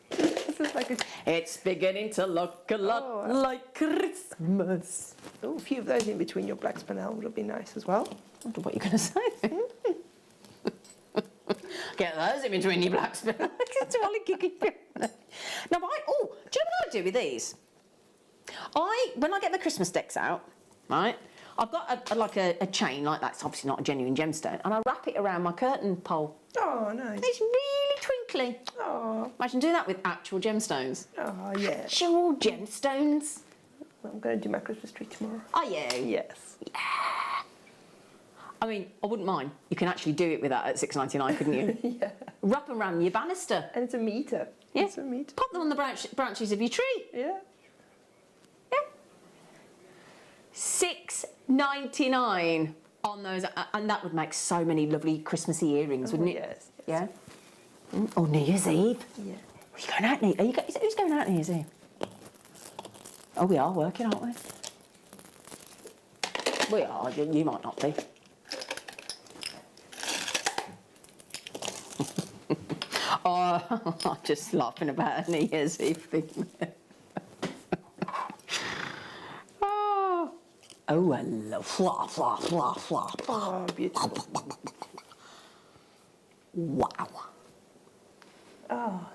This is like it's beginning to look a lot like Christmas. Oh, a few of those in between your black spinel would be nice as well. I wonder what you're going to say. Get those in between your black spinel. Now, do you know what I do with these? When I get the Christmas decks out, right, I've got a chain like that. It's obviously not a genuine gemstone, and I wrap it around my curtain pole. Oh, nice. It's really twinkly. Oh. Imagine doing that with actual gemstones. Oh, yeah. Actual gemstones. I'm going to do my Christmas tree tomorrow. Are you? Yes. Yeah. I mean, I wouldn't mind. You can actually do it with that at $6.99, couldn't you? Yeah. Wrap them around your banister. And it's a metre. Yeah. It's a metre. Pop them on the branches of your tree. Yeah. $6.99 on those, and that would make so many lovely Christmassy earrings, wouldn't it? Yes. Yeah. Oh, New Year's Eve. Yeah. Are you going out? Who's going out New Year's Eve? Oh, we are working, aren't we? We are. You might not be. Oh, I'm just laughing about a New Year's Eve thing. Oh, I love flop. Oh, beautiful. Wow. Oh.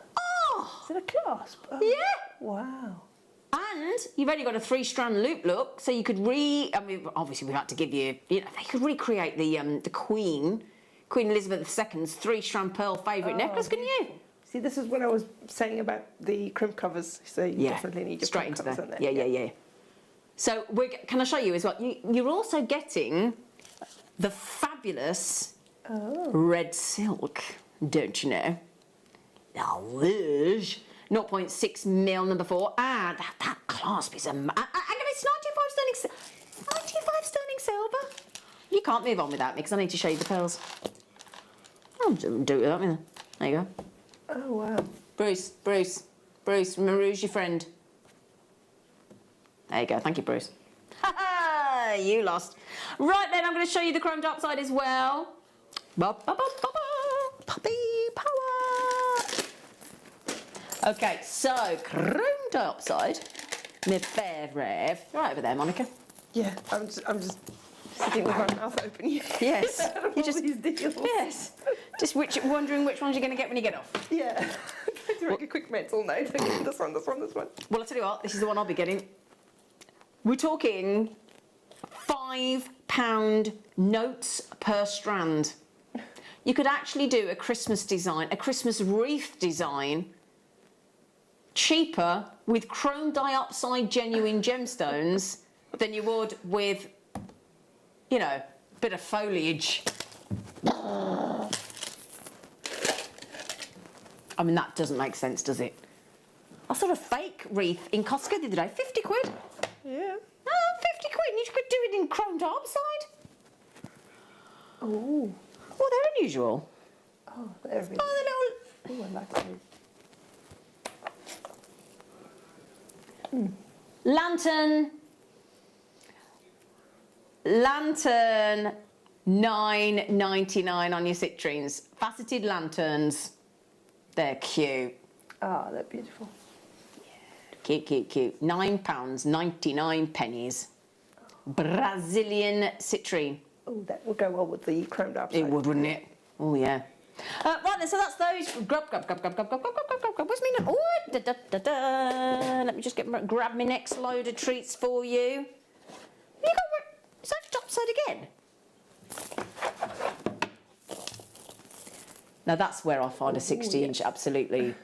Is it a clasp? Oh. Yeah. Wow. And you've only got a 3-strand loop, so you could obviously we had to give you, they could recreate the Queen Elizabeth II's 3-strand pearl favourite necklace, couldn't you? See, this is what I was saying about the crimp covers, so you definitely need your straight crimp into covers there. on there. Yeah. So can I show you as well? You're also getting the fabulous red silk, don't you know? The Roache 0.6mm No. 4, and that clasp is and it's can't move on without me because I need to show you the pearls. I'll do it without me then. There you go. Oh, wow. Bruce, remember who's your friend? There you go, thank you, Bruce. Ha-ha, you lost. Right then, I'm going to show you the chrome dark side as well. Puppy power. Okay, so chrome dark side. My fair rev. Right over there, Monica. Yeah, I'm just sitting with my mouth open. Yes. You just these deals. Yes. Just wondering which ones you're going to get when you get off. Yeah. Trying to make a quick mental note. This one. Well, I'll tell you what, this is the one I'll be getting. We're talking £5 notes per strand. You could actually do a Christmas design, a Christmas wreath design, cheaper with chrome dioxide genuine gemstones than you would with, you know, a bit of foliage. I mean, that doesn't make sense, does it? I saw a fake wreath in Costco the other day, 50 quid. Yeah. Oh, 50 quid, and you could do it in chrome dioxide. Oh. Oh, they're unusual. Oh, they're really... Oh, Oh, I like those. Lantern $9.99 on your citrines. Faceted lanterns. They're cute. Oh, they're beautiful. Cute. £9.99. Brazilian citrine. Oh, that would go well with the chromed up side. It would, wouldn't it? Oh, yeah. Right then, so that's those. Grab. Where's me now? Oh, Let me just grab my next load of treats for you. Is that top side again? Now that's where I find a 60-inch absolutely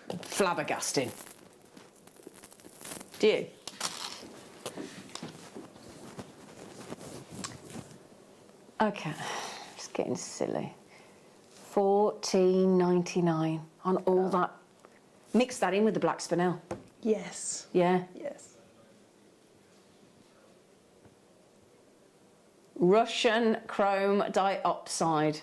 flabbergasting. Do you? Okay, just getting silly. $14.99 on all that. Mix that in with the black spinel. Yes. Yeah. Yes. Russian chrome dioxide.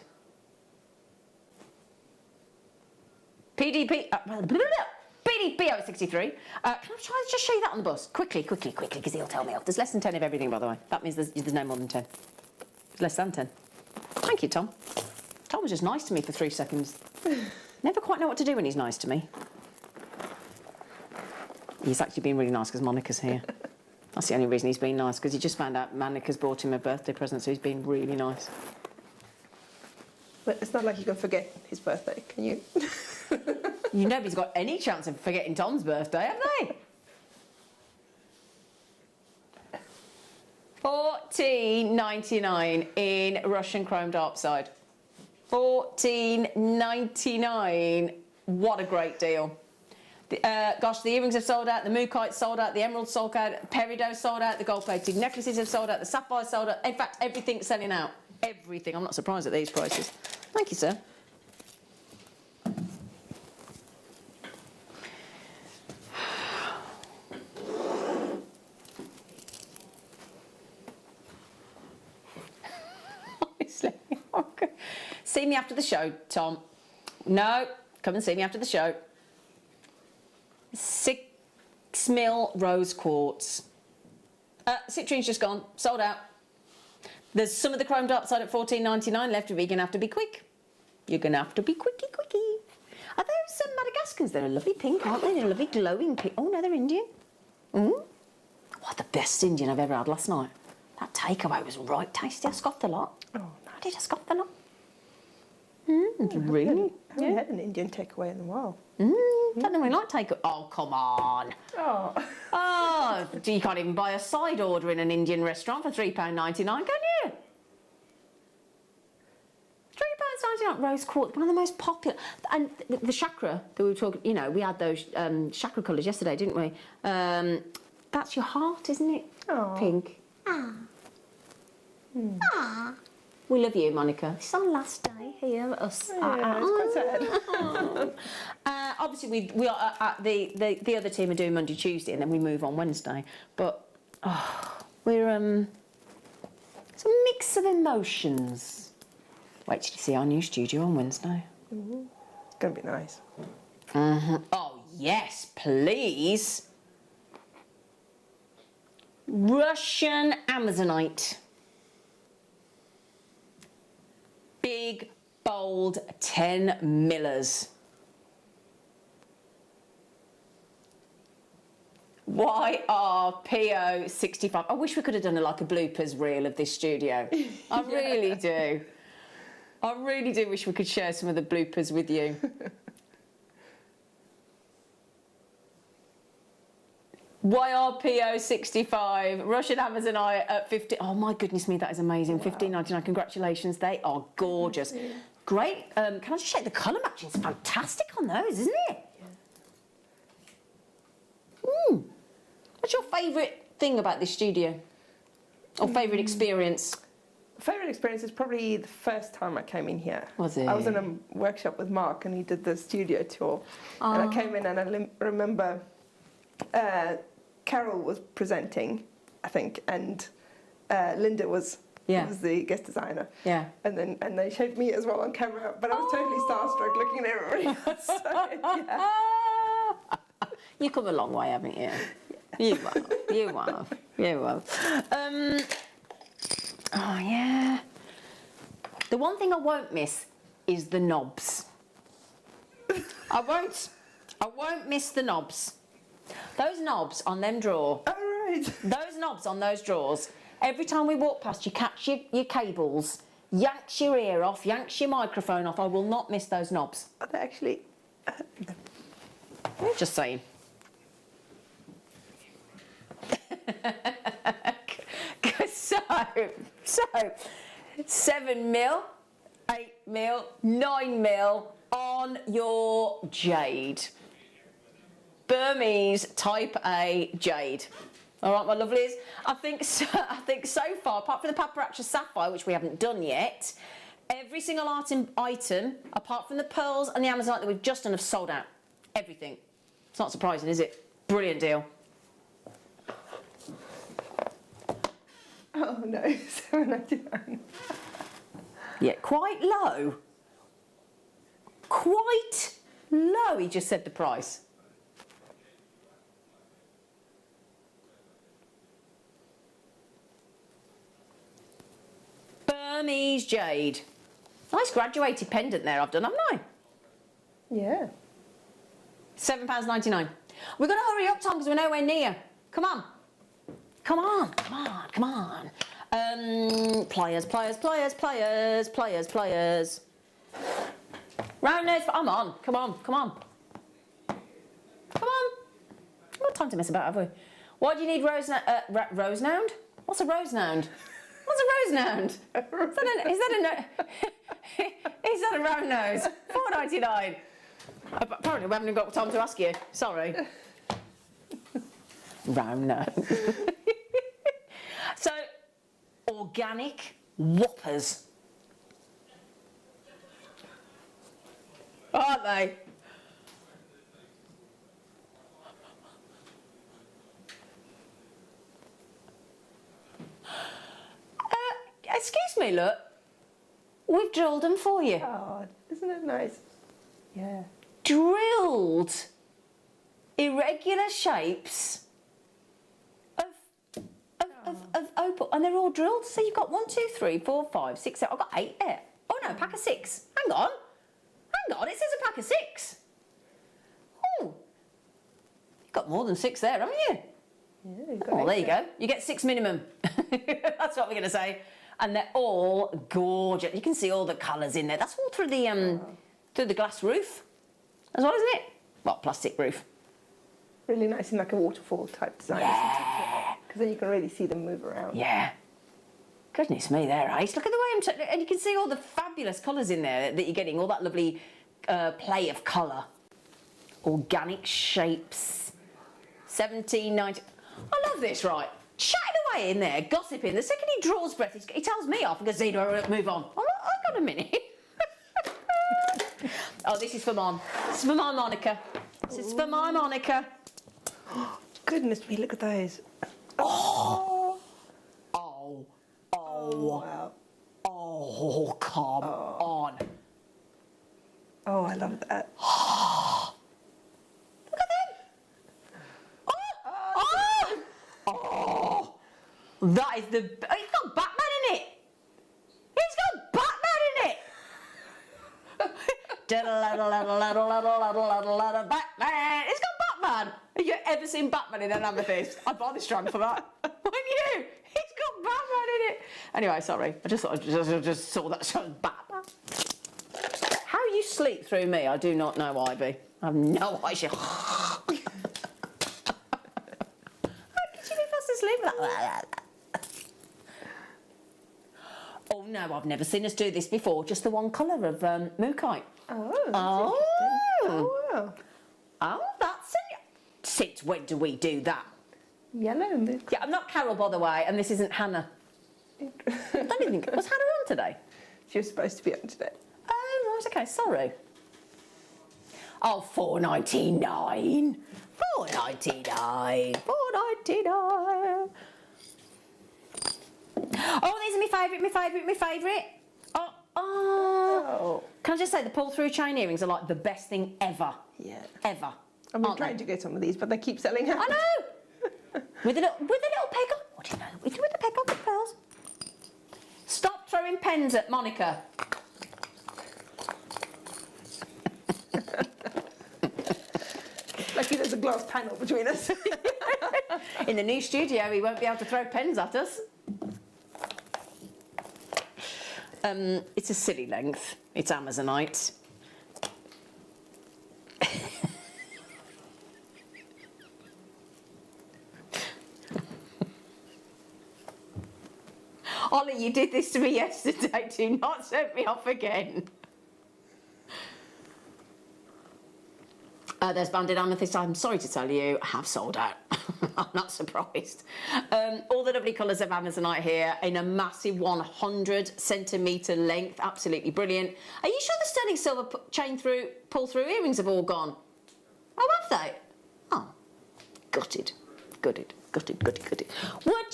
PDP 063. Can I try to just show you that on the bus? Quickly, because he'll tell me off. There's less than 10 of everything, by the way. That means there's no more than 10. There's less than 10. Thank you, Tom. Tom was just nice to me for 3 seconds. Never quite know what to do when he's nice to me. He's actually been really nice because Monica's here. That's the only reason he's been nice, because he just found out Monica's bought him a birthday present, so he's been really nice. But it's not like you can forget his birthday, can you? Nobody's got any chance of forgetting Tom's birthday, have they? $14.99 in Russian chrome dioxide. $14.99. What a great deal. Gosh, the earrings have sold out, the mookites sold out, the emeralds sold out, peridot sold out, the gold-plated necklaces have sold out, the sapphires sold out. In fact, everything's selling out. Everything. I'm not surprised at these prices. Thank you, sir. Honestly. Okay. See me after the show, Tom. No, come and see me after the show. 6mm rose quartz. Citrine's just gone, sold out. There's some of the chrome dioxide at $14.99 left, but you're going to have to be quick. You're going to have to be quickie. Are those some Madagascans? They're a lovely pink, aren't they? They're a lovely glowing pink. Oh, no, they're Indian. What the best Indian I've ever had last night. That takeaway was right tasty. I scoffed a lot. Oh, I did, I scoffed a lot. Really? I haven't had an Indian takeaway in a while. Don't really like takeaway. Oh, come on. Oh. Oh, you can't even buy a side order in an Indian restaurant for £3.99, can you? £3.99 rose quartz, one of the most popular. And the chakra that we were talking, you know, we had those chakra colours yesterday, didn't we? That's your heart, isn't it? Oh. Pink. We love you, Monica. It's our last day here at us. Yeah, it's quite sad. Obviously, we are at the other team are doing Monday, Tuesday, and then we move on Wednesday. But we're It's a mix of emotions. Wait till you see our new studio on Wednesday. It's going to be nice. Oh, yes, please. Russian Amazonite. Big, bold 10 millers. YRPO65. I wish we could have done like a bloopers reel of this studio. I really do. I really do wish we could share some of the bloopers with you. YRPO65, Russian Amazonite at 50. Oh my goodness me, that is amazing. Wow. $15.99. Congratulations, they are gorgeous. Great. Can I just check the colour matching? It's fantastic on those, isn't it? Yeah. What's your favourite thing about this studio? Or favourite experience? Favourite experience is probably the first time I came in here. Was it? I was in a workshop with Mark and he did the studio tour. And I came in and I remember Carol was presenting, I think, and Linda was the guest designer. Yeah. And they showed me as well on camera, but I was totally starstruck looking at everybody. So, yeah. You've come a long way, haven't you? You have. You have. You have. Oh, yeah. The one thing I won't miss is the knobs. I won't miss the knobs. Those knobs on them drawers. Oh, right. Those knobs on those drawers. Every time we walk past, you catch your cables, yanks your ear off, yanks your microphone off. I will not miss those knobs. Are they actually... Just saying. So 7mm, 8mm, 9mm on your jade. Burmese Type A jade. All right, my lovelies. I think so far, apart from the Paparazzi Sapphire, which we haven't done yet, every single item, apart from the pearls and the Amazonite that we've just done, have sold out. Everything. It's not surprising, is it? Brilliant deal. Oh no, $7.99. Yeah, quite low. Quite low, he just said the price. Burmese jade. Nice graduated pendant there I've done, haven't I? Yeah. £7.99. We've got to hurry up, Tom, because we're nowhere near. Come on. Come on, come on, come on. Pliers, pliers, pliers, pliers, pliers, pliers. Round nose, I'm on. Come on, come on. Come on. We've got time to mess about, have we? Why do you need rose nound? What's a rose nound? What's a rose nound? Is that a round nose? $4.99. Apparently we haven't even got time to ask you. Sorry. Round nose. So, organic whoppers. Aren't they? Excuse me, look. We've drilled them for you. Oh, isn't it nice? Yeah. Drilled irregular shapes of opal, and they're all drilled. So you've got 1, 2, 3, 4, 5, 6, 7. I've got 8 there. Oh no, pack of 6. Hang on, it says a pack of 6. Oh, you've got more than 6 there, haven't you? Yeah, you've got oh, there you go. You get 6 minimum. That's what we're going to say. And they're all gorgeous. You can see all the colours in there. That's all through the glass roof as well, isn't it? Well, plastic roof. Really nice in like a waterfall type design. Yeah. Because then you can really see them move around. Yeah. Goodness me, there, Ace. Look at the way and you can see all the fabulous colours in there that you're getting. All that lovely play of colour. Organic shapes. $17.90. I love this, right? Chatting away in there, gossiping. The second he draws breath, he tells me off and goes, Zena, move on. I'm like, I've got a minute. Oh, this is for Mom. This is for my Monica. This is for my Monica. Goodness me, look at those. Oh. Oh. Oh wow. Oh, come on. Oh, I love that. Look at them. Oh, that is the... It's got Batman in it. It's got Batman in it. Batman. It's got Batman. Have you ever seen Batman in an amethyst? I'd buy this strand for that. Wouldn't you? It's got Batman in it. Anyway, sorry. I just thought I just saw that show Batman. How you sleep through me, I do not know, Ivy. I have no idea. How could you be fast asleep like that? Oh no, I've never seen us do this before. Just the one colour of mookaite. Oh, Oh, that's it. Since when do we do that? Yellow mookaite. Yeah, I'm not Carol, by the way, and this isn't Hannah. I don't even think... Was Hannah on today? She was supposed to be on today. Oh, right, okay, sorry. Oh, $4.99. $4.99. $4.99. Oh, these are my favourite. Oh. Can I just say, the pull-through chain earrings are like the best thing ever. Yeah. Ever. I've been trying to get some of these, but they keep selling out. I know. with a little peg on. What do you know? With the peg on the pearls. Stop throwing pens at Monica. Lucky there's a glass panel between us. In the new studio, he won't be able to throw pens at us. It's a silly length. It's Amazonite. Ollie, you did this to me yesterday. Do not set me off again. There's banded amethyst. I'm sorry to tell you, have sold out. I'm not surprised. All the lovely colours of Amazonite here in a massive 100 centimetre length. Absolutely brilliant. Are you sure the sterling silver pull-through earrings have all gone? Oh, have they? Oh, gutted. Would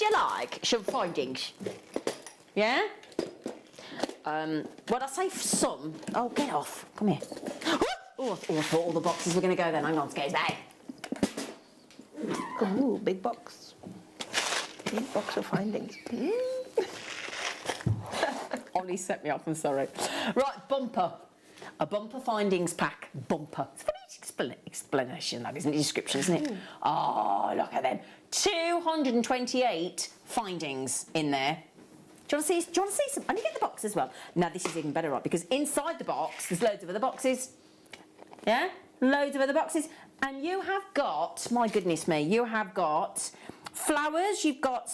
you like some findings? Yeah? What I say for some? Oh, get off. Come here. Oh, I thought all the boxes were going to go then. Hang on, excuse me. Ooh, big box. Big box of findings. Ollie set me off, I'm sorry. Right, bumper. A bumper findings pack. Bumper. It's a funny explanation, that isn't it? Description, isn't it? Oh, look at them. 228 findings in there. Do you want to see some? And you get the box as well. Now, this is even better, right? Because inside the box, there's loads of other boxes. Yeah? Loads of other boxes. And you have got, my goodness me, you have got flowers, you've got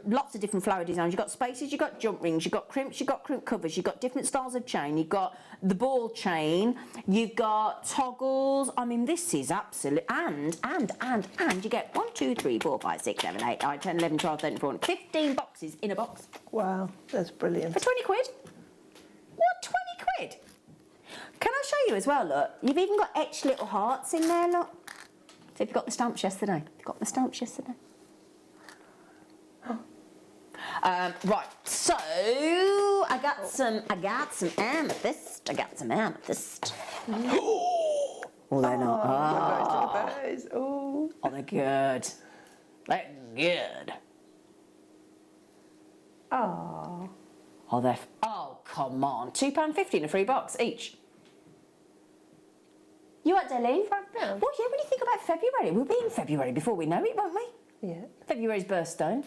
lots of different flower designs, you've got spaces, you've got jump rings, you've got crimps, you've got crimp covers, you've got different styles of chain, you've got the ball chain, you've got toggles. I mean, this is absolute, and you get 1, 2, 3, 4, 5, 6, 7, 8, 9, 10, 11, 12, 13, 14, 15 boxes in a box. Wow, that's brilliant. For 20 quid? What, 20 quid? Can I show you as well, look? You've even got etched little hearts in there, look. So you got the stamps yesterday. Right, so I got some amethyst. Oh, they're not. Oh, they're good. They're good. Oh. Oh, come on. £2.50 in a free box each. You what, Darlene? £5. Well, yeah, when you think about February, we'll be in February before we know it, won't we? Yeah. February's birthstone.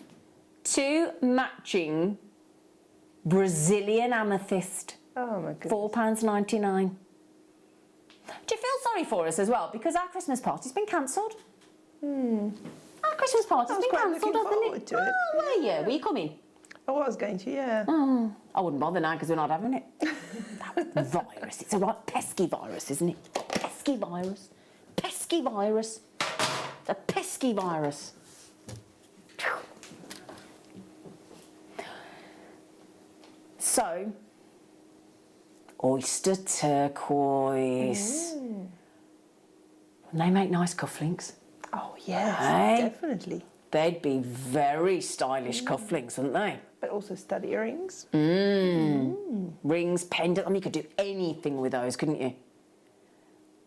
2 matching Brazilian amethyst. Oh, my goodness. £4.99. Do you feel sorry for us as well? Because our Christmas party's been cancelled. Our Christmas party's been cancelled, hasn't it? Oh, were you? Were you coming? I was going to, yeah. Oh, I wouldn't bother now because we're not having it. That virus. It's a right pesky virus, isn't it? Pesky virus. It's a pesky virus. So, oyster turquoise. And they make nice cufflinks. Oh, yes, Hey? definitely. They'd be very stylish cufflinks, wouldn't they? But also stud earrings. Rings, pendant. I mean, you could do anything with those, couldn't you?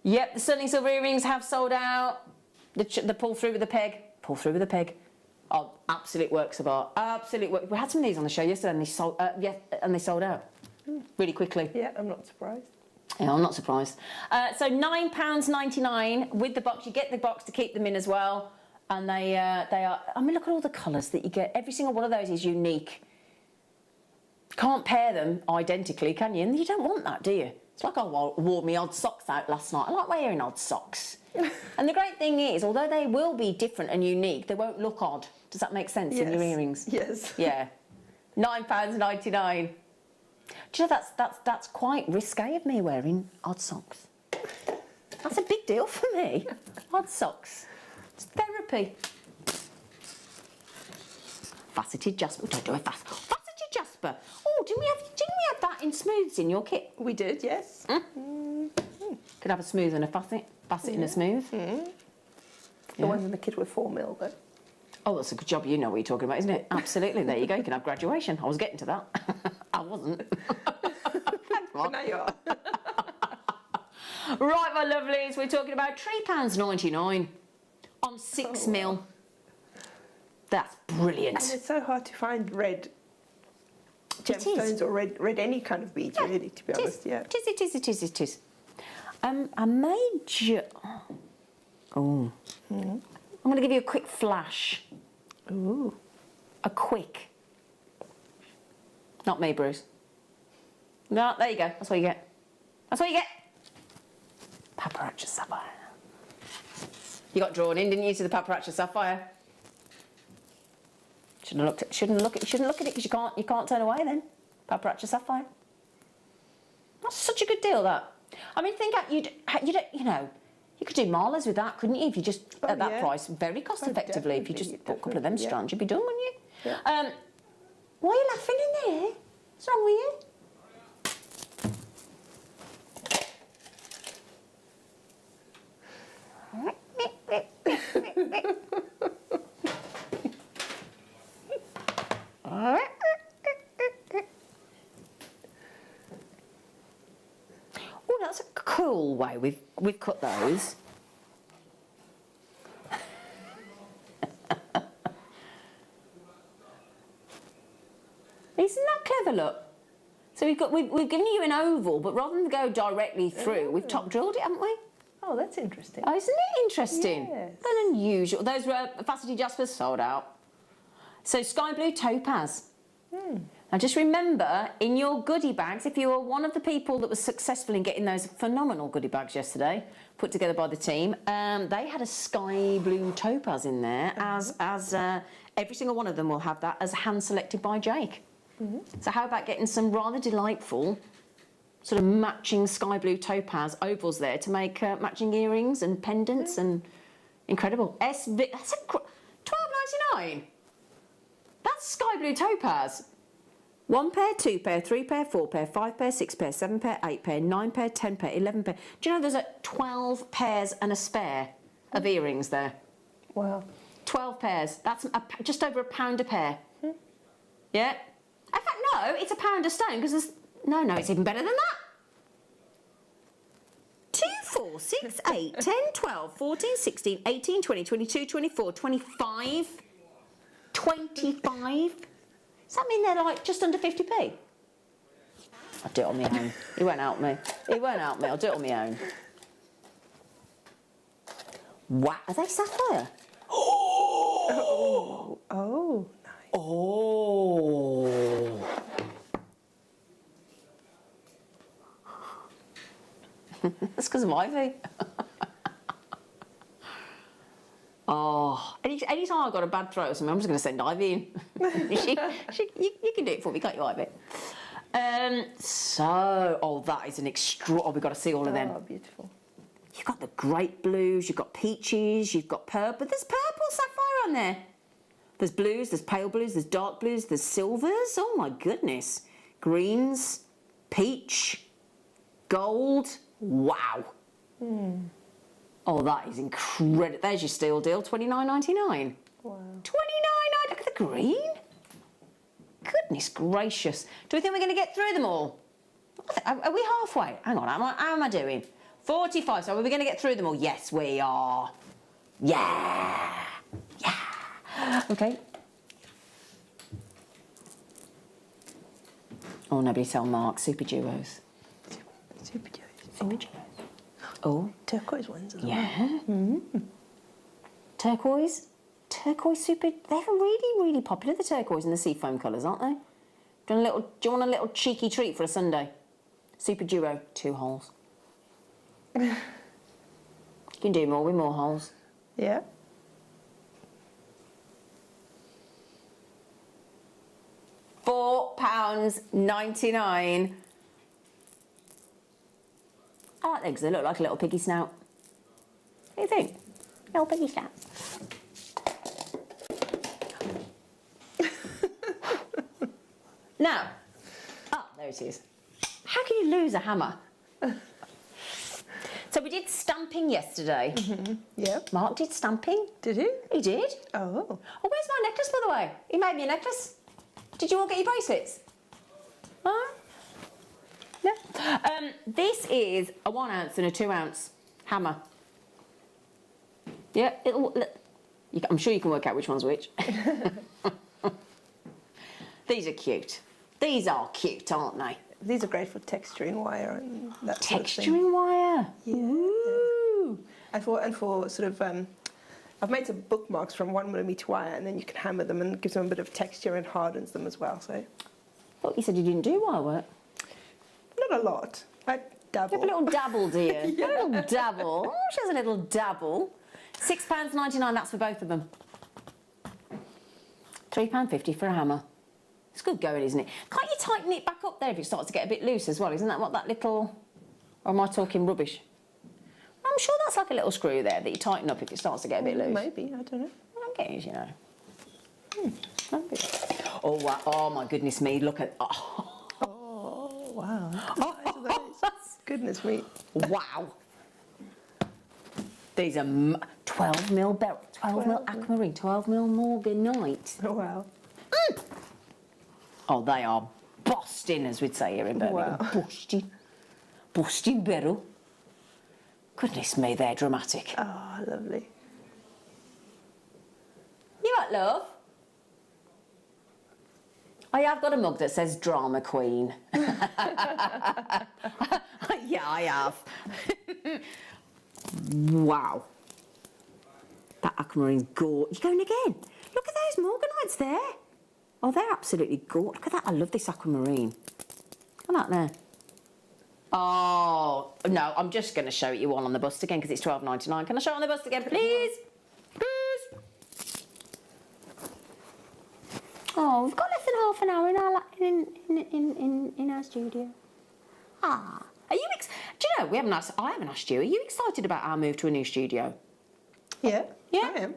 Yep, the sterling silver earrings have sold out. The pull through with the peg. Pull through with the peg. Oh, absolute works of art. Absolute work. We had some of these on the show yesterday, and they sold out really quickly. Yeah, I'm not surprised. Yeah, I'm not surprised. So £9.99 with the box. You get the box to keep them in as well, and they are. I mean, look at all the colours that you get. Every single one of those is unique. Can't pair them identically, can you? And you don't want that, do you? It's like I wore my odd socks out last night. I like wearing odd socks. And the great thing is, although they will be different and unique, they won't look odd. Does that make sense in your earrings? Yes. Yeah. £9.99. Do you know that's quite risque of me wearing odd socks? That's a big deal for me. Odd socks. It's therapy. Faceted jasper. Don't do a faceted jasper. Oh, didn't we have that in smooths in your kit? We did, yes. Could have a smooth and a facet and a smooth. The ones in the kit were 4 mil, though. Oh, that's a good job. You know what you're talking about, isn't it? Absolutely. There you go. You can have graduation. I was getting to that. I wasn't. But now you are. Right, my lovelies. We're talking about £3.99 on 6 mil. That's brilliant. And it's so hard to find red gemstones or red any kind of beads, really, to be honest. Yeah. It is. I may Oh. I'm going to give you a quick flash. Ooh. A quick. Not me, Bruce. No, there you go. That's what you get. That's what you get. Paparazzi sapphire. You got drawn in, didn't you, to the paparazzi sapphire? Shouldn't look at it because you can't turn away then. Paparazzi sapphire. That's such a good deal, that. I mean, think out you could do malas with that, couldn't you? If you just at that price, very cost effectively. If you just bought a couple of them strands, you'd be done, wouldn't you? Yeah. Why are you laughing in there? What's wrong with you? Oh, that's a cool way we've cut those. Isn't that clever, look? So we've given you an oval, but rather than go directly through, we've top drilled it, haven't we? Oh, that's interesting. Oh, isn't it interesting? Yes. An unusual. Those were faceted jaspers sold out. So sky blue topaz. Now just remember, in your goodie bags, if you were one of the people that was successful in getting those phenomenal goodie bags yesterday, put together by the team, they had a sky blue topaz in there, as every single one of them will have that as hand selected by Jake. So how about getting some rather delightful sort of matching sky blue topaz ovals there to make matching earrings and pendants and incredible. That's £12.99. That's sky blue topaz. 1 pair, 2 pair, 3 pair, 4 pair, 5 pair, 6 pair, 7 pair, 8 pair, 9 pair, 10 pair, 11 pair. Do you know there's 12 pairs and a spare of earrings there? Wow. 12 pairs. That's just over £1 a pair. Yeah. In fact, no, it's £1 a stone because there's... No, it's even better than that. 2, 4, 6, 8, 10, 12, 14, 16, 18, 20, 22, 24, 25. 25? Does that mean they're like just under 50p? I'll do it on my own. He won't help me. I'll do it on my own. Wow, are they sapphire? Oh, nice. Oh. That's because of Ivy. Oh, anytime I've got a bad throat or something, I'm just going to send Ivy in. You can do it for me, can't you, Ivy? That is an extra... Oh, we've got to see all of them. Oh, beautiful. You've got the great blues, you've got peaches, you've got purple. There's purple sapphire on there. There's blues, there's pale blues, there's dark blues, there's silvers. Oh, my goodness. Greens, peach, gold. Wow. Oh, that is incredible. There's your steel deal, $29.99. Wow. 29. Look at the green. Goodness gracious. Do we think we're going to get through them all? Are we halfway? Hang on, how am I doing? 45. So are we going to get through them all? Yes, we are. Yeah. Yeah. Okay. Oh, nobody tell Mark. Super duos. Super duos. Super duos. Oh. Turquoise ones as well. Yeah. Turquoise. Turquoise super. They're really, really popular, the turquoise and the seafoam colours, aren't they? Do you want a little cheeky treat for a Sunday? Super duo, 2 holes. You can do more with more holes. Yeah. £4.99. I like legs. They look like a little piggy snout. What do you think? Little piggy snout. Now, there it is. How can you lose a hammer? So we did stamping yesterday. Yeah. Mark did stamping. Did he? He did. Oh. Oh, where's my necklace, by the way? He made me a necklace. Did you all get your bracelets? Huh? No. This is a 1 ounce and a 2 ounce hammer. Yeah, I'm sure you can work out which one's which. These are cute. These are cute, aren't they? These are great for texturing wire and that sort of thing. Texturing wire? Yeah. Ooh. And for sort of, I've made some bookmarks from 1mm wire, and then you can hammer them and it gives them a bit of texture and hardens them as well. So. I thought you said you didn't do wire work. Not a lot. I dabble. You have a little dabble, do you? Yeah. A little dabble. Oh, she has a little dabble. £6.99, that's for both of them. £3.50 for a hammer. It's good going, isn't it? Can't you tighten it back up there if it starts to get a bit loose as well? Isn't that what that little... Or am I talking rubbish? I'm sure that's like a little screw there that you tighten up if it starts to get a bit loose. Maybe, I don't know. I'm getting it, you know. Oh, wow. Oh, my goodness me, look at... Oh, wow. Goodness me. Wow. These are 12mm aquamarine, 12mm morganite. Oh, wow. Oh, they are busting, as we'd say here in Birmingham. Wow. Busting. Busting beryl. Goodness me, they're dramatic. Oh, lovely. You right, love? I have got a mug that says Drama Queen. Yeah, I have. Wow. That aquamarine's gorgeous. You're going again? Look at those morganites there. Oh, they're absolutely gorgeous. Look at that. I love this aquamarine. Look at that there. Oh, no, I'm just going to show you one on the bust again because it's £12.99. Can I show it on the bust again, please? Please. Oh, we've got less than half an hour in our studio. Ah. Are you do you know, I haven't asked you, are you excited about our move to a new studio? Yeah, yeah? I am.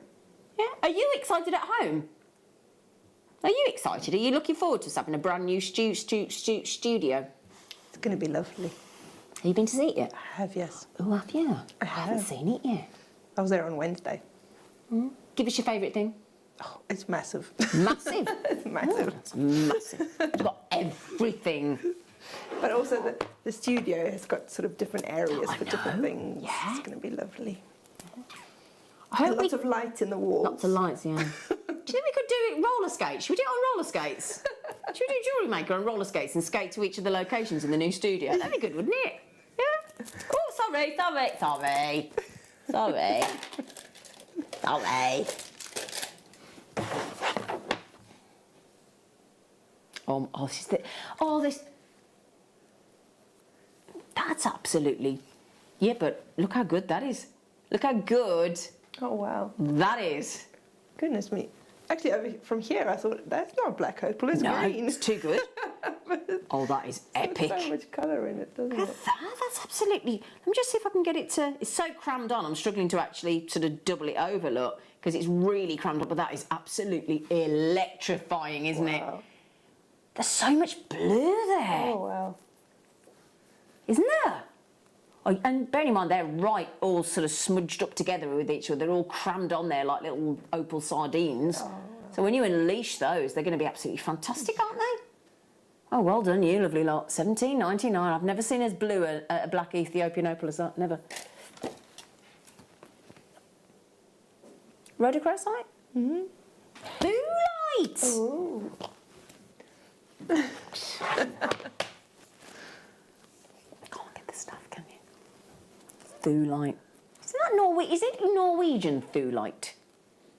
Yeah? Are you excited at home? Are you excited? Are you looking forward to us having a brand new studio? It's going to be lovely. Have you been to see it yet? I have, yes. Oh, have you? I haven't seen it yet. I was there on Wednesday. Mm. Give us your favourite thing. Oh, it's massive. Massive? It's massive. Oh, it's massive. It's got everything. But also the studio has got sort of different areas for different things. Yeah. It's going to be lovely. I hope lots of light in the walls. Lots of lights, yeah. Do you think we could do it roller skates? Should we do it on roller skates? Should we do Jewellery Maker on roller skates and skate to each of the locations in the new studio? That'd be good, wouldn't it? Yeah? Oh, sorry. This. That's absolutely... Yeah, but look how good that is. Look how good... Oh, wow. That is. Goodness me. Actually, from here, I thought, that's not black opal, it's green. It's too good. Oh, that is epic. There's so much colour in it, doesn't it? That's absolutely... Let me just see if I can get it to... It's so crammed on, I'm struggling to actually sort of double it over, look, because it's really crammed up, but that is absolutely electrifying, isn't it? There's so much blue there. Oh, wow. Isn't there? Oh, and bearing in mind, they're all sort of smudged up together with each other. They're all crammed on there like little opal sardines. Oh. So when you unleash those, they're going to be absolutely fantastic, aren't they? Oh, well done, you lovely lot. $17.99. I've never seen as blue a black Ethiopian opal as that. Never. Rhodochrosite? Mm-hmm. Blue light! Ooh. Can't get the stuff, can you? Thulite. Isn't that Norwegian? Is it Norwegian thulite?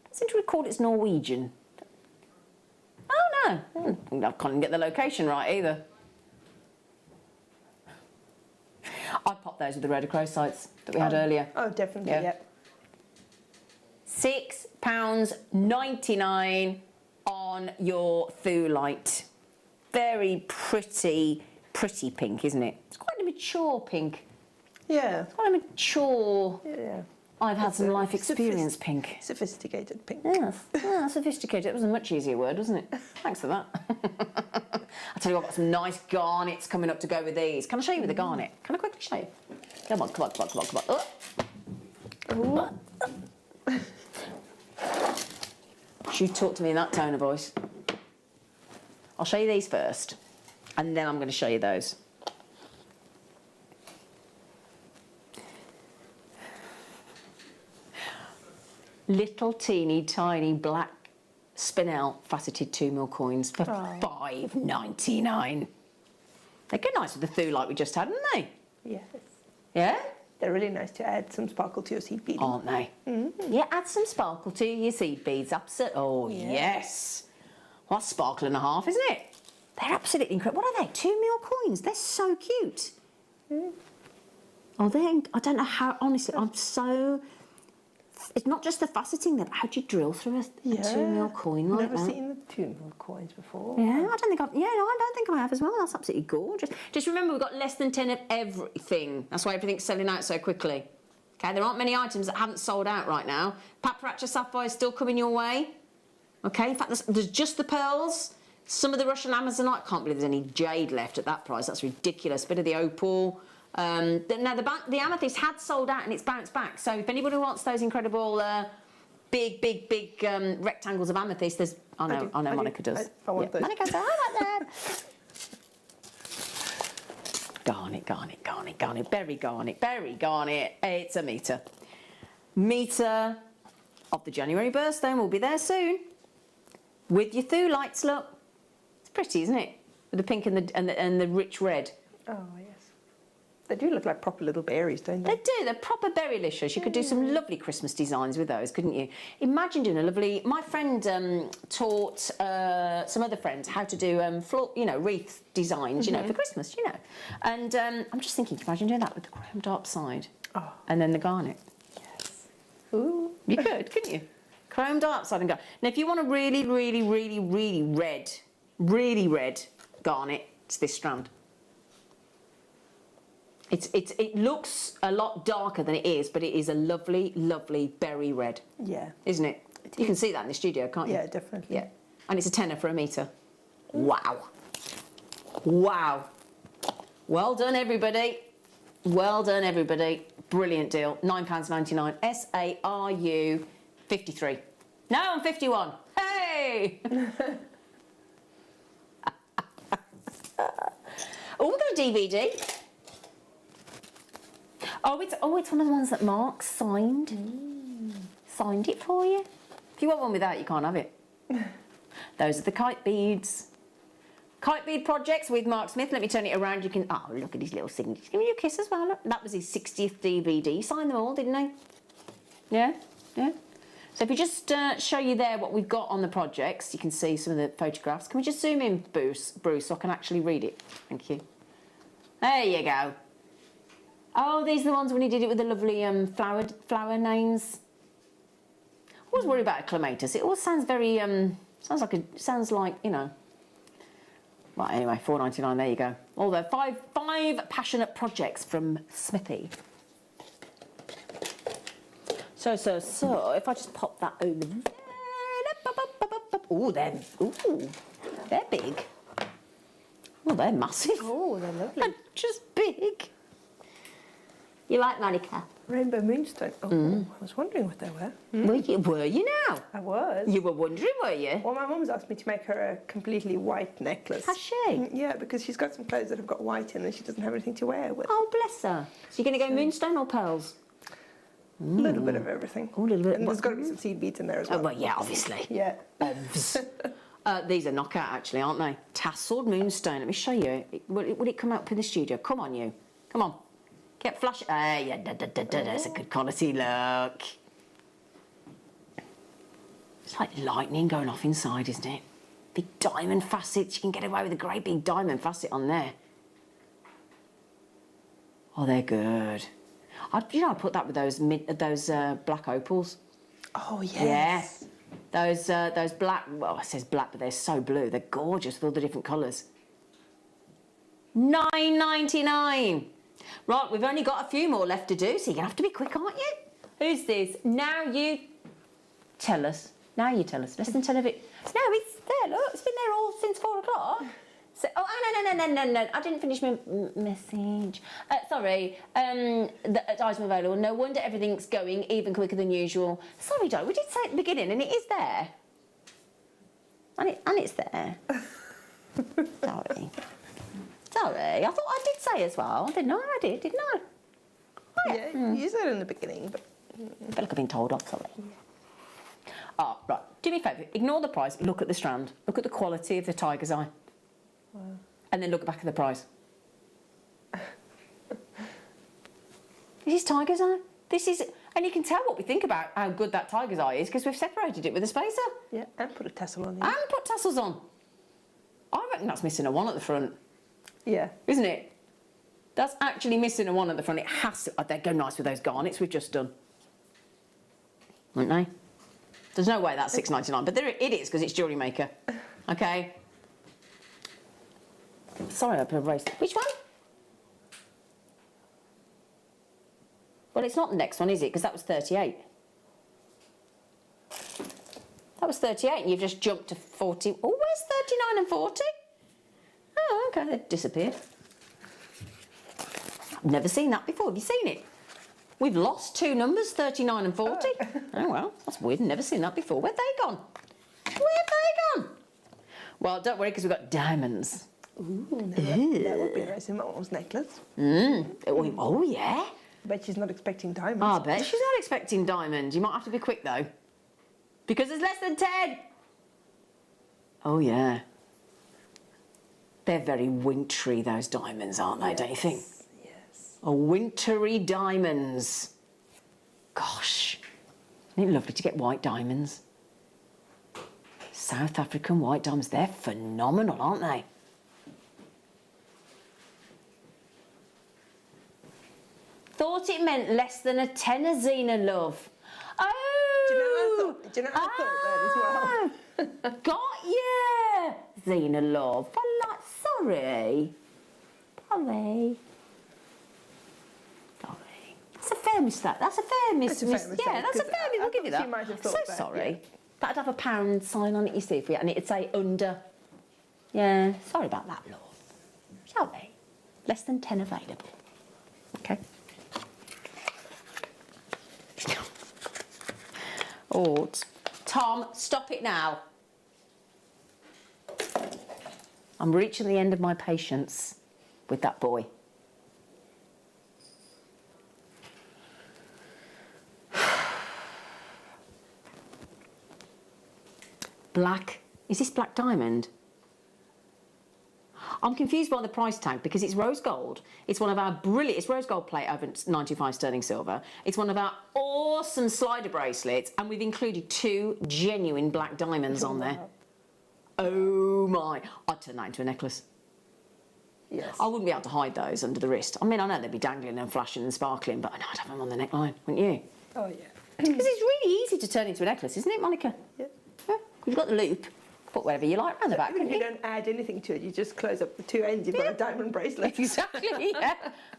I seem to recall it's Norwegian. Oh no, I can't get the location right either. I'd pop those with the rhodochrosites that we had earlier. Oh, definitely, yeah. £6.99 on your thulite. Very pretty pink, isn't it? It's quite a mature pink. Yeah. It's quite a mature. Yeah. I've had some life experience pink. Sophisticated pink. Yes. Yeah, sophisticated. It was a much easier word, wasn't it? Thanks for that. I'll tell you what, I've got some nice garnets coming up to go with these. Can I show you with the garnet? Can I quickly show you? Come on, come on, come on, come on, come on. Oh. You talk to me in that tone of voice. I'll show you these first, and then I'm going to show you those. Little teeny tiny black spinel faceted 2mm coins for $5.99. They go nice with the thulite we just had, didn't they? Yes. Yeah? They're really nice to add some sparkle to your seed beading. Aren't they? Mm-hmm. Yeah, add some sparkle to your seed beads. Absolutely. Oh, yes. Well, that's sparkle and a half, isn't it? They're absolutely incredible. What are they? 2mm coins. They're so cute. Mm. Oh, I don't know how, honestly, I'm so... It's not just the faceting, then. How do you drill through a 2mm coin like that? Never seen the 2mm coins before. Yeah, I don't think I have as well. That's absolutely gorgeous. Just remember, we've got less than 10 of everything. That's why everything's selling out so quickly. Okay, there aren't many items that haven't sold out right now. Paparazzi sapphire is still coming your way. Okay, in fact, there's just the pearls. Some of the Russian Amazonite. I can't believe there's any jade left at that price. That's ridiculous. A bit of the opal. Now, the amethyst had sold out and it's bounced back. So if anybody wants those incredible big rectangles of amethyst, there's... I know Monica does. I want those. Monica says, I like that. Garnet, garnet, garnet, garnet, berry garnet. It's a metre. Metre of the January birthstone will be there soon. With your thulites, look. It's pretty, isn't it? With the pink and the rich red. Oh, yes. They do look like proper little berries, don't they? They do. They're proper berrylicious. You could do some lovely Christmas designs with those, couldn't you? Imagine doing a lovely... My friend taught some other friends how to do, wreath designs, for Christmas, And I'm just thinking, imagine doing that with the chrome dark side. Oh. And then the garnet. Yes. Ooh. You could, couldn't you? Chrome dark side and garnet. Now, if you want a really, really, really, really red garnet, it's this strand. It looks a lot darker than it is, but it is a lovely, lovely berry red. Yeah. Isn't it? You can see that in the studio, can't you? Yeah, definitely. Yeah. And it's a tenner for a metre. Wow. Wow. Well done, everybody. Well done, everybody. Brilliant deal. £9.99. SARU 53. No, I'm 51. Hey! Oh, we've got a DVD. Oh, it's one of the ones that Mark signed. Signed it for you. If you want one without, you can't have it. Those are the kite beads. Kite bead projects with Mark Smith. Let me turn it around. You can... Oh, look at his little signature. Give me a kiss as well. Look. That was his 60th DVD. He signed them all, didn't he? Yeah? Yeah? So if we just show you there what we've got on the projects, you can see some of the photographs. Can we just zoom in, Bruce, so I can actually read it? Thank you. There you go. Oh, these are the ones when he did it with the lovely flower names. I always worry about a clematis. It always sounds very sounds like Right, anyway, $4.99. There you go. All the five passionate projects from Smithy. So if I just pop that over there. Oh, they're big. Oh, they're massive. Oh, they're lovely. They're just big. You like Monica? Rainbow moonstone. Oh, I was wondering what they were. Were you now? I was. You were wondering, were you? Well, my mum's asked me to make her a completely white necklace. Has she? Yeah, because she's got some clothes that have got white in and she doesn't have anything to wear with. Oh, bless her. So you're going to go moonstone or pearls? A little bit of everything. Oh, a little bit. And there's got to be some seed beads in there as well. Oh, well, yeah, obviously. Yeah. These are knockout, actually, aren't they? Tasseled moonstone. Let me show you. Would it come up in the studio? Come on, you. Come on. Get flash. Yeah, that's a good quality look. It's like lightning going off inside, isn't it? Big diamond facets. You can get away with a great big diamond facet on there. Oh, they're good. I put that with those black opals. Oh, yes. Yeah. Those black, well, it says black, but they're so blue. They're gorgeous with all the different colours. $9.99. Right, we've only got a few more left to do, so you're going to have to be quick, aren't you? Who's this? Now you tell us. Now you tell us. Less than 10 of it. No, it's there, look. It's been there all since 4 o'clock. So, no. I didn't finish my message. Sorry. The item available. No wonder everything's going even quicker than usual. Sorry, Joe. We did say at the beginning, and it is there. And it's there. Sorry. Sorry. I thought I did say as well. Didn't I? I did, didn't I? Oh, yeah. You said in the beginning, but... I feel like I've been told off, sorry. Oh, right. Do me a favour. Ignore the price. Look at the strand. Look at the quality of the tiger's eye. Wow. And then look back at the price. This is tiger's eye. This is... And you can tell what we think about how good that tiger's eye is because we've separated it with a spacer. Yeah, and put a tassel on it. And put tassels on. I reckon that's missing a one at the front. Yeah. Isn't it? That's actually missing a one at the front. It has to... They'd go nice with those garnets we've just done. Wouldn't they? There's no way that's $6.99, but it is because it's Jewellery Maker. Okay? Sorry, I erased it. Which one? Well, it's not the next one, is it? Because that was 38. That was 38 and you've just jumped to 40. Oh, where's 39 and 40? Oh, okay, they've disappeared. I've never seen that before. Have you seen it? We've lost 2 numbers, 39 and 40. Oh, well, that's weird. Never seen that before. Where'd they gone? Where'd they gone? Well, don't worry, because we've got diamonds. Ooh, that would be nice in my mom's necklace. Oh, yeah. I bet she's not expecting diamonds. I bet she's not expecting diamonds. You might have to be quick, though. Because there's less than 10. Oh, yeah. They're very wintry, those diamonds, aren't they, yes. don't you think? Yes. Oh, wintry diamonds. Gosh. Isn't it lovely to get white diamonds? South African white diamonds. They're phenomenal, aren't they? Thought it meant less than a tenner, Zena, love. Oh! Do you know I thought that as well? Got you! Zena, love. Sorry. Sorry. That's a fair mistake. That's a fair mistake. Yeah, that's a fair mistake. We'll give you that. She might have So thought that, sorry. yeah. That'd have a pound sign on it, you see, and it'd say under. Yeah, sorry about that, love. Shall we? Less than 10 available. Okay. Oh, Tom, stop it now. I'm reaching the end of my patience with that boy. Black. Is this black diamond? I'm confused by the price tag because it's rose gold. It's one of our brilliant... It's rose gold plate over 95 sterling silver. It's one of our awesome slider bracelets, and we've included 2 genuine black diamonds on there. Oh, my. I'd turn that into a necklace. Yes. I wouldn't be able to hide those under the wrist. I mean, I know they'd be dangling and flashing and sparkling, but I know I'd have them on the neckline, wouldn't you? Oh, yeah. Because it's really easy to turn into a necklace, isn't it, Monica? Yeah. Yeah. You've got the loop. Put whatever you like around the back. Even if you don't add anything to it, you just close up the 2 ends, you've got a diamond bracelet. Exactly, yeah.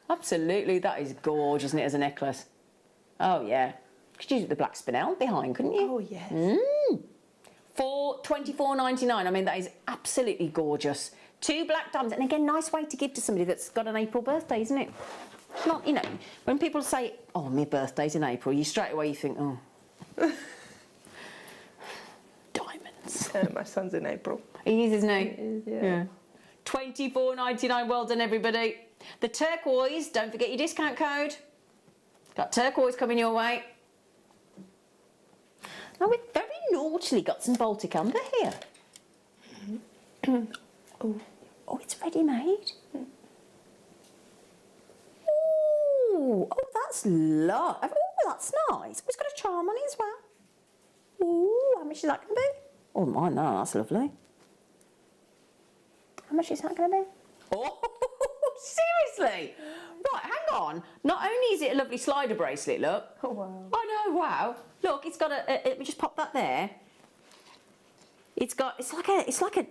Absolutely. That is gorgeous, isn't it, as a necklace? Oh, yeah. Could use it with the black spinel behind, couldn't you? Oh, yes. For $24.99. I mean, that is absolutely gorgeous. 2 black diamonds. And again, nice way to give to somebody that's got an April birthday, isn't it? It's not, you know, when people say, oh, my birthday's in April, you straight away you think, oh. Diamonds. My son's in April. He is, isn't he? He is, yeah. Yeah. $24.99, well done everybody. The turquoise, don't forget your discount code. Got turquoise coming your way. Now we've very naughtily got some Baltic amber here. Oh, it's ready made. Oh, that's lovely. Oh, that's nice. It's got a charm on it as well. Oh, how much is that going to be? Oh, my, no, that's lovely. How much is that going to be? Oh, seriously? Right, hang on. Not only is it a lovely slider bracelet, look. Oh, wow. I know, wow. Look, it's got a let me just pop that there. It's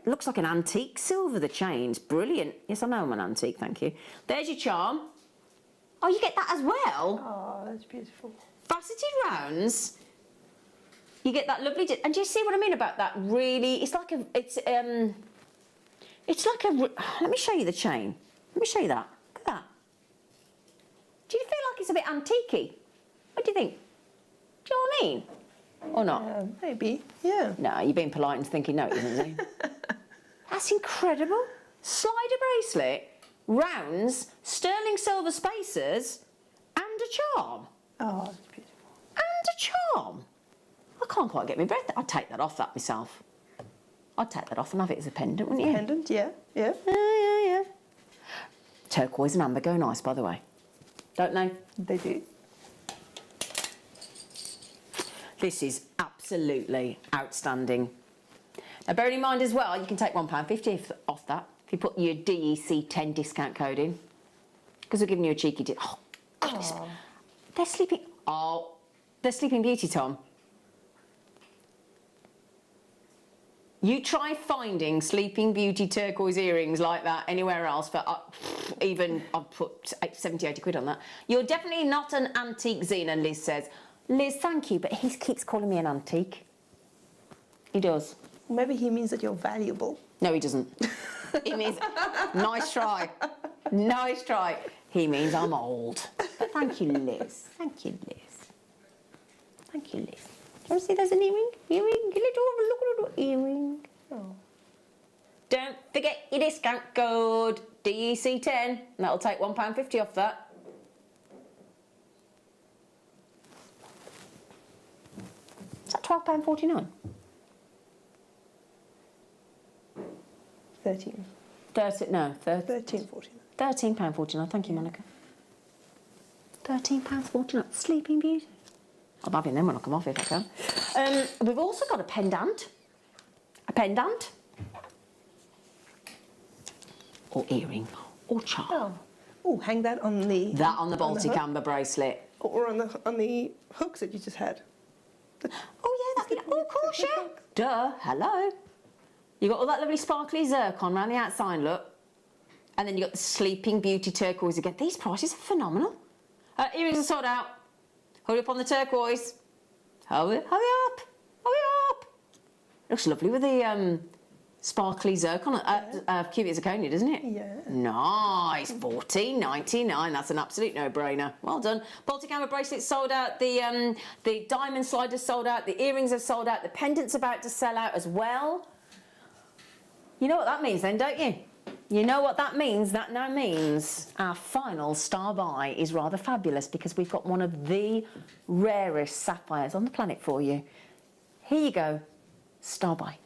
looks like an antique silver, the chain's brilliant. Yes, I know I'm an antique, thank you. There's your charm. Oh, you get that as well? Oh, that's beautiful. Faceted rounds. You get that lovely, and do you see what I mean about that? Really, it's like a, let me show you the chain. Let me show you that. Look at that. Do you feel like it's a bit antique-y? What do you think? Do you know what I mean? Or not? Maybe, yeah. No, you're being polite and thinking, no, it isn't, is it? That's incredible. Slider bracelet, rounds, sterling silver spacers, and a charm. Oh, that's beautiful. And a charm. I can't quite get my breath. I'd take that off that myself. I'd take that off and have it as a pendant, wouldn't you? Pendant, yeah, yeah. Yeah. Turquoise and amber go nice, by the way. Don't they? They do. This is absolutely outstanding. Now, bearing in mind as well, you can take £1.50 off that if you put your DEC10 discount code in. Because we're giving you a cheeky dip. Oh, goodness. They're sleeping. Oh, they're Sleeping Beauty, Tom. You try finding Sleeping Beauty turquoise earrings like that anywhere else for even, I've put 70, 80 quid on that. You're definitely not an antique Xena, Liz says. Liz, thank you, but he keeps calling me an antique. He does. Maybe he means that you're valuable. No, he doesn't. He means, nice try. Nice try. He means I'm old. But thank you, Liz. Thank you, Liz. Thank you, Liz. Do you want to see there's an earring? Earring, little earring. Oh. Don't forget your discount code, DEC10. And that'll take £1.50 off that. Is that £12.49? 13. 13.49. £13.49. Thank you, Monica. £13.49. Sleeping Beauty. I'm having them when I come off if I can. We've also got a pendant. Or earring. Or charm. Oh, hang that on the... That on the Baltic amber bracelet. Or on the hooks that you just had. Oh, yeah, that'd be... Oh, of course, yeah. Duh, hello. You got all that lovely sparkly zircon around the outside, look. And then you got the Sleeping Beauty turquoise again. These prices are phenomenal. Earrings are sold out. Hurry up on the turquoise. Hurry up. Looks lovely with the sparkly zircon. Cubic zirconia, doesn't it? Yeah. Nice. $14.99. That's an absolute no-brainer. Well done. Baltic amber bracelets sold out. The diamond sliders sold out. The earrings have sold out. The pendant's about to sell out as well. You know what that means then, don't you? You know what that means? That now means our final star buy is rather fabulous because we've got one of the rarest sapphires on the planet for you. Here you go. Star buy.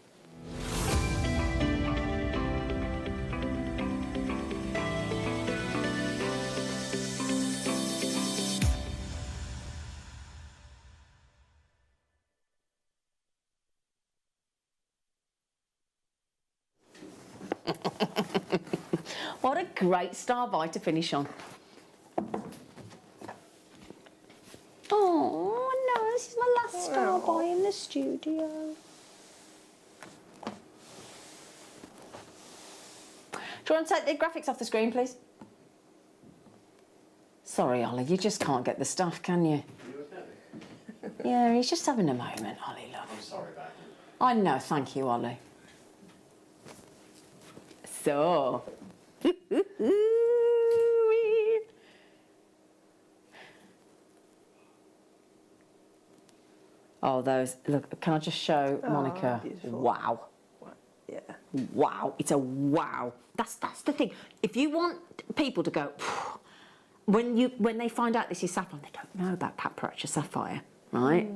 What a great star buy to finish on. Oh no, this is my last star buy in the studio. Do you want to take the graphics off the screen, please? Sorry, Ollie, you just can't get the stuff, can you? Yeah, he's just having a moment, Ollie, love. I'm sorry about it. I know, thank you, Ollie. So... Oh, those, look, can I just show Monica? Beautiful. Wow. Yeah. Wow, it's a wow. That's the thing. If you want people to go, when they find out this is sapphire, they don't know about paparazzi sapphire, right?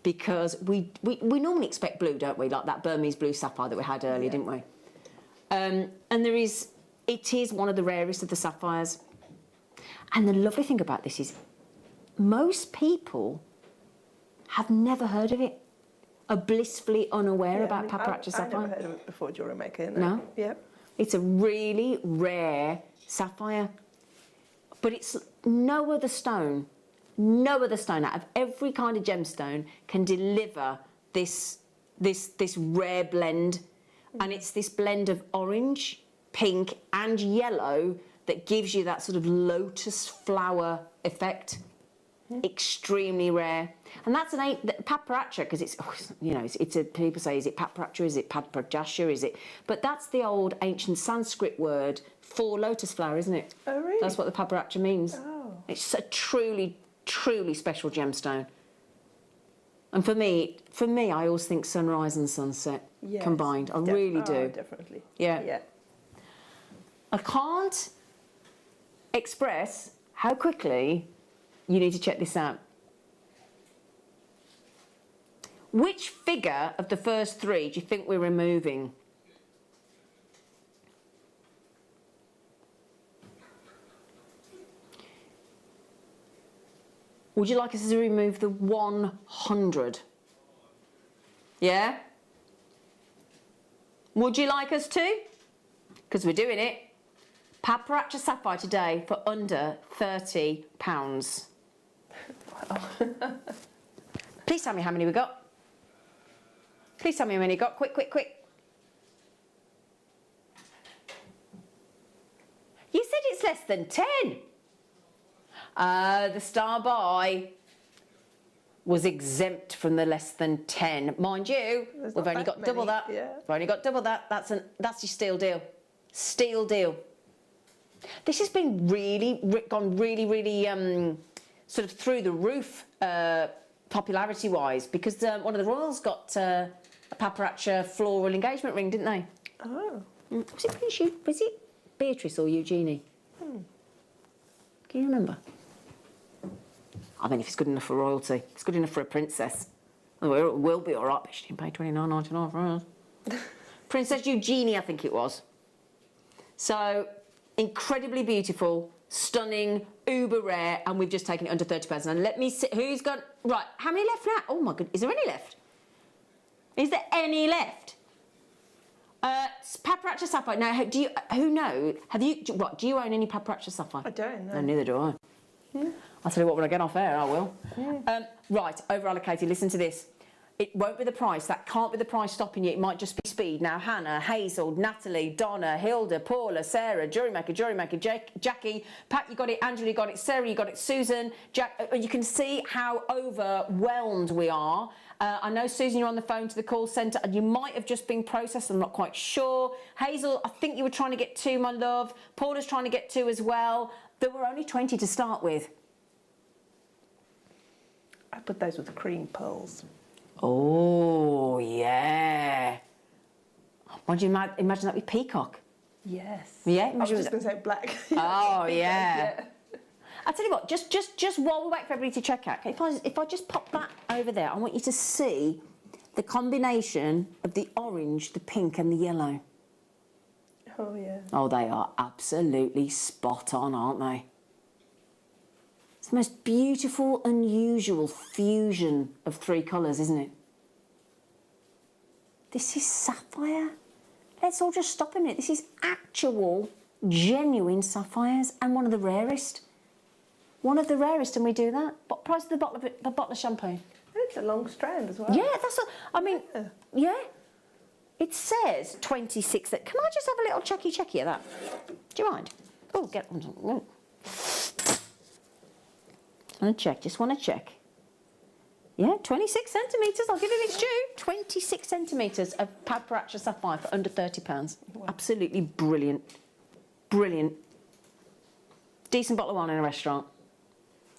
Because we normally expect blue, don't we? Like that Burmese blue sapphire that we had earlier, didn't we? And it is one of the rarest of the sapphires. And the lovely thing about this is most people have never heard of it, are blissfully unaware about paparazzi sapphire. I've never heard of it before Jewellery Maker. No? Yep. It's a really rare sapphire. But it's no other stone out of every kind of gemstone can deliver this rare blend. And it's this blend of orange, pink and yellow that gives you that sort of lotus flower effect. Extremely rare. And that's paparazzi, because it's, people say, is it paparazzi, is it paparazzi, is it? But that's the old ancient Sanskrit word for lotus flower, isn't it? Oh, really? That's what the paparazzi means. Oh. It's a truly, truly special gemstone. And for me, I always think sunrise and sunset combined. I really do. Definitely. Yeah. I can't express how quickly you need to check this out. Which figure of the first three do you think we're removing? Would you like us to remove the 100? Yeah? Would you like us to? Because we're doing it. Paparazzi sapphire today for under £30. Wow. Please tell me how many we got. Please tell me how many you got. Quick. You said it's less than 10. The star buy was exempt from the less than 10. Mind you, we've only got double that. Yeah. We've only got double that. That's your steal deal. Steal deal. This has been gone really sort of through the roof popularity-wise, because one of the royals got a paparazzi floral engagement ring, didn't they? Oh. Was it Beatrice or Eugenie? Can you remember? I mean, if it's good enough for royalty, it's good enough for a princess. Well, it will be all right, but she didn't pay $29.99 for us. Princess Eugenie, I think it was. So, incredibly beautiful, stunning, uber rare, and we've just taken it under £30. And let me see, who's got... Right, how many left now? Oh my goodness, is there any left? Is there any left? Paparazzi sapphire. Now, who knows? Do you own any paparazzi sapphire? I don't know. No, neither do I. Yeah. I'll tell you what, when I get off air, I will. Yeah. Right, over allocated, listen to this. It won't be the price. That can't be the price stopping you. It might just be speed. Now, Hannah, Hazel, Natalie, Donna, Hilda, Paula, Sarah, Jewellery Maker, Jackie, Pat, you got it, Angela, you got it, Sarah, you got it, Susan, Jack. You can see how overwhelmed we are. I know, Susan, you're on the phone to the call centre, and you might have just been processed. I'm not quite sure. Hazel, I think you were trying to get 2, my love. Paula's trying to get 2 as well. There were only 20 to start with. I put those with the cream pearls. Oh, yeah. Would you imagine that with peacock? Yes. Yeah? I was just going to say black. Oh, yeah. I'll tell you what, just while we wait for everybody to check out, if I just pop that over there, I want you to see the combination of the orange, the pink and the yellow. Oh, yeah. Oh, they are absolutely spot on, aren't they? It's the most beautiful, unusual fusion of 3 colours, isn't it? This is sapphire. Let's all just stop a minute. This is actual, genuine sapphires, and one of the rarest. One of the rarest, and we do that. What price of the bottle of shampoo? It's a long strand as well. Yeah, that's what I mean. Yeah. It says 26. Can I just have a little checky at that? Do you mind? Oh, get one. Just want to check. Yeah, 26 centimetres. I'll give it its due. 26 centimetres of paparazzi sapphire for under £30. Wow. Absolutely brilliant. Brilliant. Decent bottle of wine in a restaurant.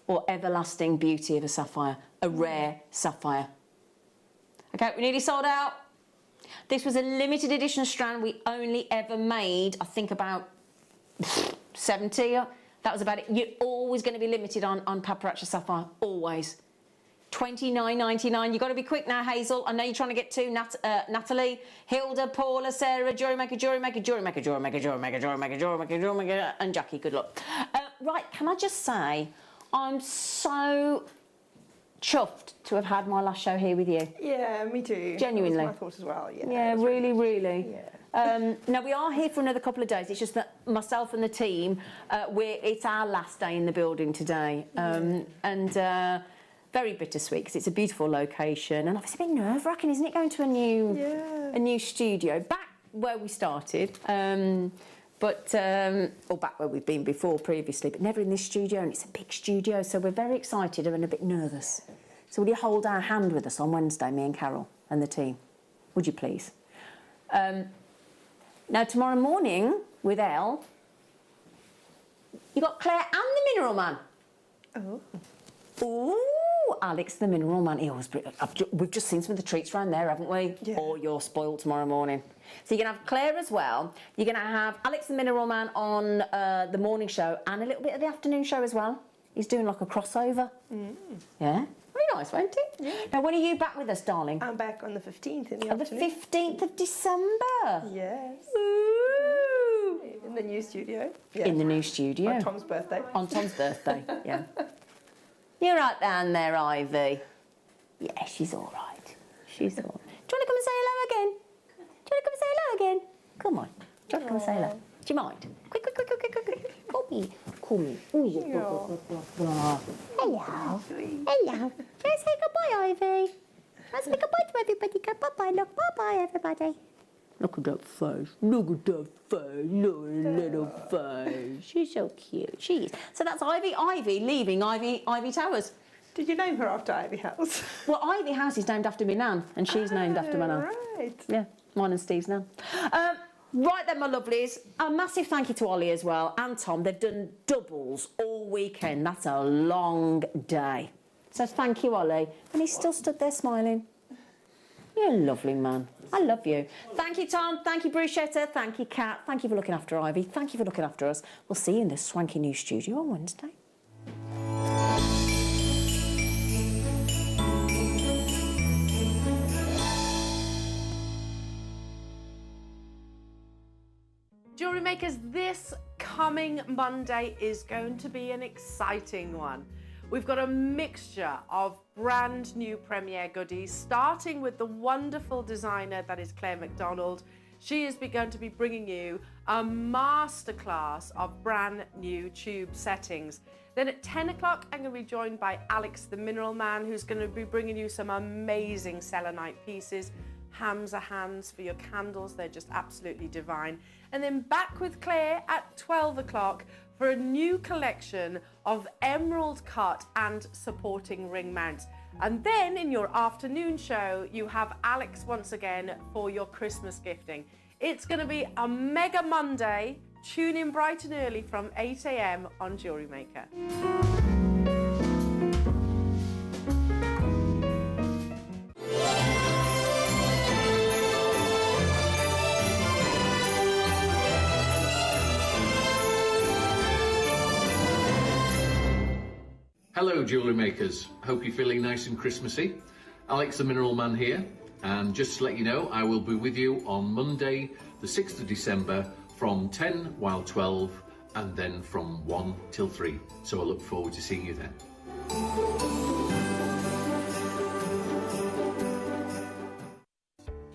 or everlasting beauty of a sapphire, a rare sapphire. Okay, we nearly sold out. This was a limited edition strand. We only ever made, I think, about 70. That was about it. You're always going to be limited on paparazzi sapphire, always. $29.99. You've got to be quick now, Hazel. I know you're trying to get to Natalie, Hilda, Paula, Sarah, JewelleryMaker, and Jackie. Good luck. Right, can I just say, I'm so chuffed to have had my last show here with you. Yeah, me too. Genuinely. That was my thought as well. Yeah. Yeah, really, really. Yeah. Now we are here for another couple of days. It's just that myself and the team, it's our last day in the building today, and very bittersweet because it's a beautiful location and obviously a bit nerve-wracking, isn't it, going to a new studio back where we started, or back where we've been before previously, but never in this studio, and it's a big studio, so we're very excited and a bit nervous. So will you hold our hand with us on Wednesday, me and Carol and the team? Would you please? Now, tomorrow morning with Elle, you got Claire and the Mineral Man. Oh. Ooh, Alex the Mineral Man. We've just seen some of the treats around there, haven't we? Yeah. Oh, you're spoiled tomorrow morning. So you're going to have Claire as well. You're going to have Alex the Mineral Man on the morning show and a little bit of the afternoon show as well. He's doing like a crossover. Yeah. Very nice, won't it? Yeah. Now, when are you back with us, darling? I'm back on the 15th in the On the afternoon. 15th of December. Yes. Ooh. In the new studio. Yeah. In the new studio. On Tom's birthday. On Tom's birthday, yeah. You're right down there, Ivy. Yeah, she's all right. She's all right. Do you want to come and say hello again? Do you want to come and say hello again? Come on. Do you want to come and say hello? Do you mind? Quick. Call me. Hello. Hello. Let's say goodbye, Ivy. Let's say goodbye to everybody. Go bye-bye. Look, bye-bye, everybody. Look at that face. Look at that face. Little face. She's so cute. She is. So that's Ivy leaving Ivy Towers. Did you name her after Ivy House? Well, Ivy House is named after my nan, and she's named after my nan. Right. Yeah, mine and Steve's nan. Right then, my lovelies. A massive thank you to Ollie as well, and Tom. They've done doubles all weekend. That's a long day. So thank you, Ollie. And he's still stood there smiling. You're a lovely man. I love you. Thank you, Tom. Thank you, Bruschetta. Thank you, Kat. Thank you for looking after Ivy. Thank you for looking after us. We'll see you in the swanky new studio on Wednesday. Jewellery Makers, this coming Monday is going to be an exciting one. We've got a mixture of brand new premiere goodies, starting with the wonderful designer that is Claire McDonald. She is going to be bringing you a masterclass of brand new tube settings. Then at 10 o'clock, I'm going to be joined by Alex the Mineral Man, who's going to be bringing you some amazing selenite pieces. Hams are hands for your candles. They're just absolutely divine. And then back with Claire at 12 o'clock for a new collection of emerald cut and supporting ring mounts. And then in your afternoon show, you have Alex once again for your Christmas gifting. It's going to be a mega Monday. Tune in bright and early from 8 a.m. on Jewellery Maker. Hello, Jewellery Makers. Hope you're feeling nice and Christmassy. Alex the Mineral Man here, and just to let you know, I will be with you on Monday, the 6th of December, from 10 while 12, and then from 1 till 3. So I look forward to seeing you then.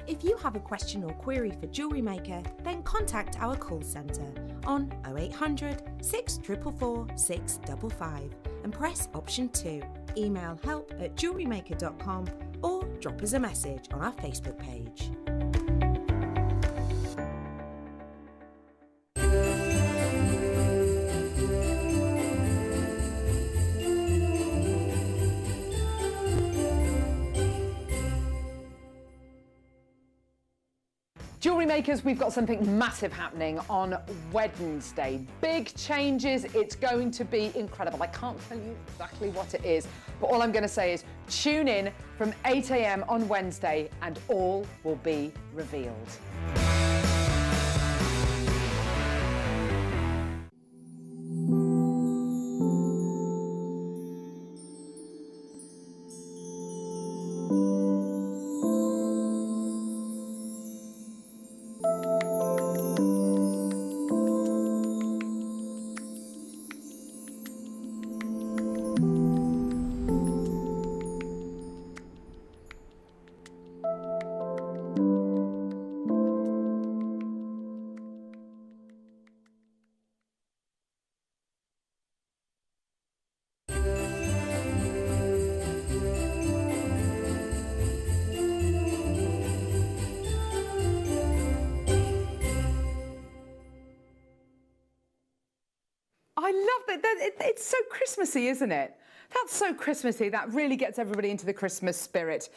If you have a question or query for Jewellery Maker, then contact our call centre on 0800 644 655 and press option 2. Email help@jewellerymaker.com or drop us a message on our Facebook page. Jewellery Jewellery Makers, we've got something massive happening on Wednesday. Big changes. It's going to be incredible. I can't tell you exactly what it is, but all I'm going to say is tune in from 8 a.m. on Wednesday and all will be revealed. I love that. It's so Christmassy, isn't it? That's so Christmassy. That really gets everybody into the Christmas spirit.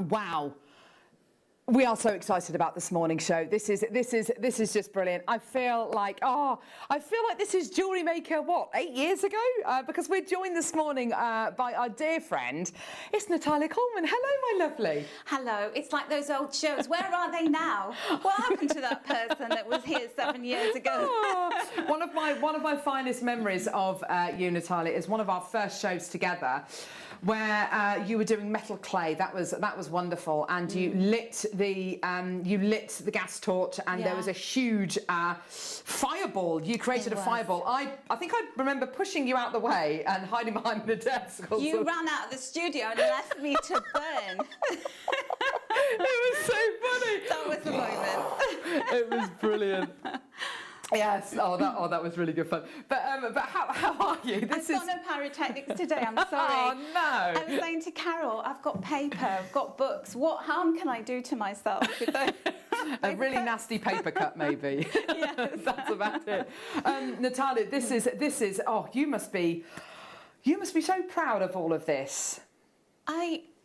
Wow. We are so excited about this morning's show. This is just brilliant. I feel like this is Jewellery Maker, what, 8 years ago? Because we're joined this morning by our dear friend. It's Natalia Coleman. Hello, my lovely. Hello. It's like those old shows. Where are they now? What happened to that person that was here 7 years ago? Oh, one of my finest memories of you, Natalia, is one of our first shows together, where you were doing metal clay. That was wonderful, and you lit the gas torch, and there was a huge fireball. You created a fireball. I think I remember pushing you out the way and hiding behind the desk. You ran out of the studio and left me to burn. It was so funny. That was the moment. It was brilliant. Yes. Oh, that was really good fun. But how are you? I've got no pyrotechnics today. I'm sorry. Oh no! I was saying to Carol, I've got paper, I've got books. What harm can I do to myself with those? A really nasty paper cut, maybe. Yes. That's about it. Natalia, this is. Oh, you must be so proud of all of this.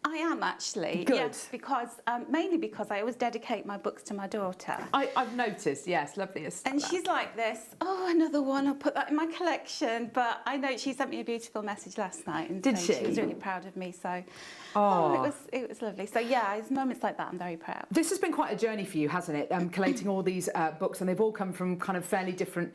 I am actually. Good. Yes, because mainly because I always dedicate my books to my daughter. I've noticed. Yes, lovely. And she's like this. Oh, another one. I'll put that in my collection. But I know she sent me a beautiful message last night, and did she? She was really proud of me. So, it was lovely. So yeah, it's moments like that I'm very proud. This has been quite a journey for you, hasn't it? Collating all these books, and they've all come from kind of fairly different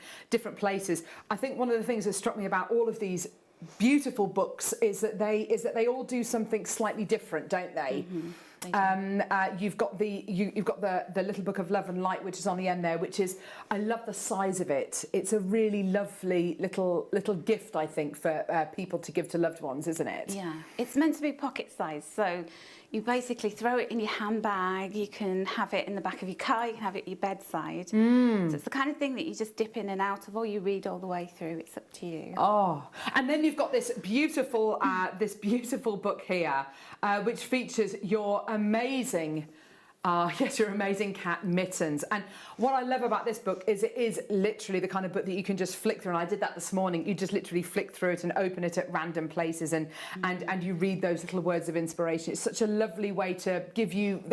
places. I think one of the things that struck me about all of these beautiful books is that they all do something slightly different, don't they? Mm-hmm. You've got the little book of Love and Light, which is on the end there, which is, I love the size of it. It's a really lovely little gift, I think, for people to give to loved ones, isn't it? Yeah, it's meant to be pocket size, so you basically throw it in your handbag. You can have it in the back of your car. You can have it at your bedside. So it's the kind of thing that you just dip in and out of, or you read all the way through. It's up to you. Oh, and then you've got this beautiful book here, which features your amazing cat Mittens. And what I love about this book is it is literally the kind of book that you can just flick through, and I did that this morning. You just literally flick through it and open it at random places, and you read those little words of inspiration. It's such a lovely way to give you that